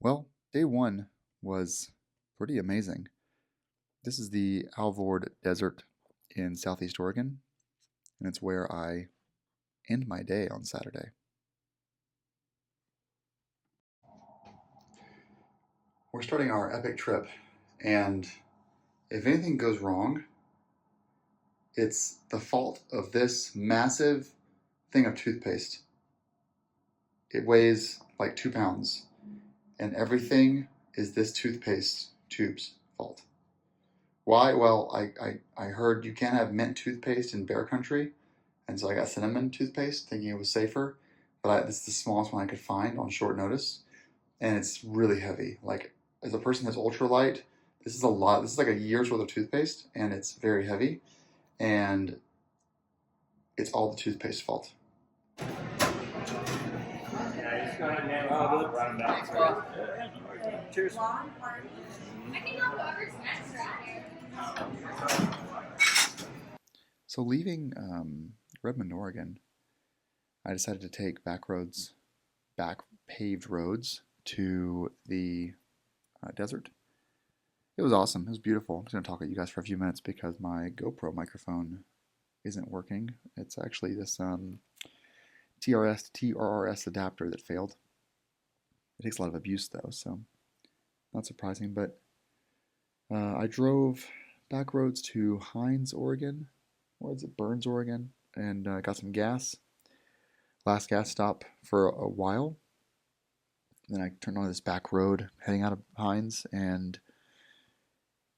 Well, day one was pretty amazing. This is the Alvord Desert in Southeast Oregon, and it's where I end my day on Saturday. We're starting our epic trip, and if anything goes wrong, it's the fault of this massive thing of toothpaste. It weighs like 2 pounds, and everything is this toothpaste tube's fault. Why? Well, I heard you can't have mint toothpaste in bear country, and so I got cinnamon toothpaste thinking it was safer, but this is the smallest one I could find on short notice, and it's really heavy. Like, as a person that's ultralight, this is a lot. This is like a year's worth of toothpaste, and it's very heavy, and it's all the toothpaste fault. Yeah, just go ahead and name it. Run them down. Cheers. So leaving Redmond, Oregon, I decided to take back paved roads to the desert. It was awesome. It was beautiful. I'm just going to talk at you guys for a few minutes because my GoPro microphone isn't working. It's actually this TRRS adapter that failed. It takes a lot of abuse though, so not surprising. But I drove back roads to Hines, Oregon, or is it Burns, Oregon, and got some gas. Last gas stop for a while. Then I turned on this back road heading out of Hines, and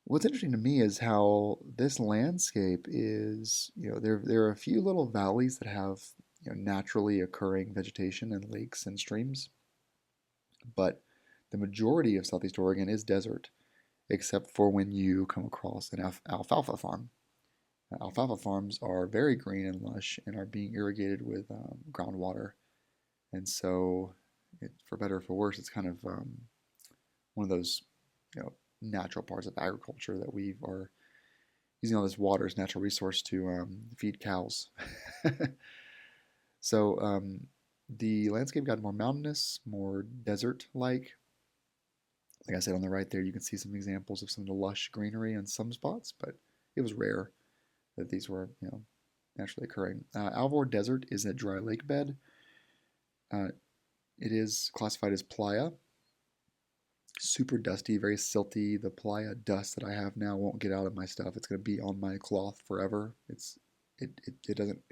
what's interesting to me is how this landscape is, there are a few little valleys that have, naturally occurring vegetation and lakes and streams, but the majority of Southeast Oregon is desert, except for when you come across an alfalfa farm. Alfalfa farms are very green and lush and are being irrigated with groundwater, and so, for better or for worse, it's kind of one of those, natural parts of agriculture that we are using all this water as natural resource to feed cows. So the landscape got more mountainous, more desert-like. Like I said, on the right there, you can see some examples of some of the lush greenery in some spots, but it was rare that these were, naturally occurring. Alvord Desert is a dry lake bed. It is classified as playa. Super dusty, very silty. The playa dust that I have now won't get out of my stuff. It's going to be on my cloth forever. It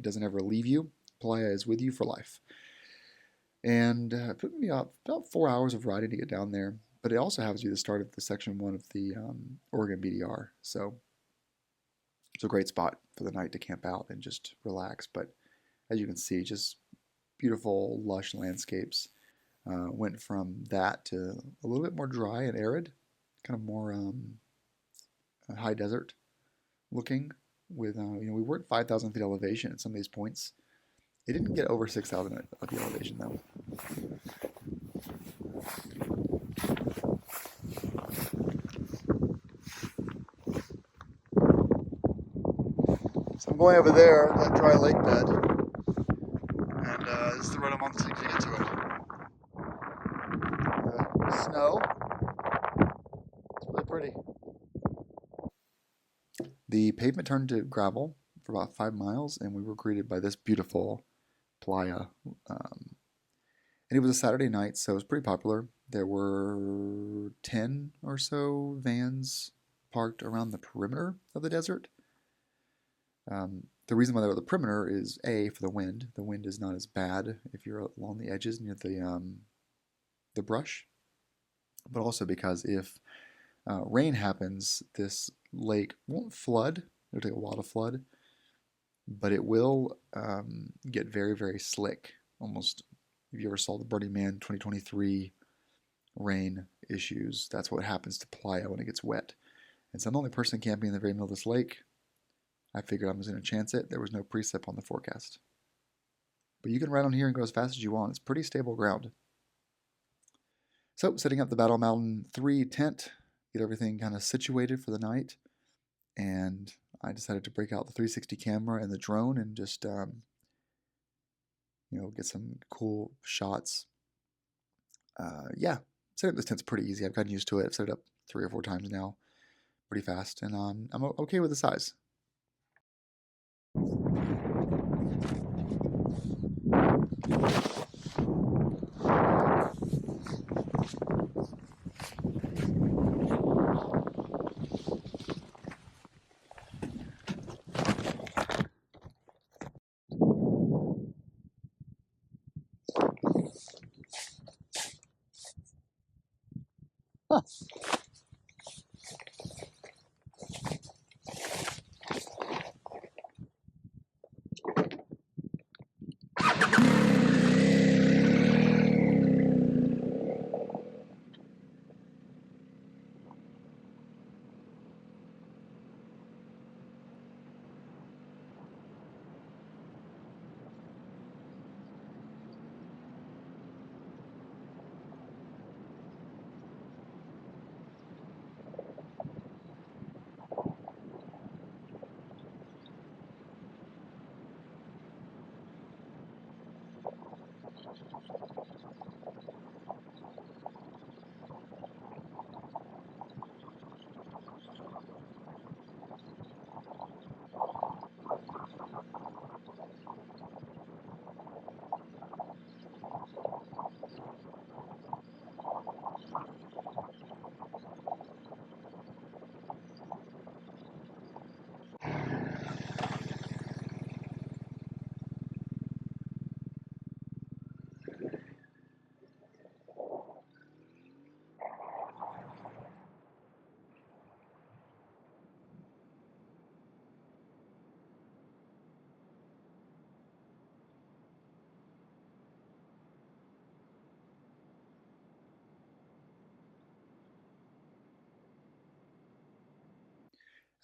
doesn't ever leave you. Playa is with you for life. And it took me about 4 hours of riding to get down there. But it also has you the start of the section 1 of the Oregon BDR. So it's a great spot for the night to camp out and just relax. But as you can see, just beautiful, lush landscapes. Went from that to a little bit more dry and arid, kind of more high desert looking. With we were at 5,000 feet elevation at some of these points. It didn't get over 6,000 at the elevation though. So I'm going over there, that dry lake bed, and this is the road I'm on to get to it. Snow. It's really pretty. The pavement turned to gravel for about 5 miles, and we were greeted by this beautiful playa. And it was a Saturday night, so it was pretty popular. There were 10 or so vans parked around the perimeter of the desert. The reason why they're at the perimeter is A, for the wind. The wind is not as bad if you're along the edges near the brush, but also because if rain happens, this lake won't flood. It'll take a while to flood, but it will get very, very slick. Almost, if you ever saw the Burning Man 2023 rain issues, that's what happens to playa when it gets wet. And so I'm the only person camping in the very middle of this lake. I figured I was going to chance it. There was no precip on the forecast. But you can ride on here and go as fast as you want. It's pretty stable ground. So, setting up the Battle Mountain 3 tent, get everything kind of situated for the night, and I decided to break out the 360 camera and the drone and just, get some cool shots. Yeah, setting up this tent's pretty easy. I've gotten used to it. I've set it up 3 or 4 times now, pretty fast, and I'm okay with the size. Huh.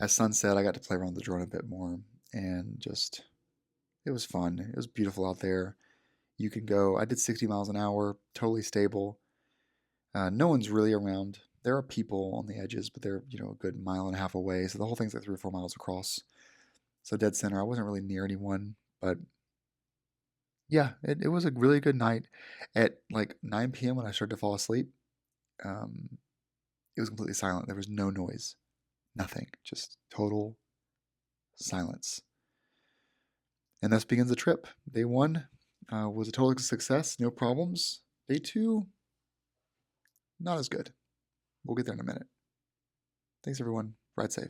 As sunset, I got to play around with the drone a bit more, and just it was fun. It was beautiful out there. You can go. I did 60 miles an hour, totally stable. No one's really around. There are people on the edges, but they're a good mile and a half away. So the whole thing's like 3 or 4 miles across. So dead center. I wasn't really near anyone, but yeah, it was a really good night. At like 9 p.m. when I started to fall asleep, um, it was completely silent. There was no noise, nothing, just total silence. And thus begins the trip. Day 1 was a total success, no problems. Day 2, not as good. We'll get there in a minute. Thanks, everyone. Ride safe.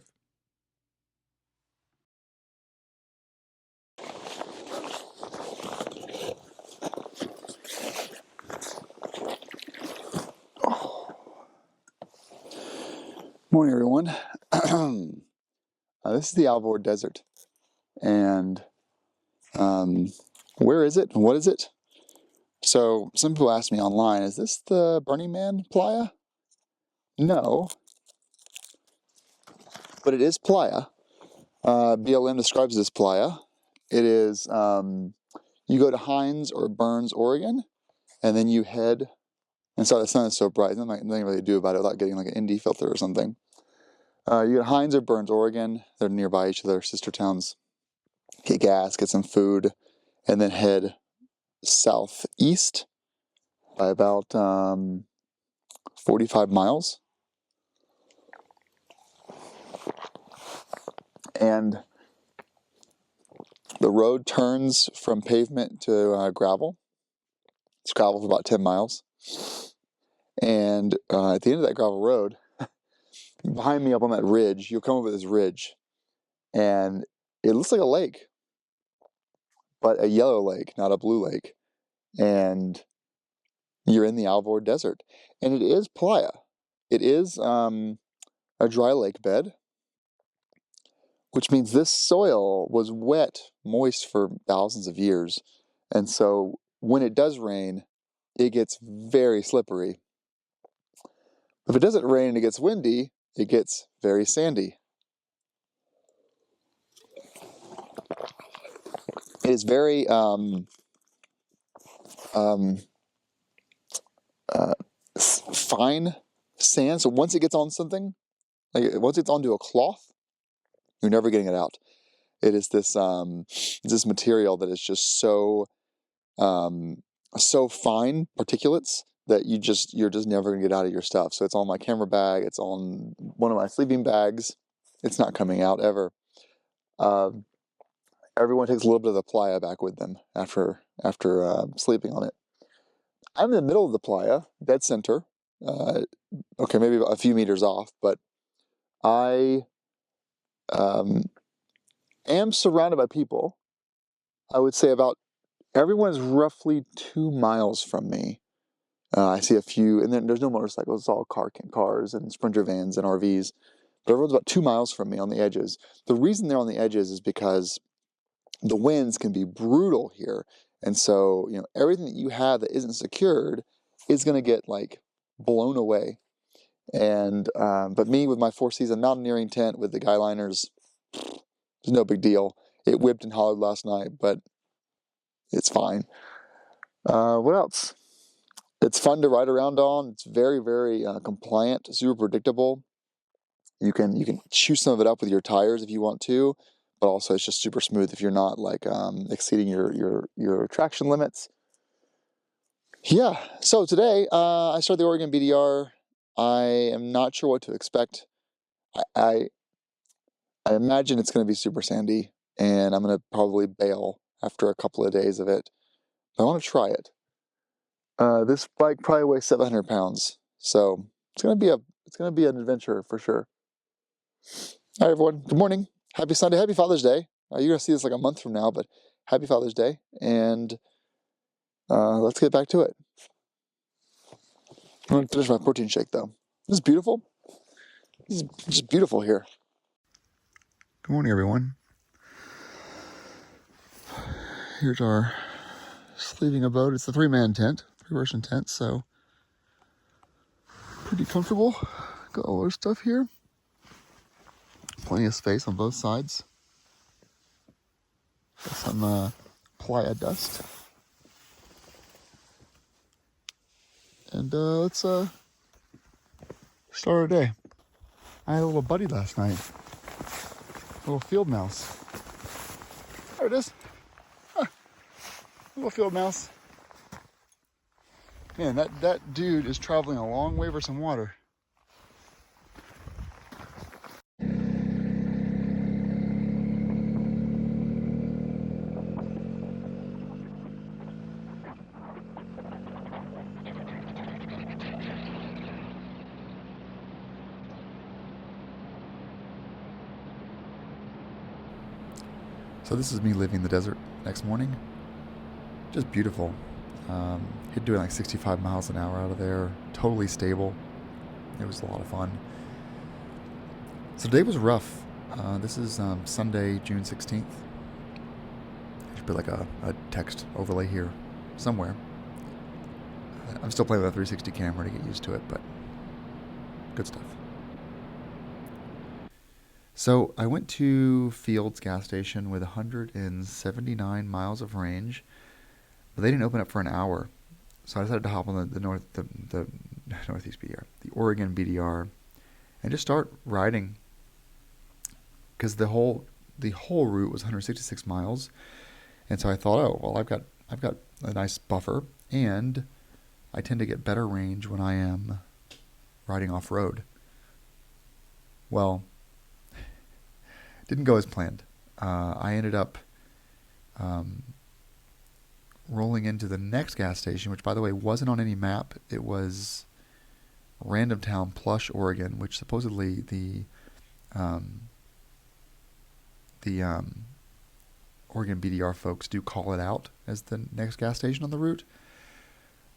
Morning, everyone. This is the Alvord Desert. And where is it? And what is it? So some people ask me online, is this the Burning Man playa? No, but it is playa. BLM describes this playa. It is, you go to Hines or Burns, Oregon, and then you head, and sorry, the sun is so bright, there's nothing really to do about it without getting like an ND filter or something. You go to Hines or Burns, Oregon. They're nearby each other, sister towns. Get gas, get some food, and then head southeast by about 45 miles. And the road turns from pavement to gravel. It's gravel for about 10 miles. And at the end of that gravel road, behind me up on that ridge, you'll come over this ridge, and it looks like a lake, but a yellow lake, not a blue lake. And you're in the Alvord Desert. And it is playa. It is a dry lake bed, which means this soil was wet, moist for thousands of years. And so when it does rain, it gets very slippery. If it doesn't rain and it gets windy, it gets very sandy. It is very fine sand. So once it gets on something, like once it's onto a cloth, you're never getting it out. It is this material that is just so fine particulates that you're just never gonna get out of your stuff. So it's on my camera bag. It's on one of my sleeping bags. It's not coming out ever. Everyone takes a little bit of the playa back with them after sleeping on it. I'm in the middle of the playa, dead center. Okay, maybe a few meters off, but I am surrounded by people. I would say about everyone is roughly 2 miles from me. I see a few, and then there's no motorcycles. It's all cars and Sprinter vans and RVs. But everyone's about 2 miles from me on the edges. The reason they're on the edges is because the winds can be brutal here. And so, everything that you have that isn't secured is going to get like blown away. And, but me with my 4-season mountaineering tent with the guy liners, it's no big deal. It whipped and hollered last night, but it's fine. What else? It's fun to ride around on. It's very, very compliant, super predictable. You can chew some of it up with your tires if you want to, but also it's just super smooth if you're not like exceeding your traction limits. Yeah. So today I started the Oregon BDR. I am not sure what to expect. I imagine it's going to be super sandy, and I'm going to probably bail after a couple of days of it. I want to try it. This bike probably weighs 700 pounds, so it's gonna be an adventure for sure. All right, everyone. Good morning. Happy Sunday. Happy Father's Day. You're gonna see this like a month from now, but happy Father's Day, and let's get back to it. I'm gonna finish my protein shake though. This is beautiful. This is just beautiful here. Good morning, everyone. Here's our sleeping abode. It's the 3-man tent, 3-person tent, so pretty comfortable. Got all our stuff here. Plenty of space on both sides. Got some playa dust. And let's start our day. I had a little buddy last night. A little field mouse. There it is. Huh. Little field mouse. Man, that dude is traveling a long way for some water. So this is me leaving the desert next morning. Just beautiful. Hit doing like 65 miles an hour out of there. Totally stable. It was a lot of fun. So today was rough. This is Sunday, June 16th. I should put like a text overlay here somewhere. I'm still playing with a 360 camera to get used to it, but good stuff. So I went to Field's gas station with 179 miles of range, but they didn't open up for an hour. So I decided to hop on the Northeast BDR, the Oregon BDR, and just start riding. Because the whole route was 166 miles, and so I thought, oh well, I've got a nice buffer, and I tend to get better range when I am riding off road. Well, didn't go as planned. I ended up rolling into the next gas station, which, by the way, wasn't on any map. It was Random Town, Plush, Oregon, which supposedly the Oregon BDR folks do call it out as the next gas station on the route.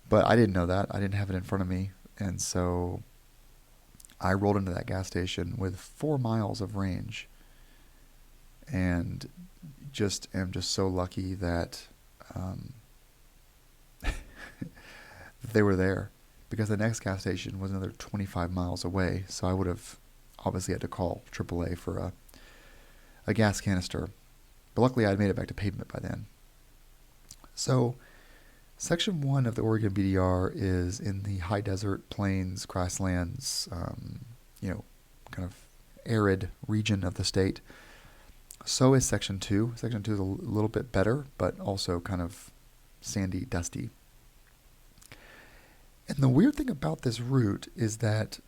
But I didn't know that. I didn't have it in front of me. And so I rolled into that gas station with 4 miles of range. And am just so lucky that they were there, because the next gas station was another 25 miles away. So I would have obviously had to call AAA for a gas canister. But luckily I had made it back to pavement by then. So Section 1 of the Oregon BDR is in the high desert, plains, grasslands, kind of arid region of the state. So is Section 2. Section 2 is a little bit better, but also kind of sandy, dusty. And the weird thing about this route is that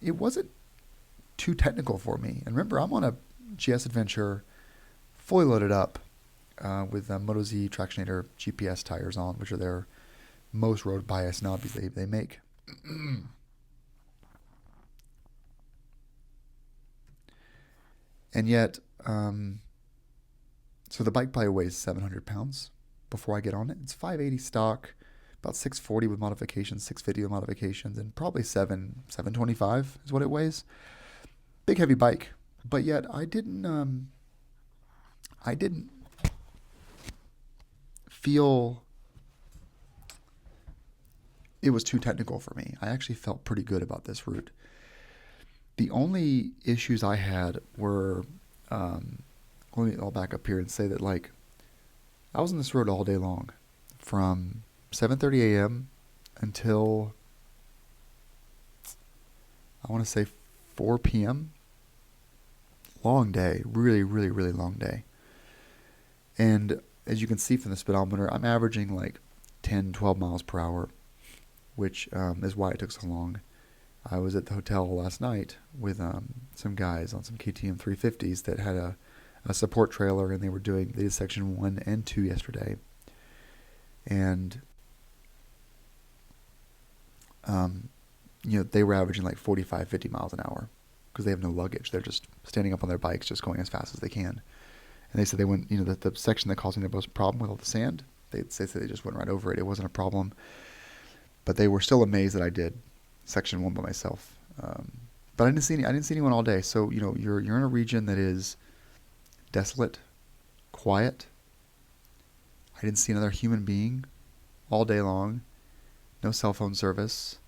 it wasn't too technical for me. And remember, I'm on a GS Adventure, fully loaded up with Moto Z Tractionator GPS tires on, which are their most road bias knobbies they make. And yet, so the bike probably weighs 700 pounds before I get on it. It's 580 stock, about 640 with modifications, 650 with modifications, and probably 725 is what it weighs. Big heavy bike, but yet I didn't feel it was too technical for me. I actually felt pretty good about this route. The only issues I had were, I'll back up here and say that, like, I was on this road all day long, from 7:30 a.m. until, I want to say 4 p.m. Long day, really, really, really long day. And as you can see from the speedometer, I'm averaging like 10, 12 miles per hour, which is why it took so long. I was at the hotel last night with some guys on some KTM 350s that had a support trailer, and they did section 1 and 2 yesterday. And, they were averaging like 45, 50 miles an hour because they have no luggage. They're just standing up on their bikes, just going as fast as they can. And they said they went, the section that caused me the most problem with all the sand, they said they just went right over it. It wasn't a problem. But they were still amazed that I did section 1 by myself. But I didn't see anyone all day. So, you're in a region that is desolate, quiet. I didn't see another human being all day long. No cell phone service.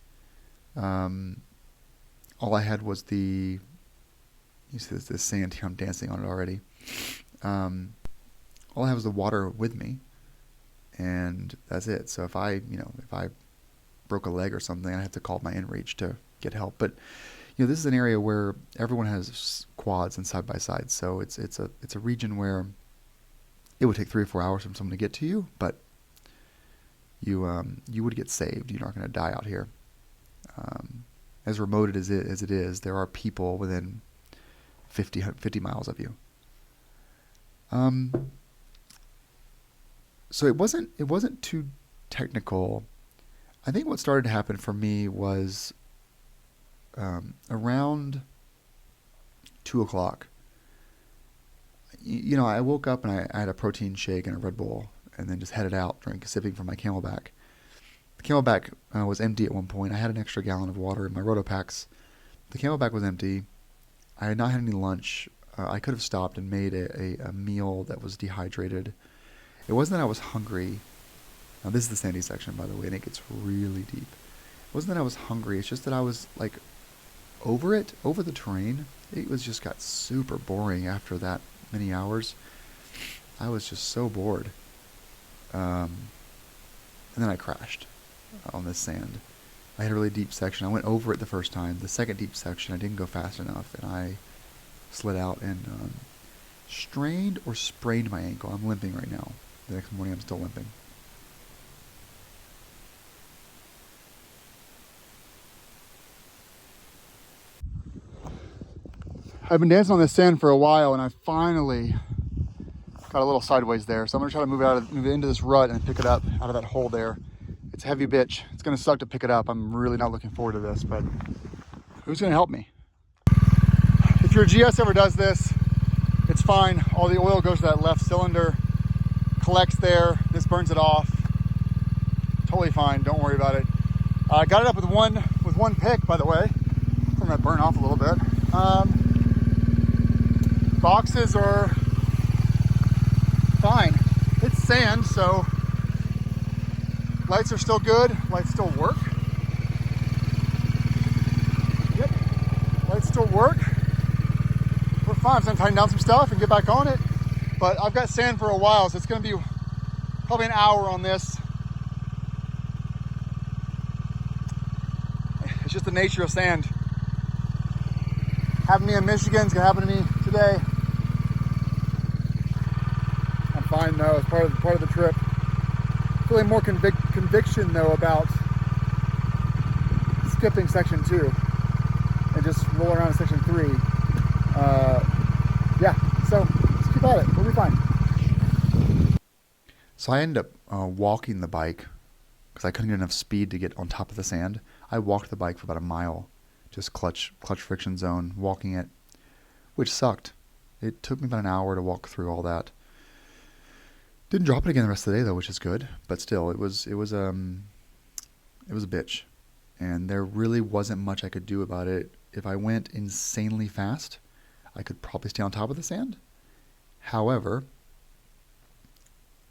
All I had was you see this sand here, I'm dancing on it already. All I had was the water with me, and that's it. So if I broke a leg or something, I'd have to call my inReach to get help. But this is an area where everyone has quads and side by sides, so it's a region where it would take 3 or 4 hours for someone to get to you, but you would get saved. You're not going to die out here. As remote as it is, there are people within 50 miles of you. So it wasn't too technical. I think what started to happen for me was around 2 o'clock. I woke up and I had a protein shake and a Red Bull, and then just headed out, sipping from my Camelback. The Camelback was empty at one point. I had an extra gallon of water in my Rotopacks. The Camelback was empty. I had not had any lunch. I could have stopped and made a meal that was dehydrated. It wasn't that I was hungry. Now, this is the sandy section, by the way, and it gets really deep. It wasn't that I was hungry. It's just that I was, like, over the terrain. It just got super boring after that many hours. I was just so bored. And then I crashed on this sand. I had a really deep section. I went over it the first time. The second deep section, I didn't go fast enough, and I slid out and strained or sprained my ankle. I'm limping right now. The next morning, I'm still limping. I've been dancing on this sand for a while, and I finally got a little sideways there. So I'm gonna try to move it into this rut and pick it up out of that hole there. It's a heavy bitch. It's gonna suck to pick it up. I'm really not looking forward to this, but who's gonna help me? If your GS ever does this, it's fine. All the oil goes to that left cylinder, collects there. This burns it off. Totally fine. Don't worry about it. I got it up with one pick, by the way. It's gonna burn off a little bit. Boxes are fine. It's sand, so lights are still good. Lights still work. Yep, lights still work. We're fine. So I'm tighten down some stuff and get back on it. But I've got sand for a while, so it's going to be probably an hour on this. It's just the nature of sand. Happened to me in Michigan. It's going to happen to me today. I'm fine though. It's part of the trip. Feeling more conviction though about skipping section 2 and just roll around in section 3. Yeah, so let's keep at it. We'll be fine. So I ended up walking the bike because I couldn't get enough speed to get on top of the sand. I walked the bike for about a mile, just clutch friction zone, walking it, which sucked. It took me about an hour to walk through all that. Didn't drop it again the rest of the day though, which is good. But still, it was a bitch, and there really wasn't much I could do about it. If I went insanely fast, I could probably stay on top of the sand. However,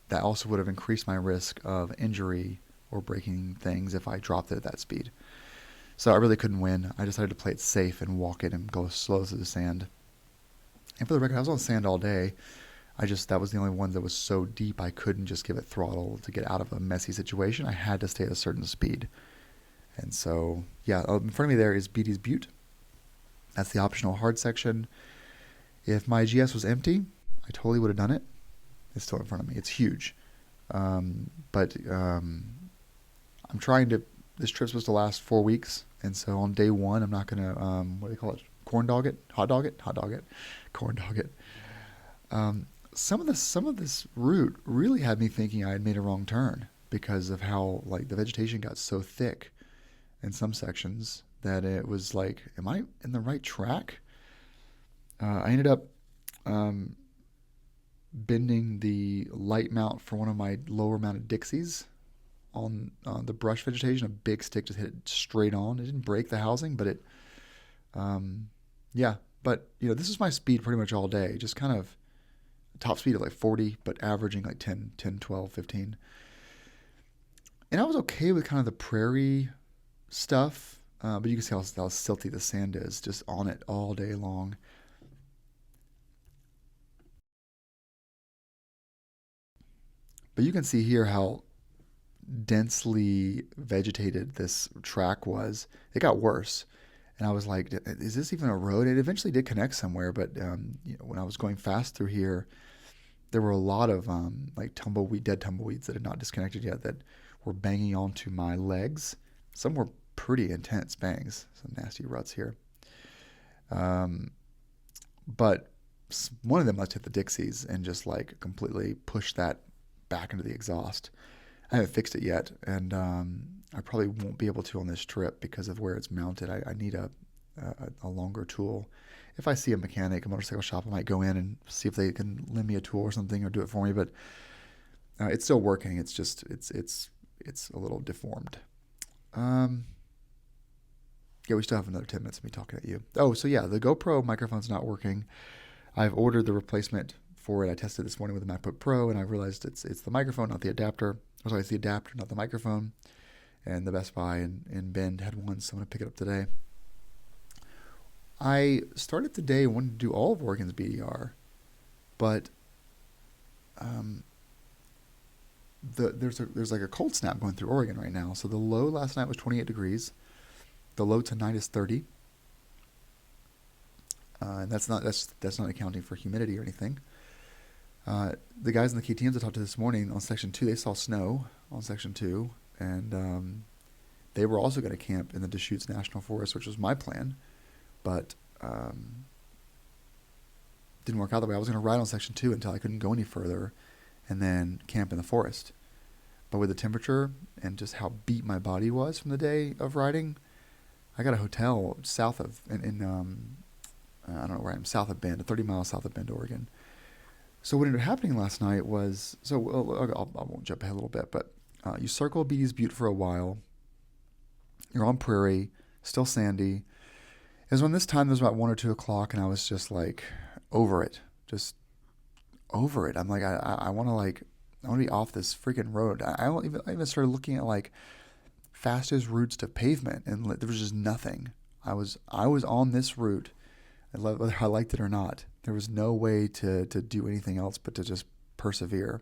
that also would have increased my risk of injury or breaking things if I dropped it at that speed. So I really couldn't win. I decided to play it safe and walk it and go slow through the sand. And for the record, I was on sand all day. That was the only one that was so deep I couldn't just give it throttle to get out of a messy situation. I had to stay at a certain speed. And so, yeah, in front of me there is Beatty's Butte. That's the optional hard section. If my GS was empty, I totally would have done it. It's still in front of me. It's huge. But I'm trying to, this trip's supposed to last 4 weeks. And so on day 1, I'm not going to, what do they call it? Corn dog it? Hot dog it? Hot dog it. Corn dog it. Some of this route really had me thinking I had made a wrong turn because of how like the vegetation got so thick in some sections that it was like, am I in the right track? I ended up bending the light mount for one of my lower mounted Dixies on the brush vegetation. A big stick just hit it straight on. It didn't break the housing, but it, yeah. But this is my speed pretty much all day. Just kind of top speed of like 40, but averaging like 10, 12, 15. And I was okay with kind of the prairie stuff, but you can see how silty the sand is, just on it all day long. But you can see here how densely vegetated this track was. It got worse. And I was like, is this even a road? It eventually did connect somewhere, but when I was going fast through here, there were a lot of like dead tumbleweeds that had not disconnected yet that were banging onto my legs. Some were pretty intense bangs, some nasty ruts here. But one of them must hit the Dixies and just like completely push that back into the exhaust. I haven't fixed it yet, and I probably won't be able to on this trip because of where it's mounted. I need a longer tool. If I see a mechanic, a motorcycle shop, I might go in and see if they can lend me a tool or something or do it for me. But it's still working. It's just it's a little deformed. Yeah, we still have another 10 minutes of me talking at you. Oh, so yeah, the GoPro microphone's not working. I've ordered the replacement for it. I tested this morning with the MacBook Pro, and I realized it's the microphone, not the adapter. Sorry, it's the adapter, not the microphone. And the Best Buy in Bend had one, so I'm going to pick it up today. I started the day wanting to do all of Oregon's BDR, but there's like a cold snap going through Oregon right now. So the low last night was 28 degrees. The low tonight is 30. And that's not accounting for humidity or anything. The guys in the KTMs I talked to this morning on Section 2, they saw snow on Section 2, and they were also going to camp in the Deschutes National Forest, which was my plan, but didn't work out that way. I was going to ride on Section 2 until I couldn't go any further and then camp in the forest. But with the temperature and just how beat my body was from the day of riding, I got a hotel south of, I don't know where I am, south of Bend, 30 miles south of Bend, Oregon. So what ended up happening last night was, I won't jump ahead a little bit, but you circle Beatty's Butte for a while. You're on prairie, still sandy. It was when this time, it was about 1 or 2 o'clock, and I was just like over it, just over it. I'm like, I want to be off this freaking road. I even started looking at like fastest routes to pavement, and there was just nothing. I was on this route, whether I liked it or not. There was no way to do anything else but to just persevere.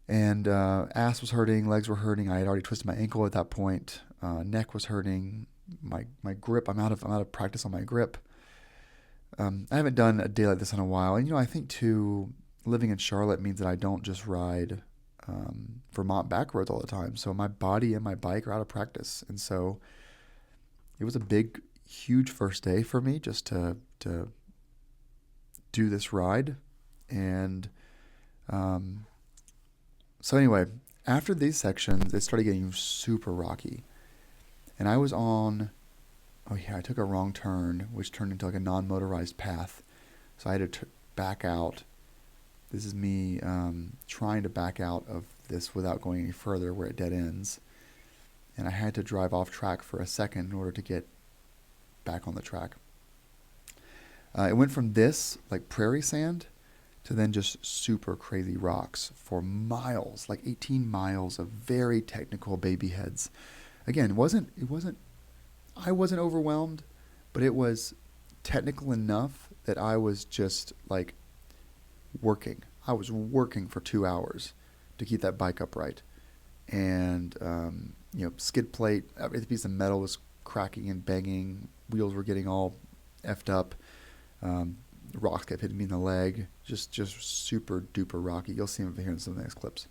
And ass was hurting, legs were hurting. I had already twisted my ankle at that point. Neck was hurting. My grip. I'm out of practice on my grip. I haven't done a day like this in a while. And I think too, living in Charlotte means that I don't just ride Vermont back roads all the time. So my body and my bike are out of practice. And so it was a big, huge first day for me just to do this ride. And so anyway, after these sections, it started getting super rocky. And I was on, oh yeah, I took a wrong turn, which turned into like a non-motorized path. So I had to back out. This is me trying to back out of this without going any further where it dead ends. And I had to drive off track for a second in order to get back on the track. It went from this, like prairie sand, to then just super crazy rocks for miles, like 18 miles of very technical baby heads. Again, I wasn't overwhelmed, but it was technical enough that I was just like working. I was working for 2 hours to keep that bike upright. And, skid plate, every piece of metal was cracking and banging. Wheels were getting all effed up. Rocks kept hitting me in the leg. Just super duper rocky. You'll see them over here in some of the next clips.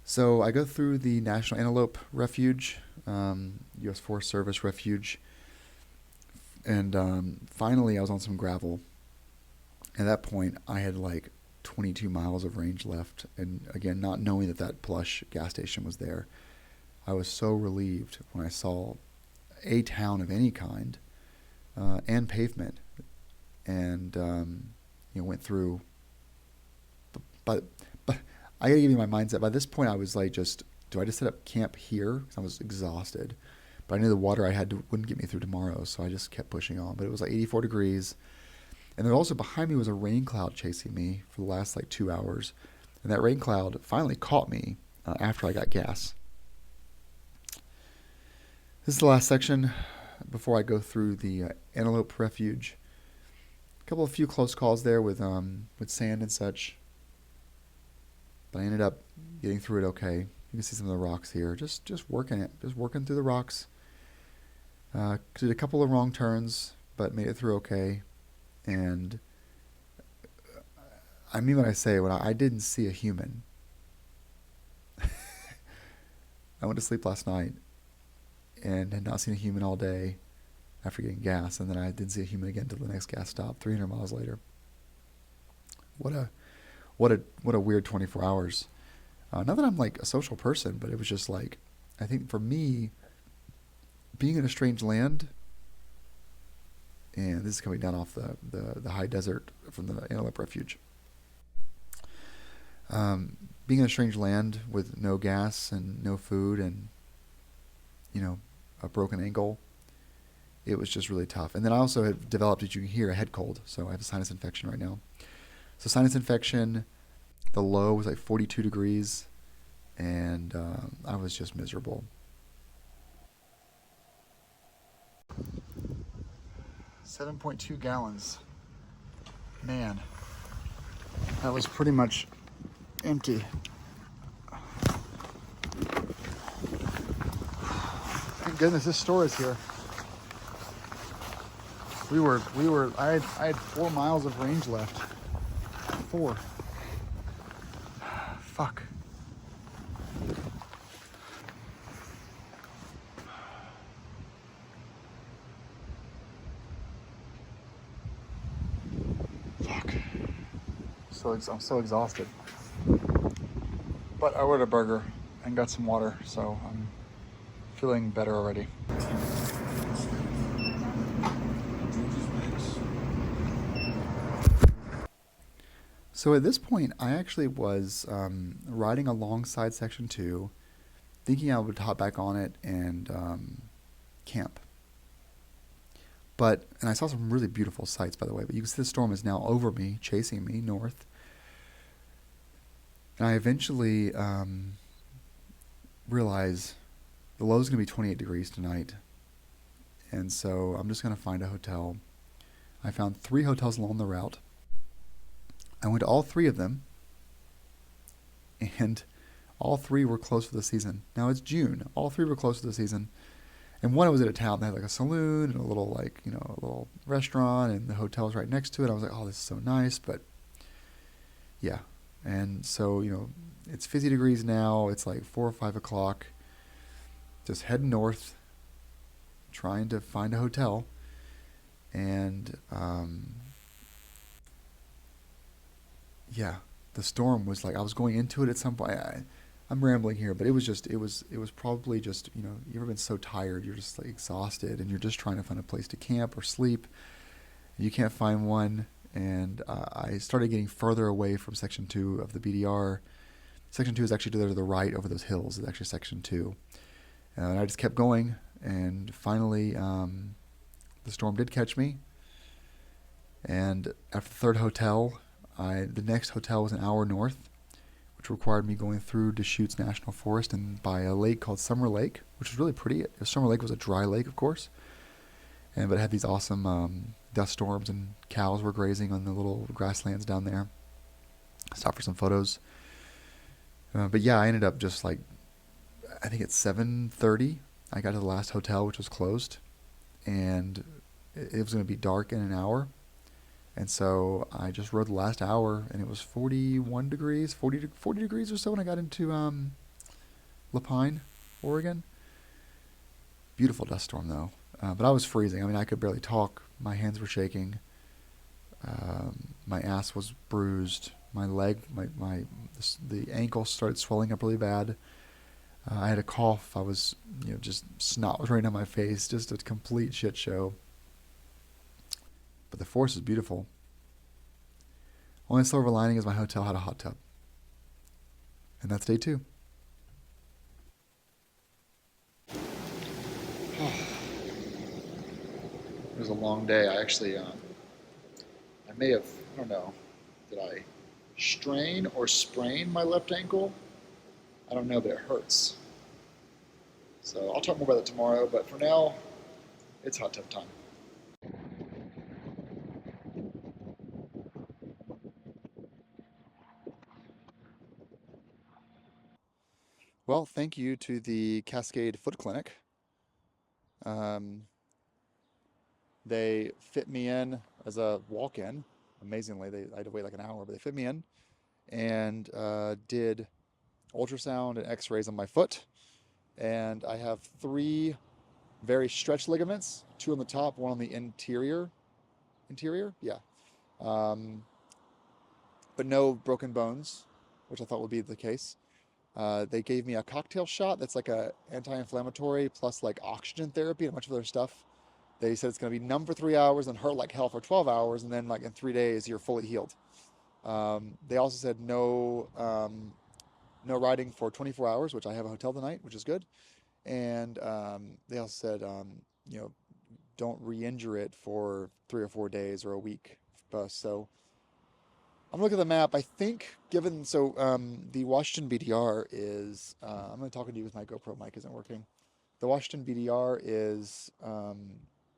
So I go through the National Antelope Refuge, U.S. Forest Service Refuge, and finally I was on some gravel. At that point, I had like 22 miles of range left, and again, not knowing that plush gas station was there, I was so relieved when I saw a town of any kind and pavement, and went through. But I gotta give you my mindset. By this point, I was like, do I just set up camp here? 'Cause I was exhausted, but I knew the water I had wouldn't get me through tomorrow, so I just kept pushing on. But it was like 84 degrees, and then also behind me was a rain cloud chasing me for the last like 2 hours, and that rain cloud finally caught me after I got gas. This is the last section before I go through the Antelope Refuge. A few close calls there with sand and such, but I ended up getting through it okay. You can see some of the rocks here. Just working through the rocks. Did a couple of wrong turns, but made it through okay. And I mean what I say when I didn't see a human. I went to sleep last night and had not seen a human all day after getting gas, and then I didn't see a human again until the next gas stop 300 miles later. What a weird 24 hours. Not that I'm like a social person, but it was just like, I think for me, being in a strange land, and this is coming down off the high desert from the Antelope Refuge. Being in a strange land with no gas and no food and, a broken ankle, it was just really tough. And then I also have developed, as you can hear, a head cold. So I have a sinus infection right now. So sinus infection, the low was like 42 degrees, and I was just miserable. 7.2 gallons. Man, that was pretty much empty. Thank goodness this store is here. I had 4 miles of range left. 4. Fuck. Fuck. I'm so exhausted. But I ordered a burger and got some water, so I'm feeling better already. So at this point, I actually was riding alongside Section 2, thinking I would hop back on it and camp. And I saw some really beautiful sights, by the way, but you can see the storm is now over me, chasing me north. And I eventually realize the low is going to be 28 degrees tonight. And so I'm just going to find a hotel. I found 3 hotels along the route. I went to all 3 of them, and all 3 were closed for the season. Now it's June. All 3 were closed for the season. And one was at a town that had like a saloon and a little a little restaurant, and the hotel was right next to it. I was like, oh, this is so nice. But yeah. And so, It's 50 degrees now. It's like 4 or 5 o'clock. Just heading north, trying to find a hotel. And yeah, the storm was like I was going into it at some point. I'm rambling here, but it was probably just, you ever been so tired, you're just like exhausted, and you're just trying to find a place to camp or sleep. You can't find one, and I started getting further away from Section 2 of the BDR. Section 2 is actually to the right over those hills. It's actually Section 2. And I just kept going, and finally the storm did catch me. And after the third hotel, the next hotel was an hour north, which required me going through Deschutes National Forest and by a lake called Summer Lake, which was really pretty. Summer Lake was a dry lake, of course, but it had these awesome dust storms, and cows were grazing on the little grasslands down there. I stopped for some photos. But yeah, I ended up just like, I think at 7:30, I got to the last hotel, which was closed, and it was going to be dark in an hour. And so I just rode the last hour, and it was 41 degrees, 40 degrees or so when I got into Lapine, Oregon. Beautiful dust storm, though. But I was freezing. I mean, I could barely talk. My hands were shaking. My ass was bruised. My leg, the ankle started swelling up really bad. I had a cough. I was, just snot was running down my face. Just a complete shit show. But the forest is beautiful. Only silver lining is my hotel had a hot tub. And that's day 2. It was a long day. I actually, I may have, I don't know, did I strain or sprain my left ankle? I don't know, but it hurts. So I'll talk more about that tomorrow, but for now, it's hot tub time. Well, thank you to the Cascade Foot Clinic. Um, they fit me in as a walk-in. Amazingly, I had to wait like an hour, but they fit me in and did ultrasound and x-rays on my foot. And I have 3 very stretched ligaments, 2 on the top, 1 on the interior. Interior? Yeah. But no broken bones, which I thought would be the case. They gave me a cocktail shot that's like a anti-inflammatory plus like oxygen therapy and a bunch of other stuff. They said it's going to be numb for 3 hours and hurt like hell for 12 hours, and then like in 3 days you're fully healed. They also said no riding for 24 hours, which I have a hotel tonight, which is good. And they also said don't re-injure it for 3 or 4 days or a week. So I'm looking at the map. I think the Washington BDR is, I'm going to talk to you with my GoPro mic isn't working. The Washington BDR is,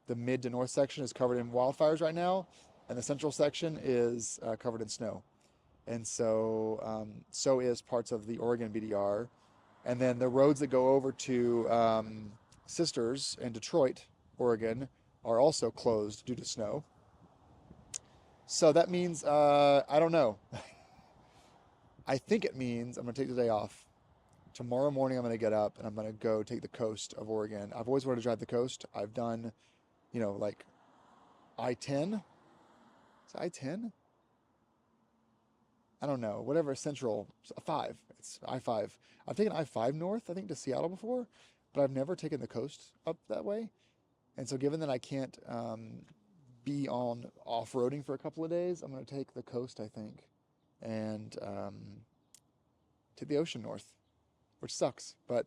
the mid to north section is covered in wildfires right now, and the central section is covered in snow. And so is parts of the Oregon BDR. And then the roads that go over to Sisters in Detroit, Oregon, are also closed due to snow. So that means, I don't know. I think it means I'm going to take the day off. Tomorrow morning, I'm going to get up and I'm going to go take the coast of Oregon. I've always wanted to drive the coast. I've done, like I-10. Is it I-10? I don't know. Whatever, Central 5. It's I-5. I've taken I-5 north, I think, to Seattle before, but I've never taken the coast up that way. And so given that I can't be on off-roading for a couple of days, I'm going to take the coast, I think, and take the ocean north, which sucks. But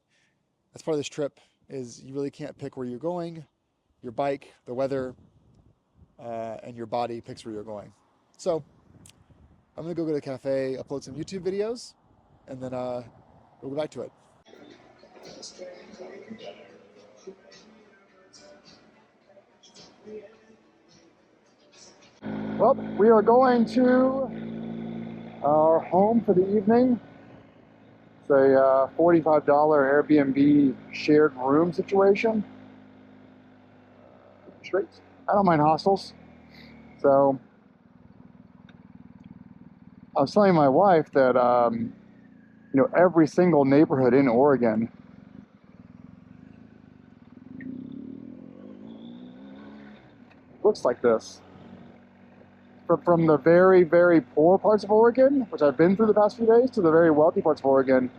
that's part of this trip is you really can't pick where you're going. Your bike, the weather, and your body picks where you're going. So I'm going to go to a cafe, upload some YouTube videos, and then we'll go back to it. Well, we are going to our home for the evening. It's a $45 Airbnb shared room situation. Straight. I don't mind hostels. So I was telling my wife that you know, every single neighborhood in Oregon looks like this. From the very, very poor parts of Oregon, which I've been through the past few days, to the very wealthy parts of Oregon,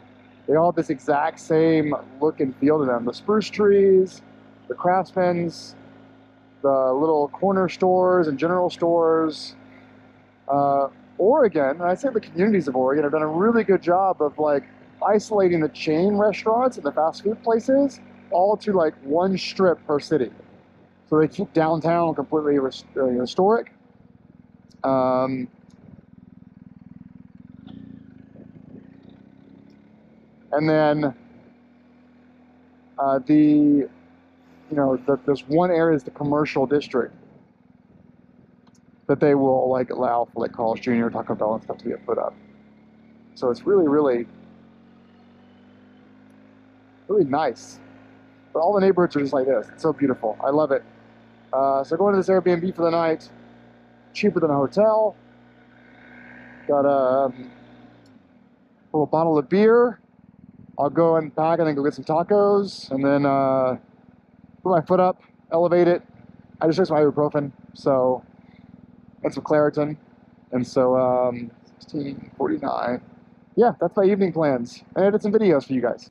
they all have this exact same look and feel to them. The spruce trees, the craftsmen's, the little corner stores and general stores. Oregon, and I'd say the communities of Oregon have done a really good job of like isolating the chain restaurants and the fast food places all to like one strip per city. So they keep downtown completely historic. And then there's one area is the commercial district that they will like allow for like Carl's Jr., Taco Bell, and stuff to be put up. So it's really, really, really nice. But all the neighborhoods are just like this. It's so beautiful. I love it. So going to this Airbnb for the night, cheaper than a hotel. Got a little bottle of beer. I'll go and pack and then go get some tacos, and then put my foot up, elevate it. I just took some ibuprofen, so, and some Claritin, and so 16:49. Yeah, that's my evening plans. I edited some videos for you guys.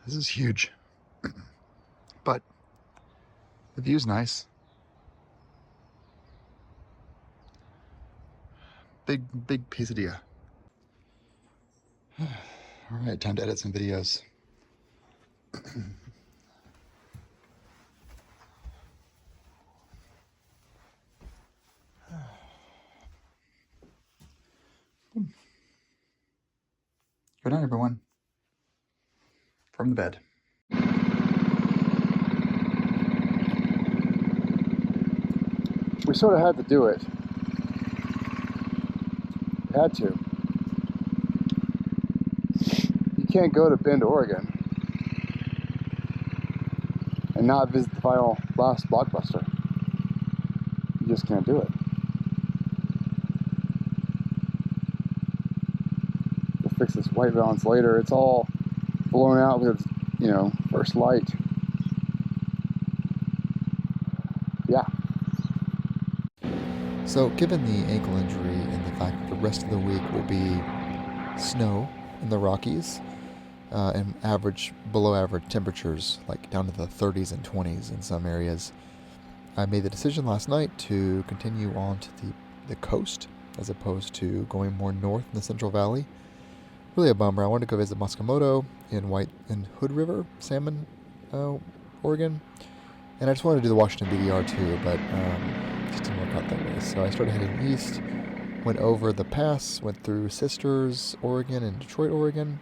This is huge, but the view's nice. Big quesadilla. All right, time to edit some videos. Good night, everyone. From the bed. We sort of had to do it. We had to. You can't go to Bend, Oregon and not visit the last blockbuster. You just can't do it. We'll fix this white balance later. It's all blown out with, first light. Yeah. So given the ankle injury and the fact that the rest of the week will be snow in the Rockies, and below average temperatures, like down to the 30s and 20s in some areas, I made the decision last night to continue on to the coast as opposed to going more north in the Central Valley. Really a bummer. I wanted to go visit Moskomoto in Hood River, Salmon, Oregon, and I just wanted to do the Washington BDR too, but it just didn't work out that way. So I started heading east, went over the pass, went through Sisters, Oregon, and Detroit, Oregon.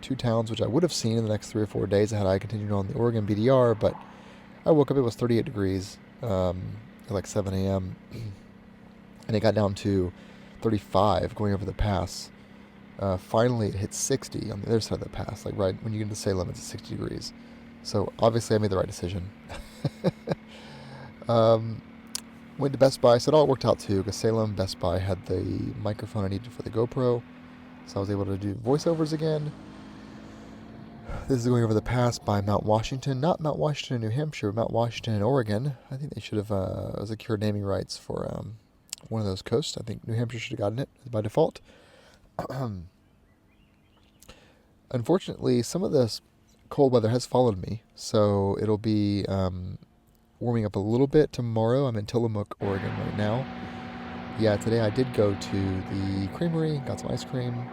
2 towns which I would have seen in the next 3 or 4 days had I continued on the Oregon BDR, but I woke up, it was 38 degrees at like 7 a.m. and it got down to 35 going over the pass. Finally it hit 60 on the other side of the pass, like right when you get into Salem, it's 60 degrees. So obviously I made the right decision. Went to Best Buy, so it all worked out too, because Salem Best Buy had the microphone I needed for the GoPro, so I was able to do voiceovers again. This is going over the pass by Mount Washington, not Mount Washington in New Hampshire, but Mount Washington in Oregon. I think they should have secured naming rights for one of those coasts. I think New Hampshire should have gotten it by default. Unfortunately, some of this cold weather has followed me, so it'll be warming up a little bit tomorrow. I'm in Tillamook, Oregon right now. Yeah, today I did go to the creamery, got some ice cream.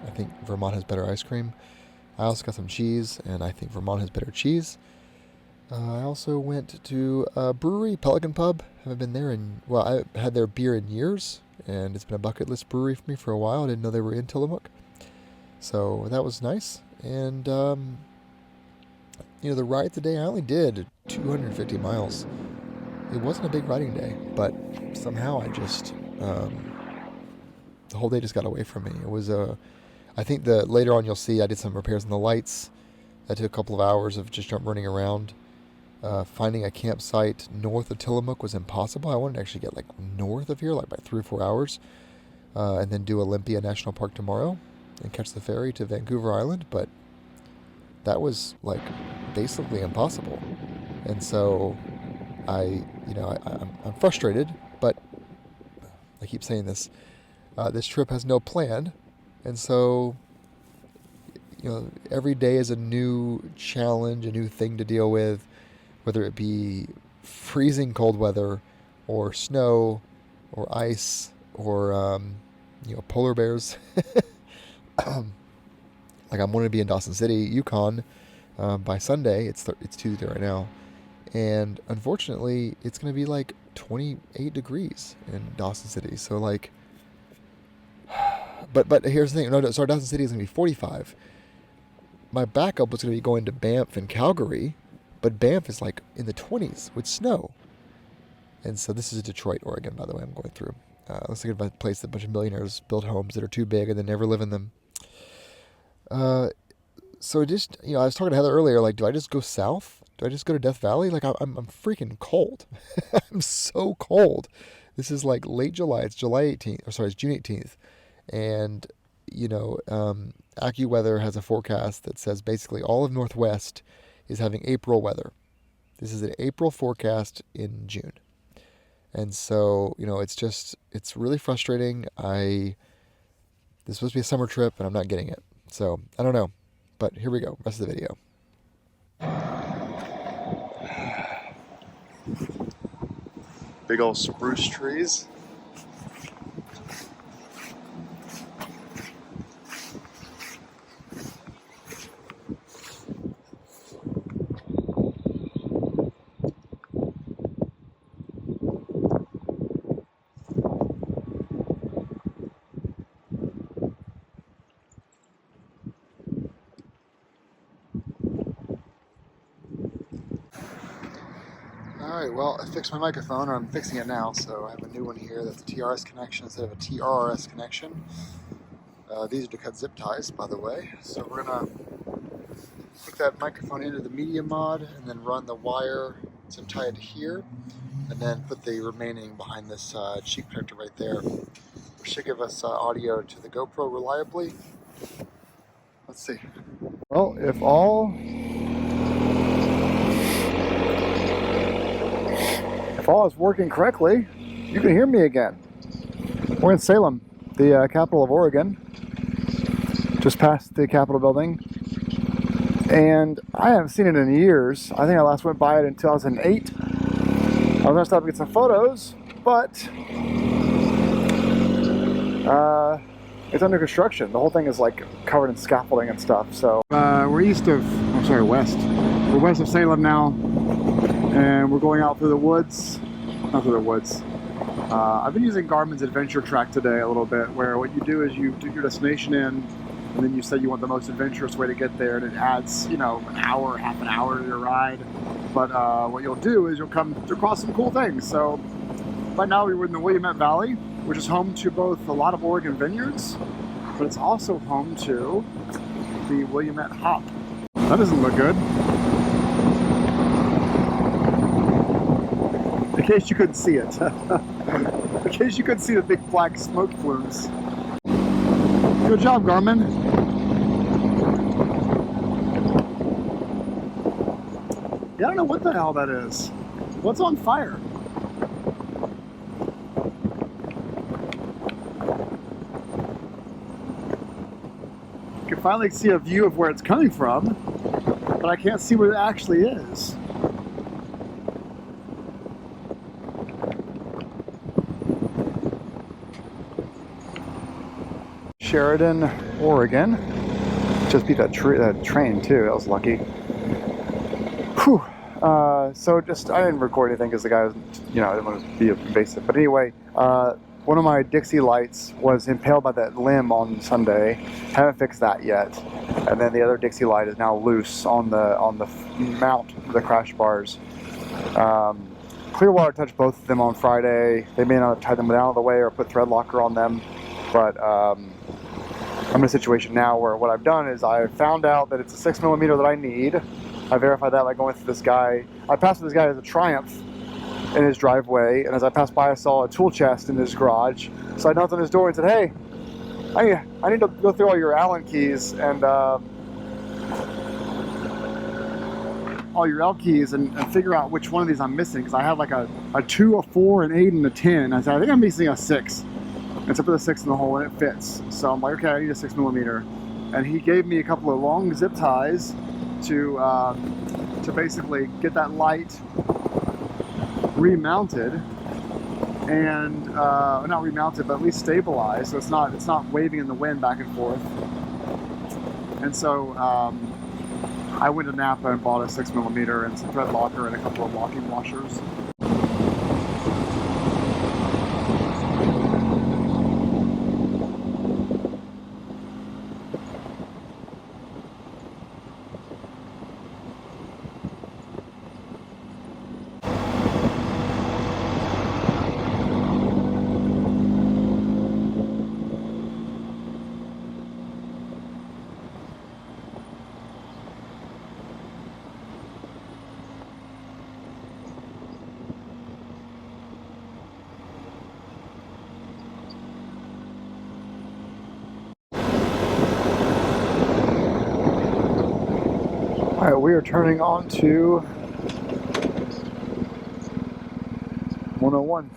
I think Vermont has better ice cream. I also got some cheese, and I think Vermont has better cheese. I also went to a brewery, Pelican Pub. Haven't been there I had their beer in years, and it's been a bucket list brewery for me for a while. I didn't know they were in Tillamook. So that was nice. And, the ride today, I only did 250 miles. It wasn't a big riding day, but somehow I just, the whole day just got away from me. It was I think later on you'll see I did some repairs on the lights. That took a couple of hours of just running around. Finding a campsite north of Tillamook was impossible. I wanted to actually get north of here, by 3 or 4 hours, and then do Olympia National Park tomorrow and catch the ferry to Vancouver Island, but that was basically impossible. And so I'm frustrated, but I keep saying this. This trip has no plan, and so every day is a new challenge, a new thing to deal with, whether it be freezing cold weather, or snow, or ice, or polar bears. I'm going to be in Dawson City, Yukon, by Sunday. It's Tuesday right now, and unfortunately, it's going to be 28 degrees in Dawson City. So but here's the thing. No, sorry, Dawson City is going to be 45. My backup was going to be going to Banff and Calgary, but Banff is in the 20s with snow. And so this is Detroit, Oregon, by the way, I'm going through. Looks like a place that a bunch of millionaires build homes that are too big and they never live in them. So just, I was talking to Heather earlier, do I just go south? Do I just go to Death Valley? I'm freaking cold. I'm so cold. This is late July. It's July 18th, or sorry, it's June 18th. And, AccuWeather has a forecast that says basically all of Northwest is having April weather. This is an April forecast in June. And so, it's really frustrating. This is supposed to be a summer trip, and I'm not getting it. So, I don't know. But here we go. Rest of the video. Big old spruce trees. Alright, well, I fixed my microphone, or I'm fixing it now, so I have a new one here that's a TRS connection instead of a TRRS connection. These are to cut zip ties, by the way, so we're going to hook that microphone into the media mod and then run the wire zip tie it here, and then put the remaining behind this cheek connector right there, which should give us audio to the GoPro reliably. Let's see. Well, if all is working correctly, you can hear me again. We're in Salem, the capital of Oregon, just past the Capitol building, and I haven't seen it in years. I think I last went by it in 2008. I was gonna stop and get some photos, but it's under construction. The whole thing is covered in scaffolding and stuff. So we're west of Salem now. And we're going out through the woods, not through the woods. I've been using Garmin's Adventure Track today a little bit, where what you do is you do your destination in, and then you say you want the most adventurous way to get there, and it adds, an hour, half an hour to your ride. But what you'll do is you'll come across some cool things. So right now we're in the Willamette Valley, which is home to both a lot of Oregon vineyards, but it's also home to the Willamette hop. That doesn't look good. case you couldn't see it. In case you couldn't see the big black smoke plumes. Good job, Garmin. Yeah, I don't know what the hell that is. What's on fire? You can finally see a view of where it's coming from, but I can't see where it actually is. Sheridan, Oregon. Just beat that train too. That was lucky. Whew. So I didn't record anything because the guy was, I didn't want to be invasive. But anyway, one of my Dixie lights was impaled by that limb on Sunday. Haven't fixed that yet. And then the other Dixie light is now loose on the mount of the crash bars. Clearwater touched both of them on Friday. They may not have tied them out of the way or put thread locker on them, but I'm in a situation now where what I've done is I found out that it's a 6mm that I need. I verified that by going through this guy. I passed with this guy as a Triumph in his driveway, and as I passed by I saw a tool chest in his garage. So I knocked on his door and said, hey, I need to go through all your Allen keys and all your L keys and figure out which one of these I'm missing, because I have like a 2, a 4, an 8, and a 10. I said, I think I'm missing a 6. And so I put the 6 in the hole and it fits. So I'm like, okay, I need a 6mm. And he gave me a couple of long zip ties to basically get that light remounted and not remounted, but at least stabilized, so it's not waving in the wind back and forth. And so I went to Napa and bought a 6mm and some thread locker and a couple of locking washers. Alright, we are turning on to 101.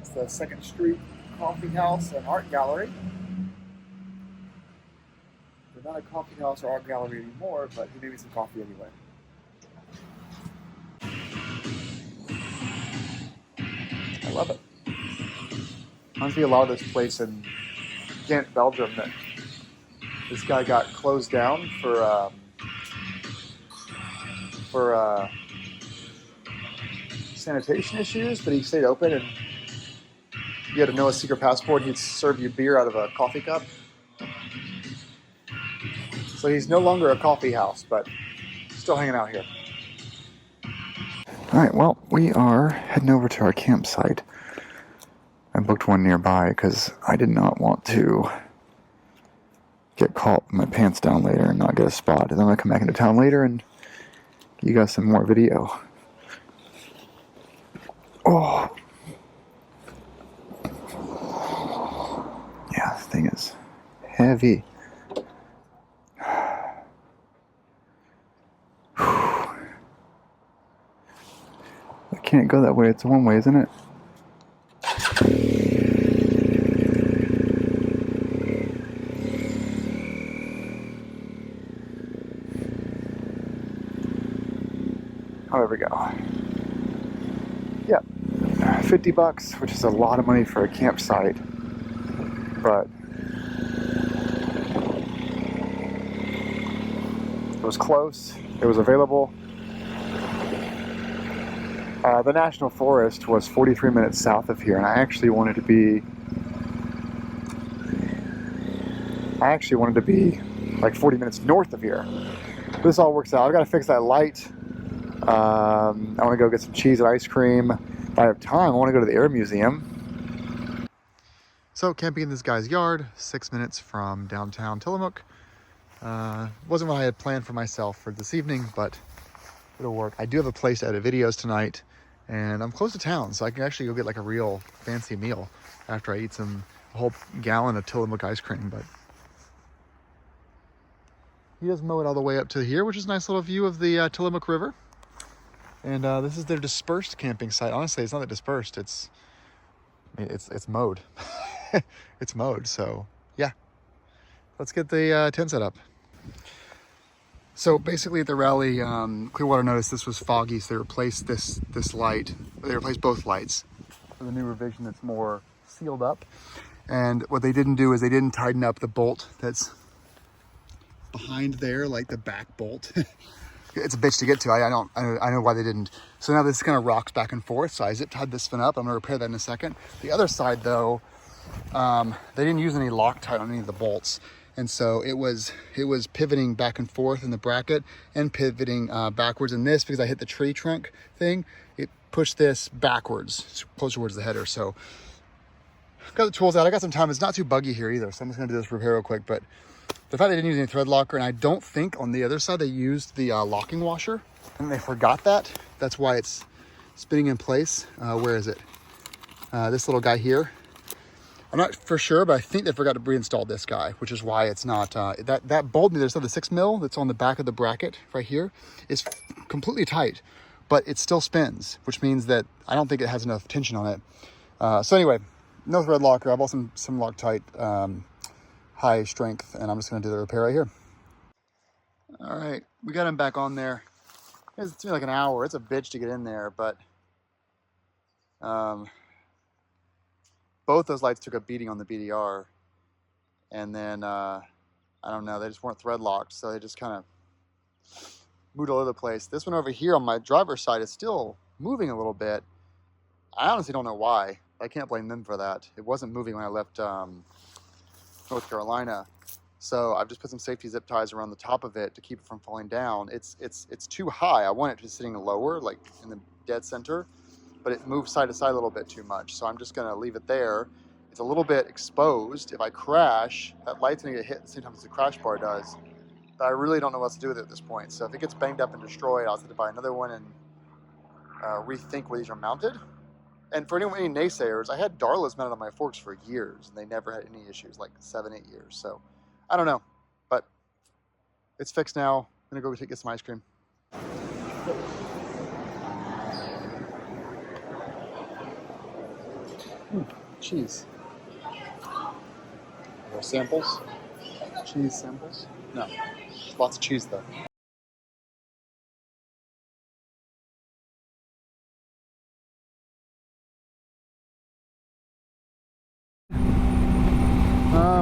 It's the 2nd Street Coffee House and Art Gallery. They're not a coffee house or art gallery anymore, but he made me some coffee anyway. I love it. Reminds me a lot of this place in Ghent, Belgium, that this guy got closed down for sanitation issues, but he stayed open, and you had to know a secret passport. He'd serve you beer out of a coffee cup. So he's no longer a coffee house, but still hanging out here. Alright, well, we are heading over to our campsite. I booked one nearby because I did not want to get caught with my pants down later and not get a spot. And then I'm going to come back into town later and give you guys some more video. Oh! Yeah, this thing is heavy. I can't go that way, it's one way, isn't it? Oh, there we go. Yeah, $50, which is a lot of money for a campsite, but it was close, it was available. The National Forest was 43 minutes south of here, and I actually wanted to be like 40 minutes north of here. This all works out. I've got to fix that light. I want to go get some cheese and ice cream. if I have time, I want to go to the Air Museum. So camping in this guy's yard, 6 minutes from downtown Tillamook. Wasn't what I had planned for myself for this evening, but it'll work. I do have a place to edit videos tonight, and I'm close to town, so I can actually go get like a real fancy meal after I eat a whole gallon of Tillamook ice cream. But he does mow it all the way up to here, which is a nice little view of the Tillamook River. And this is their dispersed camping site. Honestly, it's not that dispersed. It's mowed. It's mowed. So yeah, let's get the tent set up. So basically at the rally, Clearwater noticed this was foggy, so they replaced this light. They replaced both lights for the new revision that's more sealed up. And what they didn't do is they didn't tighten up the bolt that's behind there, like the back bolt. It's a bitch to get to. I know why they didn't. So now this kind of rocks back and forth. So I zip tied this one up. I'm gonna repair that in a second. The other side though, they didn't use any Loctite on any of the bolts. And so it was pivoting back and forth in the bracket and pivoting backwards in this because I hit the tree trunk thing. It pushed this backwards, closer towards the header. So got the tools out. I got some time. It's not too buggy here either. So I'm just gonna do this repair real quick. But the fact they didn't use any thread locker, and I don't think on the other side they used the locking washer, and they forgot that. That's why it's spinning in place. Where is it? This little guy here. I'm not for sure, but I think they forgot to reinstall this guy, which is why it's not, that bulb, there's the 6 mil that's on the back of the bracket right here is completely tight, but it still spins, which means that I don't think it has enough tension on it. So anyway, no thread locker. I bought some Loctite, high strength, and I'm just gonna do the repair right here. All right, we got him back on there. It's been like an hour. It's a bitch to get in there, but both those lights took a beating on the BDR, and then I don't know, they just weren't thread locked, so they just kind of moved all over the place. This one over here on my driver's side is still moving a little bit. I honestly don't know why. I can't blame them for that. It wasn't moving when I left North Carolina, so I've just put some safety zip ties around the top of it to keep it from falling down. It's too high. I want it to be sitting lower, like in the dead center, but it moves side to side a little bit too much, so I'm just gonna leave it there. It's a little bit exposed. If I crash, that light's gonna get hit at the same time as the crash bar does, but I really don't know what to do with it at this point. So if it gets banged up and destroyed, I'll have to buy another one and rethink where these are mounted. And for any naysayers, I had Darlas mounted on my forks for years, and they never had any issues, like 7-8 years. So I don't know, but it's fixed now. I'm gonna go get some ice cream. Cheese. More samples? Cheese samples? No. Lots of cheese though.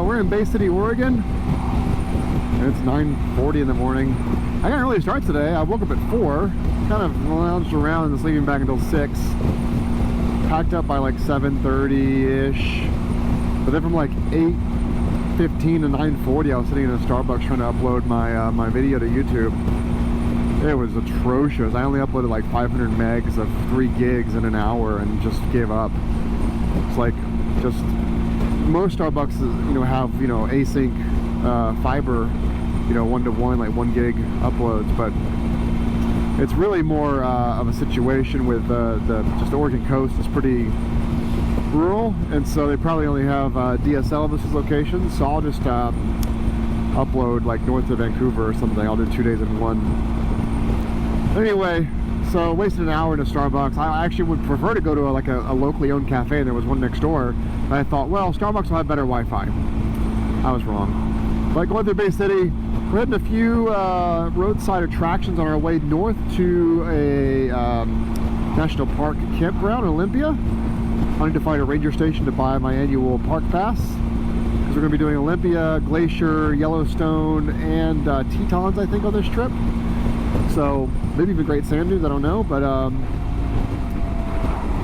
We're in Bay City, Oregon. It's 9:40 in the morning. I got an early start today. I woke up at 4, kind of lounged around and sleeping back until 6. Packed up by like 7:30-ish. But then from like 8:15 to 9:40, I was sitting in a Starbucks trying to upload my video to YouTube. It was atrocious. I only uploaded like 500 megs of 3 gigs in an hour and just gave up. It's like just most Starbucks, have async fiber, 1-to-1, like 1 gig uploads, but it's really more of a situation with just the Oregon coast is pretty rural, and so they probably only have DSL of this location. So I'll just upload like north of Vancouver or something. I'll do 2 days in one. Anyway, so wasted an hour in a Starbucks. I actually would prefer to go to a locally owned cafe, and there was one next door. And I thought, well, Starbucks will have better Wi-Fi. I was wrong. But going through Bay City, we're hitting a few roadside attractions on our way north to a national park campground in Olympia. I need to find a ranger station to buy my annual park pass, because we're going to be doing Olympia, Glacier, Yellowstone, and Tetons, I think, on this trip. So maybe even Great Sand Dunes, I don't know, but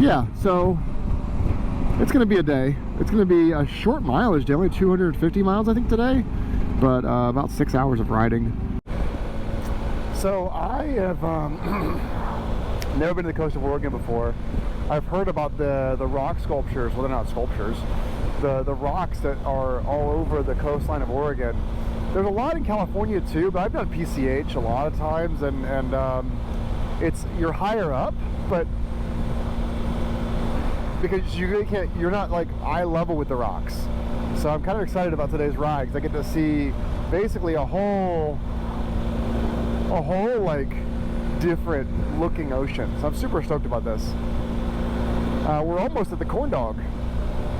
yeah, so it's going to be a day. It's going to be a short mileage day, only 250 miles I think today, but about 6 hours of riding. So I have never been to the coast of Oregon before. I've heard about the rock sculptures. Well, they're not sculptures. The rocks that are all over the coastline of Oregon. There's a lot in California too, but I've done PCH a lot of times, and you're higher up, but because you really can't, you're not like eye level with the rocks. So I'm kind of excited about today's ride because I get to see basically a whole like different looking ocean. So I'm super stoked about this. We're almost at the corn dog.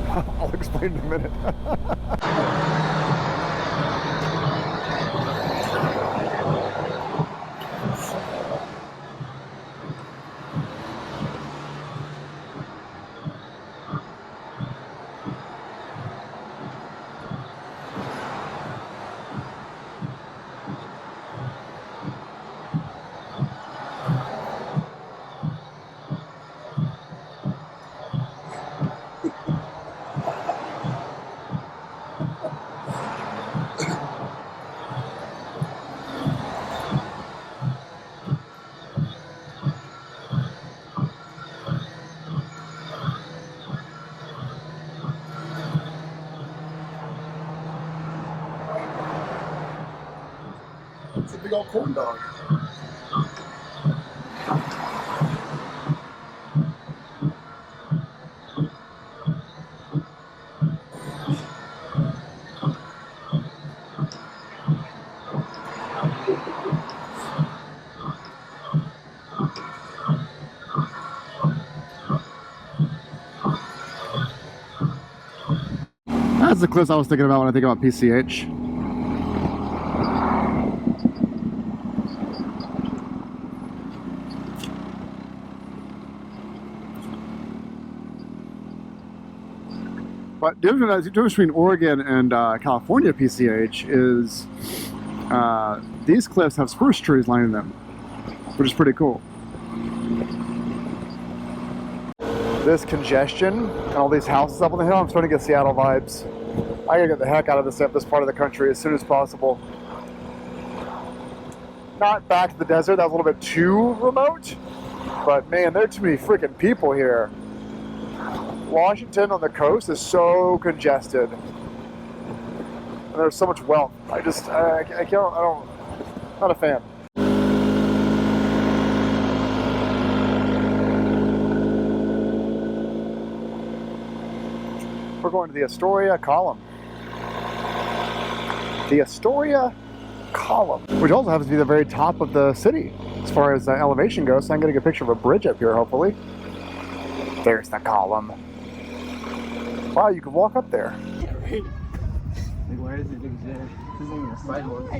I'll explain in a minute. It's a big old corn dog. That's the clips I was thinking about when I think about PCH. But the difference between Oregon and California PCH is these cliffs have spruce trees lining them, which is pretty cool. This congestion and all these houses up on the hill, I'm starting to get Seattle vibes. I gotta get the heck out of this part of the country as soon as possible. Not back to the desert, that was a little bit too remote, but man, there are too many freaking people here. Washington on the coast is so congested, and there's so much wealth. I don't, not a fan. We're going to the Astoria column. The Astoria column, which also happens to be the very top of the city as far as elevation goes. So I'm going to get a picture of a bridge up here, hopefully. There's the column. Wow, you can walk up there. Like, where does it exist? This isn't even a sidewalk.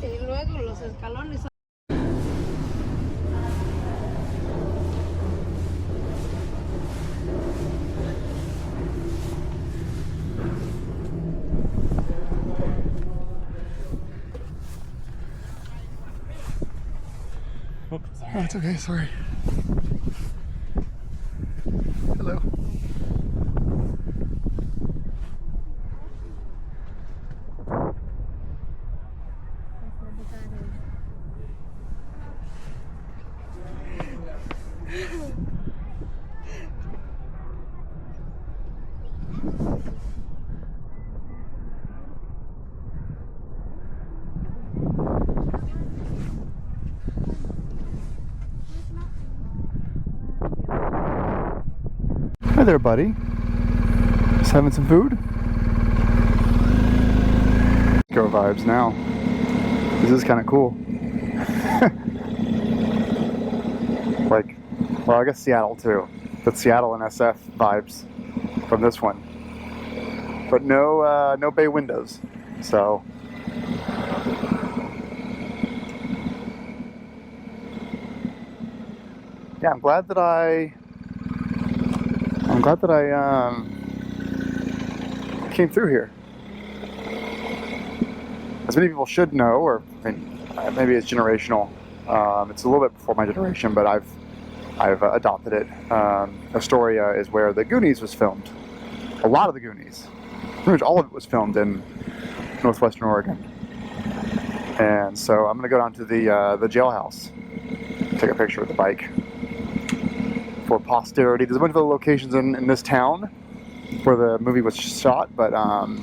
Y luego los escalones. Oh, it's okay, sorry. Hello. Hi there, buddy. Just having some food? Go vibes now. This is kind of cool. Like, well, I guess Seattle too. But Seattle and SF vibes from this one. But no bay windows. So yeah, I'm glad that I came through here. As many people should know, or I mean, maybe it's generational. It's a little bit before my generation, but I've adopted it. Astoria is where the Goonies was filmed. A lot of the Goonies, pretty much all of it was filmed in northwestern Oregon. And so I'm going to go down to the jailhouse take a picture with the bike for posterity. There's a bunch of other locations in this town where the movie was shot, but I'm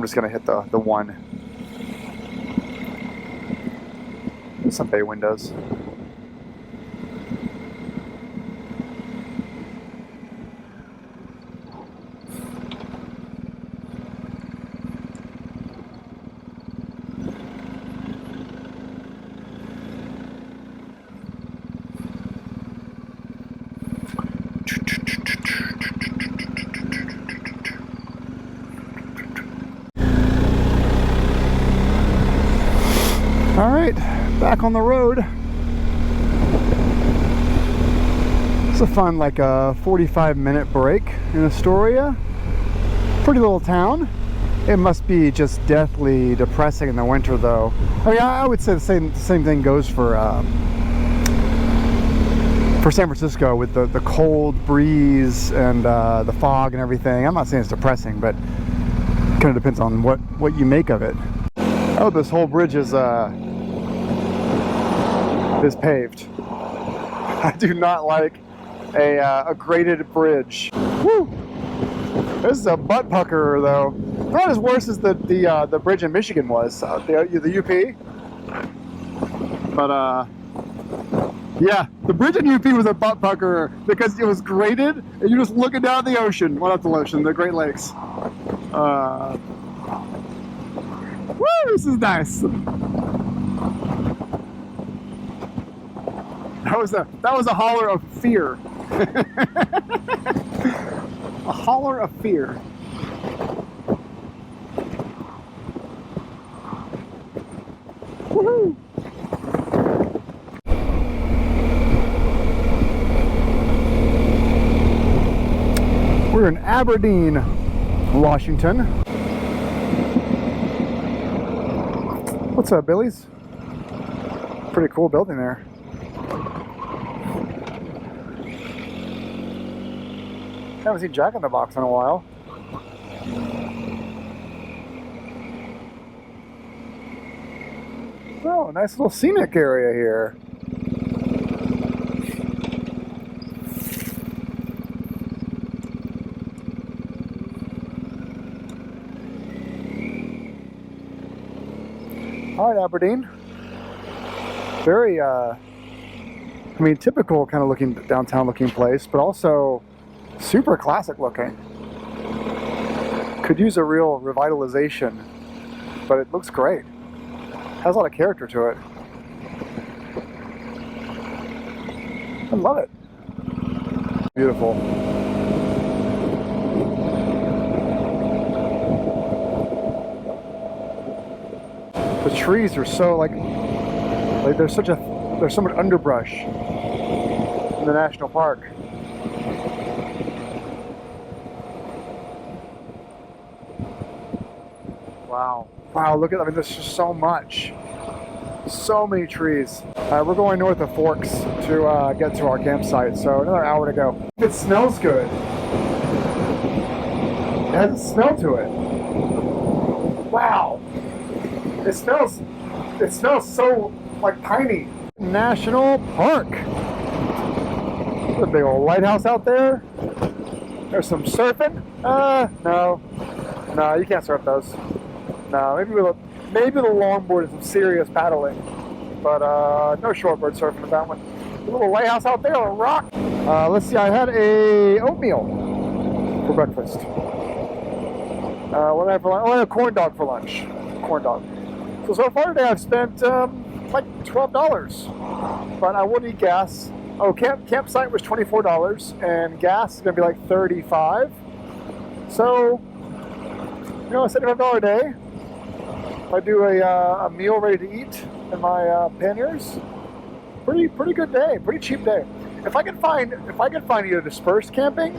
just gonna hit the one. There's some bay windows. All right, back on the road. It's a fun, like a 45-minute break in Astoria. Pretty little town. It must be just deathly depressing in the winter, though. I mean, I would say the same thing goes for San Francisco with the cold breeze and the fog and everything. I'm not saying it's depressing, but it kind of depends on what you make of it. Oh, this whole bridge is paved. I do not like a graded bridge. Woo! This is a butt pucker, though. Not as worse as the bridge in Michigan was, the UP. But yeah, the bridge in UP was a butt pucker because it was graded and you're just looking down at the ocean. Well, not the ocean, the Great Lakes. Woo! This is nice. That was a holler of fear. A holler of fear. Woohoo! We're in Aberdeen, Washington. What's up, Billy's? Pretty cool building there. Haven't seen Jack in the Box in a while. Oh, nice little scenic area here. All right, Aberdeen. Very, I mean, typical kind of looking downtown looking place, but also super classic looking. Could use a real revitalization, but it looks great. Has a lot of character to it. I love it. Beautiful. The trees are so like there's so much underbrush in the national park. Wow. Wow, look at, I mean, there's just so much. So many trees. We're going north of Forks to get to our campsite, so another hour to go. It smells good. It has a smell to it. Wow. It smells so, like, piney. National Park. There's a big old lighthouse out there. There's some surfing. No, you can't surf those. No, maybe the longboard is some serious paddling, but no shortboard surfing with that one. A little lighthouse out there on a rock. Let's see, I had a oatmeal for breakfast. What did I have for lunch? Oh, I had a corn dog for lunch. Corn dog. So far today I've spent like $12, but I would eat gas. Oh, campsite was $24, and gas is gonna be like $35. So, you know, a $75 a day. If I do a meal ready to eat in my panniers, pretty good day, pretty cheap day. If I could find either dispersed camping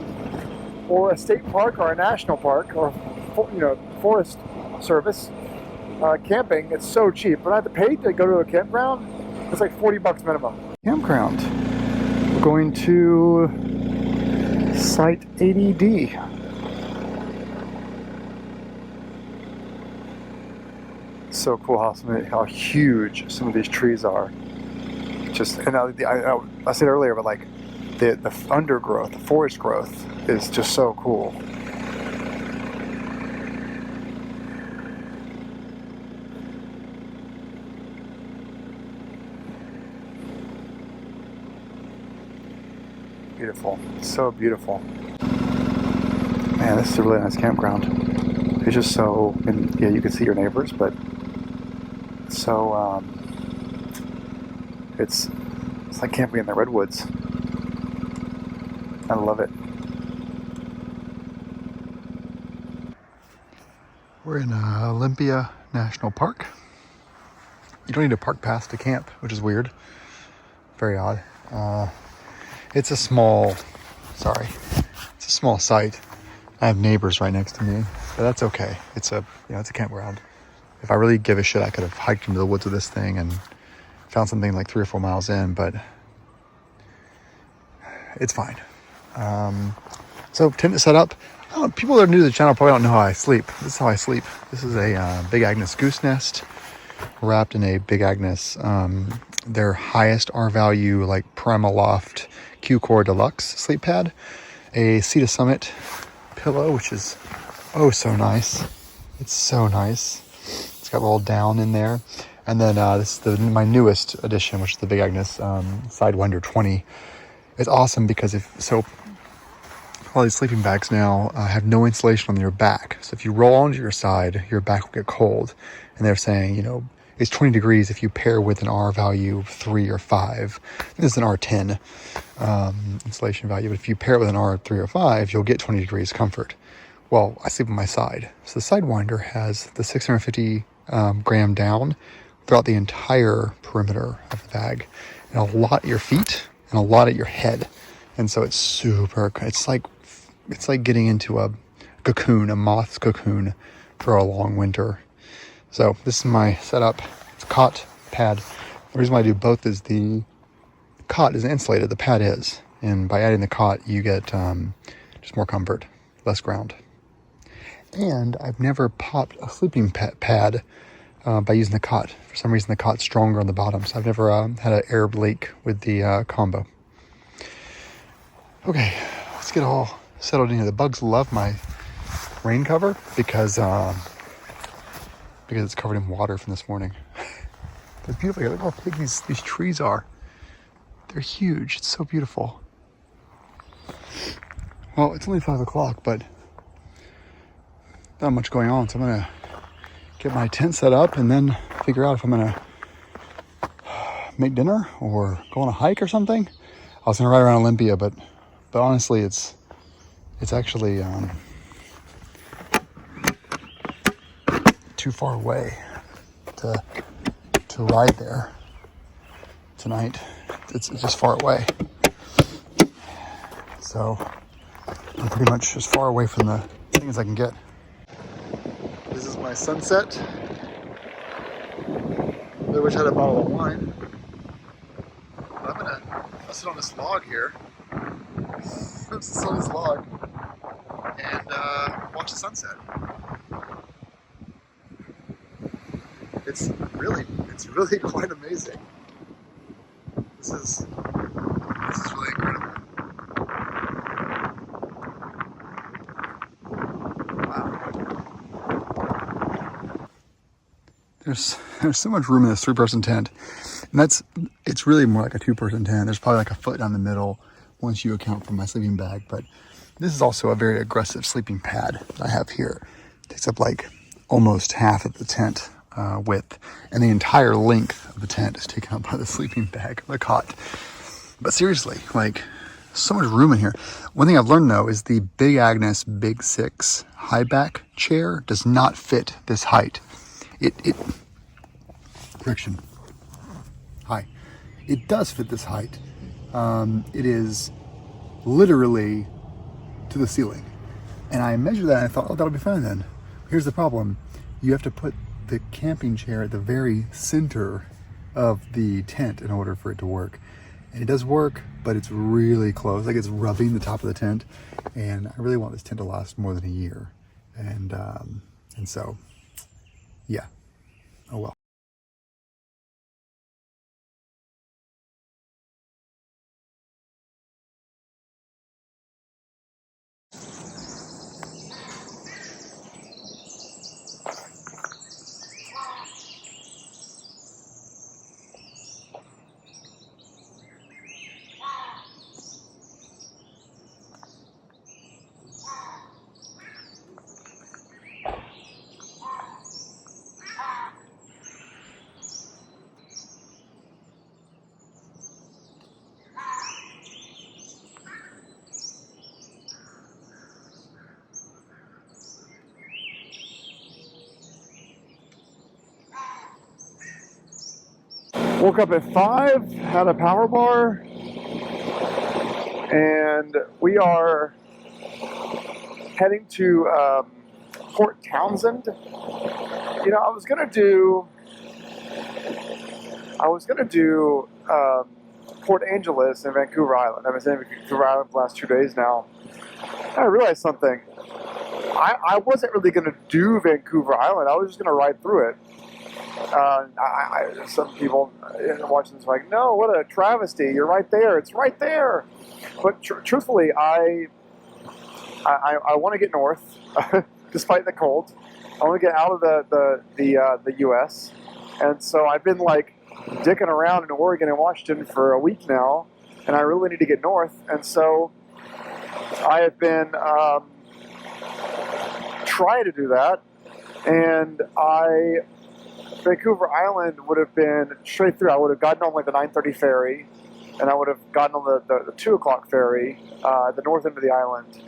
or a state park or a national park or forest service camping, it's so cheap. But I have to pay to go to a campground. It's like $40 minimum. Campground. We're going to Site 80D. So cool how huge some of these trees are. just, and I said earlier, but like the undergrowth, the forest growth is just so cool. Beautiful, so beautiful. Man, this is a really nice campground. It's just so, and yeah, you can see your neighbors, but so it's like camping in the redwoods. I love it. We're in Olympia National Park. You don't need a park pass to camp, which is weird. Very odd. It's a small site. I have neighbors right next to me, but that's okay. It's a campground. If I really give a shit, I could have hiked into the woods with this thing and found something like 3 or 4 miles in, but it's fine. So tent is set up. People that are new to the channel probably don't know how I sleep. This is how I sleep. This is a Big Agnes goose nest wrapped in a Big Agnes, their highest R value, like Primaloft Q-Core Deluxe sleep pad, a Sea to Summit pillow, which is oh so nice. It's so nice. It's got a little down in there, and then this is my newest addition, which is the Big Agnes Sidewinder 20. It's awesome because all these sleeping bags now have no insulation on your back. So if you roll onto your side, your back will get cold. And they're saying, it's 20 degrees if you pair with an R value of 3 or 5. This is an R10 insulation value. But if you pair it with an R3 or 5, you'll get 20 degrees comfort. Well, I sleep on my side. So the Sidewinder has the 650 gram down throughout the entire perimeter of the bag. And a lot at your feet and a lot at your head. And so it's super, it's like getting into a cocoon, a moth's cocoon for a long winter. So this is my setup. It's cot, pad. The reason why I do both is the cot is insulated, the pad is. And by adding the cot, you get just more comfort, less ground. And I've never popped a sleeping pad by using the cot. For some reason, the cot's stronger on the bottom. So I've never had an air leak with the combo. Okay, let's get all settled in here. The bugs love my rain cover because it's covered in water from this morning. It's beautiful. Look how big these trees are. They're huge. It's so beautiful. Well, it's only 5 o'clock, but not much going on. So I'm gonna get my tent set up and then figure out if I'm gonna make dinner or go on a hike or something. I was gonna ride around Olympia, but honestly, it's actually too far away to ride there tonight. It's just far away. So I'm pretty much as far away from the thing as I can get. This is my sunset. I wish I had a bottle of wine. But I'm gonna sit on this log here. Sit on this log and watch the sunset. It's really quite amazing. This is really incredible. Wow. There's so much room in this 3-person tent, and it's really more like a 2-person tent. There's probably like a foot down the middle once you account for my sleeping bag, but this is also a very aggressive sleeping pad that I have here. It takes up like almost half of the tent width, and the entire length of the tent is taken up by the sleeping bag, the cot. But seriously, like, so much room in here. One thing I've learned though is the Big Agnes Big 6 high back chair does not fit this height. Correction. Hi. It does fit this height. It is literally to the ceiling. And I measured that and I thought, oh, that'll be fine then. Here's the problem. You have to put the camping chair at the very center of the tent in order for it to work. And it does work, but it's really close. Like, it's rubbing the top of the tent. And I really want this tent to last more than a year. And so, yeah. Oh well. Woke up at 5, had a power bar, and we are heading to Port Townsend. You know, I was gonna do Port Angeles and Vancouver Island. I've been saying Vancouver Island for the last 2 days now. I realized something. I wasn't really gonna do Vancouver Island. I was just gonna ride through it. Some people watching this are like, no, what a travesty! You're right there. It's right there. But truthfully, I want to get north, despite the cold. I want to get out of the U.S. And so I've been like dicking around in Oregon and Washington for a week now, and I really need to get north. And so I have been trying to do that, and Vancouver Island would have been straight through. I would have gotten on like the 9:30 ferry, and I would have gotten on the 2 o'clock ferry at the north end of the island,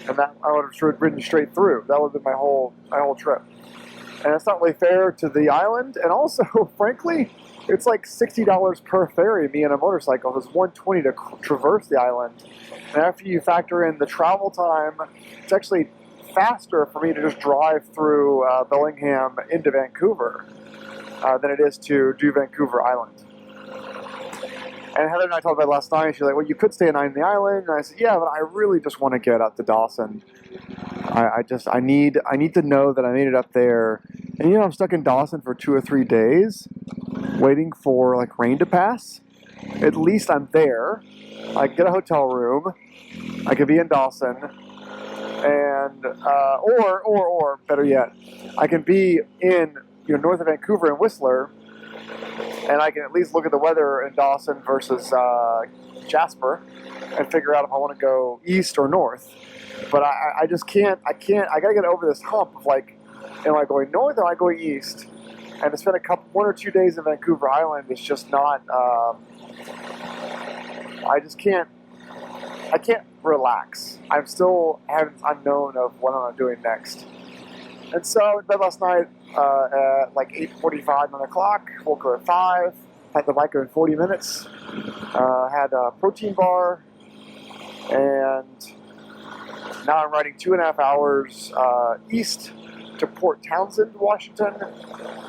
and that I would have ridden straight through. That would have been my whole trip. And it's not really fair to the island, and also, frankly, it's like $60 per ferry. Me and a motorcycle, it's $120 to traverse the island. And after you factor in the travel time, it's actually faster for me to just drive through Bellingham into Vancouver than it is to do Vancouver Island. And Heather and I talked about it last night. She's like, well, you could stay a night in the island. And I said, yeah, but I really just want to get up to Dawson. I need to know that I made it up there. And I'm stuck in Dawson for 2 or 3 days waiting for like rain to pass. At least I'm there. I can get a hotel room. I could be in Dawson. And or better yet, I can be in north of Vancouver and Whistler, and I can at least look at the weather in Dawson versus Jasper and figure out if I want to go east or north. But I just can't. I gotta get over this hump of like, am I going north or am I going east? And to spend 1 or 2 days in Vancouver Island is just not. I just can't. I can't relax. I'm still unknown of what I'm doing next. And so I went to bed last night at like 8:45, 9 o'clock. Woke up at 5. Had the bike in 40 minutes. Had a protein bar. And now I'm riding 2.5 hours east to Port Townsend, Washington,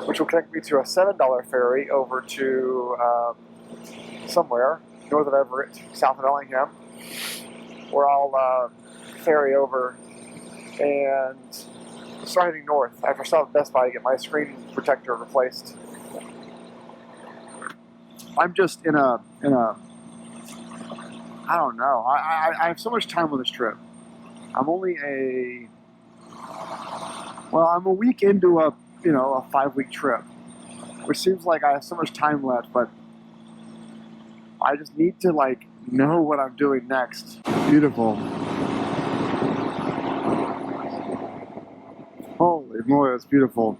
which will connect me to a $7 ferry over to somewhere north of Everett, south of Bellingham, where I'll ferry over and start heading north. I first stopped at Best Buy to get my screen protector replaced. I'm just in a I don't know. I have so much time on this trip. I'm only I'm a week into a 5-week trip, which seems like I have so much time left, but I just need to like know what I'm doing next. Beautiful. Holy moly, that's beautiful.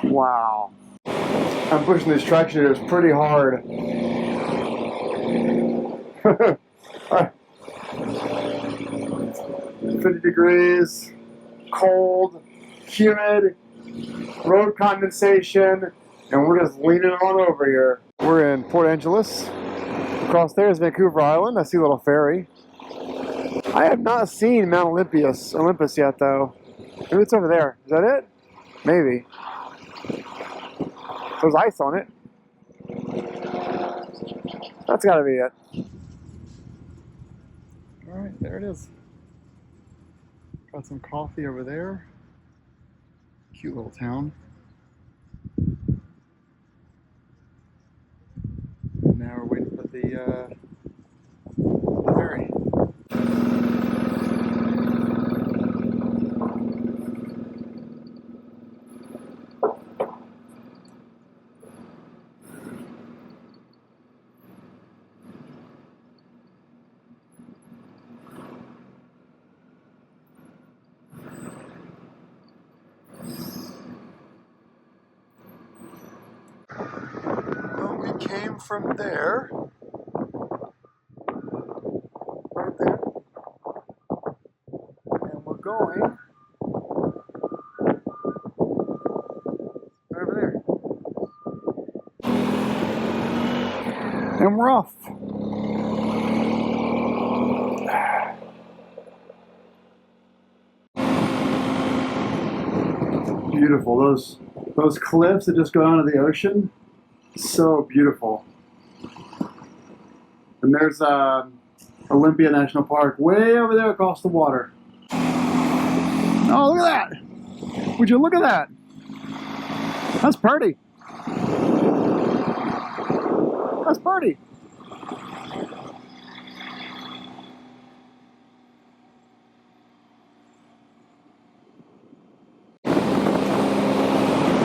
Wow. I'm pushing these traction pretty hard. 50 degrees, cold, humid, road condensation, and we're just leaning on over here. We're in Port Angeles. Across there is Vancouver Island. I see a little ferry. I have not seen Mount Olympus yet, though. Maybe it's over there. Is that it? Maybe. There's ice on it. That's gotta be it. Alright, there it is. Got some coffee over there. Cute little town. And now we're waiting for the ferry. Came from there, right there, and we're going over there. And we're off. Beautiful. Those cliffs that just go down to the ocean, so beautiful. And there's Olympia National Park way over there across the water. Oh, look at that! Would you look at that? That's pretty. That's pretty.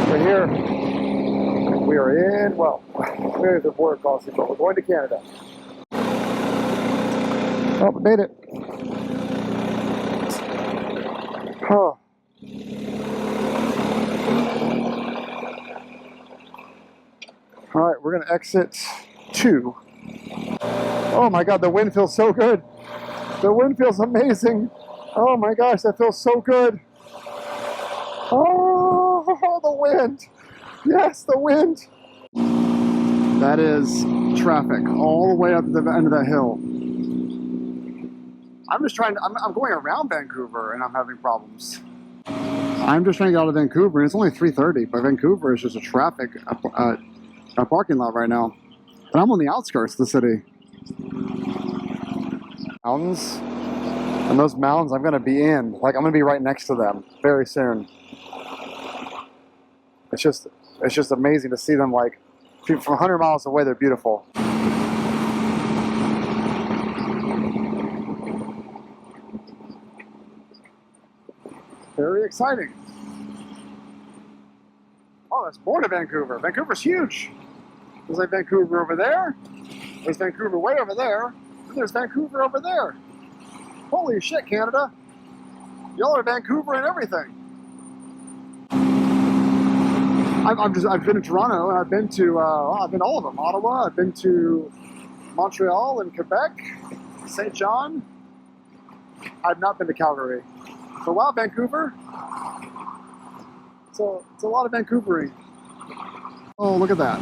We're here. We are in, well, there's the border crossing, but we're going to Canada. Oh, we made it. Huh. All right, we're going to exit 2. Oh my God, the wind feels so good. The wind feels amazing. Oh my gosh, that feels so good. Oh, the wind. Yes, the wind. That is traffic all the way up to the end of that hill. I'm just trying to, I'm going around Vancouver and I'm having problems. I'm just trying to get out of Vancouver and it's only 3:30, but Vancouver is just a traffic a parking lot right now. And I'm on the outskirts of the city. Mountains, and those mountains I'm gonna be in, like I'm gonna be right next to them very soon. It's just amazing to see them, like from 100 miles away, they're beautiful. Very exciting. Oh, that's more to Vancouver. Vancouver's huge. There's like Vancouver over there. There's Vancouver way over there. And there's Vancouver over there. Holy shit, Canada. Y'all are Vancouver and everything. I've been to Toronto and I've been to all of them. Ottawa, I've been to Montreal and Quebec, St. John. I've not been to Calgary. So wow, Vancouver. So it's a lot of Vancouvering. Oh, look at that.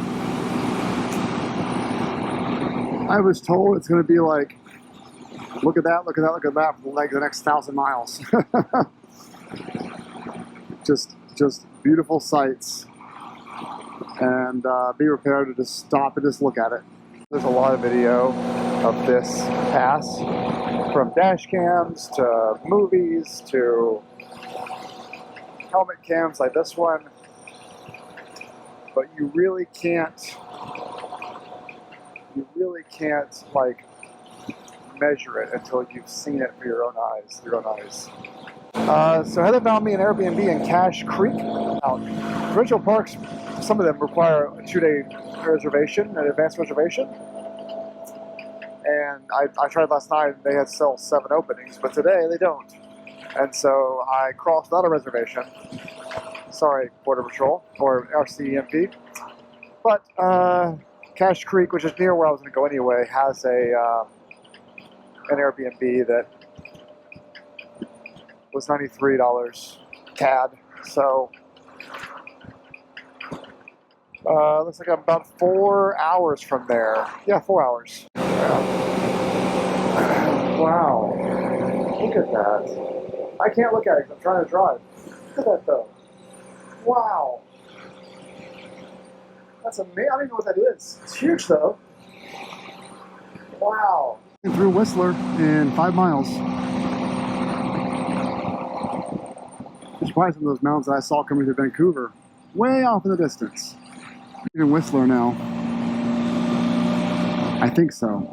I was told it's going to be like, look at that, look at that, look at that, for like the next 1,000 miles. just beautiful sights. And be prepared to just stop and just look at it. There's a lot of video of this pass, from dash cams to movies to helmet cams like this one. But you really can't like measure it until you've seen it for your own eyes. So Heather found me an Airbnb in Cache Creek. Provincial parks, some of them require a 2-day reservation, an advanced reservation. And I tried last night and they had still 7 openings, but today they don't. And so I crossed without a reservation. Sorry, Border Patrol or RCMP. But Cache Creek, which is near where I was going to go anyway, has an Airbnb that was $93 CAD. So looks like I'm about 4 hours from there. Yeah, 4 hours. Wow. Look at that. I can't look at it because I'm trying to drive. Look at that though. Wow. That's amazing. I don't even know what that is. It's huge though. Wow. Through Whistler in 5 miles. There's probably some of those mountains that I saw coming to Vancouver. Way off in the distance. In Whistler now. I think so.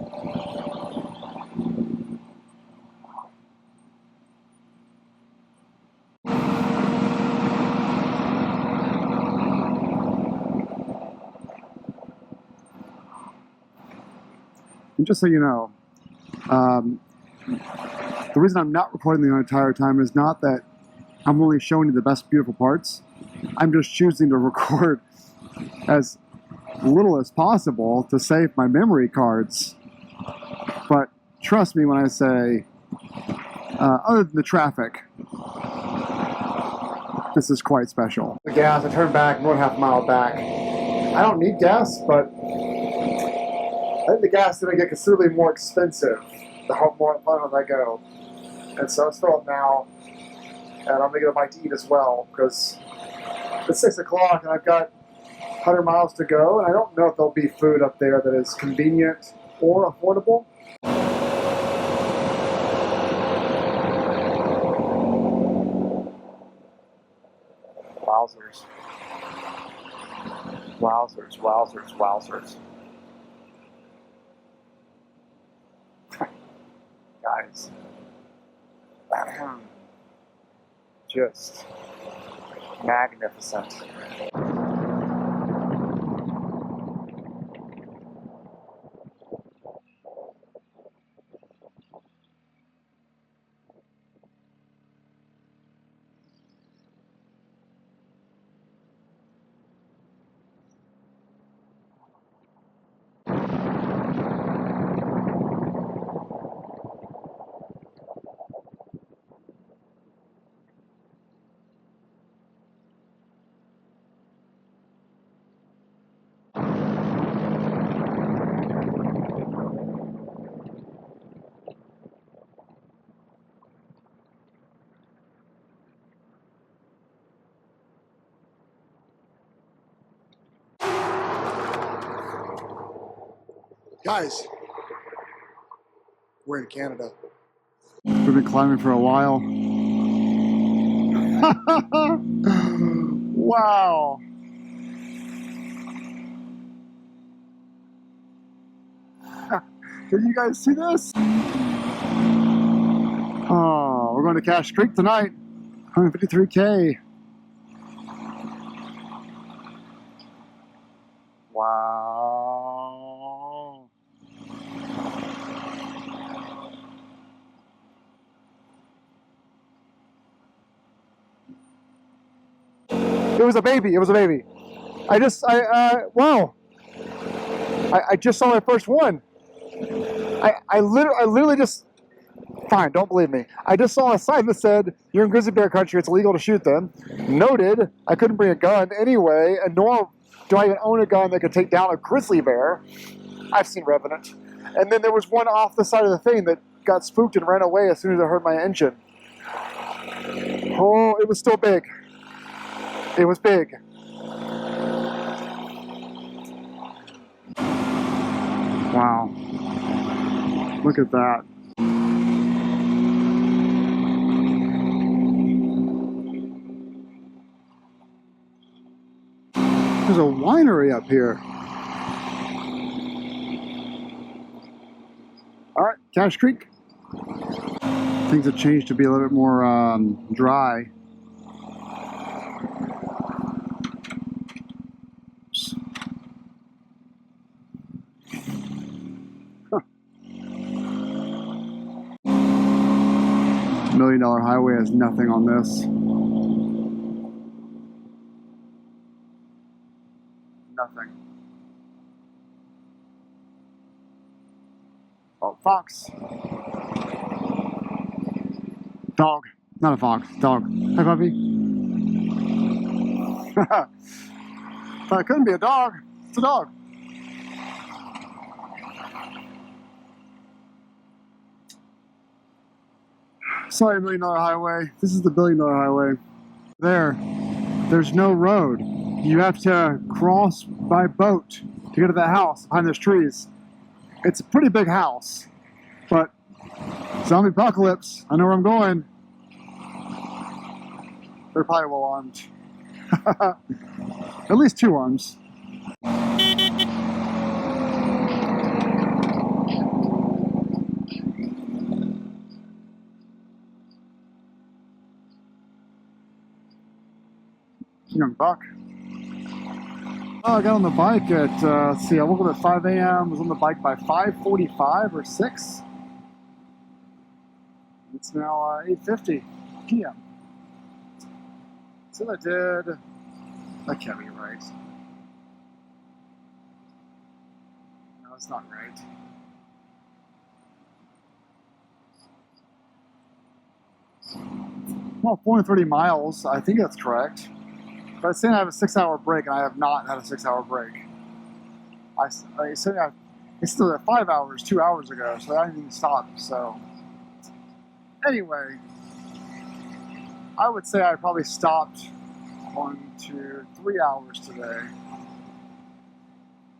And just so you know, the reason I'm not recording the entire time is not that I'm only showing you the best beautiful parts. I'm just choosing to record as little as possible to save my memory cards. But trust me when I say, other than the traffic, this is quite special. The gas, I turned back, 1.5 mile back. I don't need gas, but I think the gas is going to get considerably more expensive the more I go. And so it's filling now. And I'm going to get a bite to eat as well because it's 6 o'clock and I've got 100 miles to go. And I don't know if there'll be food up there that is convenient or affordable. Wowzers. Wowzers, wowzers, wowzers. Guys. Just magnificent. Guys, we're in Canada. We've been climbing for a while. Wow. Can you guys see this? Oh, we're going to Cache Creek tonight. 153K. Wow. It was a baby. It was a baby. Wow. I just saw my first one. I literally just, fine, don't believe me. I just saw a sign that said, you're in grizzly bear country, it's illegal to shoot them. Noted, I couldn't bring a gun anyway, and nor do I even own a gun that could take down a grizzly bear. I've seen Revenant. And then there was one off the side of the thing that got spooked and ran away as soon as I heard my engine. Oh, it was still big. It was big. Wow. Look at that. There's a winery up here. All right, Cache Creek. Things have changed to be a little bit more dry. Huh. $1 Million Highway has nothing on this. Nothing. Oh, fox. Dog. Not a fox. Dog. Hi, puppy. But it couldn't be a dog. It's a dog. Sorry, $1 Million Highway. This is the $1 Billion Highway. There's no road. You have to cross by boat to get to that house behind those trees. It's a pretty big house, but zombie apocalypse. I know where I'm going. They're probably well armed. At least 2 arms. Young buck. Oh, I got on the bike at, let's see, I woke up at 5 a.m., was on the bike by 5:45 or 6. It's now 8:50 p.m. So I did, that can't be right. No, it's not right. Well, 430 miles, I think that's correct. But it's saying I have a 6-hour break, and I have not had a 6-hour break. I said It's still at 5 hours, 2 hours ago, so I didn't even stop. So anyway, I would say I probably stopped 1, 2, 3 hours today.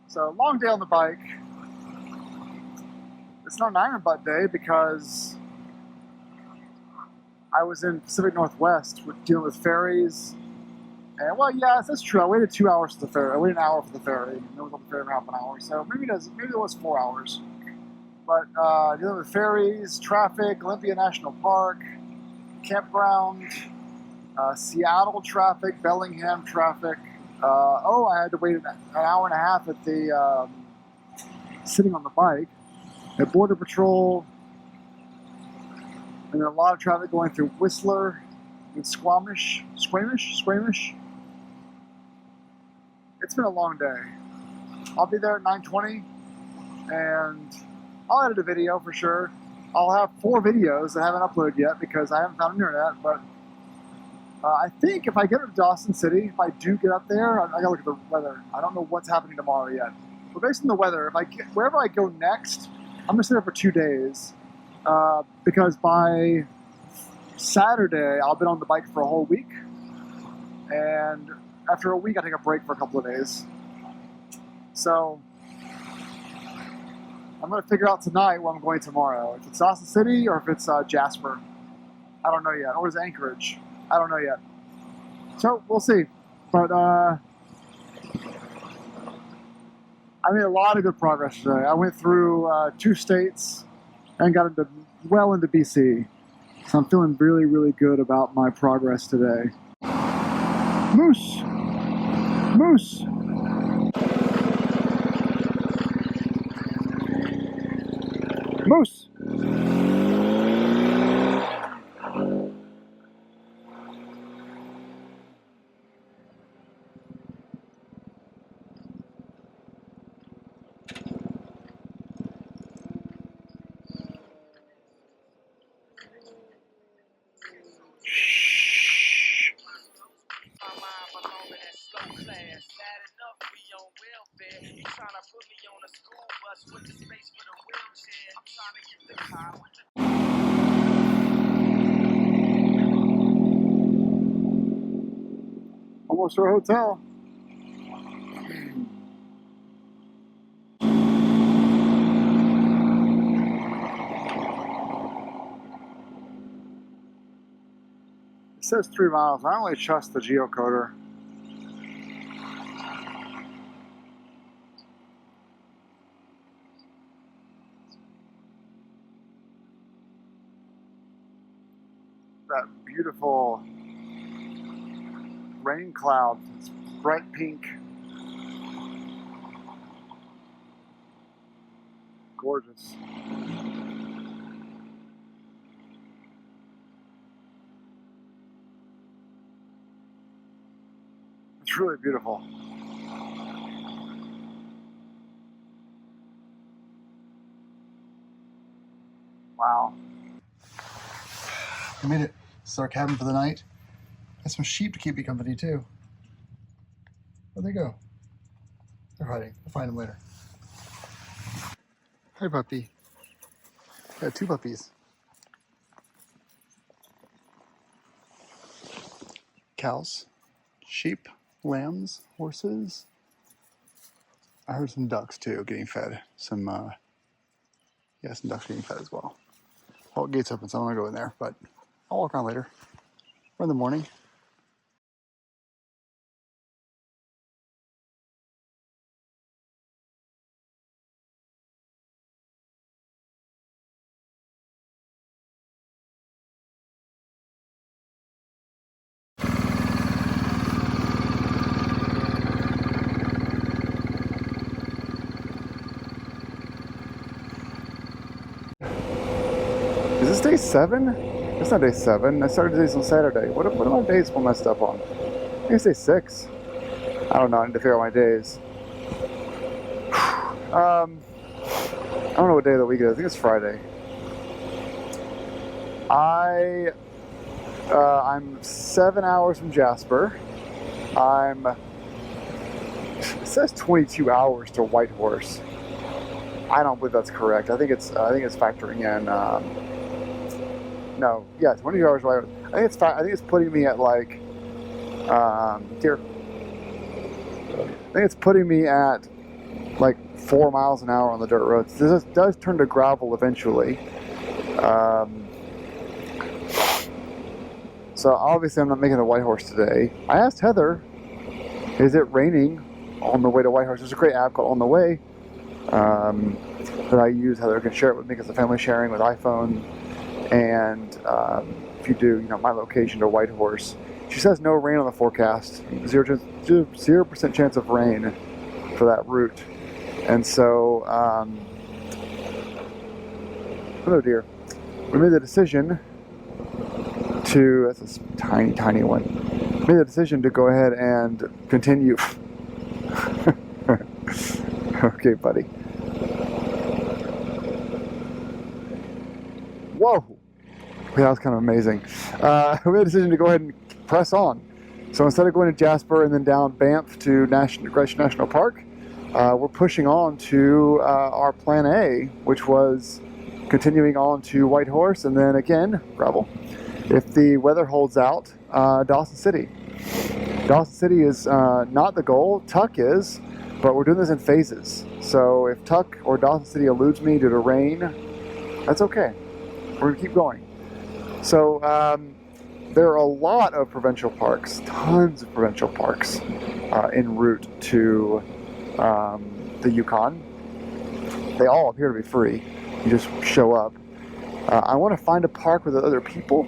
So long day on the bike. It's not an iron butt day because I was in Pacific Northwest dealing with ferries. And well, yeah, that's true. I waited 2 hours for the ferry. I waited an hour for the ferry. And I was on the ferry for half an hour. So maybe it was 4 hours. But dealing with ferries, traffic, Olympia National Park, campground, Seattle traffic, Bellingham traffic. I had to wait an hour and a half at the sitting on the bike at Border Patrol, and then a lot of traffic going through Whistler and Squamish. It's been a long day. I'll be there at 9:20, and I'll edit a video for sure. I'll have 4 videos that I haven't uploaded yet because I haven't found internet, but I think if I get to Dawson City, if I do get up there, I gotta look at the weather. I don't know what's happening tomorrow yet. But based on the weather, wherever I go next, I'm gonna stay there for 2 days. Because by Saturday, I'll be on the bike for a whole week. And after a week, I take a break for a couple of days. So I'm gonna figure out tonight where I'm going tomorrow. If it's Dawson City or if it's Jasper. I don't know yet. Or is it Anchorage? I don't know yet. So we'll see. But I made a lot of good progress today. I went through 2 states and got well into BC. So I'm feeling really, really good about my progress today. Moose! Moose! Moose! Almost to our hotel. It says 3 miles. I don't really trust the geocoder. That beautiful rain cloud. It's bright pink. Gorgeous. It's really beautiful. Wow. We made it. This is our cabin for the night. Got some sheep to keep me company too. Where'd they go? They're hiding. We'll find them later. Hi, puppy. Got 2 puppies. Cows, sheep, lambs, horses. I heard some ducks too getting fed. Some ducks getting fed as well. Oh, gate's open, so I don't want to go in there, but I'll walk around later or in the morning. Is this day 7? It's not day 7. I started days on Saturday. What are my days all messed up on? I guess day 6. I don't know. I need to figure out my days. I don't know what day of the week it is. I think it's Friday. I'm 7 hours from Jasper. It says 22 hours to Whitehorse. I don't believe that's correct. I think it's factoring in. No, yeah, 22 hours away. I think it's putting me at like here. I think it's putting me at like 4 miles an hour on the dirt roads. This does turn to gravel eventually. So obviously I'm not making the Whitehorse today. I asked Heather, is it raining on the way to Whitehorse? There's a great app called On the Way that I use. Heather can share it with me because the family sharing with iPhone. And if you do, my location to Whitehorse, she says no rain on the forecast, 0% chance of rain for that route. And so, hello dear, we made the decision to, that's a tiny, tiny one, made the decision to go ahead and continue. Okay, buddy. Whoa! Yeah, that was kind of amazing. We made a decision to go ahead and press on. So instead of going to Jasper and then down Banff to Glacier National Park, we're pushing on to our plan A, which was continuing on to Whitehorse and then again, gravel. If the weather holds out, Dawson City. Dawson City is not the goal, Tuck is, but we're doing this in phases. So if Tuck or Dawson City eludes me due to rain, that's okay. We're gonna keep going. So there are a lot of provincial parks, tons of provincial parks en route to the Yukon. They all appear to be free. You just show up. I want to find a park with other people.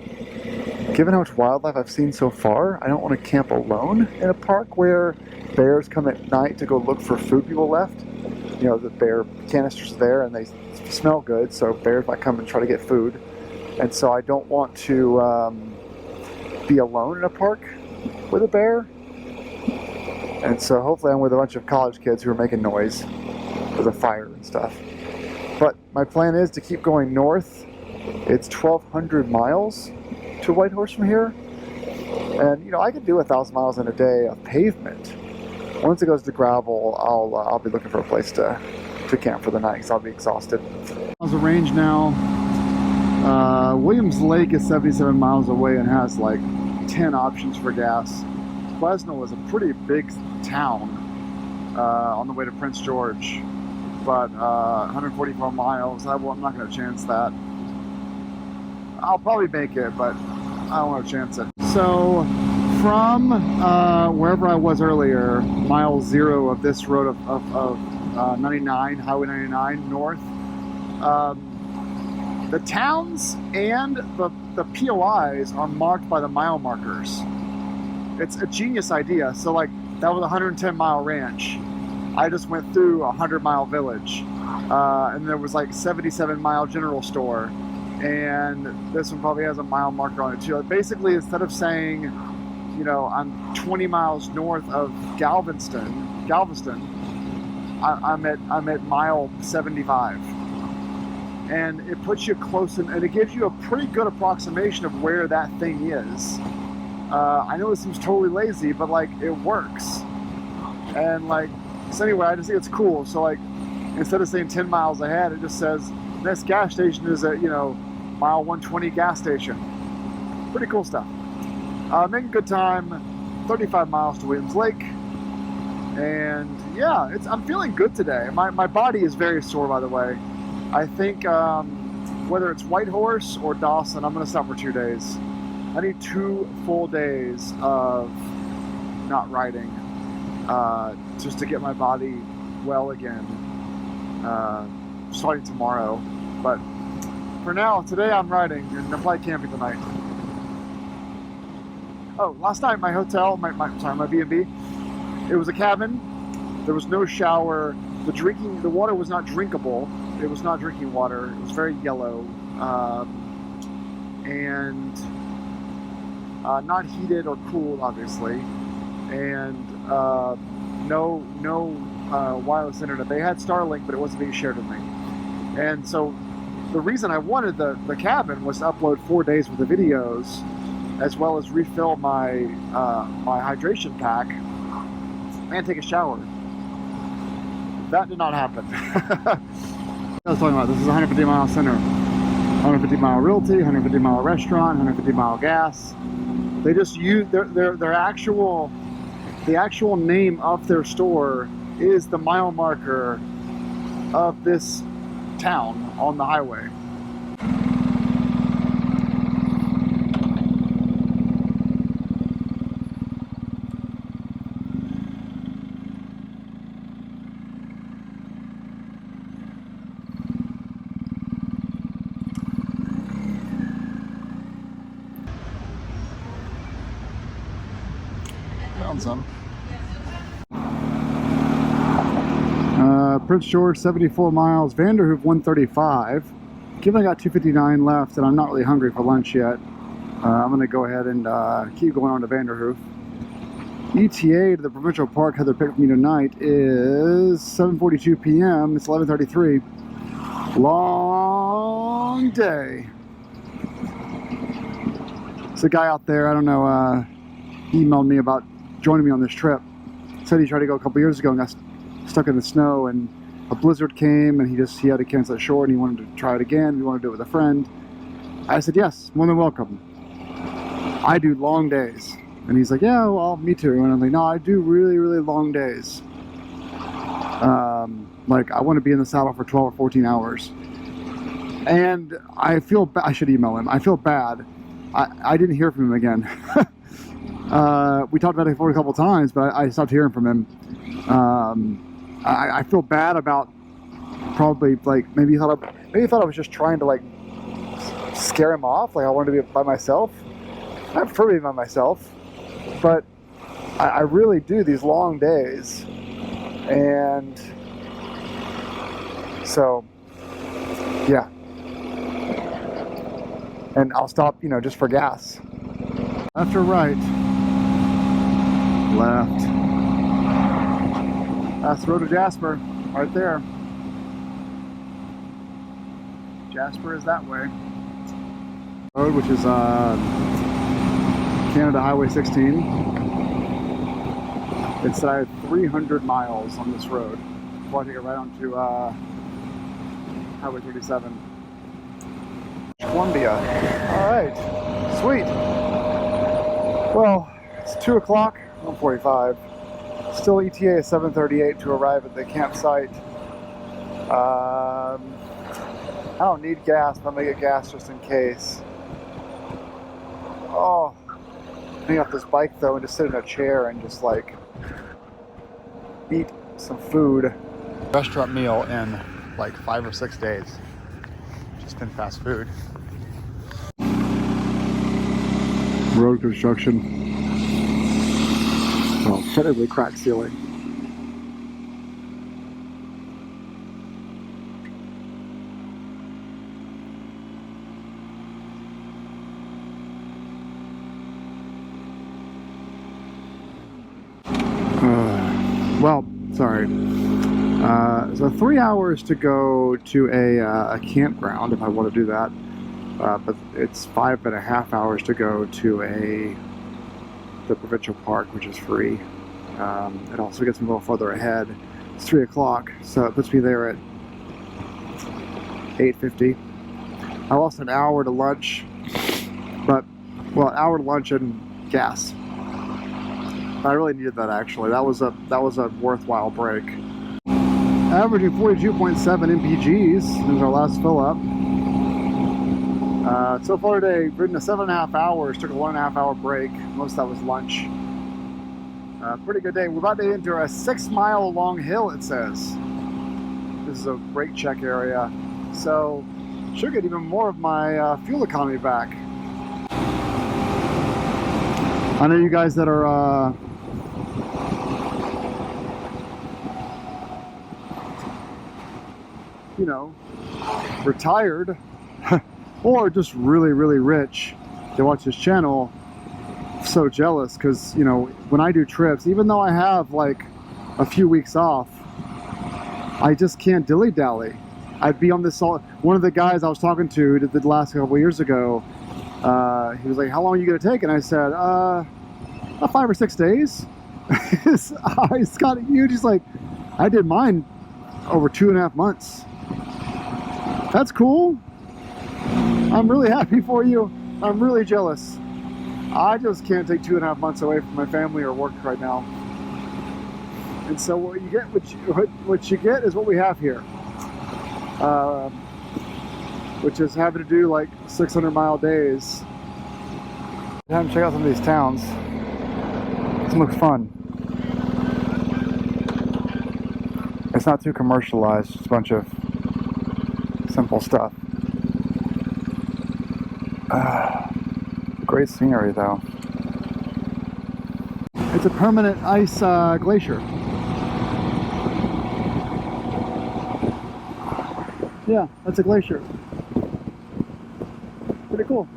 Given how much wildlife I've seen so far, I don't want to camp alone in a park where bears come at night to go look for food people left. The bear canisters there and they smell good, so bears might come and try to get food. And so I don't want to be alone in a park with a bear. And so hopefully I'm with a bunch of college kids who are making noise with a fire and stuff. But my plan is to keep going north. It's 1,200 miles to Whitehorse from here. And, I could do 1,000 miles in a day of pavement. Once it goes to gravel, I'll be looking for a place to camp for the night because I'll be exhausted. Miles of range now. Williams Lake is 77 miles away and has like 10 options for gas. Quesnel is a pretty big town on the way to Prince George, but 144 miles, I'm not going to chance that. I'll probably make it, but I don't want to chance it. So from wherever I was earlier, mile 0 of this road of 99, Highway 99 north, the towns and the POIs are marked by the mile markers. It's a genius idea. So like that was a 110 mile ranch. I just went through a 100-mile village, and there was like 77-mile general store, and this one probably has a mile marker on it too. Basically, instead of saying, I'm 20 miles north of Galveston, I'm at mile 75. And it puts you close, and it gives you a pretty good approximation of where that thing is. I know it seems totally lazy, but like it works. And like, so anyway, I just think it's cool. So like, instead of saying 10 miles ahead, it just says next gas station is at mile 120 gas station. Pretty cool stuff. Making good time. 35 miles to Williams Lake. And yeah, I'm feeling good today. My body is very sore, by the way. I think whether it's Whitehorse or Dawson, I'm going to stop for 2 days. I need 2 full days of not riding just to get my body well again, starting tomorrow. But for now, today I'm riding and I'm probably camping tonight. Oh, last night my hotel, my B&B, it was a cabin. There was no shower. The water was not drinkable. It was not drinking water. It was very yellow, and not heated or cooled, obviously, and no wireless internet. They had Starlink, but it wasn't being shared with me. And so the reason I wanted the cabin was to upload 4 days worth of videos, as well as refill my my hydration pack and take a shower. That did not happen. I was talking about, this is 150 mile center. 150 mile realty, 150 mile restaurant, 150 mile gas. They just use their actual, the actual name of their store is the mile marker of this town on the highway. Found some. Prince George, 74 miles. Vanderhoof, 135. Given I got 259 left and I'm not really hungry for lunch yet, I'm going to go ahead and keep going on to Vanderhoof. ETA to the provincial park had their pick me tonight is 7:42 p.m. It's 11:33. Long day. There's a guy out there, I don't know, he emailed me about joining me on this trip. Said he tried to go a couple years ago and got stuck in the snow and a blizzard came and he had to cancel it short and he wanted to try it again. He wanted to do it with a friend. I said, yes, more than welcome. I do long days. And he's like, yeah, well, me too. And I'm like, no, I do really, really long days. Like, I want to be in the saddle for 12 or 14 hours. And I feel I should email him. I feel bad. I didn't hear from him again. We talked about it for a couple times, but I stopped hearing from him. I feel bad about probably, like, maybe he thought I was just trying to, like, scare him off. Like, I wanted to be by myself. I prefer being by myself, but I really do these long days. And so, yeah. And I'll stop, you know, just for gas. Left or right? Left. That's the road to Jasper, right there. Jasper is that way. Road, which is Canada Highway 16. It's 300 miles on this road before I take it right onto Highway 37. Olympia. All right, sweet. Well, it's 2 o'clock, 1:45. Still ETA is 7:38 to arrive at the campsite. I don't need gas, but I'm gonna get gas just in case. Oh, getting off this bike though and just sit in a chair and just like eat some food. Restaurant meal in like 5 or 6 days. Just been fast food. Road construction. Well, technically cracked ceiling. Well, sorry. So 3 hours to go to a campground if I want to do that. But it's 5.5 hours to go to the provincial park, which is free. It also gets me a little further ahead. It's 3 o'clock, so it puts me there at 8:50. I lost an hour to lunch, but, well, an hour to lunch and gas. I really needed that actually. That was a worthwhile break. Averaging 42.7 mpgs is our last fill up. So far today, ridden a 7.5 hours, took a 1.5 hour break. Most of that was lunch. Pretty good day. We're about to enter a 6-mile long hill, it says. This is a brake check area. So, should get even more of my fuel economy back. I know you guys that are you know, retired or just really, really rich. They watch this channel. So jealous because, you know, when I do trips, even though I have like a few weeks off, I just can't dilly-dally. I'd be on this, one of the guys I was talking to the last couple of years ago, he was like, how long are you going to take? And I said, about 5 or 6 days. His eyes got huge. He's like, I did mine over 2.5 months. That's cool. I'm really happy for you. I'm really jealous. I just can't take 2.5 months away from my family or work right now. And so what you get, what you get is what we have here, which is having to do like 600-mile days. Time to check out some of these towns. This looks fun. It's not too commercialized, just a bunch of simple stuff. Great scenery though. It's a permanent ice glacier. Yeah, that's a glacier. Pretty cool.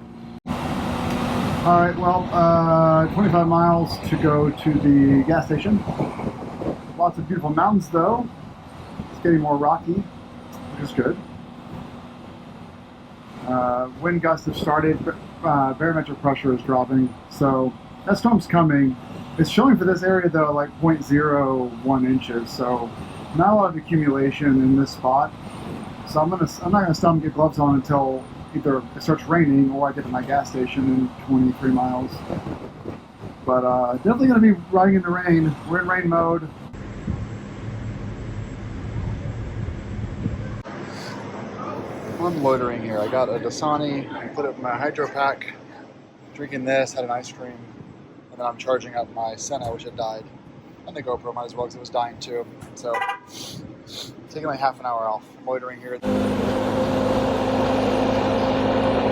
Alright, well, 25 miles to go to the gas station. Lots of beautiful mountains though. It's getting more rocky, which is good. Wind gusts have started, barometric pressure is dropping, so that storm's coming. It's showing for this area though like 0.01 inches, so not a lot of accumulation in this spot. So I'm not gonna stop and get gloves on until either it starts raining or I get to my gas station in 23 miles. But definitely gonna be riding in the rain. We're in rain mode. I'm loitering here. I got a Dasani, put it in my hydro pack, drinking this, had an ice cream, and then I'm charging up my Senna, which had died. And the GoPro might as well because it was dying too. So, taking like half an hour off. I'm loitering here.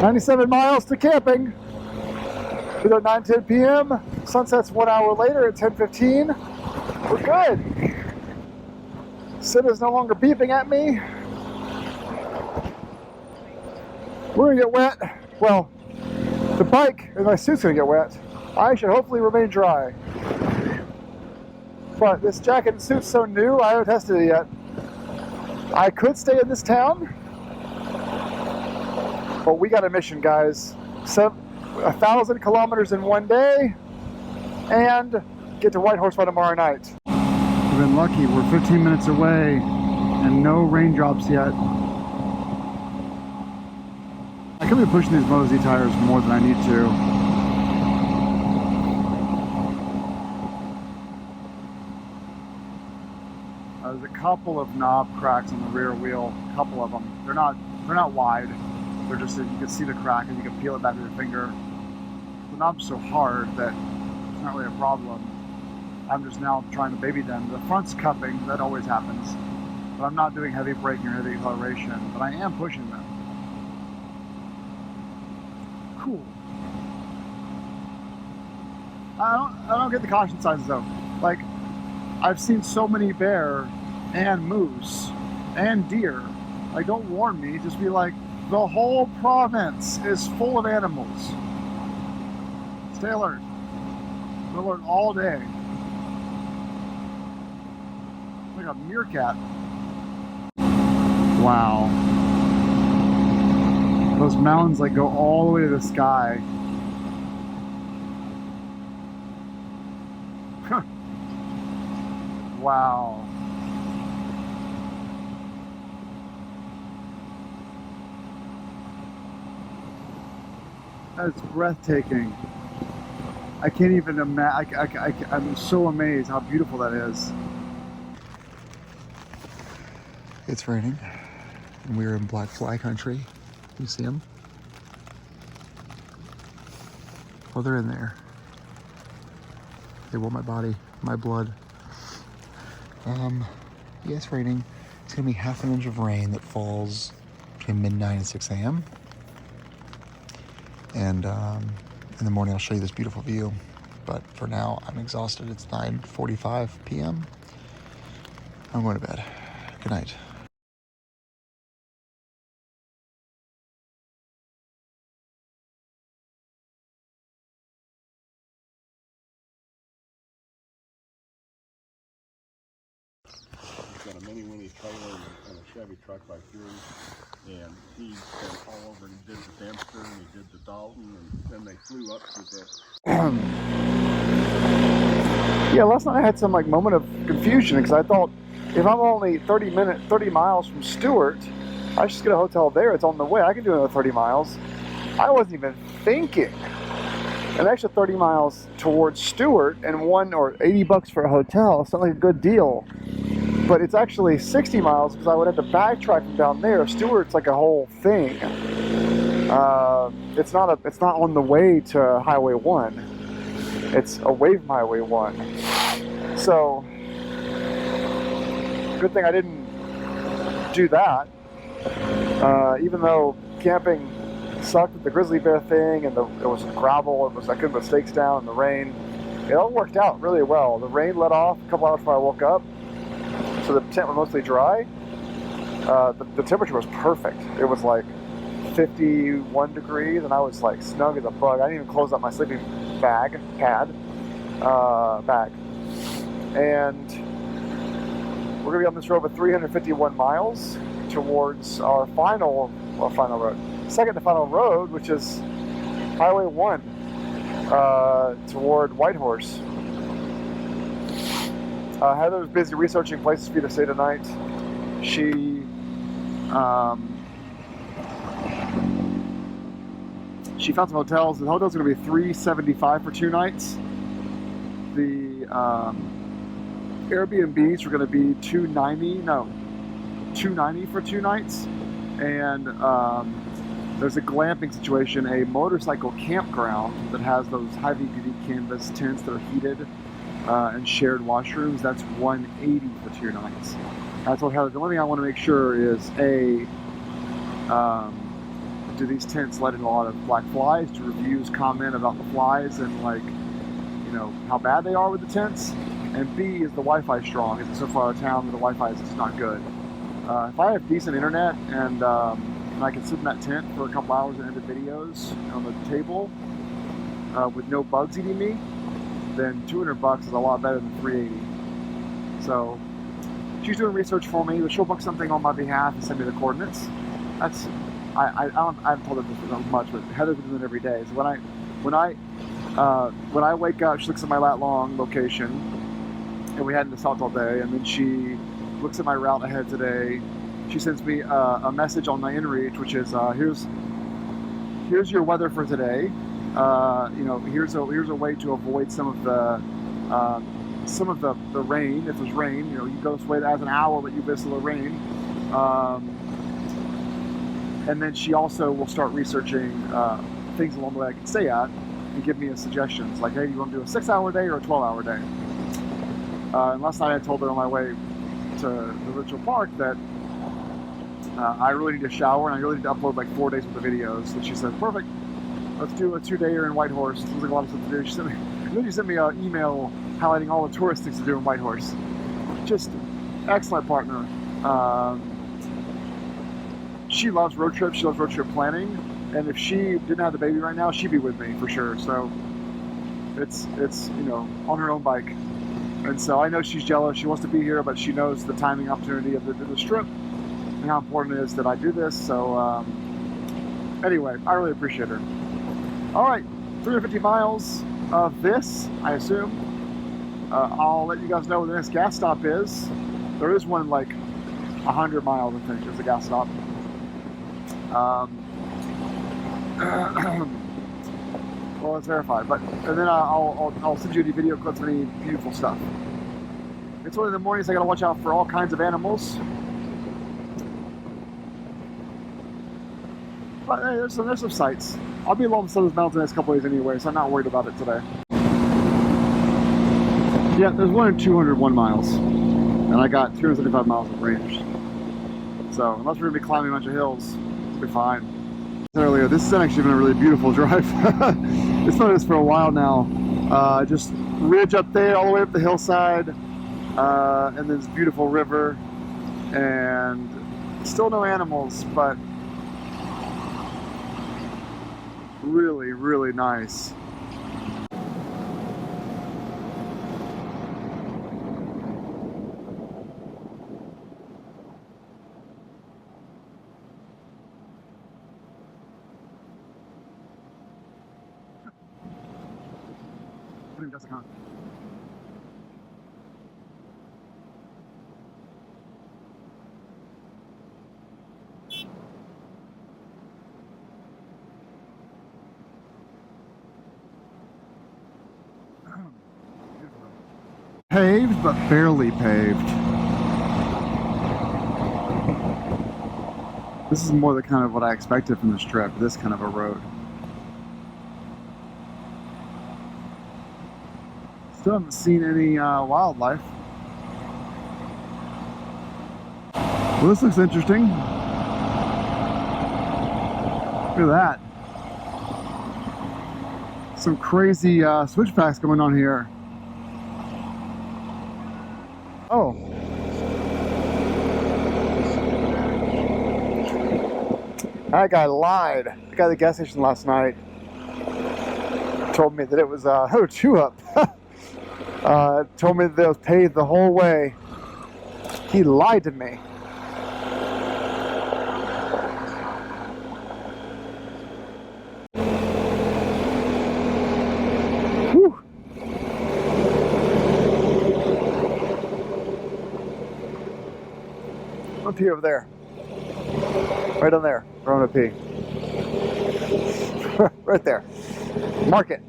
97 miles to camping. We're at 9:10 p.m. Sunset's 1 hour later at 10:15. We're good. Senna's no longer beeping at me. We're gonna get wet. Well, the bike and my suit's gonna get wet. I should hopefully remain dry. But this jacket and suit's so new, I haven't tested it yet. I could stay in this town, but we got a mission, guys. 1,000 kilometers in 1 day, and get to Whitehorse by tomorrow night. We've been lucky. We're 15 minutes away, and no raindrops yet. I could be pushing these Mosey tires more than I need to. There's a couple of knob cracks on the rear wheel, a couple of them. They're not wide. They're just, you can see the crack and you can peel it back with your finger. The knob's so hard that it's not really a problem. I'm just now trying to baby them. The front's cupping, that always happens. But I'm not doing heavy braking or heavy acceleration, but I am pushing them. Cool. I don't get the caution signs though. Like, I've seen so many bear and moose and deer. Like, don't warn me, just be like, the whole province is full of animals. Stay alert. Stay alert all day. Like a meerkat. Wow. Those mountains like go all the way to the sky. Wow. That's breathtaking. I can't even imagine. I'm so amazed how beautiful that is. It's raining, and we're in black fly country. You see them? Oh, they're in there. They want my body, my blood. Yeah, it's raining. It's gonna be half an inch of rain that falls between midnight and 6 a.m. And in the morning I'll show you this beautiful view. But for now, I'm exhausted. It's 9:45 p.m. I'm going to bed. Good night. Got a mini Winnie trailer and a Chevy truck like yours, and he went all over and did the Dempster and he did the Dalton, and then they flew up to the. Yeah, last night I had some like moment of confusion because I thought if I'm only 30 miles from Stewart, I should just get a hotel there. It's on the way. I can do another 30 miles. I wasn't even thinking. An extra 30 miles towards Stewart and $80 for a hotel. It's not like a good deal. But it's actually 60 miles because I would have to backtrack from down there. Stewart's like a whole thing. It's not on the way to Highway 1. It's away from Highway 1. So, good thing I didn't do that. Even though camping sucked with the grizzly bear thing and it was gravel, I couldn't put stakes down in the rain. It all worked out really well. The rain let off a couple hours before I woke up, so the tent was mostly dry. The temperature was perfect. It was like 51 degrees, and I was like snug as a bug. I didn't even close up my sleeping bag. And we're gonna be on this road for 351 miles towards our second to final road, which is Highway 1 toward Whitehorse. Heather's busy researching places for you to stay tonight. She found some hotels. The hotel's going to be $375 for 2 nights. The Airbnbs are going to be $290 for 2 nights. And there's a glamping situation, a motorcycle campground that has those heavy-duty canvas tents that are heated and shared washrooms. That's $180 for 2 nights. That's what Heather. The only thing I want to make sure is do these tents let in a lot of black flies? Do reviews comment about the flies and how bad they are with the tents? And B, is the Wi-Fi strong? Is it so far out of town that the Wi-Fi is just not good? If I have decent internet and I can sit in that tent for a couple hours and edit videos on the table with no bugs eating me, then $200 is a lot better than $380. So she's doing research for me, but she'll book something on my behalf and send me the coordinates. I haven't told her this much, but Heather's been doing it every day. So when I wake up, she looks at my lat long location, and we had an assault all day, and then she looks at my route ahead today. She sends me a message on my inReach, which is here's your weather for today. Here's a way to avoid some of the rain. If there's rain, you go this way as an hour, but you miss the rain. And then she also will start researching things along the way I can stay at and give me suggestions. Like, hey, do you want to do a 6-hour day or a 12-hour day? And last night I told her on my way to the Ritual Park that I really need a shower and I really need to upload like 4 days worth of videos. And she said, perfect, let's do a 2-dayer in Whitehorse. There's like a lot of stuff to do. She sent me an email highlighting all the tourist things to do in Whitehorse. Just excellent partner. She loves road trips. She loves road trip planning. And if she didn't have the baby right now, she'd be with me for sure. So it's on her own bike. And so I know she's jealous. She wants to be here, but she knows the timing opportunity of the trip and how important it is that I do this. So anyway, I really appreciate her. All right, 350 miles of this, I assume. I'll let you guys know where the next gas stop is. There is one like 100 miles, I think, there's a gas stop. Well, it's verified, and then I'll send you the video clips of any beautiful stuff. It's early in the morning, so I gotta watch out for all kinds of animals. But hey, there's some sights. I'll be along the Southern Mountains the next couple days anyway, so I'm not worried about it today. Yeah, there's one in 201 miles, and I got 275 miles of range. So unless we're gonna be climbing a bunch of hills, we'll be fine. Earlier, this has actually been a really beautiful drive. It's been this for a while now. Just ridge up there, all the way up the hillside, and this beautiful river, and still no animals, but really, really nice. Jessica. paved, but barely paved. This is more the kind of what I expected from this trip, this kind of a road. Still haven't seen any wildlife. Well, this looks interesting. Look at that. Some crazy switchbacks going on here. Oh. That guy lied. The guy at the gas station last night told me that it was chew up. Told me that it was paid the whole way. He lied to me. Whew. Up here, over there. Right on there. Where I'm gonna pee. Right there. Mark it.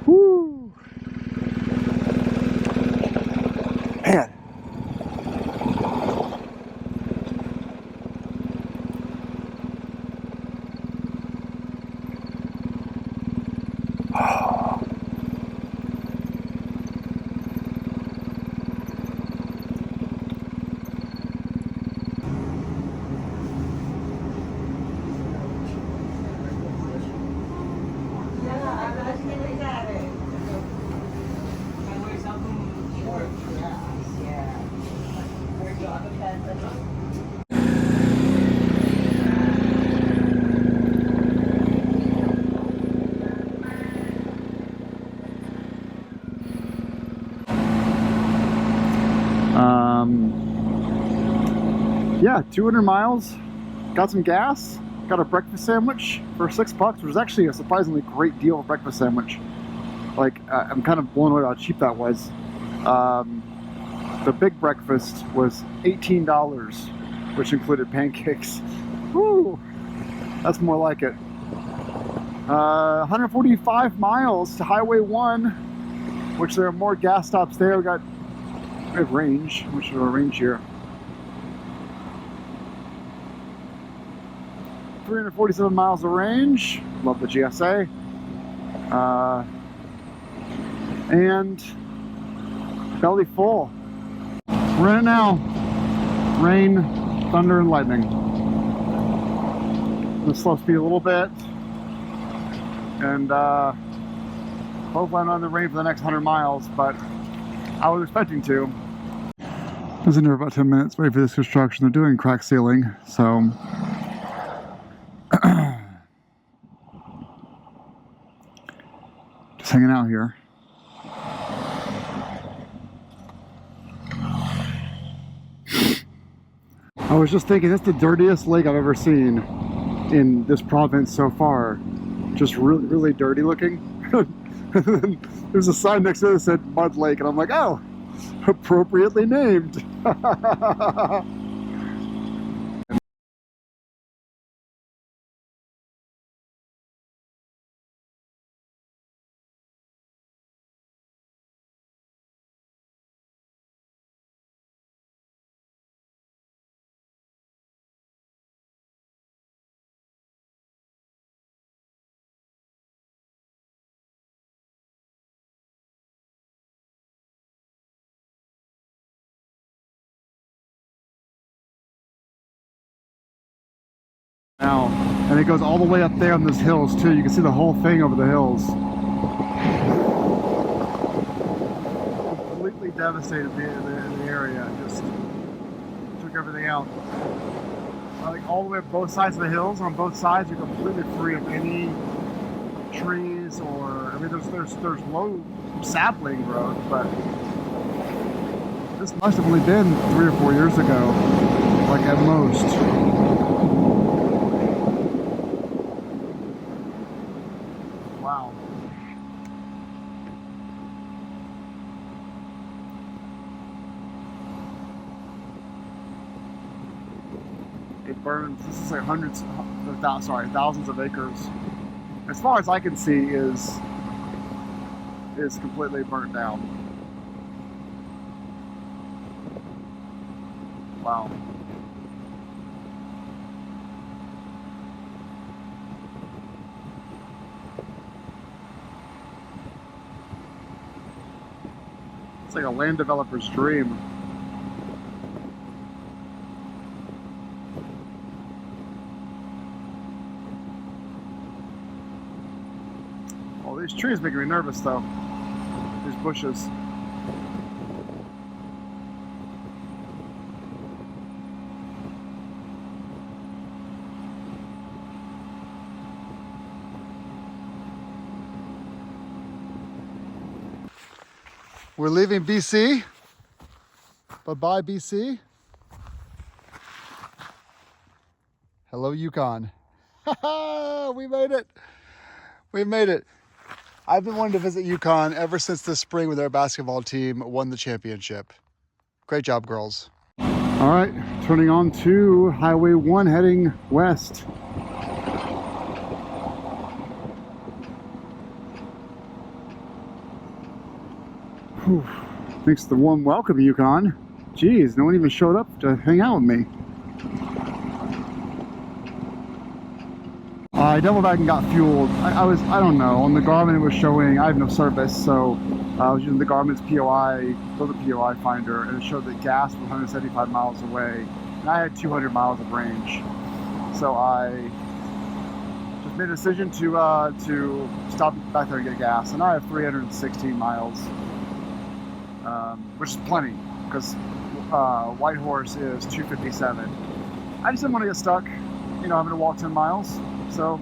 Woo! Man. Yeah, 200 miles, got some gas, got a breakfast sandwich for $6, which was actually a surprisingly great deal of breakfast sandwich. Like, I'm kind of blown away how cheap that was. The big breakfast was $18, which included pancakes. Woo! That's more like it. 145 miles to Highway 1, which there are more gas stops there. We have range, which is a range here. 347 miles of range. Love the GSA. And belly full. We're in it now. Rain, thunder, and lightning. I'm gonna slow speed a little bit. And hopefully I'm not in the rain for the next 100 miles, but I was expecting to. I was in there about 10 minutes waiting for this construction. They're doing crack sealing, so just hanging out here. I was just thinking, that's the dirtiest lake I've ever seen in this province so far. Just really, really dirty looking. There's a sign next to it that said Mud Lake, and I'm like, oh, appropriately named. Now, and it goes all the way up there on those hills too. You can see the whole thing over the hills. Completely devastated the area. Just took everything out. Like all the way up both sides of the hills. On both sides, you're completely free of any trees or I mean, there's low sapling growth, but this must have only been 3 or 4 years ago, like at most. Wow. it burns. This is like thousands of acres. As far as I can see, is completely burnt down. Wow. It's like a land developer's dream. Oh, these trees making me nervous though. These bushes. We're leaving BC. Bye-bye, BC. Hello, Yukon. We made it. We made it. I've been wanting to visit Yukon ever since this spring when their basketball team won the championship. Great job, girls. All right, turning on to Highway 1 heading west. Whew. Thanks for the warm welcome, Yukon. Jeez, no one even showed up to hang out with me. I doubled back and got fueled. I don't know, on the Garmin it was showing, I have no service, so I was using the Garmin's POI, the POI finder, and it showed that gas was 175 miles away, and I had 200 miles of range. So I just made a decision to stop back there and get gas, and I have 316 miles, which is plenty, because Whitehorse is 257. I just didn't want to get stuck, you know, having to walk 10 miles. So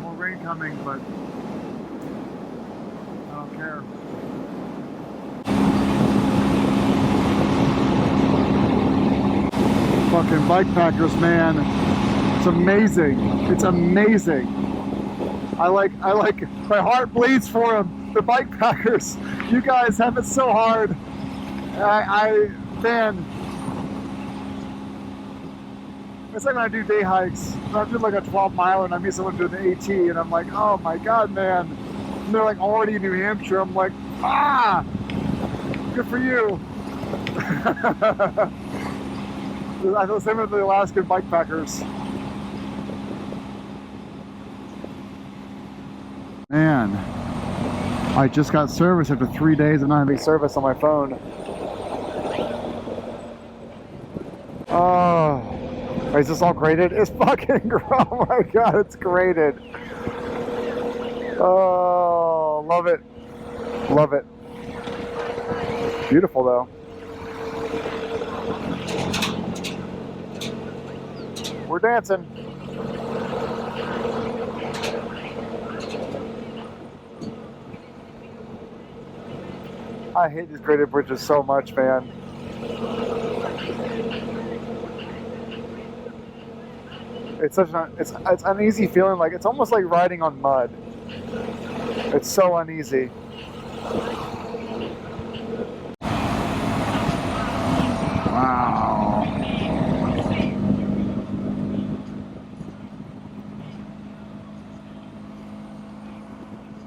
more rain coming, but I don't care. Fucking bike packers, man. It's amazing. It's amazing. I like, my heart bleeds for them. The bike packers. You guys have it so hard. Man. It's like when I do day hikes. When I'm doing like a 12 mile and I meet someone doing the AT and I'm like, oh my God, man. And they're like already in New Hampshire. I'm like, ah, good for you. I feel the same with the Alaskan bike packers. Man, I just got service after 3 days of not having service on my phone. Oh, is this all graded? It's fucking, oh my God, it's graded. Oh, love it. Love it. Beautiful though. We're dancing. I hate these graded bridges so much, man. It's such an it's uneasy feeling, like it's almost like riding on mud. It's so uneasy. Wow.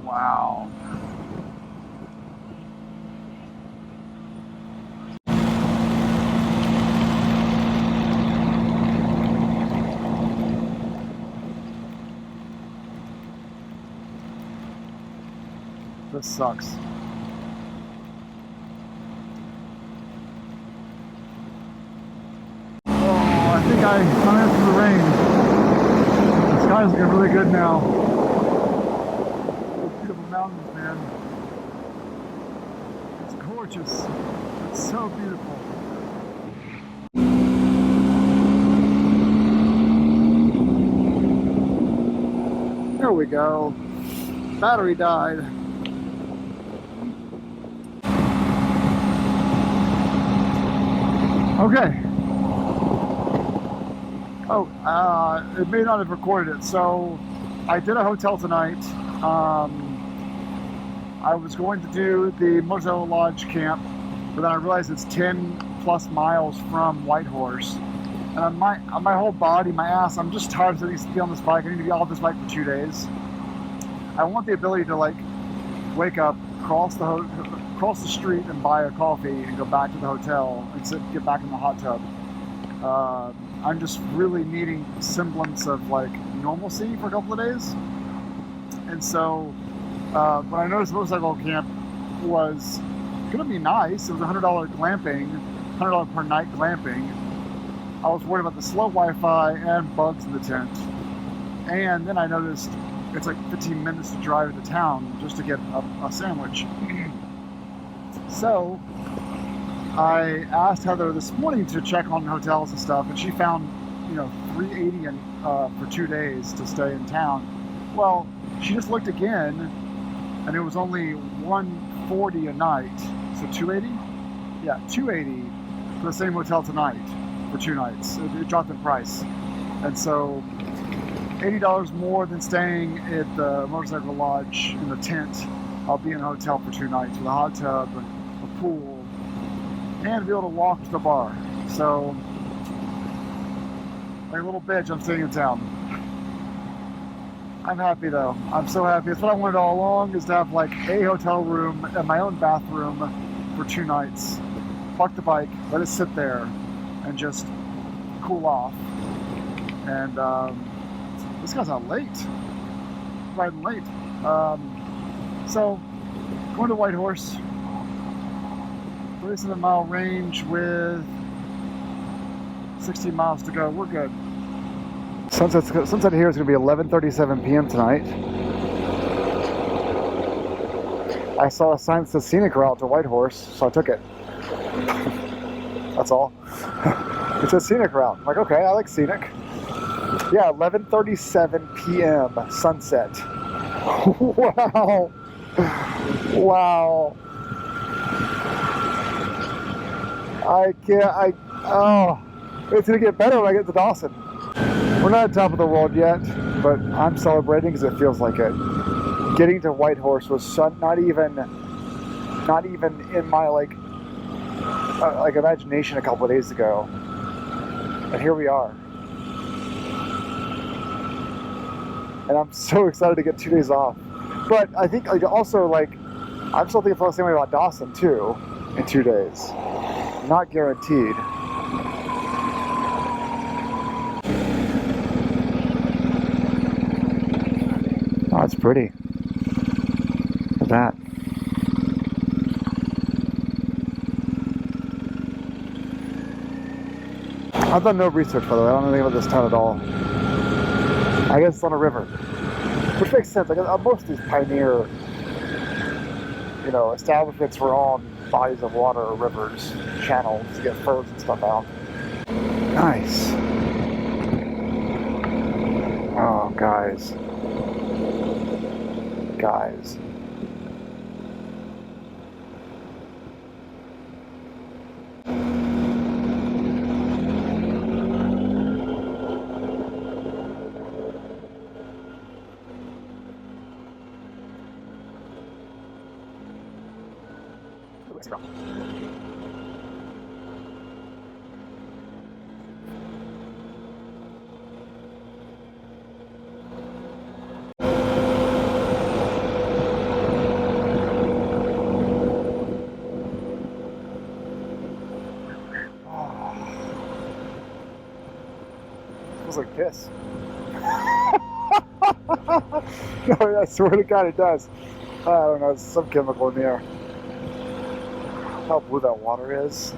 Wow. This sucks. Oh, I think I'm in for the rain. The sky's looking really good now. Those beautiful mountains, man. It's gorgeous. It's so beautiful. There we go. Battery died. Okay. Oh, it may not have recorded it. So I did a hotel tonight. I was going to do the Motorcycle Lodge camp, but then I realized it's 10 plus miles from Whitehorse. And my whole body, my ass, I'm just tired of sitting on this bike. I need to be off this bike for 2 days. I want the ability to like wake up, cross the street and buy a coffee and go back to the hotel and get back in the hot tub. I'm just really needing semblance of like normalcy for a couple of days. And so when I noticed motorcycle camp was gonna be nice, it was $100 glamping, $100 per night glamping. I was worried about the slow Wi-Fi and bugs in the tent. And then I noticed it's like 15 minutes to drive to town just to get a sandwich. So I asked Heather this morning to check on hotels and stuff, and she found, $380 for 2 days to stay in town. Well, she just looked again, and it was only $140 a night. So $280? Yeah, $280 for the same hotel tonight for 2 nights. It dropped in price, and so $80 more than staying at the Motorcycle Lodge in the tent. I'll be in a hotel for 2 nights with a hot tub, a pool, and be able to walk to the bar. So, like a little bitch, I'm staying in town. I'm happy though. I'm so happy. It's what I wanted all along, is to have like a hotel room and my own bathroom for 2 nights. Park the bike, let it sit there, and just cool off. And this guy's out late. Riding late. So, going to Whitehorse. 37-mile range with 16 miles to go. We're good. Sunset here is going to be 11:37 p.m. tonight. I saw a sign that says scenic route to Whitehorse, so I took it. That's all. It says scenic route. I'm like, okay, I like scenic. Yeah, 11:37 p.m. sunset. Wow. Wow. It's gonna get better when I get to Dawson. We're not at the top of the world yet, but I'm celebrating because it feels like it. Getting to Whitehorse was not even in my like imagination a couple of days ago, and here we are. And I'm so excited to get 2 days off. But I think also I'm still thinking the same way about Dawson too in 2 days. Not guaranteed. Oh, it's pretty. Look at that. I've done no research, by the way. I don't know anything about this town at all. I guess it's on a river, which makes sense. Most of these pioneer, establishments were on bodies of water or rivers, channels to get furs and stuff out. Nice. Oh, guys. Let's go. Feels like piss. No, I swear to God it does. I don't know, it's some chemical in the air. How blue that water is.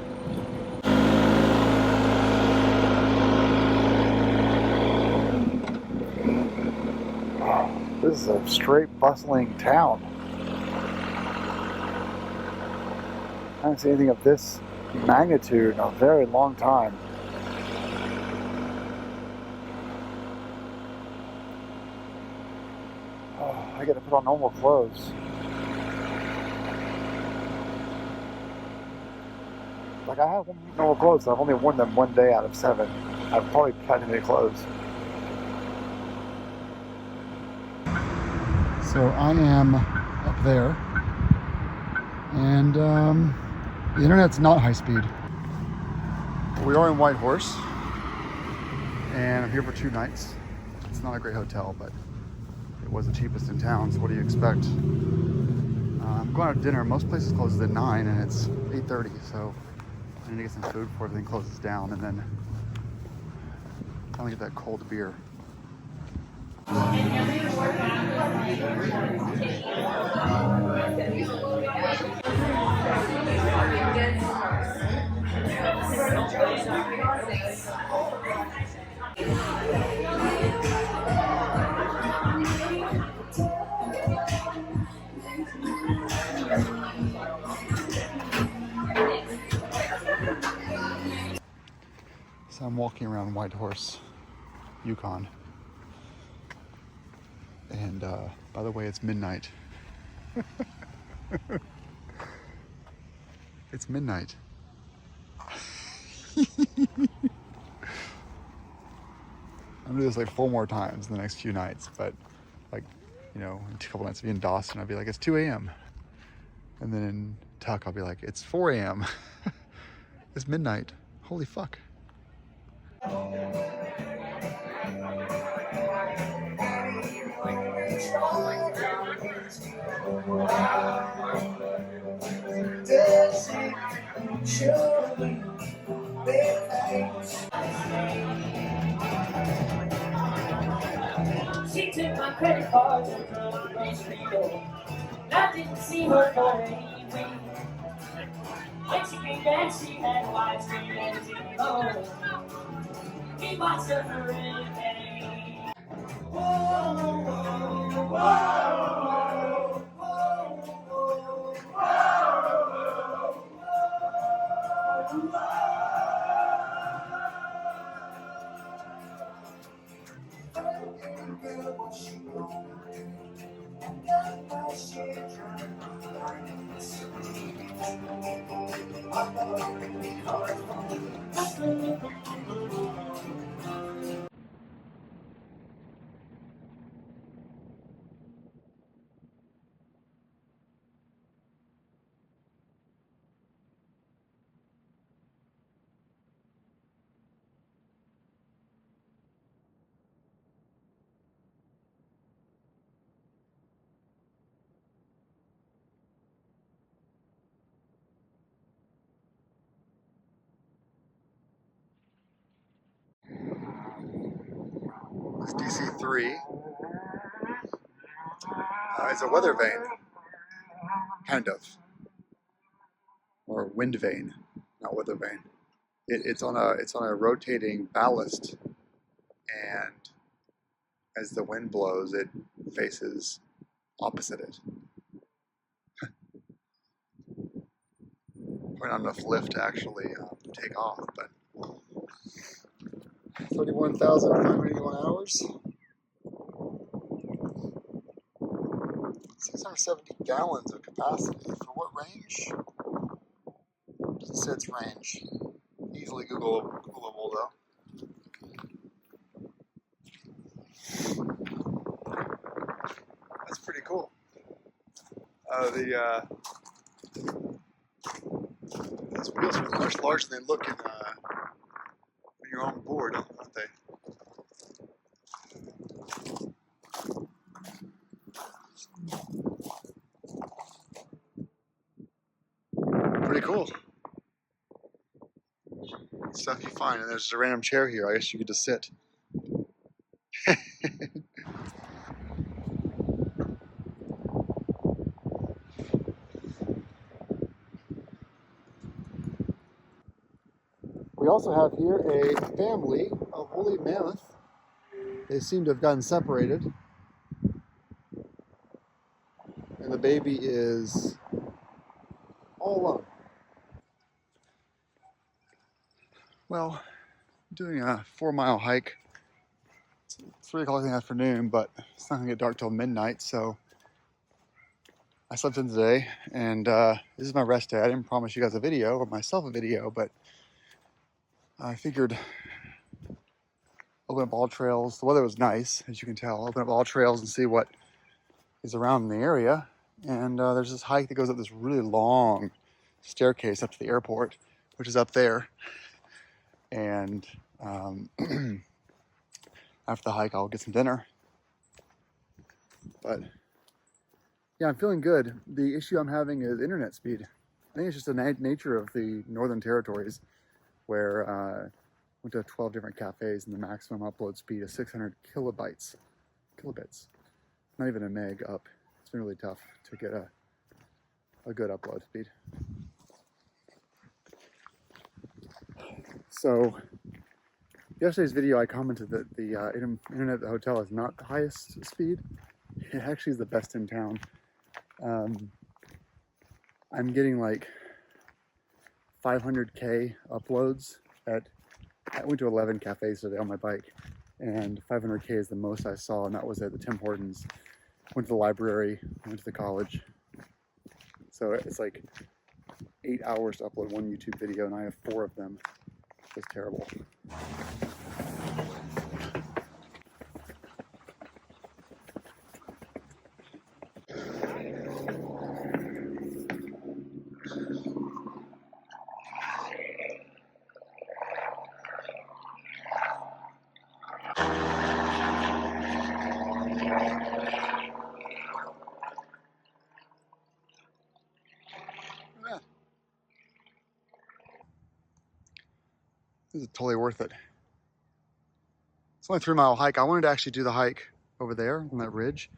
Oh, this is a straight bustling town. I haven't seen anything of this magnitude in a very long time. Oh, I gotta put on normal clothes. Like, I have normal clothes, and I've only worn them 1 day out of 7. I've probably had too many clothes. So I am up there, and the internet's not high speed. We are in Whitehorse, and I'm here for 2 nights. It's not a great hotel, but it was the cheapest in town, so what do you expect? I'm going out to dinner. Most places closes at 9, and it's 8:30, so I need to get some food before everything closes down, and then finally get that cold beer. So I'm walking around Whitehorse, Yukon, and by the way, it's midnight. It's midnight. I'm gonna do this like 4 more times in the next few nights, but like, you know, in a couple nights I'll be in Dawson, I'll be like, it's 2 a.m. And then in Tuck, I'll be like, it's 4 a.m. It's midnight. Holy fuck. She took my credit cards and drove the grocery door. I didn't see her for a week. When she came back, she had widescreen and TV. We bought stuff for everything. Whoa, whoa, whoa, whoa, This DC-3 is a weather vane, kind of, or wind vane, not weather vane. It's on a rotating ballast, and as the wind blows, it faces opposite it. Probably not enough lift to actually take off, but 31,581 hours. 670 gallons of capacity. For what range? Doesn't say its range. Easily Googleable though. That's pretty cool. Those wheels are much larger than they look when you're on board, aren't they? Pretty cool. Stuff you find, and there's a random chair here. I guess you could just sit. We also have here a family of woolly mammoth. They seem to have gotten separated. And the baby is all alone. Well, I'm doing a 4-mile hike. It's 3 o'clock in the afternoon, but it's not gonna get dark till midnight, so I slept in today, and this is my rest day. I didn't promise you guys a video, or myself a video, but I figured open up all trails. The weather was nice, as you can tell. Open up all trails and see what is around the area, and there's this hike that goes up this really long staircase up to the airport, which is up there. And after the hike, I'll get some dinner. But yeah, I'm feeling good. The issue I'm having is internet speed. I think it's just the nature of the Northern Territories, where I went to 12 different cafes and the maximum upload speed is 600 kilobits. Not even a meg up. It's been really tough to get a good upload speed. So yesterday's video, I commented that the internet at the hotel is not the highest speed. It actually is the best in town. I'm getting like 500K uploads I went to 11 cafes today on my bike, and 500K is the most I saw, and that was at the Tim Hortons. Went to the library, went to the college. So it's like 8 hours to upload one YouTube video, and I have 4 of them. It's terrible. This is totally worth it. It's only a 3-mile hike. I wanted to actually do the hike over there on that ridge,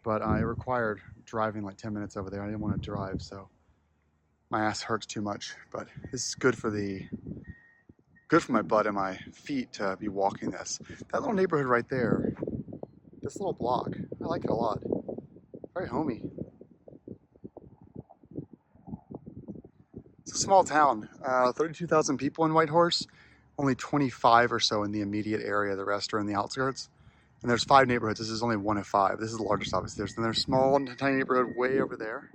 but it required driving like 10 minutes over there. I didn't want to drive, so my ass hurts too much. But this is good for my butt and my feet to be walking this. That little neighborhood right there, this little block, I like it a lot. Very homey. It's a small town, 32,000 people in Whitehorse. Only 25 or so in the immediate area. The rest are in the outskirts. And there's 5 neighborhoods. This is only one of 5. This is the largest, obviously. There's a small, tiny neighborhood way over there.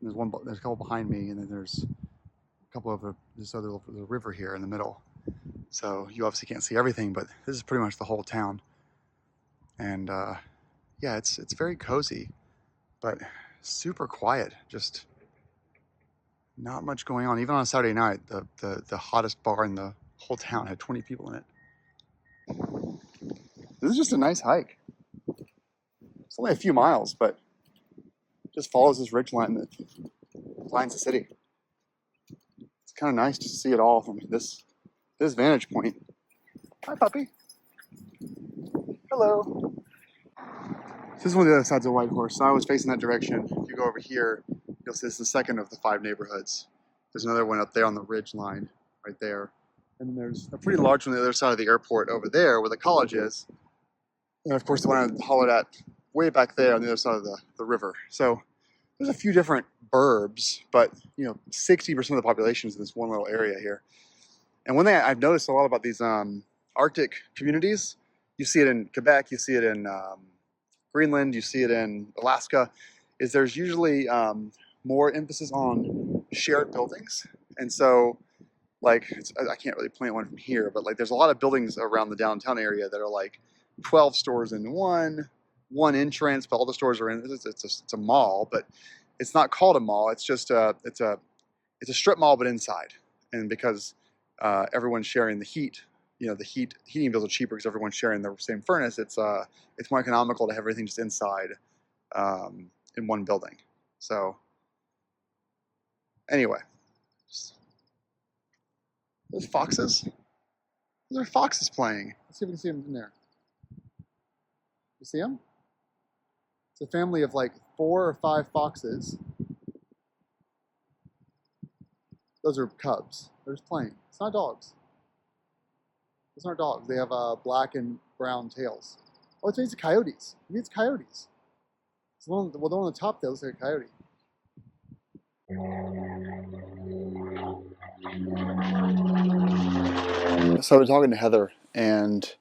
There's a couple behind me, and then there's a couple of there's a river here in the middle. So you obviously can't see everything, but this is pretty much the whole town. And yeah, it's very cozy, but super quiet. Just not much going on. Even on a Saturday night, the hottest bar in the whole town had 20 people in it. This is just a nice hike. It's only a few miles, but just follows this ridge line that lines the city. It's kind of nice to see it all from this vantage point. Hi, puppy. Hello. This is one of the other sides of Whitehorse. So I was facing that direction. If you go over here, you'll see this is the second of the 5 neighborhoods. There's another one up there on the ridge line right there. And there's a pretty large one on the other side of the airport over there where the college is. And of course the one I hollered at way back there on the other side of the river. So there's a few different burbs, but 60% of the population is in this one little area here. And one thing I've noticed a lot about these Arctic communities, you see it in Quebec, you see it in Greenland, you see it in Alaska, is there's usually more emphasis on shared buildings. And so like, I can't really point one from here, but like there's a lot of buildings around the downtown area that are like 12 stores in one entrance, but all the stores are in. It's a mall, but it's not called a mall. It's just it's a strip mall, but inside. And because everyone's sharing the heat, the heating bills are cheaper because everyone's sharing the same furnace. It's more economical to have everything just inside in one building. So anyway. There's foxes. There are foxes playing. Let's see if we can see them in there. You see them? It's a family of like 4 or 5 foxes. Those are cubs. They're just playing. It's not dogs. Those aren't dogs. They have black and brown tails. Oh, it's coyotes. Maybe it's coyotes. It's the one on the top there looks like a coyote. So I've been talking to Heather and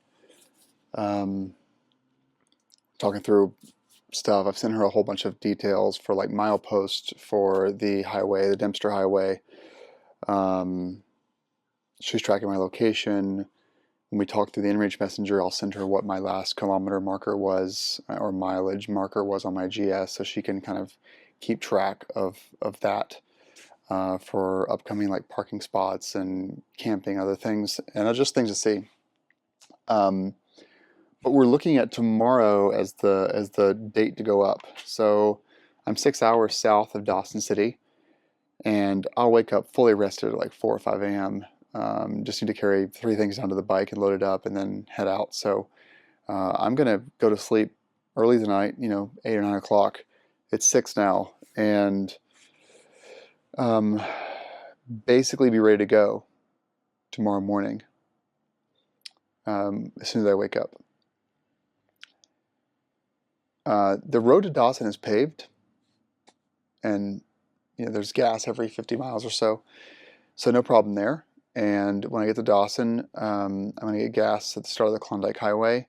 talking through stuff. I've sent her a whole bunch of details for like mileposts for the highway, the Dempster Highway. She's tracking my location. when we talk through the inReach Messenger, I'll send her what my last kilometer marker was or mileage marker was on my GS, so she can kind of keep track of that for upcoming like parking spots and camping, other things, and just things to see. But we're looking at tomorrow as the date to go up. So I'm 6 hours south of Dawson City, and I'll wake up fully rested at like 4 or 5 a.m. Just need to carry 3 things down to the bike and load it up and then head out. So I'm gonna go to sleep early tonight, 8 or 9 o'clock. It's 6 now, and basically be ready to go tomorrow morning as soon as I wake up. The road to Dawson is paved, and there's gas every 50 miles or so, so no problem there. And when I get to Dawson, I'm going to get gas at the start of the Klondike Highway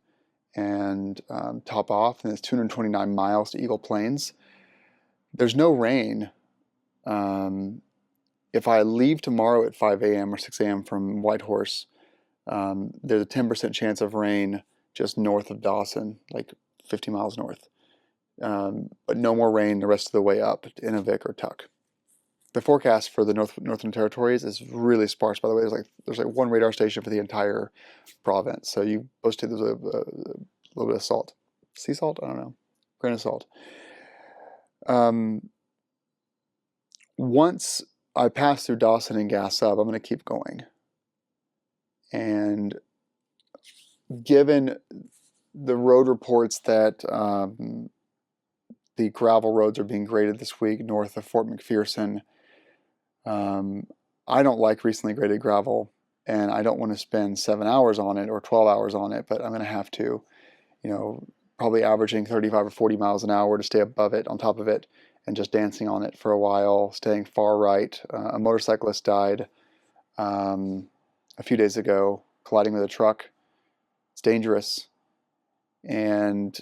and top off, and it's 229 miles to Eagle Plains. There's no rain. If I leave tomorrow at 5 a.m. or 6 a.m. from Whitehorse, there's a 10% chance of rain just north of Dawson, like 50 miles north. But no more rain the rest of the way up to Inuvik or Tuck. The forecast for the Northern Territories is really sparse, by the way. There's like one radar station for the entire province. So you supposed to there's a little bit of salt. Sea salt? I don't know. Grain of salt. Once I pass through Dawson and gas up, I'm going to keep going. And given the road reports that the gravel roads are being graded this week north of Fort McPherson, I don't like recently graded gravel, and I don't want to spend 7 hours on it or 12 hours on it, but I'm going to have to, probably averaging 35 or 40 miles an hour to stay above it, on top of it, and just dancing on it for a while, staying far right. A motorcyclist died a few days ago, colliding with a truck. It's dangerous, and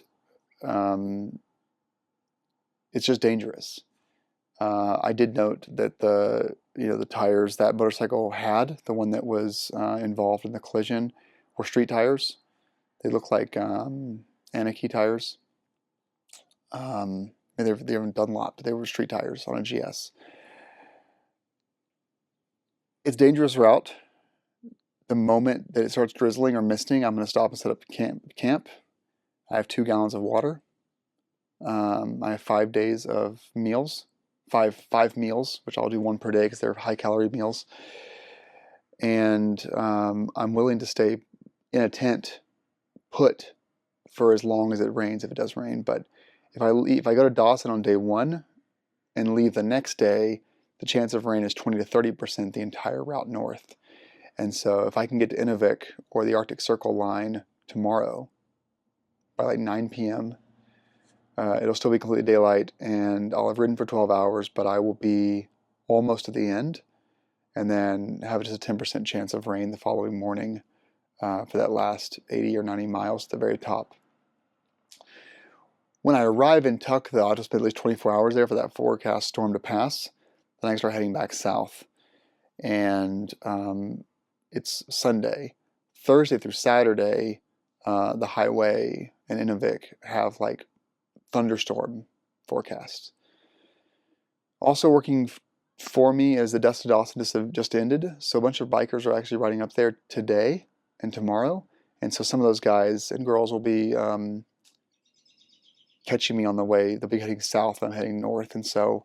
it's just dangerous. I did note that the tires that motorcycle had, the one that was involved in the collision, were street tires. They look like Anarchy tires. They were Dunlop, but they were street tires on a GS. It's a dangerous route. The moment that it starts drizzling or misting, I'm going to stop and set up camp. I have 2 gallons of water. I have 5 days of meals, five meals, which I'll do 1 per day because they're high-calorie meals. And I'm willing to stay in a tent, put for as long as it rains, if it does rain. But if I go to Dawson on day 1 and leave the next day, the chance of rain is 20 to 30% the entire route north. And so if I can get to Inuvik or the Arctic Circle line tomorrow by like 9 p.m., it'll still be completely daylight, and I'll have ridden for 12 hours, but I will be almost to the end, and then have just a 10% chance of rain the following morning for that last 80 or 90 miles to the very top. When I arrive in Tuck, though, I'll just spend at least 24 hours there for that forecast storm to pass. Then I can start heading back south. And it's Sunday. Thursday through Saturday, the highway and Inuvik have like thunderstorm forecasts. Also working for me is the Dust to Dawson just ended. So a bunch of bikers are actually riding up there today and tomorrow. And so some of those guys and girls will be catching me on the way. They'll be heading south, I'm heading north, and so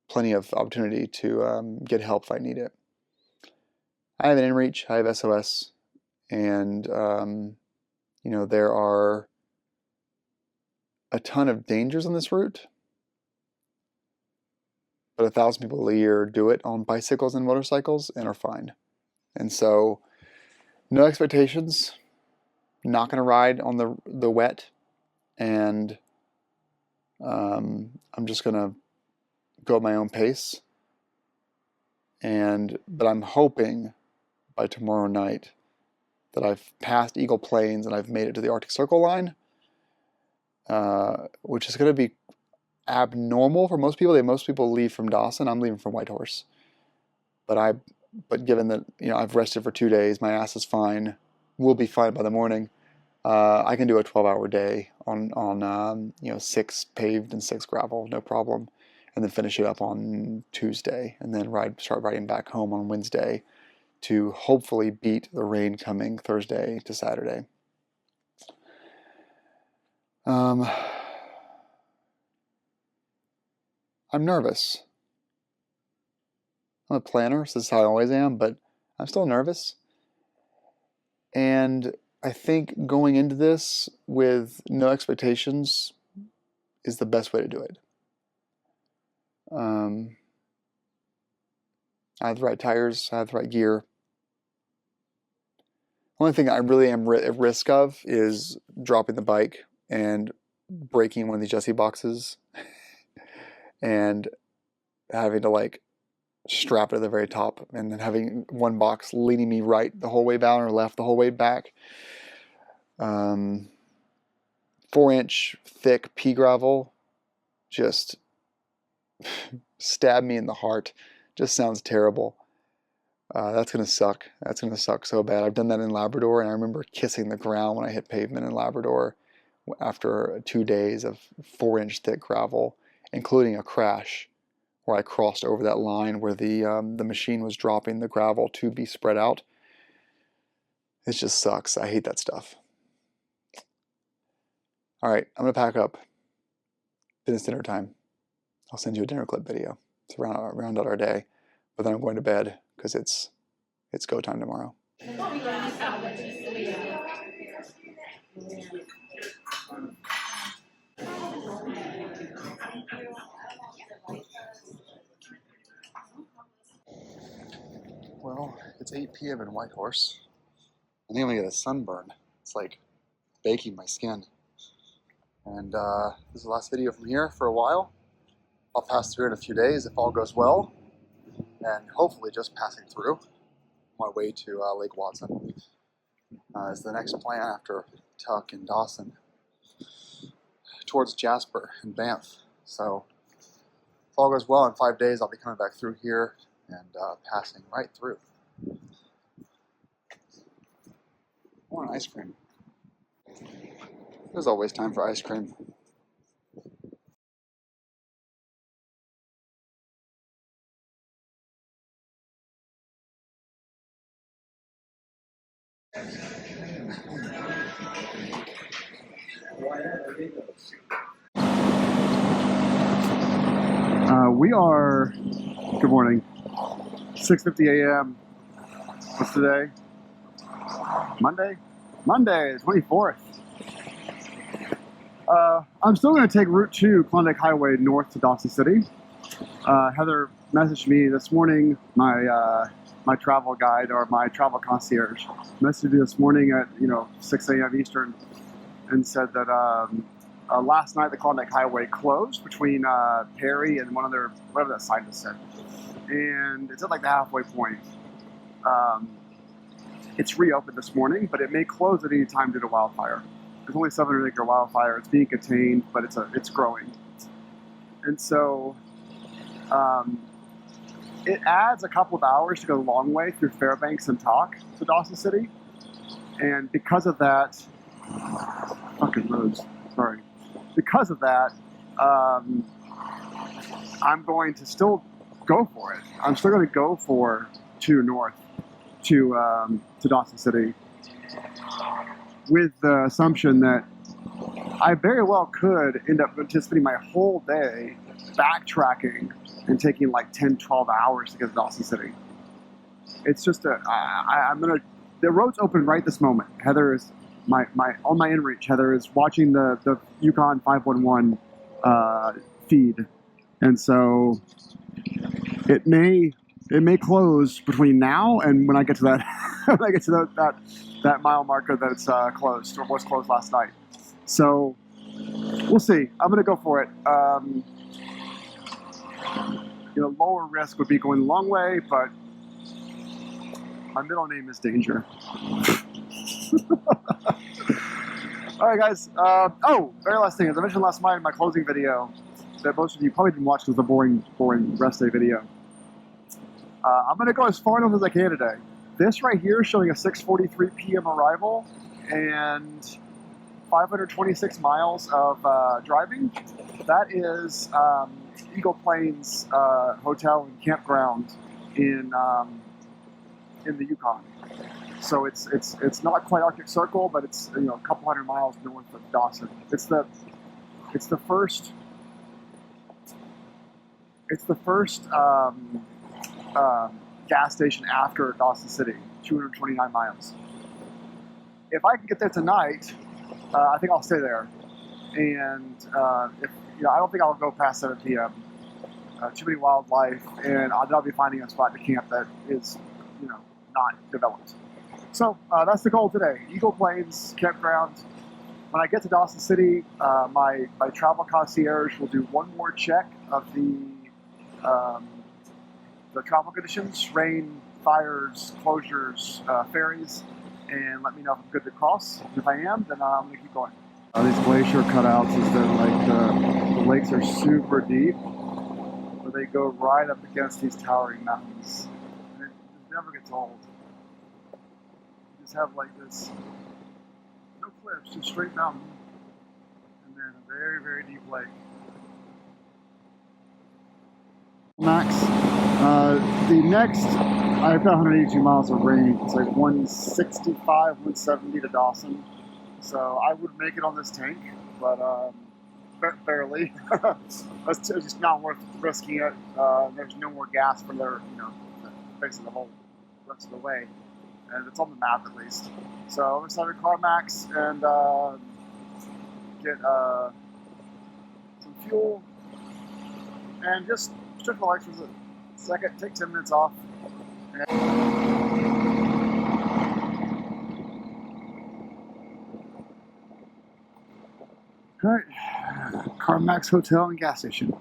plenty of opportunity to get help if I need it. I have an inReach, I have SOS, and there are a ton of dangers on this route, but 1,000 people a year do it on bicycles and motorcycles and are fine. And so no expectations, not going to ride on the wet, and I'm just going to go at my own pace. But I'm hoping by tomorrow night that I've passed Eagle Plains and I've made it to the Arctic Circle line, which is going to be abnormal for most people. Most people leave from Dawson. I'm leaving from Whitehorse. But given that I've rested for 2 days, my ass is fine. we'll be fine by the morning. I can do a 12-hour day on 6 paved and 6 gravel, no problem, and then finish it up on Tuesday, and then start riding back home on Wednesday to hopefully beat the rain coming Thursday to Saturday. I'm nervous. I'm a planner, so this is how I always am, but I'm still nervous. And I think going into this with no expectations is the best way to do it. I have the right tires, I have the right gear. The only thing I really am at risk of is dropping the bike and breaking one of these Jessie boxes and having to like strap it at the very top and then having one box leading me right the whole way down or left the whole way back. 4-inch thick pea gravel just stabbed me in the heart. Just sounds terrible. That's gonna suck. That's gonna suck so bad. I've done that in Labrador, and I remember kissing the ground when I hit pavement in Labrador after 2 days of 4-inch thick gravel, including a crash where I crossed over that line where the machine was dropping the gravel to be spread out. It just sucks. I hate that stuff. All right, I'm gonna pack up. It's dinner time. I'll send you a dinner clip video to round out our day, but then I'm going to bed because it's go time tomorrow. Well, it's 8 p.m. in Whitehorse. I think I'm gonna get a sunburn. It's like baking my skin. And this is the last video from here for a while. I'll pass through in a few days if all goes well, and hopefully just passing through my way to Lake Watson is the next plan after Tuck and Dawson towards Jasper and Banff. So if all goes well in 5 days, I'll be coming back through here and passing right through. I want ice cream. There's always time for ice cream. We are, good morning, 6:50 a.m. What's today? Monday, the 24th. I'm still going to take Route 2, Klondike Highway, north to Dawson City. Heather messaged me this morning, my travel guide or my travel concierge, messaged me this morning at 6 a.m. Eastern and said that last night the Klondike Highway closed between Perry and whatever that sign is said. And it's at like the halfway point. It's reopened this morning, but it may close at any time due to wildfire. There's only 700-acre wildfire. It's being contained, but it's growing. And so it adds a couple of hours to go the long way through Fairbanks and Talk to Dawson City. And because of that, fucking roads, sorry. Because of that, I'm going to still go for it. I'm still going to go for 2 north to Dawson City, with the assumption that I very well could end up just spending my whole day backtracking and taking like 10, 12 hours to get to Dawson City. It's just the road's open right this moment. Heather is on my inReach. Heather is watching the Yukon 511 feed, and so it may close between now and when I get to that when I get to that mile marker that it's closed or was closed last night. So we'll see. I'm gonna go for it. Lower risk would be going the long way, but my middle name is Danger. All right, guys. Very last thing. As I mentioned last night in my closing video, that most of you probably didn't watch because the boring rest day video. I'm going to go as far north as I can today. This right here is showing a 6:43 p.m. arrival and 526 miles of driving. That is Eagle Plains Hotel and Campground in the Yukon. So it's not quite Arctic Circle, but it's a couple hundred miles north of Dawson. It's the first gas station after Dawson City, 229 miles. If I can get there tonight, I think I'll stay there. And if I don't think I'll go past 7 p.m. Too many wildlife, and I'll be finding a spot to camp that is, not developed. So that's the goal today. Eagle Plains Campground. When I get to Dawson City, my travel concierge will do one more check of the travel conditions, rain, fires, closures, ferries, and let me know if I'm good to cross. If I am, then I'm going to keep going. These glacier cutouts is that the lakes are super deep, but they go right up against these towering mountains. And it never gets old. You just have like this, no cliffs, just straight mountain, and then a very, very deep lake. Max, the next, I've got 182 miles of range. It's like 165, 170 to Dawson. So I would make it on this tank, but barely. It's just not worth risking it. There's no more gas for their, basically the whole rest of the way. And it's on the map at least. So I'm going to start a CarMax and get some fuel and just strip the lights for a second, take 10 minutes off. Alright, CarMax Hotel and gas station.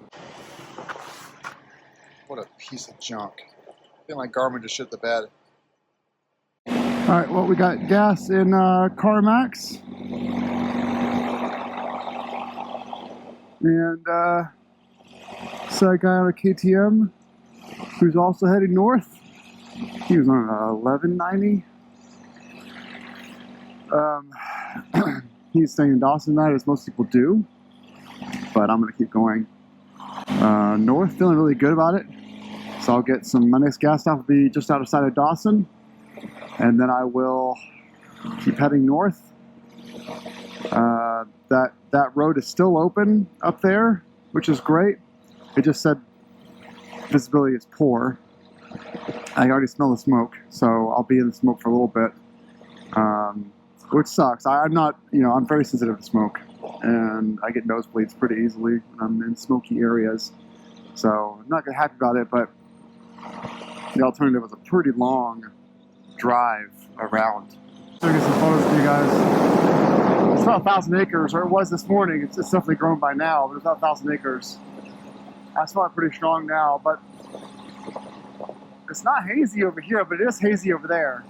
What a piece of junk. I feel like Garmin just shit the bed. Alright, well, we got gas in CarMax. And so a guy on a KTM who's also heading north. He was on 1190. He's staying in Dawson tonight, as most people do, but I'm going to keep going north, feeling really good about it. So I'll get my next gas stop will be just outside of Dawson, and then I will keep heading north. That road is still open up there, which is great. It just said visibility is poor. I already smell the smoke, so I'll be in the smoke for a little bit. Which sucks. I'm not, I'm very sensitive to smoke, and I get nosebleeds pretty easily when I'm in smoky areas. So I'm not gonna happy about it, but the alternative was a pretty long drive around. So get some photos for you guys. It's about 1,000 acres, or it was this morning. It's definitely grown by now, but it's about 1,000 acres. I smell it pretty strong now, but it's not hazy over here, but it is hazy over there.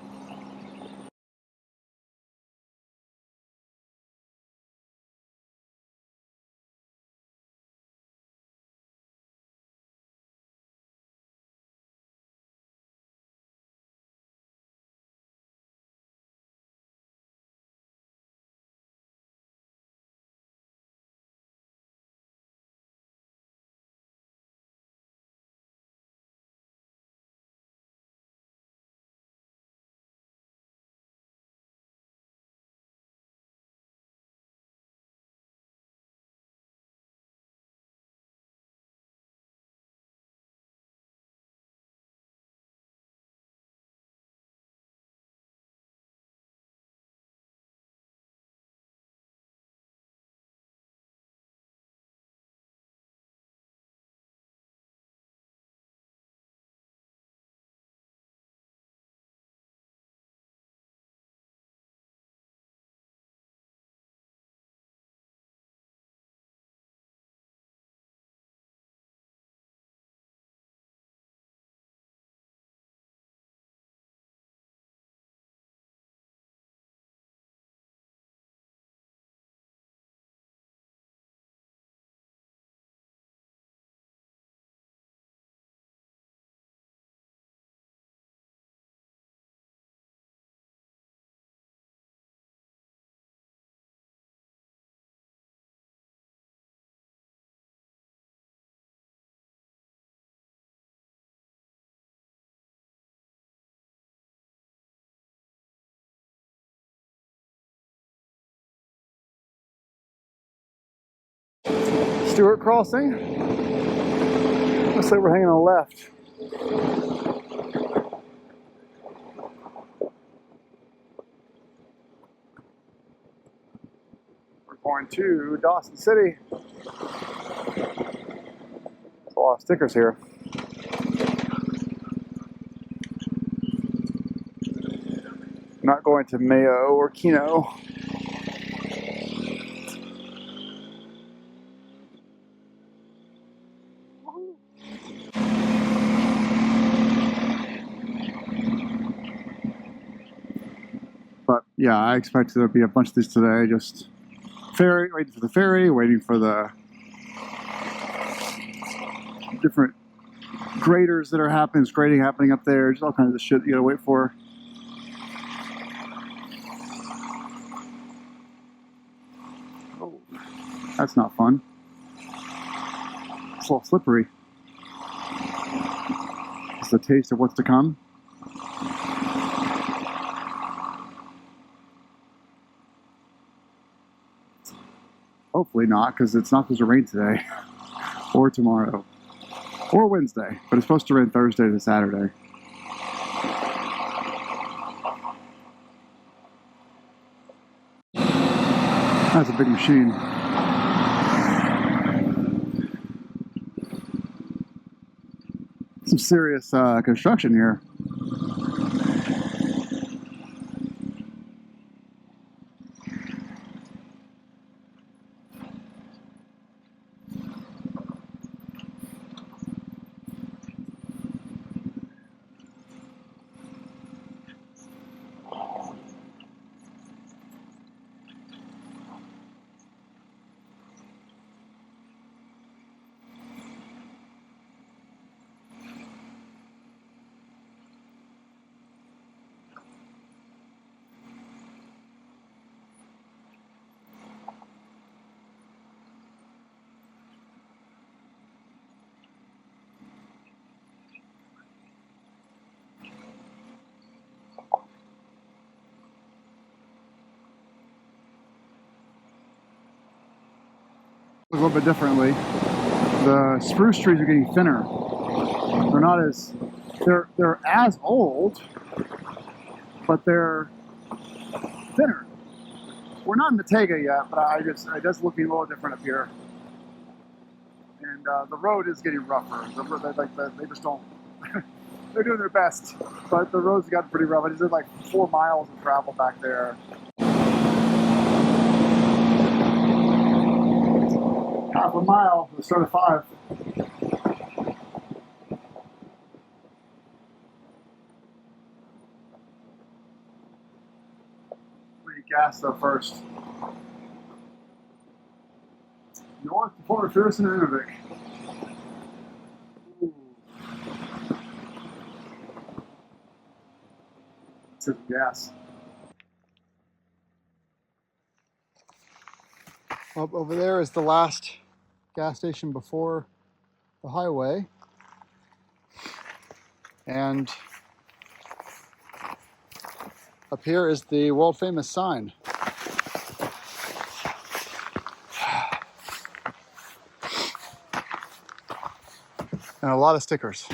Stewart crossing. Looks like we're hanging on the left. We're going to Dawson City. There's a lot of stickers here. Not going to Mayo or Keno. But yeah, I expect there'll be a bunch of these today. Just ferry, waiting for the ferry, waiting for the different graders that are happening. There's grading happening up there. Just all kinds of shit you gotta wait for. Oh, that's not fun. It's a little slippery. It's a taste of what's to come. Hopefully not, because it's not supposed to rain today, or tomorrow, or Wednesday, but it's supposed to rain Thursday to Saturday. That's a big machine. Some serious construction here. A little bit differently. The spruce trees are getting thinner. They're not as they're as old, but they're thinner. We're not in the Taiga yet, but it does look a little different up here. And the road is getting rougher. They just don't. They're doing their best, but the roads got pretty rough. I just did like 4 miles of travel back there. Half a mile, the start of 5. We need gas though first. North to Port Pearson and Inuvik. Let's hit some gas. Up over there is the last gas station before the highway, and up here is the world famous sign. And a lot of stickers.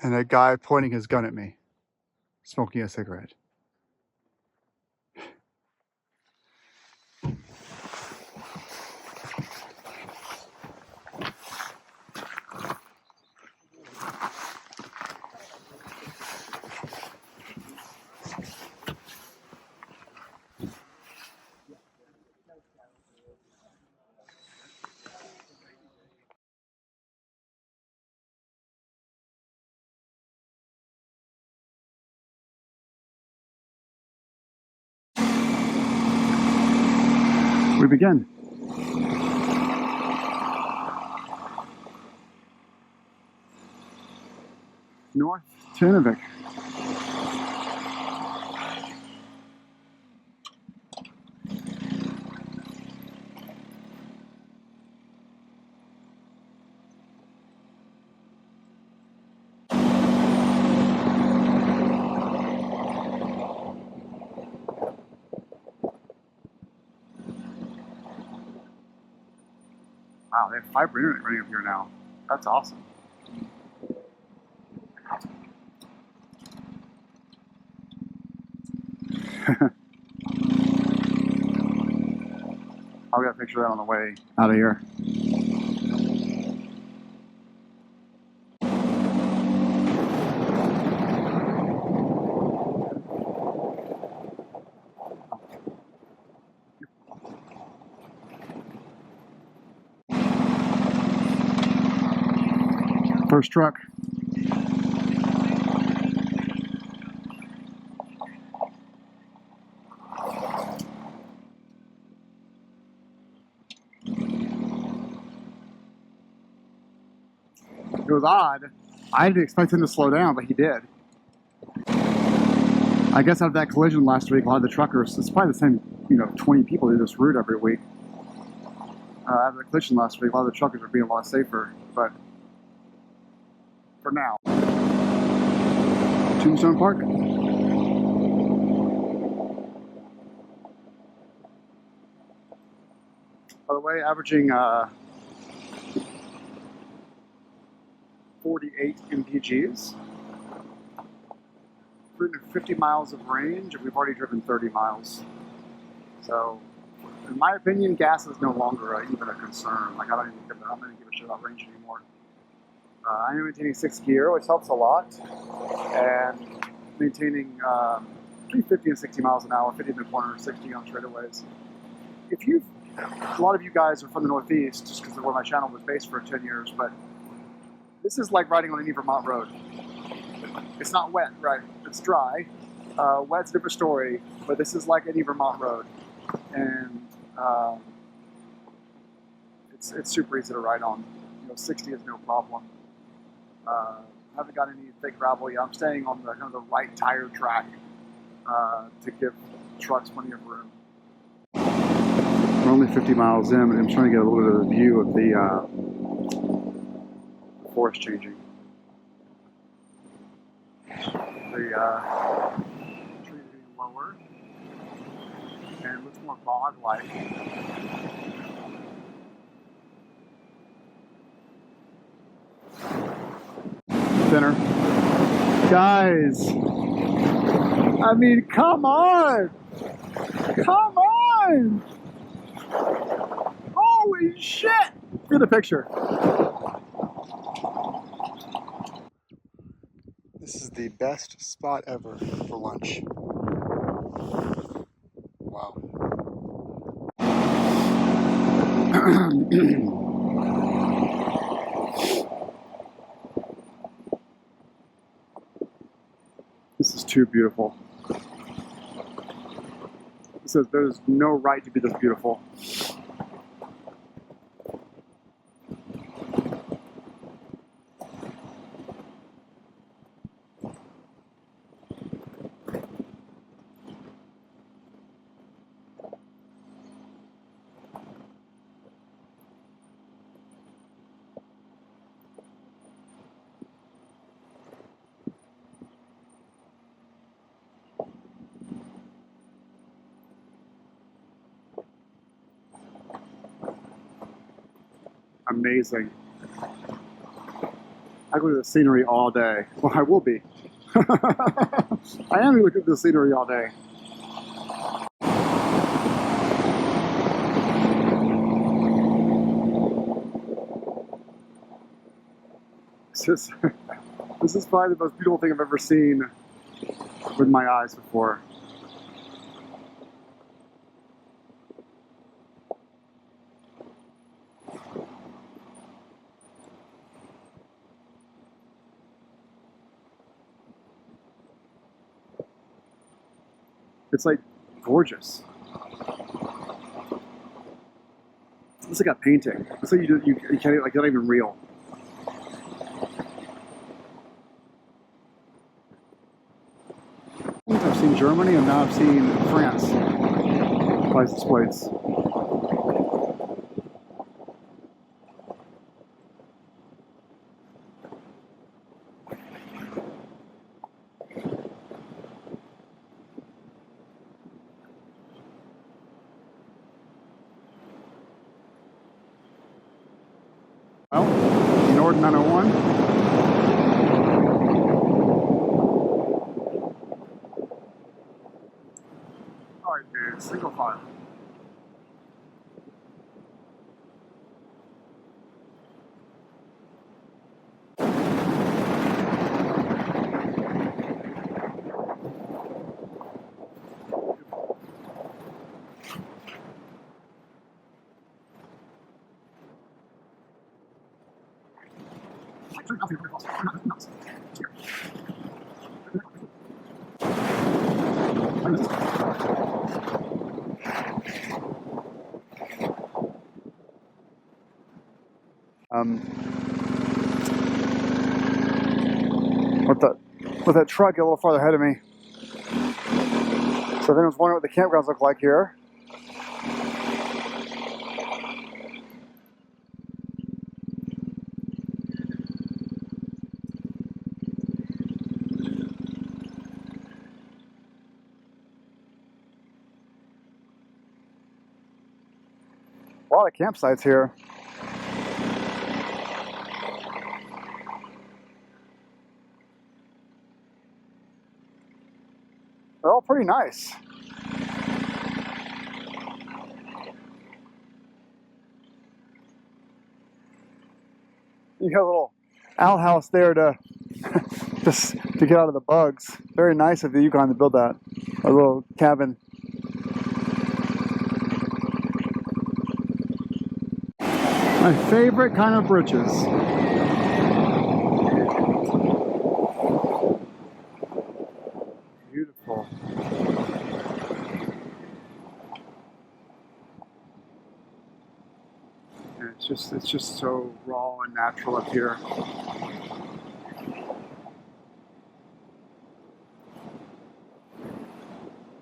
And a guy pointing his gun at me, smoking a cigarette. We begin. North to Inuvik. Wow, they have fiber internet running up here now. That's awesome. I'll get a picture of that on the way out of here. First truck. It was odd. I didn't expect him to slow down, but he did. I guess out of that collision last week, a lot of the truckers, it's probably the same, 20 people do this route every week. Out of the collision last week, a lot of the truckers are being a lot safer, but for now. Tombstone Park. By the way, averaging 48 MPGs, 350 miles of range, and we've already driven 30 miles. So, in my opinion, gas is no longer even a concern. Like, I'm not even give a shit about range anymore. I am maintaining 6th gear, which helps a lot, and maintaining between 50 and 60 miles an hour, 50 in the corner, 60 on straightaways. A lot of you guys are from the Northeast, just because of where my channel was based for 10 years, but this is like riding on any Vermont road. It's not wet, right? It's dry. Wet's a different story, but this is like any Vermont road, and it's super easy to ride on. 60 is no problem. Haven't got any thick gravel yet. I'm staying on the kind of the right tire track to give trucks plenty of room. We're only 50 miles in, and I'm trying to get a little bit of a view of the forest changing. The trees are getting lower, and it looks more bog-like. Thinner. Guys, I mean, come on! Come on! Holy shit! Look at the picture. This is the best spot ever for lunch. Wow. This is too beautiful. It says there's no right to be this beautiful. Amazing. I go to the scenery all day. Well, I will be. I am looking at the scenery all day. This is probably the most beautiful thing I've ever seen with my eyes before. It's like gorgeous. It's like a painting. It's like you can't, like, not even real. I've seen Germany, and now I've seen France. License plates. Well, Nord 901. Alright, dude, single file. With that truck a little farther ahead of me. So if anyone's wondering what the campgrounds look like here. A lot of campsites here. They're all pretty nice. You got a little outhouse there to just to get out of the bugs. Very nice of the Yukon to build that. A little cabin. My favorite kind of britches. Beautiful. And it's just so raw and natural up here.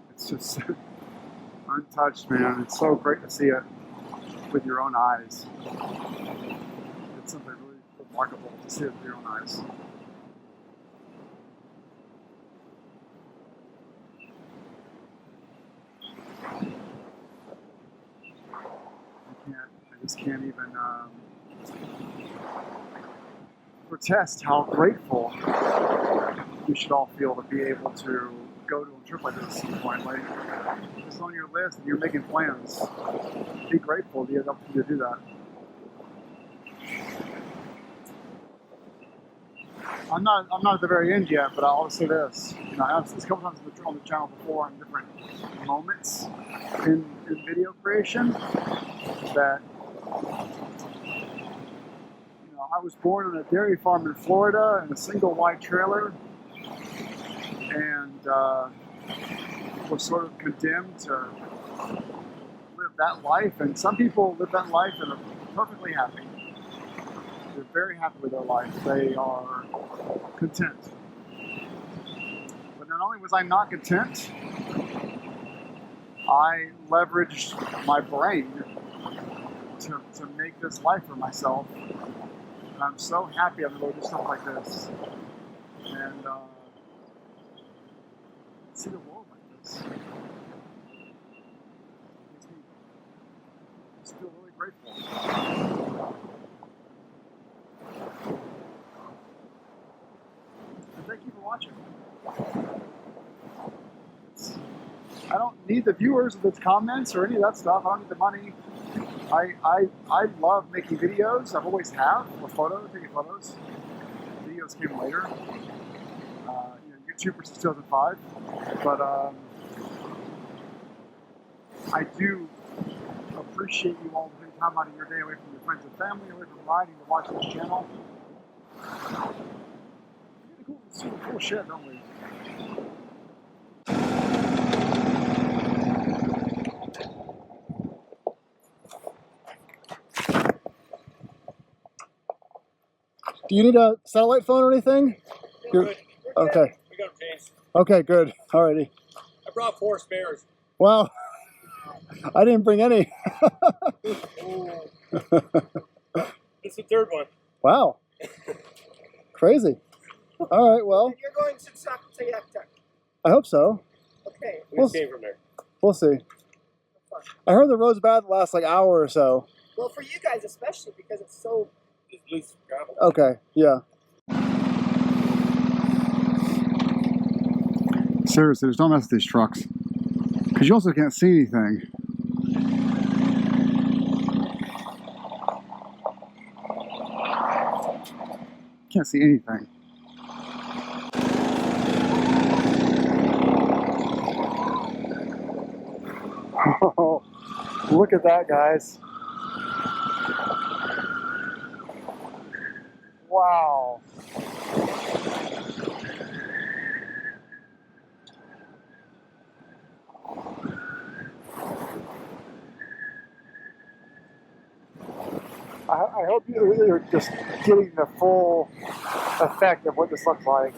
It's just untouched, man. It's so great to see it with your own eyes. It's something really remarkable to see it with your own eyes. I just can't even protest how grateful you should all feel to be able to go to a trip like this at some point. Like, it's on your list and you're making plans. Be grateful to get up to do that. I'm not at the very end yet, but I'll say this. You know, I've said this a couple times on the channel before in different moments in video creation that, you know, I was born on a dairy farm in Florida in a single wide trailer and was sort of condemned to live that life. And some people live that life and are perfectly happy. They're very happy with their life. They are content. But not only was I not content, I leveraged my brain to make this life for myself. And I'm so happy I'm able to do stuff like this. And see the world like this. It makes me just feel really grateful. And thank you for watching. I don't need the viewers or the comments or any of that stuff. I don't need the money. I love making videos. I've always have. With photos, taking photos. Videos came later. YouTuber since 2005. But I do appreciate you all taking time out of your day away from your friends and family, away from riding to watch this channel. We see cool shit, don't we? Do you need a satellite phone or anything? Good. Okay. We got them changed. Okay, good. Alrighty. I brought 4 spares. Wow. I didn't bring any. This is the 3rd one. Wow. Crazy. All right, well. You're going to Saskatchewan. I hope so. Okay. We just came from there. We'll see. I heard the road's bad the last like hour or so. Well, for you guys especially, because it's so Just loose gravel. Okay, yeah. Seriously, just don't mess with these trucks. Because you also can't see anything. Can't see anything. Oh, look at that, guys. Wow. I hope you're just getting the full effect of what this looks like.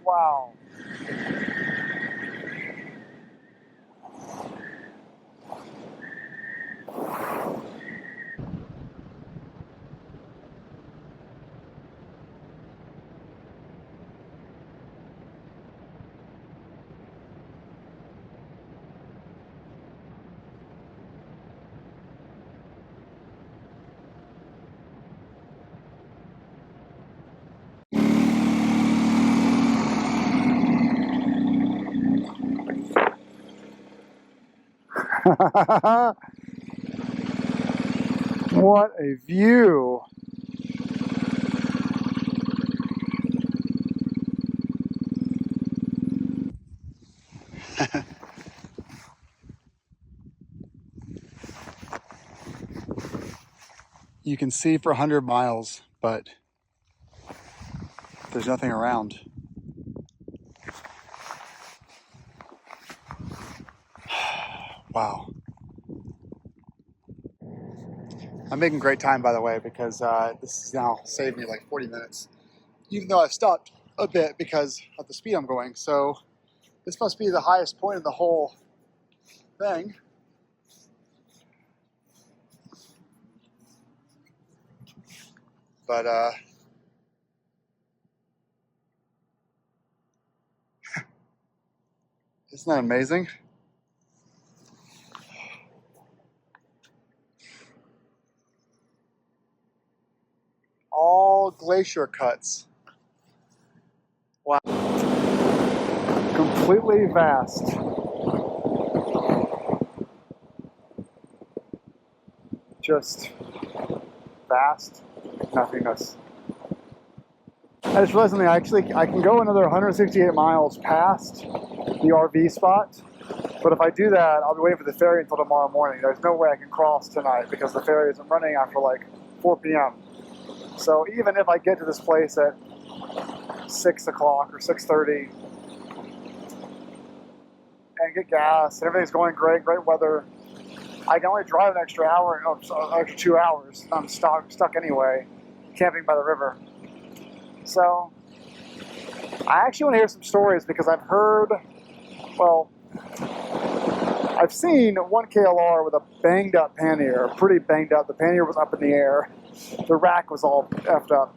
Wow. What a view. You can see for 100 miles, but there's nothing around. Wow. I'm making great time, by the way, because this has now saved me like 40 minutes. Even though I've stopped a bit because of the speed I'm going. So this must be the highest point in the whole thing. But isn't that amazing? All glacier cuts. Wow. Completely vast. Just vast nothingness. I just realized something. I can go another 168 miles past the RV spot, but if I do that, I'll be waiting for the ferry until tomorrow morning. There's no way I can cross tonight because the ferry isn't running after like 4 p.m. So even if I get to this place at 6 o'clock or 6:30 and get gas and everything's going great weather, I can only drive an extra hour, extra 2 hours. I'm stuck anyway, camping by the river. So I actually want to hear some stories because I've heard, well, I've seen one KLR with a banged up pannier, pretty banged up. The pannier was up in the air. The rack was all effed up.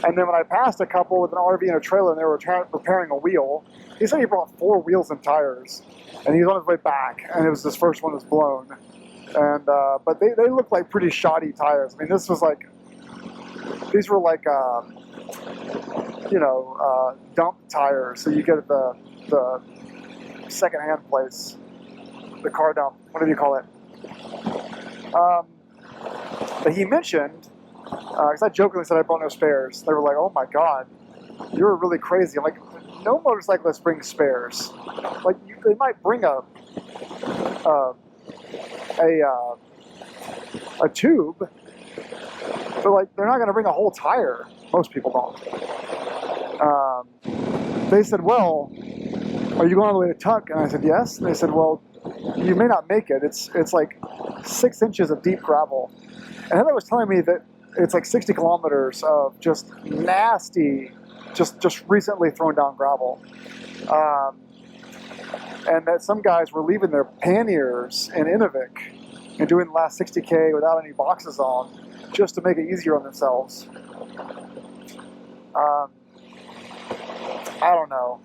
And then when I passed a couple with an RV and a trailer and they were repairing a wheel, he said he brought 4 wheels and tires. And he was on his way back, and it was his first one was blown. And but they looked like pretty shoddy tires. I mean, these were like dump tires. So you get at the secondhand place, the car dump, whatever you call it. But he mentioned, because I jokingly said I brought no spares. They were like, "Oh my God, you're really crazy." I'm like, no motorcyclist brings spares. Like they might bring a tube, but like they're not going to bring a whole tire. Most people don't. They said, "Well, are you going all the way to Tuck?" And I said, "Yes." And they said, "Well, you may not make it. It's like 6 inches of deep gravel." And Heather was telling me that it's like 60 kilometers of just nasty, just recently thrown down gravel. And that some guys were leaving their panniers in Inuvik and doing the last 60K without any boxes on, just to make it easier on themselves. I don't know.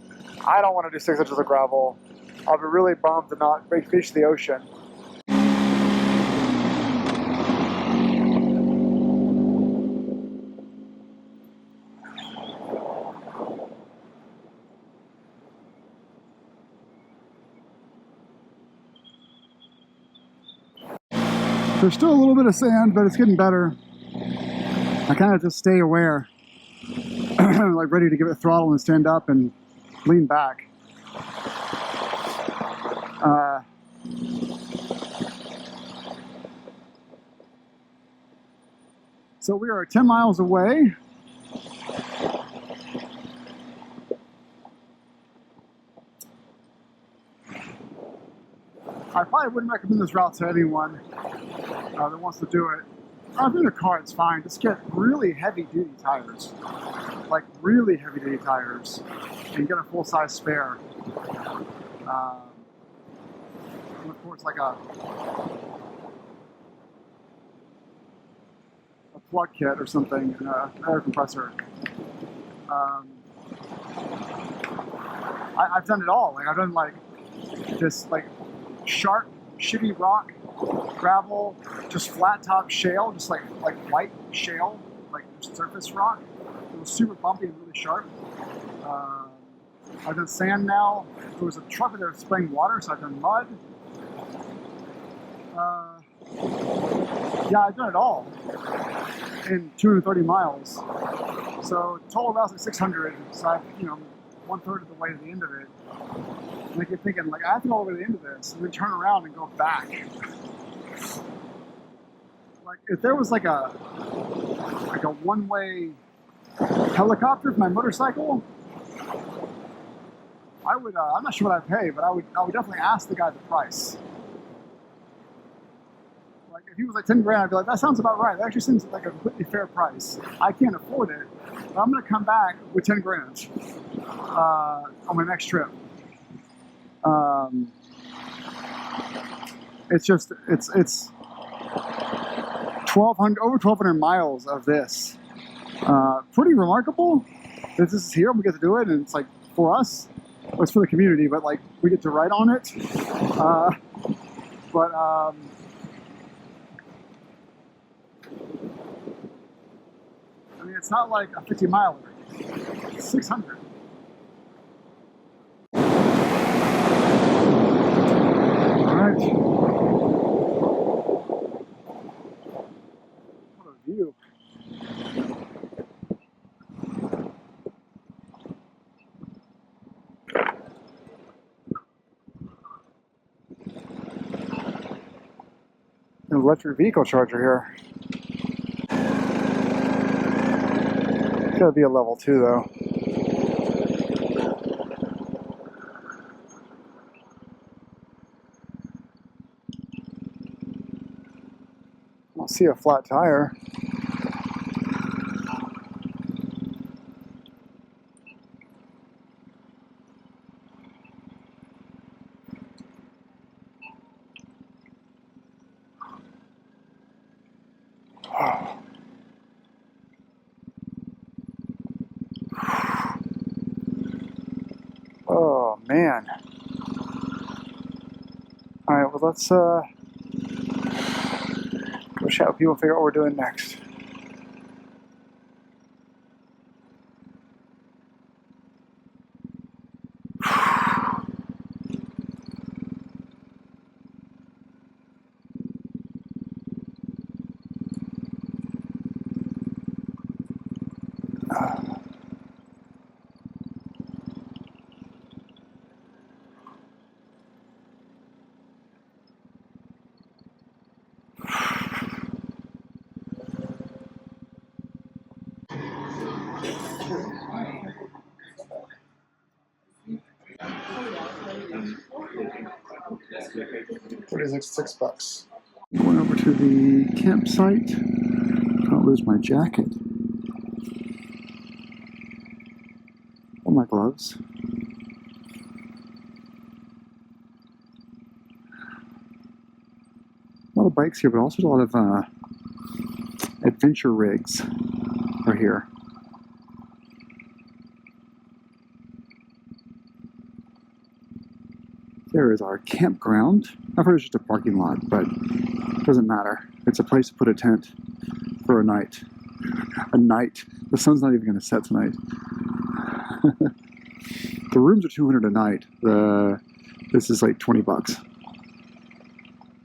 I don't want to do 6 inches of gravel. I'll be really bummed to not reach the ocean. There's still a little bit of sand, but it's getting better. I kind of just stay aware, like ready to give it throttle and stand up and lean back. So we are 10 miles away. I probably wouldn't recommend this route to anyone that wants to do it. If you're in a car, it's fine. Just get really heavy-duty tires, like really heavy-duty tires, and get a full-size spare. And of course, like a plug kit or something, an air compressor. I've done it all. Like I've done like this, like sharp, shitty rock, gravel, just flat top shale, just like white shale, like surface rock. It was super bumpy and really sharp. I've done sand now. There was a truck there spraying water, so I've done mud. Yeah, I've done it all in 230 miles. So total route is 600. So I've, 1/3 of the way to the end of it. And I keep thinking, like, I have to go over the end of this and then turn around and go back. Like, if there was like a one-way helicopter for my motorcycle, I would. I'm not sure what I'd pay, but I would definitely ask the guy the price. Like, if he was like 10 grand, I'd be like, that sounds about right. That actually seems like a completely fair price. I can't afford it, but I'm going to come back with 10 grand on my next trip. It's 1,200 miles of this. Pretty remarkable. This is here, we get to do it, and it's like for us, it's for the community, but like we get to ride on it. I mean, it's not like a 50-miler. It's 600. All right. What a view. An electric vehicle charger here. It's gotta be a level 2 though. I don't see a flat tire. Oh man. Alright, well let's go chat with people and figure out what we're doing next. $6. Going over to the campsite. Don't lose my jacket. Or my gloves. A lot of bikes here, but also a lot of adventure rigs are here. There is our campground. I've heard it's just a parking lot, but it doesn't matter. It's a place to put a tent for a night. A night. The sun's not even going to set tonight. The rooms are $200 a night. This is like $20.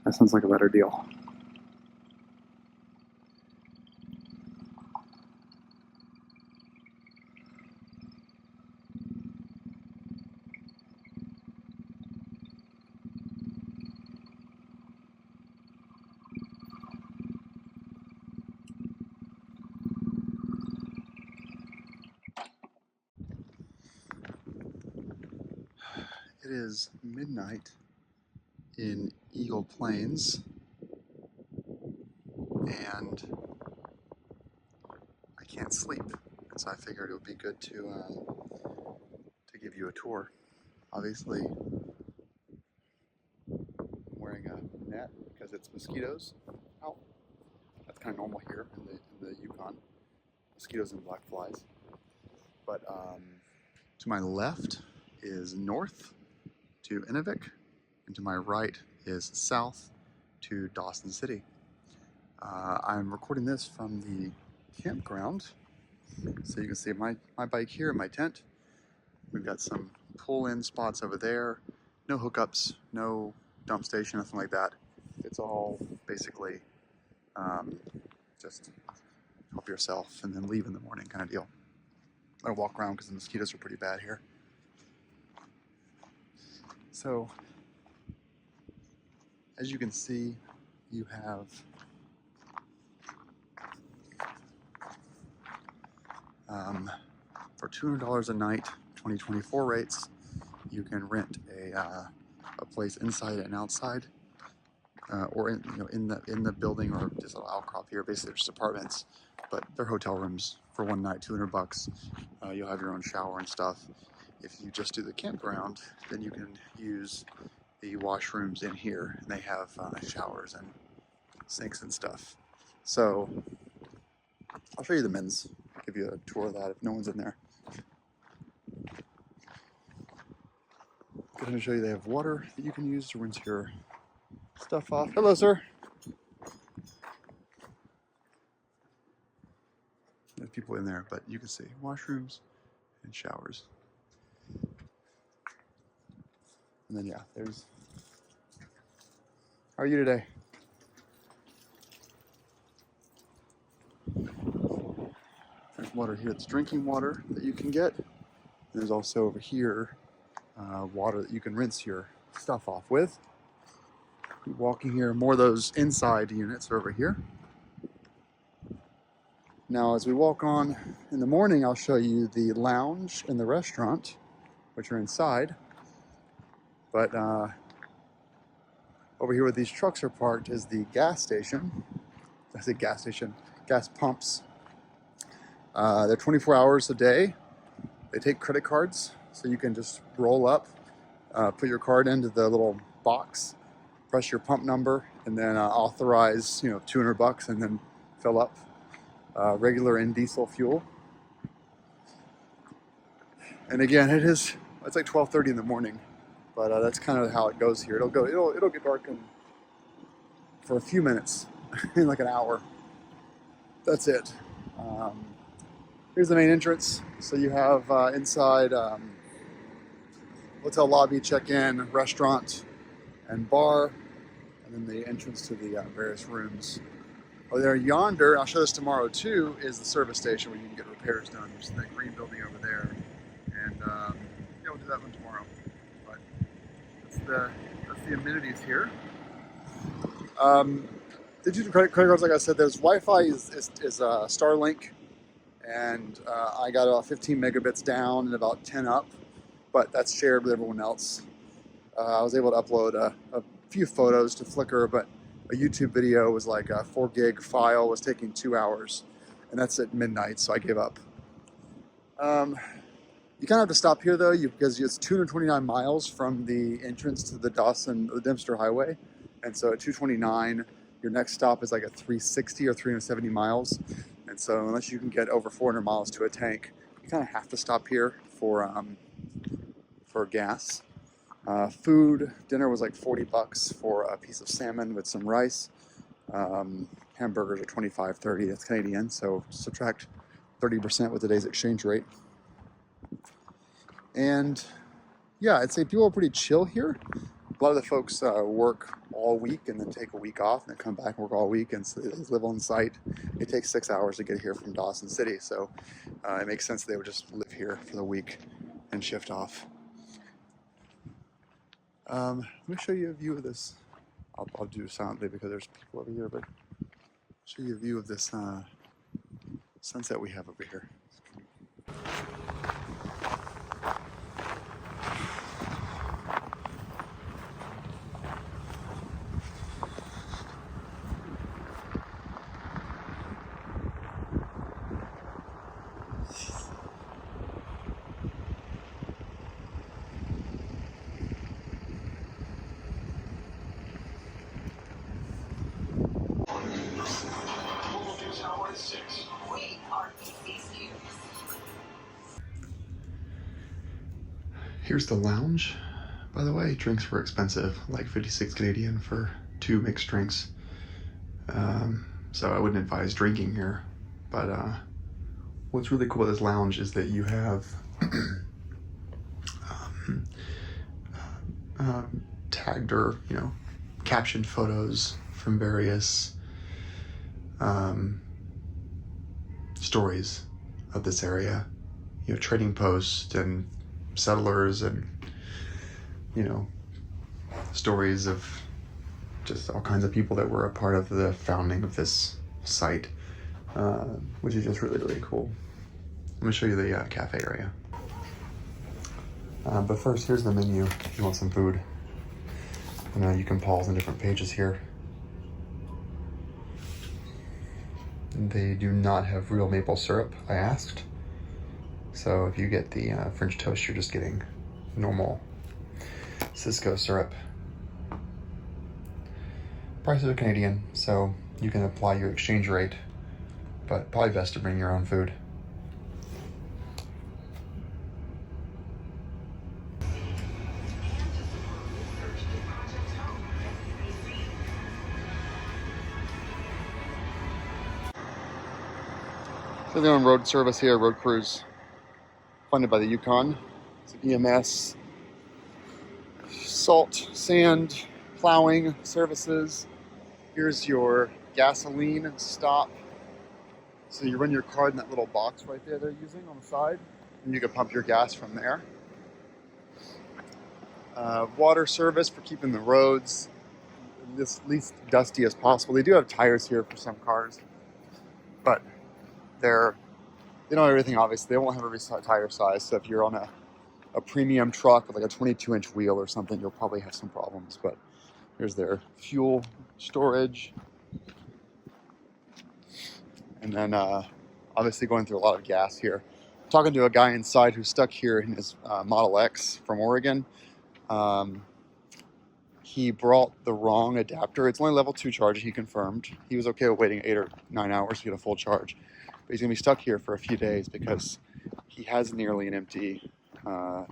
That sounds like a better deal. It is midnight in Eagle Plains, and I can't sleep, and so I figured it would be good to give you a tour. Obviously, I'm wearing a net because it's mosquitoes out. That's kind of normal here in the Yukon, mosquitoes and black flies. But to my left is north to Inuvik, and to my right is south to Dawson City. I'm recording this from the campground, so you can see my bike here, my tent. We've got some pull-in spots over there, no hookups, no dump station, nothing like that. It's all basically just help yourself and then leave in the morning kind of deal. I walk around because the mosquitoes are pretty bad here. So, as you can see, you have for $200 a night, 2024 rates, you can rent a place inside and outside, or in the building, or just an outcrop here. Basically, they're just apartments, but they're hotel rooms for one night, $200. You'll have your own shower and stuff. If you just do the campground, then you can use the washrooms in here, and they have showers and sinks and stuff. So I'll show you the men's, give you a tour of that if no one's in there. I'm going to show you they have water that you can use to rinse your stuff off. Hello, sir. There's people in there, but you can see washrooms and showers. And then, yeah, there's... How are you today? There's water here. It's drinking water that you can get. And there's also over here water that you can rinse your stuff off with. Keep walking here. More of those inside units are over here. Now, as we walk on in the morning, I'll show you the lounge and the restaurant, which are inside. But over here where these trucks are parked is the gas station. I say gas station, gas pumps. They're 24 hours a day. They take credit cards, so you can just roll up, put your card into the little box, press your pump number, and then authorize, $200 and then fill up regular and diesel fuel. And again, it's like 12:30 in the morning, but that's kind of how it goes here. It'll get dark for a few minutes, in like an hour. That's it. Here's the main entrance. So you have inside hotel lobby, check-in, restaurant, and bar, and then the entrance to the various rooms. Oh, there yonder, I'll show this tomorrow too, is the service station where you can get repairs done. There's that green building over there, and we'll do that one tomorrow. But that's the amenities here. Digital credit cards, like I said, there's Wi-Fi is Starlink, and I got about 15 megabits down and about 10 up, but that's shared with everyone else. I was able to upload a few photos to Flickr, but a YouTube video was like a 4 gig file, was taking 2 hours, and that's at midnight, so I gave up. You kind of have to stop here though, because it's 229 miles from the entrance to the Dawson, the Dalton Highway, and so at 229, your next stop is like at 360 or 370 miles, and so unless you can get over 400 miles to a tank, you kind of have to stop here for gas. Food, dinner was like $40 for a piece of salmon with some rice. Hamburgers are $25, $30, that's Canadian, so subtract 30% with today's exchange rate. And yeah, I'd say people are pretty chill here. A lot of the folks work all week and then take a week off and then come back and work all week, and so they live on site. It takes 6 hours to get here from Dawson City, so it makes sense they would just live here for the week and shift off. Let me show you a view of this. I'll do silently because there's people over here, but I'll show you a view of this sunset we have over here. Here's the lounge. By the way, drinks were expensive, like 56 Canadian for 2 mixed drinks. So I wouldn't advise drinking here. But what's really cool about this lounge is that you have tagged or, captioned photos from various stories of this area. Trading posts and settlers and, stories of just all kinds of people that were a part of the founding of this site, which is just really, really cool. I'm gonna show you the cafe area. But first, here's the menu if you want some food. And you can pause on different pages here. They do not have real maple syrup, I asked. So if you get the French toast, you're just getting normal Cisco syrup. Prices are Canadian, so you can apply your exchange rate, but probably best to bring your own food. So they're on road service here, road crews, funded by the Yukon. It's an EMS, salt, sand, plowing services. Here's your gasoline stop. So you run your card in that little box right there they're using on the side, and you can pump your gas from there. Water service for keeping the roads at least dusty as possible. They do have tires here for some cars, but they don't have everything, obviously. They won't have every tire size, so if you're on a premium truck with like a 22-inch wheel or something, you'll probably have some problems. But here's their fuel storage. And then obviously going through a lot of gas here. I'm talking to a guy inside who's stuck here in his Model X from Oregon. He brought the wrong adapter. It's only level 2 charge, he confirmed. He was okay with waiting 8 or 9 hours to get a full charge. But he's gonna be stuck here for a few days because he has nearly an empty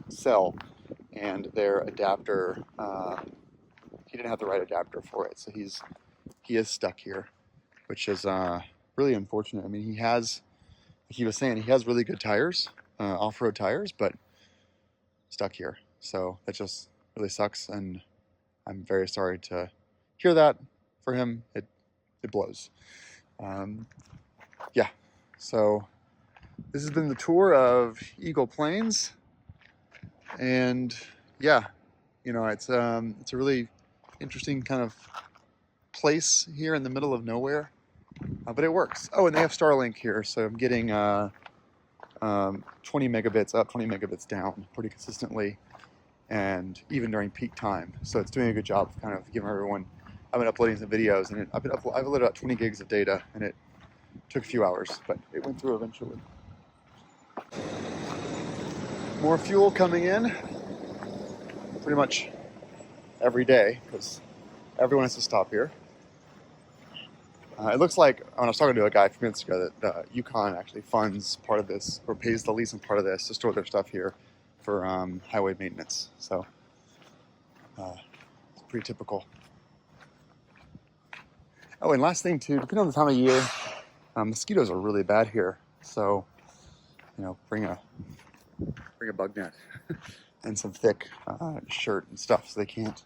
cell, and their adapter, he didn't have the right adapter for it. So he is stuck here, which is really unfortunate. I mean, he has, like he was saying, he has really good tires, off-road tires, but stuck here. So that just really sucks, and I'm very sorry to hear that for him. It blows. Yeah, so this has been the tour of Eagle Plains, and yeah, it's a really interesting kind of place here in the middle of nowhere, but it works. Oh, and they have Starlink here, so I'm getting 20 megabits up, 20 megabits down pretty consistently, and even during peak time. So it's doing a good job of kind of giving everyone. I've been uploading some videos, and I've uploaded about 20 gigs of data, and it took a few hours, but it went through eventually. More fuel coming in pretty much every day because everyone has to stop here. It looks like, when I was talking to a guy a few minutes ago, that Yukon actually funds part of this, or pays the lease and part of this to store their stuff here for highway maintenance. So it's pretty typical. Oh, and last thing too, depending on the time of year, mosquitoes are really bad here. So, bring a bug net and some thick shirt and stuff so they can't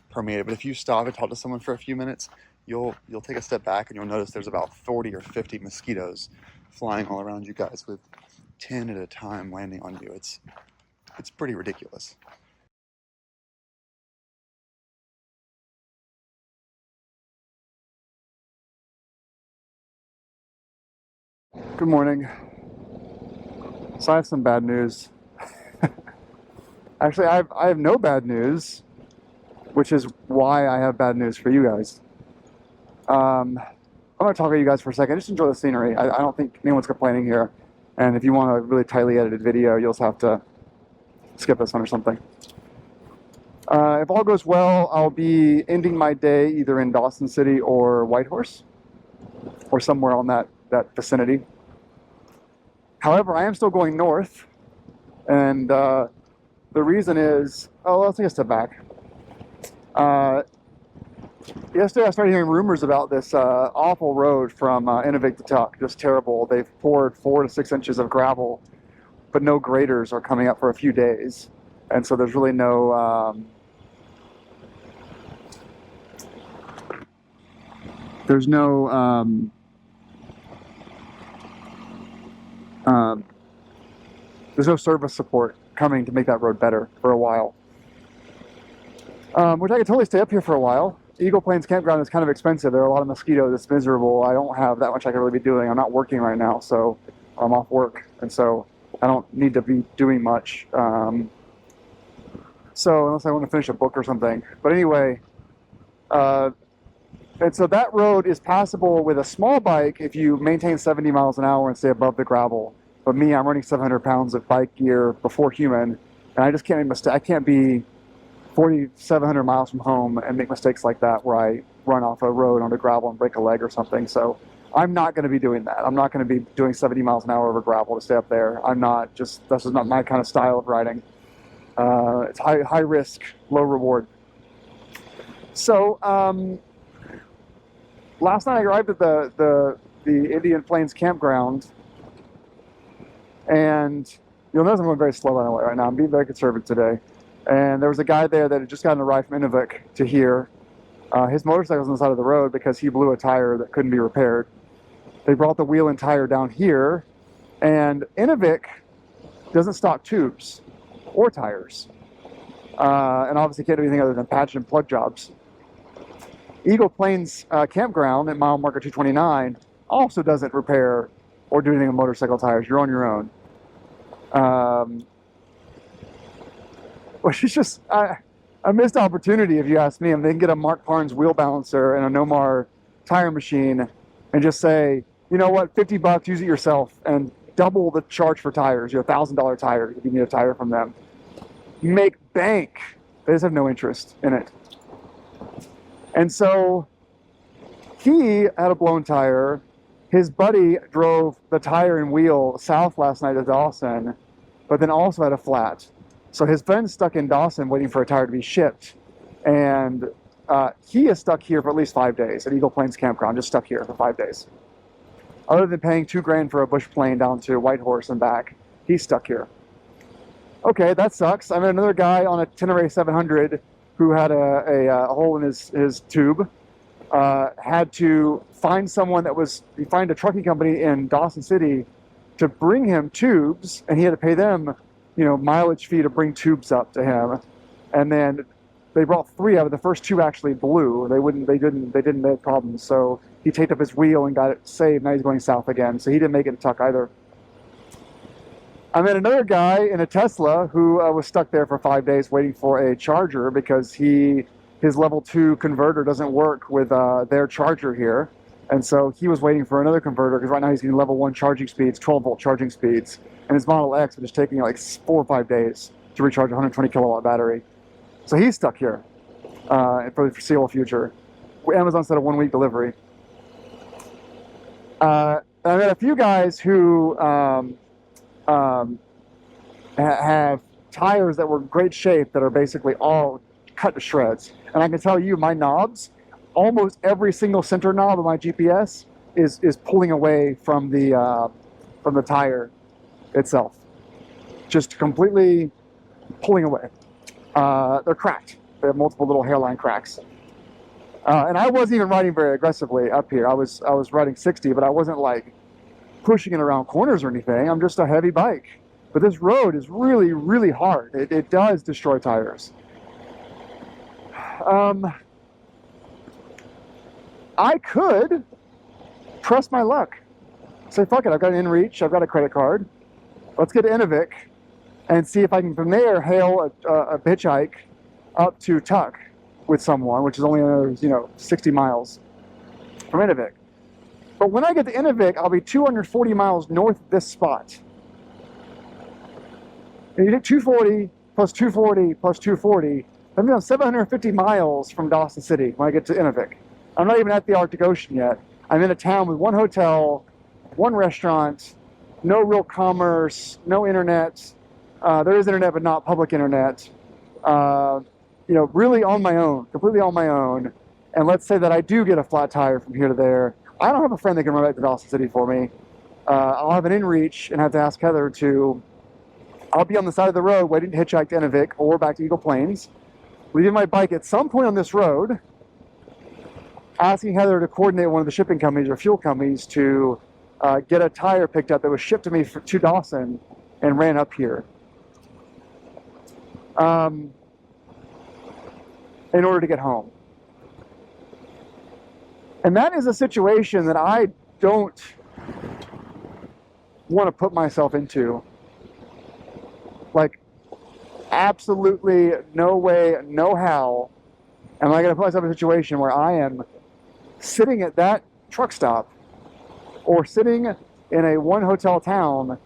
permeate it. But if you stop and talk to someone for a few minutes, you'll take a step back and you'll notice there's about 40 or 50 mosquitoes flying all around you guys, with 10 at a time landing on you. It's pretty ridiculous. Good morning. So I have some bad news. Actually, I have no bad news, which is why I have bad news for you guys. I'm going to talk to you guys for a second. Just enjoy the scenery. I don't think anyone's complaining here. And if you want a really tightly edited video, you'll just have to skip this one or something. If all goes well, I'll be ending my day either in Dawson City or Whitehorse, or somewhere on that that vicinity. However, I am still going north, and the reason is, let's take a step back. Yesterday I started hearing rumors about this awful road from Inuvik to Tuck, just terrible. They've poured 4 to 6 inches of gravel, but no graders are coming up for a few days, and so there's really no there's no service support coming to make that road better for a while. Which I could totally stay up here for a while. Eagle Plains Campground is kind of expensive. There are a lot of mosquitoes. It's miserable. I don't have that much I can really be doing. I'm not working right now, so I'm off work, and so I don't need to be doing much. So unless I want to finish a book or something. But anyway, and so that road is passable with a small bike if you maintain 70 miles an hour and stay above the gravel. But me, I'm running 700 pounds of bike gear before human, and I just can't make mistakes. I can't be 4,700 miles from home and make mistakes like that where I run off a road onto gravel and break a leg or something. So I'm not going to be doing that. I'm not going to be doing 70 miles an hour over gravel to stay up there. I'm not. This is not my kind of style of riding. It's high risk, low reward. So last night I arrived at the Indian Plains campground, and you'll notice I'm going very slow on the way right now. I'm being very conservative today. And there was a guy there that had just gotten a ride from Inuvik to here. His motorcycle's on the side of the road because he blew a tire that couldn't be repaired. They brought the wheel and tire down here, and Inuvik doesn't stock tubes or tires. And obviously can't do anything other than patch and plug jobs. Eagle Plains Campground at mile marker 229 also doesn't repair or do anything with motorcycle tires. You're on your own. Which is just a missed opportunity, if you ask me. I mean, they can get a Mark Parnes wheel balancer and a Nomar tire machine and just say, you know what, $50, use it yourself, and double the charge for tires. You know, $1,000 tires if you need a tire from them. You make bank. They just have no interest in it. And so he had a blown tire. His buddy drove the tire and wheel south last night to Dawson, but then also had a flat. So his friend's stuck in Dawson waiting for a tire to be shipped. And he is stuck here for at least 5 days at Eagle Plains Campground, just stuck here for 5 days. Other than paying $2,000 for a bush plane down to Whitehorse and back, he's stuck here. Okay, that sucks. I met another guy on a Tenere 700 who had a hole in his tube. Had to find someone find a trucking company in Dawson City to bring him tubes, and he had to pay them, mileage fee to bring tubes up to him. And then they brought 3 out of the first 2 actually blew. They didn't make problems. So he taped up his wheel and got it saved. Now he's going south again. So he didn't make it to Tuck either. I met another guy in a Tesla who was stuck there for 5 days waiting for a charger because his level 2 converter doesn't work with their charger here. And so he was waiting for another converter because right now he's getting level 1 charging speeds, 12-volt charging speeds. And his Model X was just taking like 4 or 5 days to recharge a 120 kilowatt battery. So he's stuck here for the foreseeable future. Amazon said a 1-week delivery. I met a few guys who have tires that were in great shape that are basically all cut to shreds. And I can tell you, my knobs, almost every single center knob of my GPS is pulling away from the tire itself, just completely pulling away. They're cracked. They have multiple little hairline cracks. And I wasn't even riding very aggressively up here. I was riding 60, but I wasn't like pushing it around corners or anything. I'm just a heavy bike. But this road is really, really hard. It does destroy tires. I could trust my luck. Say, fuck it, I've got an InReach, I've got a credit card. Let's get to Inuvik and see if I can from there hail a hitchhike up to Tuck with someone, which is only another 60 miles from Inuvik. But when I get to Inuvik, I'll be 240 miles north of this spot. And you take 240 plus 240 plus 240, that means I'm 750 miles from Dawson City when I get to Inuvik. I'm not even at the Arctic Ocean yet. I'm in a town with 1 hotel one restaurant, no real commerce, no internet. There is internet, but not public internet. You know, really on my own, completely on my own. And let's say that I do get a flat tire from here to there. I don't have a friend that can run back to Dawson City for me. I'll have an in-reach and have to ask Heather to... I'll be on the side of the road waiting to hitchhike to Inuvik or back to Eagle Plains, leaving my bike at some point on this road, asking Heather to coordinate one of the shipping companies or fuel companies to get a tire picked up that was shipped to me to Dawson and ran up here. In order to get home. And that is a situation that I don't want to put myself into. Like, absolutely no way, no how am I going to put myself in a situation where I am sitting at that truck stop or sitting in a one hotel town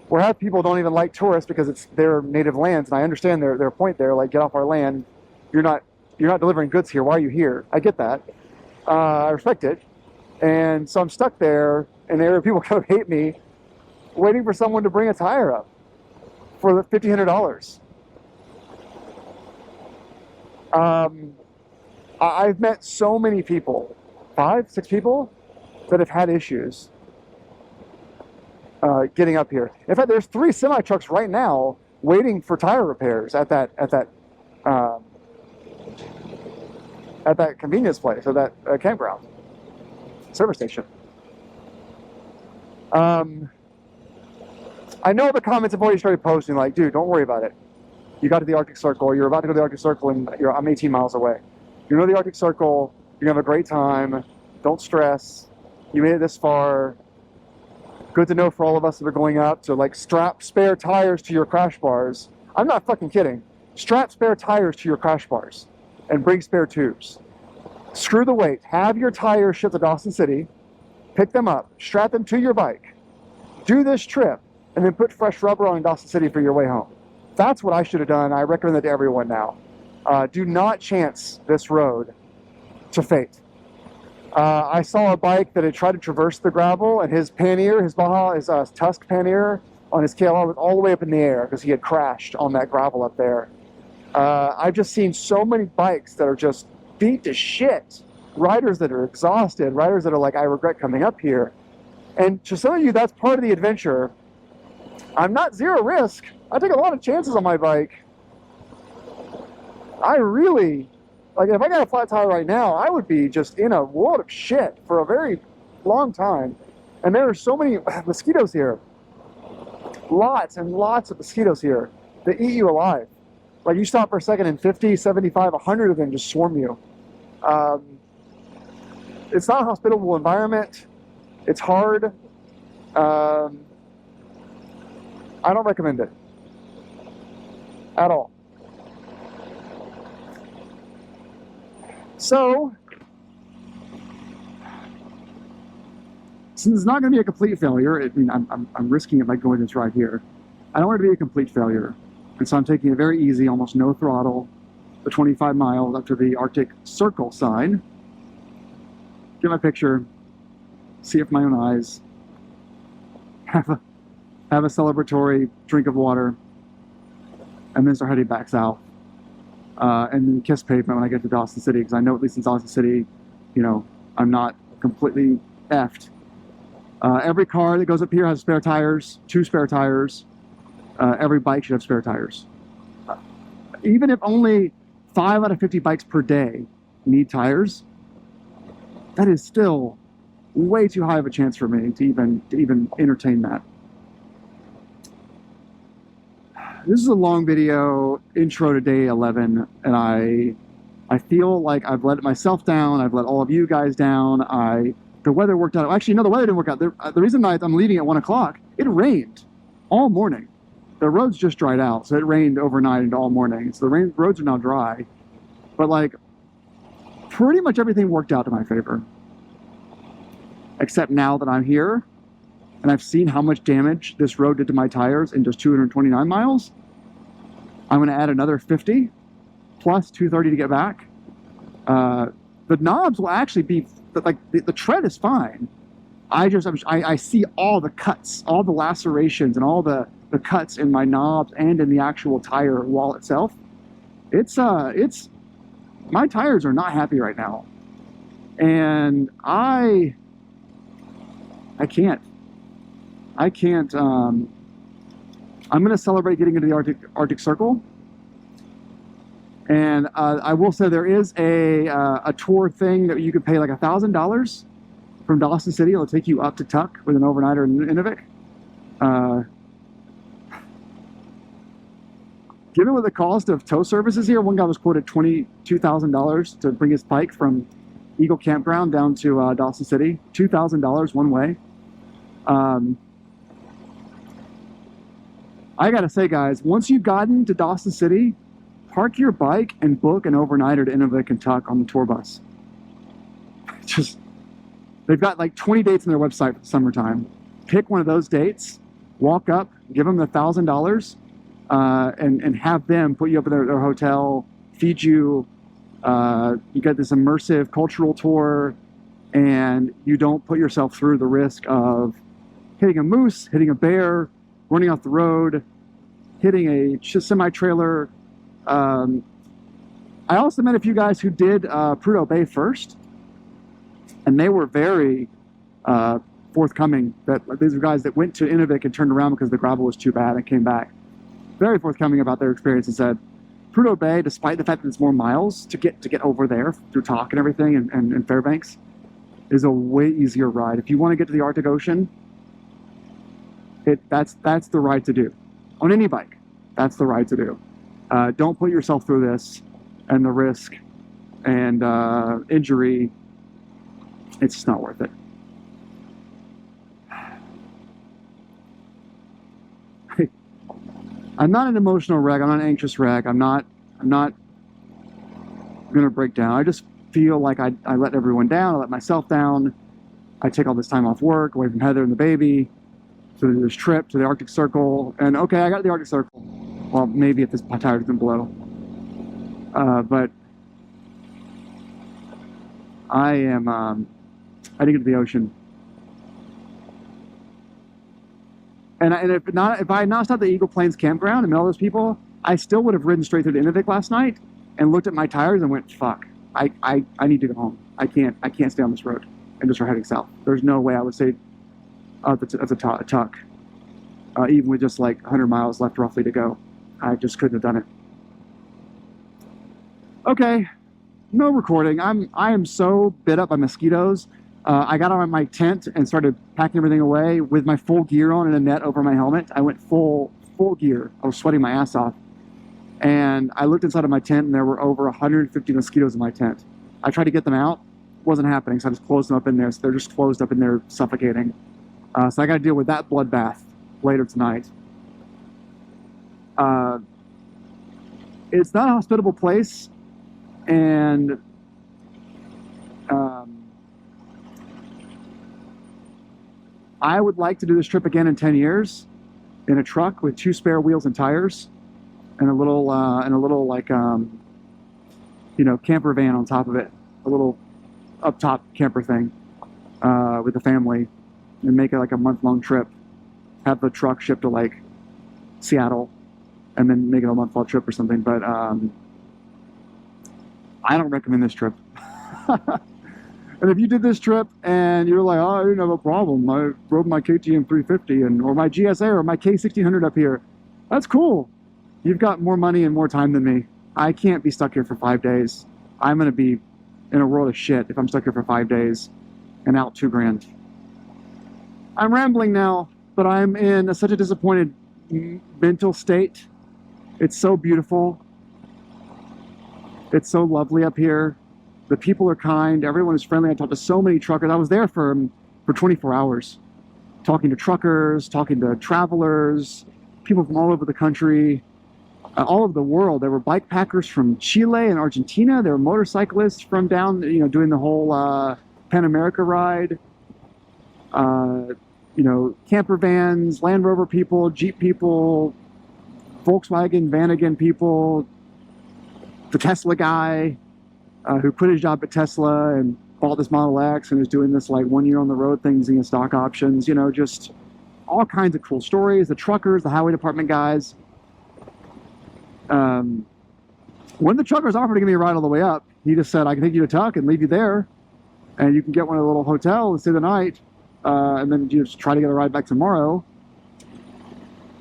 where half people don't even like tourists because it's their native lands. And I understand their point there, like, get off our land. You're not delivering goods here. Why are you here? I get that. I respect it. And so I'm stuck there, and there are people kind of hate me, waiting for someone to bring a tire up for the $1,500. I've met so many people, 5, 6 people, that have had issues getting up here. In fact, there's 3 semi trucks right now waiting for tire repairs at that convenience place, or that campground, service station. I know the comments have already started posting, like, dude, don't worry about it. You got to the Arctic Circle, you're about to go to the Arctic Circle, and I'm 18 miles away. You know the Arctic Circle, you're going to have a great time, don't stress, you made it this far. Good to know for all of us that are going up to, like, strap spare tires to your crash bars. I'm not fucking kidding. Strap spare tires to your crash bars and bring spare tubes. Screw the weight. Have your tires shipped to Dawson City, pick them up, strap them to your bike, do this trip, and then put fresh rubber on in Dawson City for your way home. That's what I should have done. I recommend that to everyone now. Do not chance this road to fate. I saw a bike that had tried to traverse the gravel, and his pannier, his tusk pannier on his KLR was all the way up in the air because he had crashed on that gravel up there. I've just seen so many bikes that are just beat to shit. Riders that are exhausted, riders that are like, I regret coming up here. And to some of you, that's part of the adventure. I'm not zero risk. I take a lot of chances on my bike. I really, like, if I got a flat tire right now, I would be just in a world of shit for a very long time. And there are so many mosquitoes here. Lots and lots of mosquitoes here that eat you alive. Like, you stop for a second and 50, 75, 100 of them just swarm you. It's not a hospitable environment. It's hard. I don't recommend it at all. So, since it's not going to be a complete failure, I mean, I'm risking it by going this right here. I don't want it to be a complete failure. And so I'm taking it very easy, almost no throttle, the 25 miles up to the Arctic Circle sign. Get my picture, see it with my own eyes, have a celebratory drink of water, and then start heading back south. And then kiss pavement when I get to Dawson City, because I know at least in Dawson City, you know, I'm not completely effed. Every car that goes up here has spare tires, 2 spare tires. Every bike should have spare tires. Even if only 5 out of 50 bikes per day need tires, that is still way too high of a chance for me to even entertain that. This is a long video, intro to day 11, and I feel like I've let myself down. I've let all of you guys down. The weather worked out. Actually, no, the weather didn't work out. The reason I'm leaving at 1 o'clock, it rained all morning. The roads just dried out, so it rained overnight into all morning. So the roads are now dry. But, like, pretty much everything worked out to my favor. Except now that I'm here, and I've seen how much damage this road did to my tires in just 229 miles, I'm going to add another 50 plus 230 to get back. The knobs will actually be, like, the tread is fine. I see all the cuts, all the lacerations, and all the cuts in my knobs and in the actual tire wall itself. It's my tires are not happy right now, and I can't. I'm gonna celebrate getting into the Arctic Circle, and I will say there is a tour thing that you can pay like $1,000 from Dawson City. It'll take you up to Tuck with an overnighter in Nunavik. Given what the cost of tow services here, one guy was quoted $22,000 to bring his bike from Eagle Campground down to Dawson City. $2,000 one way. I gotta say, guys, once you've gotten to Dawson City, park your bike and book an overnighter to Nunavik and Tuck on the tour bus. Just, they've got like 20 dates on their website for the summertime. Pick one of those dates, walk up, give them the $1,000, and have them put you up in their hotel, feed you. You get this immersive cultural tour, and you don't put yourself through the risk of hitting a moose, hitting a bear, running off the road, hitting a semi-trailer. I also met a few guys who did Prudhoe Bay first, and they were very forthcoming. That these were guys that went to Inuvik and turned around because the gravel was too bad and came back. Very forthcoming about their experience and said, Prudhoe Bay, despite the fact that it's more miles to get over there through Talk and everything and Fairbanks, is a way easier ride. If you want to get to the Arctic Ocean, that's the ride to do. On any bike, that's the ride to do. Don't put yourself through this and the risk and injury. It's just not worth it. I'm not an emotional wreck. I'm not an anxious wreck. I'm not gonna break down. I just feel like I let everyone down. I let myself down. I take all this time off work, away from Heather and the baby, to this trip to the Arctic Circle. And okay, I got to the Arctic Circle. Well, maybe if this tire doesn't blow. But I didn't get to the ocean. And if I had not stopped at the Eagle Plains campground and met all those people, I still would have ridden straight through to Inuvik last night and looked at my tires and went, fuck, I need to go home. I can't stay on this road and just start heading south. There's no way I would say that's a Tuck, even with just like 100 miles left roughly to go. I just couldn't have done it. Okay, no recording. I am so bit up by mosquitoes. I got out of my tent and started packing everything away with my full gear on and a net over my helmet. I went full gear. I was sweating my ass off. And I looked inside of my tent and there were over 150 mosquitoes in my tent. I tried to get them out. Wasn't happening, so I just closed them up in there. So they're just closed up in there suffocating. So I got to deal with that bloodbath later tonight. It's not a hospitable place. And I would like to do this trip again in 10 years in a truck with 2 spare wheels and tires and a little like camper van on top of it, a little up top camper thing with the family, and make it like a month-long trip. Have the truck shipped to like Seattle and then make it a month-long trip or something. But I don't recommend this trip. And if you did this trip and you're like, oh, I didn't have a problem, I rode my KTM 350 or my GSA or my K1600 up here, that's cool. You've got more money and more time than me. I can't be stuck here for 5 days. I'm going to be in a world of shit if I'm stuck here for 5 days and out $2,000. I'm rambling now, but I'm in such a disappointed mental state. It's so beautiful. It's so lovely up here. The people are kind. Everyone is friendly. I talked to so many truckers. I was there for 24 hours, talking to truckers, talking to travelers, people from all over the country, all over the world. There were bike packers from Chile and Argentina. There were motorcyclists from down, doing the whole Pan America ride. Camper vans, Land Rover people, Jeep people, Volkswagen, Vanagon people, the Tesla guy who quit his job at Tesla, and bought this Model X and is doing this like 1 year on the road thing using stock options, you know, just all kinds of cool stories. The truckers, the highway department guys. When the truckers offered to give me a ride all the way up, he just said, I can take you to Tuck and leave you there, and you can get one of the little hotels and stay the night, and then you just try to get a ride back tomorrow.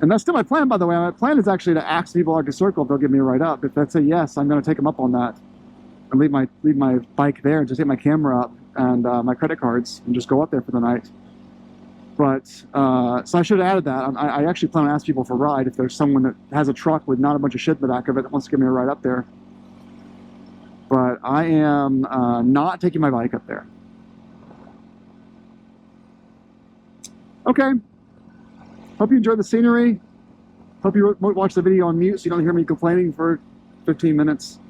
And that's still my plan, by the way. My plan is actually to ask people Arctic Circle if they'll give me a ride up. If they say yes, I'm going to take them up on that and leave my bike there and just take my camera up and my credit cards and just go up there for the night. But so I should have added that. I actually plan on asking people for a ride if there's someone that has a truck with not a bunch of shit in the back of it that wants to give me a ride up there. But I am not taking my bike up there. Okay. Hope you enjoyed the scenery. Hope you watch the video on mute so you don't hear me complaining for 15 minutes.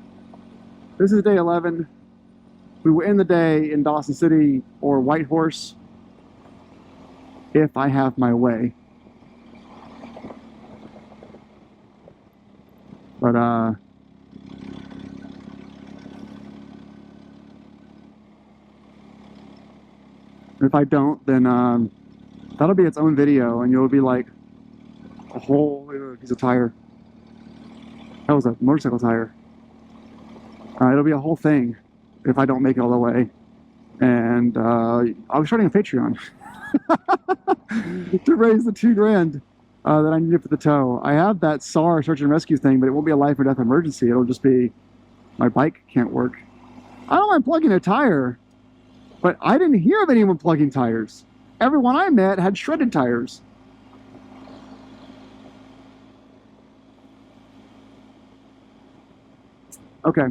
This is day 11. We will end the day in Dawson City or Whitehorse if I have my way. But if I don't, then that'll be its own video, and you'll be like a whole piece of tire. That was a motorcycle tire. It'll be a whole thing if I don't make it all the way. And I'll be starting a Patreon to raise the $2,000 that I needed for the tow. I have that SAR search and rescue thing, but it won't be a life or death emergency. It'll just be my bike can't work. I don't mind plugging a tire, but I didn't hear of anyone plugging tires. Everyone I met had shredded tires. Okay.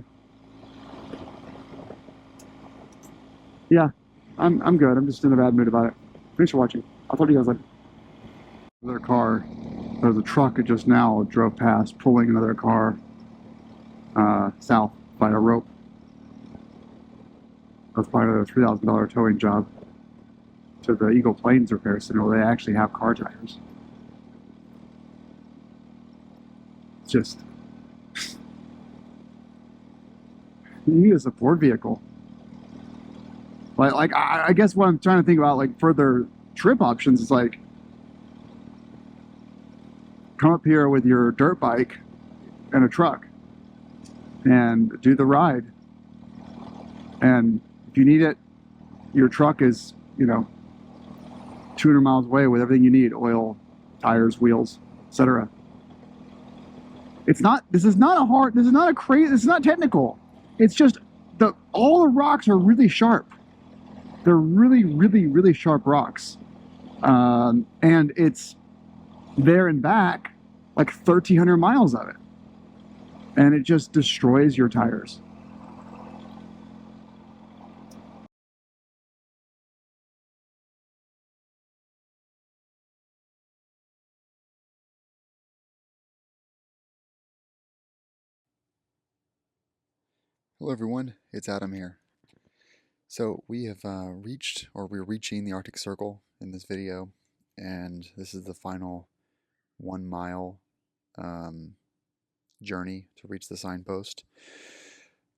Yeah, I'm good. I'm just in a bad mood about it. Thanks for watching. I'll talk to you guys later. Another car. There's a truck that just now drove past, pulling another car south by a rope. That's part of a $3,000 towing job to the Eagle Plains Repair Center, where they actually have car tires. It's just, you need a support vehicle. Like I guess what I'm trying to think about, like further trip options, is like, come up here with your dirt bike and a truck and do the ride. And if you need it, your truck is, you know, 200 miles away with everything you need: oil, tires, wheels, etc. This is not technical. It's just all the rocks are really sharp. They're really, really, really sharp rocks. And it's there and back like 1,300 miles of it. And it just destroys your tires. Hello everyone, it's Adam here. So we have we're reaching the Arctic Circle in this video, and this is the final 1 mile journey to reach the signpost.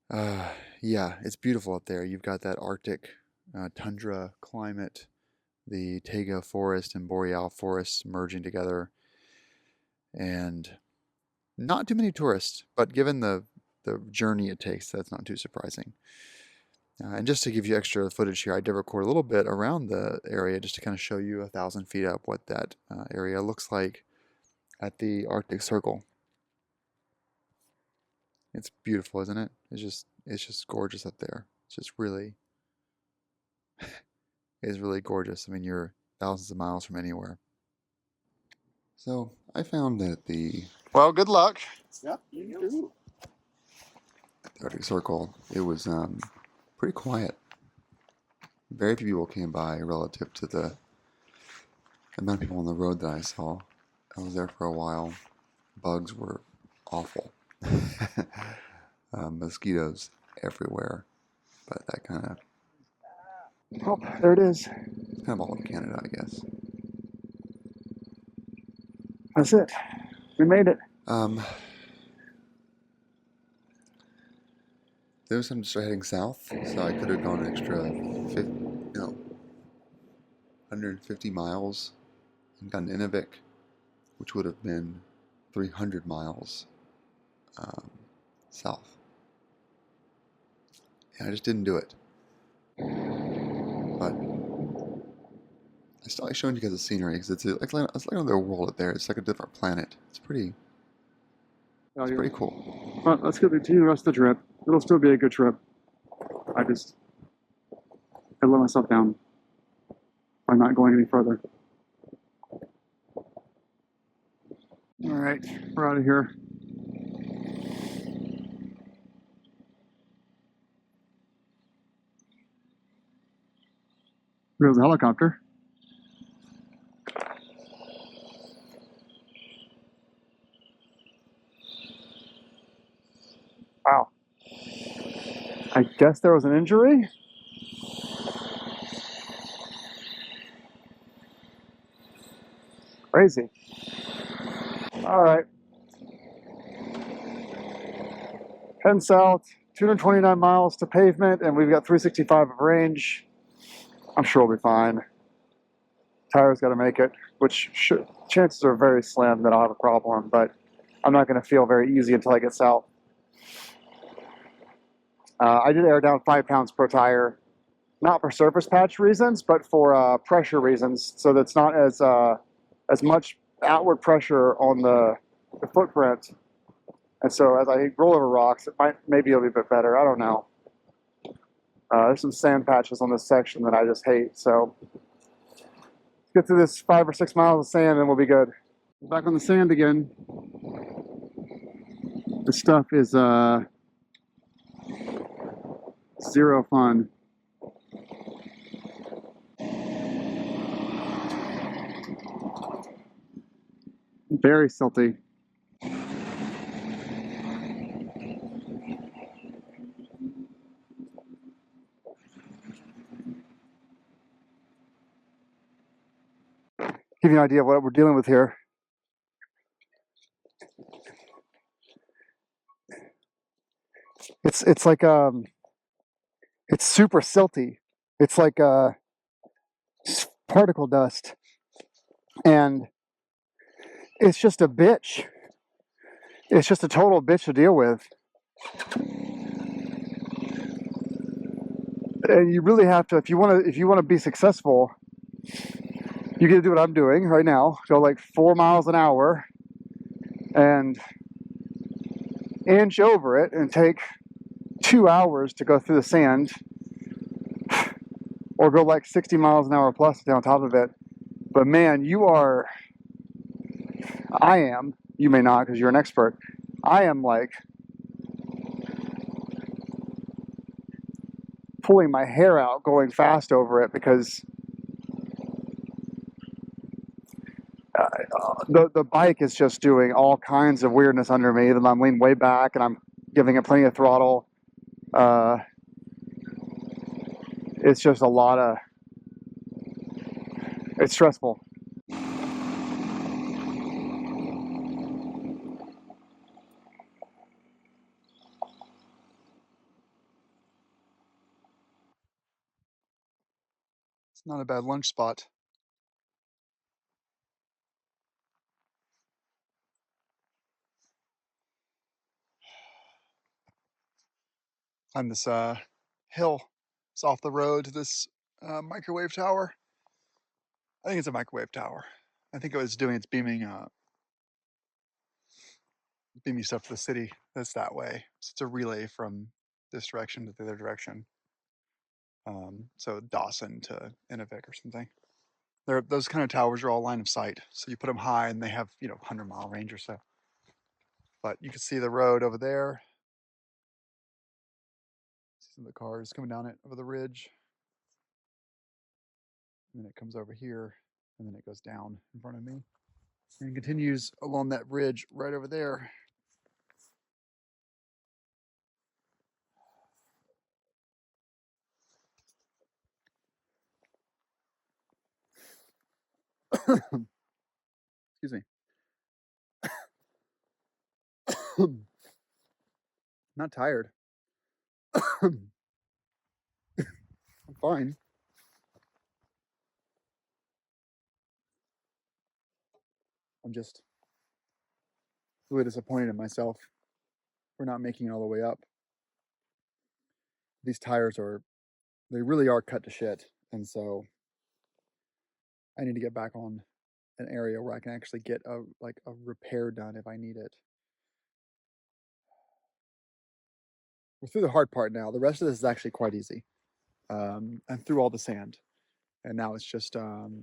Yeah, it's beautiful up there. You've got that Arctic tundra climate, the taiga forest and boreal forests merging together, and not too many tourists, but given the journey it takes, that's not too surprising. And just to give you extra footage here, I did record a little bit around the area just to kind of show you 1,000 feet up what that area looks like at the Arctic Circle. It's beautiful, isn't it? It's just gorgeous up there. It's just really, it's really gorgeous. I mean, you're thousands of miles from anywhere. So I found that Well, good luck. Yep, you do. the Arctic Circle, it was pretty quiet. Very few people came by relative to the amount of people on the road that I saw. I was there for a while. Bugs were awful. Mosquitoes everywhere. But that kind of... Oh, there it is. It's kind of all of Canada, I guess. That's it. We made it. there was some just heading south, so I could have gone an extra 50, 150 miles and gotten Inuvik, which would have been 300 miles south. And I just didn't do it. But I still like showing you guys the scenery because it's like another world out there. It's like a different planet. It's pretty cool. But let's continue the rest of the trip. It'll still be a good trip. I let myself down by not going any further. All right, we're out of here. There's a helicopter. Wow. I guess there was an injury. Crazy. All right. Heading south, 229 miles to pavement, and we've got 365 of range. I'm sure we'll be fine. Tires got to make it, which chances are very slim that I'll have a problem, but I'm not going to feel very easy until I get south. I did air down 5 pounds per tire, not for surface patch reasons, but for pressure reasons, so that's not as much outward pressure on the footprint. And so as I roll over rocks, maybe it'll be a bit better. I don't know. There's some sand patches on this section that I just hate. So let's get through this 5 or 6 miles of sand and we'll be good. Back on the sand again. This stuff is zero fun. Very silty. Give you an idea of what we're dealing with here. It's like it's super silty. It's like particle dust, and it's just a bitch. It's just a total bitch to deal with. And you really have to, if you want to be successful, you get to do what I'm doing right now. Go like 4 miles an hour and inch over it and take 2 hours to go through the sand, or go like 60 miles an hour plus down top of it. But man, you may not because you're an expert. I am like pulling my hair out going fast over it because the bike is just doing all kinds of weirdness under me. Then I'm leaning way back and I'm giving it plenty of throttle. It's just a lot of, it's stressful. It's not a bad lunch spot. On this hill. It's off the road to this microwave tower. I think it's a microwave tower. I think it was doing its beaming stuff to the city that's that way. So it's a relay from this direction to the other direction. So Dawson to Inuvik or something. Those kind of towers are all line of sight. So you put them high and they have, 100-mile range or so. But you can see the road over there. See the cars coming down it over the ridge. And then it comes over here and then it goes down in front of me and continues along that ridge right over there. Excuse me. Not tired. I'm fine. I'm just really disappointed in myself for not making it all the way up. These tires they really are cut to shit. And so I need to get back on an area where I can actually get a repair done if I need it. We're through the hard part now. The rest of this is actually quite easy. I'm through all the sand, and now it's just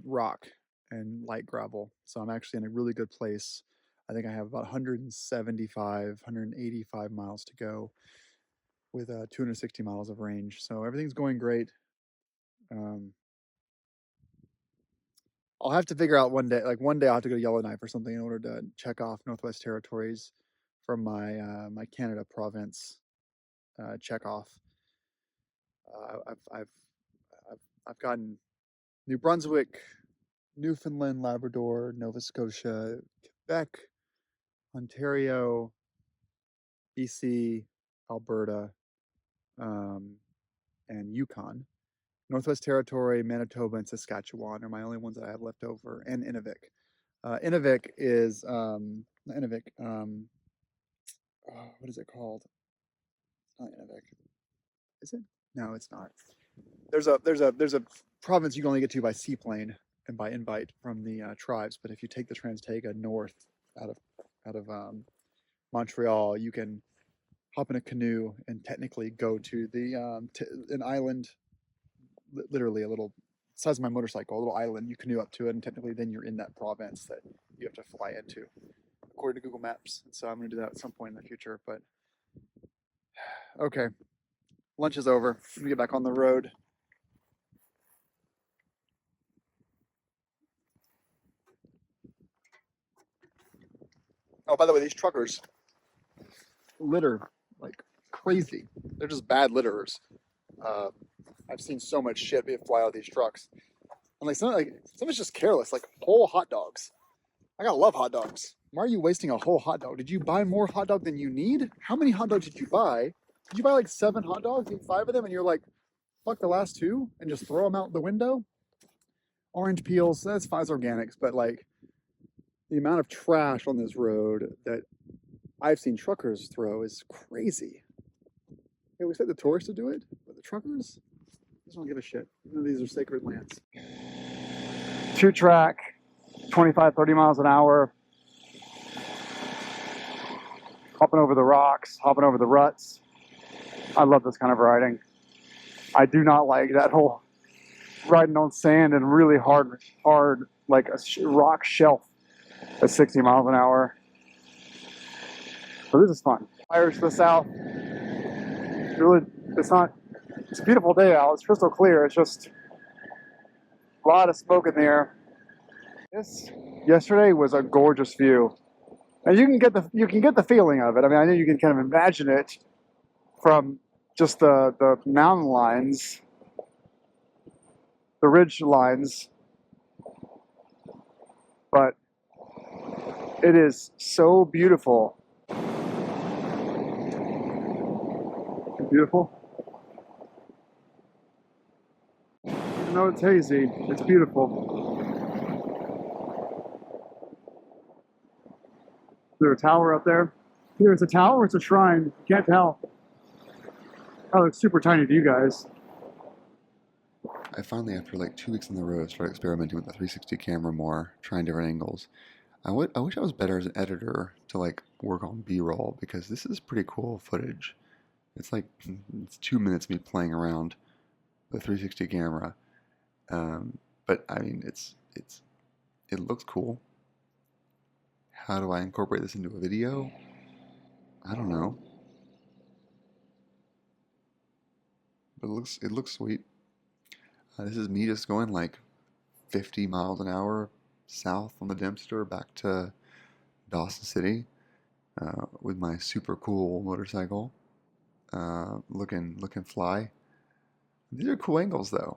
rock and light gravel. So I'm actually in a really good place. I think I have about 175, 185 miles to go with 260 miles of range. So everything's going great. I'll have to figure out one day I'll have to go to Yellowknife or something in order to check off Northwest Territories from my Canada province check off. I've gotten New Brunswick, Newfoundland, Labrador, Nova Scotia, Quebec, Ontario, BC, Alberta, and Yukon. Northwest Territory, Manitoba, and Saskatchewan are my only ones that I have left over, and Inuvik. Inuvik is Inuvik. What is it called? It's not Inuvik. Is it? No, it's not. There's a province you can only get to by seaplane and by invite from the tribes. But if you take the Trans-Taiga north out of Montreal, you can hop in a canoe and technically go to an island, literally a little size of my motorcycle, a little island. You canoe up to it, and technically then you're in that province that you have to fly into, according to Google Maps. So I'm going to do that at some point in the future. But okay, lunch is over. Let me get back on the road. Oh, by the way, these truckers litter like crazy. They're just bad litterers. I've seen so much shit fly out of these trucks. And someone's just careless, like whole hot dogs. I gotta love hot dogs. Why are you wasting a whole hot dog? Did you buy more hot dog than you need? How many hot dogs did you buy? Did you buy like 7 hot dogs, eat 5 of them, and you're like, fuck the last 2 and just throw them out the window? Orange peels, that's Five's Organics, but like the amount of trash on this road that I've seen truckers throw is crazy. Yeah, we expect the tourists to do it, but the truckers just don't give a shit. These are sacred lands. 2-track, 25, 30 miles an hour. Hopping over the rocks, hopping over the ruts. I love this kind of riding. I do not like that whole riding on sand and really hard like a rock shelf at 60 miles an hour. So this is fun. Fires to the south. It's a beautiful day out. It's crystal clear. It's just a lot of smoke in the air. Yesterday was a gorgeous view. And you can get the feeling of it. I mean, I know you can kind of imagine it from just the mountain lines, the ridge lines, but it is so beautiful. Beautiful. Even though it's hazy, it's beautiful. Is there a tower up there? Either it's a tower or it's a shrine. You can't tell. That looks super tiny to you guys. I finally, after like 2 weeks on the road, started experimenting with the 360 camera more, trying different angles. I wish I was better as an editor to like work on B-roll, because this is pretty cool footage. It's 2 minutes of me playing around the 360 camera, but I mean it looks cool. How do I incorporate this into a video? I don't know, but it looks sweet. This is me just going like 50 miles an hour south on the Dempster back to Dawson City with my super cool motorcycle, looking fly. These are cool angles though,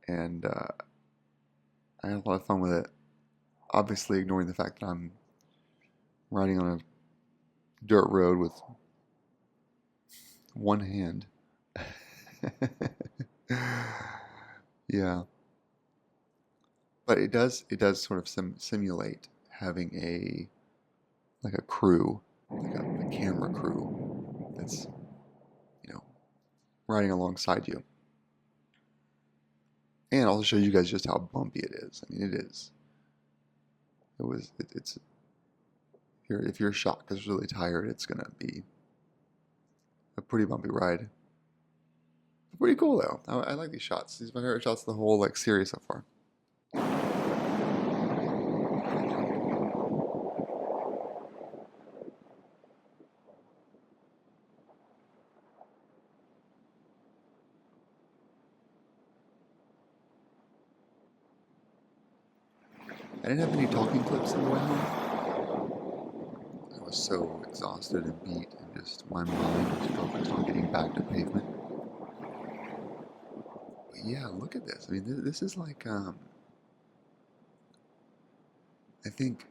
and I had a lot of fun with it. Obviously ignoring the fact that I'm riding on a dirt road with one hand. Yeah, but it does sort of simulate having a crew, like a camera crew that's you know riding alongside you, and also show you guys just how bumpy it is. I mean, it is. It's if you're shocked because really tired, it's gonna be a pretty bumpy ride. Pretty cool though. I like these shots. These are my favorite shots of the whole series so far. I didn't have any talking clips on the way home. I was so exhausted and beat, and just my mind was focused on getting back to pavement. But yeah, look at this. I mean, this is like, I think,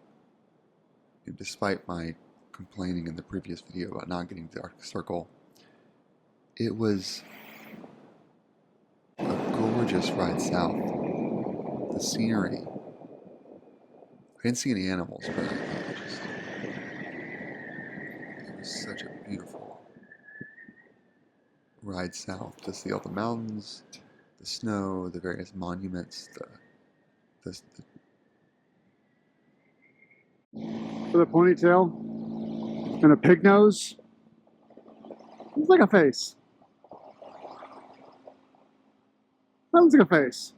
despite my complaining in the previous video about not getting the Arctic Circle, it was a gorgeous ride south. The scenery. I didn't see any animals, but it was such a beautiful ride south to see all the mountains, the snow, the various monuments, the With a ponytail and a pig nose. Looks like a face. That looks like a face.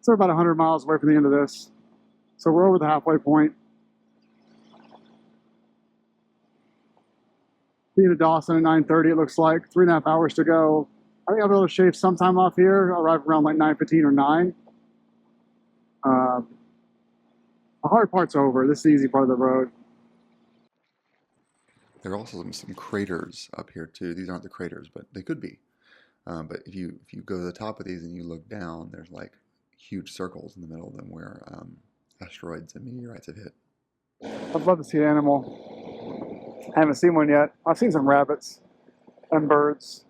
So we're about 100 miles away from the end of this. So we're over the halfway point. Being at Dawson at 9:30, it looks like 3.5 hours to go. I think I'll be able to shave some time off here. I'll arrive around like 9:15 or 9. The hard part's over. This is the easy part of the road. there are also some craters up here too. These aren't the craters, but they could be. But if you go to the top of these and you look down, there's like huge circles in the middle of them where asteroids and meteorites have hit. I'd love to see an animal. I haven't seen one yet. I've seen some rabbits and birds.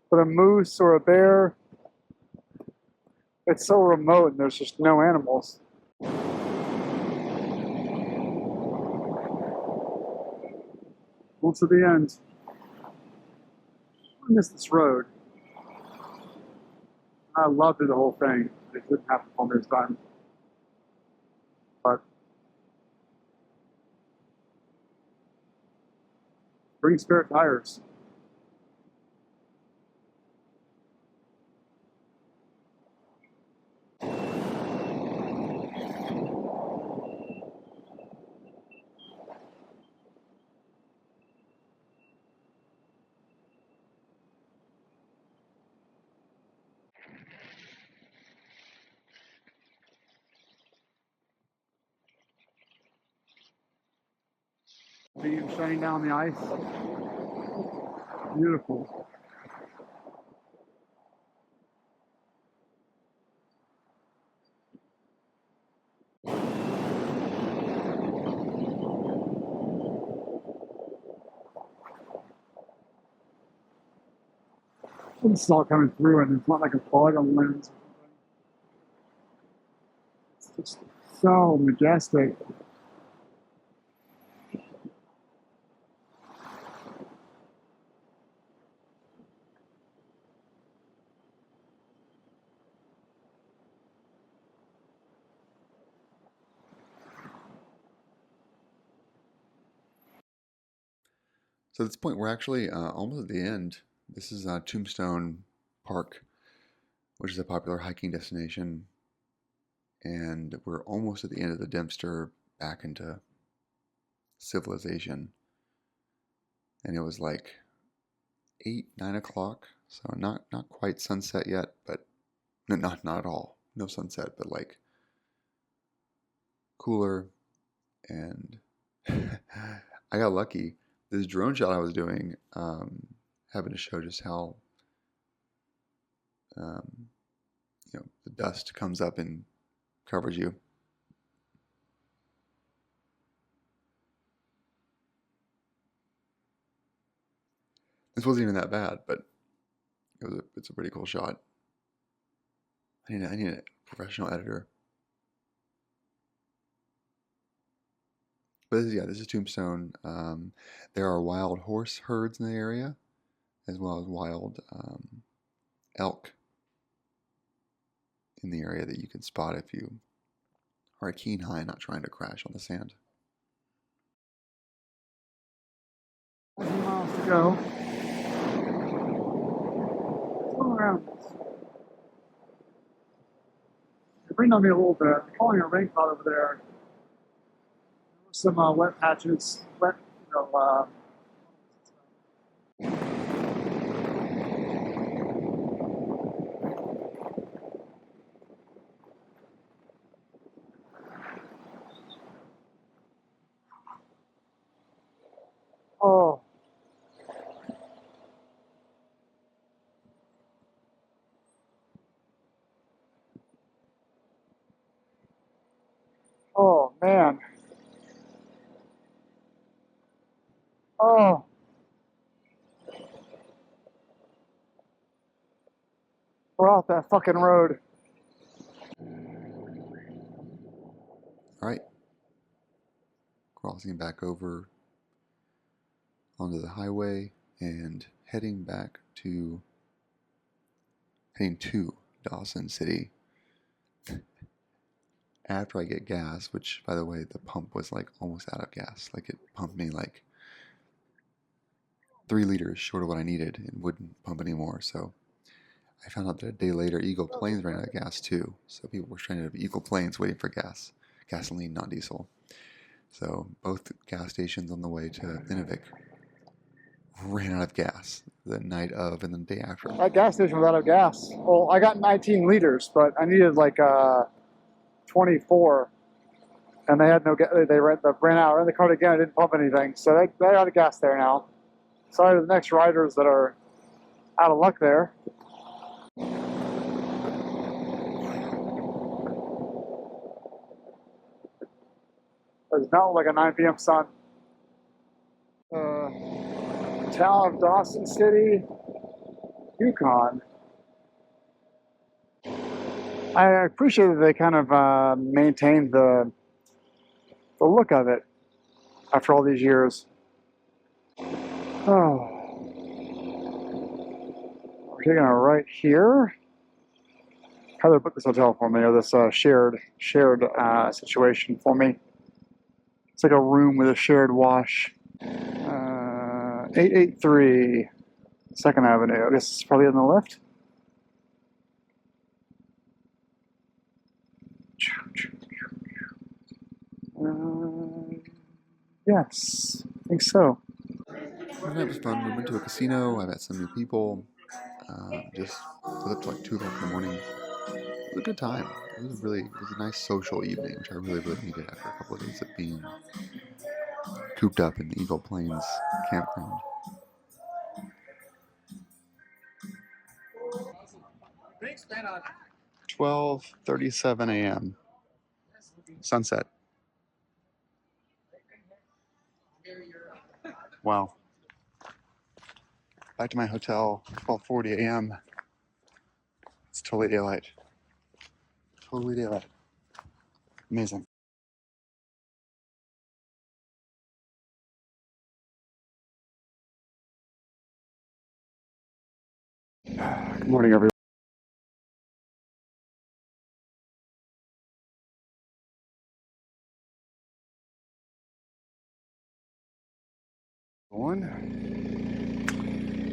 But a moose or a bear, it's so remote and there's just no animals. Almost to the end. I miss this road. I loved it, the whole thing. It didn't happen for me this time. But bring spare tires. Beam shining down the ice. Beautiful. This is all coming through and it's not like a fog on the lens. It's just so majestic. So at this point, we're actually almost at the end. This is Tombstone Park, which is a popular hiking destination, and we're almost at the end of the Dempster back into civilization. And it was like 8, 9 o'clock, so not quite sunset yet, but no, not at all. No sunset, but like cooler. And I got lucky. This drone shot I was doing, happened to show just how the dust comes up and covers you. This wasn't even that bad, but it's a pretty cool shot. I need a professional editor. But this is Tombstone. There are wild horse herds in the area, as well as wild elk in the area that you can spot if you are a keen eye, not trying to crash on the sand. 20 miles to go. Let's go around this. It rained on me a little bit. I'm calling a rain cloud over there. There were some wet patches, oh. Oh, man. Oh. We're off that fucking road. All right, crossing back over onto the highway and heading to Dawson City after I get gas, which, by the way, the pump was like almost out of gas. Like, it pumped me like 3 liters short of what I needed and wouldn't pump anymore. So I found out that a day later, Eagle Plains ran out of gas too. So people were stranded at Eagle Plains waiting for gasoline, not diesel. So both gas stations on the way to Inuvik ran out of gas the night of and the day after. That gas station was out of gas. Well, I got 19 liters, but I needed like 24. And they had no gas. They ran out. Ran the cart again. I didn't pump anything. So they're out of gas there now. Sorry to the next riders that are out of luck there. It's not like a 9 p.m. sun. Town of Dawson City, Yukon. I appreciate that they kind of maintained the look of it after all these years. Oh. We're taking a right here. Heather booked this hotel for me, or this shared situation for me. It's like a room with a shared wash. 883 2nd Avenue. I guess it's probably on the left. Yes, I think so. It was fun. We went to a casino. I met some new people. Just was up to like 2 o'clock in the morning. It was a good time. It was a nice social evening, which I really needed after a couple of days of being cooped up in the Eagle Plains campground. Thanks, man. 12:37 a.m. Sunset. Wow. Back to my hotel, 12:40 a.m. It's totally daylight. Totally daylight. Amazing. Good morning, everyone.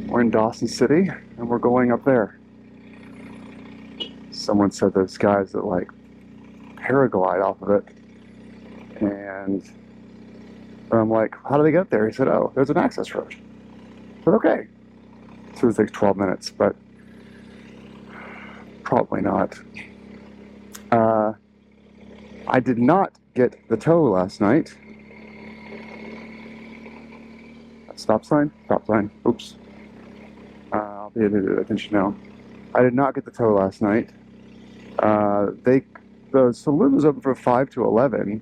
We're in Dawson City, and we're going up there. Someone said there's guys that like paraglide off of it, and I'm like, how do they get there? He said, oh, there's an access road. I said, okay. So it takes 12 minutes, but probably not. I did not get the tow last night. Stop sign? Stop sign. Oops. I'll pay attention now. I did not get the tow last night. The saloon was open from 5 to 11,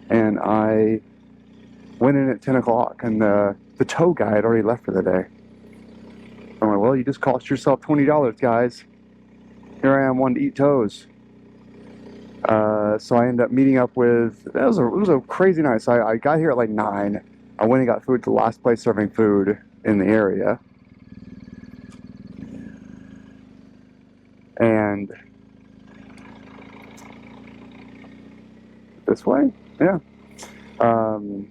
and I went in at 10 o'clock, and the tow guy had already left for the day. I'm like, well, you just cost yourself $20, guys. Here I am wanting to eat toes. So I ended up meeting up with, it was a crazy night. So I got here at like 9. I went and got food to the last place serving food in the area. And this way? Yeah. And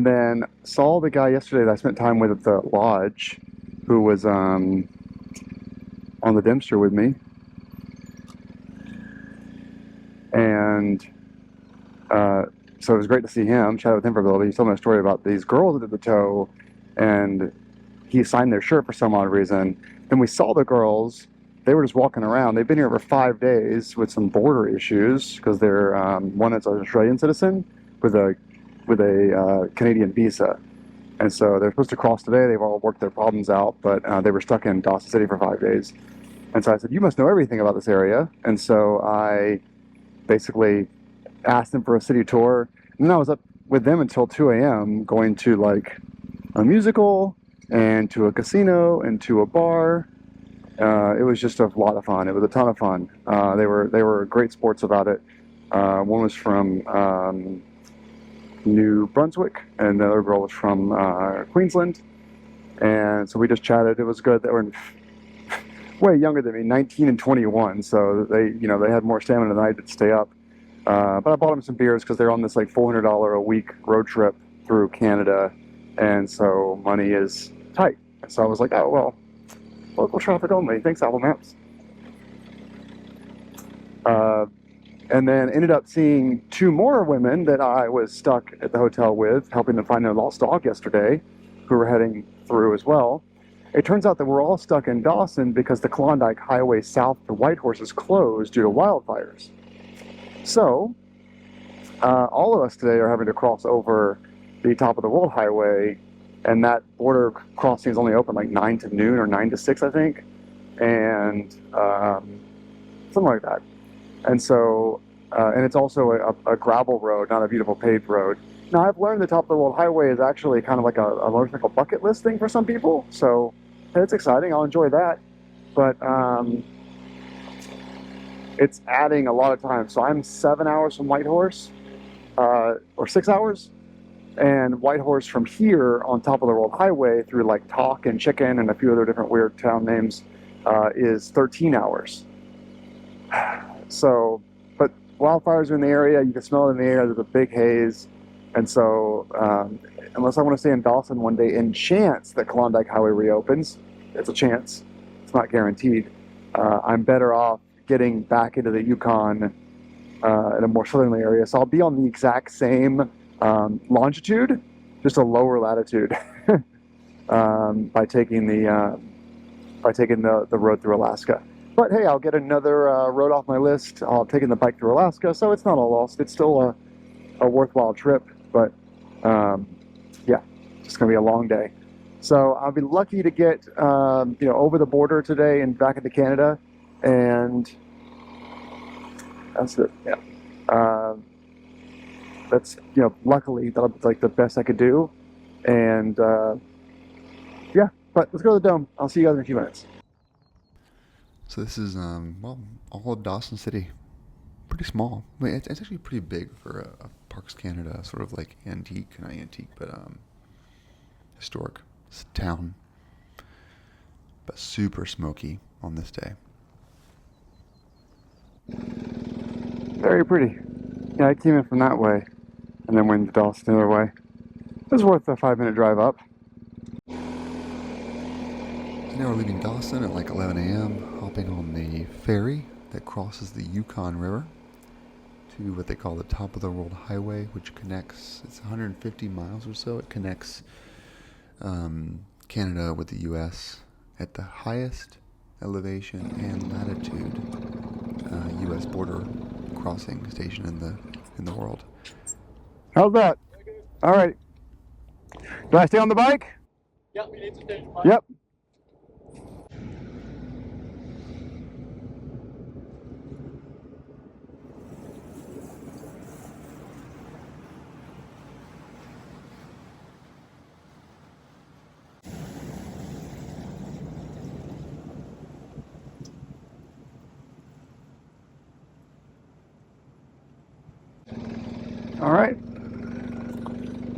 then saw the guy yesterday that I spent time with at the lodge who was on the Dempster with me. And so it was great to see him, chatted with him for a little bit. He told me a story about these girls that did the tow, and he signed their shirt for some odd reason. Then we saw the girls. They were just walking around. They've been here for 5 days with some border issues because they're one is an Australian citizen with a Canadian visa, and so they're supposed to cross today. They've all worked their problems out, but they were stuck in Dawson City for 5 days. And so I said, "You must know everything about this area." And so I basically asked them for a city tour, and then I was up with them until 2 a.m. going to like a musical and to a casino and to a bar. It was just a lot of fun. It was a ton of fun. They were great sports about it. One was from New Brunswick, and the other girl was from Queensland. And so we just chatted. It was good. They were way younger than me, 19 and 21. So they had more stamina than I did to stay up. But I bought them some beers because they're on this like $400 a week road trip through Canada, and so money is tight. So I was like, oh well, local traffic only. Thanks, Apple Maps. And then ended up seeing 2 more women that I was stuck at the hotel with, helping them find their lost dog yesterday, who were heading through as well. It turns out that we're all stuck in Dawson because the Klondike Highway south to Whitehorse is closed due to wildfires. So, all of us today are having to cross over the top of the World Highway, and that border crossing is only open like 9 to noon or 9 to 6, I think, and something like that. And so, and it's also a gravel road, not a beautiful paved road. Now, I've learned the top of the World Highway is actually kind of like a motorcycle bucket list thing for some people, so it's exciting. I'll enjoy that, but it's adding a lot of time. So I'm 7 hours from Whitehorse, or 6 hours, and Whitehorse from here on top of the World Highway through like Talk and Chicken and a few other different weird town names is 13 hours. So, but wildfires are in the area. You can smell it in the air. There's a big haze. And so, unless I want to stay in Dawson one day in chance that Klondike Highway reopens, it's a chance. It's not guaranteed. I'm better off getting back into the Yukon in a more southerly area. So I'll be on the exact same longitude, just a lower latitude by taking the road through Alaska. But hey, I'll get another road off my list. I'll take the bike through Alaska, so it's not all lost. It's still a worthwhile trip, but yeah, it's gonna be a long day. So I'll be lucky to get over the border today and back into Canada, and that's it. Yeah, that's luckily that's like the best I could do, and yeah. But let's go to the Dome. I'll see you guys in a few minutes. So this is, well, all of Dawson City. Pretty small. I mean, it's actually pretty big for a Parks Canada sort of like antique, not antique, but historic town. But super smoky on this day. Very pretty. Yeah, I came in from that way and then went to Dawson the other way. It was worth a 5-minute drive up. Now we're leaving Dawson at like 11 a.m., hopping on the ferry that crosses the Yukon River to what they call the Top of the World Highway, which connects, it's 150 miles or so. It connects Canada with the U.S. at the highest elevation and latitude U.S. border crossing station in the world. How's that? All right. Do I stay on the bike? Yep, we need to change bike. Yep.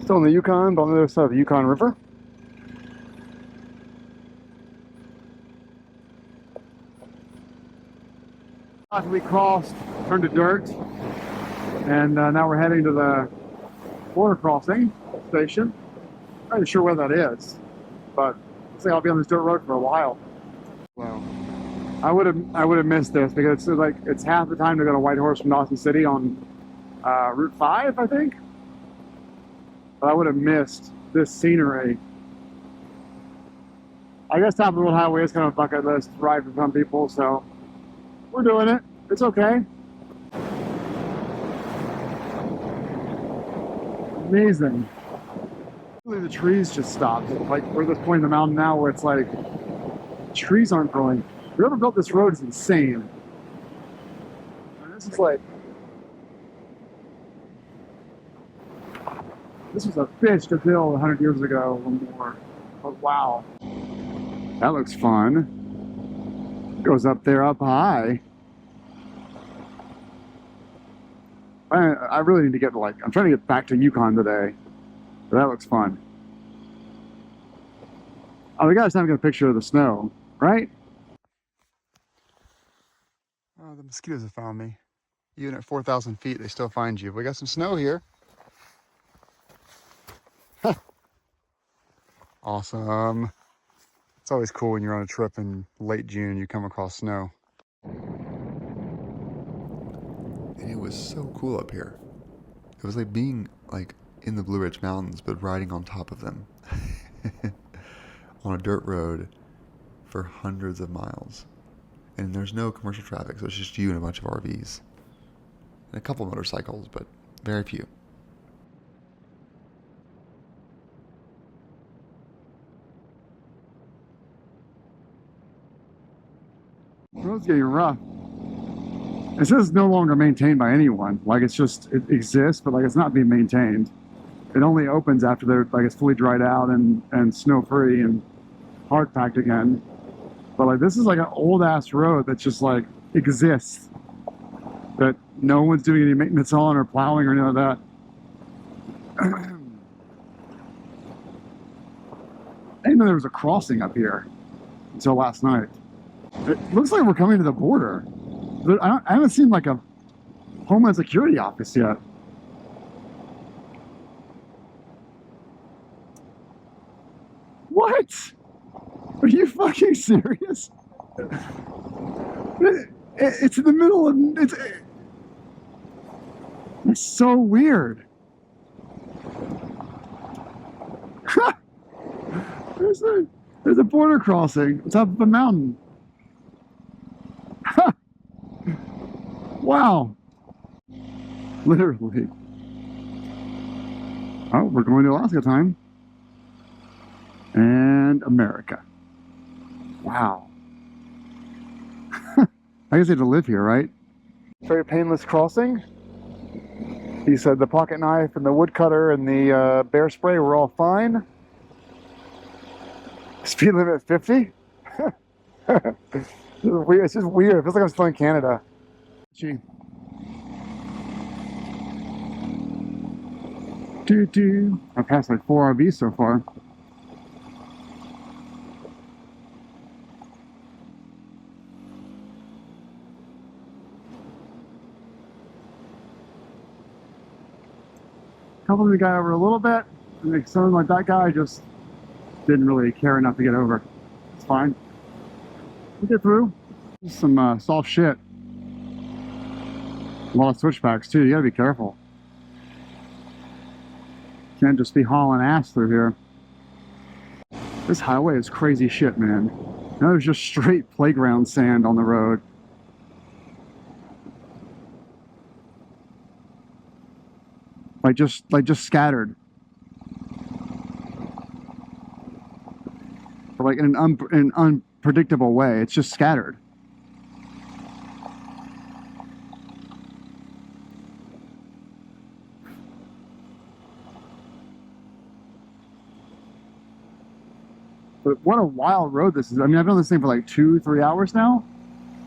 Still in the Yukon, but on the other side of the Yukon River. After we crossed, turned to dirt, and now we're heading to the border crossing station. Not really sure where that is, but looks like I'll be on this dirt road for a while. Well, I would have missed this because it's half the time to go to Whitehorse from Dawson City on Route 5, I think. But I would have missed this scenery. I guess top of the world highway is kind of a bucket list ride for some people, so we're doing it. It's okay. Amazing. Really, the trees just stopped. Like we're at this point in the mountain now where it's like trees aren't growing. Whoever built this road is insane. And this is like, this was a fish to build 100 years ago or more. But wow. That looks fun. Goes up there up high. I really need to get I'm trying to get back to Yukon today. But that looks fun. Oh, we got time to get a picture of the snow, right? Oh, the mosquitoes have found me. Even at 4,000 feet, they still find you. We got some snow here. Awesome. It's always cool when you're on a trip in late June and you come across snow. And it was so cool up here. It was like being like in the Blue Ridge Mountains, but riding on top of them on a dirt road for hundreds of miles. And there's no commercial traffic, so it's just you and a bunch of RVs. And a couple motorcycles, but very few. The road's getting rough. It says it's no longer maintained by anyone. Like it exists, but like it's not being maintained. It only opens after it's fully dried out and snow free and hard packed again. But like this is like an old ass road that just like exists. That no one's doing any maintenance on or plowing or anything like that. I didn't know there was a crossing up here until last night. It looks like we're coming to the border. But I haven't seen like a Homeland Security office yet. What? Are you fucking serious? It's in the middle of it's so weird. There's a border crossing on top of a mountain. Wow. Literally. Oh, we're going to Alaska time. And America. Wow. I guess you have to live here, right? Very painless crossing. He said the pocket knife and the woodcutter and the bear spray were all fine. Speed limit 50? It's just weird. It feels like I'm still in Canada. Gee. I passed like 4 RVs so far. Couple the guy over a little bit, and like something like that guy just didn't really care enough to get over. It's fine. We'll get through. Some soft shit. A lot of switchbacks too. You gotta be careful. Can't just be hauling ass through here. This highway is crazy shit, man. Now there's just straight playground sand on the road. Like just scattered. But like in an unpredictable way. It's just scattered. But what a wild road this is. I mean, I've been on this thing for like 2-3 hours now.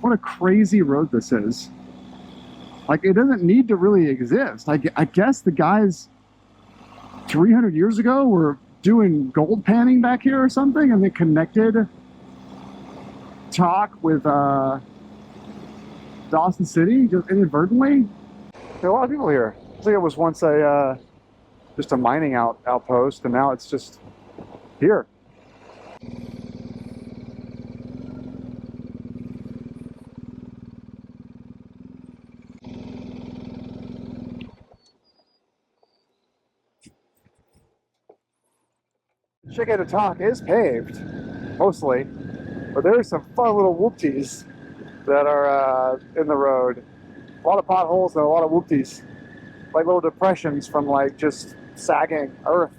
What a crazy road this is. Like, it doesn't need to really exist. I guess the guys 300 years ago were doing gold panning back here or something, and they connected Talk with Dawson City just inadvertently. There are a lot of people here. I think it was once a just a mining outpost, and now it's just here. Chicken to Talk is paved, mostly, but there's some fun little whoopties that are in the road. A lot of potholes and a lot of whoopties, like little depressions from like just sagging earth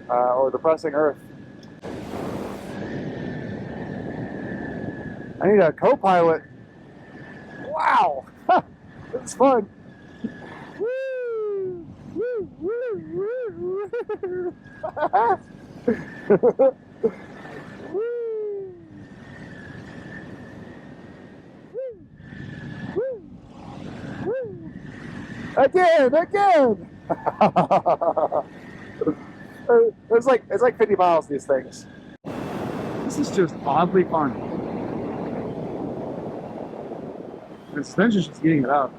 or depressing earth. I need a co-pilot. Wow, it's fun. Woo! Woo! Woo! Woo! Again! it's like 50 miles, these things. This is just oddly fun. The suspension's just eating it up.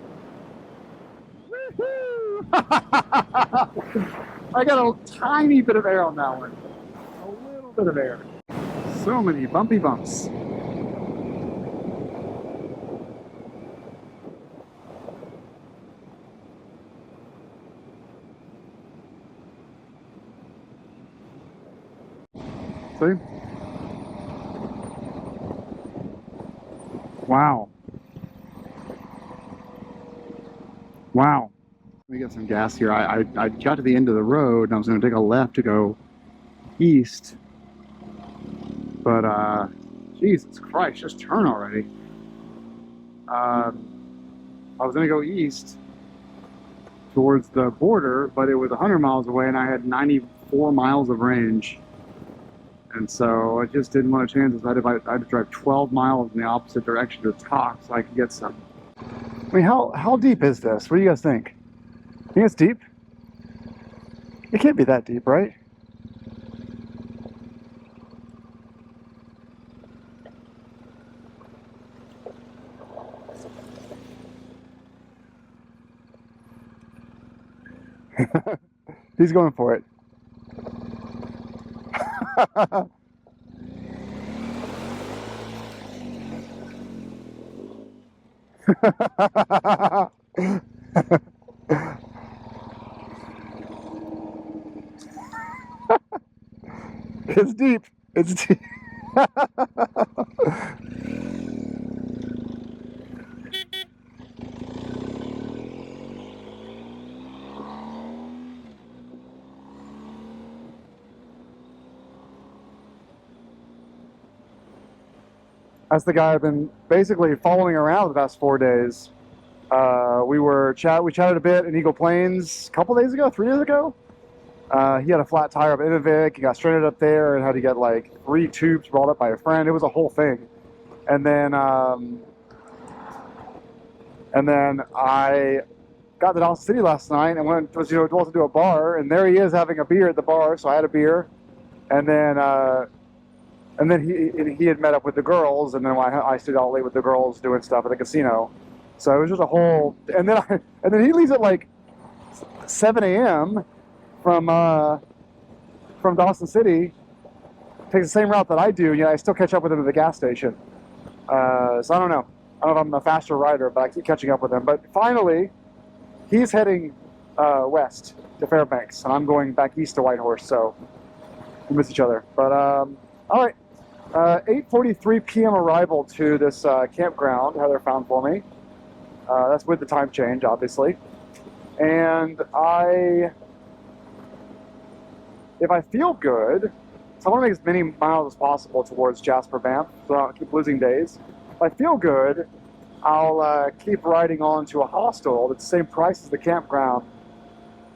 I got a tiny bit of air on that one. A little bit of air. So many bumpy bumps. See? Wow. Wow. Let me get some gas here. I got to the end of the road and I was going to take a left to go east. But, Jesus Christ, just turn already. I was going to go east towards the border, but it was 100 miles away and I had 94 miles of range. And so I just didn't want to chance it. I had to drive 12 miles in the opposite direction to Talk so I could get some. I mean, how deep is this? What do you guys think? You think it's deep? It can't be that deep, right? He's going for it. It's deep. It's deep. That's the guy I've been basically following around the past 4 days. We chatted a bit in Eagle Plains a couple days ago, 3 days ago. He had a flat tire up Inuvik. He got stranded up there and had to get like 3 tubes brought up by a friend. It was a whole thing. And then I got to Dawson City last night and went to do a bar. And there he is having a beer at the bar. So I had a beer. And then he had met up with the girls. And then I stayed out late with the girls doing stuff at the casino. So it was just a whole. And then he leaves at like 7 a.m. from Dawson City, takes the same route that I do. You know, I still catch up with him at the gas station. So I don't know. I don't know if I'm a faster rider, but I keep catching up with him. But finally, he's heading west to Fairbanks, and I'm going back east to Whitehorse. So we miss each other. But all right, 8:43 p.m. arrival to this campground Heather found for me. That's with the time change, obviously. And if I feel good, so I want to make as many miles as possible towards Jasper Banff, so I don't keep losing days. If I feel good, I'll keep riding on to a hostel that's the same price as the campground.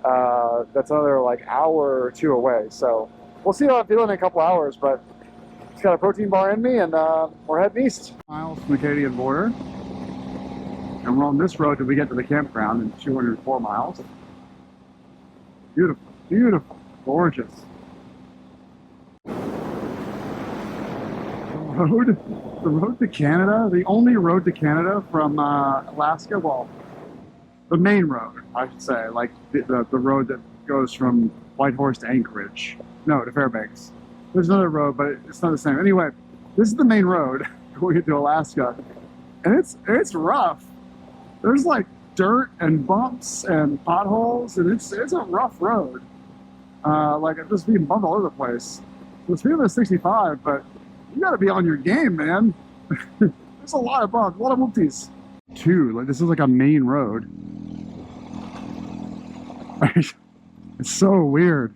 That's another like hour or two away. So we'll see how I feel in a couple hours, but it's got a protein bar in me, and we're heading east. Miles from the Canadian border. And we're on this road till we get to the campground in 204 miles. Beautiful. Beautiful, gorgeous. The road to Canada, the only road to Canada from Alaska, well, the main road, I should say, like the road that goes from Whitehorse to Anchorage. No, to Fairbanks. There's another road, but it's not the same. Anyway, this is the main road going to Alaska, and it's rough. There's like dirt and bumps and potholes, and it's a rough road. Like I'm just being bumped all over the place. The speed limit is 65, but you got to be on your game, man. There's a lot of bumps, a lot of whoopties. Like this is like a main road. It's so weird.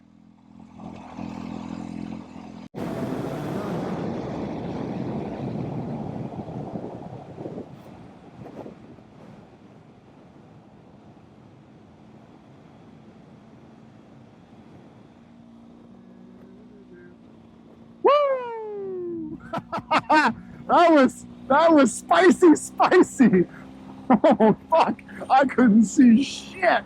Woo! that was spicy. Oh fuck! I couldn't see shit.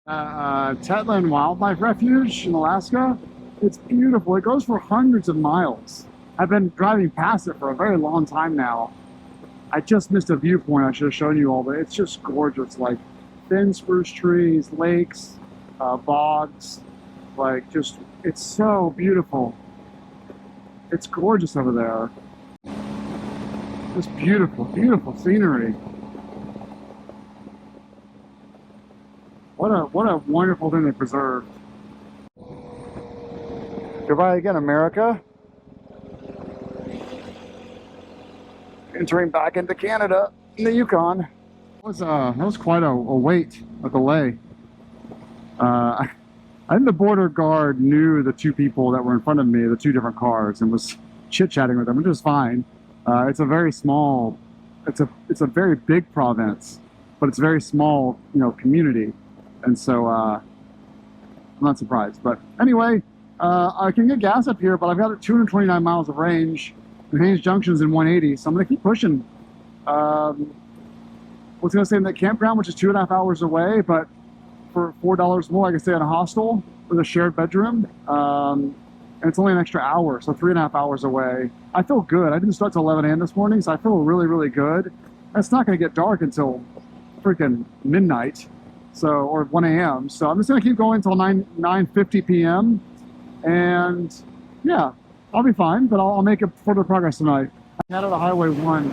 Tetlin Wildlife Refuge in Alaska. It's beautiful. It goes for hundreds of miles. I've been driving past it for a very long time now. I just missed a viewpoint. I should have shown you all, but it's just gorgeous. Like thin spruce trees, lakes, bogs. Like just, it's so beautiful. It's gorgeous over there. Just beautiful, beautiful scenery. What a wonderful thing they preserved. Goodbye again, America. Entering back into Canada in the Yukon. That was quite a wait, a delay. I think the border guard knew the two people that were in front of me, the two different cars, and was chit-chatting with them, which is fine. It's a very small, it's a very big province, but it's a very small, community. And so, I'm not surprised. But anyway, I can get gas up here, but I've got 229 miles of range. And Haines Junction's in 180, so I'm going to keep pushing. What's going to stay in that campground, which is 2.5 hours away, but for $4 more, I can stay in a hostel with a shared bedroom. And it's only an extra hour, so 3.5 hours away. I feel good. I didn't start till 11 a.m. this morning, so I feel really, really good. It's not going to get dark until freaking midnight. Or 1 a.m. So I'm just going to keep going until 9:50 p.m. And yeah, I'll be fine, but I'll make further progress tonight. Canada Highway 1.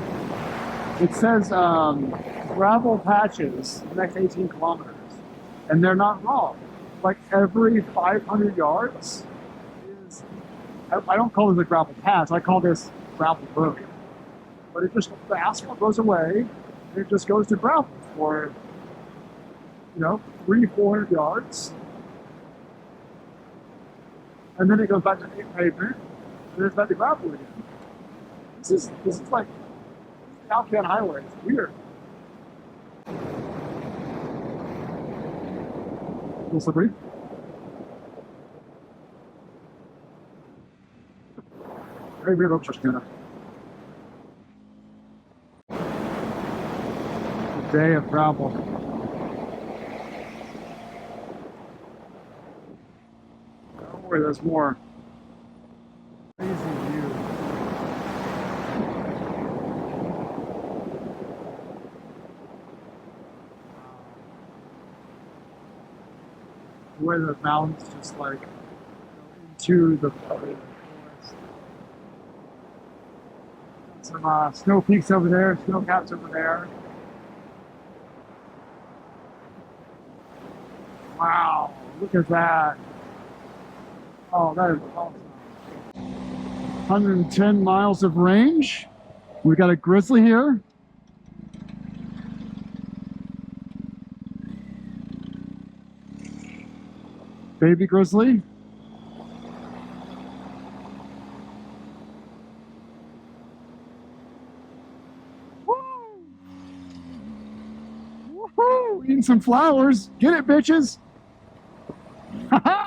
It says gravel patches the next 18 kilometers. And they're not wrong. Like every 500 yards is, I don't call this a gravel patch, I call this gravel road. But the asphalt goes away, and it just goes to gravel for 300-400 yards, and then it goes back to pavement, and then it's back to gravel again. This is like the Alvord Highway. It's weird. A little slippery. Very weird road Canada. A day of gravel. There's more. Crazy view. Where the mountains just like into the forest. Some snow peaks over there, snow caps over there. Wow, look at that. Oh, that is awesome. 110 miles of range. We got a grizzly here. Baby grizzly. Woo! Woohoo! Eating some flowers. Get it, bitches. Ha ha!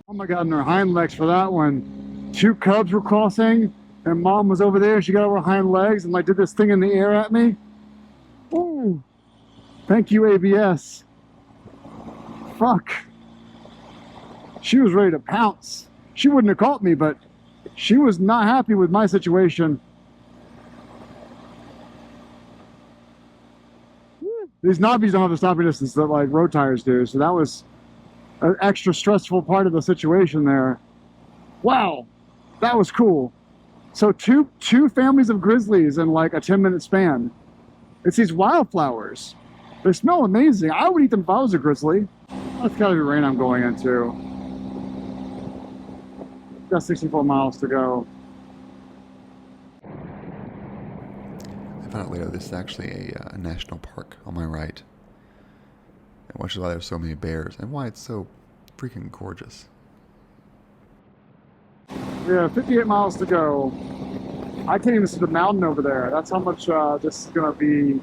Oh my God, and her hind legs for that one. Two cubs were crossing, and mom was over there. She got over her hind legs and like did this thing in the air at me. Ooh. Thank you, ABS. fuck. She was ready to pounce. She wouldn't have caught me, but she was not happy with my situation. These knobbies don't have the stopping distance that like road tires do, so that was an extra stressful part of the situation there. Wow, that was cool. So two families of grizzlies in like a 10-minute span. It's these wildflowers. They smell amazing. I would eat them if I was a grizzly. That's gotta be rain I'm going into. Got 64 miles to go. I found out later this is actually a national park on my right, which is why there's so many bears and why it's so freaking gorgeous. We have 58 miles to go. I can't even see the mountain over there. That's how much this is gonna be.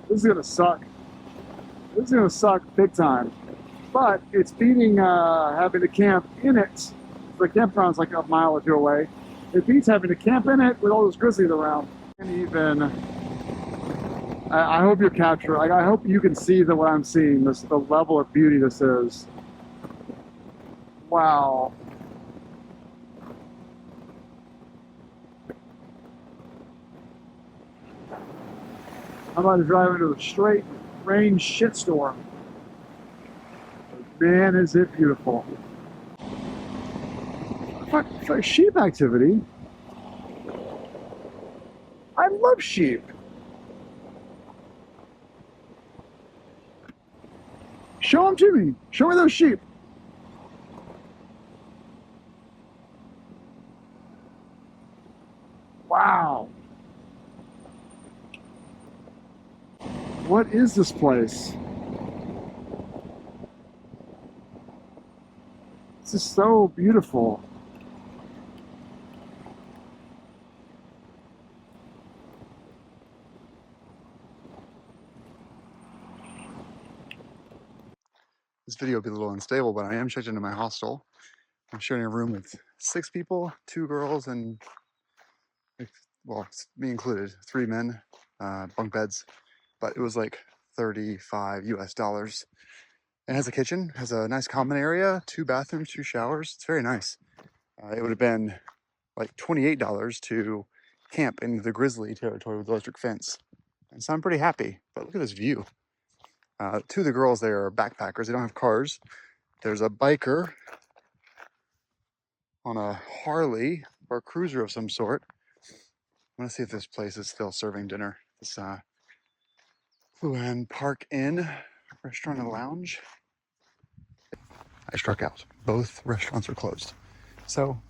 This is gonna suck. This is gonna suck big time. But it's beating having to camp in it. The campground's like a mile or two away. It beats having to camp in it with all those grizzlies around. And even, I hope you're capturing. Like, I hope you can see what I'm seeing. The level of beauty this is. Wow. I'm about to drive into a straight rain shitstorm. Man, is it beautiful. It's like sheep activity. I love sheep. Show them to me. Show me those sheep. Wow. What is this place? This is so beautiful. This video will be a little unstable, but I am checked into my hostel. I'm sharing a room with 6 people, 2 girls, and, well, me included, 3 men, bunk beds. But it was like $35 US. It has a kitchen, has a nice common area, 2 bathrooms, 2 showers. It's very nice. It would have been like $28 to camp in the grizzly territory with electric fence. And so I'm pretty happy. But look at this view. 2 of the girls there are backpackers. They don't have cars. There's a biker on a Harley or a cruiser of some sort. I'm gonna see if this place is still serving dinner. This Luan Park Inn restaurant and lounge. I struck out. Both restaurants are closed. So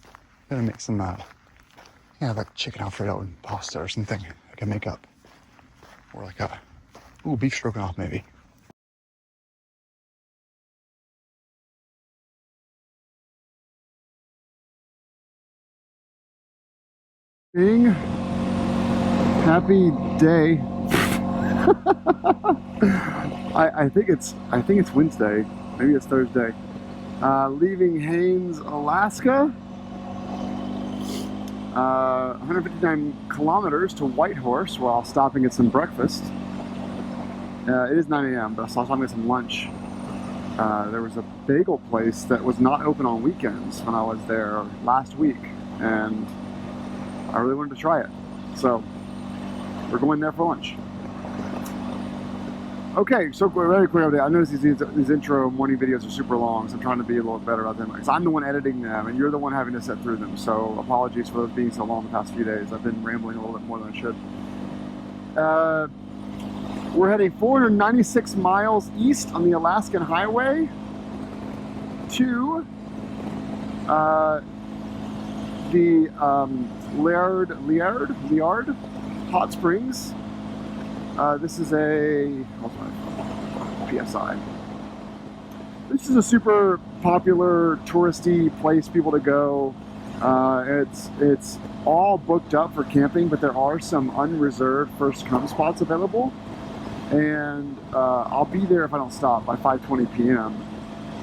I'm gonna make some like chicken Alfredo and pasta or something I can make up. Or like beef stroganoff maybe. Happy day. I think it's Wednesday. Maybe it's Thursday. Leaving Haines, Alaska. 159 kilometers to Whitehorse while stopping at some breakfast. It is 9 a.m., but I saw stopping at some lunch. There was a bagel place that was not open on weekends when I was there last week, and I really wanted to try it. So we're going there for lunch. Okay, so very quick update. I noticed these intro morning videos are super long, so I'm trying to be a little better about them. Because I'm the one editing them, and you're the one having to sit through them. So apologies for those being so long the past few days. I've been rambling a little bit more than I should. We're heading 496 miles east on the Alaskan Highway to the Liard Hot Springs. This is a PSI. This is a super popular touristy place, people to go. It's all booked up for camping, but there are some unreserved first come spots available. And I'll be there if I don't stop by 5:20 p.m.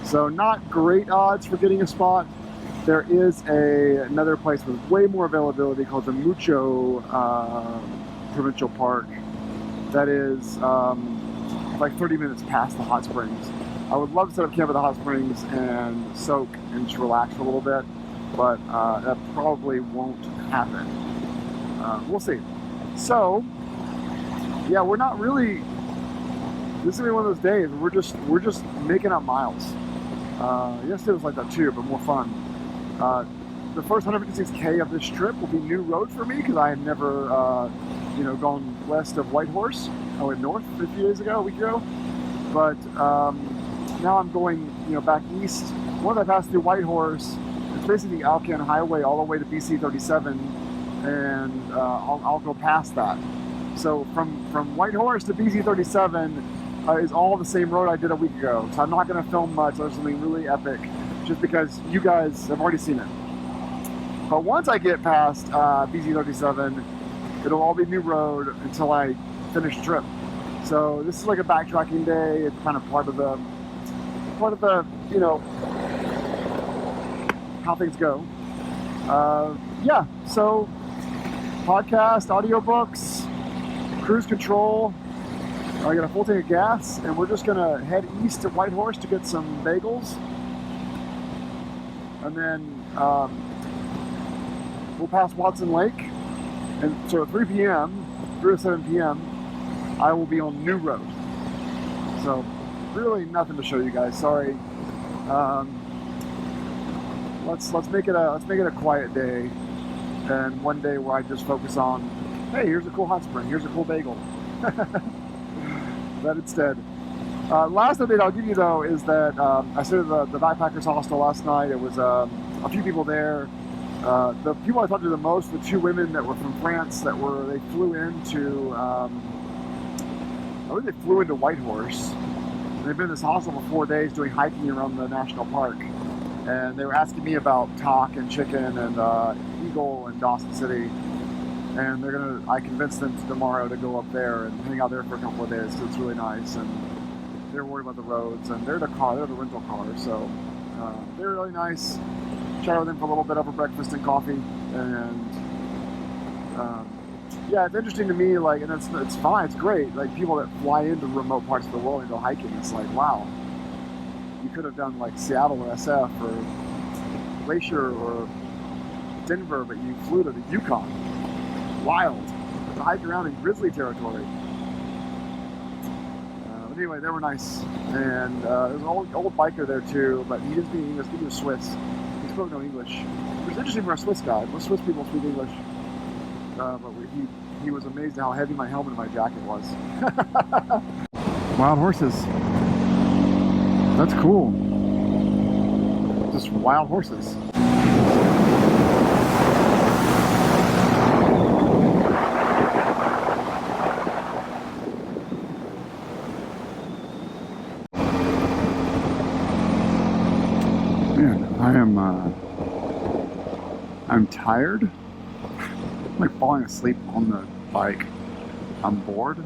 So not great odds for getting a spot. There is another place with way more availability called the Mucho Provincial Park. That is like 30 minutes past the hot springs. I would love to set up camp at the hot springs and soak and just relax for a little bit, but that probably won't happen. We'll see. So, yeah, we're not really. This is gonna be one of those days. We're just making up miles. Yesterday was like that too, but more fun. The first 156K of this trip will be new road for me because I had never, gone west of Whitehorse. I went north a week ago. But now I'm going, back east. Once I pass through Whitehorse, it's basically the Alvord Highway all the way to BC 37, and I'll go past that. So from Whitehorse to BC 37 is all the same road I did a week ago. So I'm not going to film much. There's something really epic, just because you guys have already seen it. But once I get past BC 37, it'll all be new road until I finish the trip. So this is like a backtracking day. It's kind of part of the how things go. Yeah, so podcast, audiobooks, cruise control. I got a full tank of gas, and we're just gonna head east to Whitehorse to get some bagels, and then we'll pass Watson Lake, and so at 3 to 7 p.m. I will be on new road. So really nothing to show you guys. Sorry. Let's make it a quiet day, and one day where I just focus on, hey, here's a cool hot spring, here's a cool bagel. That instead. Last update I'll give you though is that I stayed at the backpackers hostel last night. It was a few people there. The people I talked to the most, the two women that were from France they flew into. I think they flew into Whitehorse. They've been in this hostel for 4 days doing hiking around the national park. And they were asking me about talk and chicken and eagle and Dawson City. And I convinced them tomorrow to go up there and hang out there for a couple of days because it's really nice. And they're worried about the roads. And they're the rental car. So they're really nice. Chatted with them for a little bit over breakfast and coffee. And yeah, it's interesting to me, and it's fine, it's great. Like, people that fly into remote parts of the world and go hiking, it's like, wow, you could have done like Seattle or SF or Glacier or Denver, but you flew to the Yukon. Wild. To hike around in grizzly territory. But anyway, they were nice. And there's an old biker there too, but he didn't speak English, he was Swiss. He spoke no English. Which is interesting for a Swiss guy. Most Swiss people speak English. But he was amazed at how heavy my helmet and my jacket was. Wild horses. That's cool. Just wild horses. Man, I'm tired. I'm like falling asleep on the bike. I'm bored.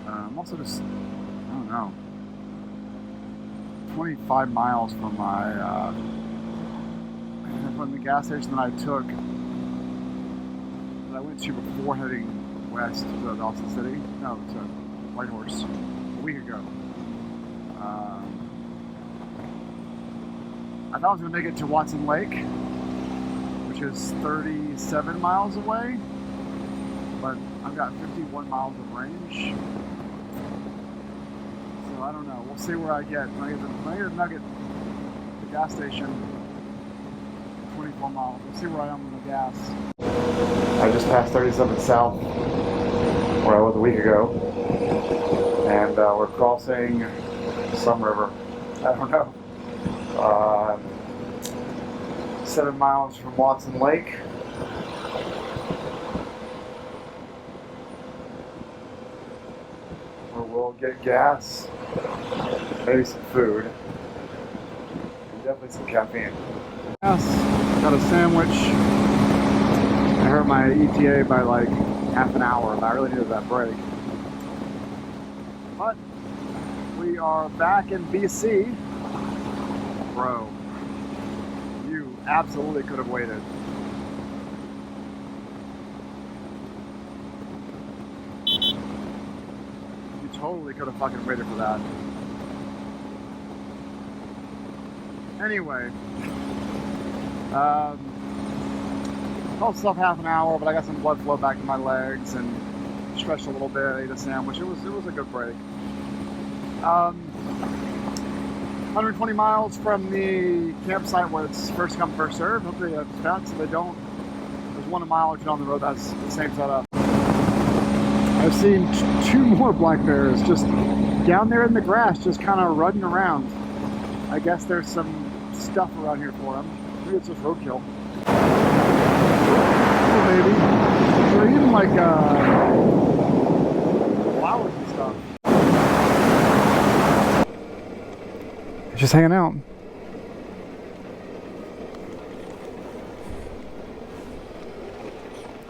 I'm also just, I don't know, 25 miles from from the gas station that I took, that I went to before heading west to Dawson City. No, to Whitehorse a week ago. I thought I was going to make it to Watson Lake, which is 37 miles away, but I've got 51 miles of range. So I don't know. We'll see where I get. When I get the Nugget, the gas station, 24 miles. We'll see where I am on the gas. I just passed 37 South, where I was a week ago, and we're crossing some river. I don't know. 7 miles from Watson Lake. Where we'll get gas, maybe some food, and definitely some caffeine. Yes, got a sandwich. I hurt my ETA by like half an hour, and I really needed that break. But we are back in BC. Bro, you absolutely could have waited. You totally could have fucking waited for that. Anyway, felt stuff half an hour, but I got some blood flow back in my legs and stretched a little bit. Ate a sandwich. It was a good break. 120 miles from the campsite where it's first come first serve. Hopefully it's fast, so they don't. There's 1 mile or two on the road that's the same setup. I've seen 2 more black bears just down there in the grass, just kind of running around. I guess there's some stuff around here for them. Maybe it's just roadkill. Oh, baby. They're even like flowers and stuff. Just hanging out.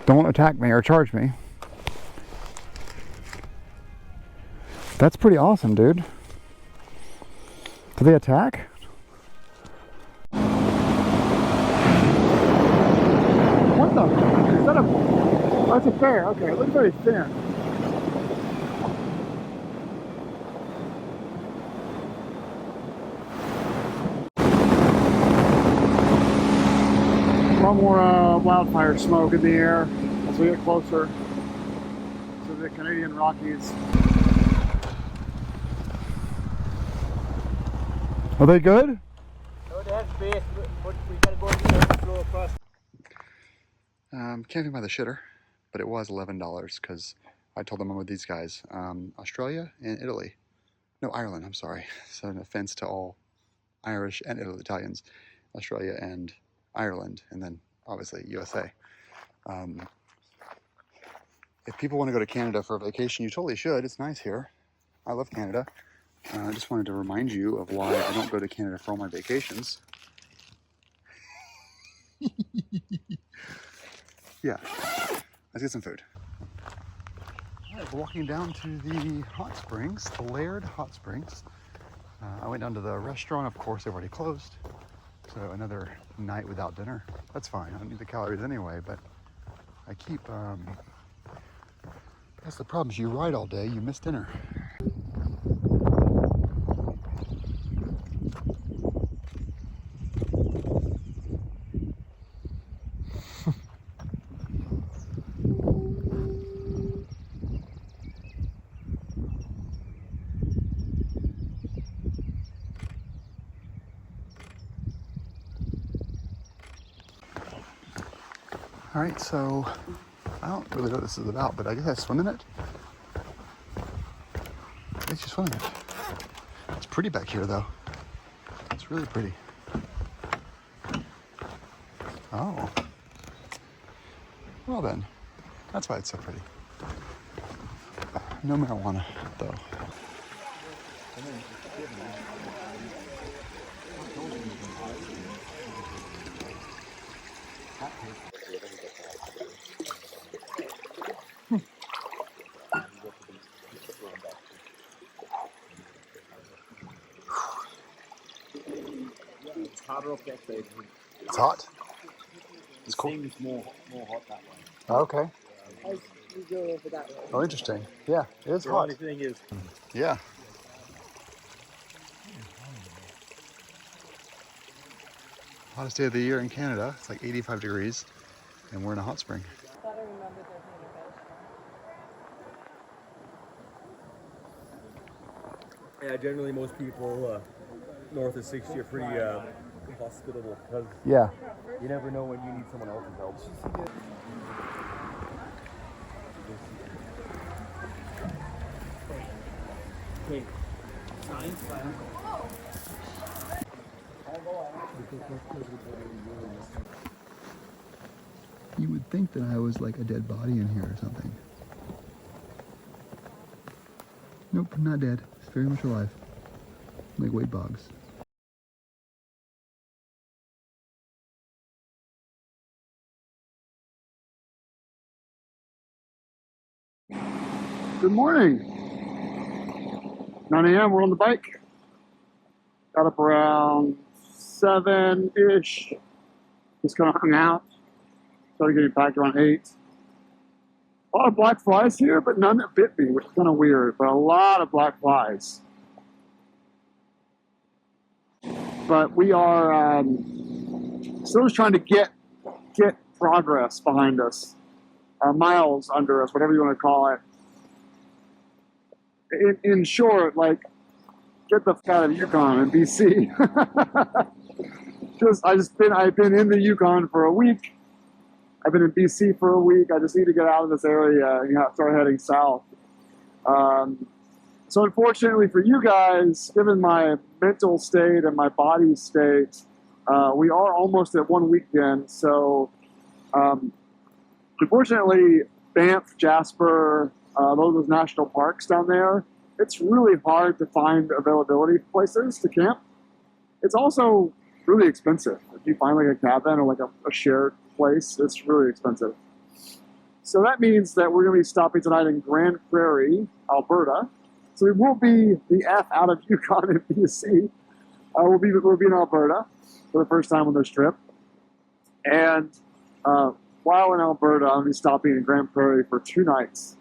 Don't attack me or charge me. That's pretty awesome, dude. Do they attack? What the? Is that a... Oh, that's a bear. Okay, it looks very thin. A lot more wildfire smoke in the air as we get closer to the Canadian Rockies. Are they good? No, they have space, but we gotta go and flow across. Camping by the shitter, but it was $11 because I told them I'm with these guys. Australia and Italy. No, Ireland, I'm sorry. So an offense to all Irish and Italians. Australia and Ireland, and then obviously USA. If people want to go to Canada for a vacation, you totally should. It's nice here. I love Canada. I just wanted to remind you of why I don't go to Canada for all my vacations. Yeah, let's get some food. All right, we're walking down to the hot springs, the Laird Hot Springs. I went down to the restaurant. Of course, they've already closed. So another night without dinner. That's fine. I don't need the calories anyway, but I keep, that's the problem. You ride all day, you miss dinner. All right, so I don't really know what this is about, but I guess I swim in it. I guess you swim in it. It's pretty back here, though. It's really pretty. Oh. Well then, that's why it's so pretty. No marijuana, though. It's harder up that side. It's hot? It's cool. Seems more hot that way. Okay. We go over that way. Oh, interesting. Yeah, it is The hot. only thing is, Yeah. Hottest day of the year in Canada. It's like 85 degrees, and we're in a hot spring. yeah, generally most people north of 60 are pretty hospitable because Yeah. you never know when you need someone else's help. Okay. You would think that I was like a dead body in here or something. Nope, I'm not dead. It's very much alive. Like weight bogs. Good morning. 9 a.m. We're on the bike. Got up around 7-ish. Just kind of hung out. Started getting packed around 8. A lot of black flies here, but none that bit me, which is kind of weird, but a lot of black flies. But we are still just trying to get progress behind us, miles under us, whatever you want to call it. In short, like, get the fuck out of Yukon and BC. I've been in the Yukon for a week. I've been in BC for a week. I just need to get out of this area and start heading south. So unfortunately for you guys, given my mental state and my body state, we are almost at 1 weekend. So unfortunately, Banff, Jasper, those national parks down there, it's really hard to find availability places to camp. It's also really expensive. If you find like a cabin or like a shared place, it's really expensive. So that means that we're going to be stopping tonight in Grand Prairie, Alberta. So we won't be the F out of Yukon and BC. We'll be in Alberta for the first time on this trip. And while in Alberta, I'm going to be stopping in Grand Prairie for 2 nights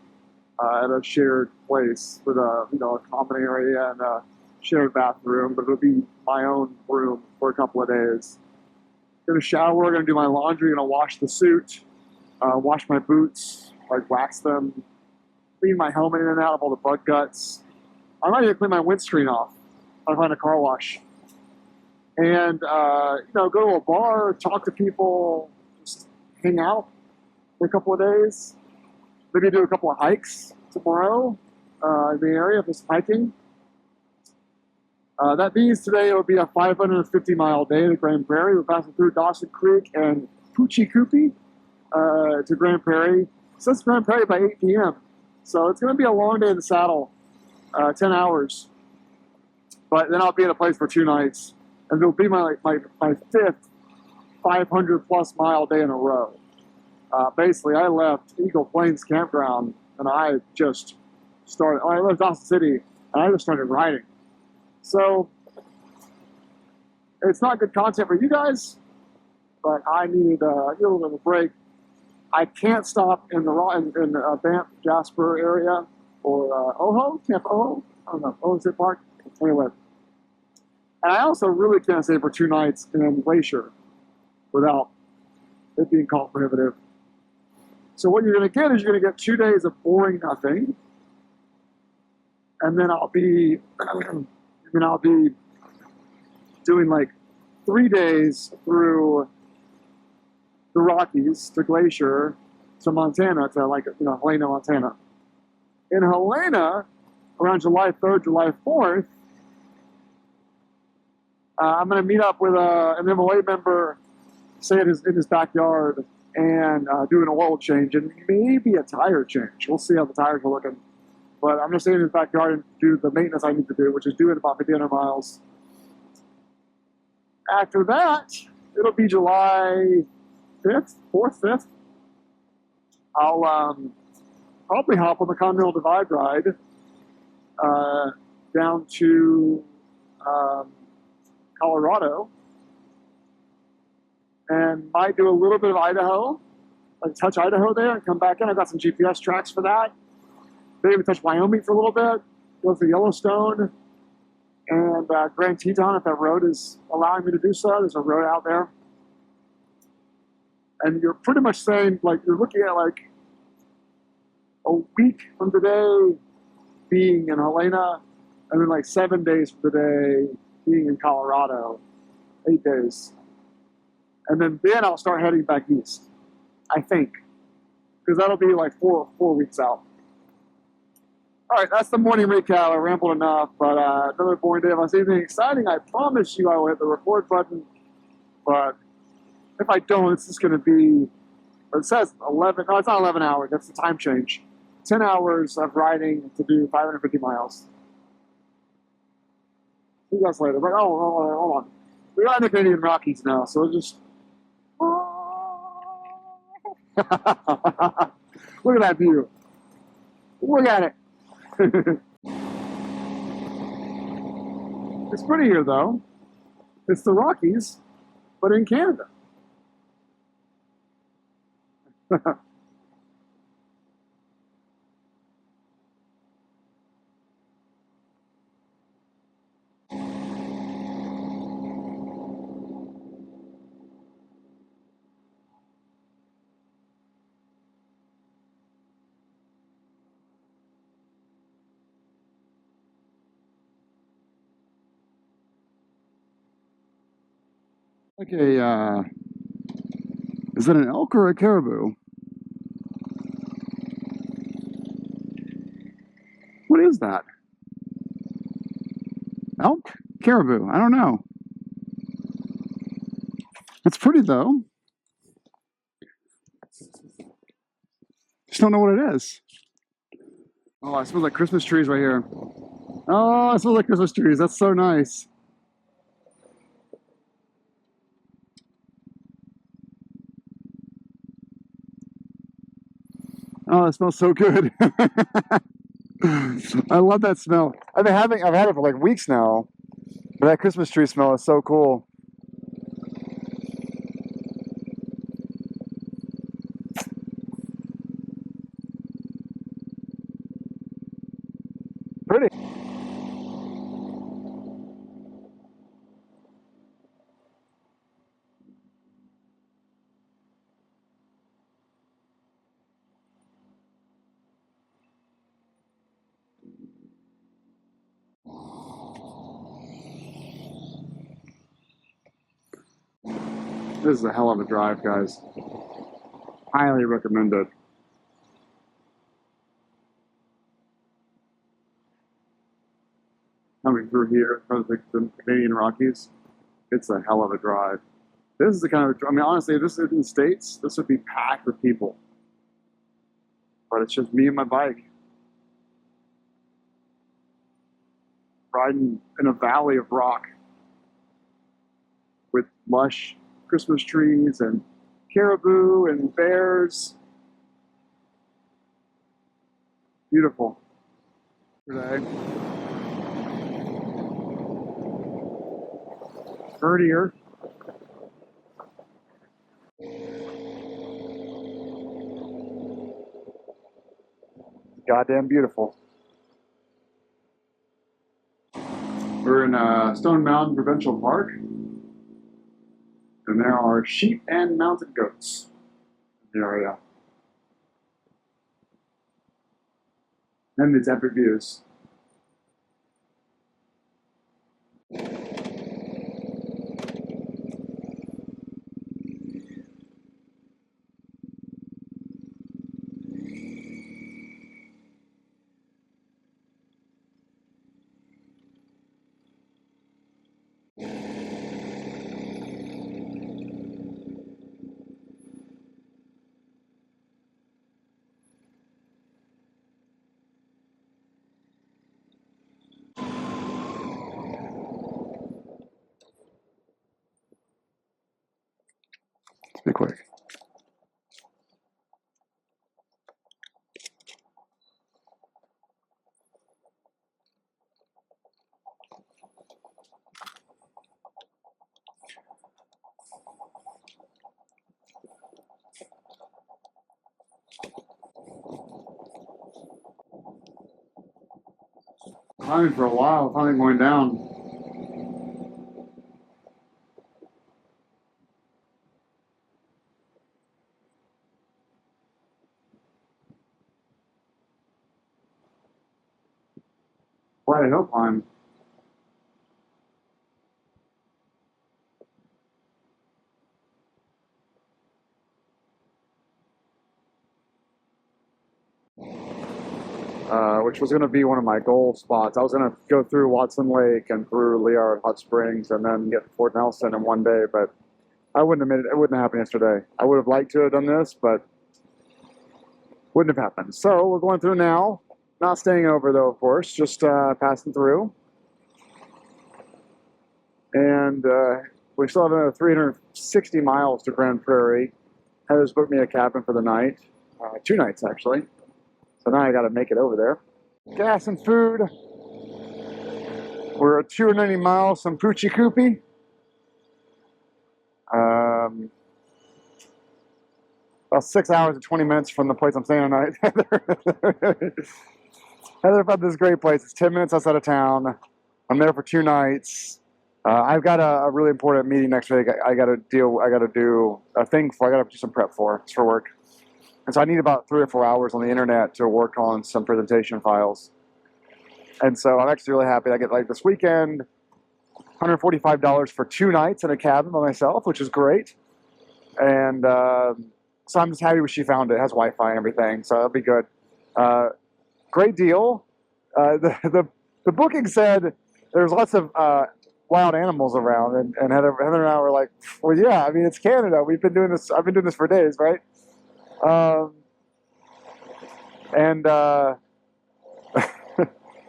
at a shared place with a common area and a shared bathroom, but it'll be my own room for a couple of days. Gonna shower, gonna do my laundry, gonna wash the suit, wash my boots, like wax them, clean my helmet in and out of all the bug guts. I might even clean my windscreen off if I find a car wash. And go to a bar, talk to people, just hang out for a couple of days. Maybe do a couple of hikes tomorrow in the area, just hiking. That means today it'll be a 550-mile day to Grand Prairie. We're passing through Dawson Creek and Poochie Coopie to Grand Prairie. So it's Grand Prairie by 8 p.m. So it's going to be a long day in the saddle, 10 hours. But then I'll be in a place for 2 nights. And it'll be my 5th 500-plus mile day in a row. Basically, I left Eagle Plains Campground, and I left Dawson City, and I just started riding. So it's not good content for you guys, but I needed a little bit of a break. I can't stop in the Banff, Jasper area or Camp Oho. I don't know, Oho State Park. Anyway, and I also really can't stay for 2 nights in Glacier without it being cost prohibitive. So what you're going to get is you're going to get 2 days of boring nothing, and then I'll be doing like 3 days through the Rockies to Glacier to Montana to Helena, Montana. In Helena, around July 3rd, July 4th, I'm going to meet up with an MOA member, stay in his backyard, and do an oil change and maybe a tire change. We'll see how the tires are looking. But I'm going to stay in his backyard and do the maintenance I need to do, which is doing about 1,500 miles. After that, it'll be July 5th, 4th, 5th. I'll probably hop on the Continental Divide ride down to Colorado, and might do a little bit of Idaho, like touch Idaho there and come back in. I've got some GPS tracks for that. Maybe touch Wyoming for a little bit, go through Yellowstone and Grand Teton if that road is allowing me to do so. There's a road out there. And you're pretty much saying, like, you're looking at like a week from today being in Helena, and then like 7 days from today being in Colorado, 8 days. And then I'll start heading back east, I think, because that'll be like four weeks out. All right, that's the morning recap. I rambled enough, but another boring day. If I see anything exciting, I promise you I will hit the record button. But if I don't, it's just going to be, it says 11, no, it's not 11 hours. That's the time change. 10 hours of riding to do 550 miles. See you guys later. But, hold on. We're on the Canadian Rockies now, so we'll just... Look at that view. Look at it. It's pretty here, though. It's the Rockies, but in Canada. Okay, is it an elk or a caribou? What is that? Elk? Caribou? I don't know. It's pretty though. Just don't know what it is. Oh, it smells like Christmas trees right here. Oh, it smells like Christmas trees. That's so nice. Oh, it smells so good. I love that smell. I've had it for like weeks now. But that Christmas tree smell is so cool. Pretty. This is a hell of a drive, guys. Highly recommend it. Coming through here from the Canadian Rockies, it's a hell of a drive. This is the kind of, I mean, honestly, if this is in the States, this would be packed with people. But it's just me and my bike. Riding in a valley of rock with lush Christmas trees and caribou and bears. Beautiful. Today. Prettier. Goddamn beautiful. We're in Stone Mountain Provincial Park, and there are sheep and mountain goats in the area. And these epic views. Let's be quick. Climbing for a while, finally going down. Quite a hill climb. Which was going to be one of my goal spots. I was going to go through Watson Lake and through Liard Hot Springs and then get to Fort Nelson in one day, but I wouldn't have made it. It wouldn't have happened yesterday. I would have liked to have done this, but wouldn't have happened. So we're going through now. Not staying over though, of course. Just passing through. And we still have another 360 miles to Grand Prairie. Heather's booked me a cabin for the night. 2 nights, actually. So now I got to make it over there. Gas and food. We're at 290 miles from Poochie Coopie. About 6 hours and 20 minutes from the place I'm staying tonight. Heather found this great place. It's 10 minutes outside of town. I'm there for 2 nights. I've got a really important meeting next week. I got to do a thing for. I got to do some prep for. It's for work. And so I need about 3 or 4 hours on the internet to work on some presentation files. And so I'm actually really happy. I get like this weekend $145 for 2 nights in a cabin by myself, which is great. And so I'm just happy she found it. It has Wi-Fi and everything, so that'll be good. Great deal. The booking said there's lots of wild animals around, and Heather and I were like, well, yeah, I mean, it's Canada. We've been doing this. I've been doing this for days, right?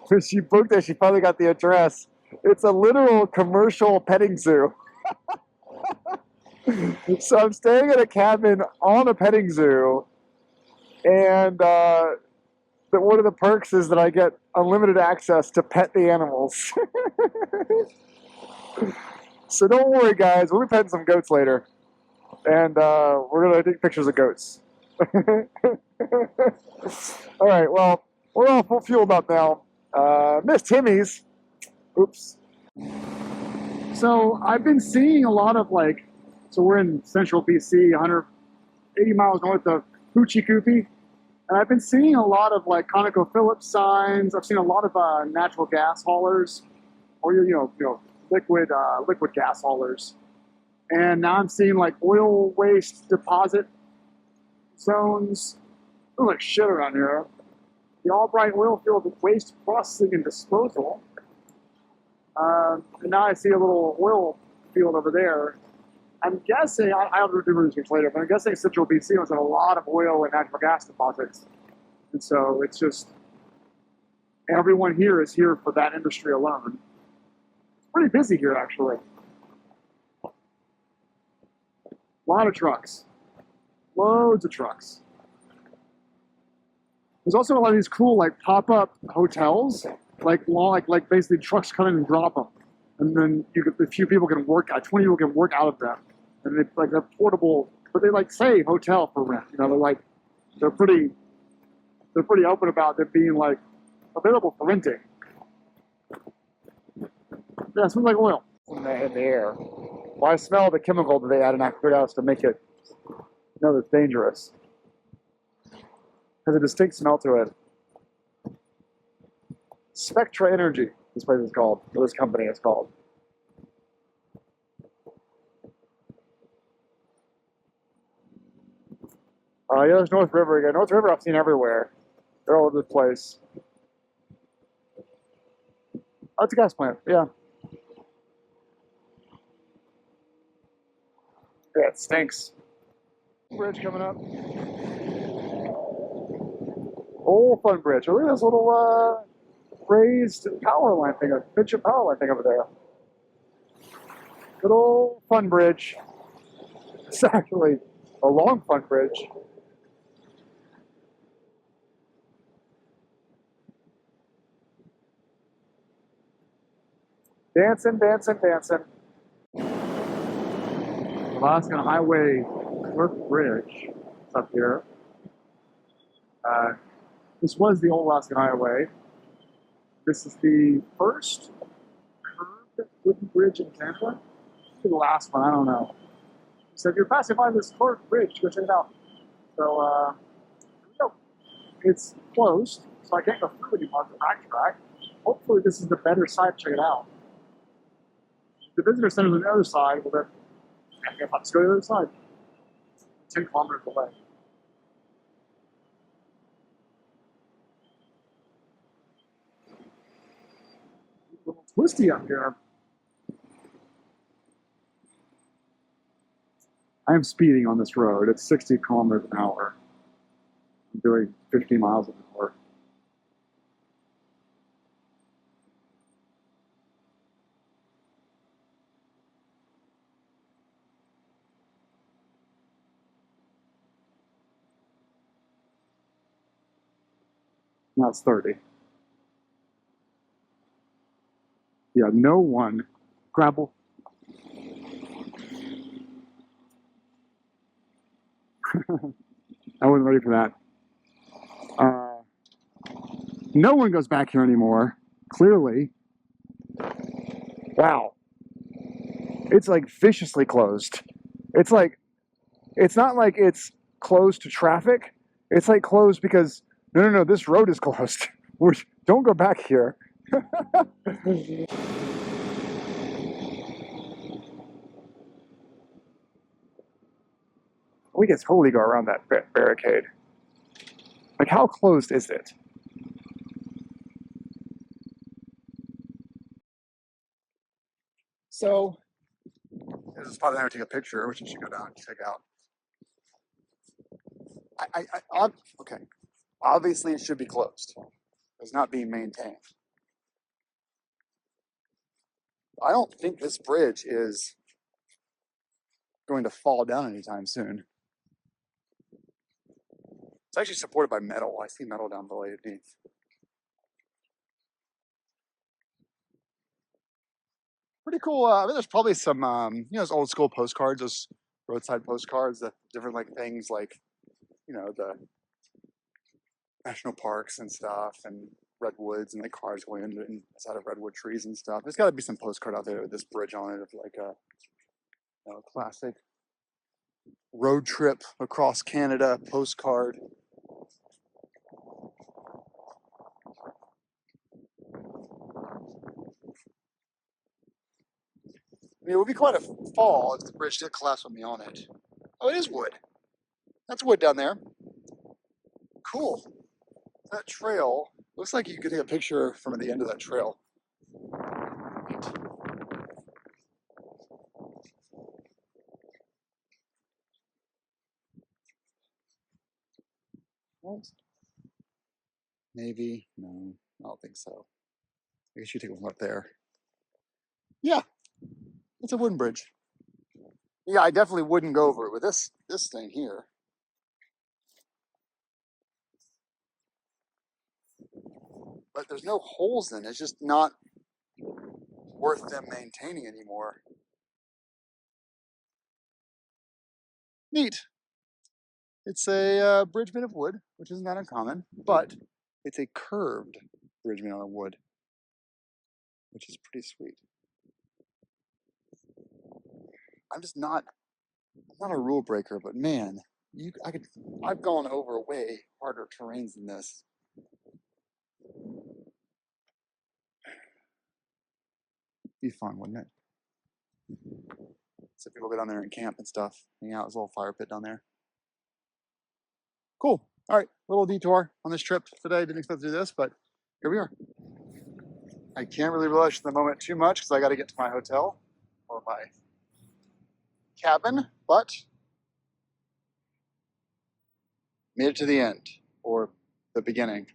When she booked it, she finally got the address. It's a literal commercial petting zoo. So I'm staying at a cabin on a petting zoo, and one of the perks is that I get unlimited access to pet the animals. So don't worry, guys. We'll be petting some goats later, and we're gonna take pictures of goats. All right. Well, we're all full fueled up now. Miss Timmy's. Oops. So I've been seeing a lot of so we're in central BC, 180 miles north of Hoochie Coochie. And I've been seeing a lot of ConocoPhillips signs. I've seen a lot of natural gas haulers, or liquid gas haulers. And now I'm seeing oil waste deposit zones. There's like shit around here. The Albright oil field waste processing and disposal. And now I see a little oil field over there. I'm guessing, I'll do research later, but I'm guessing central BC has a lot of oil and natural gas deposits. And so it's just, everyone here is here for that industry alone. It's pretty busy here, actually. A lot of trucks. Loads of trucks. There's also a lot of these cool pop-up hotels, basically trucks come in and drop them, and then a few people can work out, 20 people can work out of them, and they're portable, but they say hotel for rent. They're pretty open about them being available for renting. Yeah, it smells like oil in the air. Well, I smell the chemical that they add in aqueducts to make it it's dangerous. Has a distinct smell to it. Spectra Energy, this place is called, or this company is called. Yeah, there's North River again. North River I've seen everywhere. They're all over the place. Oh, it's a gas plant, yeah. Yeah, it stinks. Bridge coming up. Old Fun Bridge. Oh, look at this little raised power line thing, a pitch power line thing over there. Good old Fun Bridge. It's actually a long Fun Bridge. Dancing, dancing, dancing. Alaskan Highway Cliff Bridge. It's up here. This was the old Alaskan Highway. This is the first curved wooden bridge in Canada. Maybe the last one, I don't know. So if you're passing by this curved bridge, go check it out. So, here we go. It's closed, so I can't go through anymore to backtrack. Hopefully this is the better side to check it out. If the visitor center is on the other side, well then, let's go to the other side. 10 kilometers away. A little twisty up here. I am speeding on this road. It's 60 kilometers an hour. I'm doing 50 miles an hour. Now it's 30. Yeah, no one. Gravel. I wasn't ready for that. No one goes back here anymore, clearly. Wow. It's like viciously closed. It's not like it's closed to traffic. It's like closed because, no, this road is closed. Don't go back here. We can totally go around that barricade. Like, how closed is it? So, this is a spot that I would take a picture, which you should go down and check out. Okay. Obviously, it should be closed. It's not being maintained. I don't think this bridge is going to fall down anytime soon. It's actually supported by metal. I see metal down below underneath. Pretty cool. I mean, there's probably some, those old school postcards, those roadside postcards, the different like things like, the national parks and stuff, and redwoods and like cars going inside of redwood trees and stuff. There's got to be some postcard out there with this bridge on it of like a classic road trip across Canada postcard. I mean, it would be quite a fall if the bridge did collapse with me on it. Oh, it is wood. That's wood down there. Cool. That trail looks like you could take a picture from the end of that trail. What? Maybe. No, I don't think so. I guess you take one up there. Yeah, it's a wooden bridge. Yeah, I definitely wouldn't go over it with this thing here. But there's no holes in it. It's just not worth them maintaining anymore. Neat. It's a bridge made of wood, which isn't that uncommon, but it's a curved bridge made out of wood, which is pretty sweet. I'm not a rule breaker, but man, I've gone over way harder terrains than this. Be fun, wouldn't it? So people go down there and camp and stuff, hang out. There's a little fire pit down there. Cool. All right, little detour on this trip today. Didn't expect to do this, but here we are. I can't really relish the moment too much because I got to get to my hotel or my cabin, but made it to the end, or the beginning.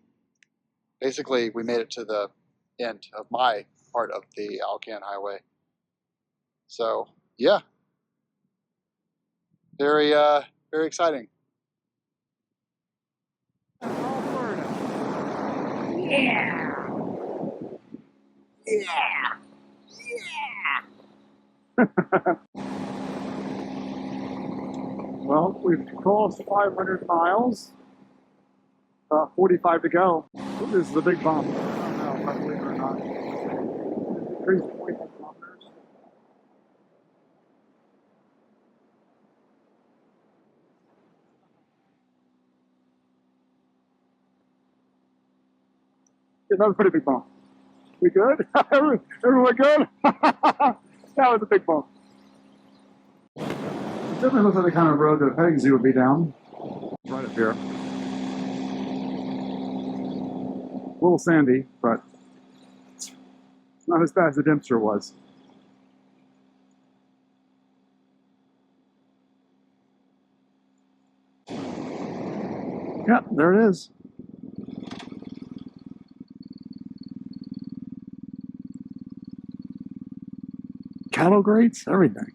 Basically, we made it to the end of my part of the Canadian Highway. So, yeah. Very, very exciting. Alvord. Yeah. Yeah. Yeah. Well, we've crossed 500 miles. 45 to go. This is a big bump. I don't know if I believe it or not. Crazy 45 kilometers. Yeah, that was a pretty big bump. We good? Everyone good? That was a big bump. It definitely looks like the kind of road that a petting zoo would be down. Right up here. A little sandy, but it's not as bad as the Dempster was. Yep, there it is. Cattle grates, everything.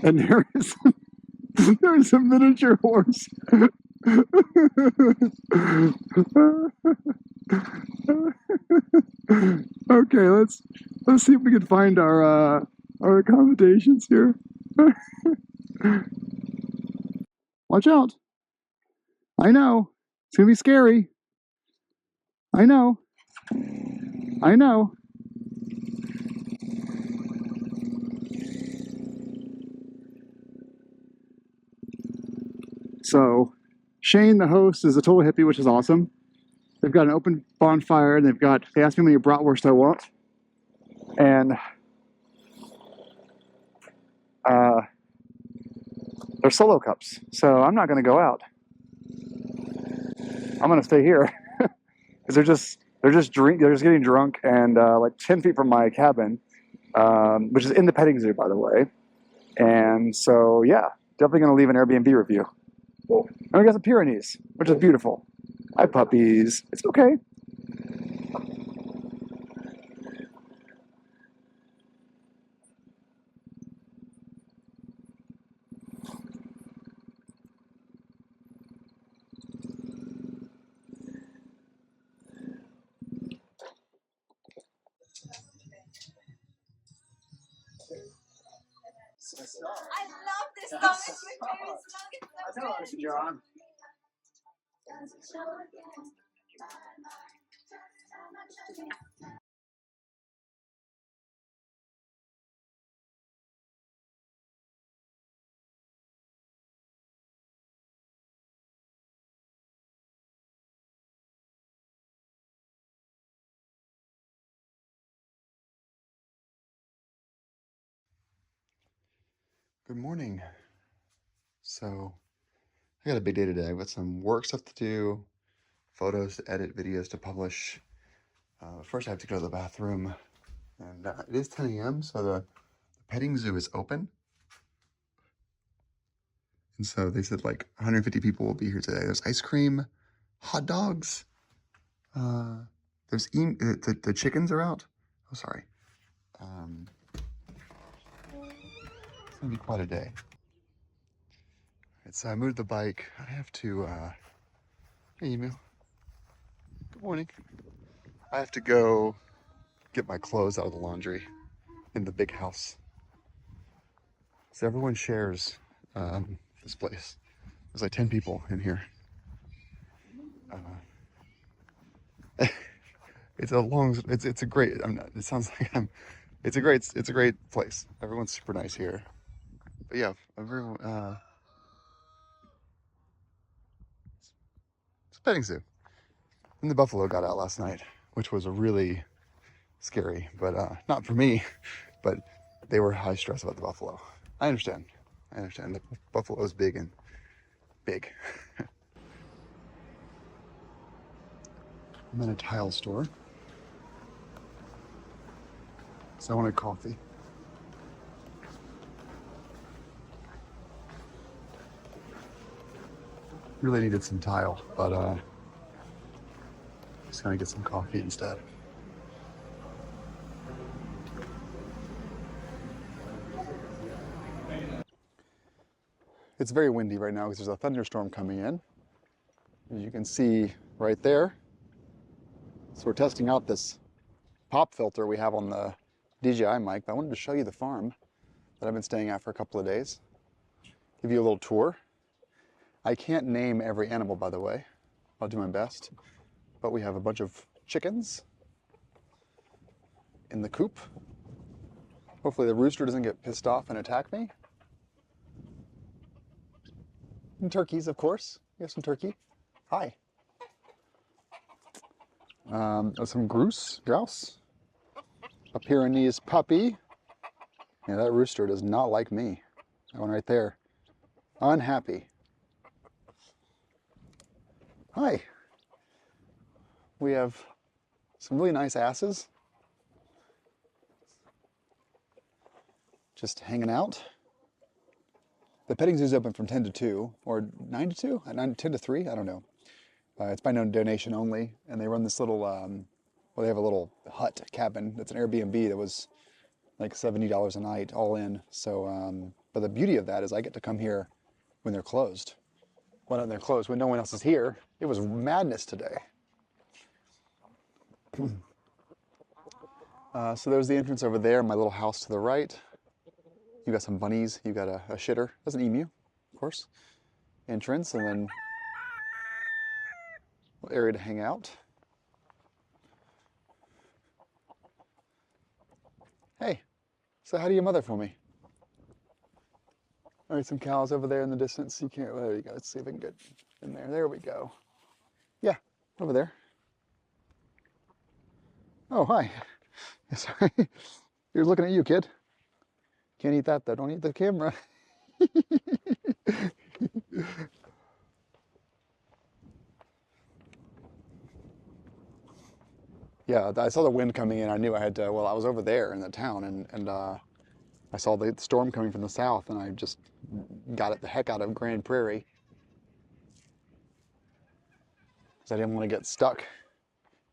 And there is a miniature horse. Okay, let's see if we can find our accommodations here. Watch out. I know. It's gonna be scary. I know. I know. So, Shane, the host, is a total hippie, which is awesome. They've got an open bonfire, and they asked me how many bratwurst I want. and they're solo cups. So I'm not going to go out. I'm going to stay here because they're just getting drunk, and like 10 feet from my cabin, which is in the petting zoo, by the way. And so yeah, definitely going to leave an Airbnb review. And we got some Pyrenees, which is beautiful. Hi puppies. It's okay. I love this stomach with you. John. Good morning. So, I got a big day today. I've got some work stuff to do, photos to edit, videos to publish. First, I have to go to the bathroom, and it is 10 a.m., so the petting zoo is open. And so they said like 150 people will be here today. There's ice cream, hot dogs. The chickens are out. Oh, sorry. It's gonna be quite a day. So I moved the bike. I have to. Hey, Emu. Good morning. I have to go get my clothes out of the laundry in the big house. So everyone shares this place. There's like 10 people in here. It's a long. It's a great. I'm not. It sounds like I'm. It's a great place. Everyone's super nice here. But yeah, everyone. It's a petting zoo. And the buffalo got out last night, which was a really scary, but not for me. But they were high stress about the buffalo. I understand. The buffalo is big and big. I'm in a tile store. So I wanted coffee. Really needed some tile, but just gonna get some coffee instead. It's very windy right now because there's a thunderstorm coming in. As you can see right there. So we're testing out this pop filter we have on the DJI mic. But I wanted to show you the farm that I've been staying at for a couple of days. Give you a little tour. I can't name every animal, by the way. I'll do my best. But we have a bunch of chickens in the coop. Hopefully the rooster doesn't get pissed off and attack me. And turkeys, of course. We have some turkey. Hi. Some grouse. A Pyrenees puppy. Yeah, that rooster does not like me. That one right there. Unhappy. Hi. We have some really nice asses. Just hanging out. The petting zoo is open from 10 to 2, or 9 to 2? 10 to 3? I don't know. It's by donation only, and they run this little, well, they have a little hut cabin that's an Airbnb that was like $70 a night, all in. So, but the beauty of that is I get to come here when they're closed. Well, not they're closed, when no one else is here. It was madness today. So there's the entrance over there, my little house to the right. You got some bunnies, you got a shitter, that's an emu, of course. Entrance, and then area to hang out. Hey, so how do you mother for me? All right, some cows over there in the distance. You can't, there you go. Let's see if I can get in there. There we go. Yeah, over there. Oh, hi. Sorry. Here's looking at you, kid. Can't eat that though. Don't eat the camera. Yeah, I saw the wind coming in. I knew I had to. Well, I was over there in the town, and I saw the storm coming from the south, and I just got it the heck out of Grand Prairie because I didn't want to get stuck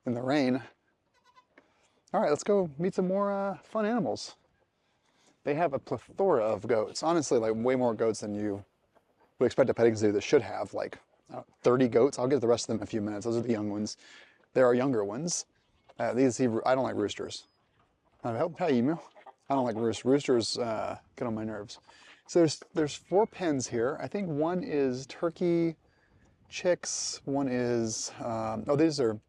in the rain. All right, let's go meet some more fun animals. They have a plethora of goats. Honestly, like way more goats than you would expect a petting zoo that should have. Like 30 goats. I'll get the rest of them in a few minutes. Those are the young ones. There are younger ones. I don't like roosters. Hi, emu. I don't like roosters. Roosters get on my nerves. So there's 4 pens here. I think one is turkey chicks. One is oh, these are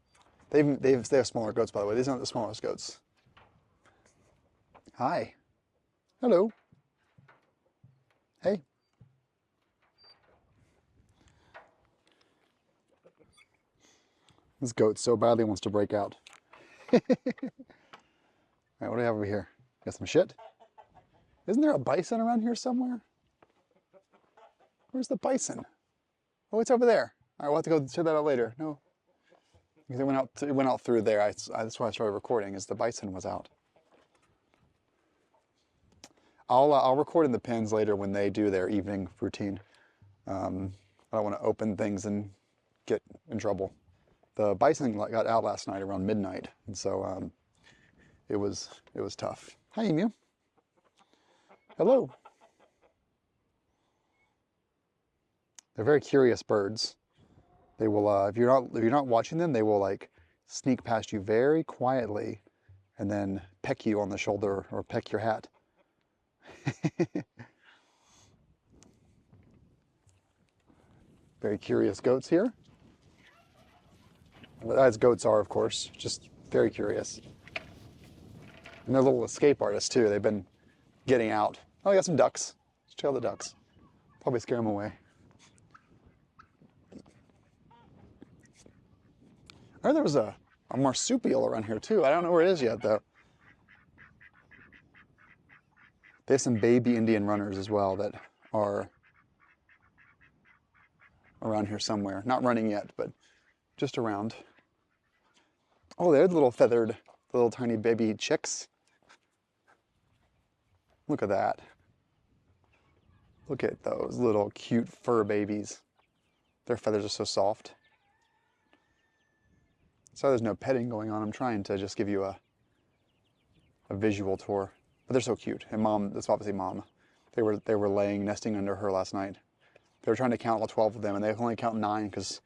they have smaller goats, by the way. These aren't the smallest goats. Hi. Hello. Hey. This goat so badly wants to break out. All right, what do we have over here? Got some shit? Isn't there a bison around here somewhere? Where's the bison? Oh, it's over there. All right, we'll have to go check that out later. No, because it went out through there. That's why I started recording, is the bison was out. I'll record in the pens later when they do their evening routine. I don't want to open things and get in trouble. The bison got out last night around midnight, and so it was tough. Hi, emu. Hello. They're very curious birds. They will, if you're not watching them, they will like sneak past you very quietly, and then peck you on the shoulder or peck your hat. Very curious goats here. As goats are, of course, just very curious. And they're little escape artists too. They've been getting out. Oh, I got some ducks. Let's check out the ducks. Probably scare them away. I heard there was a marsupial around here too. I don't know where it is yet though. There's some baby Indian runners as well that are around here somewhere. Not running yet, but just around. Oh, they're the little tiny baby chicks. Look at that. Look at those little cute fur babies. Their feathers are so soft. So there's no petting going on. I'm trying to just give you a visual tour. But they're so cute. And mom, that's obviously mom. They were nesting under her last night. They were trying to count all 12 of them, and they only count 9 because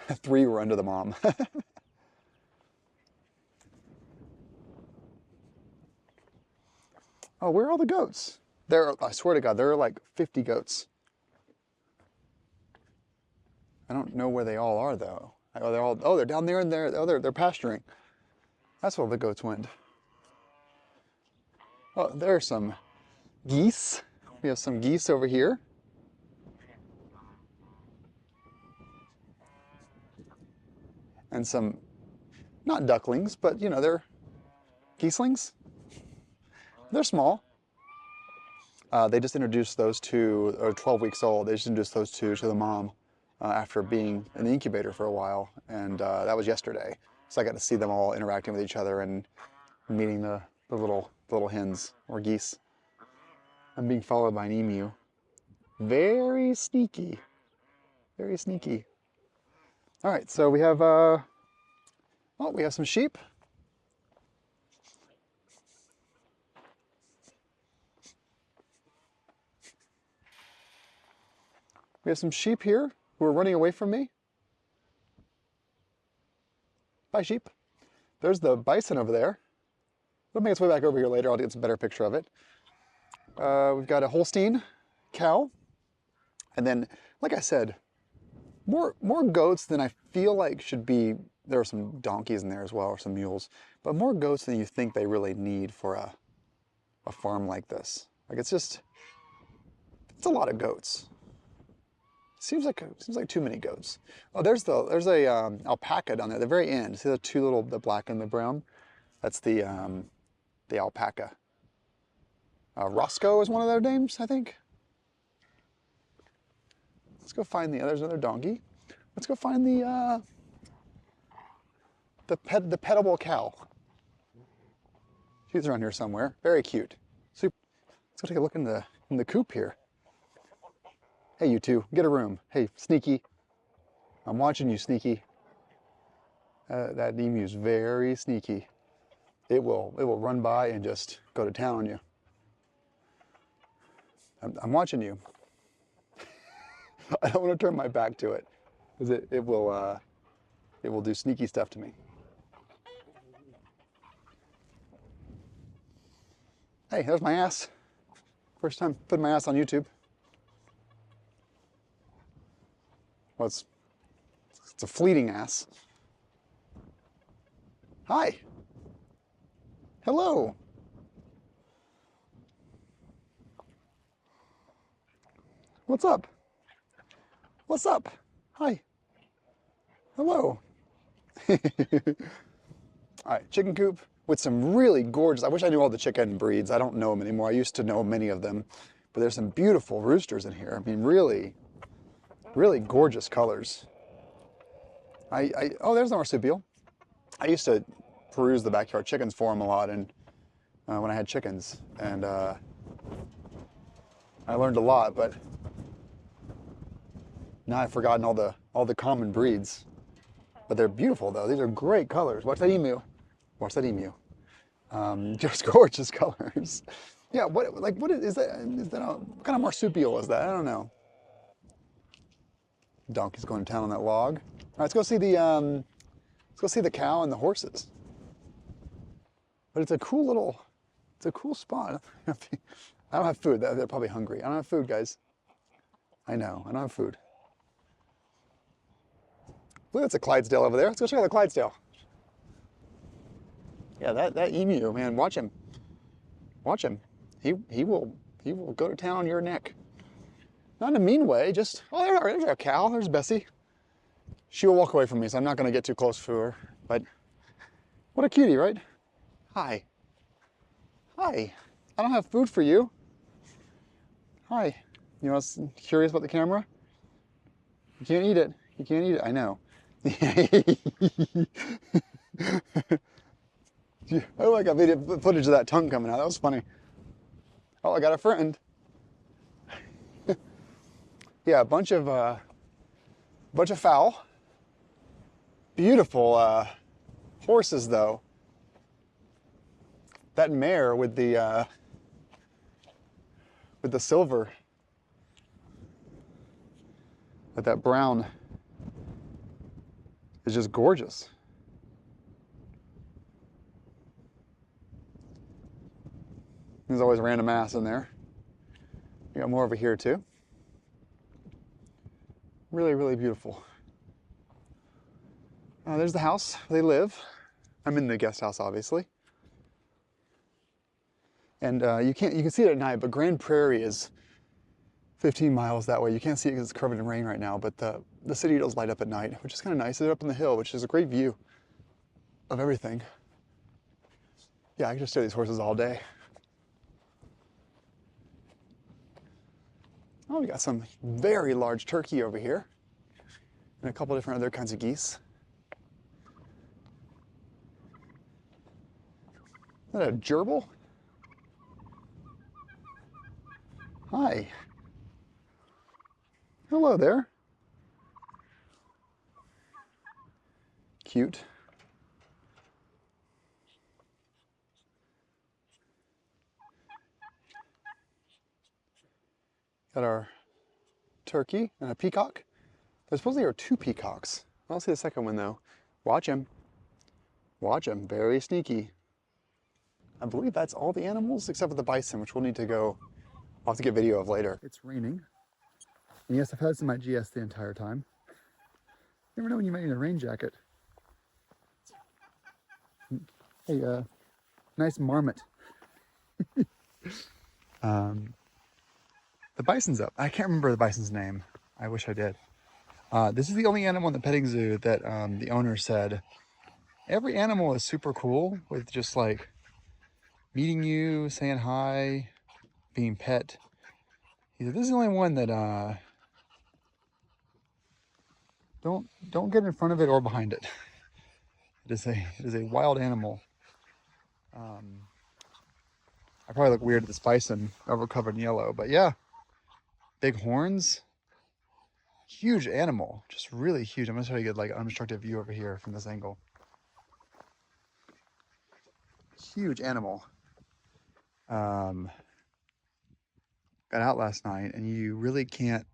3 were under the mom. Oh, where are all the goats? I swear to God, there are like 50 goats. I don't know where they all are though. They're down there and there. Oh, they're pasturing. That's where the goats went. Oh, there are some geese. We have some geese over here. And some, not ducklings, but you know, they're geeslings. They're small. They just introduced those two, or 12 weeks old, they just introduced those two to the mom after being in the incubator for a while. And that was yesterday. So I got to see them all interacting with each other and meeting the little hens or geese. I'm being followed by an emu. Very sneaky. Very sneaky. All right, so we have, we have some sheep. We have some sheep here who are running away from me. Bye, sheep. There's the bison over there. It'll make its way back over here later. I'll get some better picture of it. We've got a Holstein cow. And then, like I said, more goats than I feel like should be. There are some donkeys in there as well, or some mules. But more goats than you think they really need for a farm like this. Like it's a lot of goats. Seems like too many goats. Oh, there's a alpaca down there at the very end. See the two little, the black and the brown? That's the alpaca. Roscoe is one of their names, I think. Let's go find there's another donkey. Let's go find the petable cow. She's around here somewhere. Very cute. Super. Let's go take a look in the coop here. Hey, you two, get a room. Hey, Sneaky. I'm watching you, Sneaky. That emu is very sneaky. It will run by and just go to town on you. I'm watching you. I don't want to turn my back to it, because it will do sneaky stuff to me. Hey, there's my ass. First time putting my ass on YouTube. Well, it's a fleeting ass. Hi. Hello. What's up? What's up? Hi. Hello. All right, chicken coop with some really gorgeous, I wish I knew all the chicken breeds. I don't know them anymore. I used to know many of them, but there's some beautiful roosters in here. I mean, really, really gorgeous colors. Oh, there's the marsupial. I used to peruse the backyard chickens forum a lot, and when I had chickens, and I learned a lot, but now I've forgotten all the common breeds. But they're beautiful though. These are great colors. Watch that emu. Watch that emu. Just gorgeous colors. Yeah. What is that? What kind of marsupial is that? I don't know. Donkey's going to town on that log. All right, let's go see the cow and the horses. But it's a cool spot. I don't have food. They're probably hungry. I don't have food, guys. I know. I don't have food. Look, that's a Clydesdale over there. Let's go check out the Clydesdale. Yeah, that emu, man, watch him. Watch him. He will go to town on your neck. Not in a mean way, just, oh, there's our cow. There's Bessie. She will walk away from me, so I'm not going to get too close to her. But what a cutie, right? Hi. Hi. I don't have food for you. Hi. You know, curious about the camera? You can't eat it. You can't eat it. I know. Oh, I got video footage of that tongue coming out. That was funny. Oh, I got a friend. Yeah, a bunch of fowl. Beautiful horses, though. That mare with the silver, with that brown, is just gorgeous. There's always a random ass in there. We got more over here too. Really, really beautiful. There's the house where they live. I'm in the guest house, obviously. And you can see it at night, but Grand Prairie is 15 miles that way. You can't see it because it's covered in rain right now, but the city does light up at night, which is kind of nice. They're up on the hill, which is a great view of everything. Yeah, I could just stare at these horses all day. Oh, we got some very large turkey over here, and a couple different other kinds of geese. Is that a gerbil? Hi. Hello there. Cute. Got our turkey and a peacock. There supposedly are 2 peacocks. I don't see the second one though. Watch him. Watch him. Very sneaky. I believe that's all the animals except for the bison, which we'll need to go. I'll have to get video of later. It's raining. And yes, I've had this in my GS the entire time. You never know when you might need a rain jacket. Hey, nice marmot. The bison's up. I can't remember the bison's name. I wish I did. This is the only animal in the petting zoo that the owner said, every animal is super cool with just like meeting you, saying hi, being pet. He said, "This is the only one that don't get in front of it or behind it. It is a wild animal." I probably look weird at this bison over covered in yellow, but yeah, big horns, huge animal, just really huge. I'm gonna try to get like an unobstructed view over here from this angle. Huge animal. Got out last night, and you really can't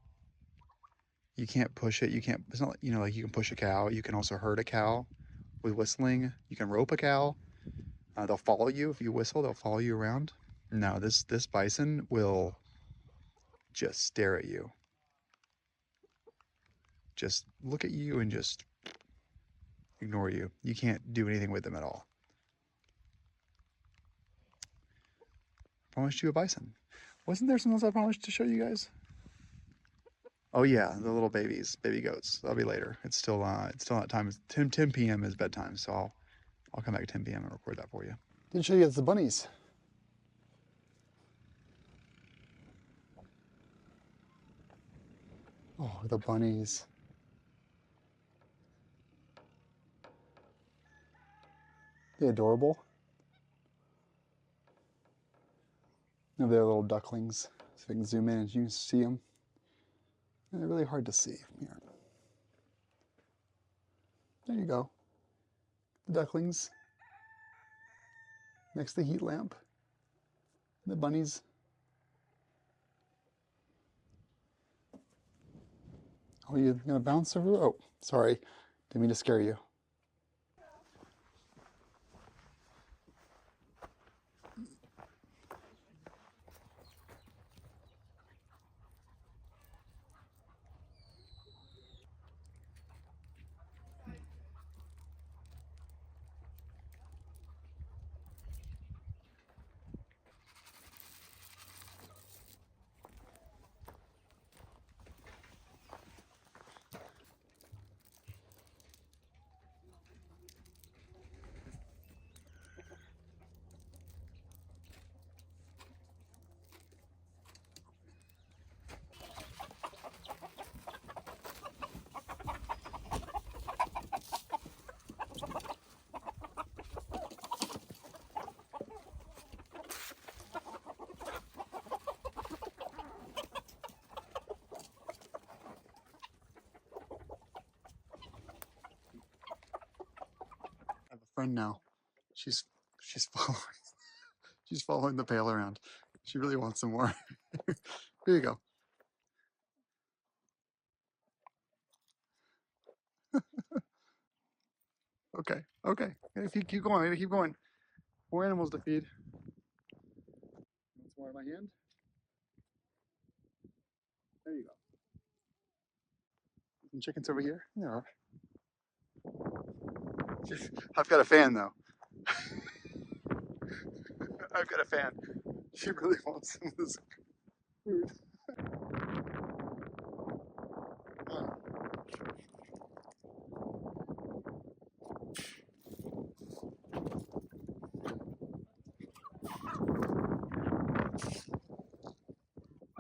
push it. You can't. It's not, like you can push a cow. You can also herd a cow with whistling. You can rope a cow. They'll follow you if you whistle. They'll follow you around. No, this bison will just stare at you. Just look at you and just ignore you. You can't do anything with them at all. Promised you a bison. Wasn't there something else I promised to show you guys? Oh yeah, the little babies, baby goats. That'll be later. It's still not time. It's 10 p.m. is bedtime, so I'll come back at 10 p.m. and record that for you. Didn't show you guys the bunnies. Oh, the bunnies. They're adorable. They're little ducklings. So we can zoom in and you can see them. And they're really hard to see from here. There you go. The ducklings. Next to the heat lamp. The bunnies. Oh, you gonna bounce over? Oh, sorry. Didn't mean to scare you. I have a friend now. She's following she's following the pail around. She really wants some more. Here you go. Okay, okay. If you keep going, keep going. More animals to feed. Want some more in my hand? There you go. Some chickens over here. There are. I've got a fan though. I've got a fan. She really wants some of this food.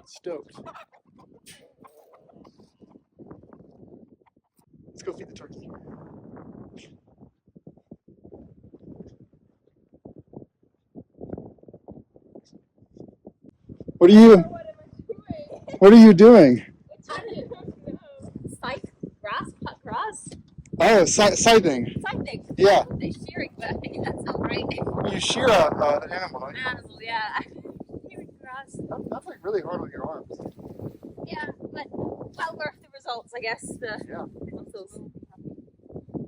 Stoked. Let's go feed the turkey. What are you doing? I don't know. Scythe grass, cut grass. Oh, scything. Scything. Yeah. They're shearing, but I think that's not right. You shear an animal, don't you? Animal, yeah. Shearing grass. That's like really hard on your arms. Yeah, but well worth the results, I guess. Yeah. Muscles.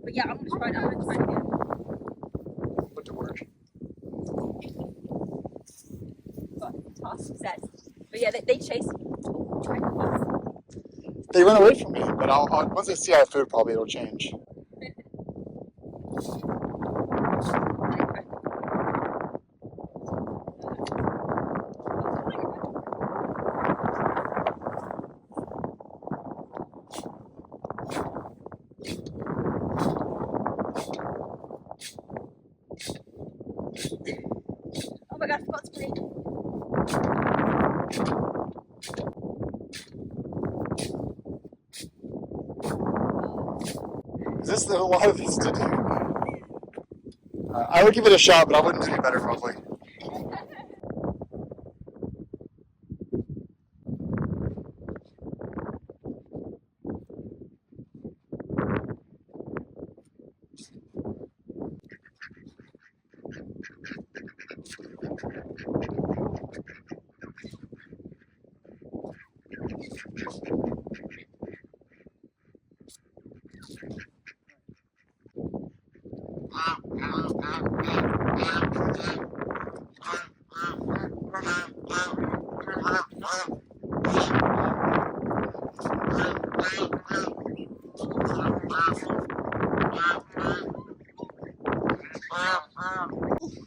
But yeah, I'm gonna try it again. Put to work. Got task set. But yeah, they chase me. Try to pass. They run away from me, but I'll once they see I have food, probably it'll change. Oh my god, I forgot to put it. a lot of this to do. I would give it a shot, but I wouldn't do any better probably.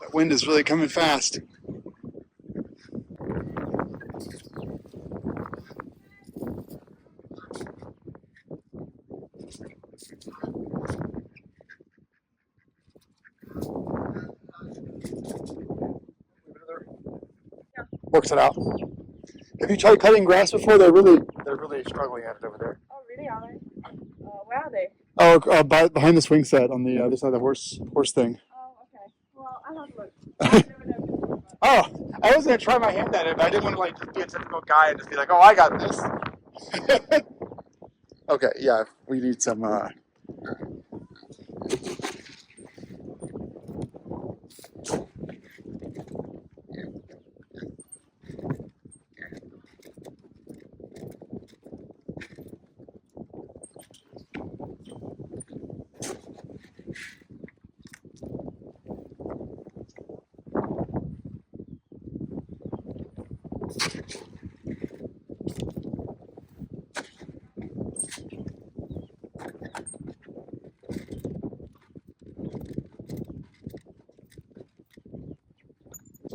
That wind is really coming fast. Works it out. Have you tried cutting grass before? They're really struggling at it over there. Oh, really? Are they? Where are they? Oh, behind the swing set on the other side of the horse thing. Oh, okay. Well, I'll have a look. Oh, I was gonna try my hand at it, but I didn't want to like just be a typical guy and just be like, "Oh, I got this." Okay, yeah, we need some.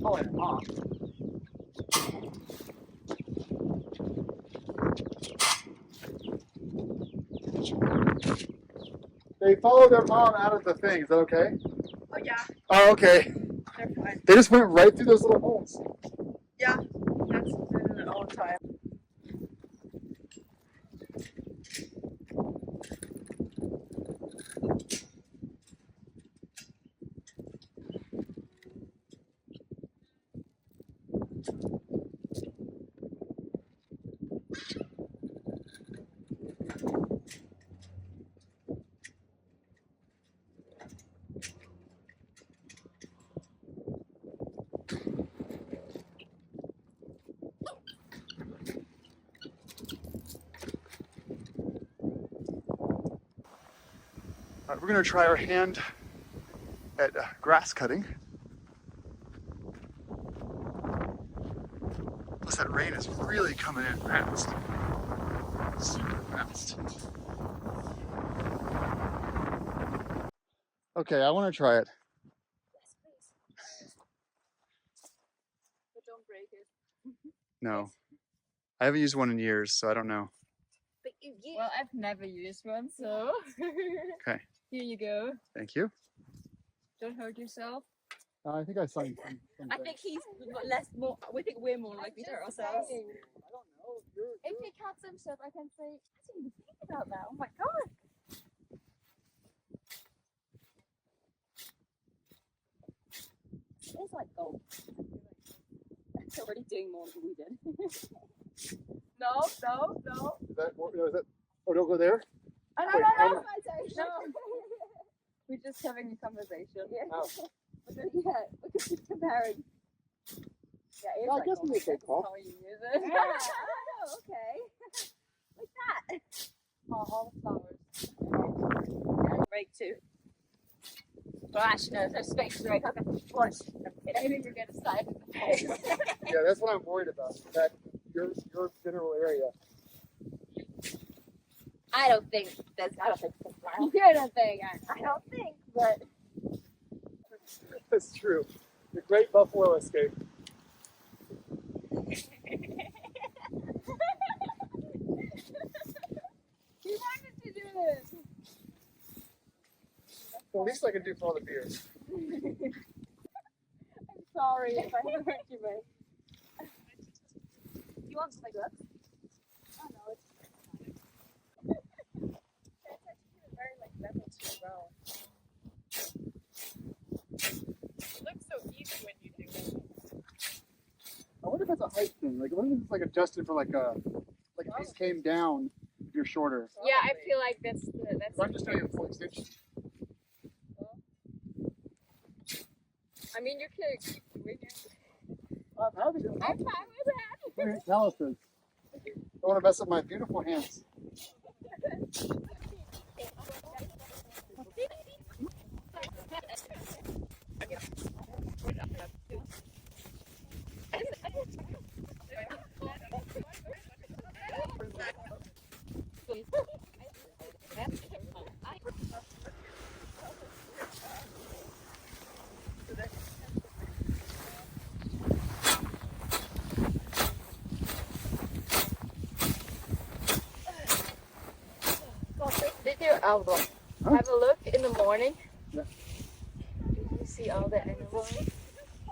Oh, and mom. They followed their mom out of the thing. Is that okay? Oh yeah, Oh, okay. they're fine. They just went right through those little holes. Yeah, that's been it all the time. All right, we're gonna try our hand at grass cutting. Plus, that rain is really coming in fast. Super fast. Okay, I want to try it. Yes, please. But don't break it. No, I haven't used one in years, so I don't know. But well, I've never used one, so. Okay. Here you go. Thank you. Don't hurt yourself. I think I saw some I think he's more. We think we're more likely to hurt ourselves. I don't know. If he cuts himself, I can say, I didn't even think about that. Oh my god. It's like gold. That's already doing more than we did. No. Is that, is that, oh, don't go there? Oh, Wait, no. No. We're just having a conversation. Yeah. Oh. Yeah, look at you comparing. Yeah, it's I like guess we gold. make that call. How you use it. Yeah. Oh, okay. Like that. Oh, all the flowers. Break too. Gosh, no, there's space to break. Okay, watch. Maybe we're gonna slide in the face. Yeah, that's what I'm worried about. That your general area. I don't think that's. I don't think. I don't think. But That's true. The Great Buffalo Escape. you wanted to do this. Well, at least I can do for all the beers. I'm sorry if I hurt you, mate. You want my gloves? Oh no, it's actually very like level 2 road. if that's a height thing? Like, what if it's like adjusted for like if you came down, you're shorter. Yeah, I feel like that's. I'm just doing a full extension. I mean, you can keep doing it. I'm happy to. I'm fine with that. We're calluses. I want to mess up my beautiful hands. Did you, Alvord, have a look in the morning? Yeah. Did you see all the animals?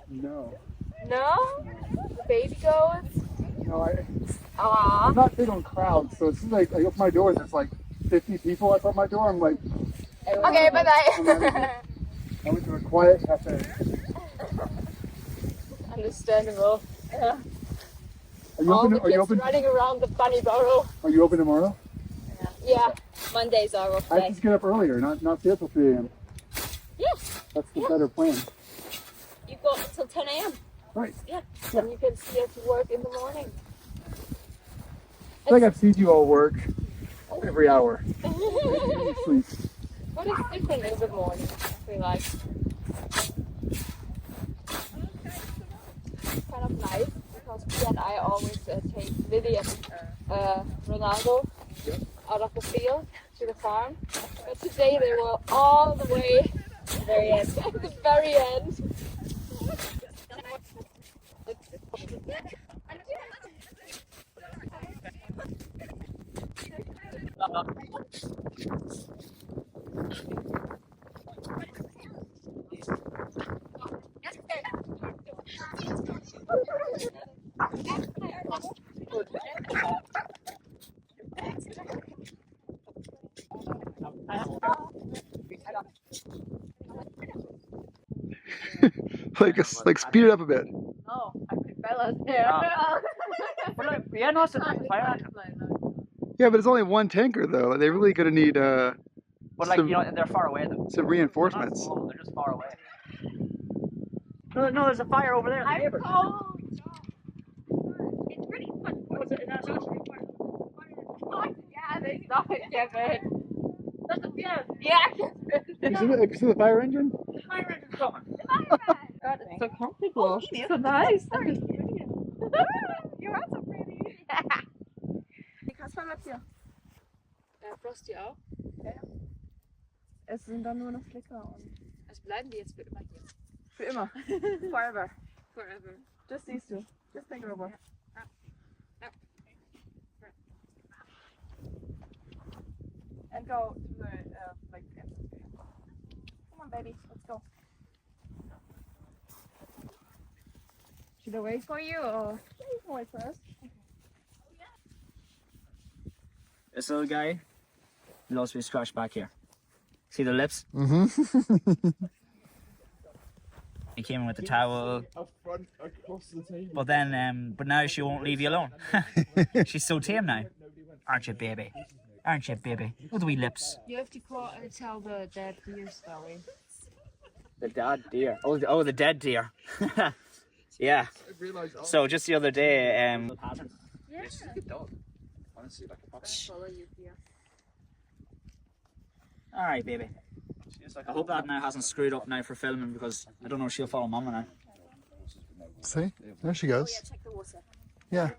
No. No? The baby goats? No, Aww. I'm not big on crowds, so it's like I open my door and there's like 50 people outside my door. I'm like, Okay, bye bye. I went to a quiet cafe. Understandable. Yeah. Are you All open? the Are you kids open? running around the bunny burrow. Are you open tomorrow? Yeah, Mondays are off I day. just get up earlier, not stay up till 3 a.m. Yeah, That's the better plan. you go until 10 a.m. Right. Yeah, and you can see us work in the morning. I feel like I've seen you all work every hour. But Sleep. it's different in the morning, I feel like. It's kind of nice because Pia and I always take Lily and Ronaldo out of the field to the farm. But today they were all the way at the very end. At the very end. like speed it up a bit. No, I put Bella's hair. Yeah, no, it's a fire. Yeah, but it's only one tanker though. They really gonna need But like, some, you know, they're far away. Though. some reinforcements. They're just far away. No, there's a fire over there. The neighbors. cold. It's pretty fun. What's it? That's Yeah, they stop it, Kevin. yeah. Yeah, You see the fire engine? The fire engine's coming. God, it's so comfortable. So nice. You're also pretty. Die Kasper bleibt hier. Frosty auch. Es sind dann nur noch Flicker und Also bleiben die jetzt für immer hier. für immer. Forever. Forever. Just these two. Just take over. And go to the like. Come on, baby. Let's go. Should I wait for you or? Yeah, you can wait for us. This little guy loves to be scratched back here. See the lips? Mm-hmm. He came in with the towel. But then, but now she won't leave you alone. She's so tame now. Aren't you, baby? Aren't you, baby? Look at the wee lips. You have to tell the dead deer story. The dead deer. Oh, the dead deer. Yeah. So just the other day, Yeah. It's a good dog. Honestly, like a puppy. Follow you here. All right, baby. I hope that now hasn't screwed up now for filming because I don't know if she'll follow Mama now. See? There she goes. Check the water. Yeah.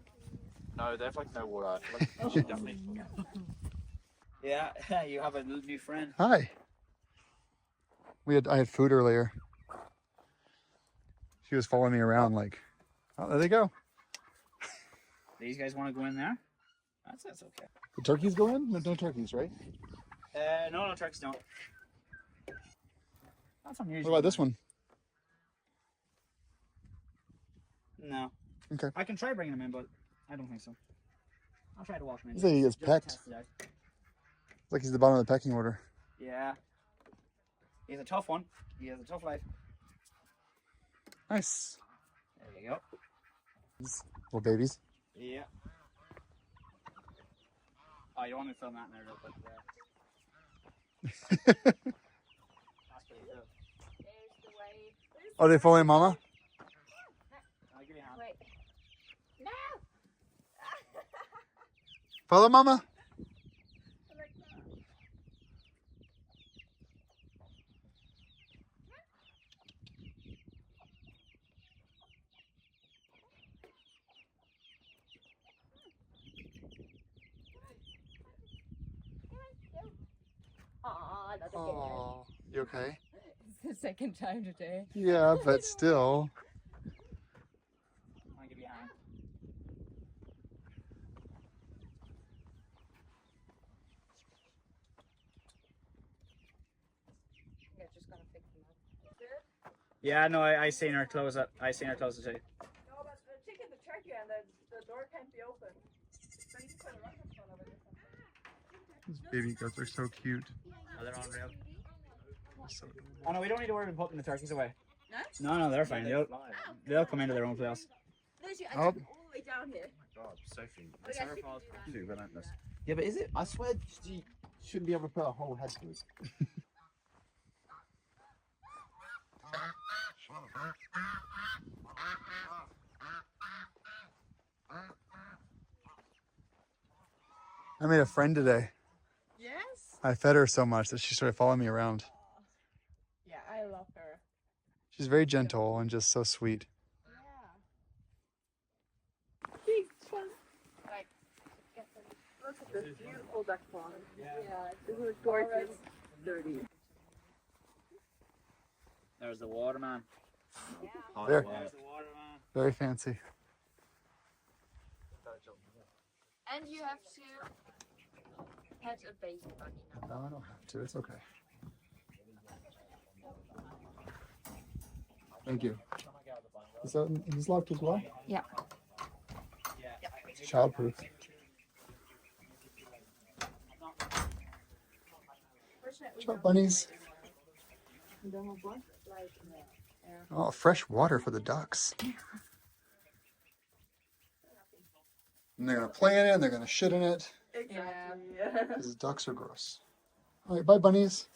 No, they have like no water. Like, definitely. Yeah, you have a new friend. Hi. I had food earlier. She was following me around like, oh, there they go. These guys want to go in there? That's okay. The turkeys go in? No turkeys, right? No, turkeys don't. That's What unusual. about this one? No. Okay. I can try bringing him in, but I don't think so. I'll try to walk him in. He's like he gets just to pecked. test it out. It's like he's the bottom of the pecking order. Yeah. He's a tough one. He has a tough life. Nice. There you go. Little babies. Yeah. Oh, you want me to film that in there real quick? Yeah. That's pretty cool. There's the wave. Are they following Mama? I'll give you a hand. Wait. No! Follow Mama. Aw, not again. Oh, you okay? It's the second time today. Yeah, but still. I'll give you a hand. You're just gonna fix them up. Yeah, no, I seen her close up. I seen her close the tape. No, but the chicken, the turkey, and the door can't be open. So you can put a rocket phone over there. These baby goats are so cute. Oh, they're unreal. So Oh no, we don't need to worry about putting the turkeys away. No? No, they're fine. They'll come into their own place. Lucy, I Oh. took all the way down here. God, Sophie. Oh, yeah, she can do that. Too relentless. Yeah, but is it? I swear you shouldn't be able to put a whole head to it. I made a friend today. Yes? I fed her so much that she started following me around. Yeah, I love her. She's very gentle and just so sweet. Yeah. Big fun. Like, look at this beautiful duck pond. Yeah, this is gorgeous. Dirty. There's the water, man. There. There's the water, man. Very fancy. And you have to pet a baby bunny now. No, I don't have to. It's okay. Thank you. Is this locked as well? Yeah. It's childproof. Chop bunnies. Oh, fresh water for the ducks. And they're gonna play in it and they're gonna shit in it. Exactly. Because the ducks are gross. All right, bye bunnies.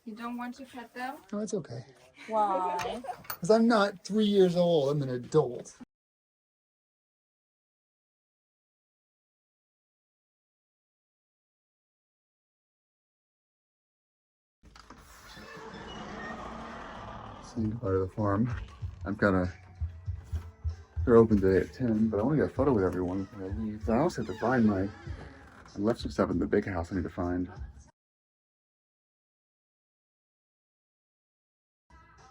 You don't want to pet them? No, it's okay. Why? Because I'm not 3 years old. I'm an adult. Saying goodbye to the farm. They're open today at 10, but I want to get a photo with everyone before I leave. I also have to find I left some stuff in the big house I need to find.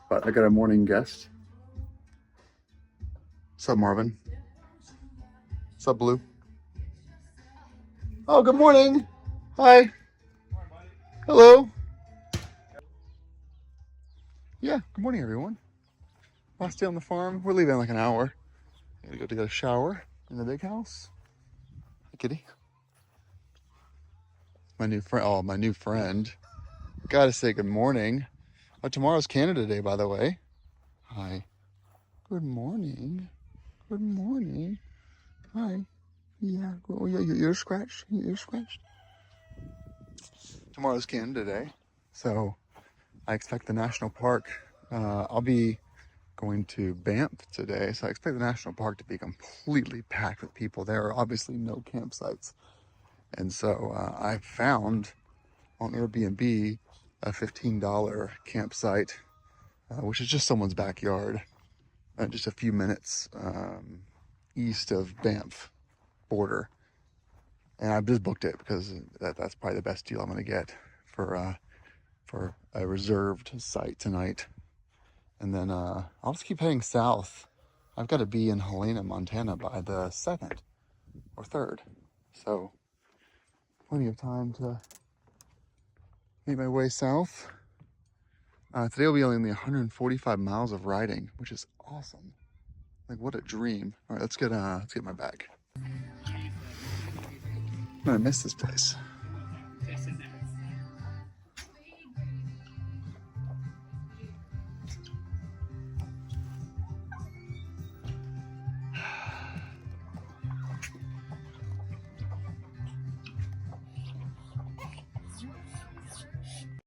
But I got a morning guest. What's up, Marvin? What's up, Blue? Oh, good morning. Hi. Hello. Yeah, good morning, everyone. Last day on the farm. We're leaving in like an hour. I gotta go to get a shower in the big house. Hi, kitty. My new friend. Oh, my new friend. Gotta say good morning. Oh, tomorrow's Canada Day, by the way. Hi. Good morning. Good morning. Hi. Yeah. Oh, yeah. Your ear scratched. Your ear scratched. Tomorrow's Canada Day, so I expect the national park. I'll be going to Banff today, so I expect the national park to be completely packed with people. There are obviously no campsites, and so I found on Airbnb a $15 campsite, which is just someone's backyard, just a few minutes east of Banff border. And I've just booked it because that's probably the best deal I'm going to get for a reserved site tonight. And then I'll just keep heading south. I've got to be in Helena, Montana by the 2nd or 3rd. So plenty of time to make my way south. Today will be only 145 miles of riding, which is awesome. Like, what a dream. All right, let's get my bag. I'm gonna miss this place.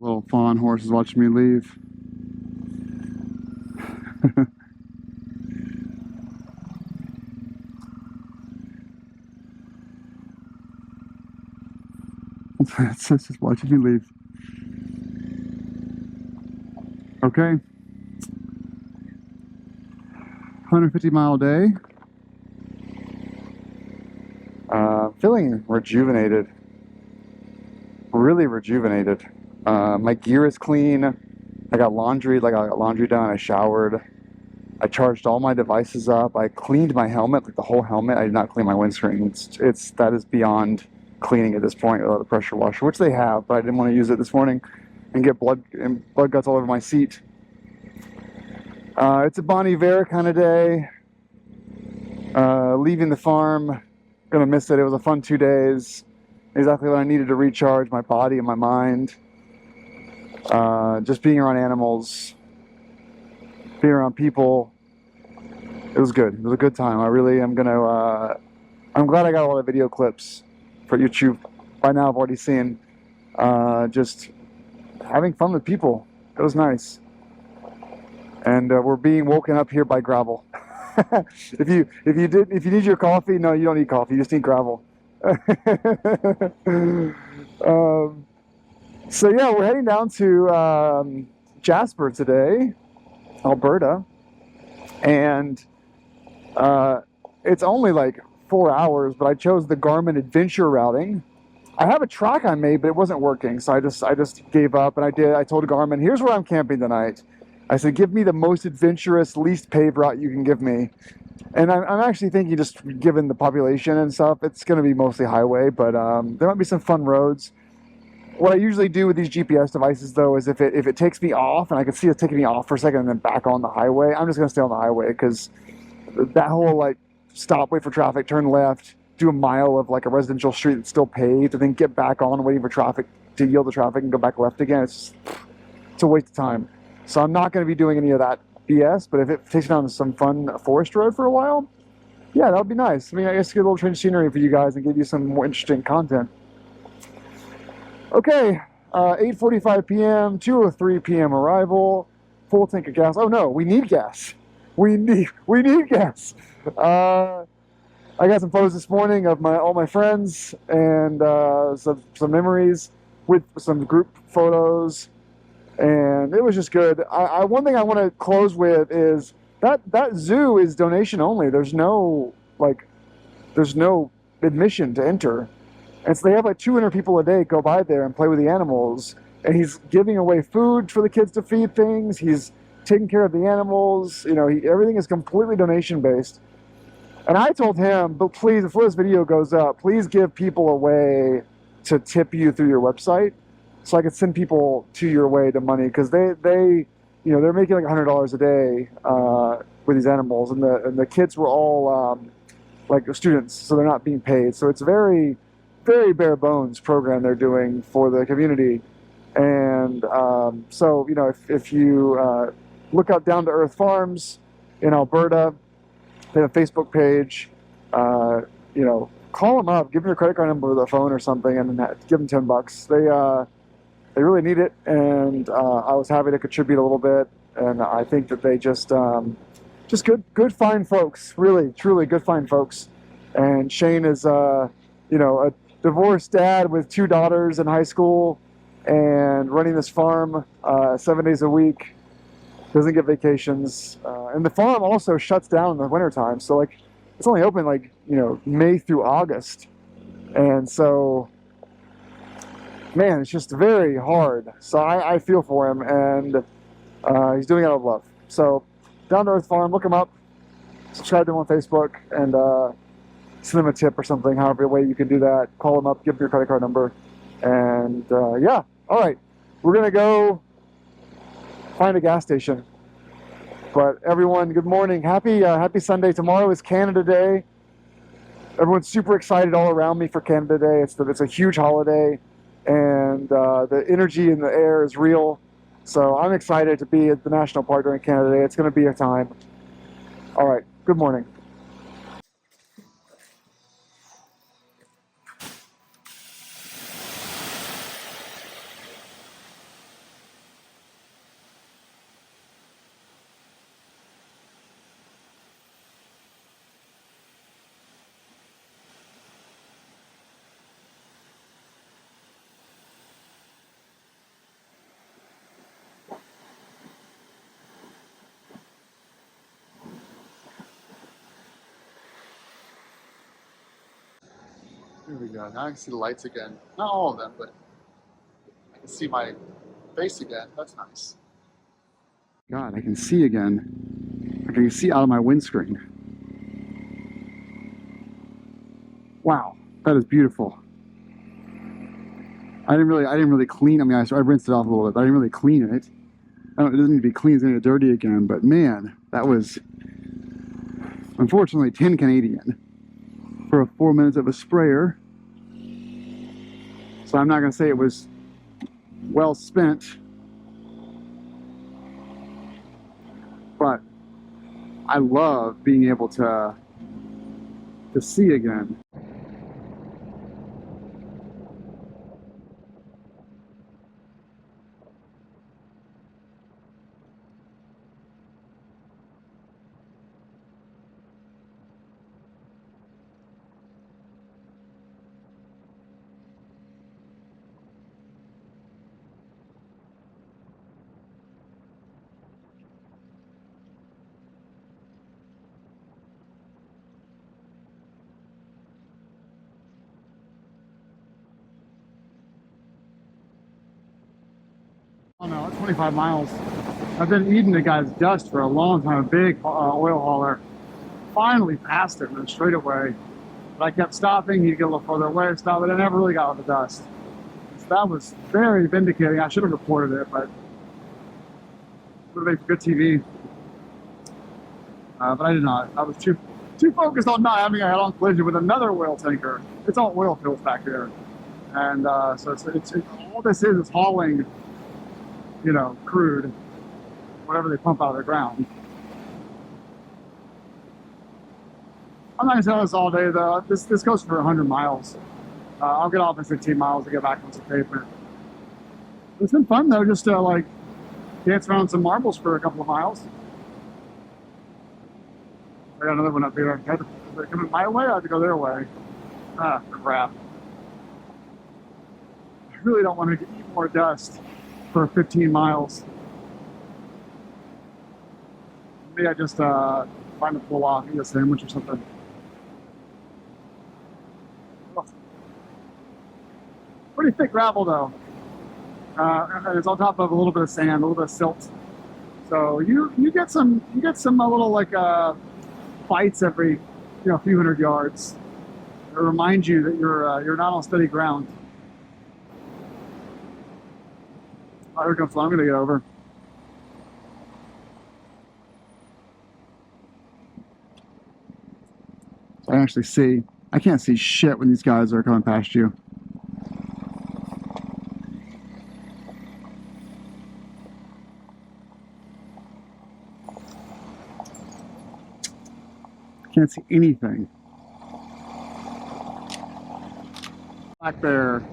Little fawn horse is watching me leave. It's just watching me leave. Okay. 150-mile day. Feeling rejuvenated. Really rejuvenated. My gear is clean. I got laundry done. I showered. I charged all my devices up. I cleaned my helmet, like the whole helmet. I did not clean my windscreen. That is beyond cleaning at this point without the pressure washer, which they have, but I didn't want to use it this morning and get blood guts all over my seat. It's a Bon Iver kind of day. Leaving the farm, gonna miss it. It was a fun 2 days. Exactly what I needed to recharge my body and my mind. Just being around animals, being around people. It was good. It was a good time. I really am gonna. I'm glad I got a lot of video clips for YouTube. By now, I've already seen. Just having fun with people. It was nice. And we're being woken up here by gravel. If you need your coffee, no, you don't need coffee. You just need gravel. So yeah, we're heading down to Jasper today, Alberta, and it's only like 4 hours, but I chose the Garmin Adventure routing. I have a track I made, but it wasn't working, so I just gave up, and I told Garmin, here's where I'm camping tonight. I said, give me the most adventurous, least paved route you can give me. And I'm actually thinking, just given the population and stuff, it's going to be mostly highway, but there might be some fun roads. What I usually do with these GPS devices, though, is if it takes me off, and I can see it taking me off for a second and then back on the highway, I'm just going to stay on the highway, because that whole, like, stop, wait for traffic, turn left, do a mile of, like, a residential street that's still paved, and then get back on waiting for traffic to yield the traffic and go back left again, it's a waste of time. So I'm not going to be doing any of that BS, but if it takes me down some fun forest road for a while, yeah, that would be nice. I mean, I guess get a little change of scenery for you guys and give you some more interesting content. Okay, 8:45 p.m., 2:03 p.m. arrival, full tank of gas. Oh no, we need gas. We need gas. I got some photos this morning of all my friends and some memories with some group photos. And it was just good. One thing I want to close with is that zoo is donation only. There's no admission to enter. And so they have like 200 people a day go by there and play with the animals. And he's giving away food for the kids to feed things. He's taking care of the animals. You know, everything is completely donation based. And I told him, but please, before this video goes up, please give people a way to tip you through your website, so I could send people to your way to money, because they're making like $100 a day with these animals, and the kids were all like students, so they're not being paid. So it's a very, very bare bones program they're doing for the community. And so if you look up Down to Earth Farms in Alberta, they have a Facebook page. Call them up, give them your credit card number or the phone or something, and give them $10. They really need it, and I was happy to contribute a little bit. And I think that they just good, fine folks, really, truly good, fine folks. And Shane is, a divorced dad with 2 daughters in high school, and running this farm 7 days a week. Doesn't get vacations, and the farm also shuts down in the wintertime. So like, it's only open like May through August, and so. Man, it's just very hard. So I feel for him, and he's doing it out of love. So, Down to Earth Farm, look him up, subscribe to him on Facebook, and send him a tip or something, however way you can do that. Call him up, give him your credit card number, and yeah. All right, we're going to go find a gas station. But everyone, good morning. Happy Sunday. Tomorrow is Canada Day. Everyone's super excited all around me for Canada Day. It's a huge holiday. And the energy in the air is real. So I'm excited to be at the National Park during Canada Day. It's going to be a time. All right. Good morning. Here we go. Now I can see the lights again. Not all of them, but I can see my face again. That's nice. God, I can see again. I can see out of my windscreen. Wow, that is beautiful. I didn't really clean. I mean, I rinsed it off a little bit, but I didn't really clean it. It doesn't need to be clean, it's going to get dirty again. But man, that was unfortunately 10 Canadian for 4 minutes of a sprayer. So I'm not going to say it was well spent, but I love being able to see again. Oh no, 25 miles. I've been eating the guy's dust for a long time. A big oil hauler. Finally passed it in a straightaway. But I kept stopping. He'd get a little further away, stop, but I never really got with the dust. So that was very vindicating. I should have reported it, but it would have made good TV. But I did not. I was too focused on not having a head-on collision with another oil tanker. It's all oil fields back there, and so it's all this is hauling, you know, crude, whatever they pump out of the ground. I'm not gonna tell this all day though. This goes for 100 miles. I'll get off in 15 miles to get back on some pavement. It's been fun though, just to like dance around some marbles for a couple of miles. I got another one up here. They're coming my way. I have to go their way. Ah, crap. I really don't want to eat more dust for 15 miles. Maybe I just find a pull off, eat a sandwich or something. Pretty thick gravel though. And it's on top of a little bit of sand, a little bit of silt. So you get some little like fights every few hundred yards. It reminds you that you're not on steady ground. Oh, here comes one. I'm gonna get over. So I actually see. I can't see shit when these guys are coming past you. Can't see anything. Back there.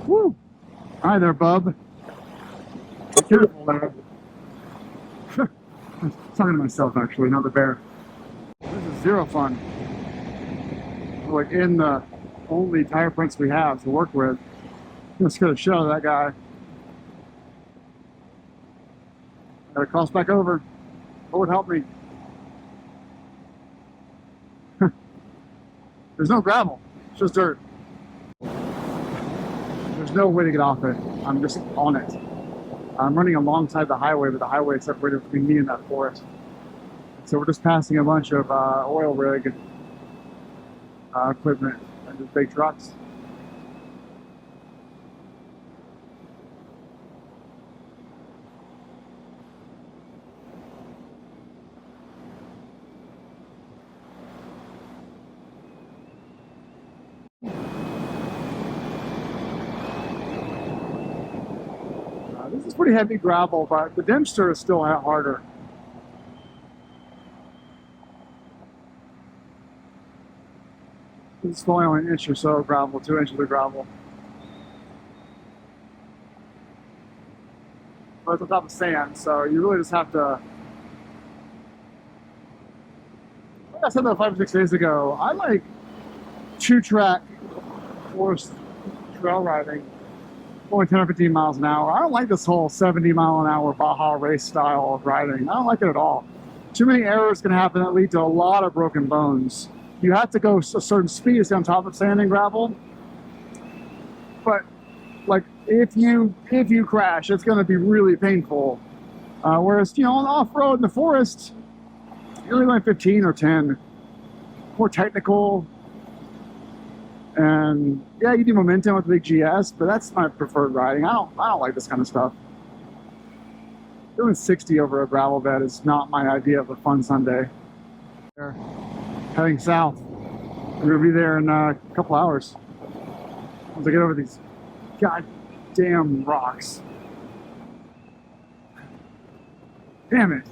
Woo! Hi there, bub. Be careful there. I'm talking to myself actually, not the bear. This is zero fun. We're like in the only tire prints we have to work with. I'm gonna scare the shit out of that guy. Gotta cross back over. What would help me? There's no gravel, it's just dirt. There's no way to get off it. I'm just on it. I'm running alongside the highway, but the highway is separated between me and that forest. So we're just passing a bunch of oil rig equipment and just big trucks. This is pretty heavy gravel, but the Dempster is still harder. This is only an inch or so of gravel, 2 inches of gravel. But it's on top of sand, so you really just have to. Like I said that 5 or 6 days ago, I like 2-track forest trail riding. Only 10 or 15 miles an hour. I don't like this whole 70-mile-an-hour Baja race style of riding. I don't like it at all. Too many errors can happen that lead to a lot of broken bones. You have to go a certain speed to stay on top of sand and gravel. But like if you crash, it's going to be really painful. Whereas, you know, on the off-road in the forest, you're only going 15 or 10. More technical. And yeah, you do momentum with the big GS, but that's my preferred riding. I don't like this kind of stuff. Doing 60 over a gravel bed is not my idea of a fun Sunday. We're heading south. We're gonna be there in a couple hours. Once I get over these goddamn rocks. Damn it.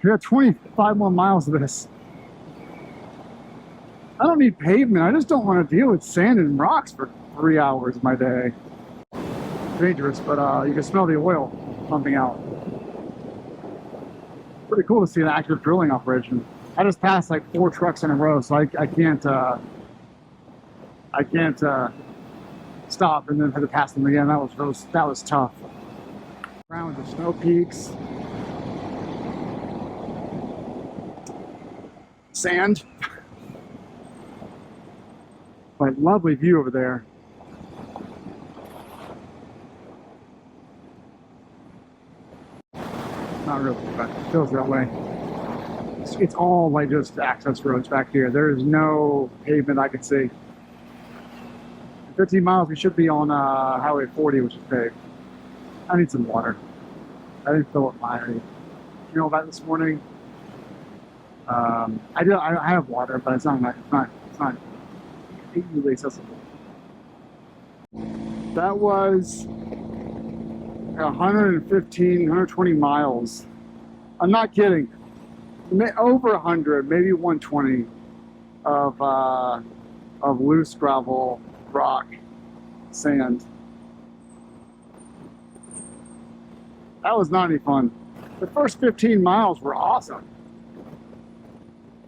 We got 25 more miles of this. I don't need pavement. I just don't want to deal with sand and rocks for 3 hours of my day. Dangerous, but you can smell the oil pumping out. Pretty cool to see an active drilling operation. I just passed like 4 trucks in a row, so I can't stop and then had to pass them again. That was tough. Around the snow peaks, sand. But lovely view over there. Not really, but it feels that way. It's all like just access roads back here. There is no pavement I can see. In 15 miles, we should be on Highway 40, which is paved. I need some water. I didn't fill up my, you know, about this morning. I have water, but it's not easily accessible. That was 115, 120 miles. I'm not kidding. Over 100, maybe 120 of loose gravel, rock, sand. That was not any fun. The first 15 miles were awesome.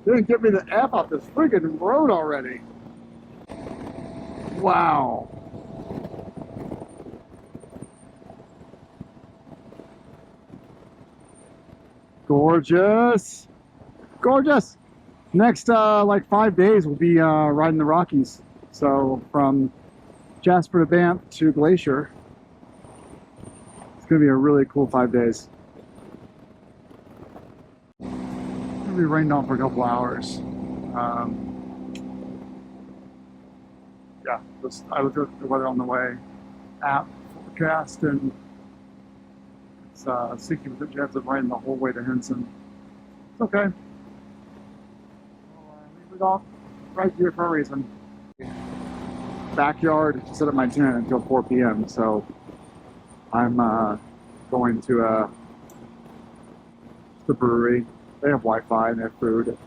They didn't get me the F off this friggin' road already. Wow. Gorgeous. Gorgeous. Next, like 5 days, we'll be riding the Rockies. So from Jasper to Banff to Glacier. It's going to be a really cool 5 days. It's going to be rained on for a couple hours. Yeah, I looked at the weather on the way app forecast, and it's 60% chance of rain the whole way to Henson. It's okay. Leave it off right here for a reason. Backyard to set up my tent until 4 p.m. So I'm going to the brewery. They have Wi-Fi and they have food,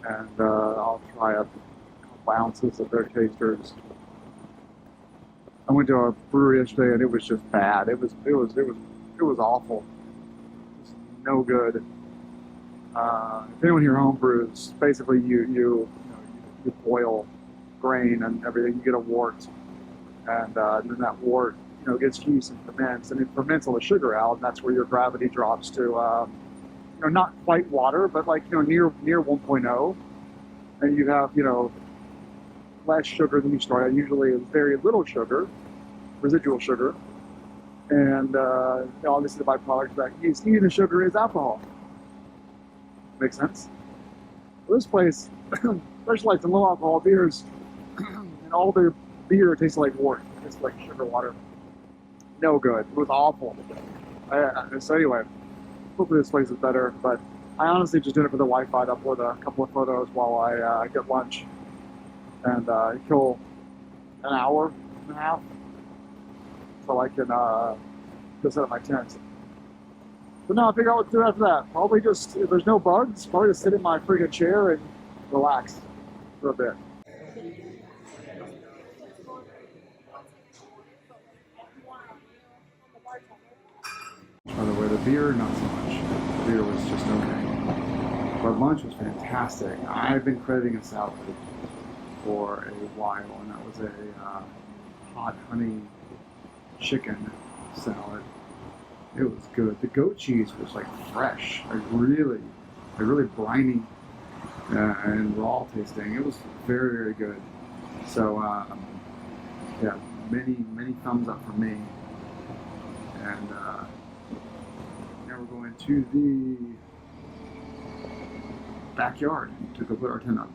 and I'll try a couple ounces of their tasters. I went to a brewery yesterday and it was just bad. It was awful. It was no good. If anyone here home brews, basically you boil grain and everything. You get a wort, and then that wort gets yeast and ferments, and it ferments all the sugar out, and that's where your gravity drops to not quite water, but like near 1.0, and you have less sugar than you start at. Usually it's very little sugar, residual sugar, and obviously the byproduct of that yeast eating the sugar is alcohol. Makes sense. Well, this place specializes in low alcohol beers, and all their beer tastes like wort. It tastes like sugar water. No good. It was awful. So anyway, hopefully this place is better, but I honestly just did it for the Wi-Fi to upload a couple of photos while I get lunch and kill an hour and a half so I can go set up my tent. But now I figure out what to do after that. Probably just, if there's no bugs, probably just sit in my friggin' chair and relax for a bit. By the way, the beer, not so much. The beer was just okay. But lunch was fantastic. I've been craving a salad for a while, and that was a hot honey chicken salad. It was good. The goat cheese was like fresh, like really briny and raw tasting. It was very, very good. So yeah, many thumbs up for me. And now we're going to the backyard to go put our tent up.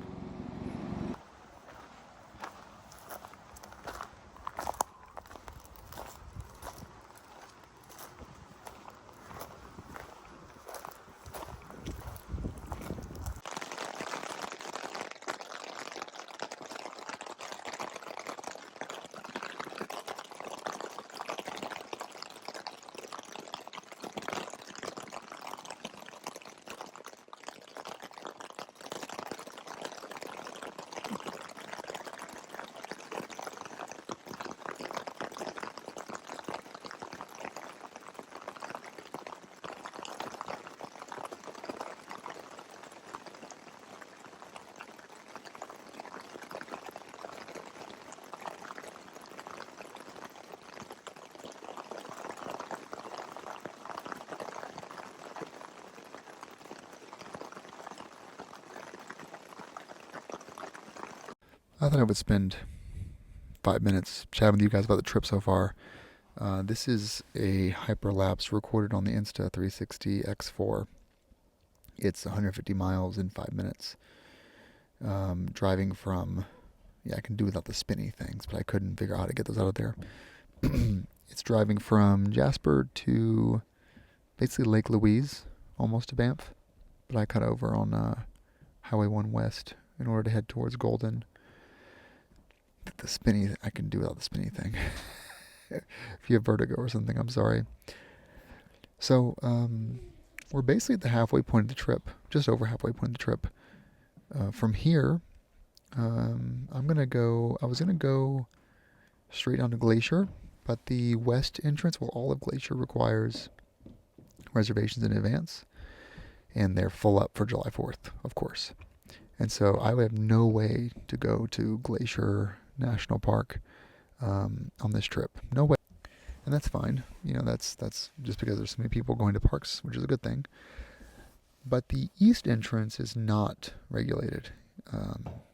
I thought I would spend 5 minutes chatting with you guys about the trip so far. This is a hyperlapse recorded on the Insta360 X4. It's 150 miles in 5 minutes. Driving from, yeah, I can do without the spinny things, but I couldn't figure out how to get those out of there. It's driving from Jasper to basically Lake Louise, almost to Banff. But I cut over on Highway 1 West in order to head towards Golden. The spinny, I can do without the spinny thing. If you have vertigo or something, I'm sorry. So, we're basically at the halfway point of the trip, just over halfway point of the trip. From here, I was gonna go straight down to Glacier, but the west entrance, well, all of Glacier requires reservations in advance, and they're full up for July 4th, of course. And so I would have no way to go to Glacier National Park on this trip. No way. And that's fine. You know, that's just because there's so many people going to parks, which is a good thing. But the east entrance is not regulated.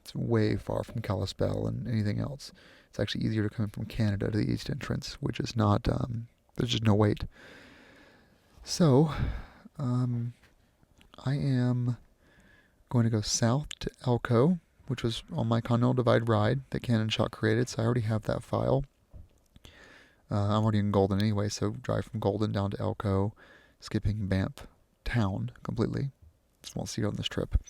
It's way far from Kalispell and anything else. It's actually easier to come in from Canada to the east entrance, which is not, there's just no wait. So, I am going to go south to Elko, which was on my Continental Divide ride that Cannon Shot created, so I already have that file. I'm already in Golden anyway, so drive from Golden down to Elko, skipping Banff town completely. Just won't see it on this trip.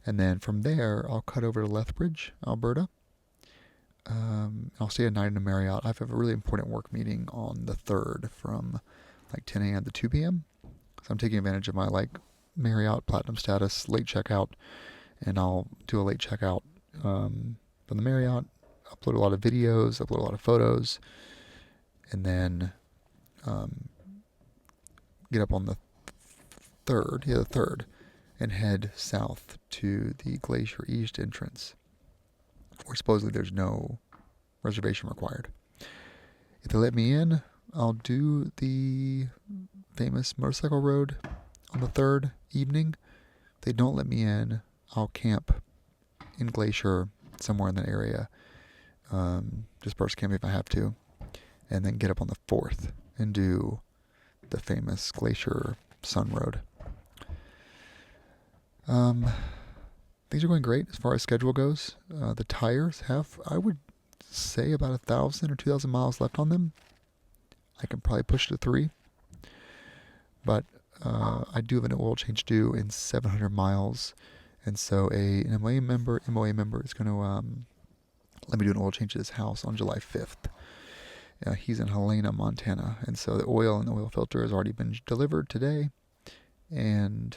And then from there, I'll cut over to Lethbridge, Alberta. I'll stay a night in a Marriott. I have a really important work meeting on the 3rd from like 10 a.m. to 2 p.m. So I'm taking advantage of my Marriott Platinum status, late checkout, and I'll do a late checkout from the Marriott, upload a lot of videos, upload a lot of photos, and then get up on the 3rd, and head south to the Glacier East entrance, where supposedly there's no reservation required. If they let me in, I'll do the famous motorcycle road on the 3rd evening. If they don't let me in, I'll camp in Glacier somewhere in that area. Just burst camp if I have to. And then get up on the 4th and do the famous Glacier Sun Road. Things are going great as far as schedule goes. The tires have, I would say, about 1,000 or 2,000 miles left on them. I can probably push it to 3. But I do have an oil change due in 700 miles. And so an MOA member is going to let me do an oil change at his house on July 5th. He's in Helena, Montana. And so the oil and the oil filter has already been delivered today. And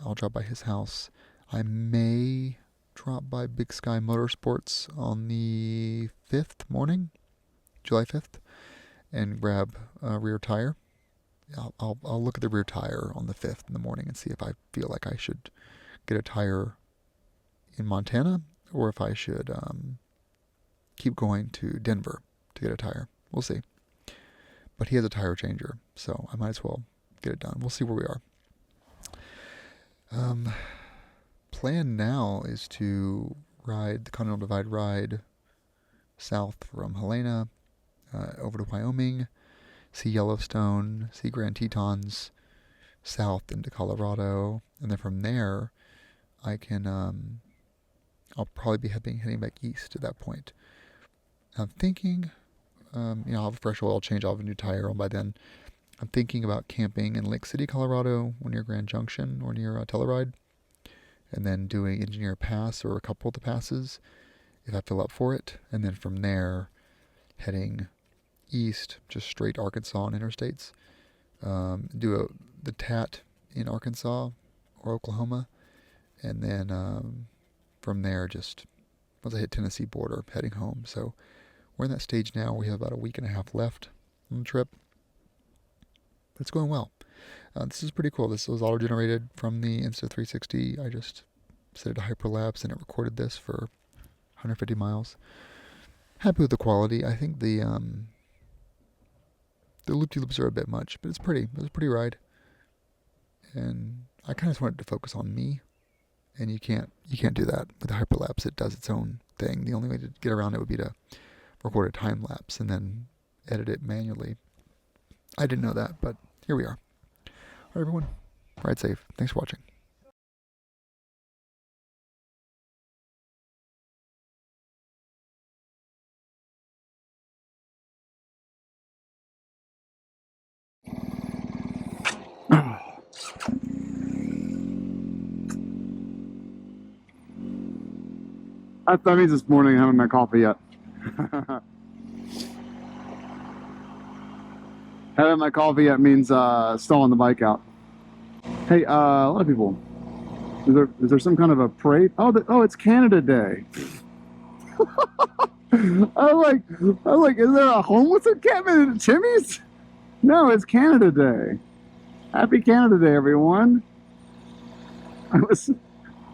I'll drop by his house. I may drop by Big Sky Motorsports on the 5th morning, July 5th, and grab a rear tire. I'll look at the rear tire on the 5th in the morning and see if I feel like I should get a tire in Montana or if I should keep going to Denver to get a tire. We'll see. but he has a tire changer, so I might as well get it done. We'll see where we are. Plan now is to ride the Continental Divide ride south from Helena, over to Wyoming, see Yellowstone, see Grand Tetons, south into Colorado, and then from there I can I'll probably be heading back east at that point. I'm thinking, I'll have a fresh oil change, I'll have a new tire on by then. I'm thinking about camping in Lake City, Colorado, or near Grand Junction, or near Telluride, and then doing Engineer Pass or a couple of the passes if I fill up for it, and then from there heading east, just straight Arkansas and interstates. Do the TAT in Arkansas or Oklahoma, and then from there, just once I hit Tennessee border, heading home. So we're in that stage now. We have about a week and a half left on the trip. But it's going well. This is pretty cool. This was auto-generated from the Insta360. I just set it to hyperlapse and it recorded this for 150 miles. Happy with the quality. I think the loop-de-loops are a bit much, but it's pretty. It was a pretty ride. And I kind of just wanted to focus on me. And you can't do that with the hyperlapse. It does its own thing. The only way to get around it would be to record a time lapse and then edit it manually. I didn't know that, but here we are. All right, everyone, ride safe. Thanks for watching. That means this morning I haven't had my coffee yet. Having my coffee yet means stalling the bike out. Hey, a lot of people. Is there some kind of a parade? Oh, it's Canada Day. I was like, is there a homeless encampment at Timmy's? No, it's Canada Day. Happy Canada Day, everyone. I was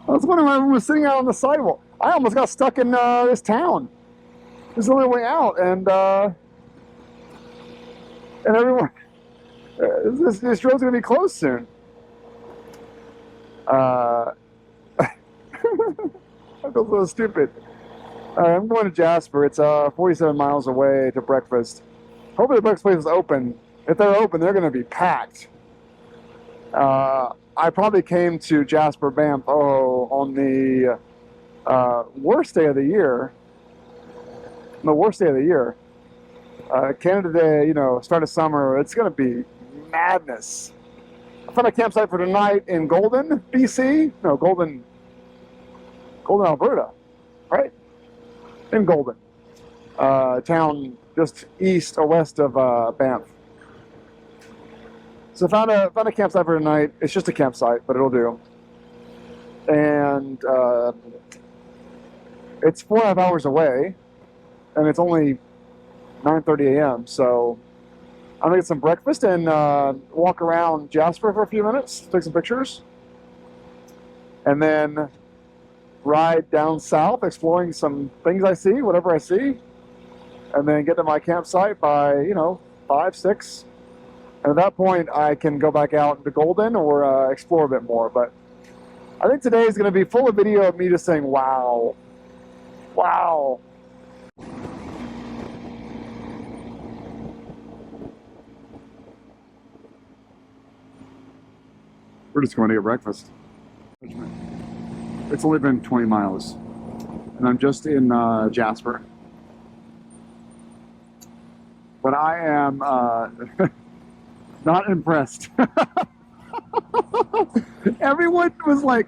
wondering why everyone was sitting out on the sidewalk. I almost got stuck in this town. This is the only way out, and everyone, this road's gonna be closed soon. I feel so stupid. I'm going to Jasper. It's 47 miles away to breakfast. Hopefully the breakfast place is open. If they're open, they're going to be packed. I probably came to Jasper, Banff, on the worst day of the year. The worst day of the year. Canada Day, start of summer. It's going to be madness. I found a campsite for tonight in Golden, BC. No, Golden, Alberta, right? In Golden, town just east or west of Banff. So found a campsite for tonight. It's just a campsite, but it'll do. And it's 4.5 hours away, and it's only 9:30 a.m. So I'm gonna get some breakfast and walk around Jasper for a few minutes, take some pictures, and then ride down south, exploring some things I see, whatever I see, and then get to my campsite by 5, 6. And at that point, I can go back out into Golden or explore a bit more. But I think today is going to be full of video of me just saying, wow. Wow. We're just going to get breakfast. It's only been 20 miles. And I'm just in Jasper. But I am... not impressed. Everyone was like,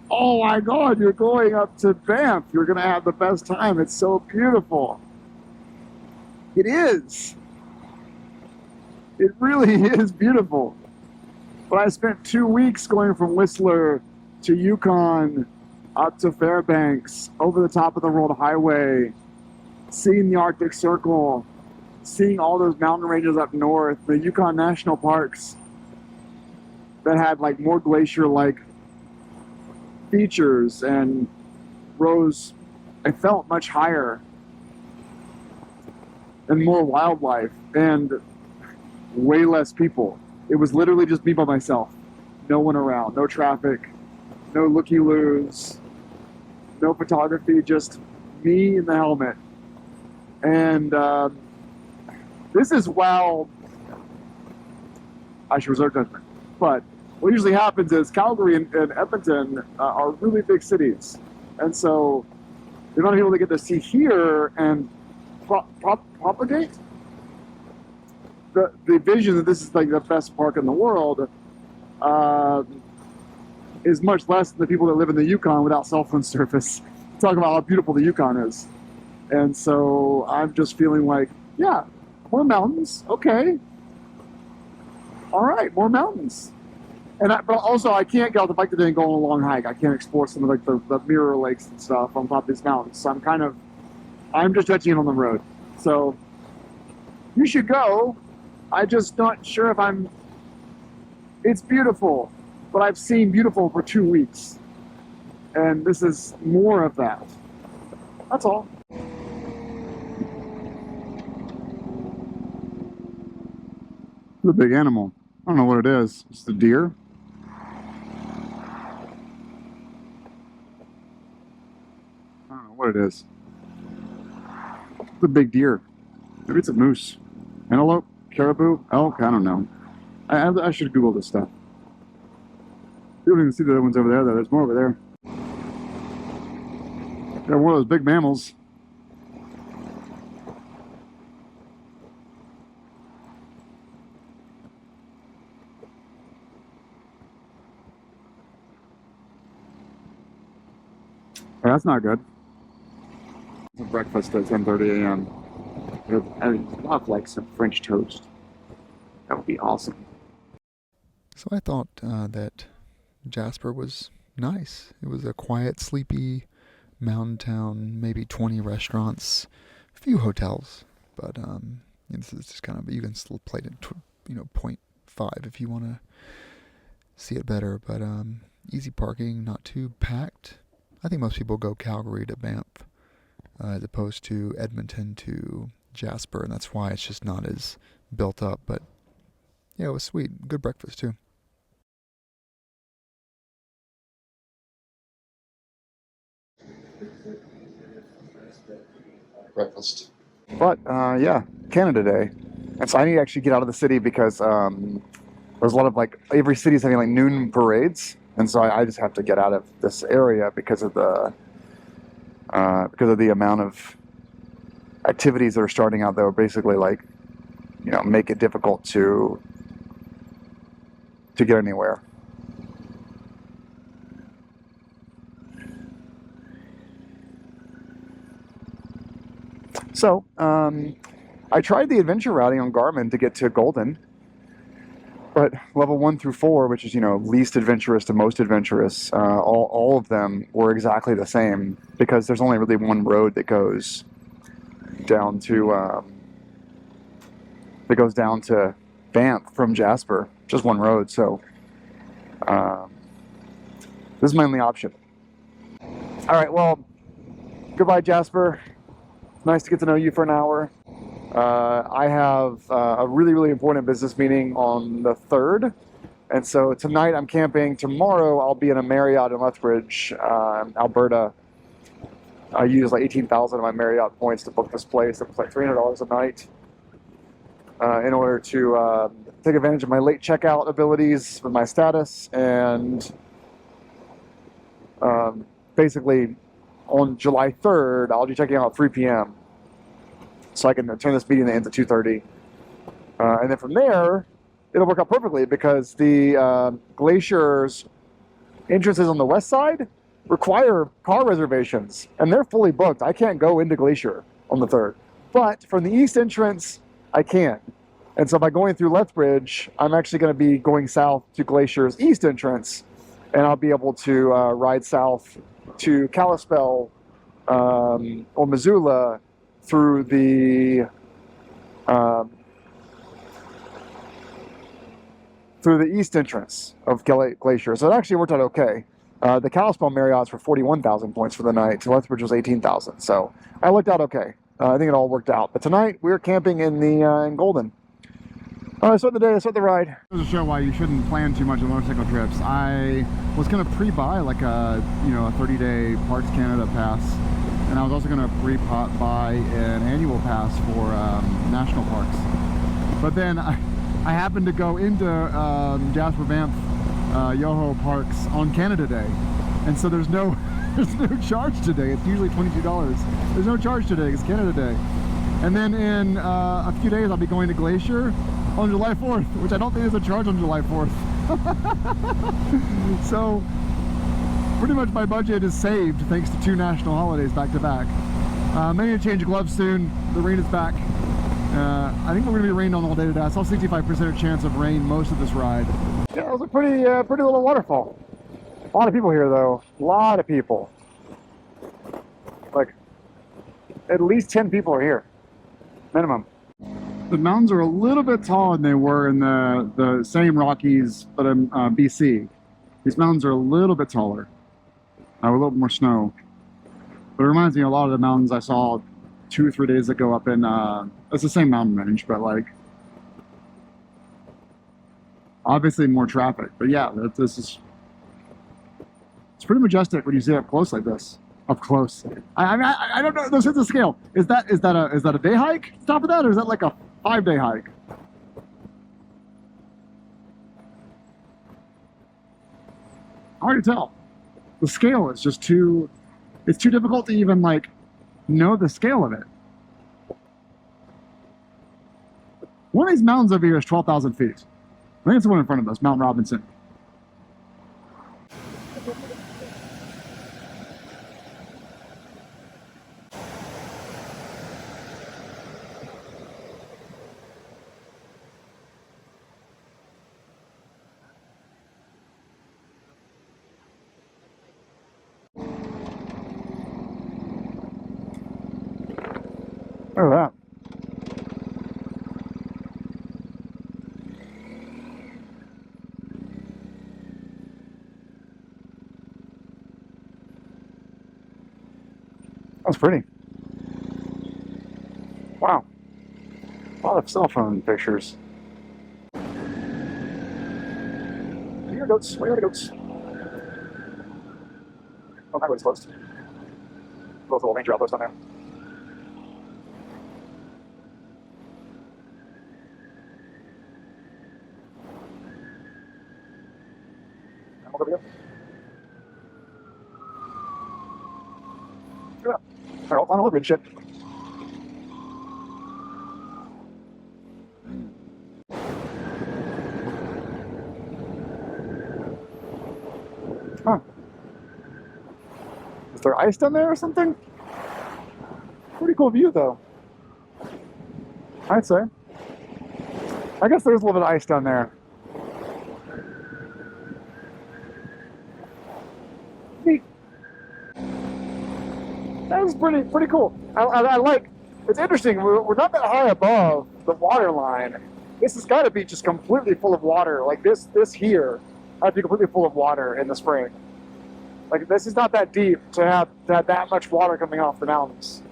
oh my God, you're going up to Banff. You're going to have the best time. It's so beautiful. It is. It really is beautiful. But I spent 2 weeks going from Whistler to Yukon, up to Fairbanks, over the top of the World Highway, seeing the Arctic Circle, seeing all those mountain ranges up north, the Yukon national parks that had like more glacier-like features and rose, I felt, much higher and more wildlife. And way less people. It was literally just me by myself. No one around, no traffic, no looky-loos, no photography, just me in the helmet. And this is while I should reserve judgment. But what usually happens is Calgary and Edmonton are really big cities. And so the amount of people that get to see here and propagate the vision that this is like the best park in the world is much less than the people that live in the Yukon without cell phone service. Talk about how beautiful the Yukon is. And so I'm just feeling like, yeah, more mountains, okay. All right, more mountains. And but also I can't get off the bike today and go on a long hike. I can't explore some of like the mirror lakes and stuff on top of these mountains. So I'm just judging it on the road. So you should go. I'm just not sure if it's beautiful, but I've seen beautiful for 2 weeks. And this is more of that. That's all. It's a big animal. I don't know what it is. It's the deer. I don't know what it is. It's a big deer. Maybe it's a moose. Antelope? Caribou? Elk? I don't know. I should Google this stuff. You don't even see the other ones over there, though. There's more over there. They're one of those big mammals. Yeah, that's not good. It's breakfast at 10:30 a.m. I would love like some French toast. That would be awesome. So I thought that Jasper was nice. It was a quiet, sleepy mountain town, maybe 20 restaurants, a few hotels, but this is just kind of, you can still play it at 0.5 if you want to see it better, but easy parking, not too packed. I think most people go Calgary to Banff as opposed to Edmonton to Jasper, and that's why it's just not as built up, but yeah, it was sweet. Good breakfast too. Breakfast. But yeah, Canada Day. And so I need to actually get out of the city because there's a lot of like, every city's having like noon parades. And so I just have to get out of this area because of the amount of activities that are starting out that are basically like, make it difficult to get anywhere. So I tried the adventure routing on Garmin to get to Golden, but level 1 through 4, which is least adventurous to most adventurous, all of them were exactly the same because there's only really one road that goes down to Banff from Jasper, just one road. So this is my only option. All right, well, goodbye, Jasper. Nice to get to know you for an hour. I have a really, really important business meeting on the 3rd. And so tonight I'm camping. Tomorrow I'll be in a Marriott in Lethbridge, Alberta. I use like 18,000 of my Marriott points to book this place. It's like $300 a night in order to take advantage of my late checkout abilities with my status. And basically on July 3rd, I'll be checking out at 3 p.m. so I can turn this meeting into 2:30. And then from there, it'll work out perfectly because the Glacier's entrances on the west side require car reservations, and they're fully booked. I can't go into Glacier on the 3rd. But from the east entrance, I can. And so by going through Lethbridge, I'm actually going to be going south to Glacier's east entrance, and I'll be able to ride south to Kalispell or Missoula through the east entrance of Glacier. So it actually worked out okay. The Kalispell Marriott's for 41,000 points for the night. Lethbridge was 18,000. So I looked out okay. I think it all worked out. But tonight we're camping in Golden. Oh, I start the day, I start the ride. This is to show why you shouldn't plan too much on motorcycle trips. I was gonna pre-buy like a, you know, a 30-day Parks Canada pass, and I was also gonna pre-buy an annual pass for national parks. But then I happened to go into Jasper Banff Yoho Parks on Canada Day, and so there's no charge today. It's usually $22. There's no charge today. It's Canada Day. And then in a few days I'll be going to Glacier on July 4th, which I don't think is a charge on July 4th. So pretty much my budget is saved thanks to 2 national holidays back to back. I need to change gloves soon. The rain is back. I think we're going to be rained on all day today. I saw 65% chance of rain most of this ride. Yeah, it was a pretty little waterfall. A lot of people here though. A lot of people. Like at least 10 people are here. Minimum. The mountains are a little bit taller than they were in the same Rockies, but in BC. These mountains are a little bit taller. A little more snow. But it reminds me of a lot of the mountains I saw 2 or 3 days ago up in, it's the same mountain range, but like, obviously more traffic. But yeah, it's pretty majestic when you see it up close like this. Up close. I don't know, no sense of scale. Is that a day hike on top of that, or is that like a 5-day hike? Hard to tell. The scale is just it's too difficult to even like know the scale of it. One of these mountains over here is 12,000 feet. I think it's the one in front of us, Mount Robinson. Look at that. That's pretty. Wow. A lot of cell phone pictures. Here goats. Where are the goats? Oh, that was closed. Both little ranger outposts on there. Over here. Yeah. Alright, on a little bit shit. Huh. Is there ice down there or something? Pretty cool view though. I'd say. I guess there's a little bit of ice down there. That was pretty cool. I like. It's interesting. We're not that high above the water line. This has got to be just completely full of water. Like this here, has to be completely full of water in the spring. Like this is not that deep to have that much water coming off the mountains.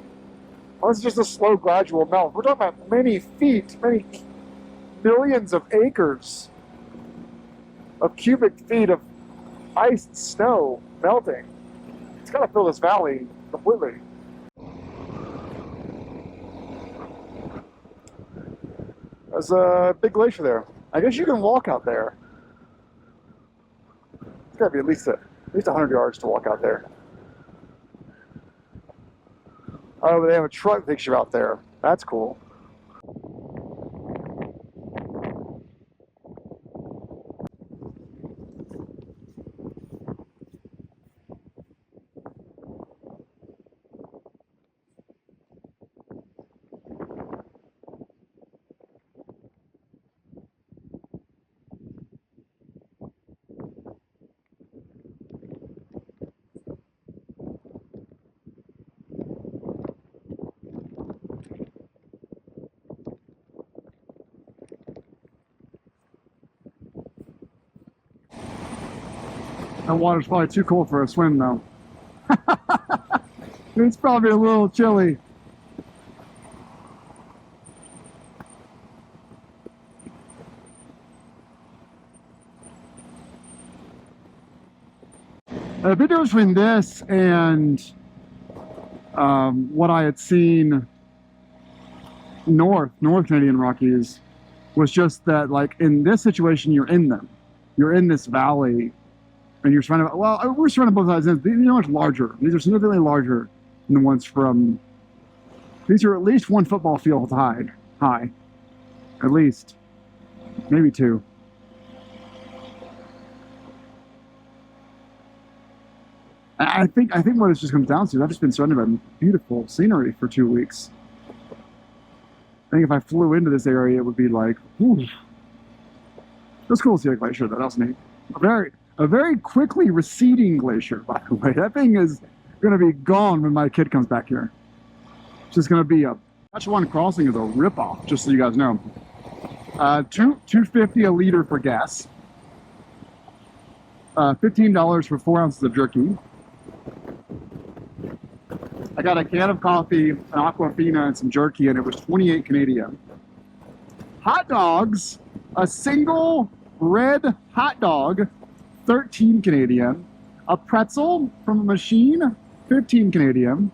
Well, this is just a slow, gradual melt. We're talking about many feet, many millions of acres of cubic feet of ice and snow melting. It's got to fill this valley completely. There's a big glacier there. I guess you can walk out there. It's got to be at least 100 yards to walk out there. Oh, but they have a truck that takes you out there. That's cool. That water's probably too cold for a swim though. It's probably a little chilly. The big difference between this and what I had seen North Canadian Rockies was just that, like, in this situation, you're in them. You're in this valley, and you're surrounded by, well, we're surrounded both sides. These are much larger. These are significantly larger than the ones from, these are at least 1 football field high. At least. Maybe 2. I think what it just comes down to is I've just been surrounded by beautiful scenery for 2 weeks. I think if I flew into this area, it would be like, ooh. It's cool to see a glacier, though. That was neat. A very quickly receding glacier, by the way. That thing is going to be gone when my kid comes back here. It's just going to be a Saskatchewan crossing is a ripoff, just so you guys know. $2.50 a liter for gas. $15 for 4 ounces of jerky. I got a can of coffee, an Aquafina, and some jerky, and it was 28 Canadian. Hot dogs, a single red hot dog, 13 Canadian. A pretzel from a machine, 15 Canadian.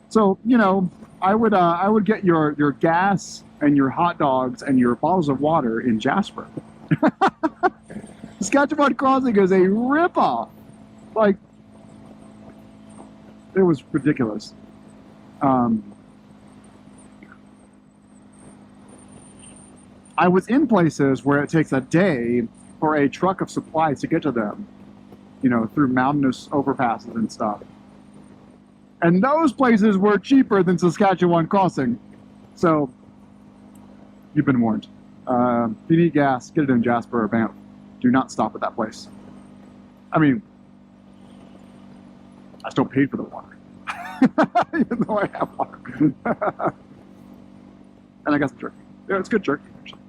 So, you know, I would get your gas and your hot dogs and your bottles of water in Jasper. Saskatchewan crossing is a ripoff. Like, it was ridiculous. I was in places where it takes a day for a truck of supplies to get to them, you know, through mountainous overpasses and stuff. And those places were cheaper than Saskatchewan crossing. So, you've been warned. If you need gas, get it in Jasper or Banff. Do not stop at that place. I mean, I still paid for the water. Even though I have water. And I got some jerky. Yeah, it's good jerky, actually.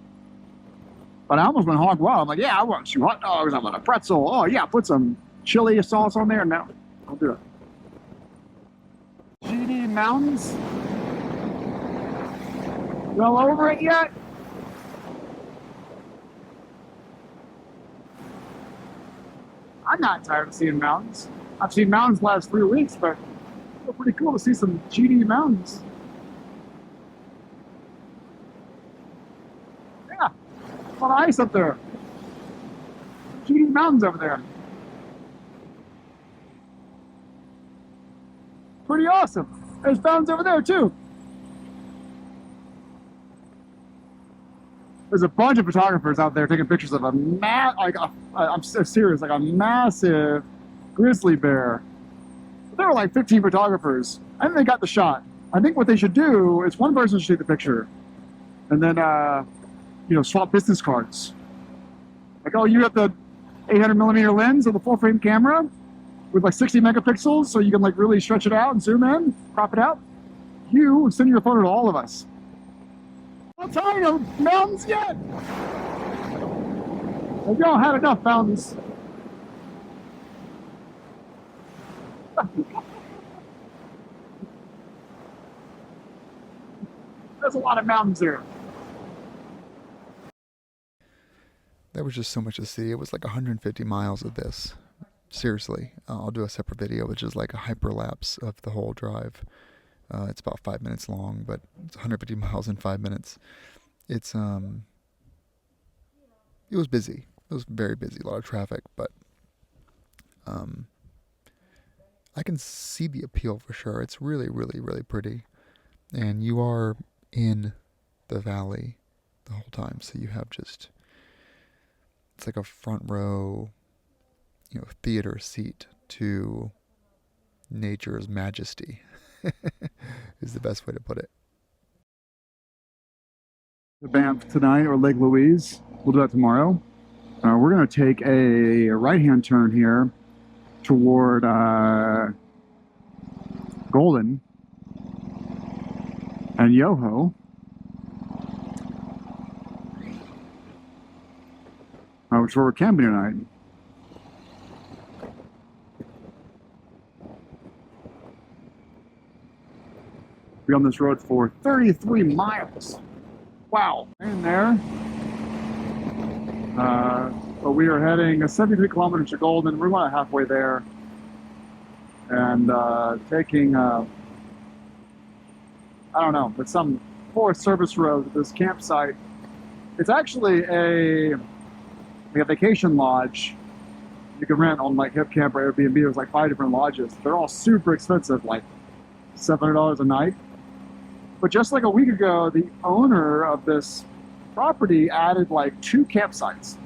But I almost went hog wild. I'm like, yeah, I want 2 hot dogs. I want a pretzel. Oh, yeah, put some chili sauce on there. No, I'll do it. GD Mountains? You all over it yet? I'm not tired of seeing mountains. I've seen mountains the last 3 weeks, but it's pretty cool to see some GD mountains. Yeah, a lot of ice up there. GD mountains over there. Pretty awesome. There's mountains over there too. There's a bunch of photographers out there taking pictures of I'm so serious, like a massive grizzly bear. There were like 15 photographers. I think they got the shot. I think what they should do is one person should take the picture, and then you know, swap business cards. Like, oh, you have the 800mm lens of the full frame camera with like 60 megapixels, so you can like really stretch it out and zoom in, crop it out. You send your photo to all of us. I'm not tired of mountains yet. Have y'all had enough mountains? There's a lot of mountains here. There was just so much to see. It was like 150 miles of this. Seriously. I'll do a separate video, which is like a hyperlapse of the whole drive. It's about 5 minutes long, but it's 150 miles in 5 minutes. It was busy. It was very busy, a lot of traffic, but I can see the appeal for sure. It's really, really, really pretty. And you are in the valley the whole time, so you have just, it's like a front row, you know, theater seat to nature's majesty is the best way to put it. The Banff tonight or Lake Louise. We'll do that tomorrow. We're going to take a right-hand turn here toward Golden and Yoho. Which is where we're camping tonight. Be on this road for 33 miles. Wow. In there. But we are heading 73 kilometers to Golden. We're about halfway there. And taking, I don't know, it's some Forest Service road, this campsite. It's actually a vacation lodge you can rent on like Hip Camp or Airbnb. There's like 5 different lodges. They're all super expensive, like $700 a night. But just like a week ago, the owner of this property added like 2 campsites.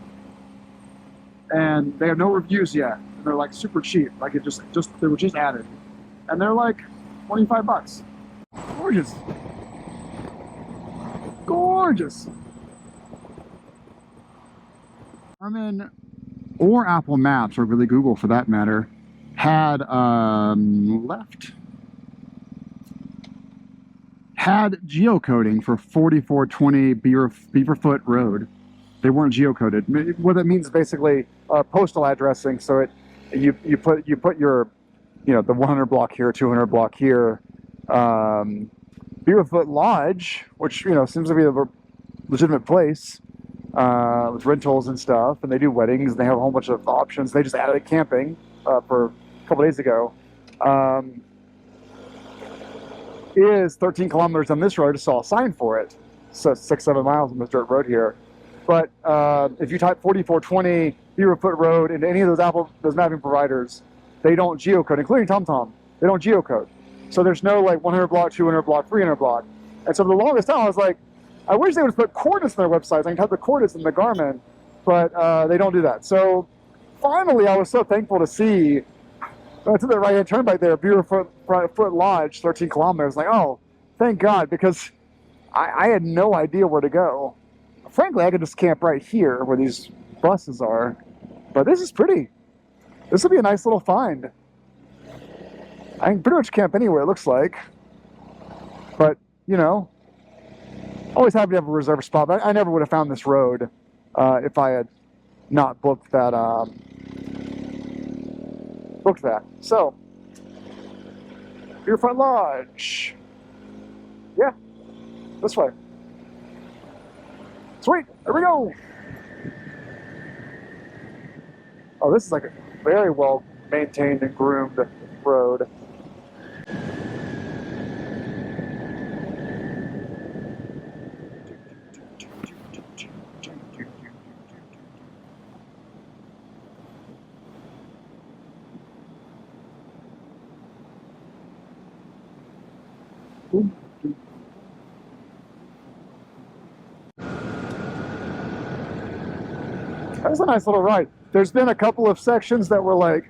And they have no reviews yet. And they're like super cheap. Like it just they were just added. And they're like 25 bucks. Gorgeous. Gorgeous. Garmin or Apple Maps, or really Google for that matter, had had geocoding for 4420 Beaverfoot Road. They weren't geocoded. What that means is basically postal addressing. So you put your, you know, the 100 block here, 200 block here. Beaverfoot Lodge, which, you know, seems to be a legitimate place with rentals and stuff, and they do weddings and they have a whole bunch of options. They just added camping for a couple days ago. Is 13 kilometers on this road. I just saw a sign for it. So 6-7 miles on this dirt road here. But if you type 4420 Beaverfoot Road into any of those mapping providers, they don't geocode, including TomTom. They don't geocode. So there's no like 100 block, 200 block, 300 block. And so for the longest time, I was like, I wish they would put coordinates on their websites. I can type the coordinates in the Garmin, but they don't do that. So finally, I was so thankful to see. I took that right-hand turn back there, Beaverfoot Lodge, 13 kilometers. Like, oh, thank God, because I had no idea where to go. Frankly, I could just camp right here where these buses are. But this is pretty. This will be a nice little find. I can pretty much camp anywhere, it looks like. But, you know, always happy to have a reserved spot. But I never would have found this road if I had not booked that. So, Beaverfoot Lodge. Yeah, this way. Sweet, there we go. Oh, this is like a very well maintained and groomed road. That's a nice little ride. There's been a couple of sections that were like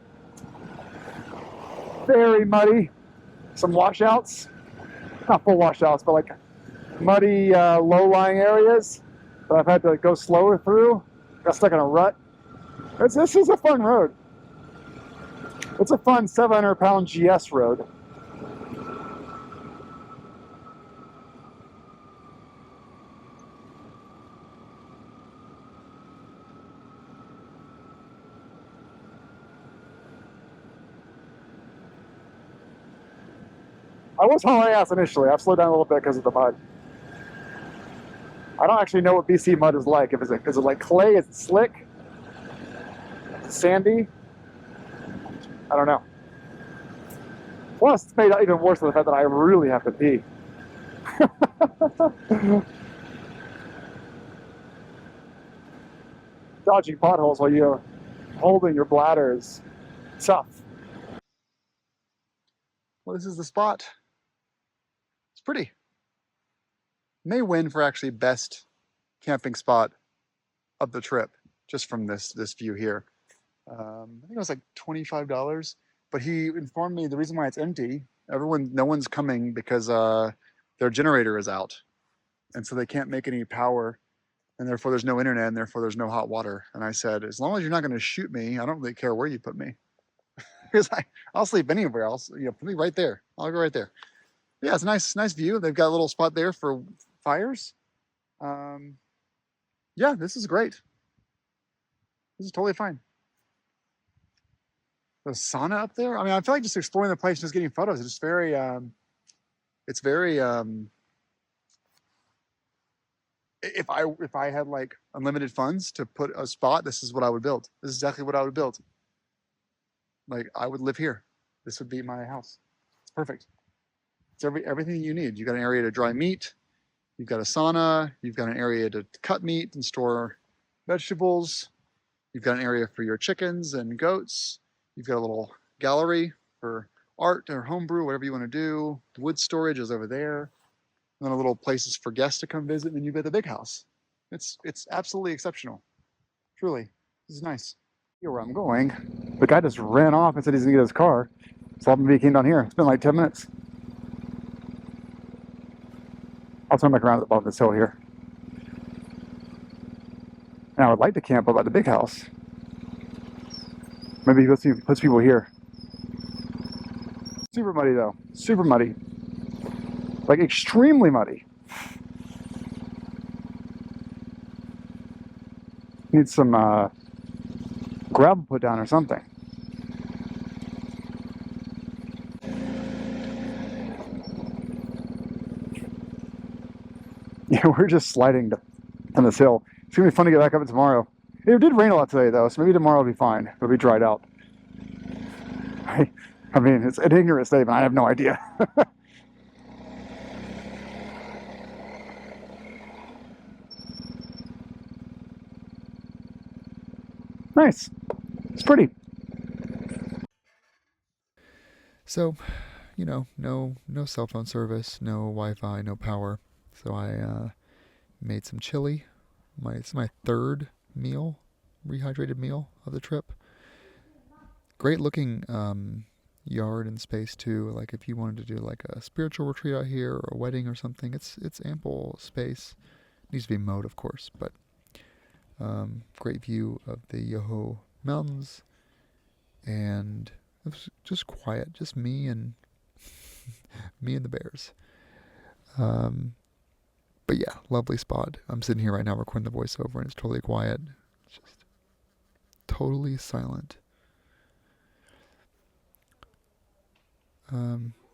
very muddy, some washouts, not full washouts, but like muddy, low-lying areas that I've had to go slower through. Got stuck in a rut. This is a fun road. It's a fun 700-pound GS road. I was hauling ass initially. I've slowed down a little bit because of the mud. I don't actually know what BC mud is like. Is it like clay? Is it slick? Is it sandy? I don't know. Plus, it's made even worse with the fact that I really have to pee. Dodging potholes while you're holding your bladder is tough. Well, this is the spot. It's pretty. May win for actually best camping spot of the trip, just from this view here. I think it was like $25, but he informed me the reason why it's empty. No one's coming because their generator is out, and so they can't make any power, and therefore there's no internet, and therefore there's no hot water. And I said, as long as you're not going to shoot me, I don't really care where you put me, because I'll sleep anywhere. Put me right there. I'll go right there. Yeah, it's a nice view. They've got a little spot there for fires. Yeah, this is great. This is totally fine. The sauna up there. I mean, I feel like just exploring the place, just getting photos. It's just very, if I had like unlimited funds to put a spot, this is what I would build. This is exactly what I would build. Like I would live here. This would be my house. It's perfect. It's everything you need. You got an area to dry meat. You've got a sauna. You've got an area to cut meat and store vegetables. You've got an area for your chickens and goats. You've got a little gallery for art or homebrew, whatever you want to do. The wood storage is over there. And then a little places for guests to come visit. And then you've got the big house. It's absolutely exceptional. Truly, this is nice. Here where I'm going, the guy just ran off and said he's gonna get his car. So he came down here. It's been like 10 minutes. I'll turn back around at the bottom of this hill here. And I would like to camp up at the big house. Maybe he puts people here. Super muddy though. Super muddy. Like extremely muddy. Need some gravel put down or something. Yeah, we're just sliding down this hill. It's gonna be fun to get back up tomorrow. It did rain a lot today though, so maybe tomorrow will be fine. It'll be dried out. I mean, it's an ignorant statement. I have no idea. Nice. It's pretty. So, you know, no cell phone service, no Wi-Fi, no power. So I made some chili. It's my third meal, rehydrated meal of the trip. Great looking yard and space too. Like if you wanted to do like a spiritual retreat out here or a wedding or something, it's ample space. It needs to be mowed, of course, but great view of the Yoho Mountains, and it was just quiet, just me and me and the bears. But yeah, lovely spot. I'm sitting here right now recording the voiceover, and it's totally quiet. It's just totally silent.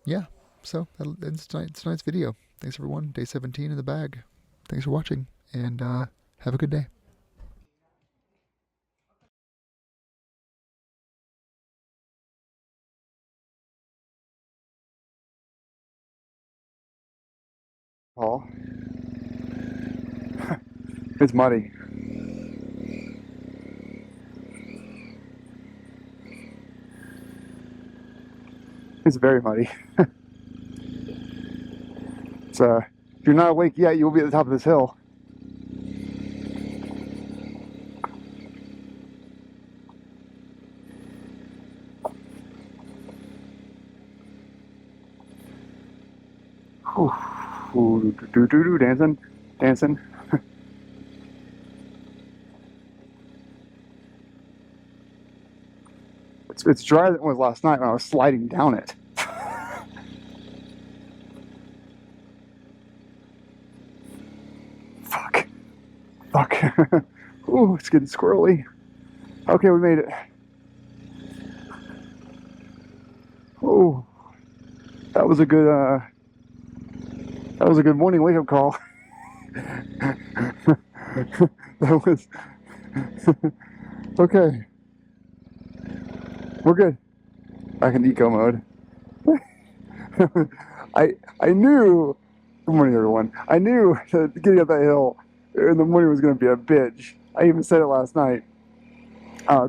Yeah, so that's tonight's video. Thanks everyone. Day 17 in the bag. Thanks for watching, and have a good day. Paul. It's muddy. It's very muddy. It's if you're not awake yet, you'll be at the top of this hill. Ooh, dancing. It's drier than it was last night when I was sliding down it. Fuck. Ooh, it's getting squirrely. Okay, we made it. Ooh, that was a good morning wake-up call. That was okay. We're good. Back in eco mode. I knew. Good morning, everyone. I knew that getting up that hill in the morning was going to be a bitch. I even said it last night.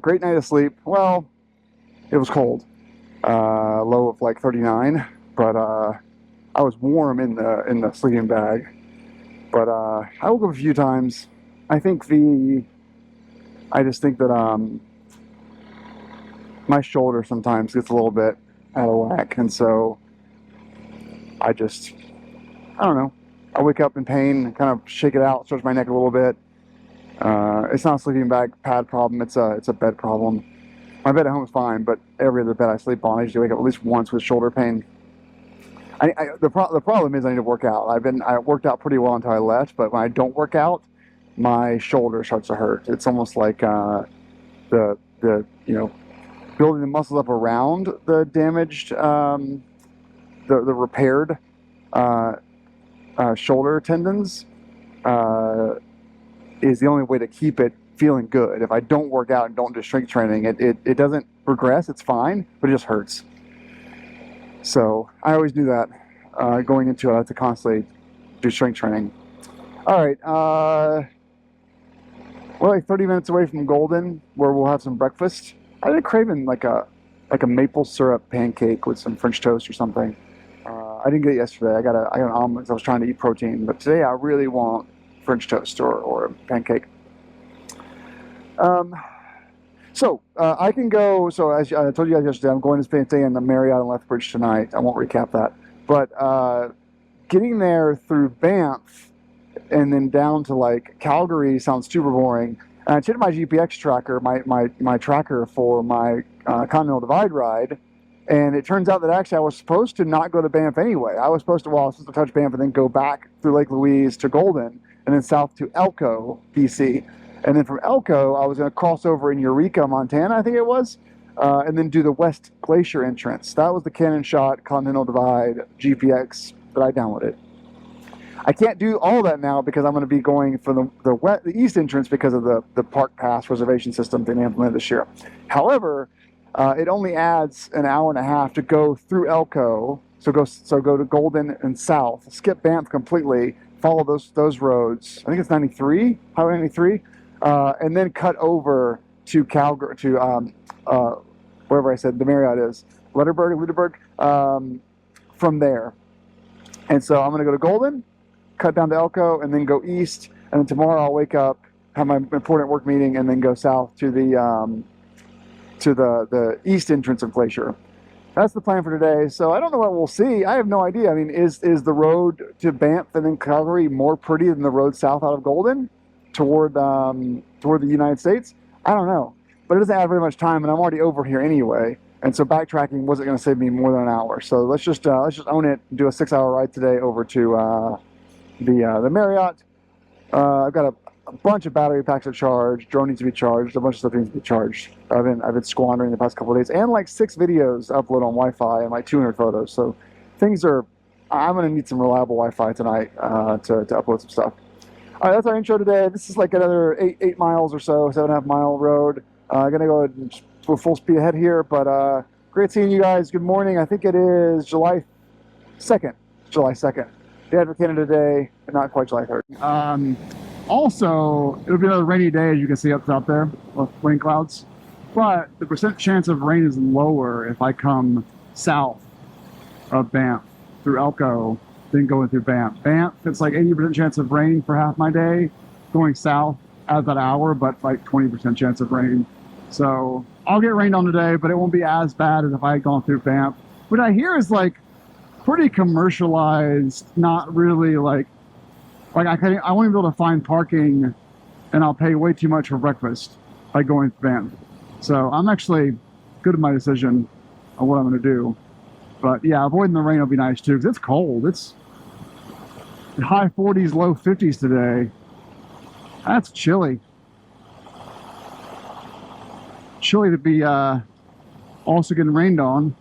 Great night of sleep. Well, it was cold. Low of like 39, but I was warm in the sleeping bag. But I woke up a few times. I just think that my shoulder sometimes gets a little bit out of whack, and so I don't know. I wake up in pain, kind of shake it out, stretch my neck a little bit. It's not a sleeping bag pad problem. It's a bed problem. My bed at home is fine, but every other bed I sleep on, I usually wake up at least once with shoulder pain. The problem is I need to work out. I worked out pretty well until I left, but when I don't work out, my shoulder starts to hurt. It's almost like the building the muscles up around the damaged, the repaired shoulder tendons is the only way to keep it feeling good. If I don't work out and don't do strength training, it doesn't progress. It's fine, but it just hurts. So I always do that going into it. I have to constantly do strength training. All right, we're like 30 minutes away from Golden, where we'll have some breakfast. I've been craving like a maple syrup pancake with some French toast or something. I didn't get it yesterday. I got an omelet because I was trying to eat protein, but today I really want French toast or a pancake. So I can go. So as I told you guys yesterday, I'm going to stay in the Marriott in Lethbridge tonight. I won't recap that, but getting there through Banff and then down to like Calgary sounds super boring. And I checked my GPX tracker, my tracker for my Continental Divide ride, and it turns out that actually I was supposed to not go to Banff anyway. I was supposed to touch Banff and then go back through Lake Louise to Golden and then south to Elko, BC. And then from Elko, I was going to cross over in Eureka, Montana, I think it was, and then do the West Glacier entrance. That was the Cannon Shot Continental Divide GPX that I downloaded. I can't do all that now because I'm going to be going for the east entrance because of the Park Pass reservation system they implemented this year. However, it only adds an hour and a half to go through Elko, so go to Golden and south, skip Banff completely, follow those roads. I think it's 93, Highway 93, and then cut over to Calgary, to wherever I said the Marriott is, Lüdeburg, from there. And so I'm going to go to Golden, cut down to Elko, and then go east. And then tomorrow I'll wake up, have my important work meeting, and then go south to the east entrance of Glacier. That's the plan for today. So I don't know what we'll see. I have no idea. I mean, is the road to Banff and then Calgary more pretty than the road south out of Golden toward the United States? I don't know. But it doesn't have very much time, and I'm already over here anyway. And so backtracking wasn't going to save me more than an hour. So let's just own it. Do a 6-hour ride today over to the Marriott. I've got a bunch of battery packs to charge. Drone needs to be charged. A bunch of stuff needs to be charged. I've been squandering the past couple of days, and like 6 videos upload on Wi-Fi and like 200 photos. So things are. I'm gonna need some reliable Wi-Fi tonight to upload some stuff. All right, that's our intro today. This is like another 8 miles or so, 7.5 mile road. I'm gonna go full speed ahead here, but great seeing you guys. Good morning. I think it is July 2nd. Day after Canada Day, and not quite July 3rd. Also, it'll be another rainy day, as you can see up top there, with rain clouds. But the percent chance of rain is lower if I come south of Banff through Elko than going through Banff. Banff, it's like 80% chance of rain for half my day. Going south adds that hour, but like 20% chance of rain. So I'll get rained on today, but it won't be as bad as if I had gone through Banff. What I hear is like pretty commercialized, not really like I won't be able to find parking, and I'll pay way too much for breakfast by going to Banff. So I'm actually good at my decision on what I'm going to do. But yeah, avoiding the rain will be nice too, because it's cold. It's high 40s, low 50s today. That's chilly. Chilly to be also getting rained on.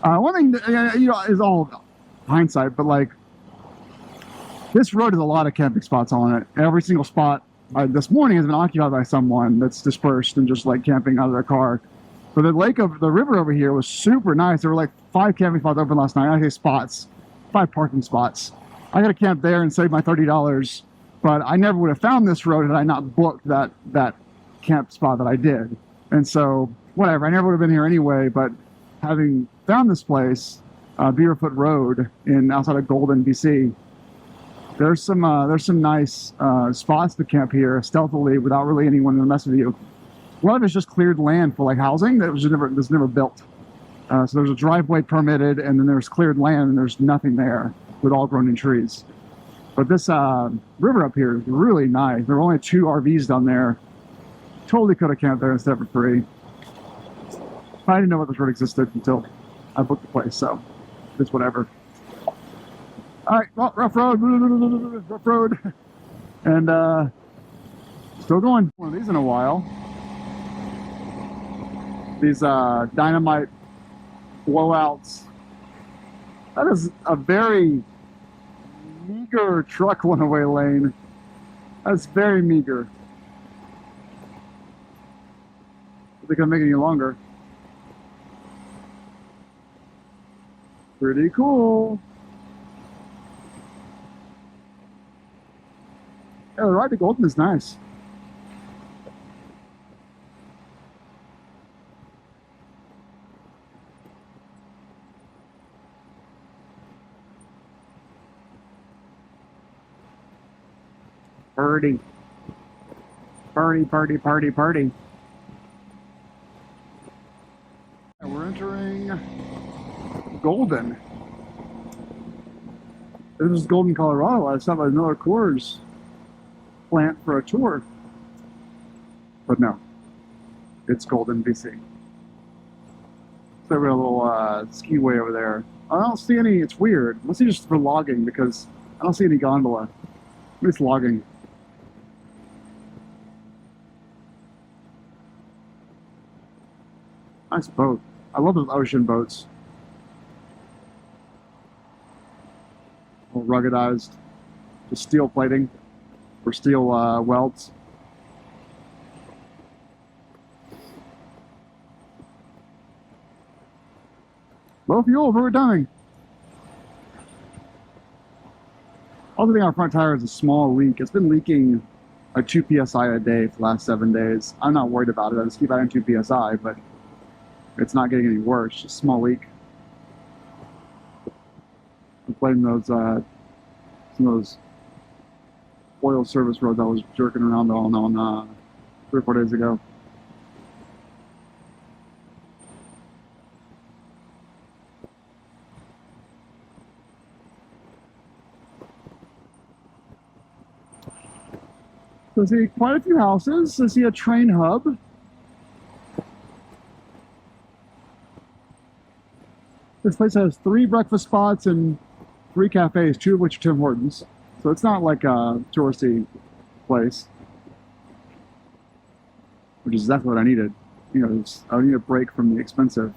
One thing that, is all hindsight, but like this road has a lot of camping spots on it. Every single spot this morning has been occupied by someone that's dispersed and just like camping out of their car. But the river over here was super nice. There were like 5 camping spots open last night. I say spots, 5 parking spots. I got to camp there and save my $30, but I never would have found this road had I not booked that camp spot that I did. And so whatever, I never would have been here anyway. But having found this place, Beaverfoot Road outside of Golden, BC, there's some nice spots to camp here stealthily without really anyone to mess with you. A lot of it's just cleared land for like housing that was never built. So there's a driveway permitted, and then there's cleared land, and there's nothing there with all grown in trees. But this river up here is really nice. There were only 2 RVs down there. Totally could have camped there instead for free. I didn't know what this road existed until I booked the place, so it's whatever. All right, well, rough road, and still going. One of these in a while. These dynamite blowouts. That is a very meager truck one-way lane. That's very meager. They can't make it any longer. Pretty cool. Yeah, the ride to Golden is nice. Party. Party, party, party, party. We're entering Golden. This is Golden, Colorado. I stopped by Miller Coors plant for a tour. But no, it's Golden, BC. So we have a little skiway over there. I don't see any, it's weird. Must be just for logging because I don't see any gondola. Maybe it's logging. Nice boat. I love those ocean boats. A little ruggedized. Just steel plating or steel welds. Low fuel, we're done. Other thing, our front tire is a small leak. It's been leaking like 2 psi a day for the last 7 days. I'm not worried about it. I just keep adding 2 psi, but it's not getting any worse. Just a small leak. I'm playing those some of those oil service roads I was jerking around on 3 or 4 days ago. So I see quite a few houses. I see a train hub. This place has 3 breakfast spots and 3 cafes, 2 of which are Tim Hortons. So it's not like a touristy place, which is exactly what I needed. You know, I need a break from the expensive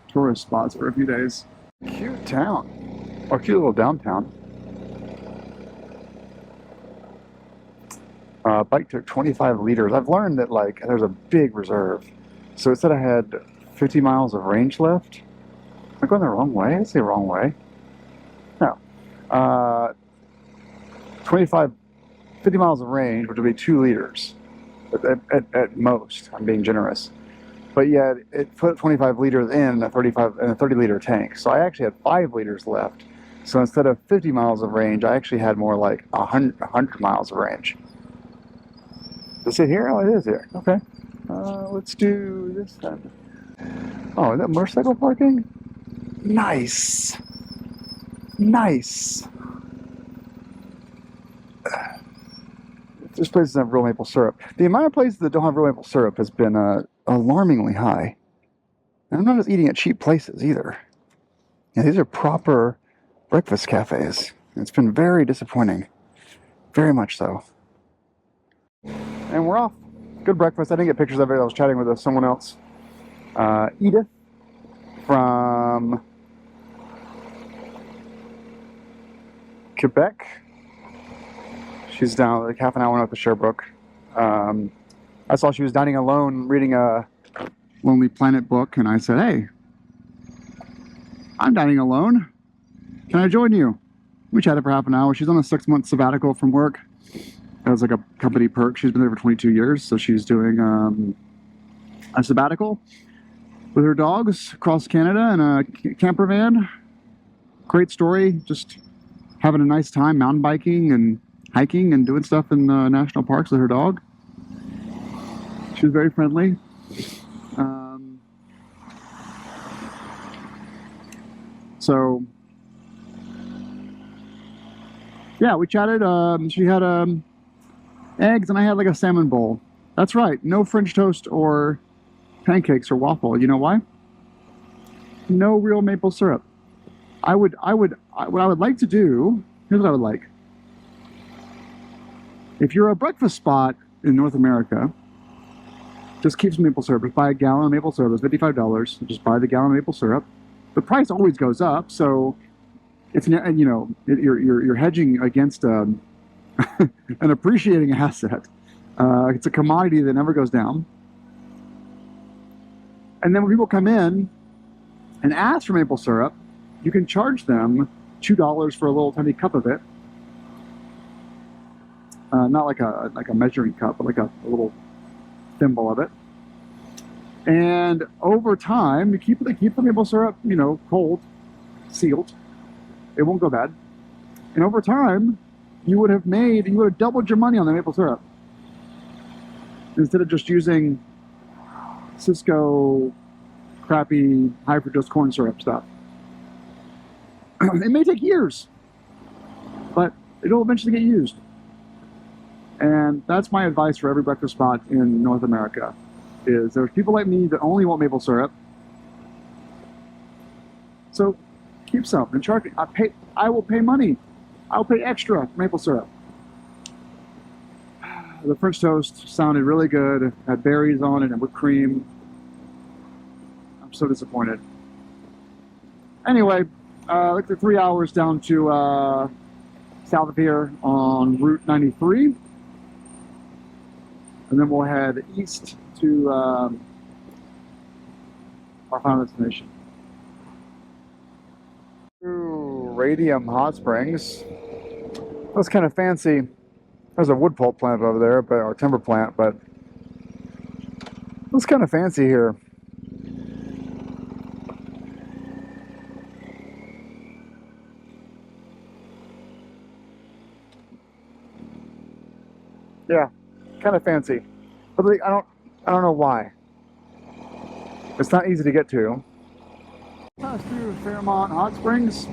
tourist spots for a few days. Cute town, or cute little downtown. Bike took 25 liters. I've learned that like there's a big reserve. So it said I had 50 miles of range left. Am I going the wrong way? I say wrong way. No. 50 miles of range, which would be 2 liters at most. I'm being generous. But yet it put 25 liters in a 30 liter tank. So I actually had 5 liters left. So instead of 50 miles of range, I actually had more like 100 miles of range. Is it here? Oh, it is here. Okay. Let's do this then. Oh, is that motorcycle parking? Nice. Nice. This place doesn't have real maple syrup. The amount of places that don't have real maple syrup has been alarmingly high. And I'm not just eating at cheap places either. Yeah, these are proper breakfast cafes. It's been very disappointing. Very much so. And we're off. Good breakfast. I didn't get pictures of it. I was chatting with someone else. Edith from Quebec. She's down like half an hour north of Sherbrooke. I saw she was dining alone reading a Lonely Planet book, and I said, hey, I'm dining alone. Can I join you? We chatted for half an hour. She's on a 6-month sabbatical from work. That was like a company perk. She's been there for 22 years, so she's doing a sabbatical with her dogs across Canada in a camper van. Great story. Just having a nice time mountain biking and hiking and doing stuff in the national parks with her dog. She was very friendly. So yeah, we chatted. She had eggs and I had like a salmon bowl. That's right, no French toast or pancakes or waffle. You know why? No real maple syrup. What I would like to do, here's what I would like. If you're a breakfast spot in North America, just keep some maple syrup. Just buy a gallon of maple syrup. It's $55. Just buy the gallon of maple syrup. The price always goes up, so it's, you know, you're hedging against an appreciating asset. It's a commodity that never goes down. And then when people come in and ask for maple syrup, you can charge them $2 for a little tiny cup of it. Not like a measuring cup, but like a little thimble of it. And over time, you keep the maple syrup, you know, cold, sealed. It won't go bad. And over time, you would have doubled your money on the maple syrup instead of just using Cisco crappy high fructose corn syrup stuff. It may take years, but it'll eventually get used. And that's my advice for every breakfast spot in North America, is there's people like me that only want maple syrup. So keep some and charge me. I will pay money. I'll pay extra for maple syrup. The French toast sounded really good. It had berries on it and whipped cream. I'm so disappointed. Anyway, looked at 3 hours down to south of here on Route 93. And then we'll head east to our final destination. Ooh, Radium Hot Springs. That's kind of fancy. There's a wood pulp plant over there, or timber plant, but it's kind of fancy here. Yeah, kind of fancy, but I don't know why. It's not easy to get to. Passed through Fairmont Hot Springs.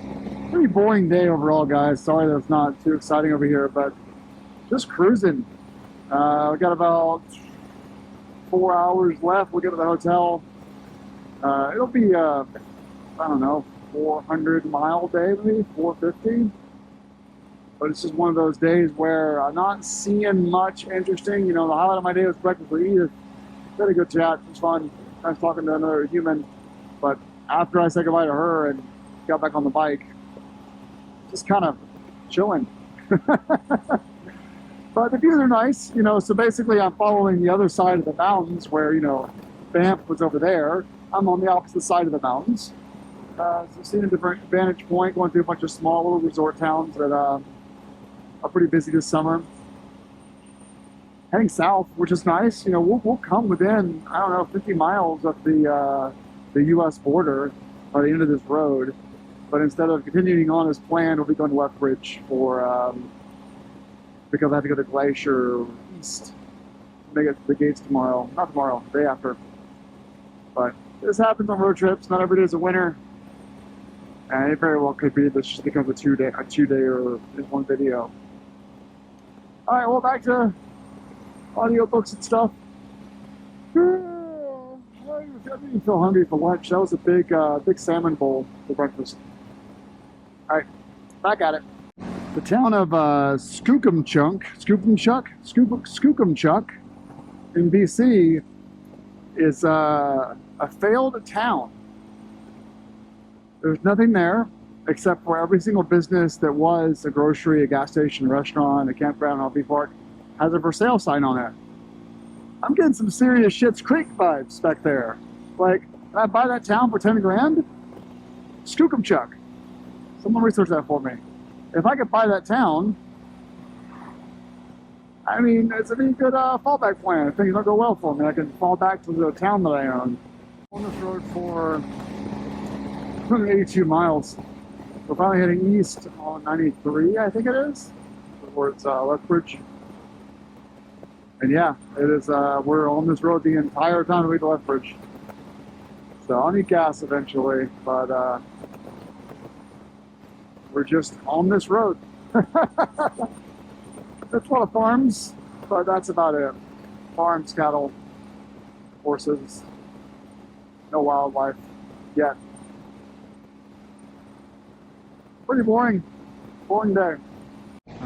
Pretty boring day overall, guys. Sorry that it's not too exciting over here, but just cruising. We got about 4 hours left. We'll get to the hotel. It'll be I don't know, 400-mile day, maybe 450. But it's just one of those days where I'm not seeing much interesting. You know, the highlight of my day was breakfast with Edith. Had a good chat. It was fun. Nice talking to another human. But after I said goodbye to her and got back on the bike, just kind of chilling. But the views are nice, you know, so basically I'm following the other side of the mountains where, you know, Banff was over there. I'm on the opposite side of the mountains. So seeing a different vantage point, going through a bunch of small little resort towns that are pretty busy this summer. Heading south, which is nice. You know, we'll come within, I don't know, 50 miles of the U.S. border by the end of this road. But instead of continuing on as planned, we'll be going to Lethbridge for because I have to go to Glacier east. Make it to the gates tomorrow. Not tomorrow, the day after. But this happens on road trips. Not every day is a winter. And it very well could be this just becomes a two-day or in one video. All right, well, back to audiobooks and stuff. I didn't feel hungry for lunch. That was a big salmon bowl for breakfast. All right, back at it. The town of Skookumchuck in BC is a failed town. There's nothing there except for every single business that was a grocery, a gas station, a restaurant, a campground, an RV park has a for sale sign on it. I'm getting some serious Schitt's Creek vibes back there. Like, can I buy that town for 10 grand? Skookumchuck. Someone research that for me. If I could buy that town, I mean, it's a very good fallback plan. If things don't go well for me, I can fall back to the town that I own. On this road for 182 miles. We're finally heading east on 93, I think it is, towards Lethbridge. And yeah, it is. We're on this road the entire time we to Lethbridge. So I'll need gas eventually, but we're just on this road. There's a lot of farms, but that's about it. Farms, cattle, horses, no wildlife yet. Pretty boring day.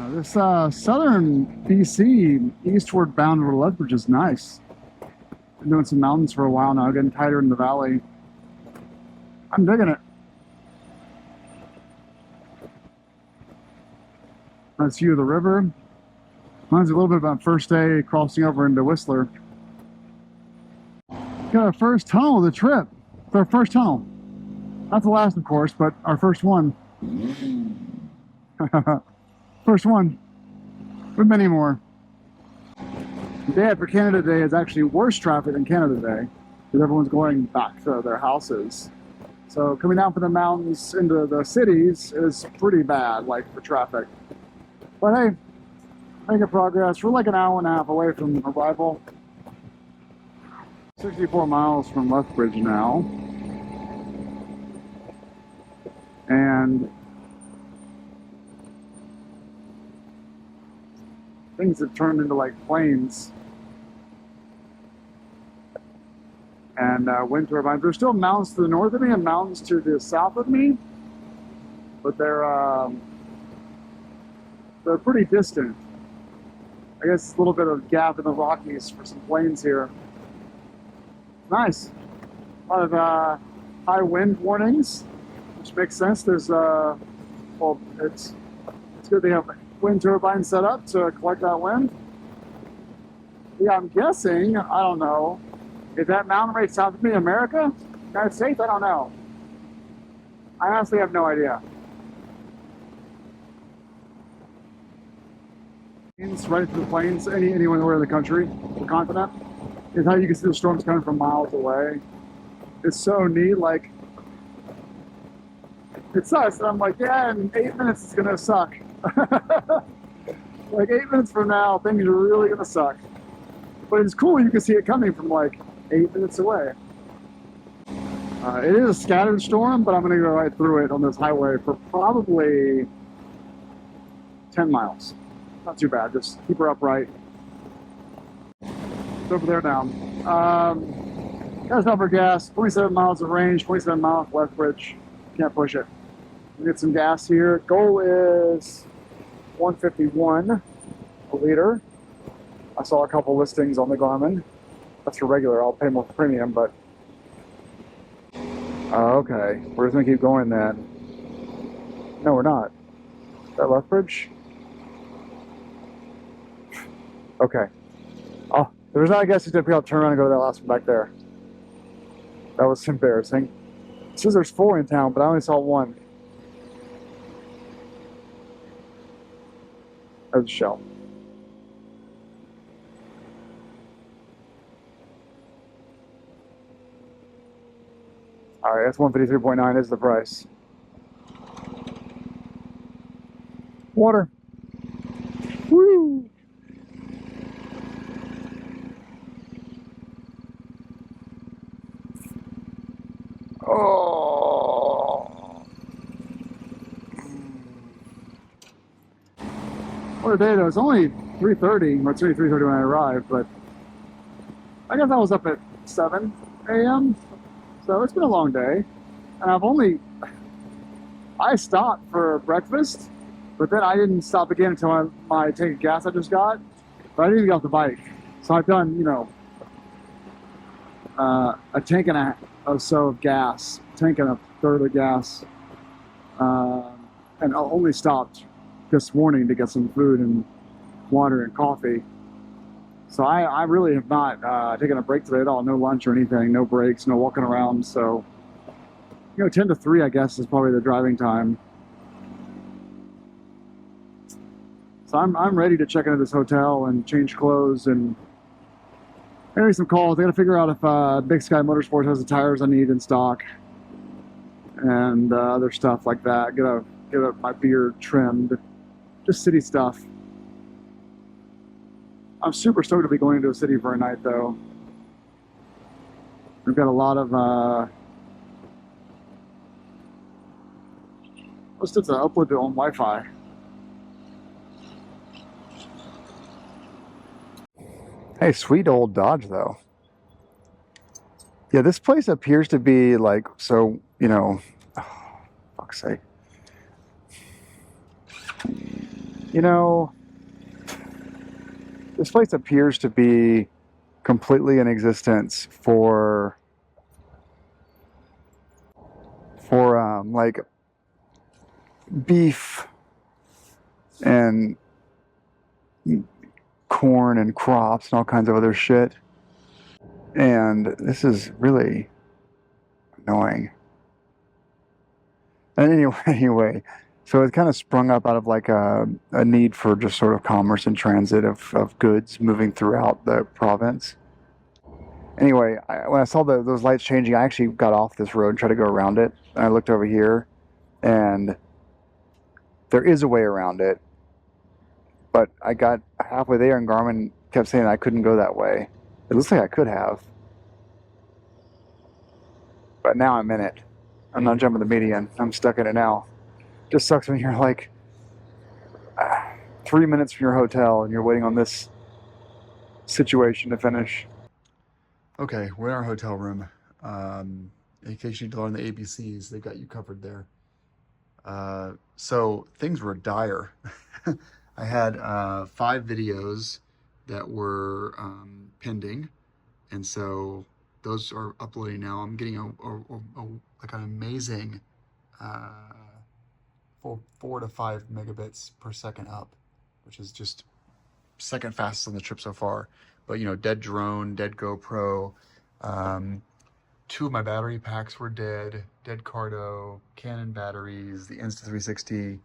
This southern BC eastward bound over Lethbridge is nice. Been doing some mountains for a while now, getting tighter in the valley. I'm digging it. Nice view of the river. Reminds me a little bit about first day crossing over into Whistler. Got our first tunnel of the trip. It's our first tunnel. Not the last, of course, but our first one. First one. With many more. The day after Canada Day is actually worse traffic than Canada Day because everyone's going back to their houses. So coming down from the mountains into the cities is pretty bad, like for traffic. But hey, making progress. We're like an hour and a half away from arrival. 64 miles from Lethbridge now. And things have turned into like plains and wind turbines. There's still mountains to the north of me and mountains to the south of me, but they're pretty distant. I guess a little bit of gap in the Rockies for some plains here. Nice. A lot of high wind warnings, which makes sense. There's well, it's good they have wind turbines set up to collect that wind. Yeah, I'm guessing, I don't know, is that mountain range south of me America? United States? I don't know. I honestly have no idea. Right through the plains, anywhere in the country, the continent, is how you can see the storms coming from miles away. It's so neat, like, it sucks, and I'm like, yeah, in 8 minutes it's gonna suck. Like 8 minutes from now, things are really gonna suck. But it's cool, you can see it coming from like 8 minutes away. It is a scattered storm, but I'm gonna go right through it on this highway for probably 10 miles. Not too bad, just keep her upright. It's over there now. Gotta stop for gas, 27 miles of range, 27 miles Lethbridge. Can't push it. We'll get some gas here. Goal is 151 a liter. I saw a couple listings on the Garmin. That's for regular, I'll pay more for premium, but okay, we're just gonna keep going then. No, we're not. Is that Lethbridge? Okay. Oh, there's not a gas station. I'll turn around and go to that last one back there. That was embarrassing. It says there's 4 in town, but I only saw 1. There's a Shell. All right, that's 153.9 is the price. Water. Woo! Oh. What a day though. It's only 3:30, or it's only 3:30 when I arrived, but I guess I was up at 7 a.m. So it's been a long day. And I stopped for breakfast, but then I didn't stop again until my tank of gas I just got. But I didn't even get off the bike. So I've done, you know, a tank and a or so of gas, tank and a third of gas. And I only stopped this morning to get some food and water and coffee. So I really have not taken a break today at all. No lunch or anything, no breaks, no walking around. So, you know, 10 to 3, I guess, is probably the driving time. So I'm ready to check into this hotel and change clothes and maybe some calls. I gotta figure out if Big Sky Motorsports has the tires I need in stock and other stuff like that. Get my beard trimmed. Just city stuff. I'm super stoked to be going to a city for a night, though. We've got a lot of let's just upload it on Wi-Fi. Hey, sweet old Dodge, though. Yeah, this place appears to be like, so, you know, oh, fuck's sake. You know, this place appears to be completely in existence for like beef and corn and crops and all kinds of other shit. And this is really annoying. And anyway, so it kind of sprung up out of like a need for just sort of commerce and transit of goods moving throughout the province. Anyway, when I saw those lights changing, I actually got off this road and tried to go around it. And I looked over here, and there is a way around it. But I got halfway there, and Garmin kept saying I couldn't go that way. It looks like I could have. But now I'm in it. I'm not jumping the median. I'm stuck in it now. Just sucks when you're like 3 minutes from your hotel and you're waiting on this situation to finish. Okay, we're in our hotel room. In case you need to learn the ABCs, they've got you covered there. So things were dire. I had 5 videos that were pending, and so those are uploading now. I'm getting like an amazing 4 to 5 megabits per second up, which is just second fastest on the trip so far. But you know, dead drone, dead GoPro. 2 of my battery packs were dead. Dead Cardo, Canon batteries, the Insta360.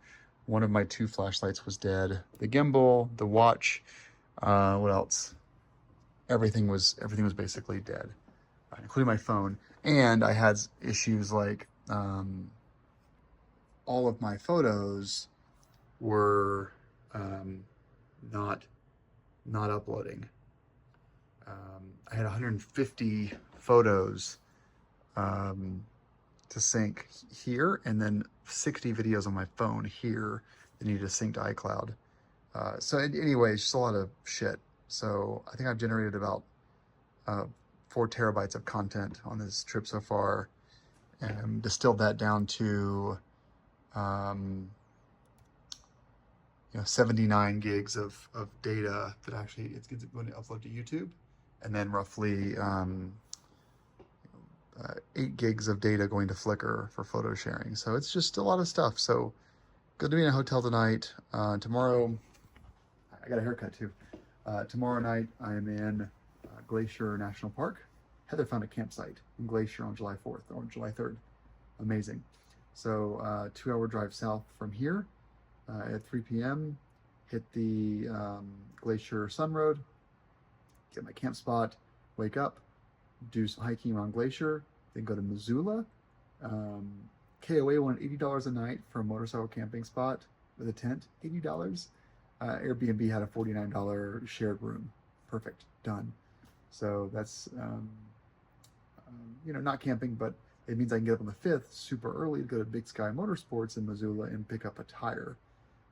One of my 2 flashlights was dead. The gimbal, the watch. What else? Everything was basically dead, including my phone. And I had issues like all of my photos were not uploading. I had 150 photos to sync here, and then 60 videos on my phone here that needed to sync to iCloud. So anyway, it's just a lot of shit. So I think I've generated about 4 terabytes of content on this trip so far, and distilled that down to 79 gigs of data that actually it's going to upload to YouTube, and then roughly 8 gigs of data going to Flickr for photo sharing. So it's just a lot of stuff. So good to be in a hotel tonight. Tomorrow, I got a haircut too. Tomorrow night I am in Glacier National Park. Heather found a campsite in Glacier on July 4th or July 3rd. Amazing. So 2-hour drive south from here at 3 p.m. Hit the Glacier Sun Road, get my camp spot, wake up, do some hiking around Glacier, then go to Missoula. KOA wanted $80 a night for a motorcycle camping spot with a tent, $80. Airbnb had a $49 shared room. Perfect, done. So that's, not camping, but it means I can get up on the 5th super early to go to Big Sky Motorsports in Missoula and pick up a tire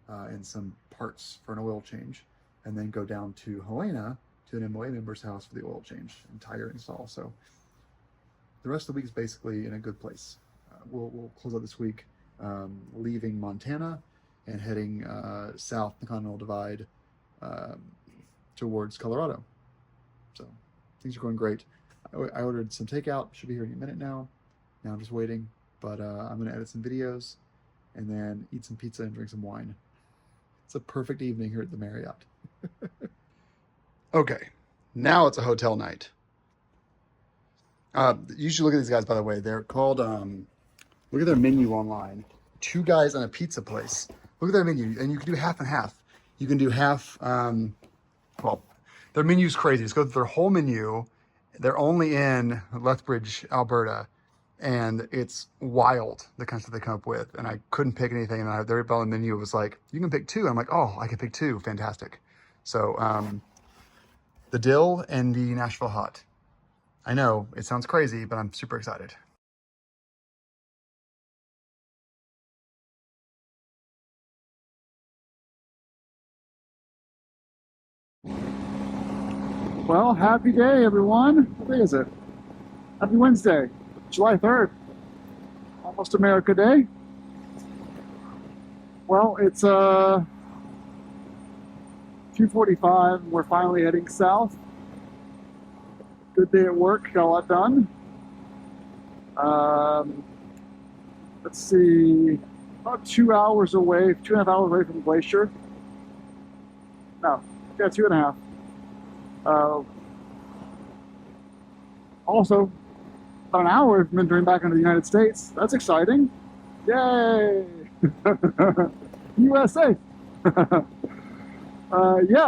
and some parts for an oil change, and then go down to Helena to an MOA member's house for the oil change and tire install. So the rest of the week is basically in a good place. We'll close out this week leaving Montana and heading south the Continental Divide towards Colorado. So things are going great. I ordered some takeout, should be here any minute now. Now I'm just waiting, but I'm gonna edit some videos and then eat some pizza and drink some wine. It's a perfect evening here at the Marriott. Okay, now it's a hotel night. You should look at these guys, by the way. They're called, look at their menu online. 2 guys on a pizza place. Look at their menu, and you can do half and half. You can do half, well, their menu's crazy. Let's go through their whole menu. They're only in Lethbridge, Alberta, and it's wild, the kind of stuff they come up with. And I couldn't pick anything, and their on the menu was like, you can pick 2. I'm like, oh, I can pick 2, fantastic. So, the dill and the Nashville hot. I know, it sounds crazy, but I'm super excited. Well, happy day, everyone. What day is it? Happy Wednesday, July 3rd. Almost America Day. Well, it's 2:45. We're finally heading south. Good day at work. Got a lot done. Let's see. About 2 hours away, 2.5 hours away from Glacier. No, yeah, 2.5. Also, about an hour from entering back into the United States. That's exciting. Yay! USA! Yeah,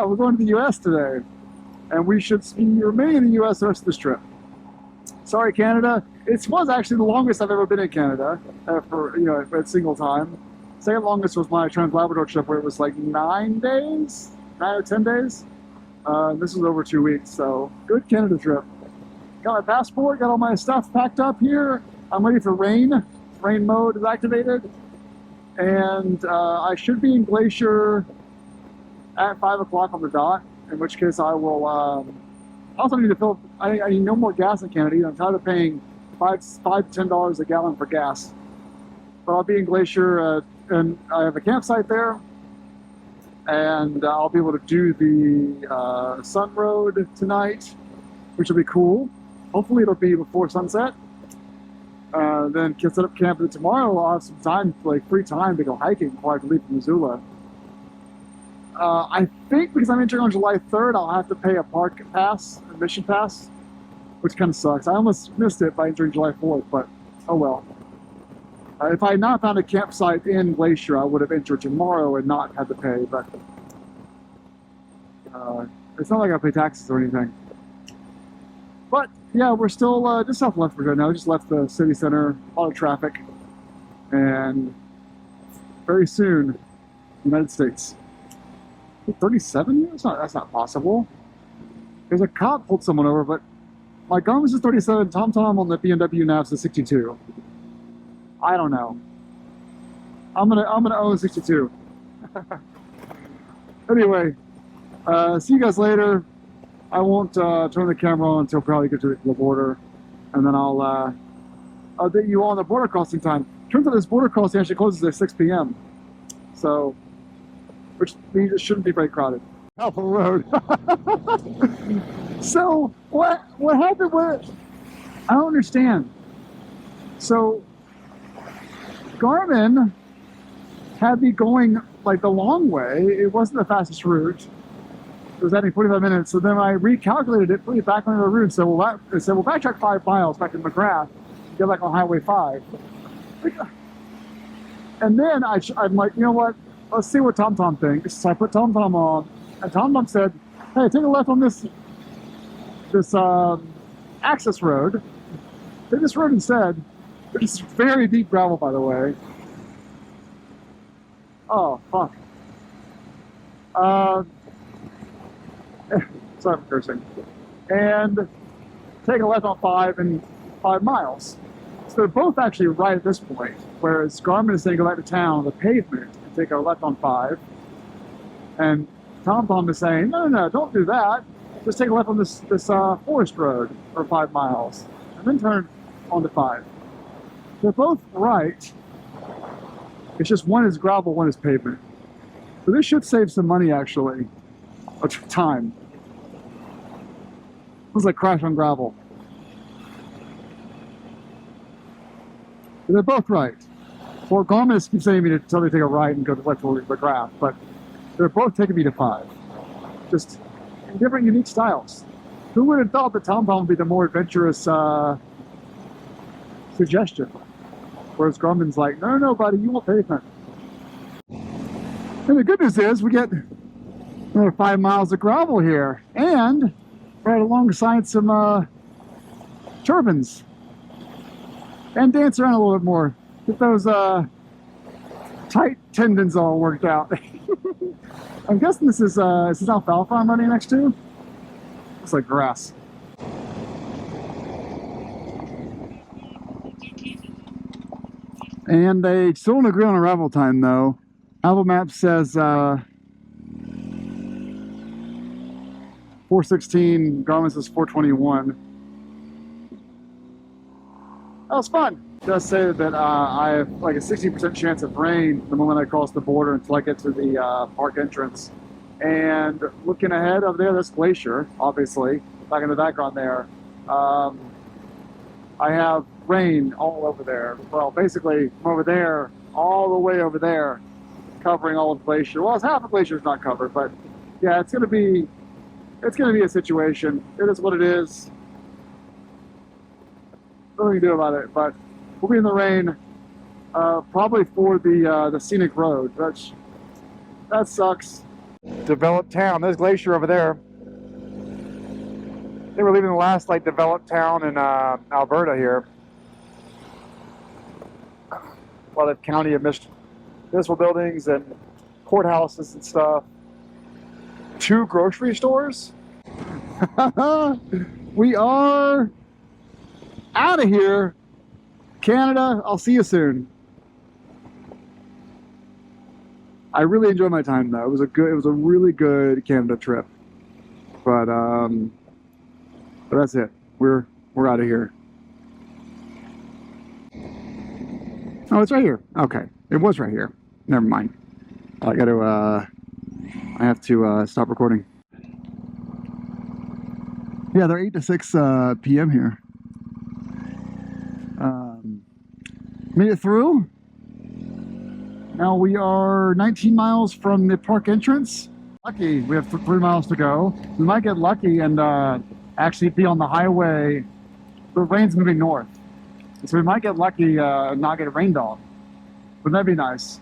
we're going to the US today. And we should remain in the US the rest of this trip. Sorry, Canada. It was actually the longest I've ever been in Canada for, you know, at a single time. Second longest was my Trans-Labrador trip where it was like 9 days, 9 or 10 days. This was over 2 weeks, so good Canada trip. Got my passport, got all my stuff packed up here. I'm ready for rain. Rain mode is activated. And I should be in Glacier at 5 o'clock on the dot, in which case I will, I also need to fill, I need no more gas in Canada. I'm tired of paying $5 to $10 a gallon for gas. But I'll be in Glacier, and I have a campsite there, and I'll be able to do the Sun Road tonight, which will be cool. Hopefully it'll be before sunset. Then set up camp, and tomorrow I'll have some time, like free time, to go hiking before I have to leave from Missoula. I think because I'm entering on July 3rd, I'll have to pay a park pass, admission pass, which kind of sucks. I almost missed it by entering July 4th, but oh well. If I had not found a campsite in Glacier, I would have entered tomorrow and not had to pay, but it's not like I pay taxes or anything. But yeah, we're still just off Lethbridge right now. We just left the city center, a lot of traffic, and very soon, United States. 37 years? That's not possible. There's a cop pulled someone over, but my Garmin is 37. TomTom on the BMW Nav's is 62. I don't know. I'm gonna own 62. Anyway, see you guys later. I won't turn the camera on until probably get to the border, and then I'll update you on the border crossing time. Turns out this border crossing actually closes at 6 p.m. So, which means it shouldn't be very crowded. Alpha Road. So what happened with? I don't understand. So Garmin had me going like the long way. It wasn't the fastest route. It was adding 45 minutes. So then I recalculated it, put it back on the route. So we'll backtrack 5 miles back to McGrath, get back on Highway 5. And then I'm like, you know what? Let's see what TomTom thinks. So I put TomTom on, and TomTom said, "Hey, take a left on this access road. Take this road instead." Which is very deep gravel, by the way. Oh fuck. Sorry for cursing. And take a left on 5 and 5 miles. So they're both actually right at this point. Whereas Garmin is saying go back to town on the pavement and take a left on 5. And TomTom is saying, no, don't do that. Just take a left on this forest road for 5 miles. And then turn onto 5. They're both right. It's just one is gravel, one is pavement. So this should save some money actually. Or time. It was like crash on gravel. They're both right. Well, Garmin keeps saying to me to tell me to take a right and go to left for the graph, but they're both taking me to 5. Just in different, unique styles. Who would have thought that TomTom would be the more adventurous suggestion? Whereas Garmin's like, no, buddy, you want pavement. And the good news is we get another 5 miles of gravel here, and right alongside some turbines. And dance around a little bit more. Get those tight tendons all worked out. I'm guessing this is alfalfa I'm running next to. Looks like grass. And they still don't agree on arrival time though. Apple Maps says 4:16, Garmin says 4:21. That was fun. It does say that I have like a 60% chance of rain the moment I cross the border until I get to the park entrance. And looking ahead over there, that's Glacier, obviously, back in the background there. I have rain all over there. Well, basically from over there, all the way over there, covering all of Glacier. Well, it's half of Glacier is not covered, but Yeah, it's gonna be a situation. It is what it is. Nothing to do about it. But we'll be in the rain, probably for the scenic road. That sucks. Developed town. There's Glacier over there. They were leaving the last like developed town in Alberta here. A lot of county municipal buildings and courthouses and stuff. 2 grocery stores. We are out of here, Canada. I'll see you soon. I really enjoyed my time though. It was a really good Canada trip. But that's it. We're out of here. Oh, it's right here. Okay, it was right here. Never mind. I have to stop recording. Yeah, they're 8 to 6 p.m. here. Made it through. Now we are 19 miles from the park entrance. Lucky, we have 3 miles to go. We might get lucky and actually be on the highway. The rain's moving north, so we might get lucky and not get rained on. Wouldn't that be nice?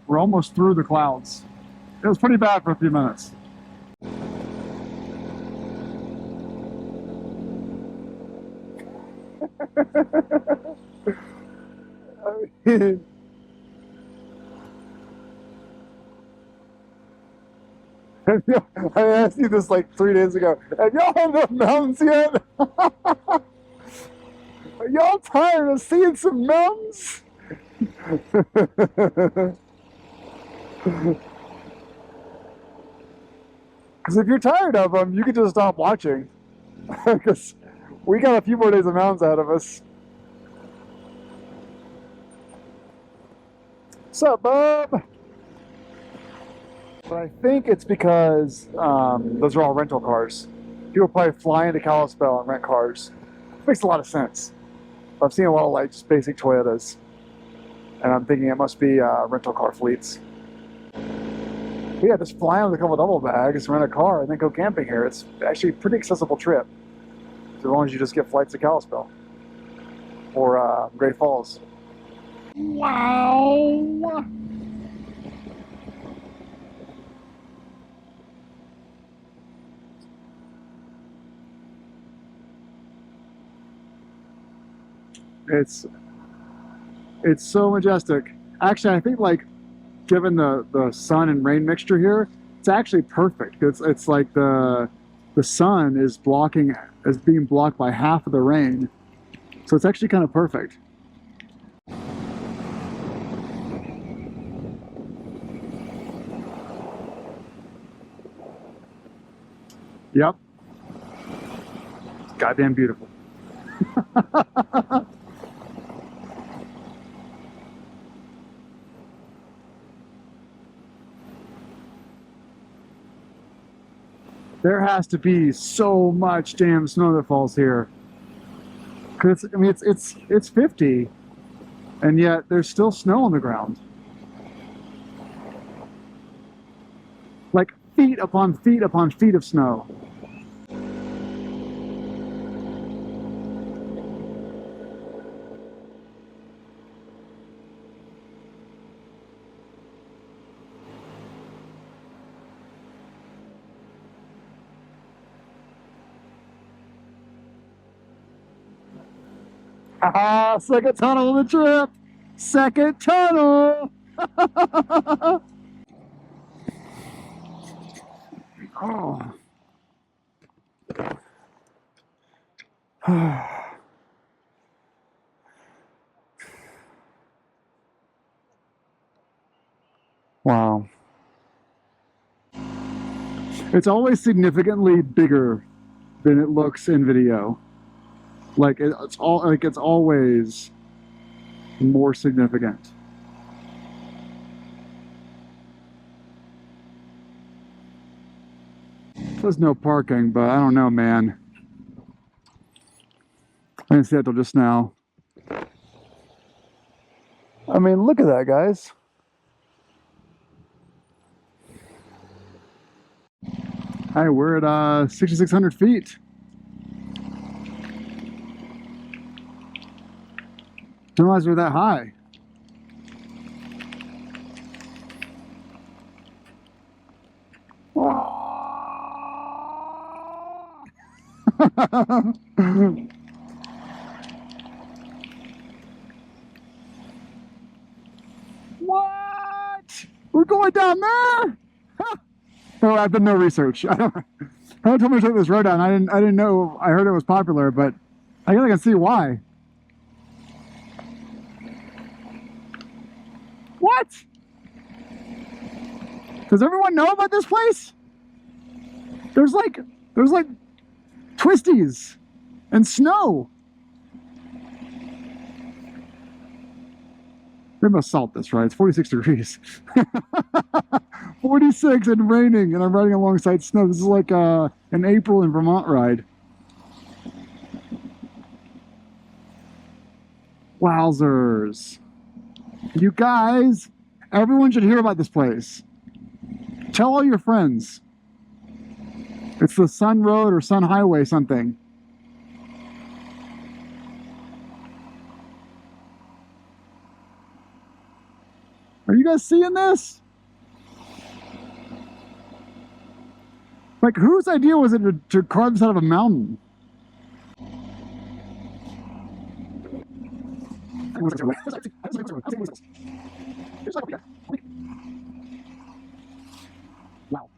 We're almost through the clouds. It was pretty bad for a few minutes. I asked you this like 3 days ago. Have y'all on the mountains yet? Are y'all tired of seeing some mountains? Because if you're tired of them, you can just stop watching. Because we got a few more days of mountains ahead of us. What's up, bub? But I think it's because those are all rental cars. People probably fly into Kalispell and rent cars. It makes a lot of sense. I've seen a lot of like just basic Toyotas. And I'm thinking it must be rental car fleets. But yeah, just fly with a couple double bags, rent a car, and then go camping here. It's actually a pretty accessible trip. As long as you just get flights to Kalispell. Or Great Falls. Wow! It's so majestic. Actually, I think like given the sun and rain mixture here, it's actually perfect. It's like the sun is being blocked by half of the rain, so it's actually kind of perfect. Yep. It's goddamn beautiful. There has to be so much damn snow that falls here. Cause I mean it's 50, and yet there's still snow on the ground. Like feet upon feet upon feet of snow. Haha, second tunnel of the trip. Second tunnel. Oh. Wow. It's always significantly bigger than it looks in video. Like it's always more significant. There's no parking, but I don't know, man. I didn't see that till just now. I mean, look at that, guys. Hey, we're at 6,600 feet. Didn't realize we were that high. What? We're going down there? Oh, I've done no research. I don't told me to take this road down. I didn't know. I heard it was popular, but I guess I can see why. What? Does everyone know about this place? There's like twisties and snow. They must salt this, right? It's 46 degrees. 46 and raining, and I'm riding alongside snow. This is like an April in Vermont ride. Wowzers. You guys, everyone should hear about this place. Tell all your friends. It's the Sun Road or Sun Highway something. Are you guys seeing this? Like, whose idea was it to carve this out of a mountain? Wow.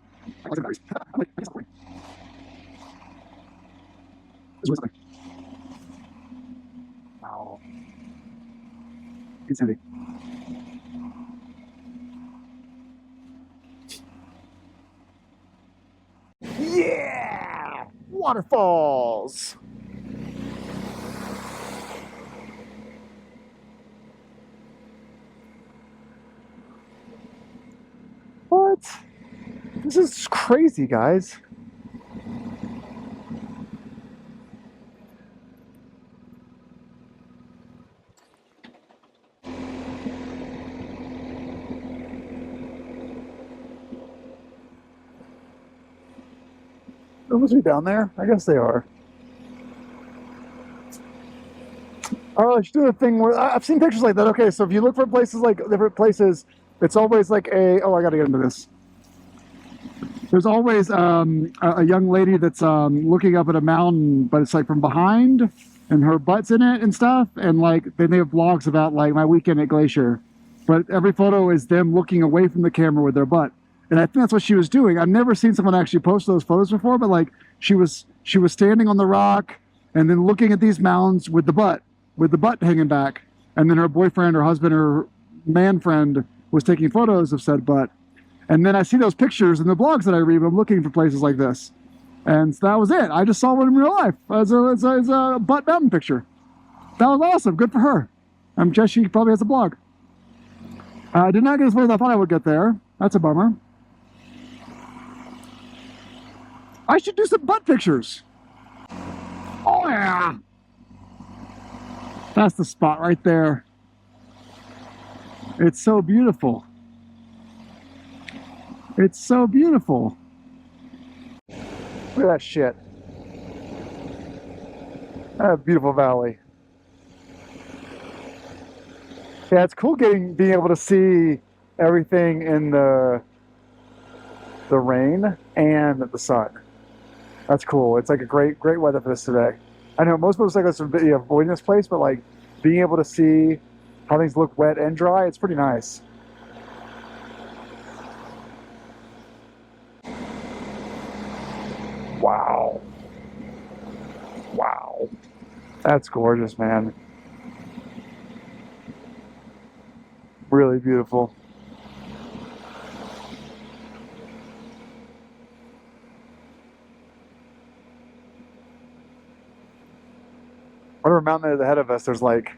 Wow. Insanity. Yeah! Waterfalls! What? This is crazy, guys. They're supposed to be down there? I guess they are. Oh, I should do a thing where I've seen pictures like that. Okay, so if you look for places like different places, it's always like oh, I gotta get into this. There's always a young lady that's looking up at a mountain, but it's like from behind, and her butt's in it and stuff. And like then they have vlogs about like my weekend at Glacier, but every photo is them looking away from the camera with their butt. And I think that's what she was doing. I've never seen someone actually post those photos before, but like she was standing on the rock and then looking at these mountains with the butt hanging back. And then her boyfriend or husband or man friend was taking photos of said butt. And then I see those pictures in the blogs that I read. I'm looking for places like this. And so that was it. I just saw one in real life. It's a butt mountain picture. That was awesome. Good for her. I'm guess she probably has a blog. I did not get as far as I thought I would get there. That's a bummer. I should do some butt pictures. Oh yeah. That's the spot right there. It's so beautiful. It's so beautiful. Look at that shit. That beautiful valley. Yeah, it's cool being able to see everything in the rain and the sun. That's cool. It's like a great weather for this today. I know most motorcyclists are avoiding this place, but like being able to see how things look wet and dry, it's pretty nice. Wow. Wow. That's gorgeous, man. Really beautiful. Whatever mountain is ahead of us, there's like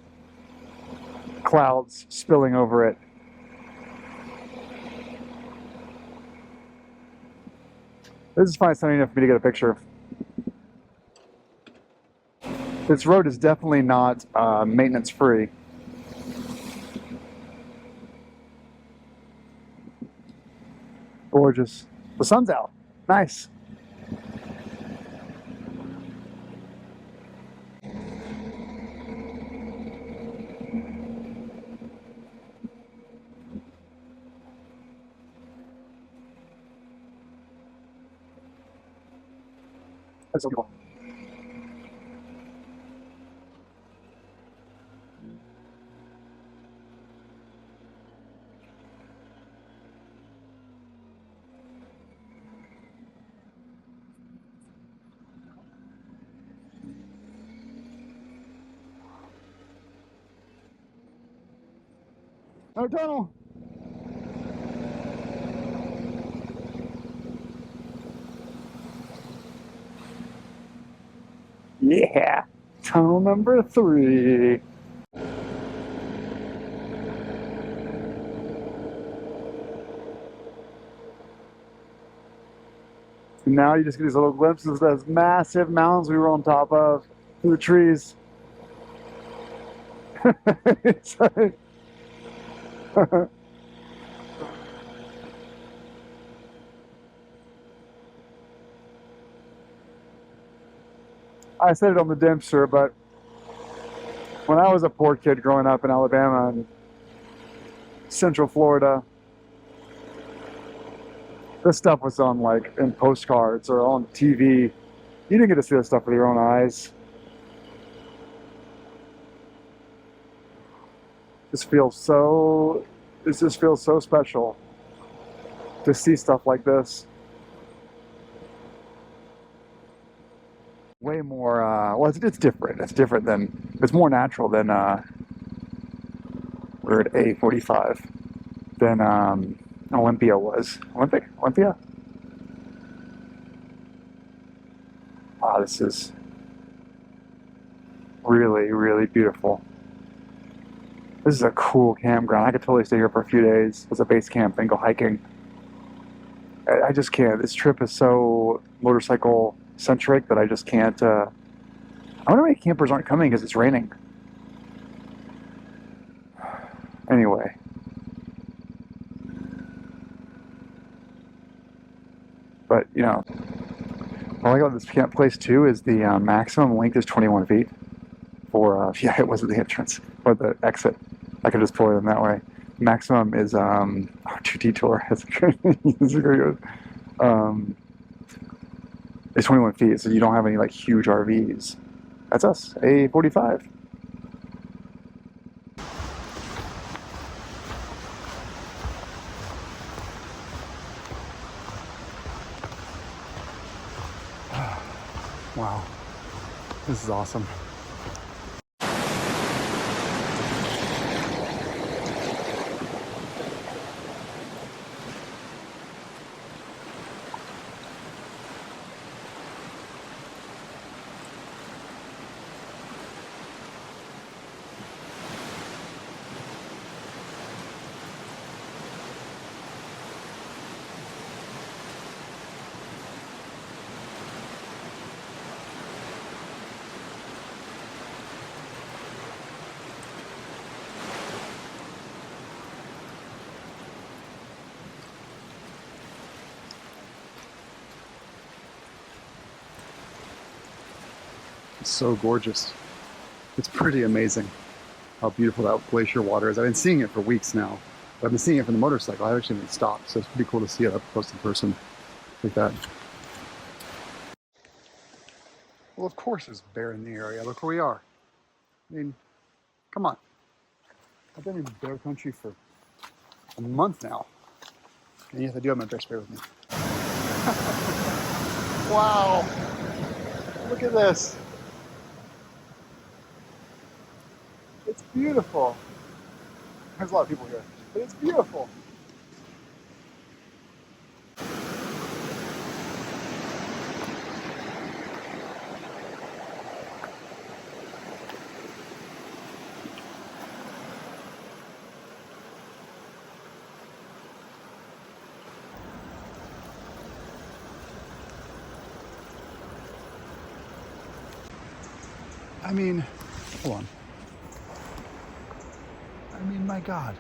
clouds spilling over it. This is fine sunny enough for me to get a picture. This road is definitely not maintenance free. Gorgeous. The sun's out. Nice. That's so beautiful. No tunnel. Yeah, tunnel number 3. And now you just get these little glimpses of those massive mountains we were on top of through the trees. It's like I said it on the Dempster, but when I was a poor kid growing up in Alabama and Central Florida, this stuff was on like in postcards or on TV. You didn't get to see this stuff with your own eyes. This just feels so special to see stuff like this. Way more, well, it's different. It's different than, it's more natural than, we're at A45 than Olympia was. Olympia? Wow, this is really, really beautiful. This is a cool campground. I could totally stay here for a few days as a base camp and go hiking. I just can't. This trip is so motorcycle centric that I just can't. I wonder why campers aren't coming because it's raining. Anyway. But, you know, what I like about this camp place too is the maximum length is 21 feet for, yeah, it wasn't the entrance or the exit. I could just pull it in that way. Maximum is, R2 detour. It's it's 21 feet, so you don't have any like huge RVs. That's us, A45. Wow, this is awesome. It's so gorgeous. It's pretty amazing how beautiful that glacier water is. I've been seeing it for weeks now. But I've been seeing it from the motorcycle. I actually haven't stopped, so it's pretty cool to see it up close in person like that. Well, of course it's bear in the area. Look where we are. I mean, come on. I've been in bear country for a month now. And yes, I do have my best bear with me. Wow. Look at this. It's beautiful. There's a lot of people here, but it's beautiful. I mean, hold on. I mean, my God.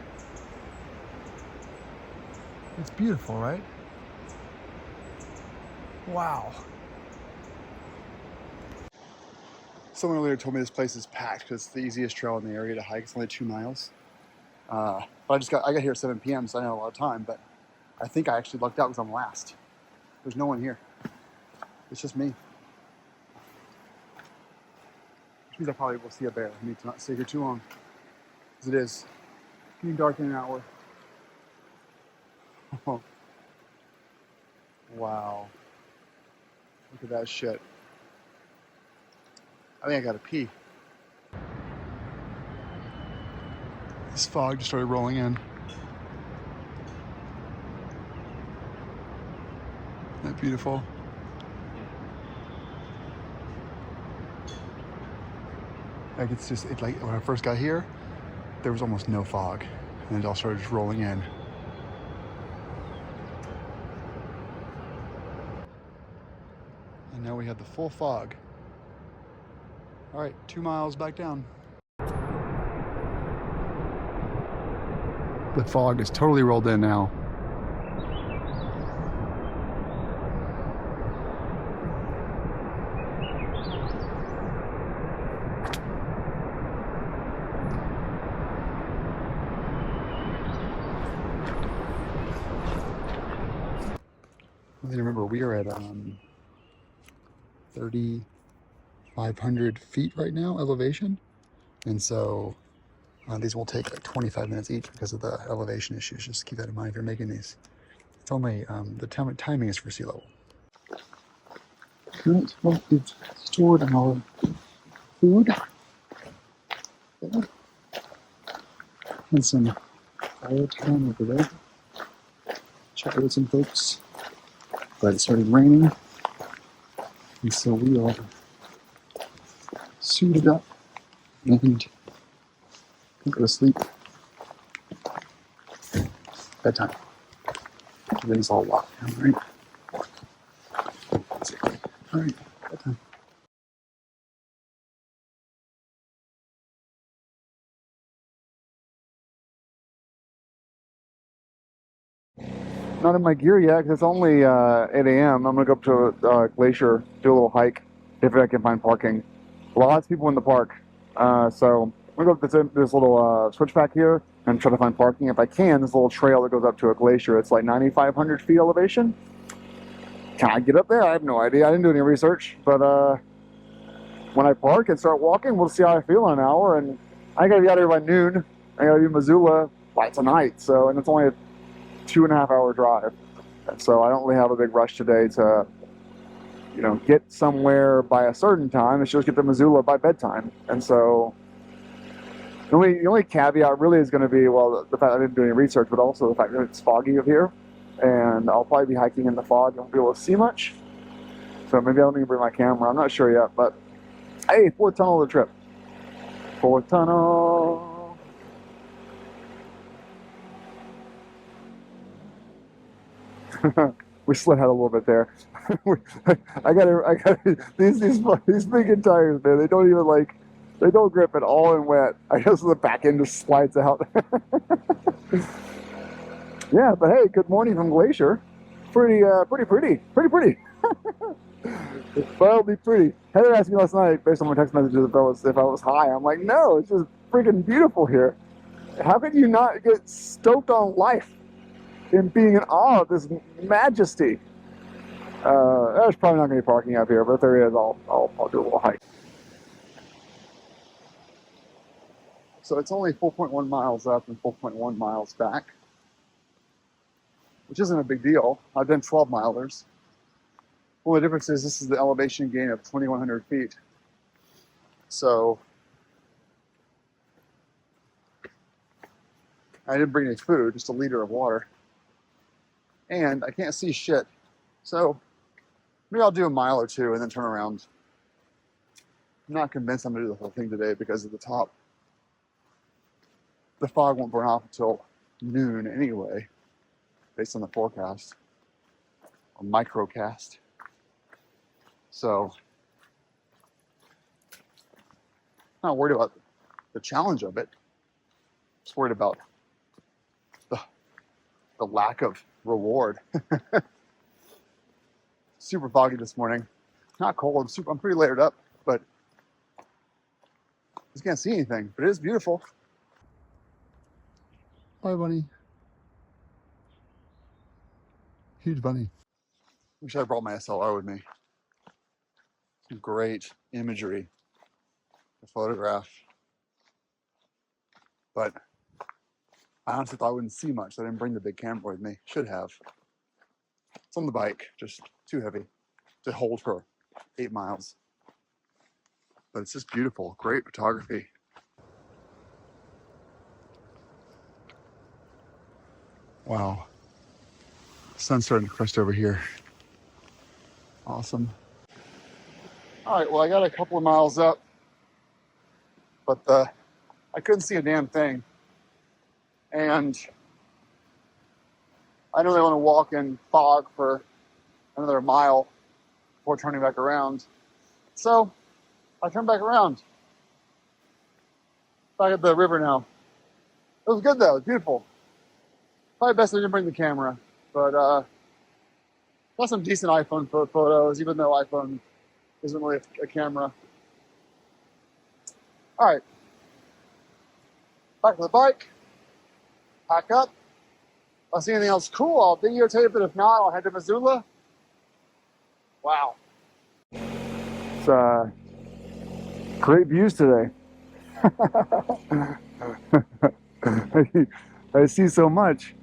It's beautiful, right? Wow. Someone earlier told me this place is packed because it's the easiest trail in the area to hike. It's only 2 miles. But I got here at 7 p.m., so I had a lot of time, but I think I actually lucked out because I'm last. There's no one here. It's just me. which means I probably will see a bear. I need to not stay here too long, as it is getting dark in an hour. Oh, wow. Look at that shit. I think I gotta pee. This fog just started rolling in. Isn't that beautiful? Like it's just, like when I first got here, there was almost no fog, and it all started just rolling in. And now we have the full fog. All right, 2 miles back down. The fog is totally rolled in now. I remember we are at 3,500 feet right now, elevation. And so these will take like 25 minutes each because of the elevation issues. Just keep that in mind if you're making these. It's only, the timing is for sea level. Right, well, we've stored our food. And some fire time over there. Chat with some folks. But it started raining. And so we are suited up and go to sleep. Bedtime. Everything's all locked down, right? All right, bedtime. Not in my gear yet because it's only 8 a.m. I'm gonna go up to Glacier, do a little hike, if I can find parking. Lots of people in the park, so I'm gonna go up this little switchback here and try to find parking. If I can, this little trail that goes up to a glacier. It's like 9,500 feet elevation. Can I get up there? I have no idea. I didn't do any research, but when I park and start walking, we'll see how I feel in an hour. And I gotta be out here by noon. I gotta be in Missoula by tonight. So, and it's only a 2.5 hour drive. And so I don't really have a big rush today to, you know, get somewhere by a certain time. It's just get to Missoula by bedtime. And so the only caveat really is going to be, well, the fact I didn't do any research, but also the fact that it's foggy up here. And I'll probably be hiking in the fog. I won't be able to see much. So maybe I don't need to bring my camera. I'm not sure yet. But hey, fourth tunnel of the trip. Fourth tunnel. We slid out a little bit there. I got these freaking tires, man. They don't even they don't grip at all in wet. I guess the back end just slides out. Yeah, but hey, good morning from Glacier. Pretty pretty. It's wildly pretty. Heather asked me last night, based on my text messages, if I was high. I'm like, no, it's just freaking beautiful here. How could you not get stoked on life and being in awe of this majesty? There's probably not going to be parking up here, but if there is, I'll do a little hike. So it's only 4.1 miles up and 4.1 miles back, which isn't a big deal. I've done 12 milers. Well, the difference is this is the elevation gain of 2,100 feet. So I didn't bring any food, just a liter of water. And I can't see shit. So maybe I'll do a mile or two and then turn around. I'm not convinced I'm going to do the whole thing today because at the top, the fog won't burn off until noon anyway, based on the forecast, or microcast. So I'm not worried about the challenge of it. Just worried about the lack of reward. Super foggy this morning. Not cold. I'm pretty layered up, but just can't see anything. But it is beautiful. Bye, bunny. Huge bunny. Wish I brought my SLR with me. Some great imagery. The photograph. But I honestly thought I wouldn't see much, so I didn't bring the big camera with me. Should have. It's on the bike, just too heavy to hold for 8 miles. But it's just beautiful, great photography. Wow. Sun's starting to crest over here. Awesome. All right, well, I got a couple of miles up, but I couldn't see a damn thing. And I don't really want to walk in fog for another mile before turning back around. So I turned back around. Back at the river now. It was good though, it was beautiful. Probably best I didn't bring the camera, but got some decent iPhone photos, even though iPhone isn't really a camera. All right, back to the bike, pack up. If I see anything else cool, I'll videotape it. If not, I'll head to Missoula. Wow. It's great views today. I see so much.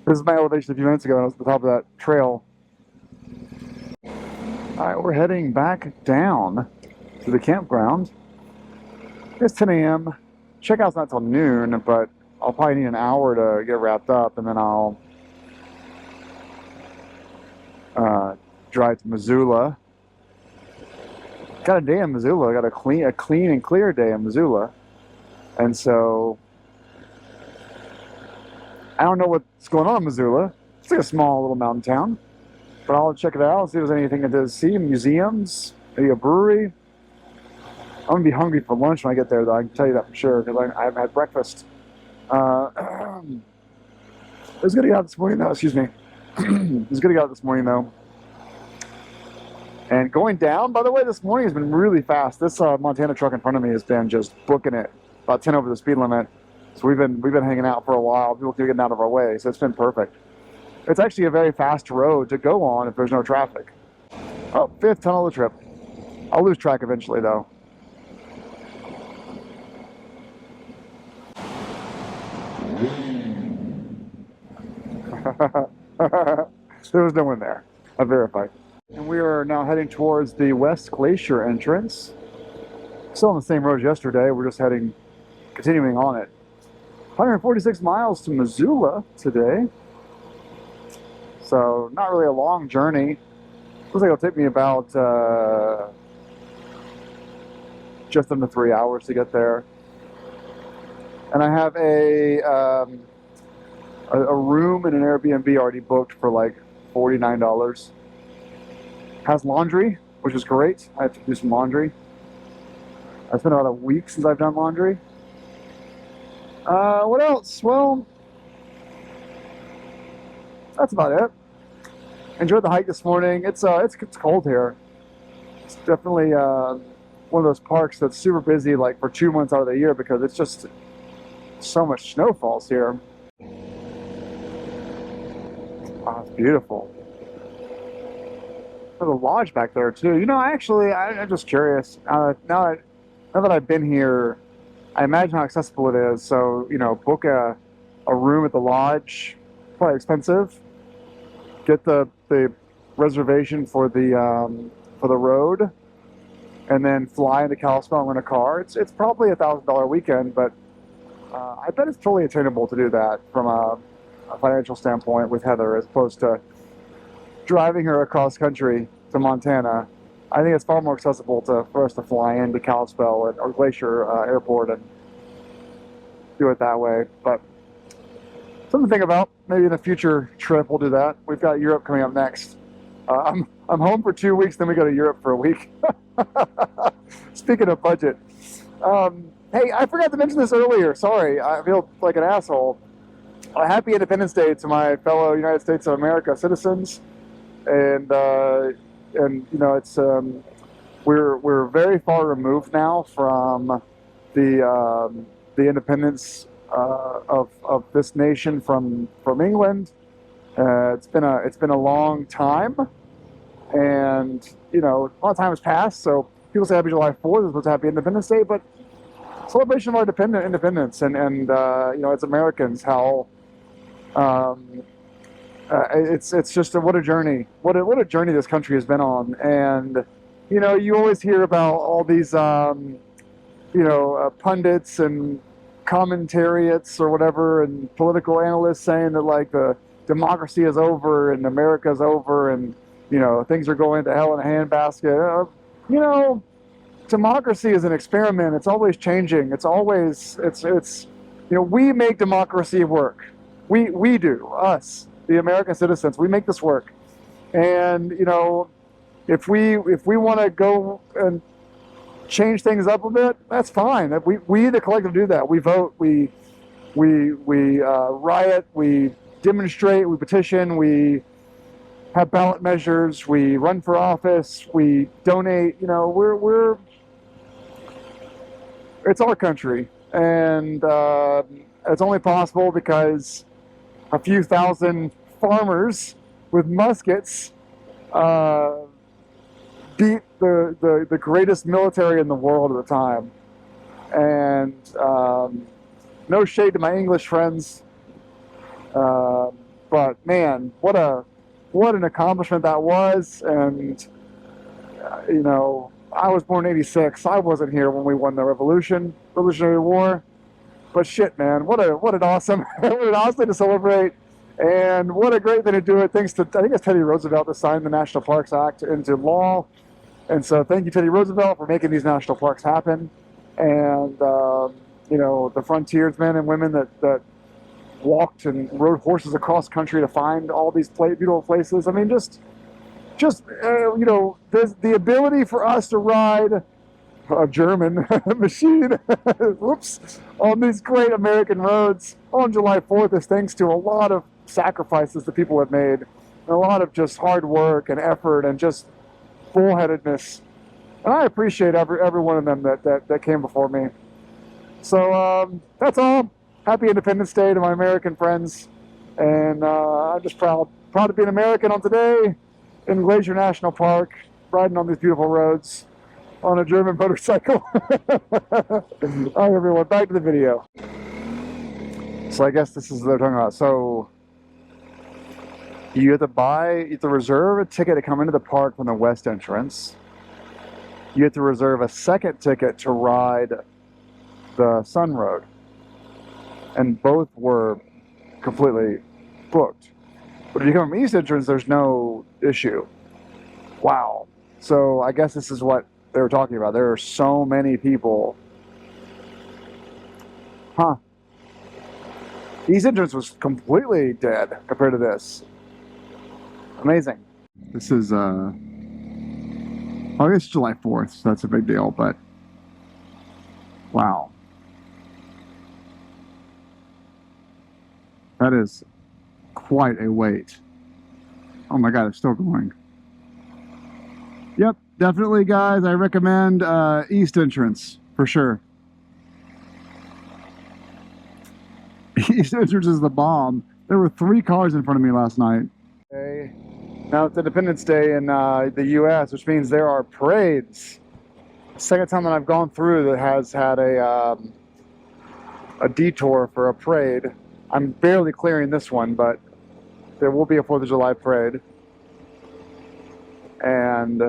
This is my elevation a few minutes ago, and I was at the top of that trail. All right, we're heading back down to the campground. It's 10 a.m. Checkout's not till noon, but I'll probably need an hour to get wrapped up, and then I'll drive to Missoula. Got a day in Missoula. Got a clean and clear day in Missoula, and so I don't know what's going on in Missoula. It's like a small little mountain town, but I'll check it out. See if there's anything to see. Museums, maybe a brewery. I'm gonna be hungry for lunch when I get there, though. I can tell you that for sure because I haven't had breakfast. It was good to get out this morning, though. Excuse me. It was good to get out this morning, though. And going down, by the way, this morning has been really fast. This Montana truck in front of me has been just booking it, about 10 over the speed limit. So we've been hanging out for a while. People keep getting out of our way, so it's been perfect. It's actually a very fast road to go on if there's no traffic. Oh, 5th tunnel of the trip. I'll lose track eventually, though. There was no one there. I verified. And we are now heading towards the West Glacier entrance. Still on the same road as yesterday. We're just continuing on it. 146 miles to Missoula today. So not really a long journey. Looks like it'll take me about just under 3 hours to get there. And I have a room in an Airbnb already booked for like $49. Has laundry, which is great. I have to do some laundry. It's been about a week since I've done laundry. What else? Well, that's about it. Enjoyed the hike this morning. It's cold here. It's definitely one of those parks that's super busy like for 2 months out of the year because it's just so much snow falls here. Oh, it's beautiful. There's a lodge back there too. You know, I'm just curious. Now that I've been here, I imagine how accessible it is. So, you know, book a room at the lodge. Probably expensive. Get the reservation for the road, and then fly into Kalispell and rent a car. It's probably $1,000 weekend, but I bet it's totally attainable to do that from a financial standpoint with Heather, as opposed to driving her across country to Montana. I think it's far more accessible for us to fly into Kalispell or Glacier Airport and do it that way. But something to think about. Maybe in a future trip we'll do that. We've got Europe coming up next. I'm home for 2 weeks, then we go to Europe for a week. Speaking of budget. Hey, I forgot to mention this earlier. Sorry, I feel like an asshole. Happy Independence Day to my fellow United States of America citizens. And you know, it's we're very far removed now from the independence of this nation from England. It's been a long time, And, you know, a lot of time has passed, so people say Happy July 4th is supposed to Happy Independence Day, but celebration of our independence and you know, as Americans, how it's just what a journey, what a journey this country has been on. And, you know, you always hear about all these, you know, pundits and commentariats or whatever, and political analysts saying that like the democracy is over and America's over, and you know, things are going to hell in a handbasket. You know, democracy is an experiment. It's always changing. It's always you know, we make democracy work. We do, us, the American citizens, we make this work. And you know, if we want to go and change things up a bit, that's fine. We the collective do that. We vote, we riot, we demonstrate, we petition, we have ballot measures, we run for office, we donate. You know, we're it's our country, and it's only possible because a few thousand farmers with muskets beat the greatest military in the world at the time. And no shade to my English friends, but man, what an accomplishment that was. And you know, I was born in '86. I wasn't here when we won the Revolutionary War. But shit, man, what an awesome what an awesome thing to celebrate. And what a great thing to do it. Thanks to, I think it's Teddy Roosevelt that signed the National Parks Act into law. And so thank you, Teddy Roosevelt, for making these national parks happen. And, you know, the frontiersmen and women that walked and rode horses across country to find all these beautiful places. I mean, just you know, the ability for us to ride a German machine, whoops, on these great American roads on July 4th is thanks to a lot of sacrifices that people have made, and a lot of just hard work and effort and just bullheadedness. And I appreciate every one of them that came before me. So that's all. Happy Independence Day to my American friends. And I'm just proud to be an American on today in Glacier National Park, riding on these beautiful roads on a German motorcycle. All right, everyone, back to the video. So I guess this is what they're talking about. So you have to reserve a ticket to come into the park from the west entrance. You have to reserve a second ticket to ride the Sun Road. And both were completely booked. But if you come from east entrance, there's no issue. Wow. So I guess this is what they were talking about. There are so many people. Huh. East entrance was completely dead compared to this. Amazing. This is I guess July 4th, so that's a big deal, but wow. That is quite a wait. Oh my god, it's still going. Yep, definitely, guys. I recommend east entrance for sure. East entrance is the bomb. There were 3 cars in front of me last night. Okay. Now it's Independence Day in the U.S., which means there are parades. Second time that I've gone through that has had a detour for a parade. I'm barely clearing this one, but there will be a 4th of July parade. And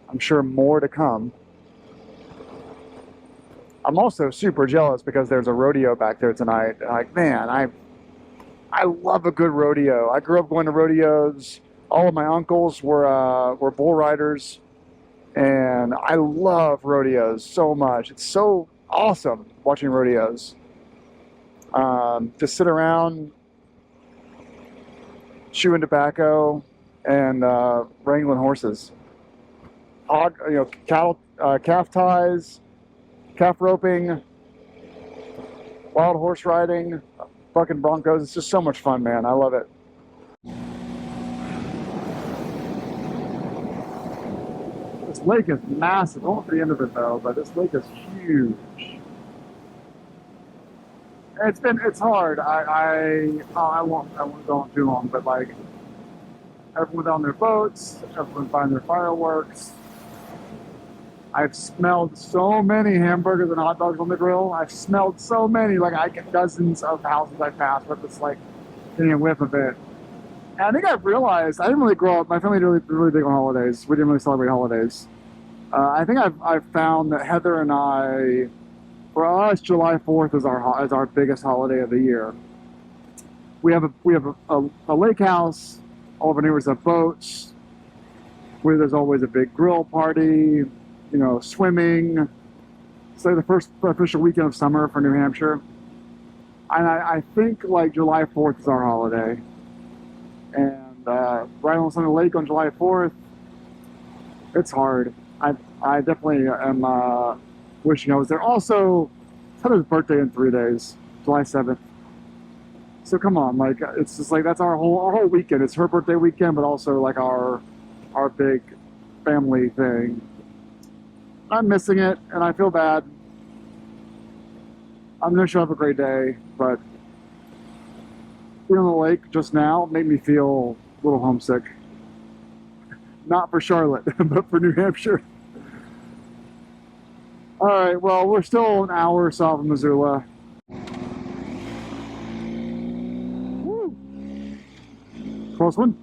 I'm sure more to come. I'm also super jealous because there's a rodeo back there tonight. Like, man, I love a good rodeo. I grew up going to rodeos. All of my uncles were bull riders, and I love rodeos so much. It's so awesome watching rodeos. Just sit around, chewing tobacco, and wrangling horses. Cattle, calf ties, calf roping, wild horse riding, fucking broncos. It's just so much fun, man. I love it. This lake is massive. I won't at the end of it though, but this lake is huge. It's hard. I won't go on too long, but like Everyone on their boats, everyone buying their fireworks. I've smelled so many hamburgers and hot dogs on the grill. I've smelled so many, like I get dozens of houses I pass with this like getting a whiff of it. And I think I've realized I didn't really grow up. My family didn't really big on holidays. We didn't really celebrate holidays. I think I've found that Heather and I, for us, July 4th is our biggest holiday of the year. We have a lake house. All of our neighbors have boats. Where there's always a big grill party. You know, swimming. It's like the first official weekend of summer for New Hampshire. And I think like July 4th is our holiday. And right on the lake on July 4th, it's hard. I definitely am wishing I was there. Also, it's Heather's birthday in 3 days, July 7th. So come on, like it's just like that's our whole weekend. It's her birthday weekend, but also like our big family thing. I'm missing it, and I feel bad. I'm gonna show have a great day, but being on the lake just now made me feel a little homesick. Not for Charlotte, but for New Hampshire. All right, well, we're still an hour south of Missoula. Woo. Close one.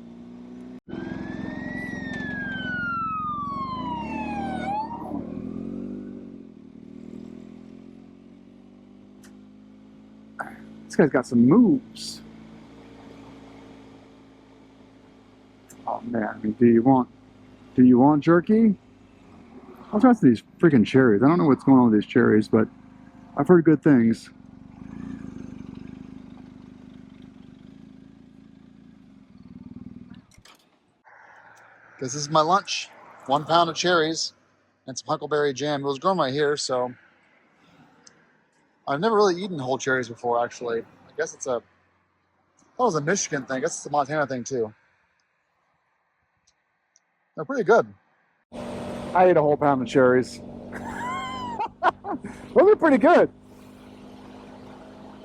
This guy's got some moves. Oh man, I mean, do you want jerky? I'll try these freaking cherries. I don't know what's going on with these cherries, but I've heard good things. This is my lunch. 1 pound of cherries and some huckleberry jam. It was grown right here, so I've never really eaten whole cherries before, actually. I guess it's I thought it was a Michigan thing. I guess it's a Montana thing, too. They're pretty good. I ate a whole pound of cherries. Those are pretty good.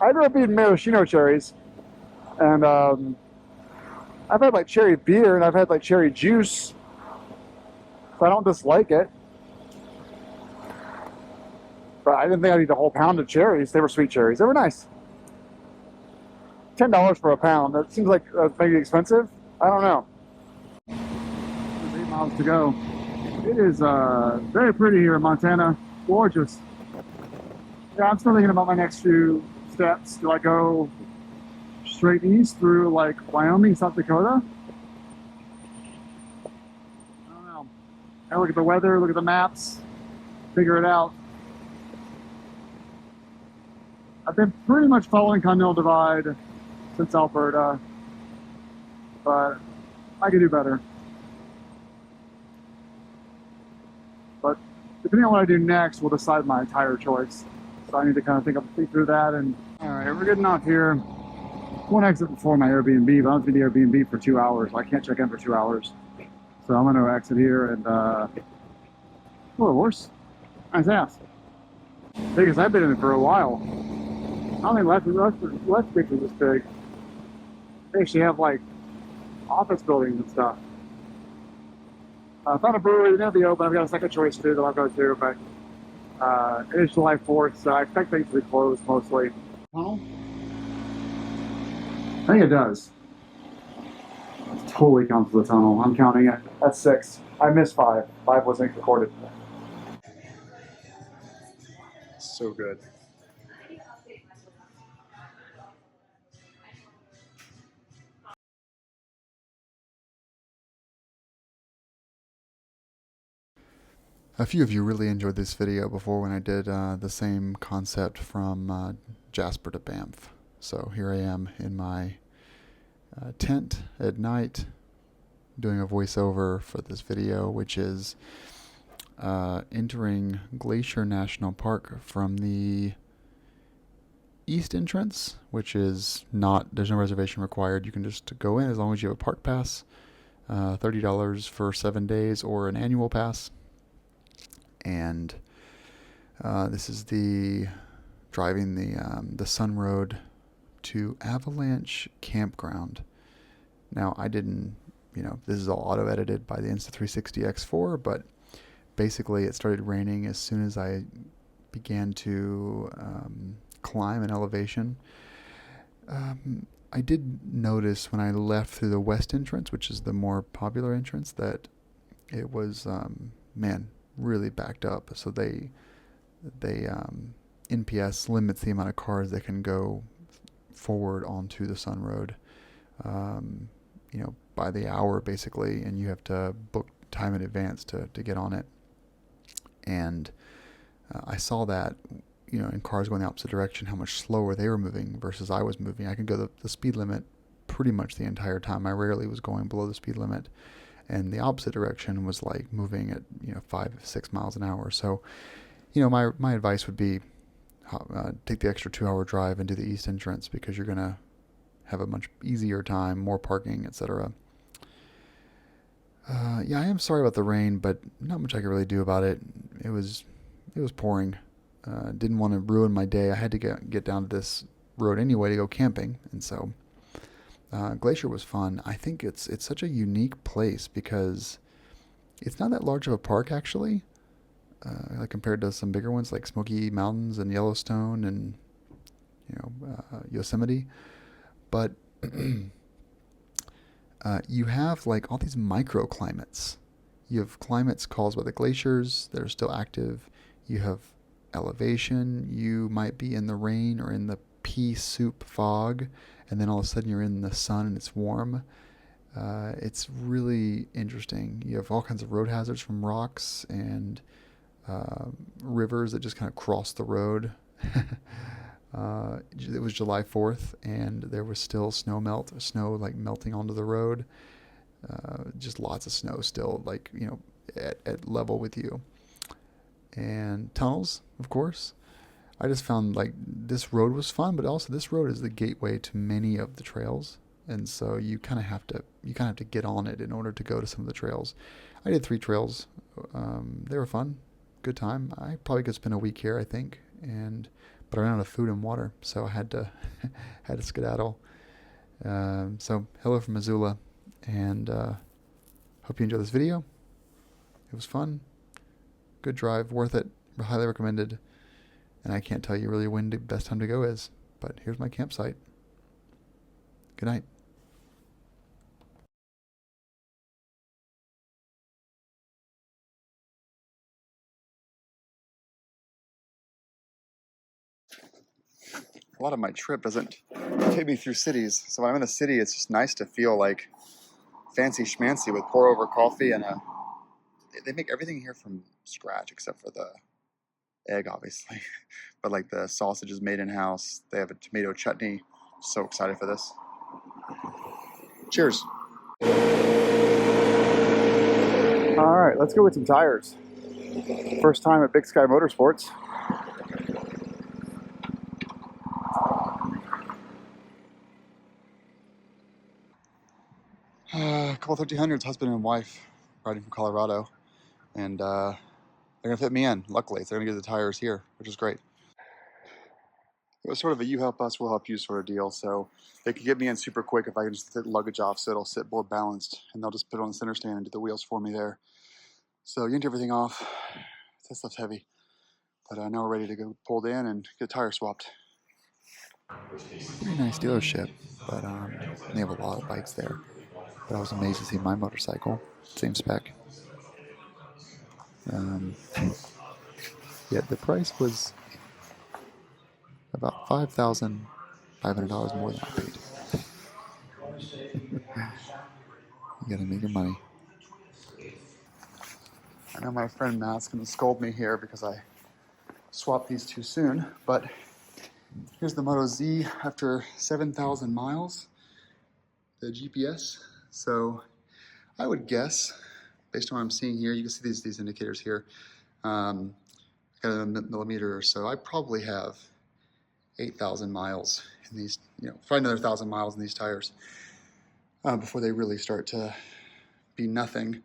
I grew up eating maraschino cherries, and I've had like cherry beer, and I've had like cherry juice, so I don't dislike it. But I didn't think I'd eat a whole pound of cherries. They were sweet cherries. They were nice. $10 for a pound. That seems like maybe expensive. I don't know. There's 8 miles to go. It is very pretty here in Montana. Gorgeous. Yeah, I'm still thinking about my next few steps. Do I go straight east through like Wyoming, South Dakota? I don't know. I look at the weather, look at the maps, figure it out. I've been pretty much following Continental Divide since Alberta, but I could do better. But depending on what I do next will decide my entire choice. So I need to kind of think through that. And all right, we're getting off here. One exit before my Airbnb, but I'm going to be the Airbnb for 2 hours. I can't check in for 2 hours. So I'm going to exit here and, oh, a horse. Nice ass. Biggest I've been in it for a while. I don't think left Creek is this big. They actually have like office buildings and stuff. I found a brewery in the open. I've got a second choice too that I'll go to, but it is July 4th, so I expect things to be closed mostly. Tunnel? I think it does. It totally counts for the tunnel. I'm counting it. That's 6. I missed 5. 5 wasn't recorded. So good. A few of you really enjoyed this video before when I did the same concept from Jasper to Banff. So here I am in my tent at night doing a voiceover for this video, which is entering Glacier National Park from the east entrance, which is there's no reservation required. You can just go in as long as you have a park pass, $30 for 7 days or an annual pass. And this is driving the Sun Road to Avalanche Campground. Now, I didn't this is all auto edited by the Insta360 X4, but basically it started raining as soon as I began to climb an elevation. I did notice when I left through the west entrance, which is the more popular entrance, that it was, man, really backed up. So they NPS limits the amount of cars that can go forward onto the Sun Road, by the hour basically, and you have to book time in advance to get on it. And I saw that, in cars going the opposite direction, how much slower they were moving versus I was moving. I could go the speed limit pretty much the entire time. I rarely was going below the speed limit. And the opposite direction was like moving at 5-6 miles an hour. So, my advice would be take the extra 2-hour drive and do the east entrance, because you're gonna have a much easier time, more parking, etc. Yeah, I am sorry about the rain, but not much I could really do about it. It was pouring. Didn't want to ruin my day. I had to get down to this road anyway to go camping, and so Glacier was fun. I think it's such a unique place because it's not that large of a park actually, like compared to some bigger ones like Smoky Mountains and Yellowstone and Yosemite, but you have like all these microclimates. You have climates caused by the glaciers that are still active. You have elevation. You might be in the rain or in the pea soup fog, and then all of a sudden you're in the sun and it's warm. It's really interesting. You have all kinds of road hazards from rocks and rivers that just kind of cross the road. It was July 4th, and there was still snow like melting onto the road. Just lots of snow still, like, at level with you. And tunnels, of course. I just found like this road was fun, but also this road is the gateway to many of the trails, and so you kind of have to get on it in order to go to some of the trails. I did 3 trails. They were fun, good time. I probably could spend a week here, I think, but I ran out of food and water, so I had to skedaddle. So hello from Missoula, and hope you enjoy this video. It was fun, good drive, worth it, highly recommended. And I can't tell you really when the best time to go is, but here's my campsite. Good night. A lot of my trip doesn't take me through cities, so when I'm in a city, it's just nice to feel like fancy schmancy with pour over coffee and they make everything here from scratch except for the egg, obviously. But like the sausage is made in-house. They have a tomato chutney. So excited for this. Cheers. All right, let's go with some tires. First time at Big Sky Motorsports. A couple 1300s, husband and wife, riding from Colorado, and they're gonna fit me in. Luckily, so they're gonna get the tires here, which is great. It was sort of a you help us, we'll help you sort of deal. So they could get me in super quick if I can just take luggage off, so it'll sit board balanced, and they'll just put it on the center stand and do the wheels for me there. So yanked everything off. That stuff's heavy, but now we're ready to go pulled in and get tire swapped. Pretty nice dealership, but they have a lot of bikes there. But I was amazed to see my motorcycle, same spec. Yeah, the price was about $5,500 more than I paid. You gotta make your money. I know my friend Matt's gonna scold me here because I swapped these too soon, but here's the Moto Z after 7,000 miles, the GPS. So I would guess, based on what I'm seeing here, you can see these indicators here, got a millimeter or so. I probably have 8,000 miles in these, probably another 1,000 miles in these tires before they really start to be nothing.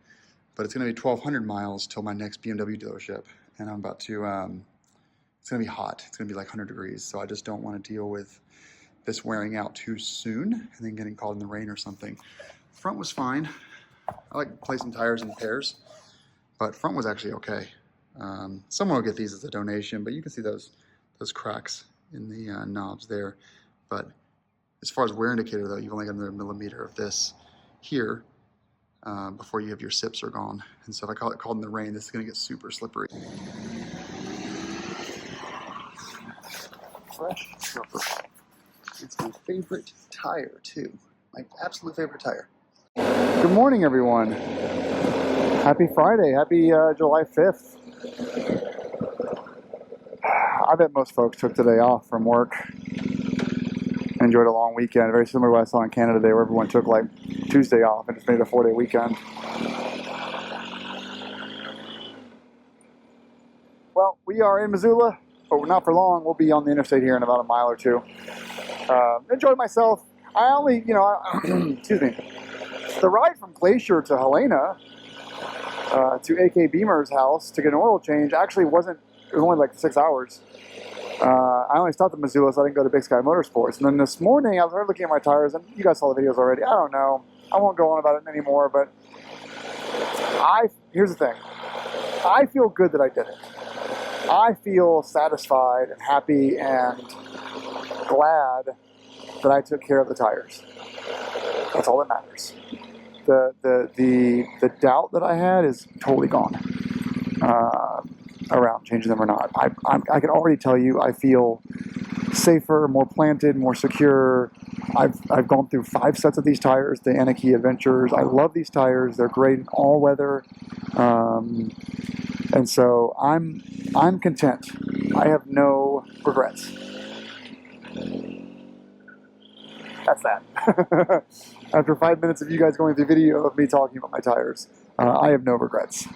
But it's going to be 1,200 miles till my next BMW dealership, and I'm about to, it's going to be hot. It's going to be like 100 degrees, so I just don't want to deal with this wearing out too soon and then getting caught in the rain or something. Front was fine. I like placing tires in pairs, but front was actually okay. Someone will get these as a donation, but you can see those cracks in the knobs there. But as far as wear indicator though, you've only got another millimeter of this here before you have your sips are gone. And so if I call it called in the rain, this is gonna get super slippery. Fresh rubber. It's my favorite tire too. My absolute favorite tire. Good morning, everyone. Happy Friday. Happy July 5th. I bet most folks took today off from work. Enjoyed a long weekend. Very similar to what I saw in Canada today, where everyone took like Tuesday off and just made it a 4-day weekend. Well, we are in Missoula, but not for long. We'll be on the interstate here in about a mile or two. Enjoyed myself. I only, excuse me. The ride from Glacier to Helena to AK Beamer's house to get an oil change actually wasn't, it was only like 6 hours. I only stopped at Missoula, so I didn't go to Big Sky Motorsports. And then this morning, I was looking at my tires, and you guys saw the videos already. I don't know. I won't go on about it anymore, but here's the thing. I feel good that I did it. I feel satisfied and happy and glad that I took care of the tires. That's all that matters. The doubt that I had is totally gone around changing them or not. I can already tell you I feel safer, more planted, more secure. I've gone through 5 sets of these tires, the Anarchy Adventures. I love these tires. They're great in all weather. And so I'm content. I have no regrets. That's that. After 5 minutes of you guys going through video of me talking about my tires, I have no regrets.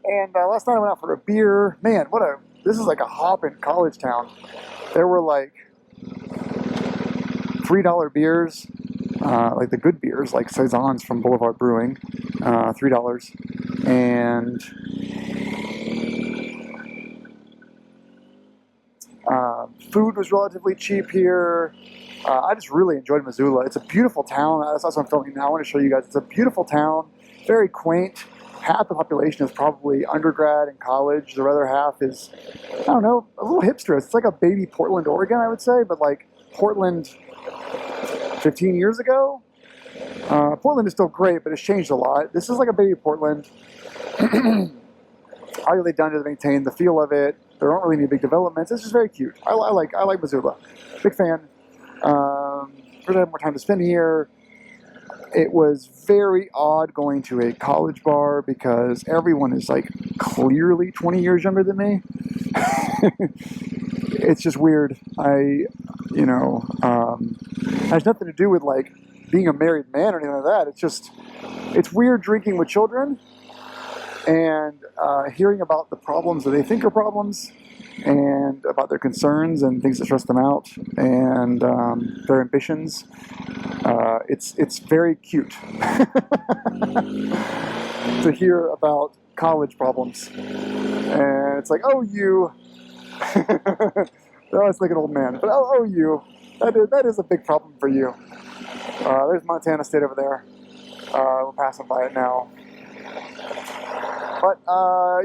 And last night I went out for a beer. Man, this is like a hop in college town. There were like $3 beers, like the good beers, like Saisons from Boulevard Brewing, $3. And food was relatively cheap here. I just really enjoyed Missoula. It's a beautiful town. That's what I'm filming now. I want to show you guys. It's a beautiful town, very quaint. Half the population is probably undergrad and college. The other half is, I don't know, a little hipster. It's like a baby Portland, Oregon, I would say, but like Portland 15 years ago. Portland is still great, but it's changed a lot. This is like a baby Portland. All they've done to maintain the feel of it. There aren't really any big developments. It's just very cute. I like Missoula. Big fan. Really have more time to spend here. It was very odd going to a college bar because everyone is like clearly 20 years younger than me. It's just weird. Has nothing to do with like being a married man or anything like that. It's weird drinking with children and hearing about the problems that they think are problems and about their concerns and things that stress them out and their ambitions. It's very cute to hear about college problems. And it's like, oh, you. Oh, it's like an old man. But oh, you. That is a big problem for you. There's Montana State over there. We're passing by it now. But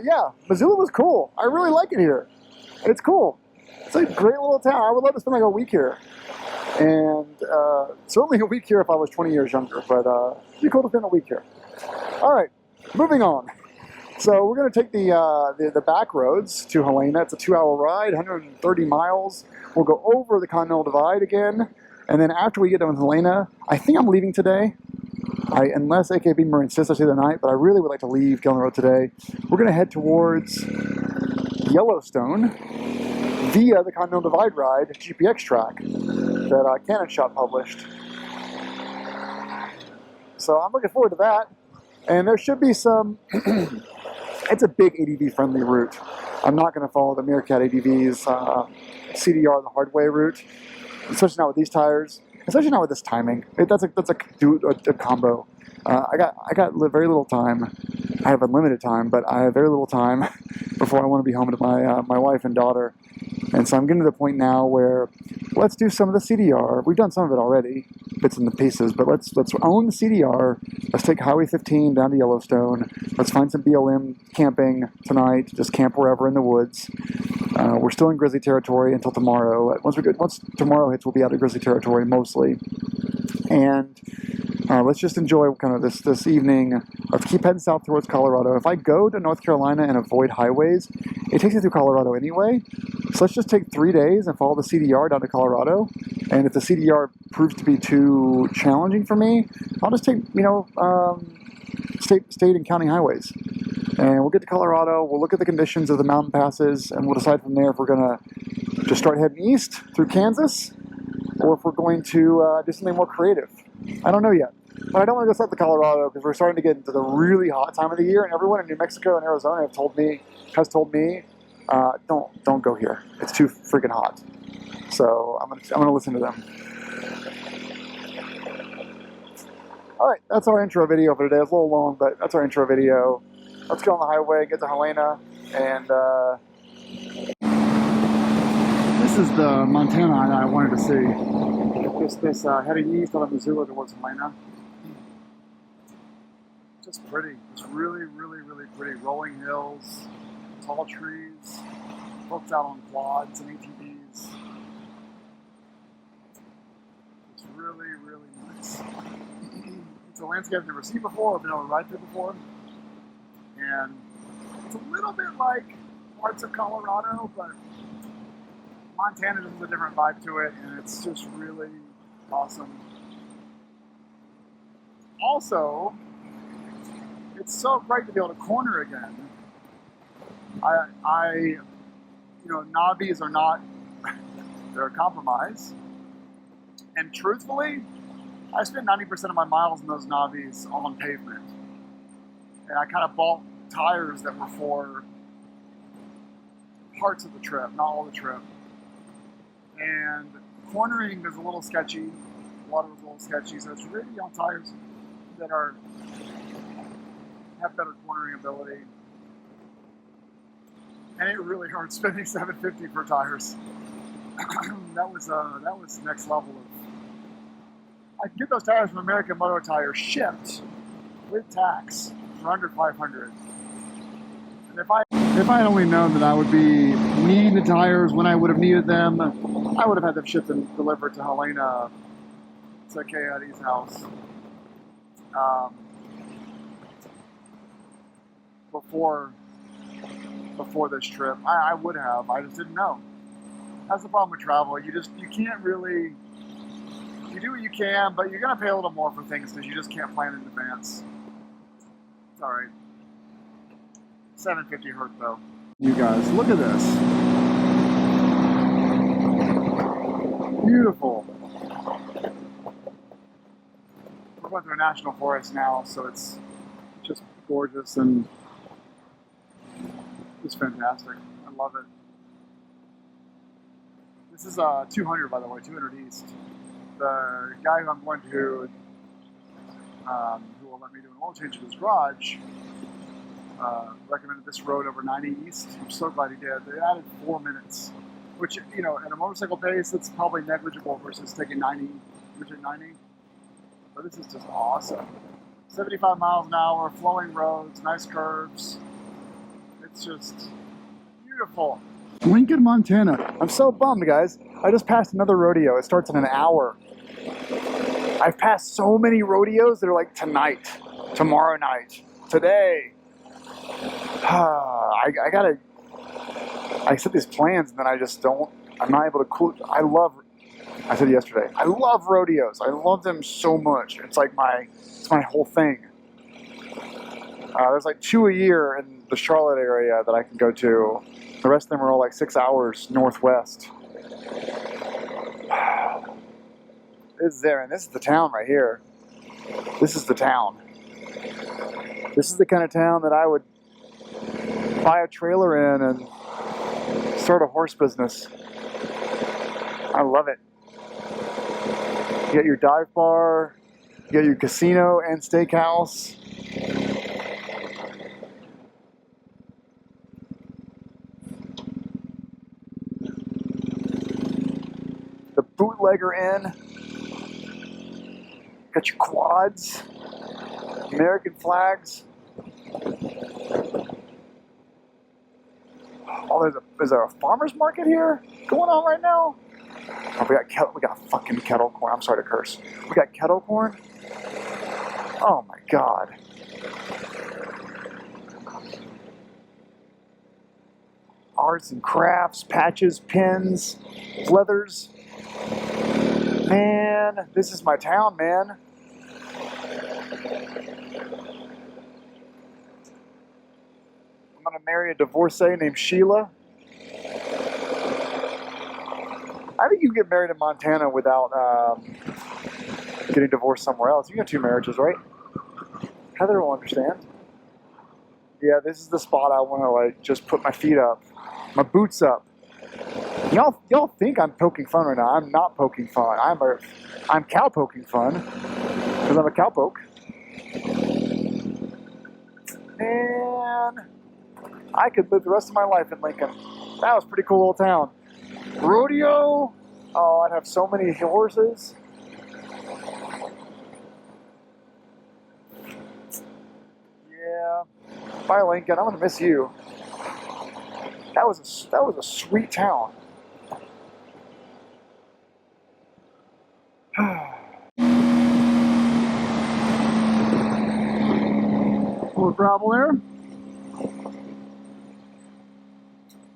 yeah, Missoula was cool. I really like it here. It's cool. It's a great little town. I would love to spend like a week here. And certainly a week here if I was 20 years younger. But it'd be cool to spend a week here. All right, moving on. So we're going to take the back roads to Helena. It's a 2-hour ride, 130 miles. We'll go over the Continental Divide again. And then after we get done with Helena, I think I'm leaving today. Unless AK Beamer insists I stay the night, but I really would like to leave, get on the road today. We're going to head towards Yellowstone via the Continental Divide ride GPX track that Cannon Shop published. So I'm looking forward to that. And there should be some... It's a big ADV-friendly route. I'm not going to follow the Meerkat ADV's CDR the hard way route, especially not with these tires, especially not with this timing. That's a combo. I got very little time. I have unlimited time, but I have very little time before I want to be home to my wife and daughter. And so I'm getting to the point now where let's do some of the CDR. We've done some of it already, bits and pieces, but let's own the CDR. Let's take Highway 15 down to Yellowstone. Let's find some BLM camping tonight. Just camp wherever in the woods. We're still in grizzly territory until tomorrow. Once tomorrow hits, we'll be out of grizzly territory mostly. And let's just enjoy kind of this evening. Let's keep heading south towards Colorado. If I go to North Carolina and avoid highways, it takes me through Colorado anyway. So let's just take 3 days and follow the CDR down to Colorado. And if the CDR proves to be too challenging for me, I'll just take, state and county highways. And we'll get to Colorado, we'll look at the conditions of the mountain passes, and we'll decide from there if we're going to just start heading east through Kansas, or if we're going to do something more creative. I don't know yet. But I don't want to go south to Colorado because we're starting to get into the really hot time of the year, and everyone in New Mexico and Arizona has told me, don't go here. It's too freaking hot. So I'm gonna listen to them. All right, that's our intro video for today. It's a little long, but that's our intro video. Let's get on the highway, get to Helena, and this is the Montana I wanted to see. This heading east out of Missoula towards Helena. Just pretty. It's really, really, really pretty. Rolling hills, tall trees, folks out on quads and ATVs. It's really, really nice. It's a landscape I've never seen before, I've been able to ride through before. And it's a little bit like parts of Colorado, but Montana has a different vibe to it, and it's just really awesome. Also, it's so great to be able to corner again. Knobbies are not, they're a compromise. And truthfully, I spent 90% of my miles in those knobbies on pavement. And I kind of bought tires that were for parts of the trip, not all the trip. And cornering is a little sketchy. Water was a little sketchy, so it's really on tires that have better cornering ability. And it really hurt spending $750 for tires. that was next level of. I could get those tires from American Motor Tires shipped with tax for under $500. And if I had only known that I would be needing the tires when I would have needed them, I would have had them shipped and delivered to Helena, to Coyote's house. Before this trip, I would have. I just didn't know. That's the problem with travel. You can't really. You do what you can, but you're gonna pay a little more for things because you just can't plan in advance. It's all right. $750 hurt though. You guys, look at this. Beautiful. We're going through a national forest now, so it's just gorgeous and it's fantastic. I love it. This is 200, by the way, 200 East. The guy who I'm going to, who will let me do an oil change in his garage, recommended this road over 90 East. I'm so glad he did. They added 4 minutes, which, at a motorcycle pace, it's probably negligible versus taking 90, rigid 90. But this is just awesome. 75 miles an hour, flowing roads, nice curves. It's just beautiful. Lincoln, Montana. I'm so bummed, guys. I just passed another rodeo. It starts in an hour. I've passed so many rodeos that are like tonight, tomorrow night, today. I set these plans and then I'm not able to I said yesterday, I love rodeos. I love them so much. It's like it's my whole thing. There's like 2 a year in the Charlotte area that I can go to. The rest of them are all like 6 hours northwest. This is there, and this is the town right here. This is the town. This is the kind of town that I would buy a trailer in and start a horse business. I love it. You got your dive bar, you got your casino and steakhouse. the bootlegger inn. Got your quads, American flags. Oh, is there a farmer's market here going on right now? Oh, we got fucking kettle corn. I'm sorry to curse. We got kettle corn. Oh my god. Arts and crafts, patches, pins, leathers. Man, this is my town, man. I'm gonna marry a divorcee named Sheila. I think you can get married in Montana without getting divorced somewhere else. You got 2 marriages, right? Heather will understand. Yeah, this is the spot I want to like just put my feet up, my boots up. Y'all think I'm poking fun right now. I'm not poking fun. I'm cow poking fun because I'm a cowpoke. Man, I could live the rest of my life in Lincoln. That was a pretty cool little town. Rodeo. Oh, I'd have so many horses. Yeah. Bye, Lincoln. I'm gonna miss you. That was a sweet town. Little gravel there.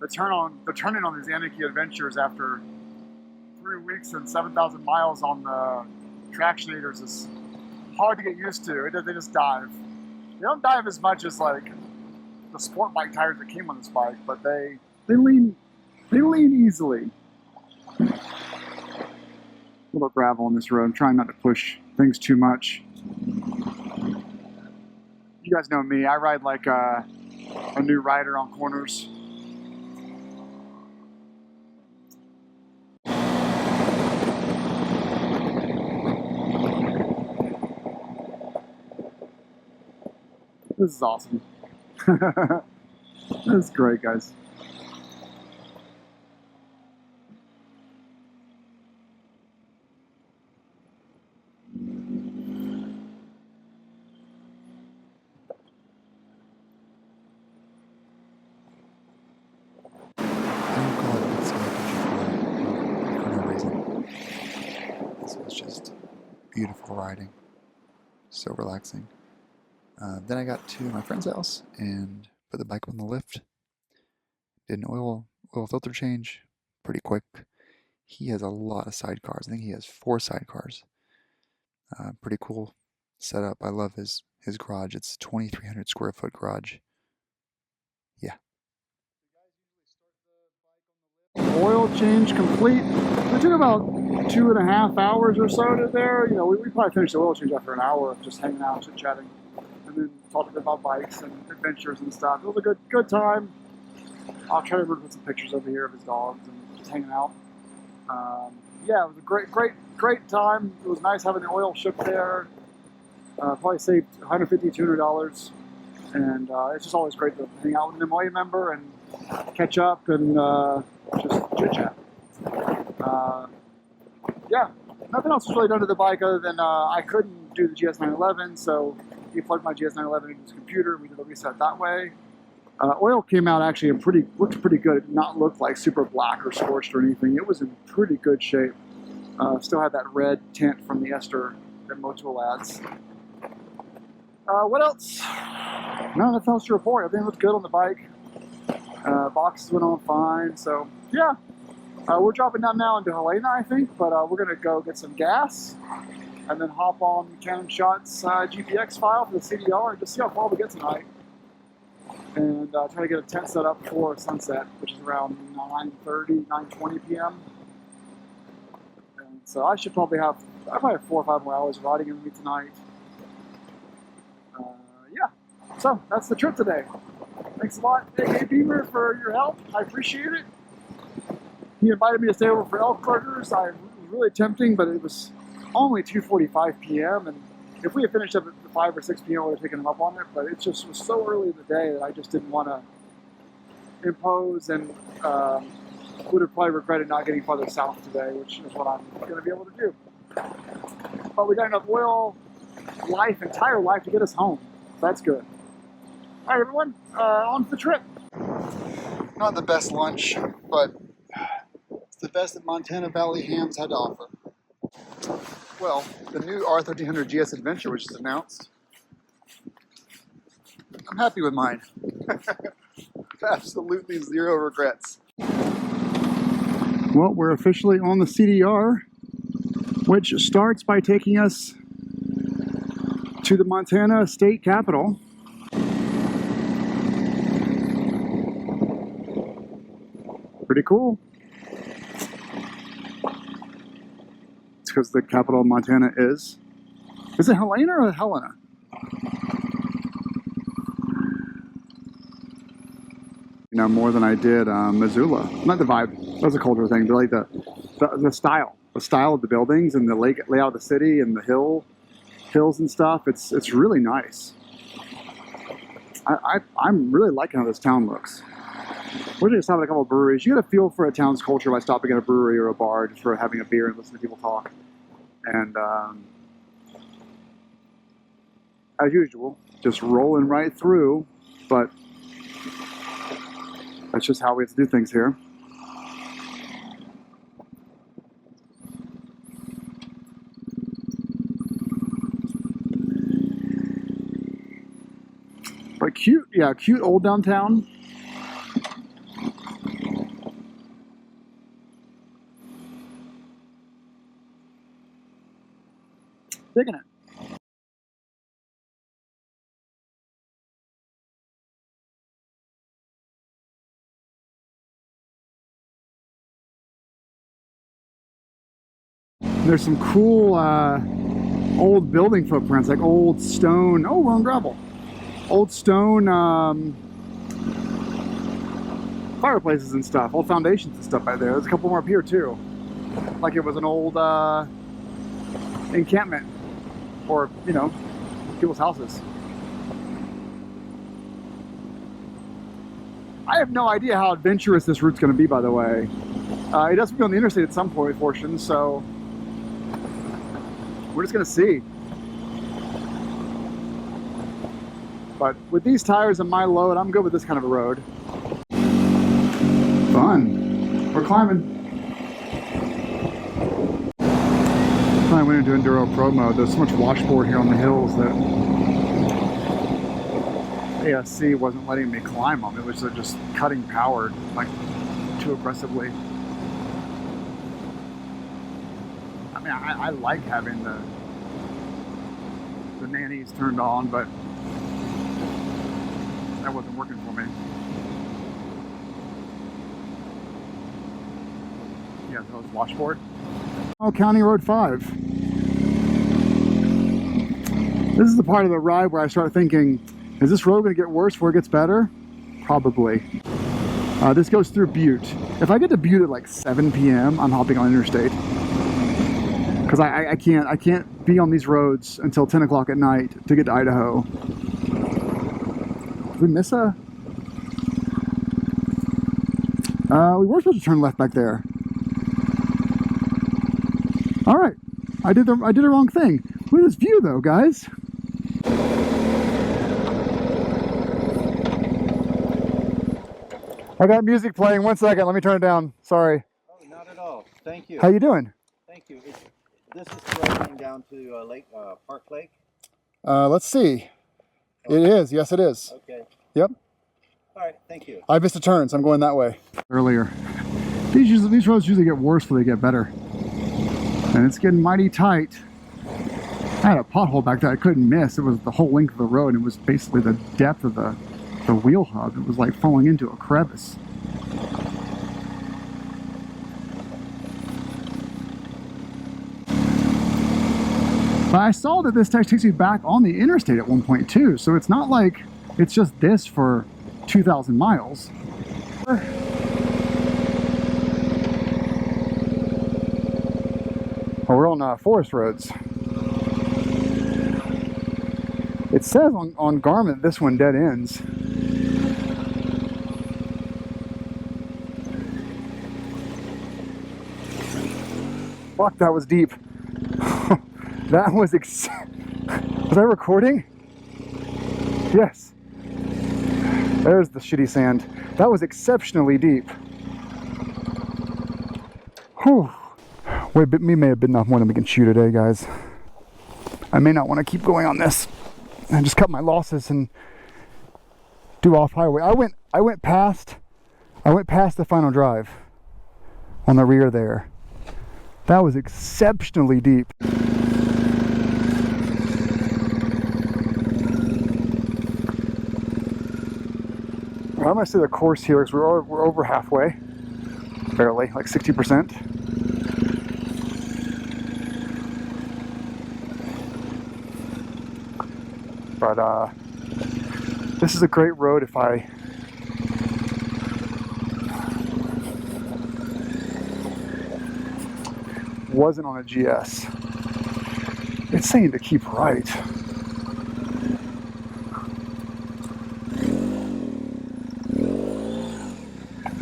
The turning on these Anarchy Adventures after 3 weeks and 7,000 miles on the Tractionators is hard to get used to. They just dive. They don't dive as much as like the sport bike tires that came on this bike, but they lean easily. A little gravel on this road. I'm trying not to push things too much. You guys know me. I ride like a new rider on corners. This is awesome. This is great, guys. This was just beautiful riding, so relaxing. Then I got to my friend's house and put the bike on the lift. Did an oil filter change pretty quick. He has a lot of sidecars. I think he has 4 sidecars. Pretty cool setup. I love his garage. It's a 2,300 square foot garage. Yeah. Oil change complete. It took about 2.5 hours or so to there. You know, we probably finished the oil change after an hour of just hanging out, chit chatting, and then talking about bikes and adventures and stuff. It was a good time. I'll try to put some pictures over here of his dogs and just hanging out. Yeah, it was a great time. It was nice having the oil shipped there. Probably saved $150, $200, and it's just always great to hang out with an MOA member and catch up and just chit chat. Yeah, nothing else was really done to the bike other than I couldn't do the GS911, so he plugged my GS911 into his computer. We did a reset that way. Oil came out actually looked pretty good. It did not look like super black or scorched or anything. It was in pretty good shape. Still had that red tint from the ester that Motul adds. What else? No, nothing else to report. Everything looked good on the bike. Boxes went on fine. So yeah, we're dropping down now into Helena, I think, but we're gonna go get some gas and then hop on Canon Shot's GPX file for the CDR and just see how far we get tonight. And try to get a tent set up before sunset, which is around 9:30, 9:20 p.m. And so I probably have 4 or 5 more hours riding in me tonight. Yeah, so that's the trip today. Thanks a lot, A.K. Beamer, for your help. I appreciate it. He invited me to stay over for elk burgers. It was really tempting, but it was only 2:45 p.m. and if we had finished up at 5 or 6 p.m., we would have taken him up on it, but it just was so early in the day that I just didn't want to impose and would have probably regretted not getting farther south today, which is what I'm going to be able to do. But we got enough oil, entire life to get us home. So that's good. All right, everyone, on to the trip. Not the best lunch, but it's the best that Montana Valley hams had to offer. Well, the new R1350GS Adventure, which is announced, I'm happy with mine. Absolutely zero regrets. Well, we're officially on the CDR, which starts by taking us to the Montana state capitol. Pretty cool. It's because the capital of Montana is it Helena or Helena? You know, more than I did Missoula. Not the vibe, that's a cultural thing, but like the style of the buildings and the layout of the city and the hills and stuff. It's really nice. I'm really liking how this town looks. We're just stopping at a couple of breweries. You get a feel for a town's culture by stopping at a brewery or a bar just for having a beer and listening to people talk. And as usual, just rolling right through, but that's just how we have to do things here. But cute, yeah, cute old downtown. Digging it. There's some cool old building footprints, like old stone. Oh, we're on gravel. Old stone fireplaces and stuff, old foundations and stuff right there. There's a couple more up here too. Like it was an old encampment, or, you know, people's houses. I have no idea how adventurous this route's going to be, by the way. It does be on the interstate at some portion, so we're just going to see. But with these tires and my load, I'm good with this kind of a road. Fun. We're climbing. I went into Enduro Pro mode. There's so much washboard here on the hills that ASC wasn't letting me climb them. It was just cutting power like too aggressively. I mean, I like having the nannies turned on, but that wasn't working for me. Yeah, that was washboard. Oh, County Road 5. This is the part of the ride where I start thinking, is this road going to get worse before it gets better? Probably. This goes through Butte. If I get to Butte at like 7 p.m., I'm hopping on interstate. Because I can't be on these roads until 10 o'clock at night to get to Idaho. Did we miss a... we were supposed to turn left back there. All right, I did the wrong thing. Look at this view, though, guys. I got music playing. 1 second, let me turn it down. Sorry. Oh, not at all. Thank you. How you doing? Thank you. This is the road down to Lake Park Lake. Let's see. It is. Yes, it is. Okay. Yep. All right. Thank you. I missed a turn, so I'm going that way. Earlier, these roads usually get worse before they get better, and it's getting mighty tight. I had a pothole back there I couldn't miss. It was the whole length of the road. It was basically the depth of the wheel hub. It was like falling into a crevice. But I saw that this takes you back on the interstate at one point too, so it's not like it's just this for 2,000 miles. Oh, we're on forest roads. It says on Garmin this one dead ends. Fuck, that was deep. That was was I recording? Yes. There's the shitty sand. That was exceptionally deep. Whew. Wait, but me may have bitten off more than we can chew today, guys. I may not want to keep going on this. I just cut my losses and do off highway. I went past the final drive on the rear there. That was exceptionally deep. I'm gonna say the course here is we're over halfway, barely, like 60%. But this is a great road if I wasn't on a GS. It's saying to keep right.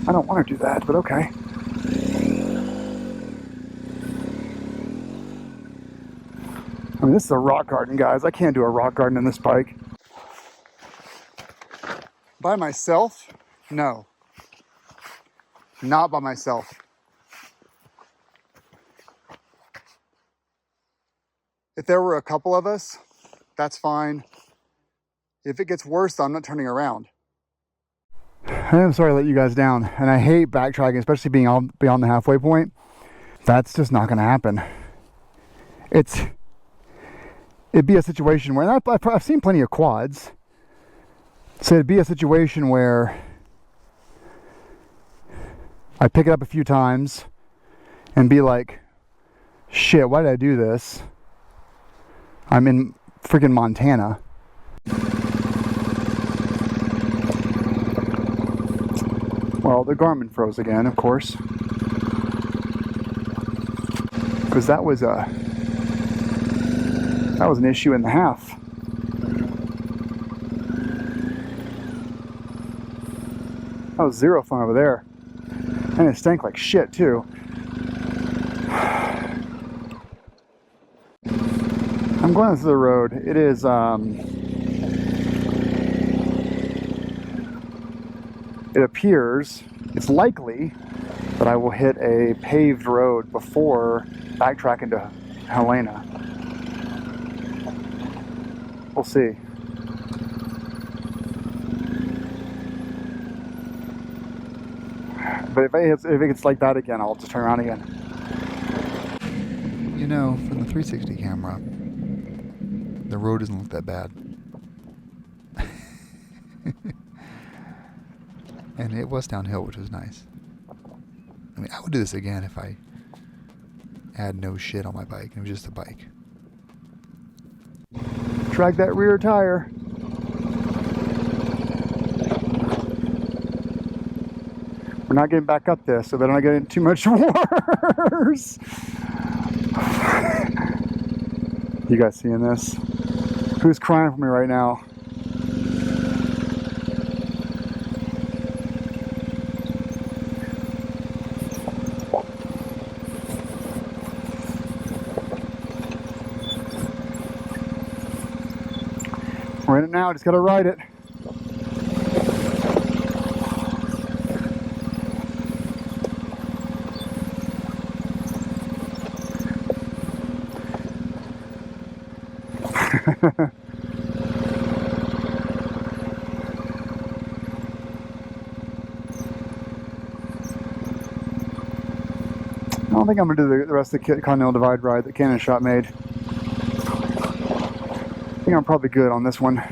I don't want to do that, but okay. I mean, this is a rock garden, guys. I can't do a rock garden in this bike. By myself? No. Not by myself. If there were a couple of us, that's fine. If it gets worse, I'm not turning around. I'm sorry to let you guys down, and I hate backtracking, especially being beyond the halfway point. That's just not going to happen. It'd be a situation where, I've seen plenty of quads, so it'd be a situation where I pick it up a few times and be like, shit, why did I do this? I'm in freaking Montana. Well, the Garmin froze again, of course, because that was an issue and a half. That was zero fun over there, and it stank like shit too. I'm going through the road. It is it appears, it's likely that I will hit a paved road before backtracking to Helena. We'll see. But if it gets like that again, I'll just turn around again. You know, from the 360 camera, the road doesn't look that bad. And it was downhill, which was nice. I mean, I would do this again if I had no shit on my bike and it was just a bike. Drag that rear tire. We're not getting back up this, so they're not getting too much worse. You guys seeing this? Who's crying for me right now? We're in it now, just gotta ride it. I don't think I'm gonna do the rest of the Continental Divide ride that Cannon Shot made. I think I'm probably good on this one.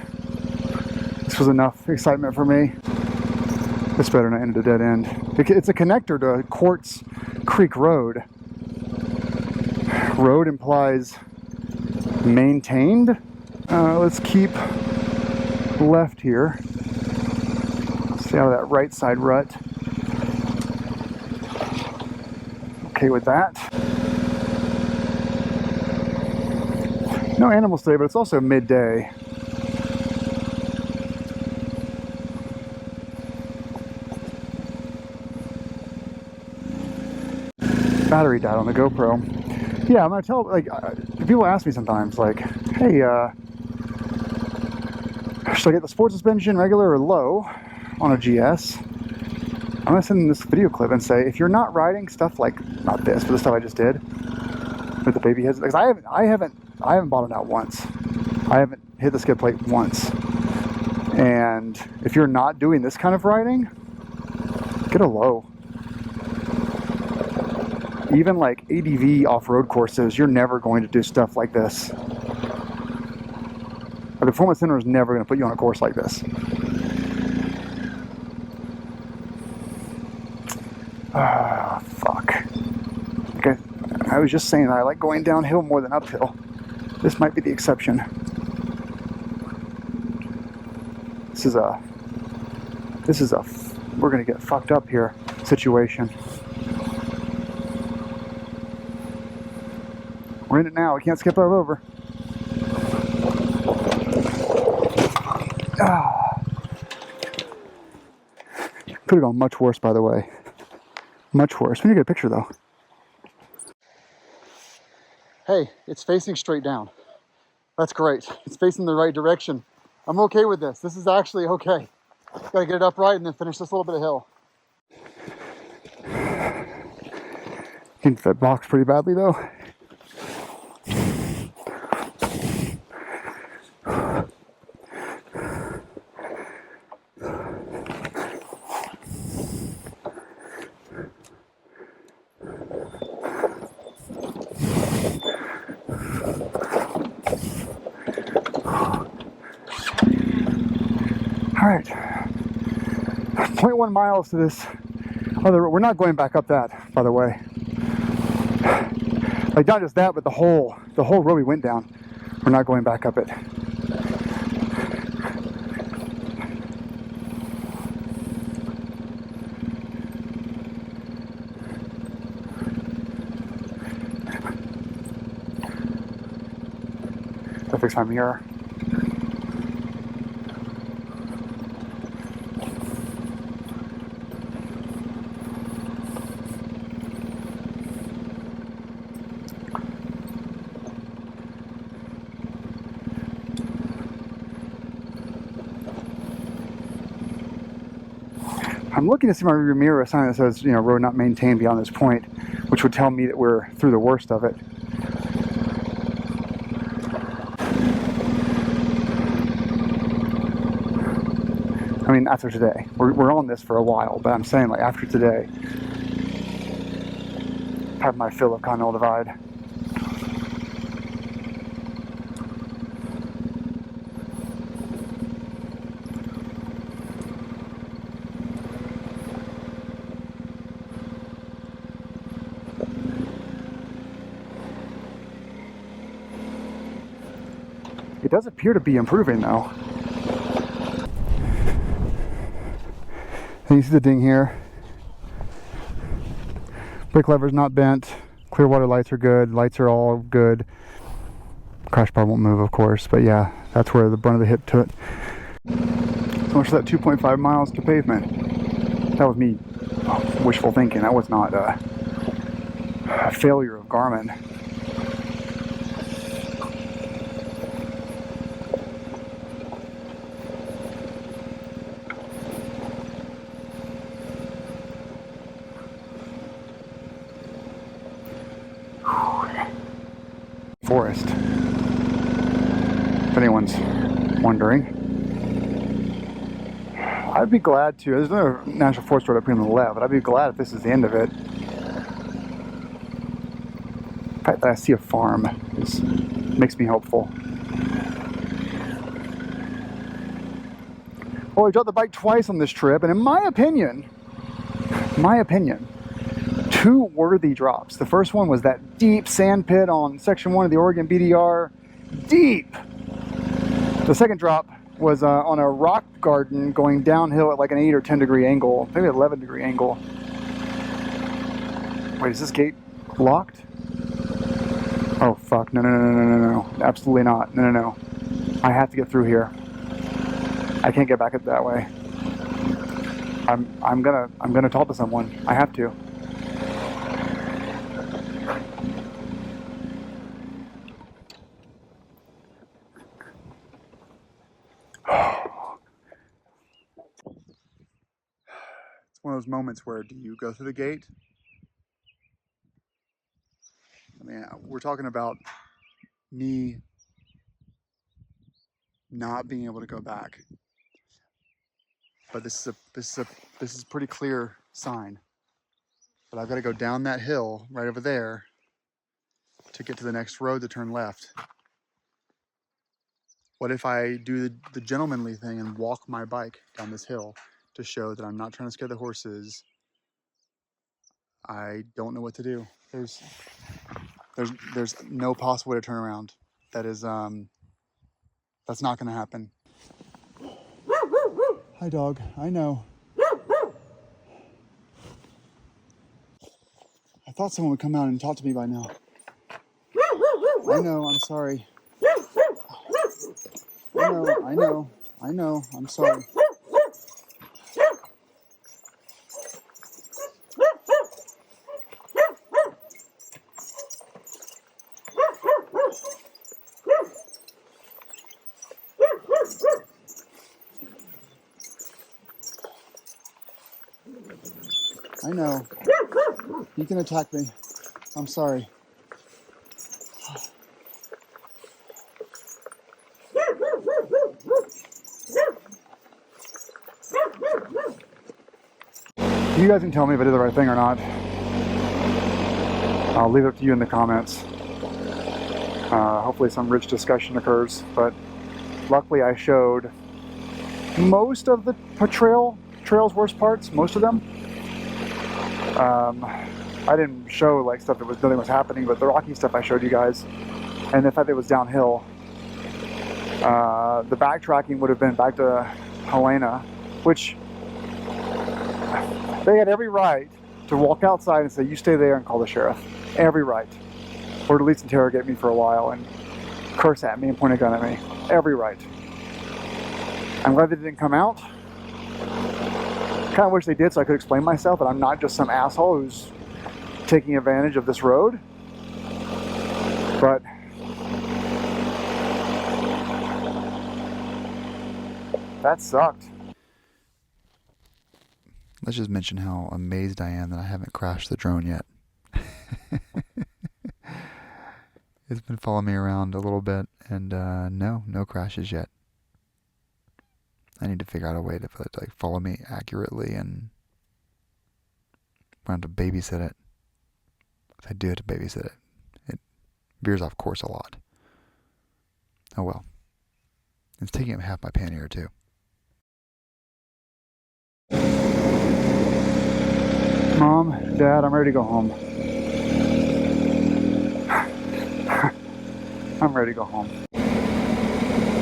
This was enough excitement for me. This better not end at a dead end. It's a connector to Quartz Creek Road. Road implies maintained. Let's keep left here. Stay out of that right side rut. Okay with that. No animals today, but it's also midday. Battery died on the GoPro. Yeah, I'm gonna tell, like, people ask me sometimes, like, hey, should I get the sport suspension regular or low on a GS? I'm gonna send them this video clip and say, if you're not riding stuff like, not this, but the stuff I just did with the baby heads, because I haven't bottomed out once. I haven't hit the skid plate once. And if you're not doing this kind of riding, get a low. Even like ADV off-road courses, you're never going to do stuff like this. A performance center is never going to put you on a course like this. Ah, fuck. Okay, I was just saying that I like going downhill more than uphill. This might be the exception. This is a we're going to get fucked up here situation. We're in it now. We can't skip it over. Could have gone much worse, by the way. Much worse. We need to get a picture, though. Hey, it's facing straight down. That's great. It's facing the right direction. I'm okay with this. This is actually okay. Gotta get it upright and then finish this little bit of hill. Hit that box pretty badly, though. All right, 0.1 miles to this other. We're not going back up that, by the way. Like not just that, but the whole road we went down. We're not going back up it. I'll fix my mirror. I'm looking to see my rear mirror, a sign that says, you know, road not maintained beyond this point, which would tell me that we're through the worst of it. I mean, after today. We're on this for a while, but I'm saying, like, after today, I have my fill of Continental Divide. It does appear to be improving, though. And you see the ding here. Brake lever's not bent. Clear water lights are good. Lights are all good. Crash bar won't move, of course, but yeah, that's where the brunt of the hit to it. So much for that 2.5 miles to pavement. That was me wishful thinking. That was not a failure of Garmin. Forest, if anyone's wondering. I'd be glad to, there's another national forest road up here on the left, but I'd be glad if this is the end of it. The fact that I see a farm makes me hopeful. Well, we dropped the bike twice on this trip, and in my opinion, two worthy drops. The first one was that deep sand pit on section 1 of the Oregon BDR. Deep! The second drop was on a rock garden going downhill at like an 8 or 10 degree angle, maybe 11 degree angle. Wait, is this gate locked? Oh fuck, no. Absolutely not, no. I have to get through here. I can't get back it that way. I'm gonna talk to someone. I have to. those moments where do you go through the gate? I mean, we're talking about me not being able to go back. But this is a pretty clear sign. But I've got to go down that hill right over there to get to the next road to turn left. What if I do the gentlemanly thing and walk my bike down this hill to show that I'm not trying to scare the horses? I don't know what to do. There's no possible way to turn around. That is that's not going to happen. Hi, dog. I know. I thought someone would come out and talk to me by now. I know. I'm sorry. I know. I'm sorry. I know. You can attack me. I'm sorry. You guys can tell me if I did the right thing or not. I'll leave it up to you in the comments. Hopefully some rich discussion occurs, but luckily I showed most of the trail's worst parts, most of them. I didn't show like stuff that nothing was happening, but the rocky stuff I showed you guys, and the fact that it was downhill. The backtracking would have been back to Helena, which they had every right to walk outside and say, you stay there and call the sheriff. Every right. Or at least interrogate me for a while and curse at me and point a gun at me. Every right. I'm glad they didn't come out. Kind of wish they did so I could explain myself that I'm not just some asshole who's taking advantage of this road. But that sucked. Let's just mention how amazed I am that I haven't crashed the drone yet. It's been following me around a little bit, and no crashes yet. I need to figure out a way to like follow me accurately, and I'm going to have to babysit it. If I do have to babysit it, it veers off course a lot. Oh well. It's taking up half my pannier too. Mom, Dad, I'm ready to go home. I'm ready to go home.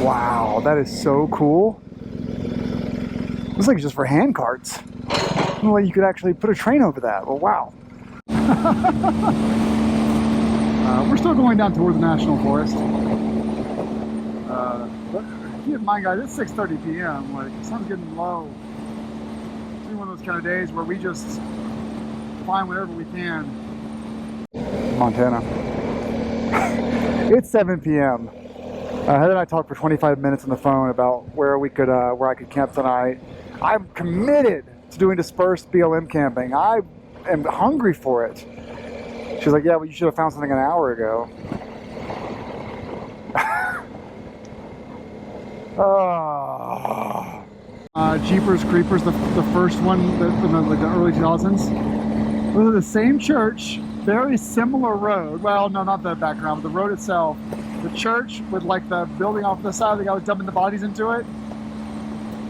Wow, that is so cool. Looks like it's just for hand carts. Well, you could actually put a train over that. Well, wow. We're still going down towards the National Forest. But keep in mind, guys, it's 6:30 p.m. Like, the sun's getting low. It's been one of those kind of days where we just find whatever we can. Montana. It's 7 p.m. Heather and I talked for 25 minutes on the phone about where I could camp tonight. I'm committed to doing dispersed BLM camping. I am hungry for it. She's like, yeah, well, you should have found something an hour ago. Jeepers Creepers, the first one from the early 2000s. Those are the same church, very similar road. Well, no, not the background, but the road itself. The church with like the building off the side, the guy was dumping the bodies into it.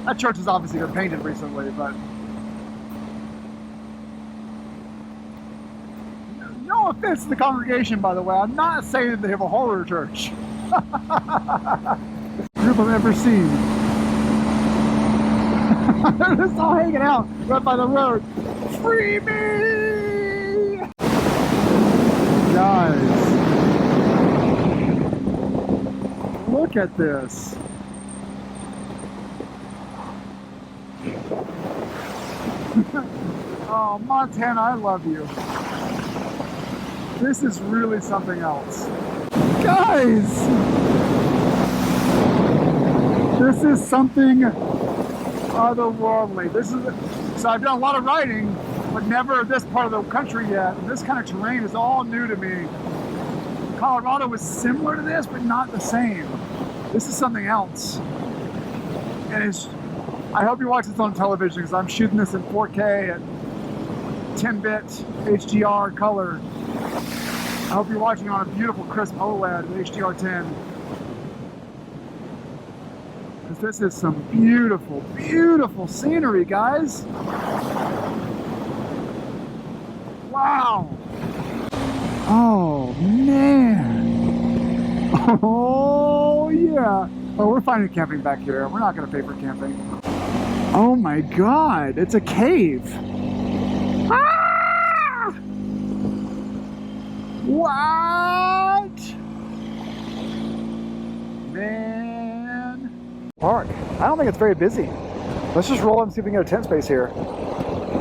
That church has obviously been painted recently, but no offense to the congregation, by the way. I'm not saying that they have a horror church. Group I've ever seen. They're just all hanging out right by the road. Free me! Guys, look at this. Oh, Montana, I love you. This is really something else. Guys! This is something otherworldly. So I've done a lot of riding, but never this part of the country yet. And this kind of terrain is all new to me. Colorado was similar to this, but not the same. This is something else. And I hope you watch this on television because I'm shooting this in 4K at 10-bit HDR color. I hope you're watching on a beautiful crisp OLED with HDR10. Because this is some beautiful, beautiful scenery, guys. Wow. Oh, man. Oh, yeah. Oh, we're finding camping back here. We're not going to pay for camping. Oh, my God. It's a cave. Ah! What? Man. Park. I don't think it's very busy. Let's just roll up and see if we can get a tent space here.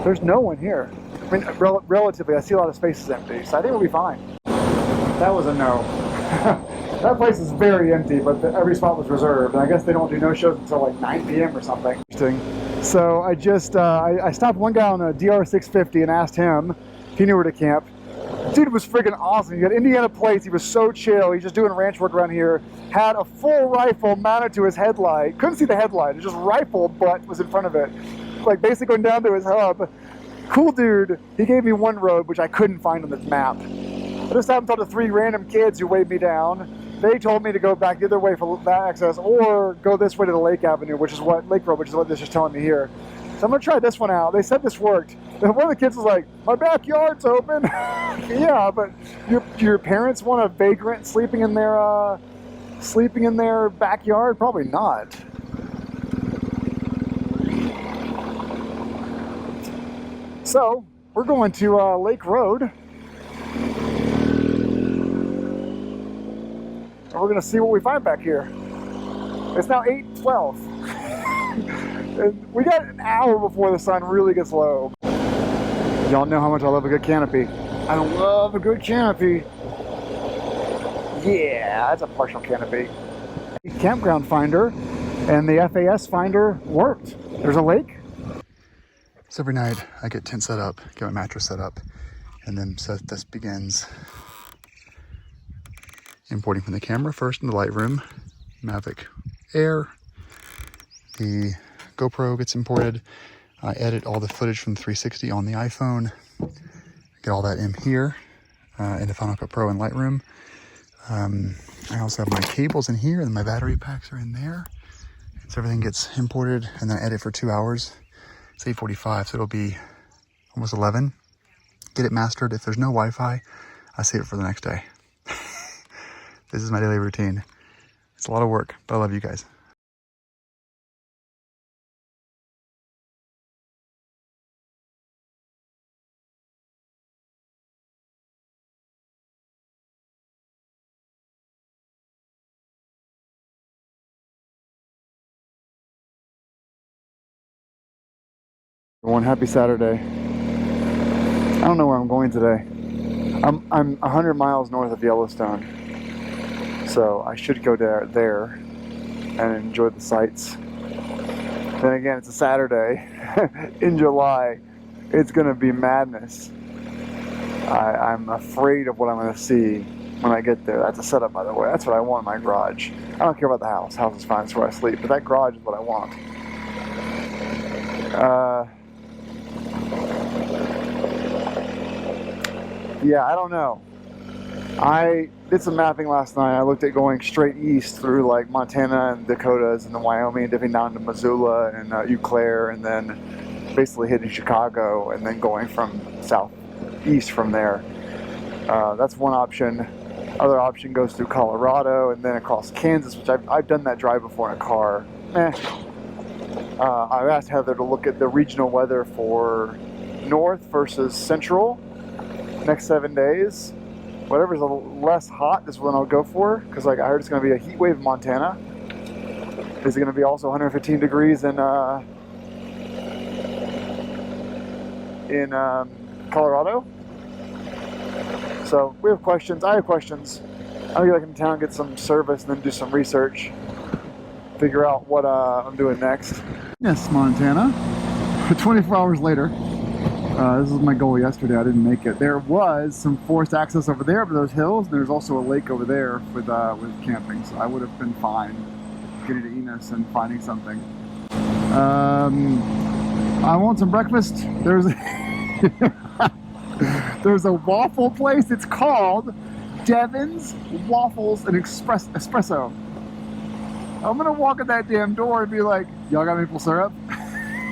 There's no one here. I mean, relatively, I see a lot of spaces empty, so I think we'll be fine. That was a no. That place is very empty, but every spot was reserved, and I guess they don't do no shows until like 9 p.m. or something. Interesting. So I just, I stopped one guy on a DR650 and asked him if he knew where to camp. Dude was freaking awesome. He got Indiana plates. He was so chill. He's just doing ranch work around here. Had a full rifle mounted to his headlight. Couldn't see the headlight. It just rifle butt was in front of it. Like basically going down to his hub. Cool dude. He gave me one road, which I couldn't find on this map. I just happened to talk to 3 random kids who waved me down. They told me to go back the other way for that access or go this way to the Lake Avenue, which is what, Lake Road, which is what this is telling me here. So I'm gonna try this one out. They said this worked. And one of the kids was like, my backyard's open. Yeah, but your parents want a vagrant sleeping in their backyard? Probably not. So we're going to Lake Road. And we're gonna see what we find back here. It's now 8:12. And we got an hour before the sun really gets low. Y'all know how much I love a good canopy. I love a good canopy. Yeah, that's a partial canopy. Campground finder and the FAS finder worked. There's a lake. So every night I get tent set up, get my mattress set up, and then this begins importing from the camera first in the Lightroom, Mavic Air. The GoPro gets imported. I edit all the footage from 360 on the iPhone. Get all that in here into Final Cut Pro and Lightroom. I also have my cables in here and my battery packs are in there. So everything gets imported and then I edit for 2 hours. It's 8:45, so it'll be almost 11. Get it mastered. If there's no Wi-Fi, I save it for the next day. This is my daily routine. It's a lot of work, but I love you guys. Everyone, happy Saturday. I don't know where I'm going today. I'm 100 miles north of Yellowstone, so I should go there and enjoy the sights. Then again, it's a Saturday in July. It's gonna be madness. I'm afraid of what I'm gonna see when I get there. That's a setup, by the way. That's what I want in my garage. I don't care about the house. House is fine, it's where I sleep, but that garage is what I want. Yeah, I don't know. I did some mapping last night. I looked at going straight east through like Montana and Dakotas and then Wyoming and dipping down to Missoula and Eau Claire and then basically hitting Chicago and then going from southeast from there. That's one option. Other option goes through Colorado and then across Kansas, which I've done that drive before in a car. I've asked Heather to look at the regional weather for north versus central next 7 days. Whatever's a little less hot is what I'll go for, because like I heard it's going to be a heat wave in Montana. Is it going to be also 115 degrees in Colorado? So we have questions. I have questions. I'll get back in town, get some service, and then do some research. figure out what I'm doing next. Yes, Montana. 24 hours later. This was my goal yesterday. I didn't make it. There was some forced access over there for those hills. And there's also a lake over there with camping. So I would have been fine getting to Enos and finding something. I want some breakfast. There's there's a waffle place. It's called Devon's Waffles and Espresso. I'm gonna walk in that damn door and be like, y'all got maple syrup?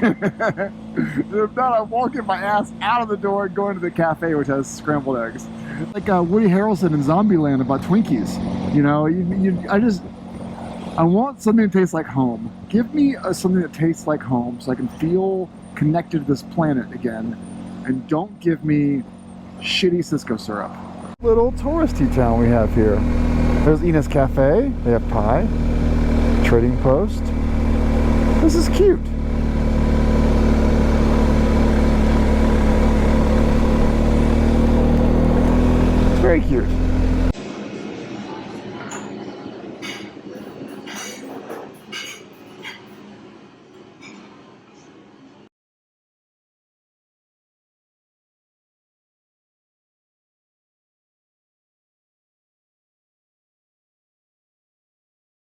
If not, I'm walking my ass out of the door and going to the cafe, which has scrambled eggs. Like Woody Harrelson in Zombieland about Twinkies. You know, I want something that tastes like home. Give me something that tastes like home so I can feel connected to this planet again. And don't give me shitty Cisco syrup. Little touristy town we have here. There's Enos Cafe. They have pie. Trading post. This is cute. It's very cute.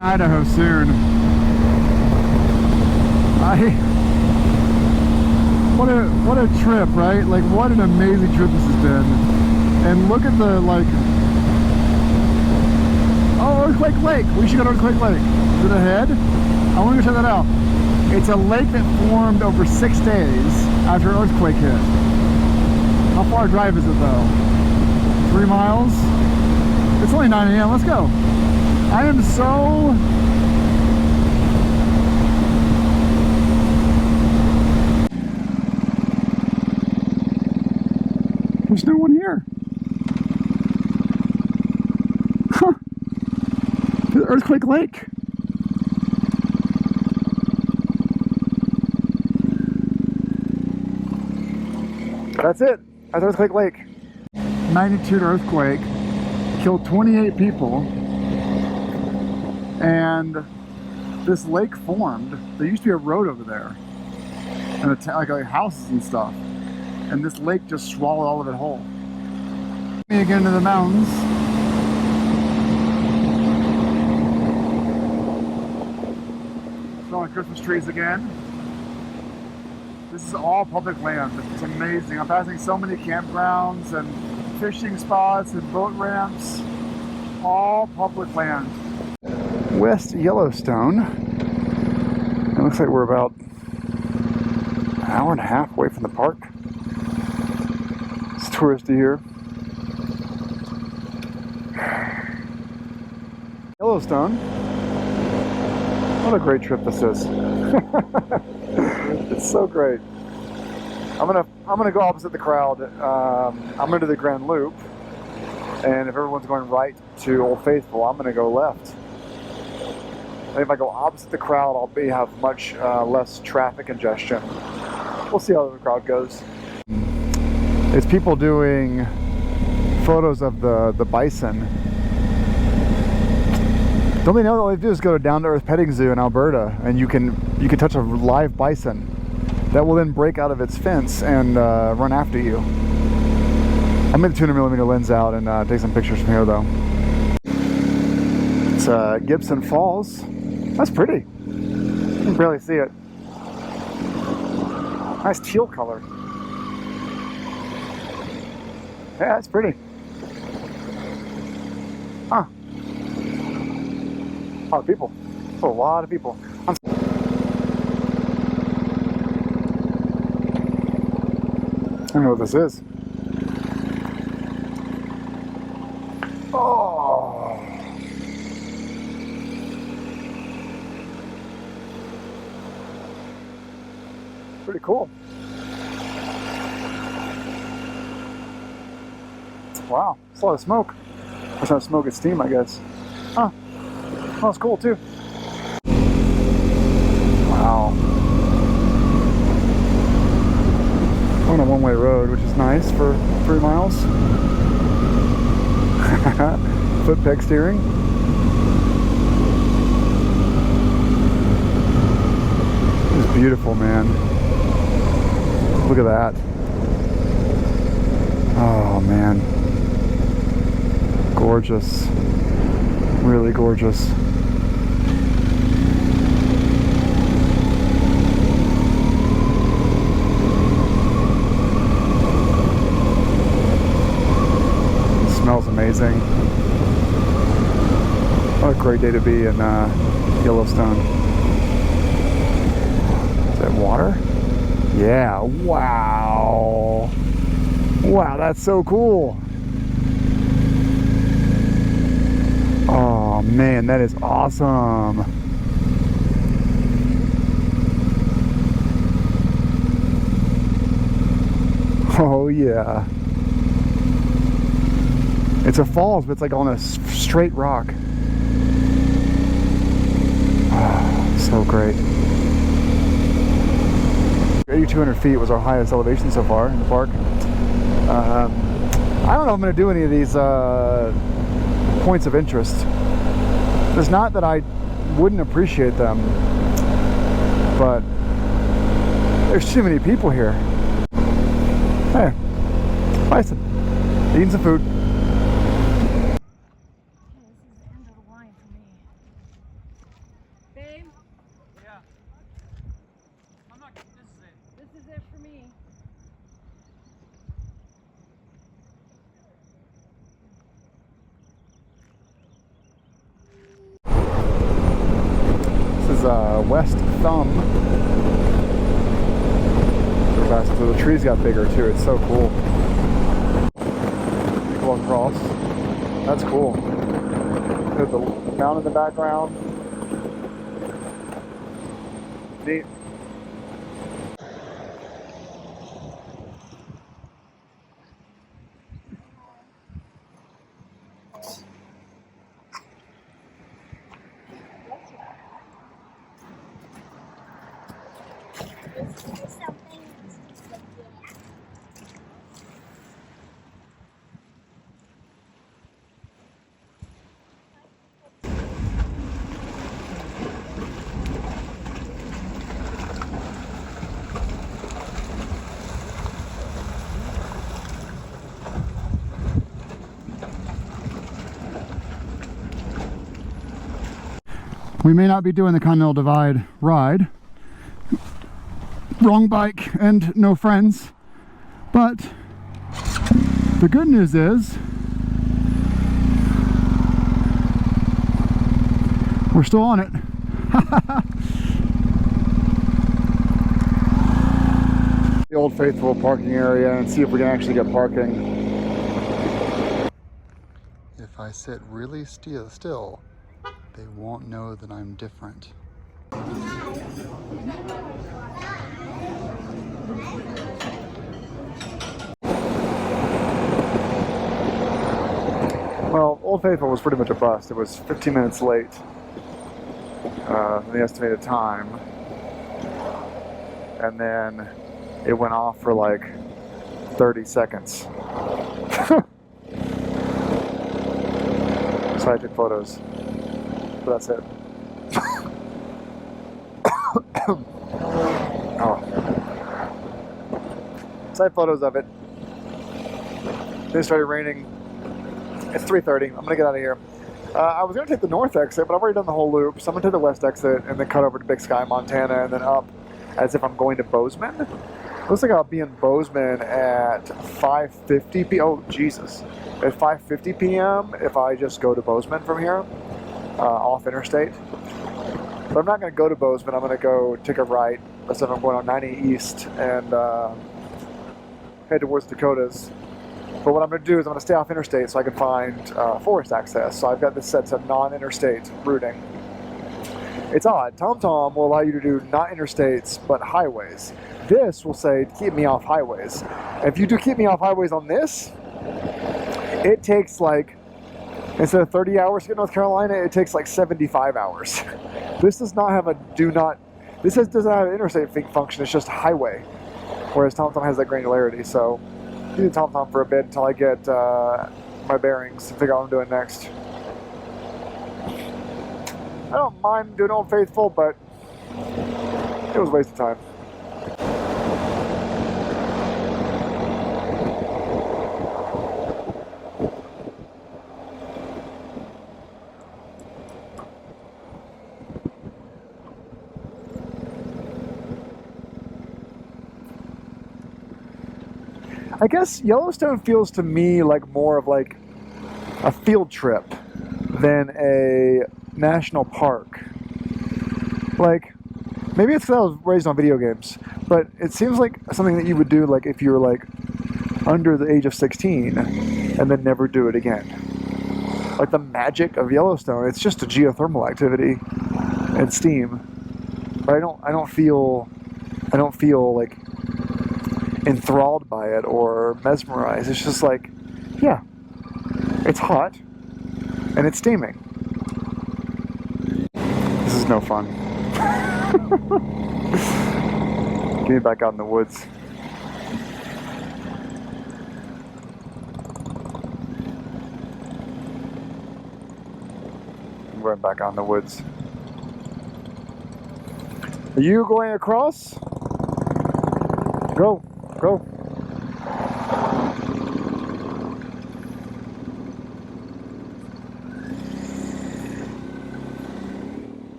Idaho soon. What a trip, right? Like, what an amazing trip this has been. And look at the, like, oh, Earthquake Lake. We should go to Earthquake Lake. Is it ahead? I want to go check that out. It's a lake that formed over 6 days after an earthquake hit. How far a drive is it though? 3 miles? It's only 9 a.m. Let's go. I am so... There's no one here. Huh. Earthquake Lake. That's it. That's Earthquake Lake. Magnitude earthquake killed 28 people. And this lake formed. There used to be a road over there, and like houses and stuff. And this lake just swallowed all of it whole. Let me get into the mountains. Throwing Christmas trees again. This is all public land. It's amazing. I'm passing so many campgrounds and fishing spots and boat ramps. All public land. West Yellowstone. It looks like we're about an hour and a half away from the park. It's touristy here. Yellowstone. What a great trip this is. It's so great. I'm gonna go opposite the crowd. I'm gonna do the Grand Loop, and if everyone's going right to Old Faithful, I'm gonna go left. And if I go opposite the crowd, I'll have much less traffic congestion. We'll see how the crowd goes. It's people doing photos of the bison. Don't they know that all they do is go to Down to Earth Petting Zoo in Alberta, and you can touch a live bison that will then break out of its fence and run after you. I'm gonna 200mm lens out and take some pictures from here though. It's Gibson Falls. That's pretty. You can barely see it. Nice teal color. Yeah, it's pretty. Huh. A lot of people. A lot of people. I don't know what this is. Oh. Pretty cool. Wow, it's a lot of smoke. It's not smoke, it's steam, I guess. Huh. Oh, it's cool too. Wow. On a one-way road, which is nice for 3 miles. Foot peg steering. beautiful, man. Look at that. Oh, man. Gorgeous. Really gorgeous. It smells amazing. What a great day to be in Yellowstone. Is that water? Yeah, wow. Wow, that's so cool. Oh man, that is awesome. Oh yeah. It's a falls, but it's like on a straight rock. Oh, so great. 8,200 feet was our highest elevation so far in the park. I don't know if I'm going to do any of these points of interest. It's not that I wouldn't appreciate them, but there's too many people here. Hey, Bison, eating some food. Babe? Yeah. I'm not, this is it. This is it for me. This is West Thumb. So the trees got bigger too. It's so cool. Go across. That's cool. There's the mountain in the background. Neat. We may not be doing the Continental Divide ride. Wrong bike and no friends. But the good news is we're still on it. The Old Faithful parking area and see if we can actually get parking. If I sit really still, they won't know that I'm different. Well, Old Faithful was pretty much a bust. It was 15 minutes late the estimated time. And then it went off for like 30 seconds. So I took photos. But that's it. Oh. So I have photos of it. Then it started raining. It's 3:30. I'm gonna get out of here. I was gonna take the north exit, but I've already done the whole loop. So I'm gonna take the west exit and then cut over to Big Sky, Montana, and then up as if I'm going to Bozeman. Looks like I'll be in Bozeman at 5:50 p.m. Oh Jesus! At 5:50 p.m. if I just go to Bozeman from here. Off interstate. But I'm not going to go to Bozeman. I'm going to go take a right as if I'm going on 90 East and head towards Dakotas. But what I'm going to do is I'm going to stay off interstate so I can find forest access. So I've got this set to non-interstate routing. It's odd. TomTom will allow you to do not interstates but highways. This will say keep me off highways. And if you do keep me off highways on this, it takes like, instead of 30 hours to get to North Carolina, it takes like 75 hours. This does not have a this doesn't have an interstate function, it's just a highway. Whereas TomTom has that granularity, so I'm using TomTom for a bit until I get my bearings to figure out what I'm doing next. I don't mind doing Old Faithful, but It was a waste of time. I guess Yellowstone feels to me like more of like a field trip than a national park. Like, maybe it's because I was raised on video games, but it seems like something that you would do like if you were like under the age of 16 and then never do it again. Like the magic of Yellowstone, it's just a geothermal activity and steam. But I don't feel like enthralled by it or mesmerized. It's just like, yeah, it's hot and it's steaming. This is no fun. Get me back out in the woods. I'm going back out in the woods. Are you going across? Go. Go.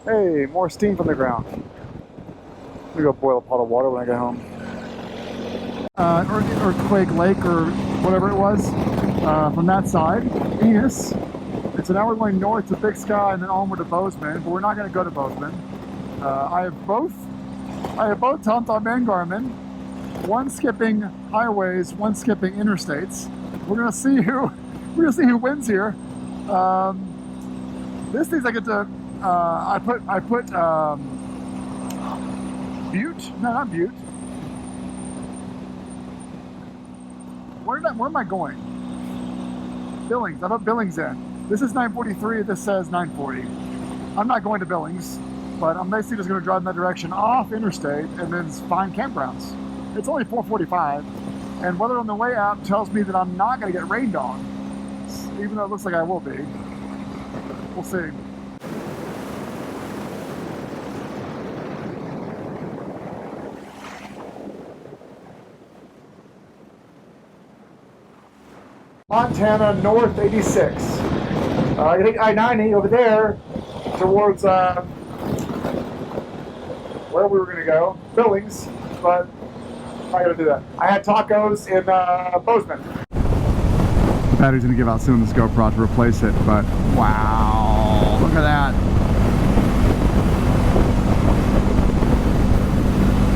Hey, more steam from the ground. I'm gonna go boil a pot of water when I get home. Earthquake Lake or whatever it was, from that side, Enos. And so now we're going north to Big Sky and then onward to Bozeman, but we're not going to go to Bozeman. I have both TomTom and Garmin, one skipping highways, one skipping interstates. We're going to see who wins here. This thing's I get to I put Butte? No, not Butte. Where am I going? Billings. I put Billings in. This is 943. This says 940. I'm not going to Billings, but I'm basically just going to drive in that direction off interstate and then find campgrounds. It's only 4:45, and weather on the way out tells me that I'm not going to get rained on, even though it looks like I will be. We'll see. Montana North 86. I think I-90 over there towards where we were going to go, Billings, but I'm not going to do that. I had tacos in Bozeman. Battery's going to give out soon, this GoPro, to replace it, but wow, look at that.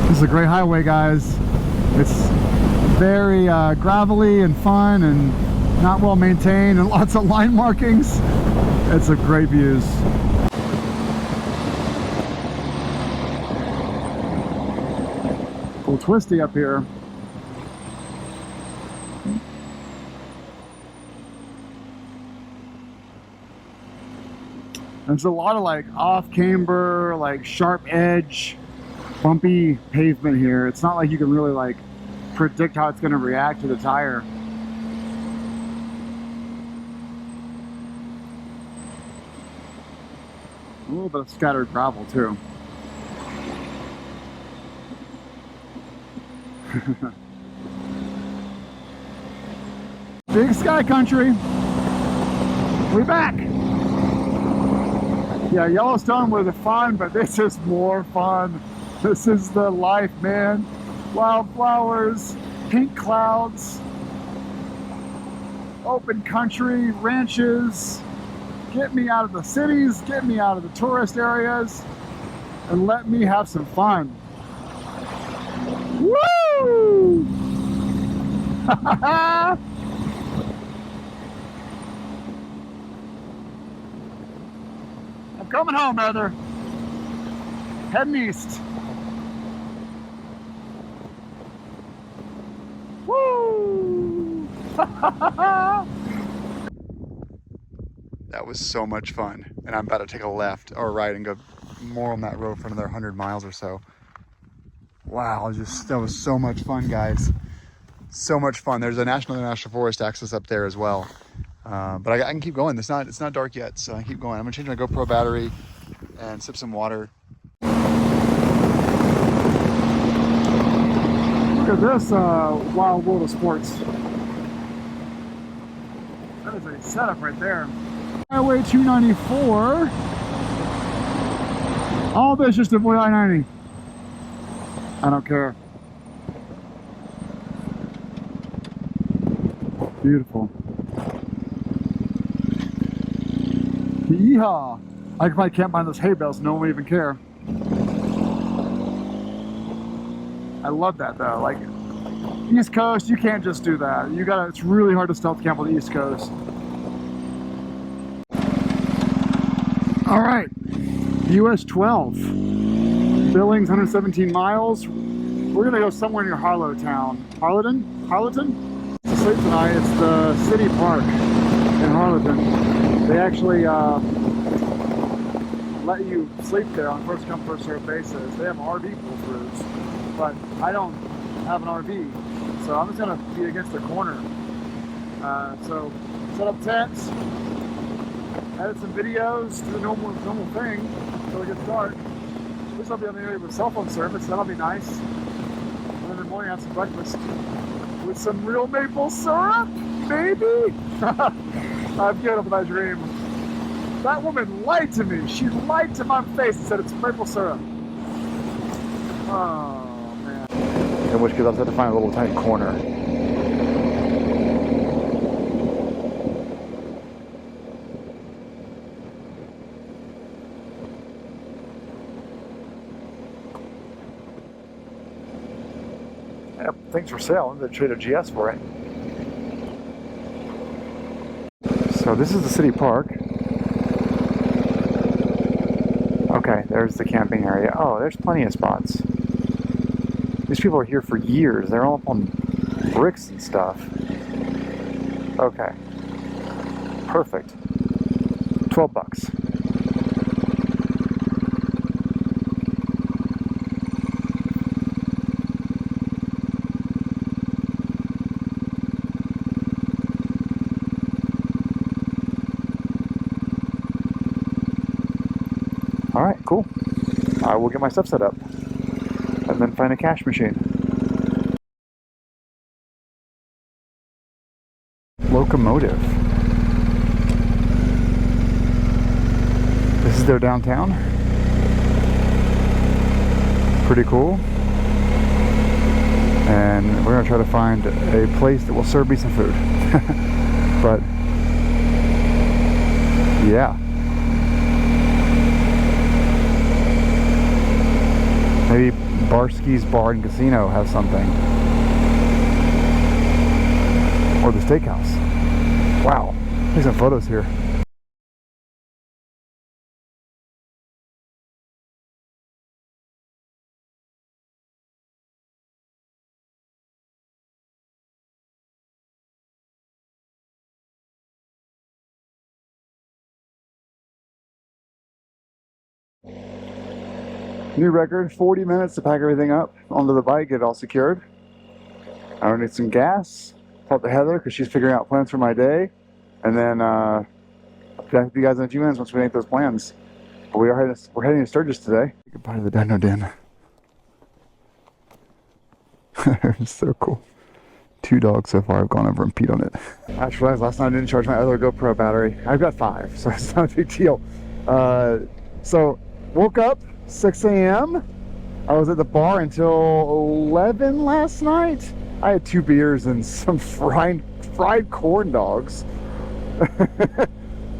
This is a great highway, guys. It's very gravelly and fun and not well maintained and lots of line markings. It's a great views. A little twisty up here. There's a lot of like off camber, like sharp edge, bumpy pavement here. It's not like you can really like predict how it's going to react to the tire. A little bit of scattered gravel too. Big Sky Country. We're back. Yeah, Yellowstone was fun, but this is more fun. This is the life, man. Wildflowers, pink clouds, open country, ranches. Get me out of the cities, get me out of the tourist areas, and let me have some fun. Woo! I'm coming home, brother. Heading east. Woo! That was so much fun, and I'm about to take a left or right and go more on that road for another 100 miles or so. Wow, that was so much fun, guys. So much fun. There's a national international forest access up there as well. But I can keep going. It's not dark yet, so I keep going. I'm gonna change my GoPro battery and sip some water. Look at this wild world of sports. That is a setup right there. Highway 294. All this just to avoid I-90. I don't care. Beautiful. Yeehaw! I probably can't find those hay bales, no one would even care. I love that though. Like East Coast, you can't just do that. You gotta. It's really hard to stealth camp on the East Coast. All right, US 12, Billings, 117 miles. We're gonna go somewhere near Harlowtown. Harlowton? To sleep tonight. It's the city park in Harlowton. They actually let you sleep there on first come first served basis. They have RV pull-throughs, but I don't have an RV, so I'm just gonna be against the corner. So set up tents, edit some videos, do the normal thing until we get start. At least I'll be on the area with cell phone service. That'll be nice. And then in the morning, have some breakfast with some real maple syrup, baby. I've given up my dream. That woman lied to me. She lied to my face and said it's maple syrup. Oh, man. In which case, I'll have to find a little tiny corner. Yep, things for sale. They traded GS for it. So this is the city park. Okay, there's the camping area. Oh, there's plenty of spots. These people are here for years. They're all up on bricks and stuff. Okay. Perfect. 12 bucks. Alright, cool. I will get my stuff set up and then find a cash machine. Locomotive. This is their downtown. Pretty cool. And we're gonna try to find a place that will serve me some food. But yeah. Maybe Barsky's Bar and Casino has something. Or the steakhouse. Wow. There's some photos here. New record, 40 minutes to pack everything up onto the bike, get it all secured. I need some gas. Talk to Heather because she's figuring out plans for my day. And then I'll connect with you guys in a few minutes once we make those plans. But we're heading to Sturgis today. Goodbye to the Dino Den. It's so cool. 2 dogs so far have gone over and peed on it. I just realized last night I didn't charge my other GoPro battery. I've got 5, so it's not a big deal. So woke up 6 a.m. I was at the bar until 11 last night. I had 2 beers and some fried corn dogs.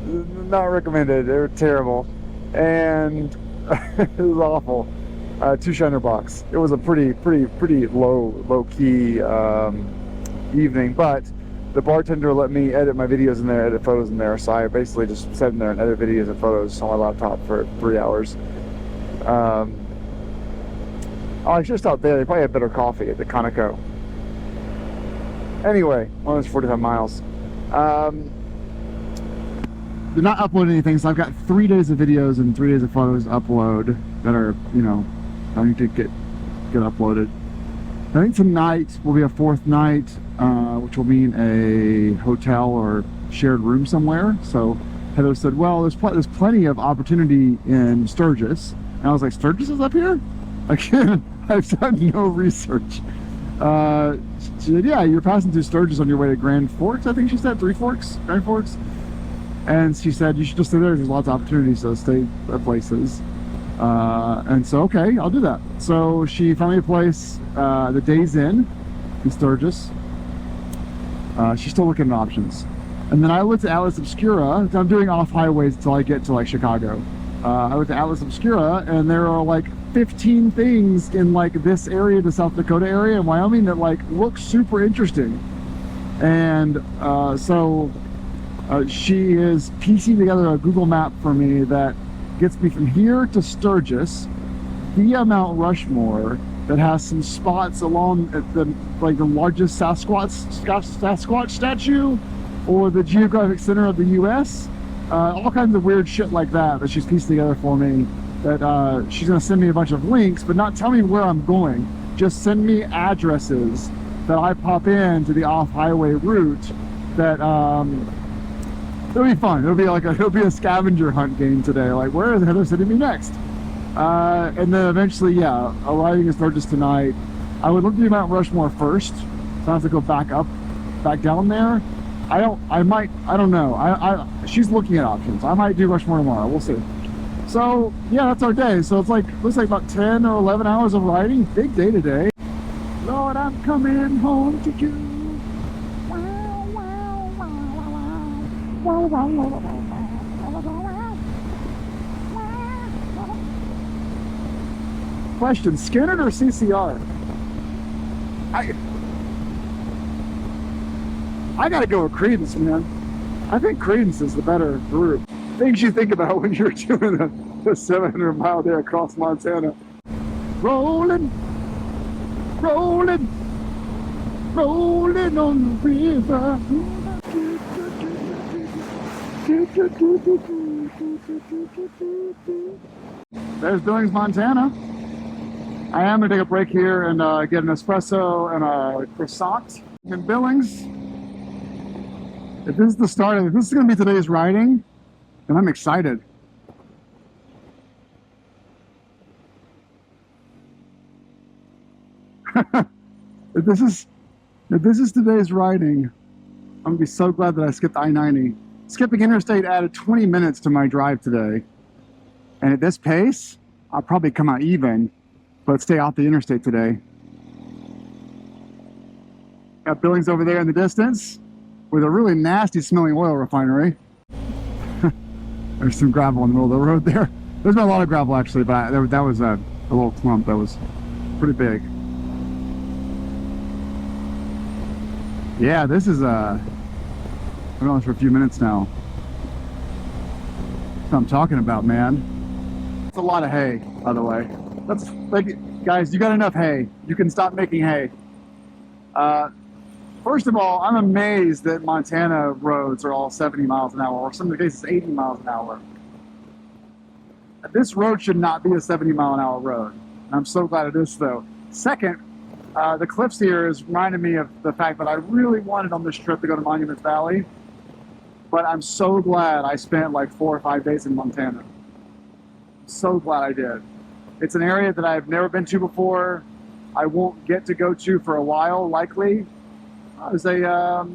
Not recommended. They were terrible. And it was awful. 2 Shiner box. It was a pretty low key evening, but the bartender let me edit my videos in there, edit photos in there, so I basically just sat in there and edit videos and photos on my laptop for 3 hours. Oh, I should have stopped there. They probably had better coffee at the Conoco. Anyway, well, it's 45 miles. Did not upload anything, so I've got 3 days of videos and 3 days of photos to upload that are, you know, I need to get uploaded. I think tonight will be a fourth night, which will mean a hotel or shared room somewhere. So Heather said, well, there's plenty of opportunity in Sturgis. And I was like, Sturgis is up here? Again, I've done no research. She said, yeah, you're passing through Sturgis on your way to Grand Forks, I think she said, Grand Forks. And she said, you should just stay there. There's lots of opportunities to stay at places. And so, okay, I'll do that. So she found me a place, the Days Inn in Sturgis. She's still looking at options. And then I went to Atlas Obscura. I'm doing off highways until I get to like Chicago. I went to Atlas Obscura, and there are like 15 things in like this area, the South Dakota area in Wyoming, that like look super interesting. And she is piecing together a Google map for me that gets me from here to Sturgis via Mount Rushmore, that has some spots along at the largest Sasquatch statue or the geographic center of the U.S. All kinds of weird shit like that she's pieced together for me. That she's going to send me a bunch of links, but not tell me where I'm going. Just send me addresses that I pop into the off-highway route. That it'll be fun. It'll be a scavenger hunt game today. Like, where is Heather sending me next? And then eventually, yeah, arriving in Sturgis tonight. I would love to do Mount Rushmore first, so I have to go back down there. I don't know. She's looking at options. I might do Rushmore tomorrow. We'll see. So yeah, that's our day. So it's looks like about 10 or 11 hours of riding. Big day today. Lord, I'm coming home to you. Question, Skinner or CCR? I gotta go with Credence, man. I think Credence is the better group. Things you think about when you're doing a 700-mile day across Montana. Rolling, rolling, rolling on the river. There's Billings, Montana. I am gonna take a break here and get an espresso and a croissant in Billings. If this is the start of it, this is gonna be today's riding, and I'm excited. If this is today's riding, I'm gonna be so glad that I skipped I-90. Skipping interstate added 20 minutes to my drive today. And at this pace, I'll probably come out even, but stay off the interstate today. Got Billings over there in the distance with a really nasty smelling oil refinery. There's some gravel in the middle of the road there. There's not a lot of gravel actually, but that was a little clump that was pretty big. Yeah, this is I've been on this for a few minutes now. That's what I'm talking about, man. It's a lot of hay, by the way. That's like, guys, you got enough hay. You can stop making hay. First of all, I'm amazed that Montana roads are all 70 miles an hour, or in some of the cases 80 miles an hour. This road should not be a 70-mile-an-hour road. And I'm so glad it is, though. Second, the cliffs here is reminding me of the fact that I really wanted on this trip to go to Monument Valley, but I'm so glad I spent like 4 or 5 days in Montana. So glad I did. It's an area that I've never been to before. I won't get to go to for a while, likely. There's a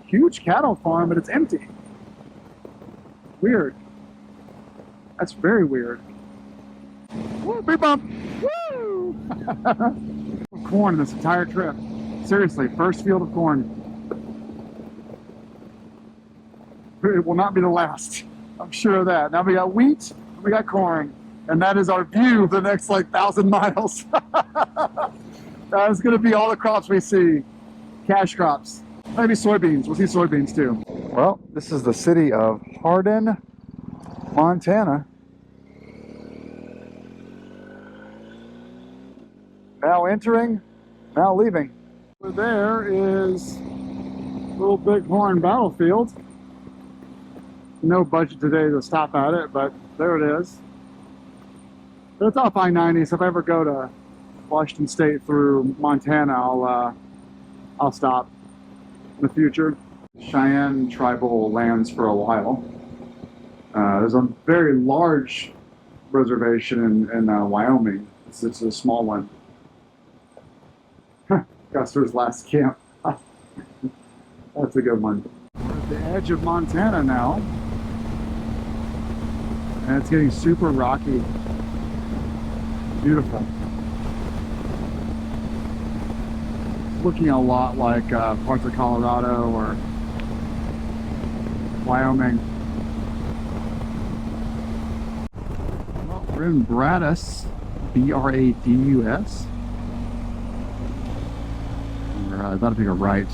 huge cattle farm, but it's empty. Weird. That's very weird. Woo, big bump! Woo! Corn this entire trip. Seriously, first field of corn. It will not be the last. I'm sure of that. Now we got wheat, and we got corn, and that is our view for the next like 1,000 miles. That's going to be all the crops we see. Cash crops. Maybe soybeans. We'll see soybeans too. Well, this is the city of Hardin, Montana. Now entering, now leaving. Over there is Little Bighorn Battlefield. No budget today to stop at it, but there it is. But it's off I-90, so if I ever go to Washington State through Montana, I'll stop in the future. Cheyenne tribal lands for a while. There's a very large reservation in Wyoming. It's a small one. Custer's last camp. That's a good one. We're at the edge of Montana now. And it's getting super rocky. Beautiful. It's looking a lot like parts of Colorado or Wyoming. Well, we're in Bradus, B-R-A-D-U-S. We're about to take a right.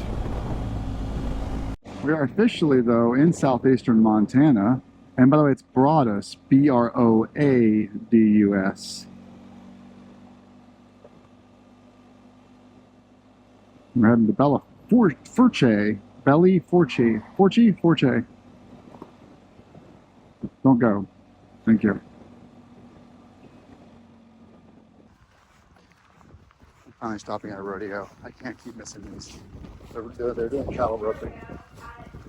We are officially, though, in southeastern Montana. And by the way, it's Bradus, B-R-O-A-D-U-S. We're heading to Belly Forche. Don't go. Thank you. I'm finally stopping at a rodeo. I can't keep missing these. They're doing cattle roping.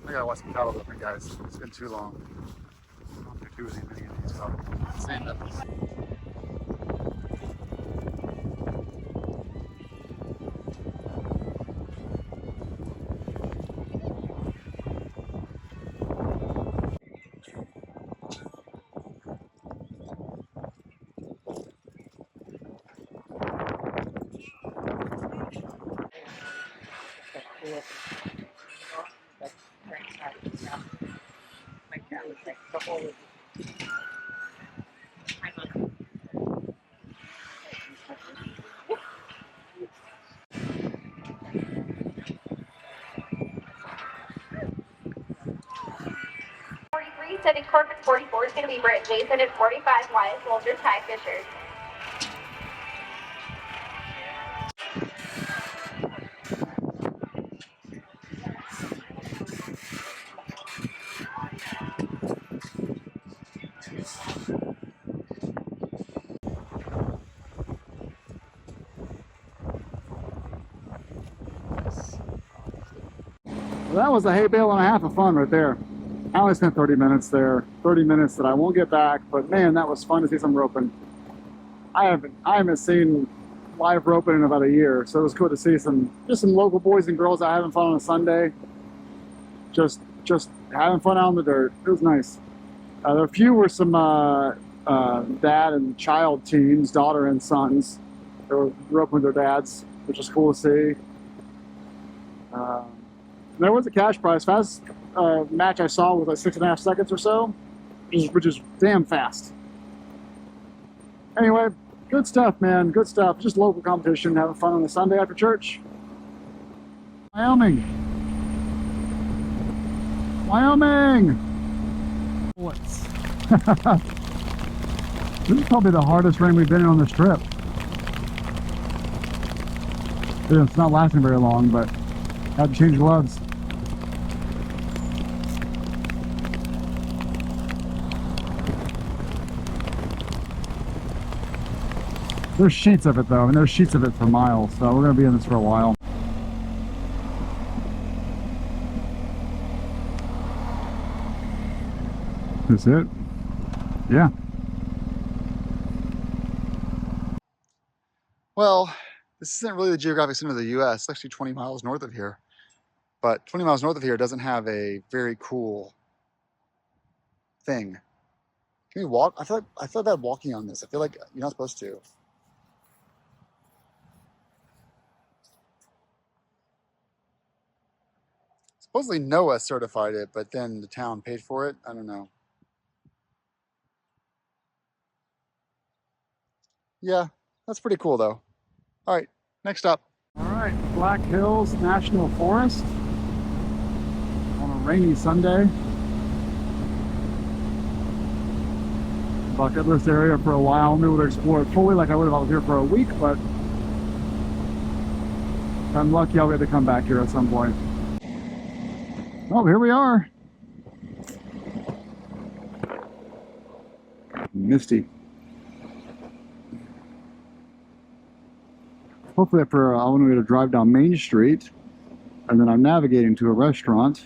I gotta watch some cattle roping, guys. It's been too long. I don't think there was anything in these, so I'm saying that. Setting Corpus 44 is going to be Britt Jason at 45 Wyatt Soldier Ty Fisher. Well, that was a hay bale and a half of fun right there. I only spent 30 minutes there. 30 minutes that I won't get back, but man, that was fun to see some roping. I haven't seen live roping in about a year, so it was cool to see some local boys and girls out having fun on a Sunday. Just having fun out in the dirt. It was nice. A few were some dad and child teams, daughter and sons. They were roping with their dads, which was cool to see. There was a cash prize. Fast match I saw was like 6.5 seconds or so, which is damn fast. Anyway, good stuff, man. Good stuff. Just local competition, having fun on a Sunday after church. Wyoming. What's this is probably the hardest rain we've been in on this trip. It's not lasting very long, but had to change gloves. There's sheets of it though, and there's sheets of it for miles, so we're gonna be in this for a while. Is it? Yeah. Well, this isn't really the geographic center of the U.S. It's actually 20 miles north of here. But 20 miles north of here doesn't have a very cool thing. Can we walk? I feel bad walking on this. I feel like you're not supposed to. Supposedly NOAA certified it, but then the town paid for it. I don't know. Yeah, that's pretty cool though. All right, next up. All right, Black Hills National Forest on a rainy Sunday. Bucket list area for a while. I'm able to explore it fully like I would if I was here for a week, but if I'm lucky I'll get to come back here at some point. Oh, here we are. Misty. hopefully after I want to drive down Main Street, and then I'm navigating to a restaurant.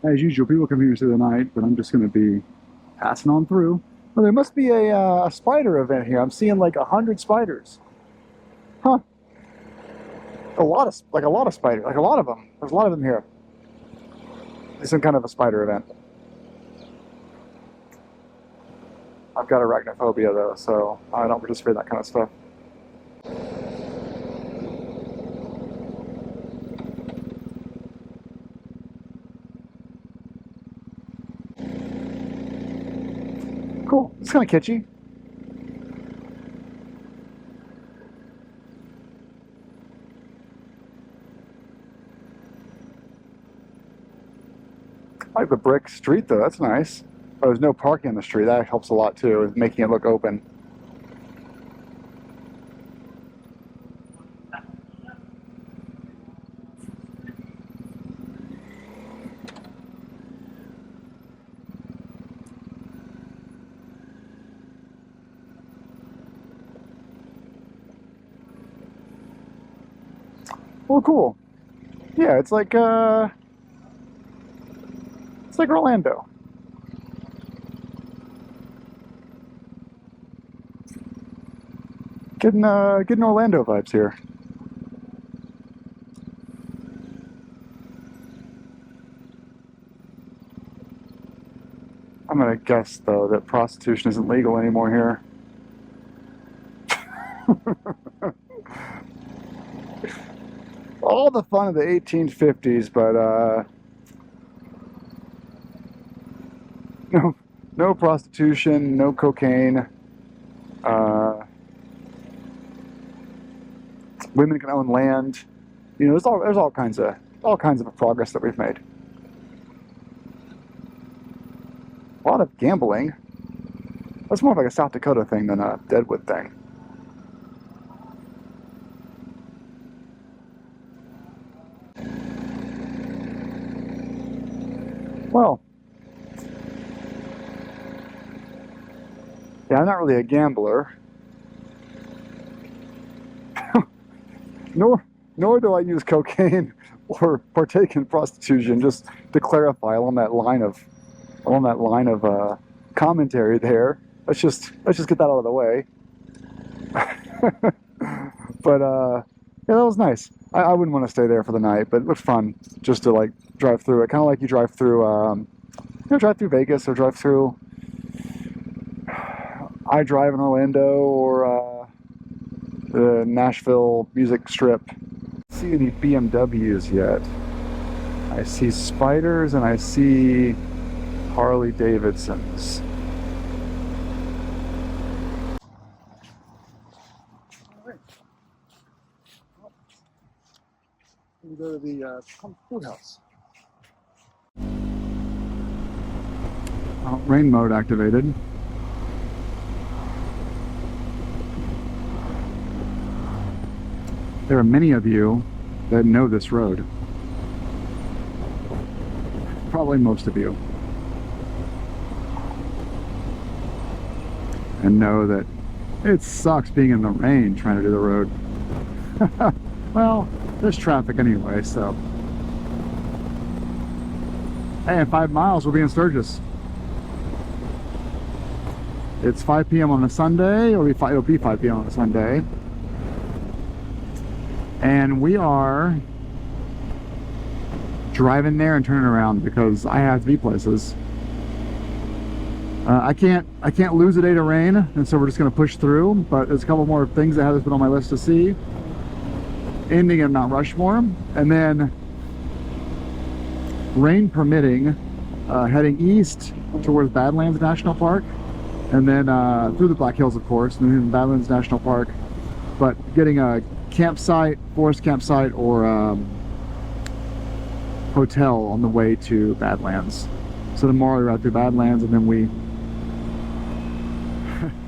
As usual, people come here through the night, but I'm just going to be passing on through. Well, there must be a spider event here. I'm seeing like 100 spiders. Huh. A lot of spiders, like a lot of them. There's a lot of them here. It's some kind of a spider event. I've got arachnophobia though, so I don't participate in that kind of stuff. Cool. It's kind of kitschy. I like the brick street though, that's nice. Oh, there's no parking on the street, that helps a lot too, with making it look open. Well, cool. Yeah, it's like Orlando. Getting Orlando vibes here. I'm gonna guess though that prostitution isn't legal anymore here. All the fun of the 1850s, but no prostitution, no cocaine. Women can own land. You know, there's all kinds of progress that we've made. A lot of gambling. That's more like a South Dakota thing than a Deadwood thing. Well, yeah, I'm not really a gambler. Nor do I use cocaine or partake in prostitution. Just to clarify, along that line of commentary there. Let's just get that out of the way. But yeah, that was nice. I wouldn't want to stay there for the night, but it looked fun just to like drive through it. Kind of like you drive through, drive through Vegas or drive through. I drive in Orlando or the Nashville music strip. I don't see any BMWs yet. I see spiders and I see Harley Davidsons. We go to the food house. Rain mode activated. There are many of you that know this road. Probably most of you. And know that it sucks being in the rain trying to do the road. Well, there's traffic anyway, so. Hey, in 5 miles we'll be in Sturgis. It's 5 p.m. on a Sunday, or it'll be 5 p.m. on a Sunday. And we are driving there and turning around because I have to be places. I can't lose a day to rain, and so we're just going to push through. But there's a couple more things that have been on my list to see. Ending in Mount Rushmore, and then rain permitting, heading east towards Badlands National Park, and then through the Black Hills, of course, and then Badlands National Park. But getting a campsite, forest campsite, or hotel on the way to Badlands. So tomorrow we ride through Badlands, and then we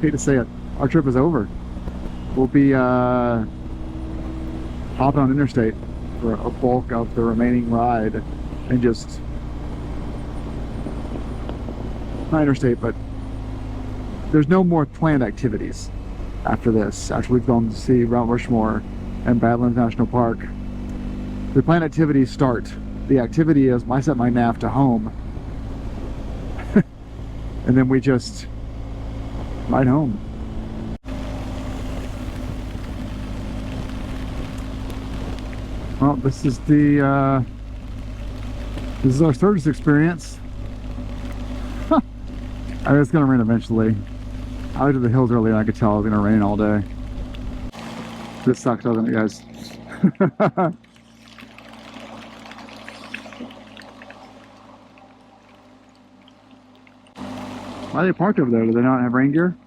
hate to say it, our trip is over. We'll be hopping on interstate for a bulk of the remaining ride and just not interstate, but there's no more planned activities after this. After we've gone to see Mount Rushmore and Badlands National Park, the planned activities start. The activity is I set my nav to home, and then we just ride home. Well, this is our Sturgis experience. I mean, it's gonna rain eventually. I went to the hills earlier and I could tell it was gonna rain all day. This sucks, doesn't it, guys? Why are they parked over there? Do they not have rain gear?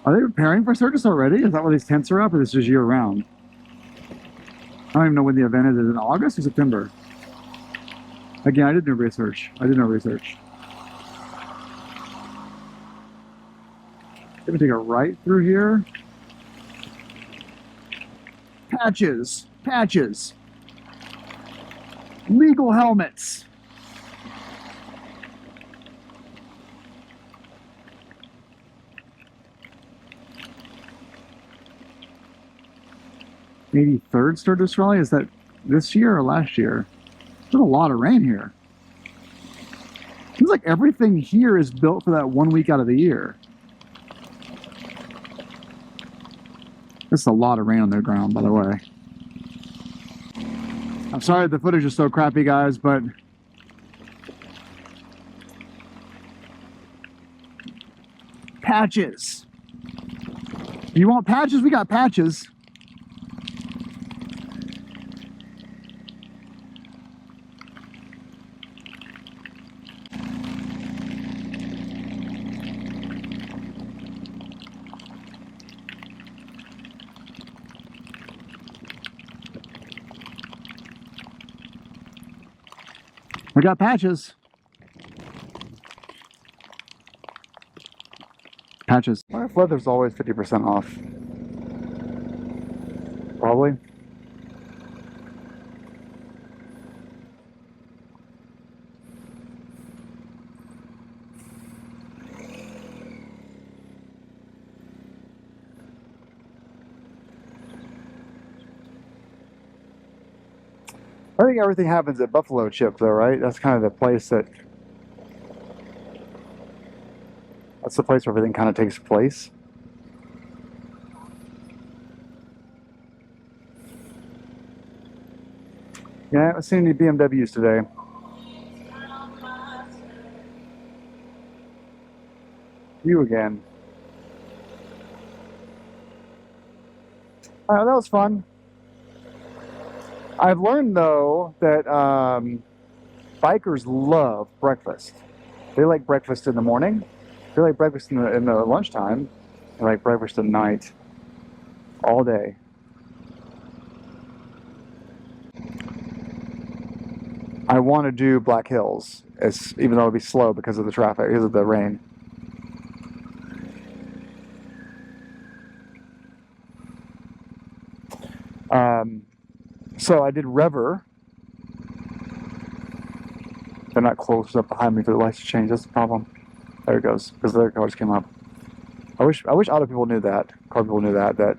Are they preparing for Sturgis already? Is that why these tents are up, or this is year round? I don't even know when the event is. Is it in August or September? Again, I did no research. Let me take a right through here. Patches. Legal helmets. '83rd Sturgis Rally? Is that this year or last year? There's a lot of rain here. Seems like everything here is built for that 1 week out of the year. There's a lot of rain on the ground, by the way. I'm sorry the footage is so crappy, guys, but patches. You want patches? We got patches. We got patches. Patches. I wonder if leather's always 50% off. Probably. I think everything happens at Buffalo Chip, though, right? That's kind of the place that's the place where everything kind of takes place. Yeah, I haven't seen any BMWs today. You again. That was fun. I've learned, though, that bikers love breakfast. They like breakfast in the morning. They like breakfast in the lunchtime. They like breakfast at night. All day. I want to do Black Hills, even though it'll be slow because of the traffic, because of the rain. So I did Rever. They're not close up behind me for the lights to change. That's the problem. There it goes, because their car just came up. I wish auto people knew that. Car people knew that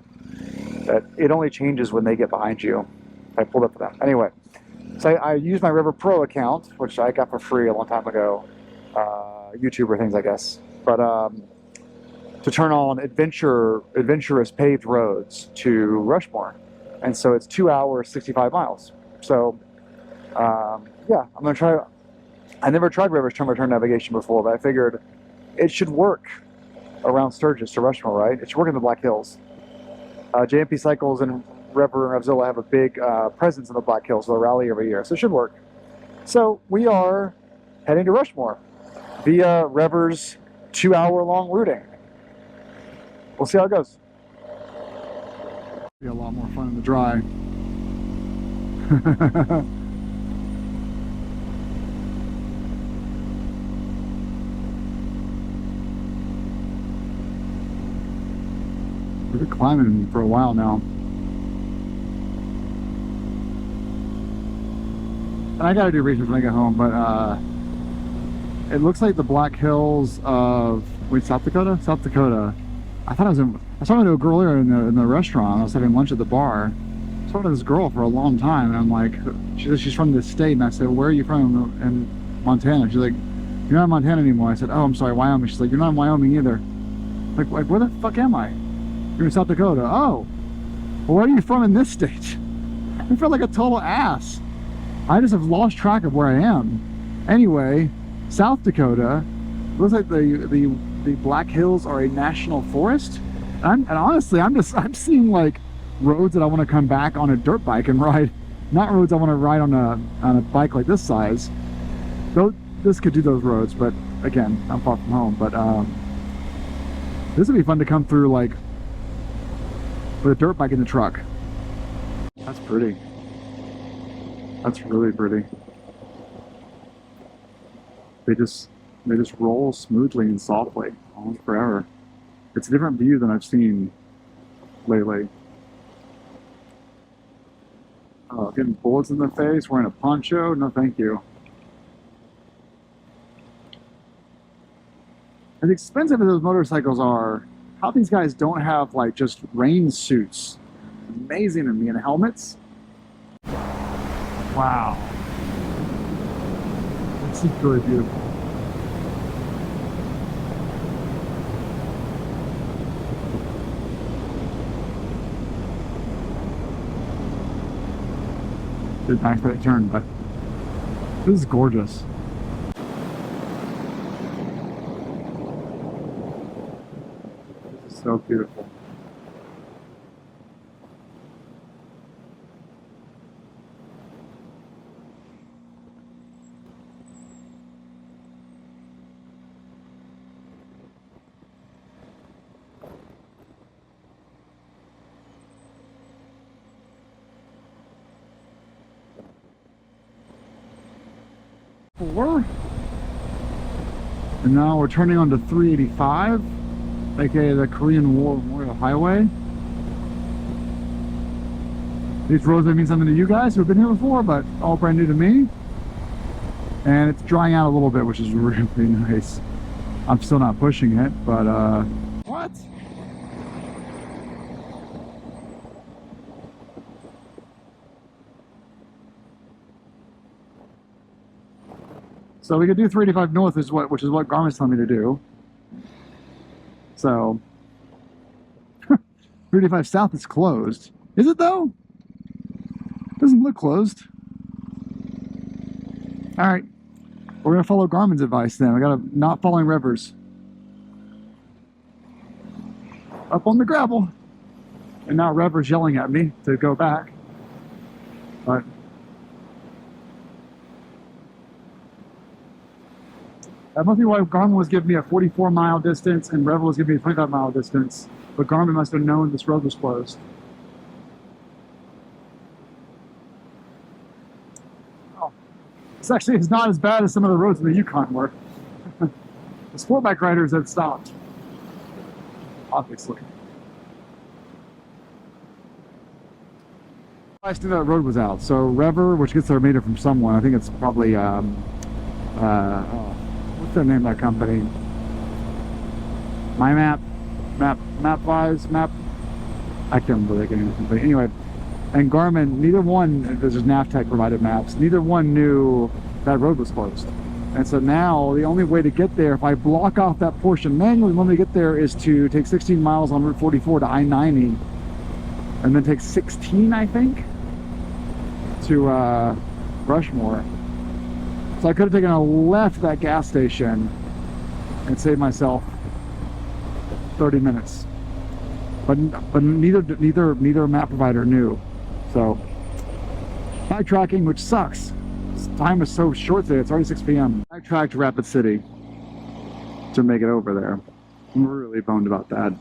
it only changes when they get behind you. I pulled up for that. Anyway, so I used my Rever Pro account, which I got for free a long time ago. YouTuber things, I guess. But to turn on adventurous paved roads to Rushmore. And so it's 2 hours, 65 miles. So, yeah, I'm going to try. I never tried Rever's turn-by-turn navigation before, but I figured it should work around Sturgis to Rushmore, right? It should work in the Black Hills. JMP Cycles and Rever and Revzilla have a big presence in the Black Hills. They'll rally every year, so it should work. So we are heading to Rushmore via Rever's 2 hour long routing. We'll see how it goes. Be a lot more fun in the dry. We've been climbing for a while now. And I gotta do research when I get home, but It looks like the Black Hills of, wait, South Dakota? South Dakota. I was talking to a girl earlier in the restaurant. I was having lunch at the bar. I was talking to this girl for a long time, and I'm like, she says she's from this state, and I said, where are you from? In Montana. She's like, you're not in Montana anymore. I said, oh, I'm sorry, Wyoming. She's like, you're not in Wyoming either. Like where the fuck am I? You're in South Dakota. Oh, well, where are you from in this state? I feel like a total ass. I just have lost track of where I am. Anyway, South Dakota looks like the Black Hills are a national forest. And honestly, I'm seeing like roads that I want to come back on a dirt bike and ride, not roads I want to ride on a bike like this size. Though this could do those roads, but again, I'm far from home. But this would be fun to come through like with a dirt bike in the truck. That's pretty. That's really pretty. They just roll smoothly and softly, almost forever. It's a different view than I've seen lately. Oh, getting bullets in the face, wearing a poncho? No, thank you. As expensive as those motorcycles are, how these guys don't have like just rain suits. Amazing to me, and helmets. Wow. This is really beautiful. Did nice for that turn, but this is gorgeous. This is so beautiful. And now we're turning onto 385, aka the Korean War Memorial Highway. These roads may mean something to you guys who have been here before, but all brand new to me. And it's drying out a little bit, which is really nice. I'm still not pushing it, but what? So we could do 385 north, which is what Garmin's telling me to do. So 385 south is closed. Is it though? Doesn't look closed. All right, we're gonna follow Garmin's advice then. We gotta not following rivers. Up on the gravel, and now Rever's yelling at me to go back, but. That must be why Garmin was giving me a 44-mile distance and Revel was giving me a 25-mile distance. But Garmin must have known this road was closed. Oh, this actually is not as bad as some of the roads in the Yukon were. The sport bike riders had stopped, obviously. I knew that road was out. So Rever, which gets their meter from someone, I think it's probably what's the name of that company? My Map, I can't remember the name of the company. Anyway, and Garmin, neither one, this is Navtech provided maps, neither one knew that road was closed. And so now the only way to get there, if I block off that portion manually, the only way to get there is to take 16 miles on Route 44 to I-90, and then take 16, I think, to Rushmore. So I could have taken a left at that gas station and saved myself 30 minutes. But neither map provider knew. So backtracking, which sucks. Time is so short today. It's already 6 p.m. Backtracked to Rapid City to make it over there. I'm really boned about that.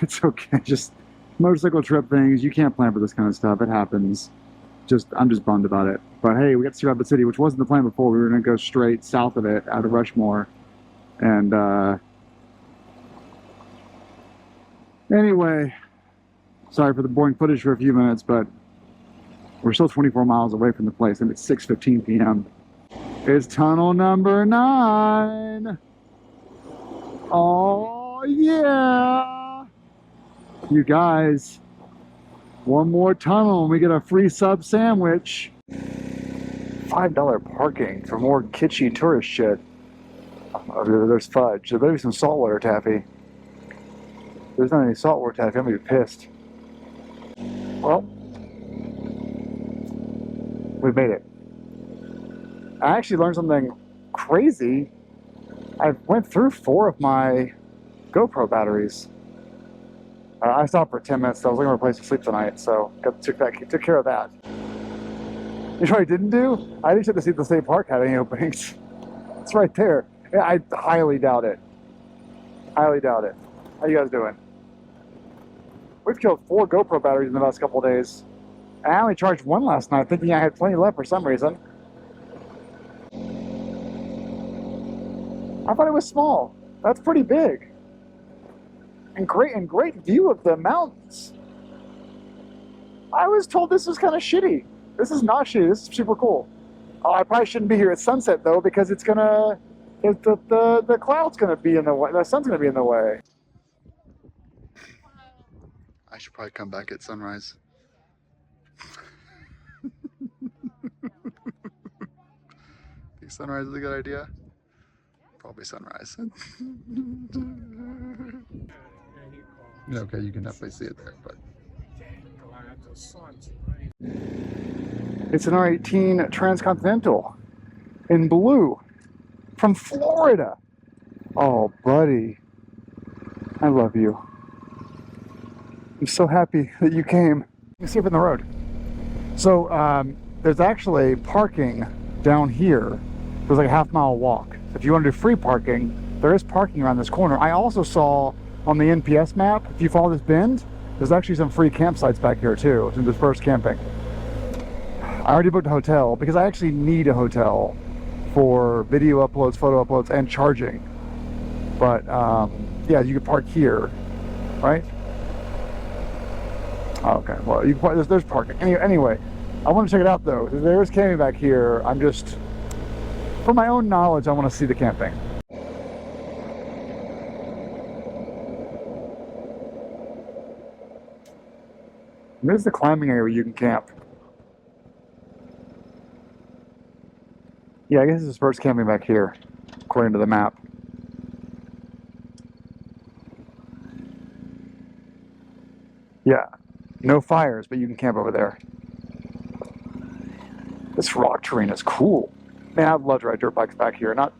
It's okay. Just motorcycle trip things. You can't plan for this kind of stuff. It happens. I'm just bummed about it. But hey, we got to see Rapid City, which wasn't the plan before. We were going to go straight south of it, out of Rushmore. And anyway, sorry for the boring footage for a few minutes, but we're still 24 miles away from the place, and it's 6:15 p.m. is tunnel number 9. Oh, yeah. You guys, one more tunnel and we get a free sub sandwich. $5 parking for more kitschy tourist shit. Oh, there's fudge. There better be some saltwater taffy. If there's not any saltwater taffy, I'm gonna be pissed. Well, we made it. I actually learned something crazy. I went through 4 of my GoPro batteries. I stopped for 10 minutes. So I was looking for a place to sleep tonight, so took care of that. You know what I didn't do? I didn't check to see if the state park had any openings. It's right there. Yeah, I highly doubt it. Highly doubt it. How you guys doing? We've killed 4 GoPro batteries in the last couple of days. And I only charged 1 last night, thinking I had plenty left for some reason. I thought it was small. That's pretty big. And great view of the mountains. I was told this was kind of shitty. This is not shitty. This is super cool. Oh, I probably shouldn't be here at sunset though, because it's gonna, the cloud's gonna be in the way. The sun's gonna be in the way. I should probably come back at sunrise. Think sunrise is a good idea? Probably sunrise. Okay, you can definitely see it there, but It's an R18 Transcontinental in blue from Florida. Oh, buddy, I love you. I'm so happy that you came. You see up in the road. So there's actually parking down here. There's like a half-mile walk. If you want to do free parking, there is parking around this corner. I also saw on the NPS map, if you follow this bend, there's actually some free campsites back here too, some dispersed camping. I already booked a hotel because I actually need a hotel for video uploads, photo uploads, and charging. But yeah, you can park here, right? Okay, well, you can park, there's parking. Anyway, I want to check it out though. There is camping back here. I'm just, for my own knowledge, I want to see the camping. There's the climbing area where you can camp. Yeah, I guess it's first camping back here, according to the map. Yeah, no fires, but you can camp over there. This rock terrain is cool. Man, I'd love to ride dirt bikes back here. Not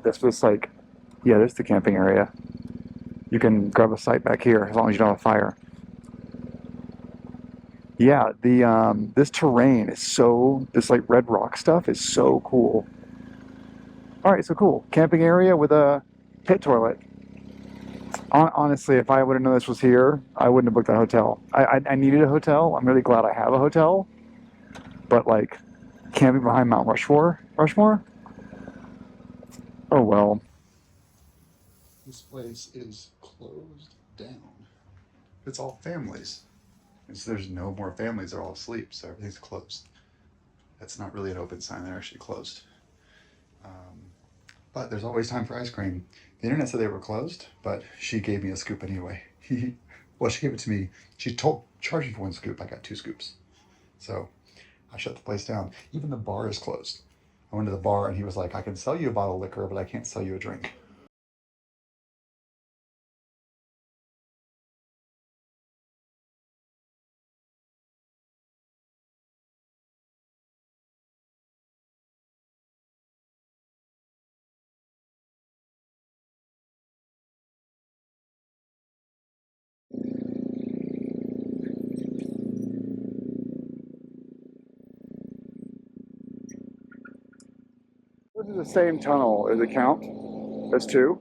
this, but it's like, yeah, there's the camping area. You can grab a site back here as long as you don't have a fire. Yeah, this terrain is so, this like red rock stuff is so cool. All right, so cool. Camping area with a pit toilet. Honestly, if I would have known this was here, I wouldn't have booked that hotel. I needed a hotel. I'm really glad I have a hotel. But like, camping behind Mount Rushmore? Oh well. this place is closed down. It's all families. There's no more families, they're all asleep, so everything's closed. That's not really an open sign, they're actually closed. But there's always time for ice cream. The internet said they were closed, but she gave me a scoop anyway. Well, she gave it to me. She charged me for 1 scoop. I got 2 scoops. So I shut the place down. Even the bar is closed. I went to the bar and he was like, I can sell you a bottle of liquor, but I can't sell you a drink. This is the same tunnel as the count. There's 2.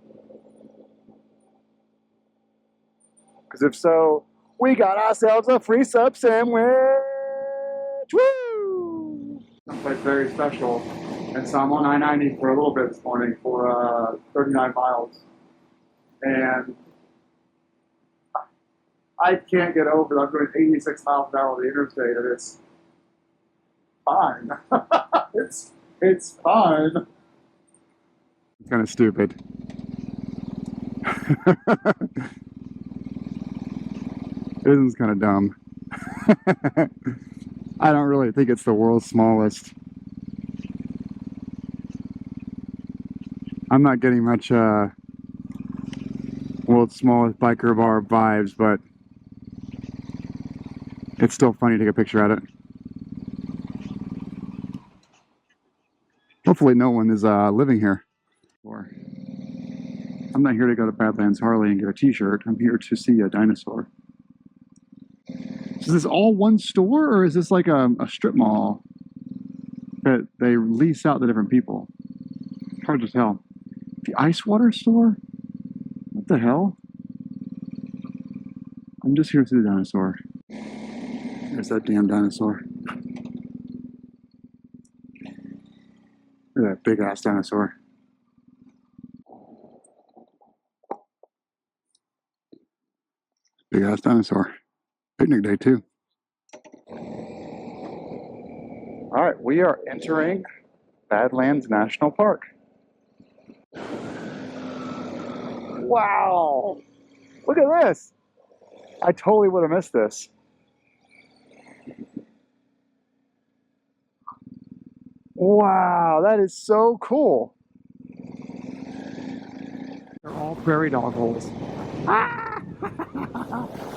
Because if so, we got ourselves a free sub sandwich! Woo! Someplace very special. And so I'm on I-90 for a little bit this morning for 39 miles. And I can't get over that I'm doing 86 miles an hour on the interstate, and it's fine. It's fun. It's kind of stupid. This is kind of dumb. I don't really think it's the world's smallest. I'm not getting much world's smallest biker bar vibes, but it's still funny to take a picture at it. Hopefully no one is living here. I'm not here to go to Badlands Harley and get a t-shirt. I'm here to see a dinosaur. Is this all one store, or is this like a strip mall that they lease out to different people? It's hard to tell. The ice water store? What the hell? I'm just here to see the dinosaur. There's that damn dinosaur. Look at that big ass dinosaur. Big ass dinosaur. Picnic day too. Alright, we are entering Badlands National Park. Wow! Look at this! I totally would have missed this. Wow, that is so cool. They're all prairie dog holes. Ah!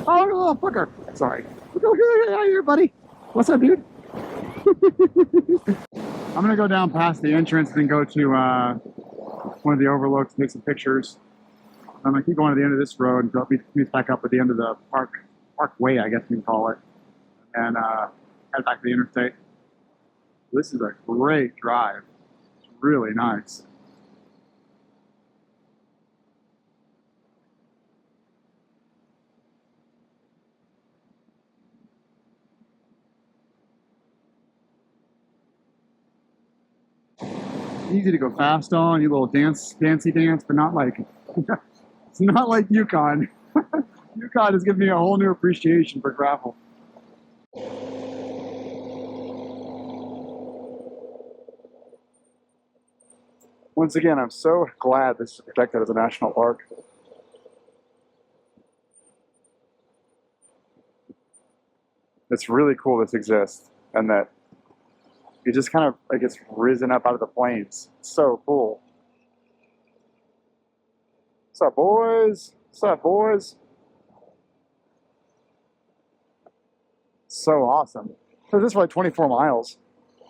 Oh, little fucker. Sorry. Get out of here, buddy. What's up, dude? I'm gonna go down past the entrance and go to one of the overlooks, take some pictures. I'm gonna keep going to the end of this road and go meet back up at the end of the parkway, I guess you can call it, and head back to the interstate. This is a great drive. It's really nice. Easy to go fast on, you little dancey dance, but not like it's not like Yukon. Yukon has given me a whole new appreciation for gravel. Once again, I'm so glad this is protected as a national park. It's really cool this exists, and that it just kind of like it's risen up out of the plains. It's so cool. What's up, boys? What's up, boys? So awesome. So this is like 24 miles,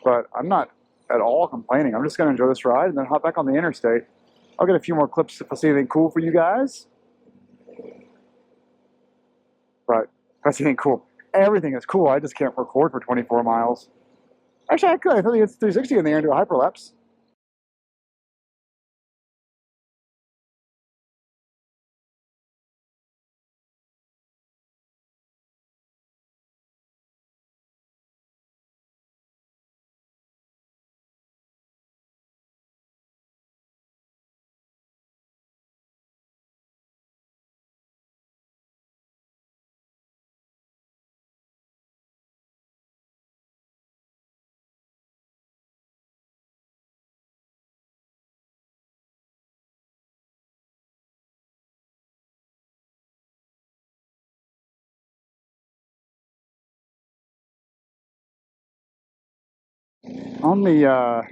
but I'm not at all complaining. I'm just going to enjoy this ride and then hop back on the interstate. I'll get a few more clips if I see anything cool for you guys. But if I see anything cool, everything is cool. I just can't record for 24 miles. Actually, I could. I think it's 360 in there and do a hyperlapse. On the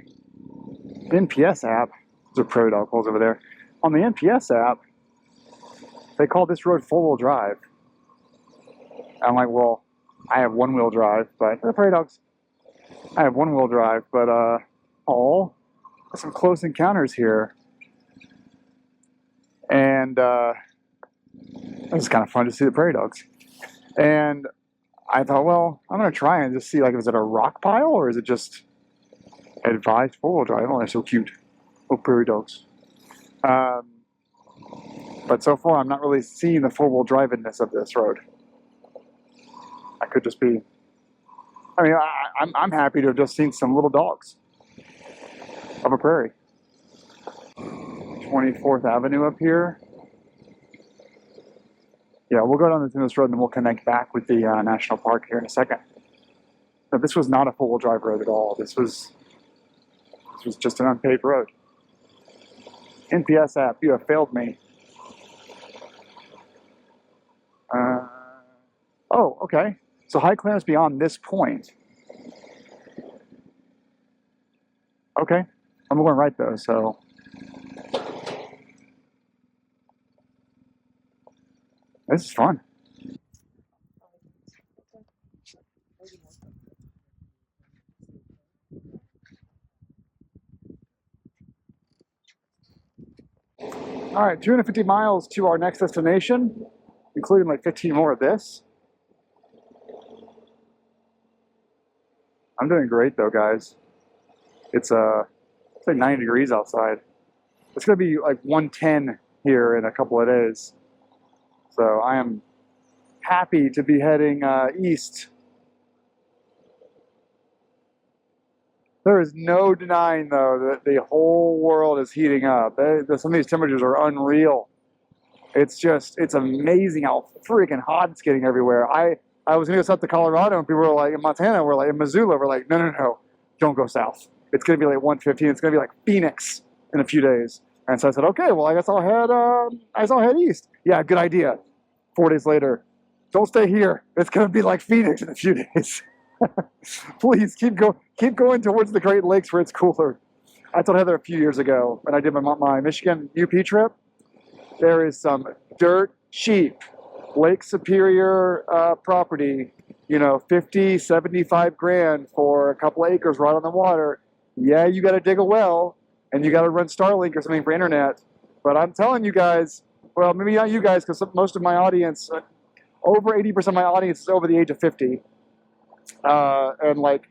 NPS app, there's a prairie dog holes over there. On the NPS app, they call this road four-wheel drive. I'm like, well, I have one-wheel drive, but the prairie dogs, I have one-wheel drive, but some close encounters here, and it's kind of fun to see the prairie dogs. And I thought, well, I'm gonna try and just see, like, is it a rock pile or is it just advised four-wheel drive? Oh, they're so cute. Oh, prairie dogs. But so far, I'm not really seeing the four-wheel drivedness of this road. I could just be. I mean, I'm happy to have just seen some little dogs of a prairie. 24th Avenue up here. Yeah, we'll go down this road and then we'll connect back with the national park here in a second. But this was not a four-wheel drive road at all. This was This was just an unpaved road. NPS app, you have failed me. Oh, okay. So high clearance beyond this point. Okay. I'm going right though, so. This is fun. All right, 250 miles to our next destination, including like 15 more of this. I'm doing great though, guys. It's like 90 degrees outside. It's gonna be like 110 here in a couple of days. So I am happy to be heading east. There is no denying though that the whole world is heating up. Some of these temperatures are unreal. It's amazing how freaking hot it's getting everywhere. I was gonna go south to Colorado and people were like, in Montana, we're like, in Missoula, we're like, no, don't go south. It's gonna be like 115. It's gonna be like Phoenix in a few days. And so I said, okay, well, I guess I'll head east. Yeah, good idea. 4 days later, don't stay here. It's gonna be like Phoenix in a few days. Please keep going towards the Great Lakes where it's cooler. I told Heather a few years ago when I did my Michigan UP trip. There is some dirt cheap Lake Superior property, 50, 75 grand for a couple of acres right on the water. Yeah, you got to dig a well and you got to run Starlink or something for internet. But I'm telling you guys, well, maybe not you guys, because most of my audience, over 80% of my audience is over the age of 50. And like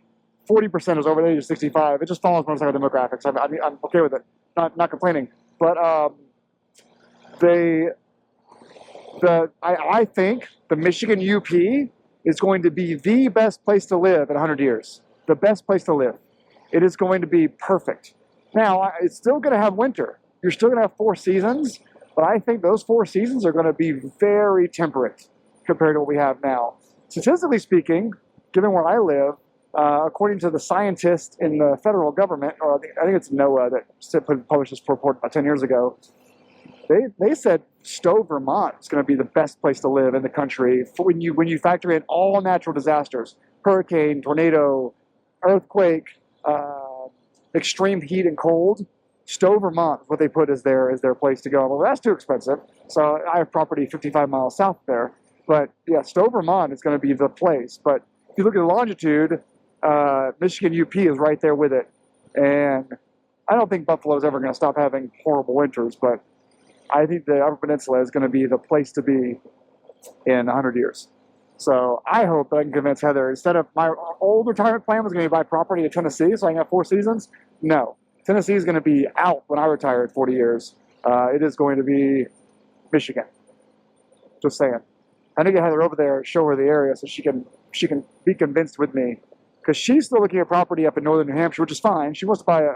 40% is over the age of 65. It just follows motorcycle demographics. I'm okay with it. Not complaining. But I think the Michigan UP is going to be the best place to live in 100 years. The best place to live. It is going to be perfect. Now, it's still going to have winter. You're still going to have 4 seasons, but I think those 4 seasons are going to be very temperate compared to what we have now. Statistically speaking, given where I live, according to the scientists in the federal government, or I think it's NOAA that published this report about 10 years ago, they said Stowe, Vermont is going to be the best place to live in the country when you factor in all natural disasters, hurricane, tornado, earthquake, extreme heat and cold. Stowe, Vermont is what they put as their place to go. Well, that's too expensive. So I have property 55 miles south there. But yeah, Stowe, Vermont is going to be the place. But if you look at the longitude, Michigan UP is right there with it. And I don't think Buffalo is ever going to stop having horrible winters, but I think the Upper Peninsula is going to be the place to be in 100 years. So I hope that I can convince Heather, instead of my old retirement plan was going to be buy property in Tennessee so I can have 4 seasons. No, Tennessee is going to be out when I retire at 40 years. It is going to be Michigan. Just saying. I need to get Heather over there, show her the area so she can be convinced with me. Because she's still looking at property up in northern New Hampshire, which is fine. She wants to buy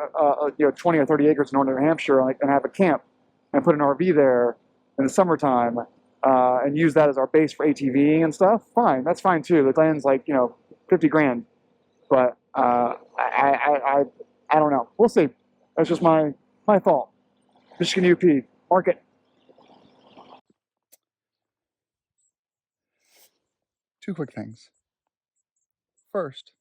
20 or 30 acres in northern New Hampshire and have a camp and put an RV there in the summertime and use that as our base for ATVing and stuff. Fine, that's fine too. The land's like 50 grand, but I don't know. We'll see. That's just my thought. Michigan UP market. Two quick things. First,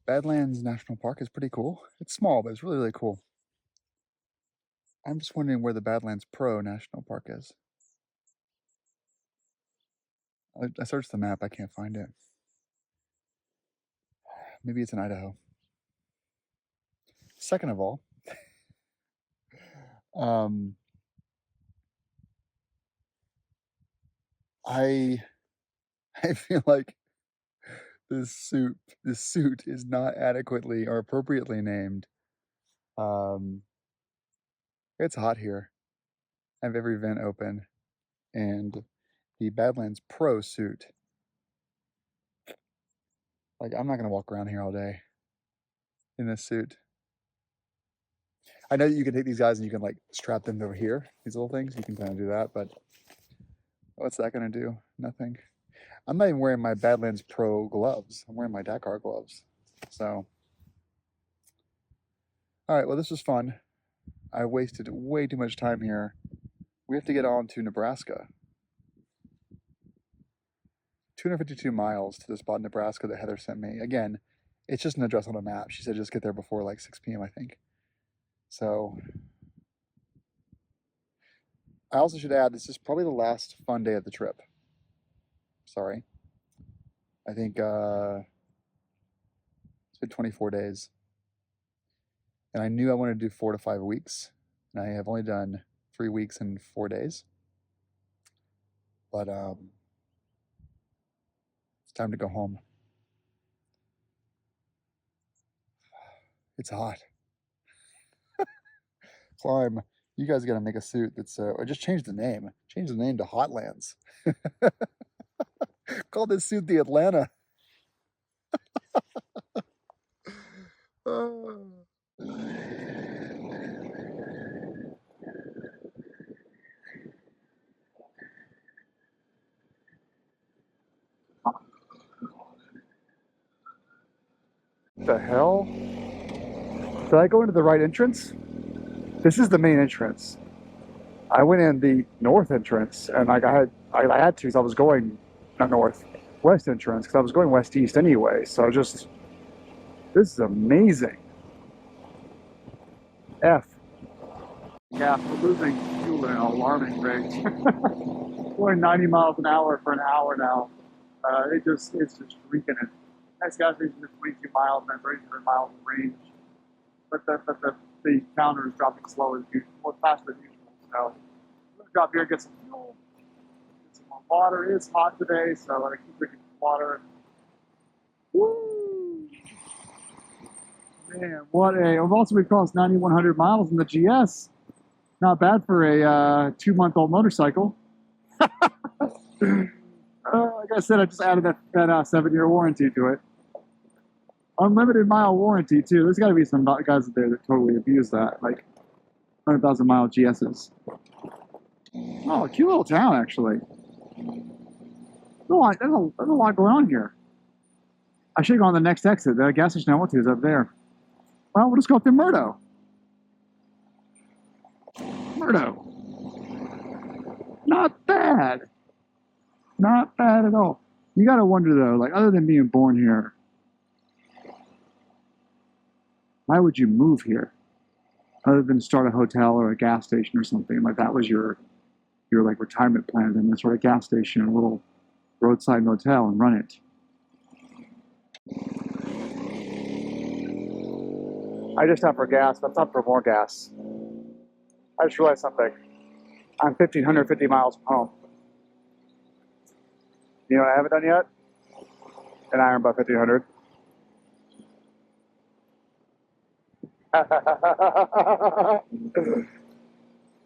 Badlands National Park is pretty cool. It's small, but it's really, really cool. I'm just wondering where the Badlands Pro National Park is. I searched the map, I can't find it. Maybe it's in Idaho. Second of all, I feel like this suit is not adequately or appropriately named. It's hot here. I have every vent open, and the Badlands Pro suit. Like, I'm not gonna walk around here all day in this suit. I know that you can take these guys and you can like strap them over here, these little things. You can kind of do that, but what's that gonna do? Nothing. I'm not even wearing my Badlands Pro gloves. I'm wearing my Dakar gloves. So All right, well, this was fun. I wasted way too much time here. We have to get on to Nebraska. 252 miles to the spot in Nebraska that Heather sent me. Again, it's just an address on a map. She said just get there before like 6 p.m., I think. So I also should add, this is probably the last fun day of the trip. Sorry. I think it's been 24 days. And I knew I wanted to do 4 to 5 weeks. And I have only done 3 weeks and 4 days. But it's time to go home. It's hot. Climb. You guys got to make a suit that's, or just change the name. Change the name to Hotlands. Call this suit the Atlanta. What the hell? Did I go into the right entrance? This is the main entrance. I went in the north entrance, and like I had to because I was going not north, west entrance because I was going west east anyway. So this is amazing. F. Yeah, we're losing fuel at an alarming rate. Going 90 miles an hour for an hour now. It's just freaking it. Next gas station is 22 miles and 300 miles in range. But the counter is dropping slower than usual, more faster than usual. So I'm gonna drop here and get some fuel, get some more water. It is hot today, so I'm gonna keep drinking water. Woo! Man, we've crossed 9,100 miles in the GS. Not bad for a 2-month-old motorcycle. Like I said, I just added that 7-year warranty to it. Unlimited mile warranty too. There's got to be some guys out there that totally abuse that, like 100,000 mile GSs. Oh, cute little town actually. There's a lot going on here. I should go on the next exit. The gas station I went to is up there. Well, we'll just go up to Murdo. Murdo. Not bad. Not bad at all. You got to wonder though, like other than being born here, why would you move here? Other than start a hotel or a gas station or something, like that was your like retirement plan, and then sort of gas station, a little roadside motel and run it. I just stopped for gas, but I'm stopped for more gas. I just realized something. I'm 1,550 miles from home. You know what I haven't done yet? An iron butt 1,500.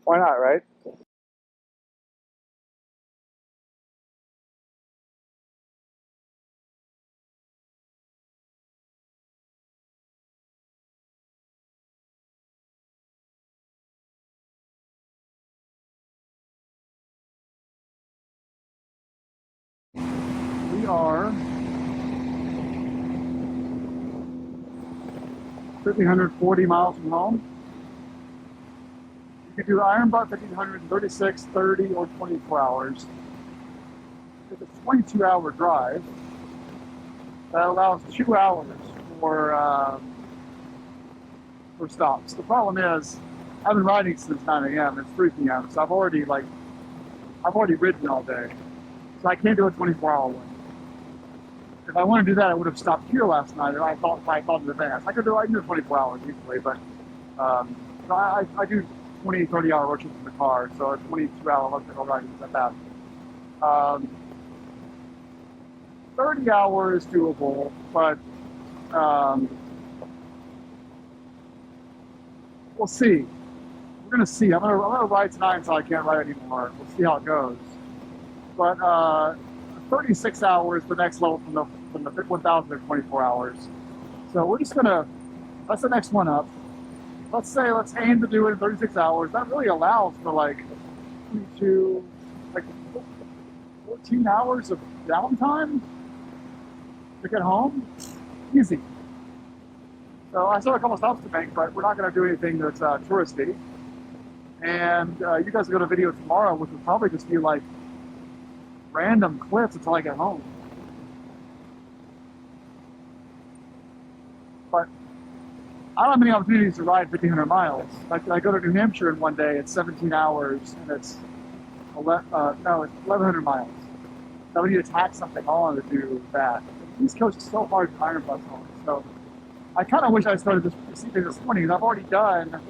Why not, right? We are 1,540 miles from home. You can do iron butt 1,500 in 36, 30, or 24 hours. It's a 22-hour drive. That allows 2 hours for stops. The problem is, I've been riding since 9 a.m. It's 3 p.m. So I've already ridden all day. So I can't do a 24-hour one. If I want to do that, I would have stopped here last night. If I thought in advance, I can do 24 hours easily, but so I do 20, 30-hour road trips in the car. So a 22-hour electrical riding isn't that bad. 30 hours is doable, but we'll see. We're gonna see. I'm gonna ride tonight until I can't ride anymore. We'll see how it goes. But 36 hours, the next level from the 1,000 to 24 hours. So we're just gonna, that's the next one up. Let's aim to do it in 36 hours. That really allows for like 14 hours of downtime to get home. Easy. So I still have a couple stops to make, but we're not going to do anything that's touristy. And you guys will get a video tomorrow, which will probably just be like random clips until I get home. But I don't have many opportunities to ride 1,500 miles. Like I go to New Hampshire in one day, it's 17 hours, and it's 1,100 miles. So I need to tack something on to do that. The East Coast is so hard to iron bus on. So I kind of wish I started this receiving this morning. I've already done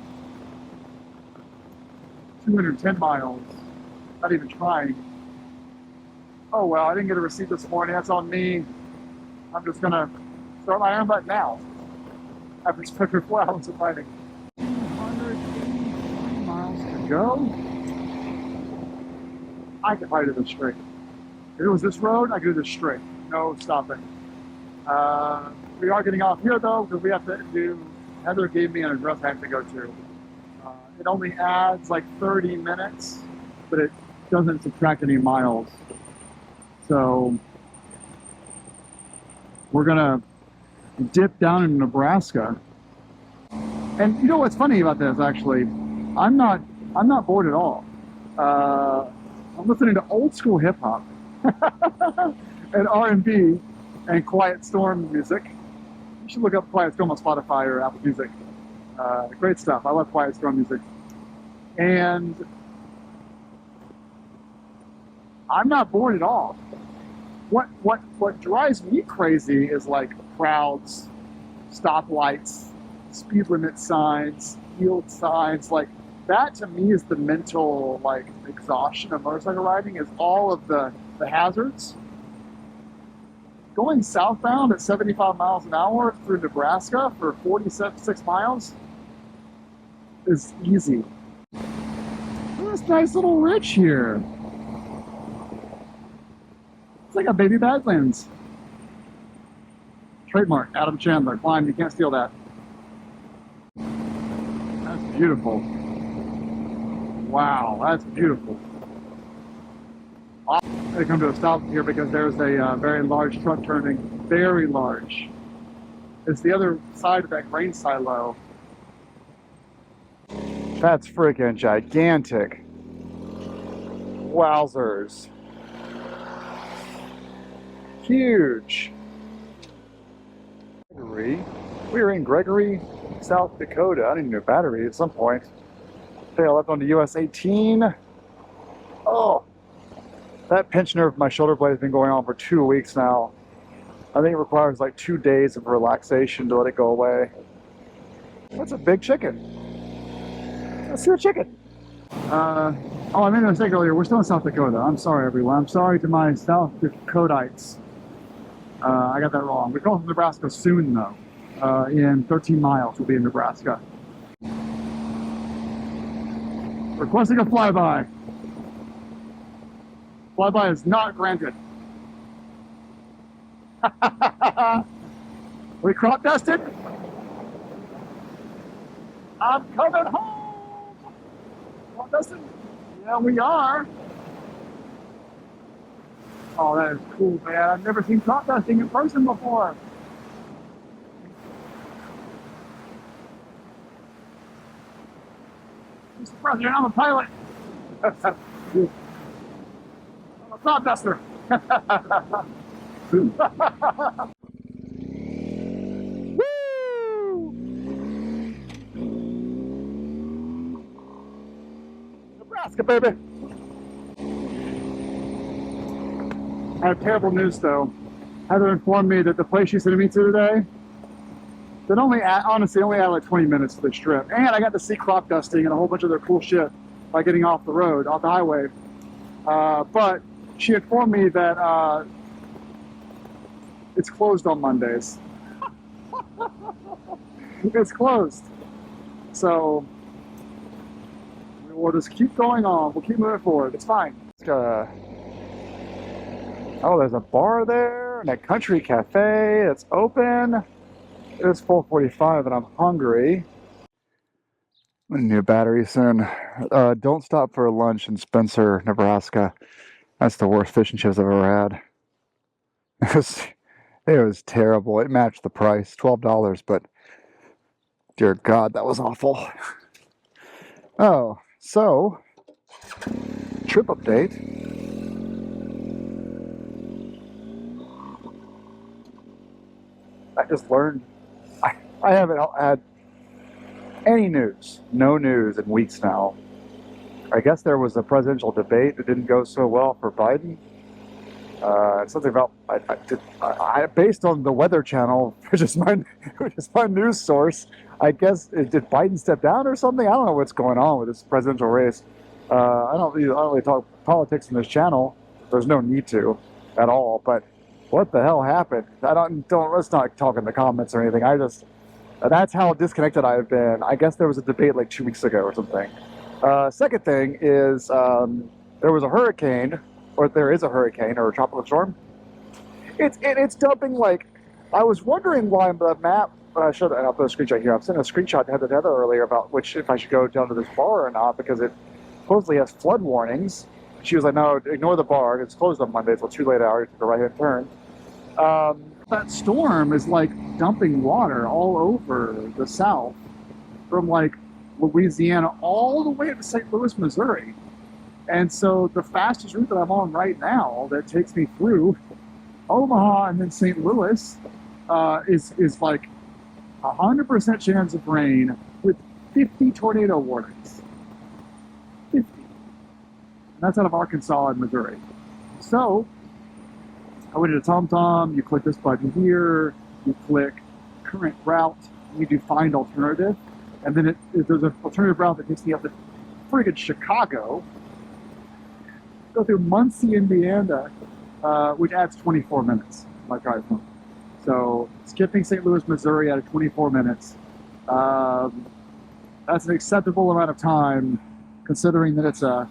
210 miles, not even trying. Oh well, I didn't get a receipt this morning. That's on me. I'm just gonna start my iron button now. After spending 4 hours of riding. 283 miles to go. I could ride it this straight. If it was this road, I could do this straight. No stopping. We are getting off here though, because we have to do, Heather gave me an address I have to go to. It only adds like 30 minutes, but it doesn't subtract any miles. So we're gonna dip down in Nebraska. And you know what's funny about this actually? I'm not bored at all. I'm listening to old school hip hop and R&B and Quiet Storm music. You should look up Quiet Storm on Spotify or Apple Music. Great stuff. I love Quiet Storm music. And I'm not bored at all. What drives me crazy is like crowds, stoplights, speed limit signs, yield signs. Like that to me is the mental like exhaustion of motorcycle riding, is all of the hazards. Going southbound at 75 miles an hour through Nebraska for 46 miles is easy. Look at this nice little ridge here. It's like a baby Badlands. Trademark, Adam Chandler. Climb, you can't steal that. That's beautiful. Wow, that's beautiful. I'm going to come to a stop here because there's a very large truck turning. Very large. It's the other side of that grain silo. That's freaking gigantic. Wowzers. Huge. Gregory. We were in Gregory, South Dakota. I need a new battery at some point. I think I left on the US 18. Oh, that pinched nerve of my shoulder blade has been going on for 2 weeks now. I think it requires like 2 days of relaxation to let it go away. That's a big chicken. Let's see a chicken. Oh, I made a mistake earlier. We're still in South Dakota. I'm sorry, everyone. I'm sorry to my South Dakotites. I got that wrong. We're going to Nebraska soon, though. In 13 miles, we'll be in Nebraska. Requesting a flyby. Flyby is not granted. We crop dusted. I'm coming home. Crop dusted? Yeah, we are. Oh, that is cool, man. I've never seen crop dusting in person before. Mr. President, I'm a pilot. I'm a crop duster. Woo! Nebraska, baby. I have terrible news though. Heather informed me that the place she's sending me to today, that honestly only add like 20 minutes to the trip. And I got to see crop dusting and a whole bunch of other cool shit by getting off the road, off the highway. But she informed me that it's closed on Mondays. It's closed. So we'll just keep going on. We'll keep moving forward. It's fine. Oh, there's a bar there and a country cafe that's open. It's 4:45 and I'm hungry. I need a new battery soon. Don't stop for lunch in Spencer, Nebraska. That's the worst fish and chips I've ever had. It was terrible. It matched the price, $12, but Dear God, that was awful. Oh, so, trip update. I just learned I haven't had any news, no news in weeks now. I guess there was a presidential debate that didn't go so well for Biden. Something about based on the Weather Channel, which is my news source. I guess did Biden step down or something? I don't know what's going on with this presidential race. I don't really talk politics in this channel. There's no need to at all. But what the hell happened? Let's not talk in the comments or anything. That's how disconnected I've been. I guess there was a debate like 2 weeks ago or something. Second thing is there was a hurricane, or there is a hurricane or a tropical storm. It's dumping like. I was wondering why the map. I'll put a screenshot here. I'm sending a screenshot to Heather earlier about if I should go down to this bar or not, because it supposedly has flood warnings. She was like, no, ignore the bar. It's closed on Monday. It's a too late hour to take a right-hand turn. That storm is like dumping water all over the south from like Louisiana all the way to St. Louis, Missouri. And so the fastest route that I'm on right now that takes me through Omaha and then St. Louis is like 100% chance of rain with 50 tornado warnings. 50. And that's out of Arkansas and Missouri. So I went to TomTom, you click this button here, you click current route, you do find alternative, and then there's an alternative route that takes me up to friggin' Chicago, go through Muncie, Indiana, which adds 24 minutes my drive home. So skipping St. Louis, Missouri out of 24 minutes. That's an acceptable amount of time considering that it's a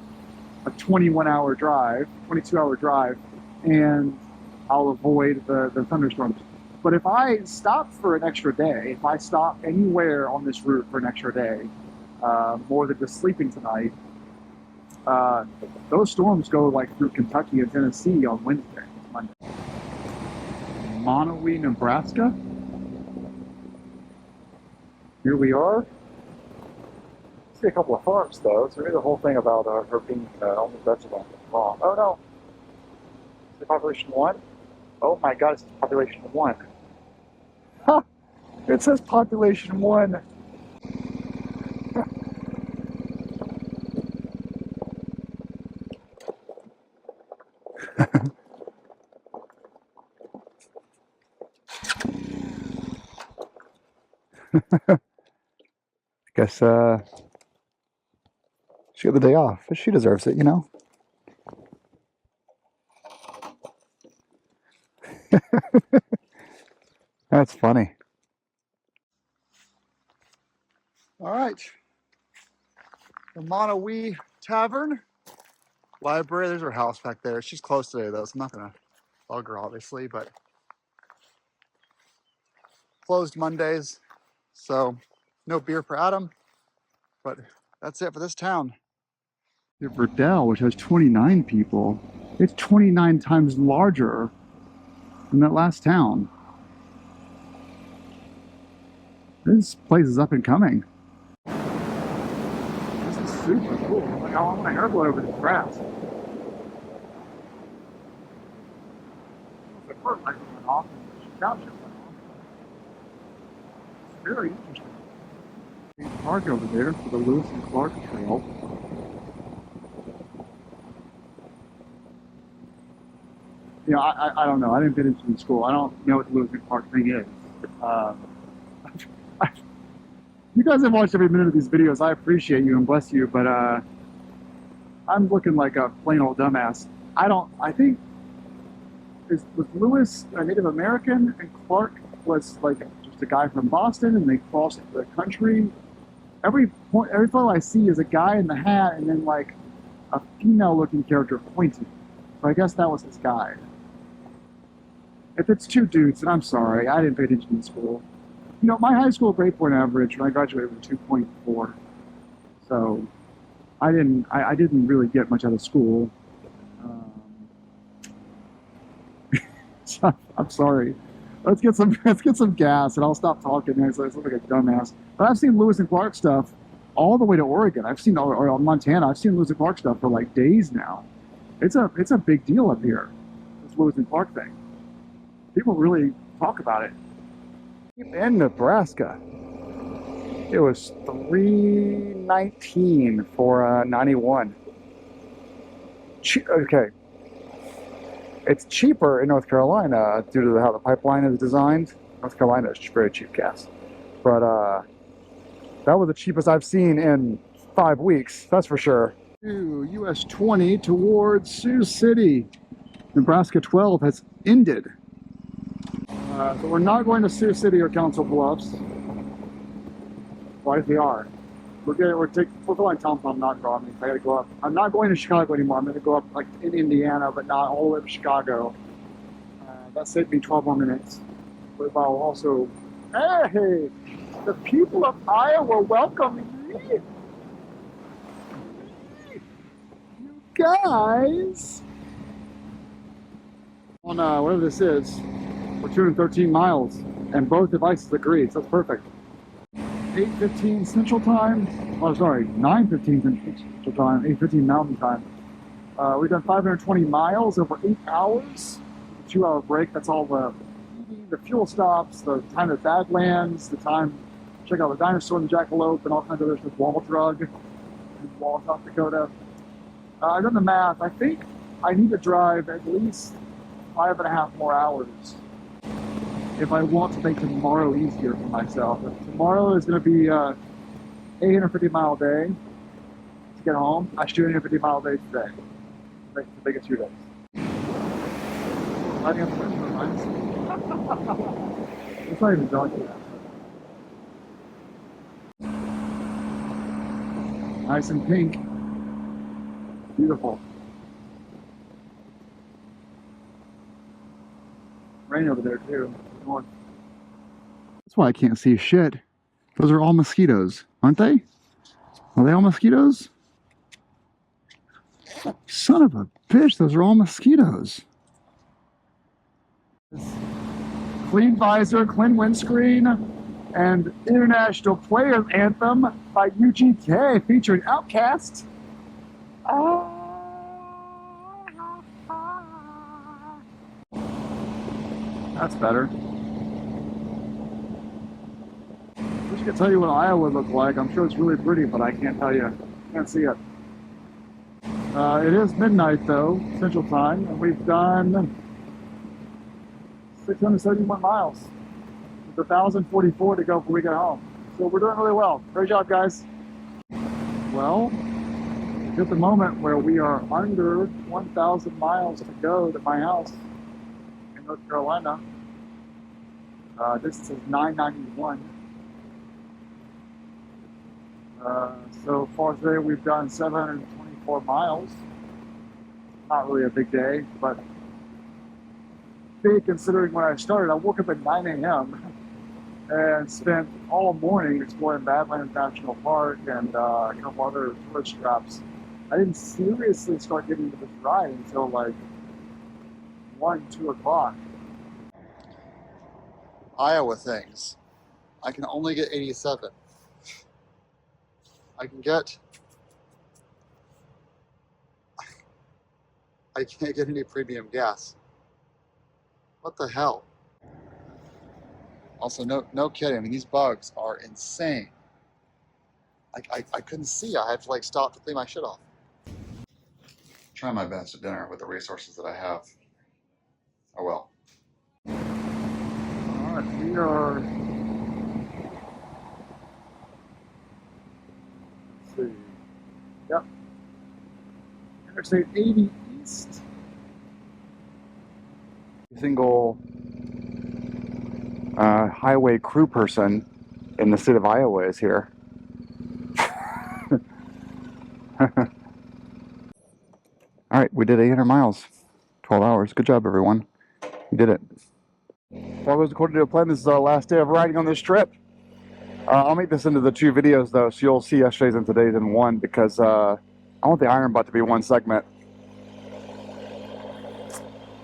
21-hour drive, 22-hour drive, and I'll avoid the thunderstorms. But if I stop for an extra day, if I stop anywhere on this route for an extra day, more than just sleeping tonight, those storms go like through Kentucky and Tennessee on Wednesday, Monday. Monowi, Nebraska. Here we are. I see a couple of farms though, so maybe the whole thing about her being on the vegetable wrong. Oh no. Is it population 1? Oh my god, it's population 1. Huh! It says population 1. I guess she got the day off, but she deserves it, you know? That's funny. All right. The Monowi Tavern. Library. There's her house back there. She's closed today, though, so I'm not going to bug her, obviously, but closed Mondays, so no beer for Adam, but that's it for this town. Verdell, which has 29 people, it's 29 times larger than that last town. This place is up and coming. This is super cool. Like, I want my hair blown over this grass. The first light went off and the township went off. It's very interesting. Park over there for the Lewis and Clark Trail. You know, I don't know. I didn't get into in school. I don't know what the Lewis and Clark thing is. You guys have watched every minute of these videos. I appreciate you and bless you, but I'm looking like a plain old dumbass. I think was Lewis a Native American and Clark was like just a guy from Boston and they crossed the country. Every photo I see is a guy in the hat and then like a female looking character pointing. So I guess that was his guide. If it's two dudes, then I'm sorry, I didn't pay attention in school. You know, my high school grade point average when I graduated was 2.4. So I didn't really get much out of school. So, I'm sorry. let's get some gas, and I'll stop talking here. So I look like a dumbass. But I've seen Lewis and Clark stuff all the way to Oregon. I've seen or Montana. I've seen Lewis and Clark stuff for like days now. It's a big deal up here. This Lewis and Clark thing. People really talk about it. In Nebraska, it was $3.19 for 91. Okay. It's cheaper in North Carolina due to how the pipeline is designed. North Carolina is very cheap gas. But that was the cheapest I've seen in 5 weeks, that's for sure. US 20 towards Sioux City. Nebraska 12 has ended. So we're not going to Sioux City or Council Bluffs. Why if we are? We're going Tom Tom, not going. I gotta go up. I'm not going to Chicago anymore. I'm gonna go up like in Indiana, but not all the way to Chicago. That saved me 12 more minutes. But I'll also, hey, the people of Iowa welcome me. You guys. On whatever this is, we're 213 miles, and both devices agree, so that's perfect. 8:15 Central Time. Oh, sorry, 9:15 Central Time, 8:15 Mountain Time. We've done 520 miles over 8 hours. 2-hour break. That's all the fuel stops, the time at Badlands, the time check out the dinosaur and the jackalope, and all kinds of other stuff. Wall Drug in Wall, South Dakota. I've done the math. I think I need to drive at least 5.5 more hours if I want to make tomorrow easier for myself. Tomorrow is going to be 850 mile day to get home. I should do 850 mile day today. Make it 2 days. Lighting up the window, lines. It's not even dark yet. Nice and pink. Beautiful. Rain over there too. North. That's why I can't see shit. Those are all mosquitoes, aren't they? Are they all mosquitoes? Son of a bitch, those are all mosquitoes. Clean visor, clean windscreen, and International Players Anthem by UGK featuring Outkast. That's better. I wish I could tell you what Iowa looked like. I'm sure it's really pretty, but I can't tell you. Can't see it. It is midnight though, Central Time, and we've done 671 miles. With 1,044 to go before we get home. So we're doing really well. Great job, guys. Well, at the moment where we are under 1,000 miles to go to my house in North Carolina. This is 991. So far today we've done 724 miles. Not really a big day, but big considering when I started. I woke up at 9 a.m. and spent all morning exploring Badlands National Park and a couple other tourist traps. I didn't seriously start getting into this ride until like 1, 2 o'clock. Iowa things. I can only get 87. I can't get any premium gas. What the hell? Also, no kidding. I mean, these bugs are insane. I couldn't see. I had to like stop to clean my shit off. Try my best at dinner with the resources that I have. Oh well. All right, we are. Let's see. Yep. Interstate 80 East. Single highway crew person in the state of Iowa is here. All right, we did 800 miles, 12 hours. Good job, everyone. You did it. Well, it was according to a plan. This is our last day of riding on this trip. I'll make this into the 2 videos, though, so you'll see yesterday's and today's in one, because I want the Iron Butt to be one segment.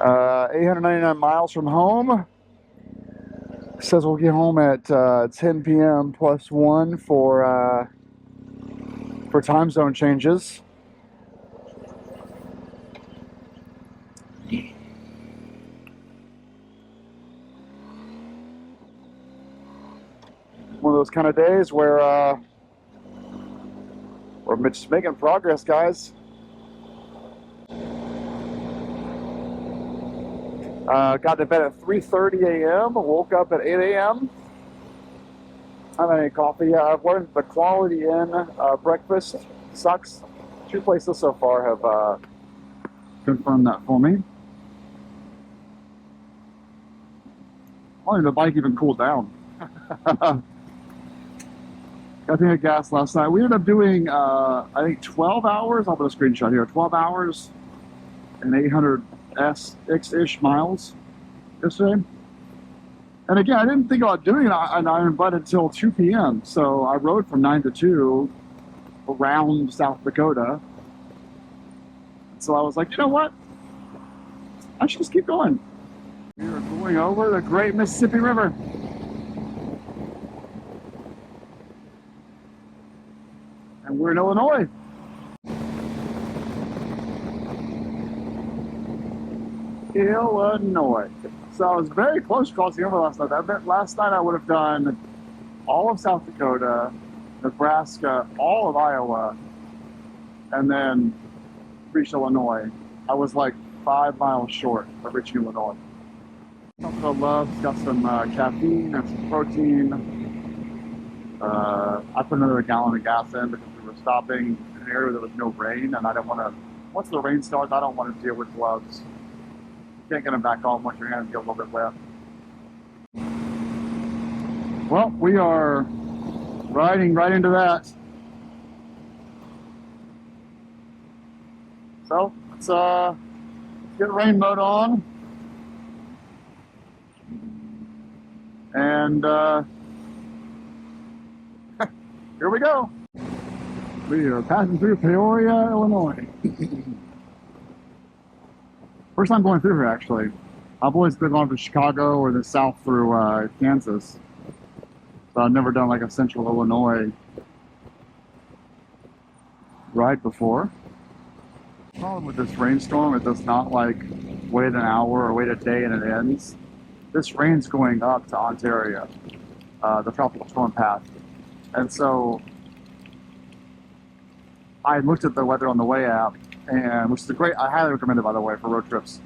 899 miles from home. Says we'll get home at 10 p.m. plus 1 for time zone changes. One of those kind of days where we're just making progress, guys. Got to bed at 3:30 a.m. Woke up at 8 a.m. I haven't had any coffee yet. I've learned the quality in breakfast sucks. 2 places so far have confirmed that for me. Only the bike even cooled down. Got to take gas last night. We ended up doing, I think, 12 hours. I'll put a screenshot here. 12 hours and 800-ish miles yesterday. And again, I didn't think about doing an Iron Butt until 2 p.m. So I rode from 9 to 2 around South Dakota. So I was like, you know what? I should just keep going. We are going over the Great Mississippi River. And we're in Illinois. Illinois. So I was very close to crossing over last night. I bet last night I would have done all of South Dakota, Nebraska, all of Iowa, and then reached Illinois. I was like 5 miles short of reaching Illinois. Something I love. It's got some caffeine and some protein. I put another gallon of gas in because we were stopping in an area where there was no rain, and I don't want to, once the rain starts, I don't want to deal with gloves. You can't get them back on once your hands get a little bit wet. Well, we are riding right into that. So let's get rain mode on. And here we go. We are passing through Peoria, Illinois. First time going through here, actually. I've always been going to Chicago or the south through Kansas. So I've never done like a central Illinois ride before. The problem with this rainstorm, it does not like wait an hour or wait a day and it ends. This rain's going up to Ontario, the tropical storm path. And so I looked at the weather on the way app, and which is a great, I highly recommend it, by the way, for road trips.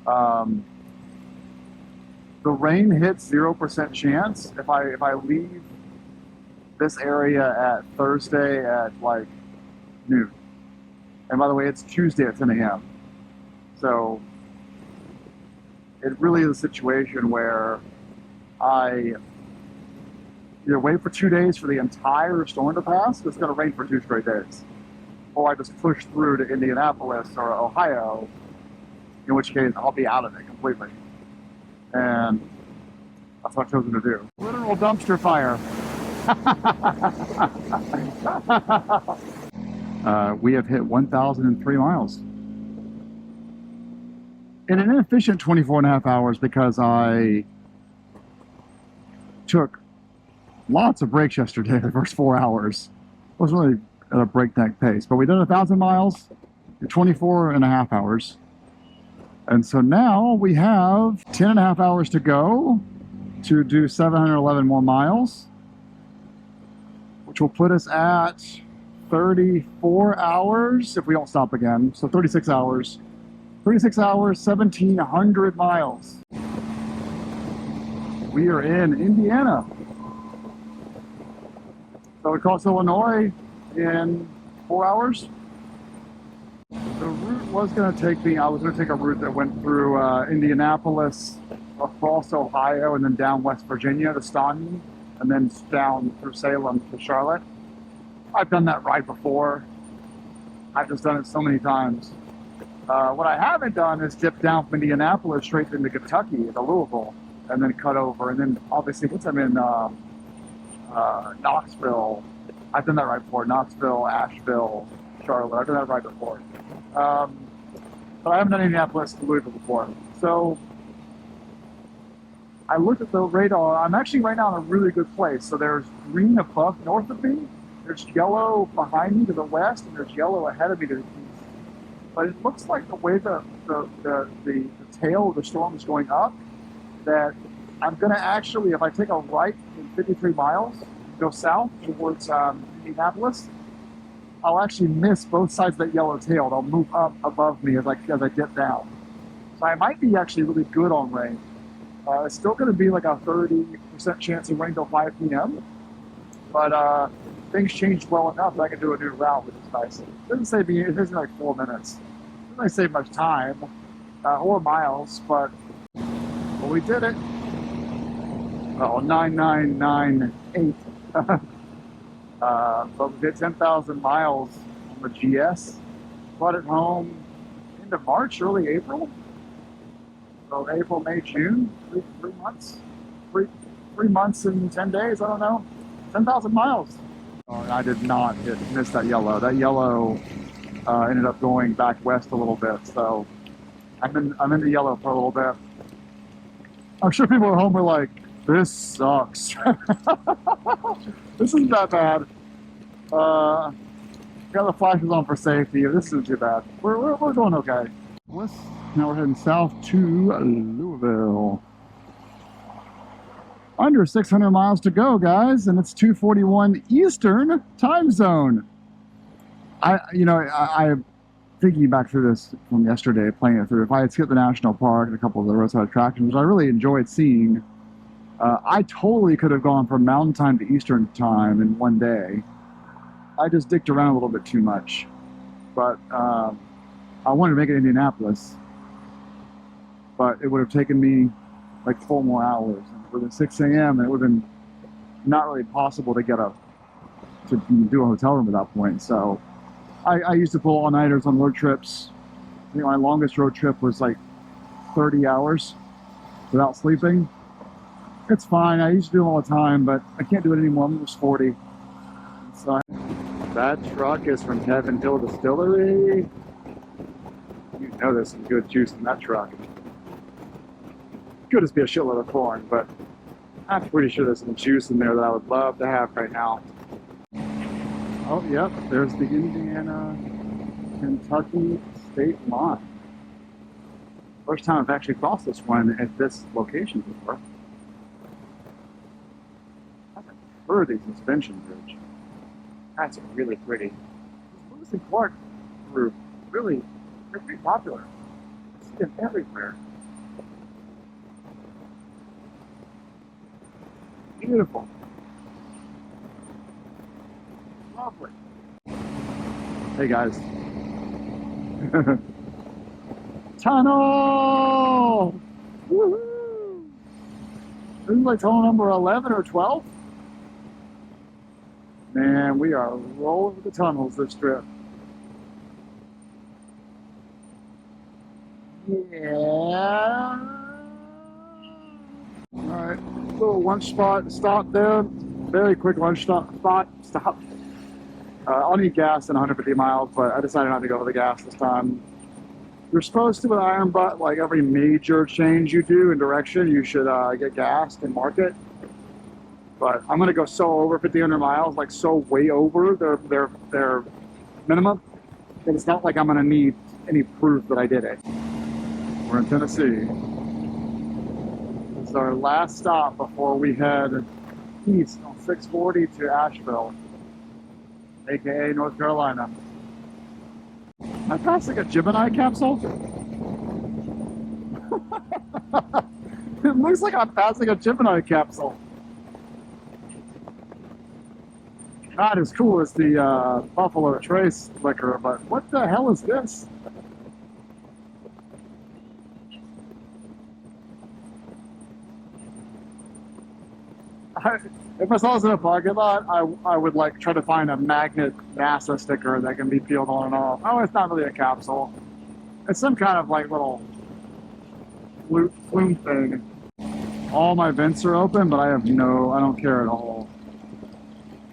The rain hits 0% chance if I leave this area at Thursday at like noon. And by the way, it's Tuesday at 10 a.m. So it really is a situation where I either wait for 2 days for the entire storm to pass, it's going to rain for 2 straight days. Or I just push through to Indianapolis or Ohio, in which case I'll be out of it completely. And that's what I've chosen to do. Literal dumpster fire. We have hit 1,003 miles. In an inefficient 24.5 hours because I took lots of breaks yesterday, the first 4 hours. It was really at a breakneck pace, but we did 1,000 miles in 24.5 hours. And so now we have 10.5 hours to go to do 711 more miles, which will put us at 34 hours if we don't stop again. So 36 hours. 36 hours, 1,700 miles. We are in Indiana. So we cross Illinois in 4 hours. The route was going to take me, I was going to take a route that went through Indianapolis, across Ohio, and then down West Virginia to Staunton, and then down through Salem to Charlotte. I've done that ride before. I've just done it so many times. What I haven't done is dip down from Indianapolis straight into Kentucky, to Louisville, and then cut over. And then obviously once I'm in Knoxville, I've done that ride before. Knoxville, Asheville, Charlotte, I've done that ride before. But I haven't done Indianapolis to Louisville before. So I looked at the radar. I'm actually right now in a really good place. So there's green above north of me. There's yellow behind me to the west, and there's yellow ahead of me to the east. But it looks like the way the tail of the storm is going up, that I'm going to actually, if I take a right in 53 miles, go south towards Indianapolis, I'll actually miss both sides of that yellow tail. They'll move up above me as I dip down. So I might be actually really good on rain. It's still going to be like a 30% chance of rain till 5 p.m. But things changed well enough that I can do a new route, which is nice. It doesn't save me, it takes me like 4 minutes. It doesn't save much time or miles, but we did it. Oh, 9998. But we did 10,000 miles on the GS. Brought it home end of March, early April. So April, May, June, 3 months. 3 months and 10 days, I don't know. 10,000 miles. Oh, I did not miss that yellow. That yellow ended up going back west a little bit. So I'm in the yellow for a little bit. I'm sure people at home were like, this sucks. This isn't that bad. Got the flashes on for safety. This isn't too bad. We're doing okay. Now we're heading south to Louisville. Under 600 miles to go, guys, and it's 2:41 Eastern time zone. I'm thinking back through this from yesterday, playing it through. If I had skipped the national park and a couple of the roadside attractions, which I really enjoyed seeing, I totally could have gone from Mountain Time to Eastern Time in one day. I just dicked around a little bit too much, but I wanted to make it Indianapolis, but it would have taken me like 4 more hours. And it would have been 6 a.m. and it would have been not really possible to to do a hotel room at that point. So I used to pull all-nighters on road trips. I think my longest road trip was like 30 hours without sleeping. It's fine. I used to do them all the time, but I can't do it anymore. I'm almost 40. So that truck is from Heaven Hill Distillery. You know there's some good juice in that truck. Could just be a shitload of corn, but I'm pretty sure there's some juice in there that I would love to have right now. Oh, yep, there's the Indiana-Kentucky state line. First time I've actually crossed this one at this location before. That's a pretty suspension bridge. That's really pretty. Lewis and Clark group, really, they're pretty popular. I see them everywhere. Beautiful. Lovely. Hey guys. Tunnel! Woohoo! This is like tunnel number 11 or 12? Man, we are rolling with the tunnels this trip. Yeah. Alright, little lunch stop there. Very quick lunch stop. I'll need gas in 150 miles, but I decided not to go for the gas this time. You're supposed to with Iron Butt, like every major change you do in direction, you should get gassed and mark it. But I'm gonna go so over 1,500 miles, like so way over their minimum, that it's not like I'm gonna need any proof that I did it. We're in Tennessee. This is our last stop before we head east on 640 to Asheville, aka North Carolina. Am I passing a Gemini capsule? It looks like I'm passing a Gemini capsule. Not as cool as the Buffalo Trace liquor, but what the hell is this? If I saw this in a parking lot, I would like try to find a magnet NASA sticker that can be peeled on and off. Oh, it's not really a capsule. It's some kind of like little flume thing. All my vents are open, but I don't care at all.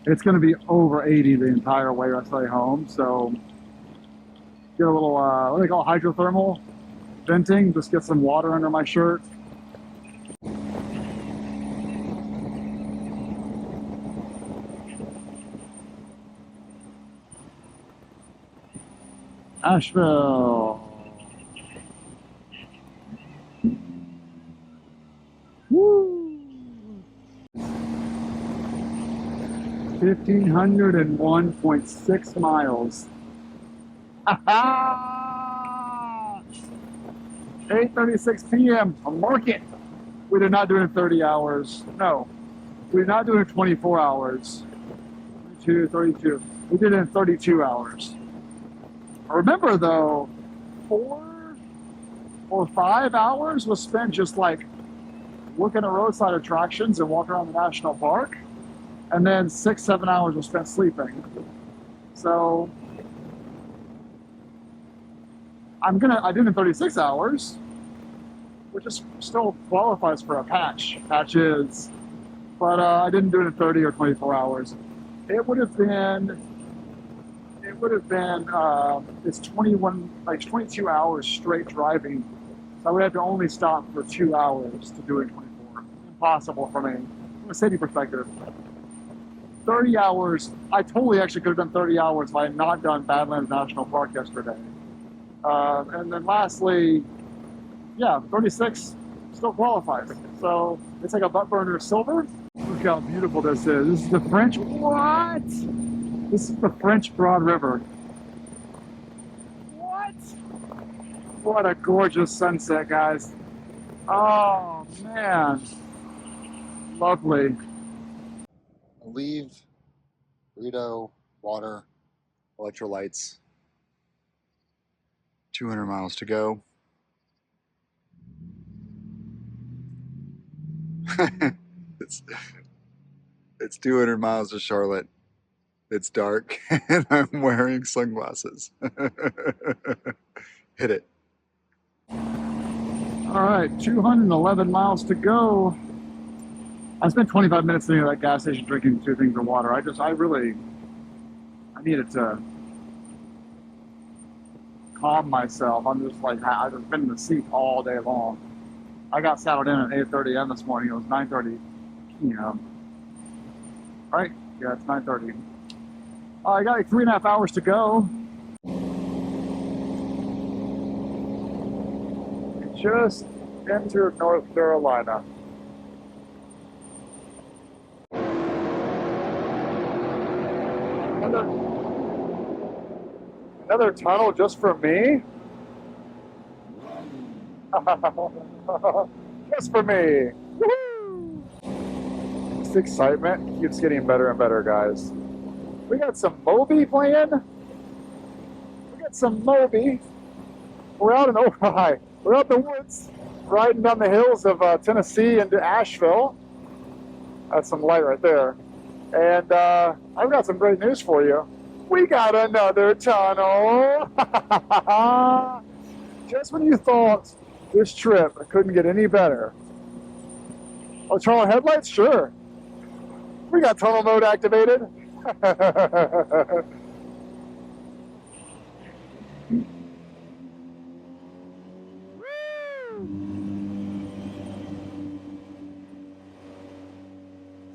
It's going to be over 80 the entire way I stay home, so get a little, what do they call it, hydrothermal venting, just get some water under my shirt. Asheville. Woo! 1,501.6 miles. 8:36 p.m. Mark it. We did not do it in 30 hours. No, we did not do it in 24 hours. 32. We did it in 32 hours. Remember though, 4 or 5 hours was spent just like looking at roadside attractions and walking around the national park. And then 6-7 hours was spent sleeping. So I did it in 36 hours, which is still qualifies for a patches, but I didn't do it in 30 or 24 hours. It would have been, it's 22 hours straight driving. So I would have to only stop for 2 hours to do it in 24. Impossible for me, from a safety perspective. 30 hours, I totally actually could have done 30 hours if I had not done Badlands National Park yesterday. And then lastly, yeah, 36 still qualifies. So it's like a butt burner silver. Look how beautiful this is. This is the French, what? This is the French Broad River. What? What a gorgeous sunset, guys. Oh, man. Lovely. Leave, burrito, water, electrolytes. 200 miles to go. it's 200 miles to Charlotte. It's dark and I'm wearing sunglasses. Hit it. All right, 211 miles to go. I spent 25 minutes sitting at that gas station drinking 2 things of water. I needed to calm myself. I'm just like, I've just been in the seat all day long. I got saddled in at 8:30 a.m. this morning. It was 9:30 p.m. Right? Yeah, it's 9:30. I got like 3.5 hours to go. We just entered North Carolina. Another tunnel just for me? Just for me. Woo! This excitement keeps getting better and better, guys. We got some Moby playing. We got some Moby. We're out in Ojai. We're out in the woods, riding down the hills of Tennessee into Asheville. That's some light right there. And I've got some great news for you. We got another tunnel. Just when you thought this trip couldn't get any better. Oh, tunnel headlights? Sure. We got tunnel mode activated.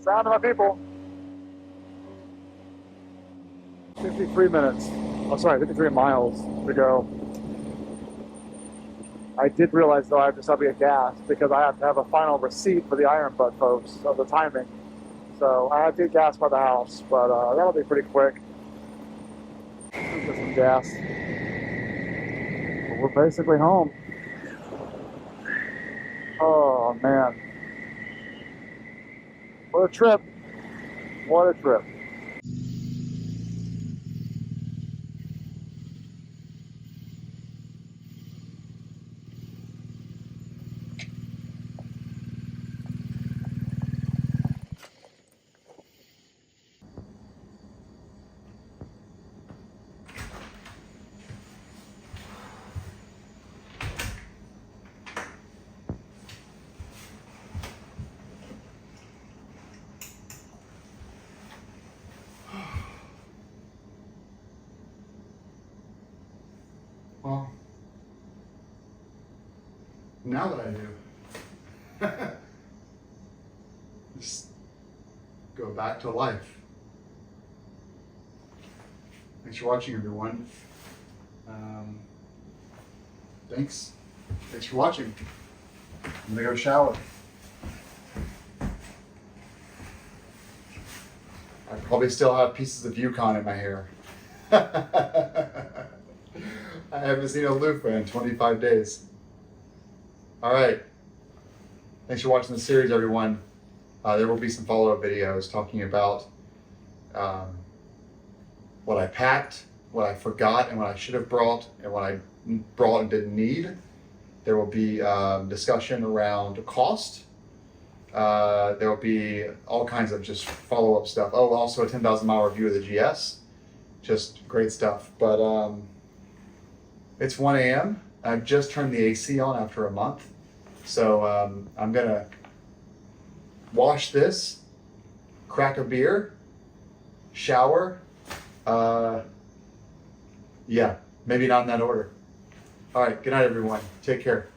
Sound of my people. 53 minutes. Oh, sorry, 53 miles to go. I did realize, though, I have to stop to get gas because I have to have a final receipt for the Iron Butt folks of the timing. So I have to get gas by the house, but that'll be pretty quick. Get some gas. But we're basically home. Oh, man. What a trip. What a trip. Well, now that I do, just go back to life. Thanks for watching, everyone. Thanks for watching. I'm gonna go shower. I probably still have pieces of Yukon in my hair. I haven't seen a loofah in 25 days. All right. Thanks for watching the series, everyone. There will be some follow-up videos talking about what I packed, what I forgot, and what I should have brought, and what I brought and didn't need. There will be discussion around cost. There will be all kinds of just follow-up stuff. Oh, also a 10,000 mile review of the GS. Just great stuff. But it's 1 a.m. I've just turned the AC on after a month. So I'm gonna wash this, crack a beer, shower. Yeah, maybe not in that order. All right, good night, everyone. Take care.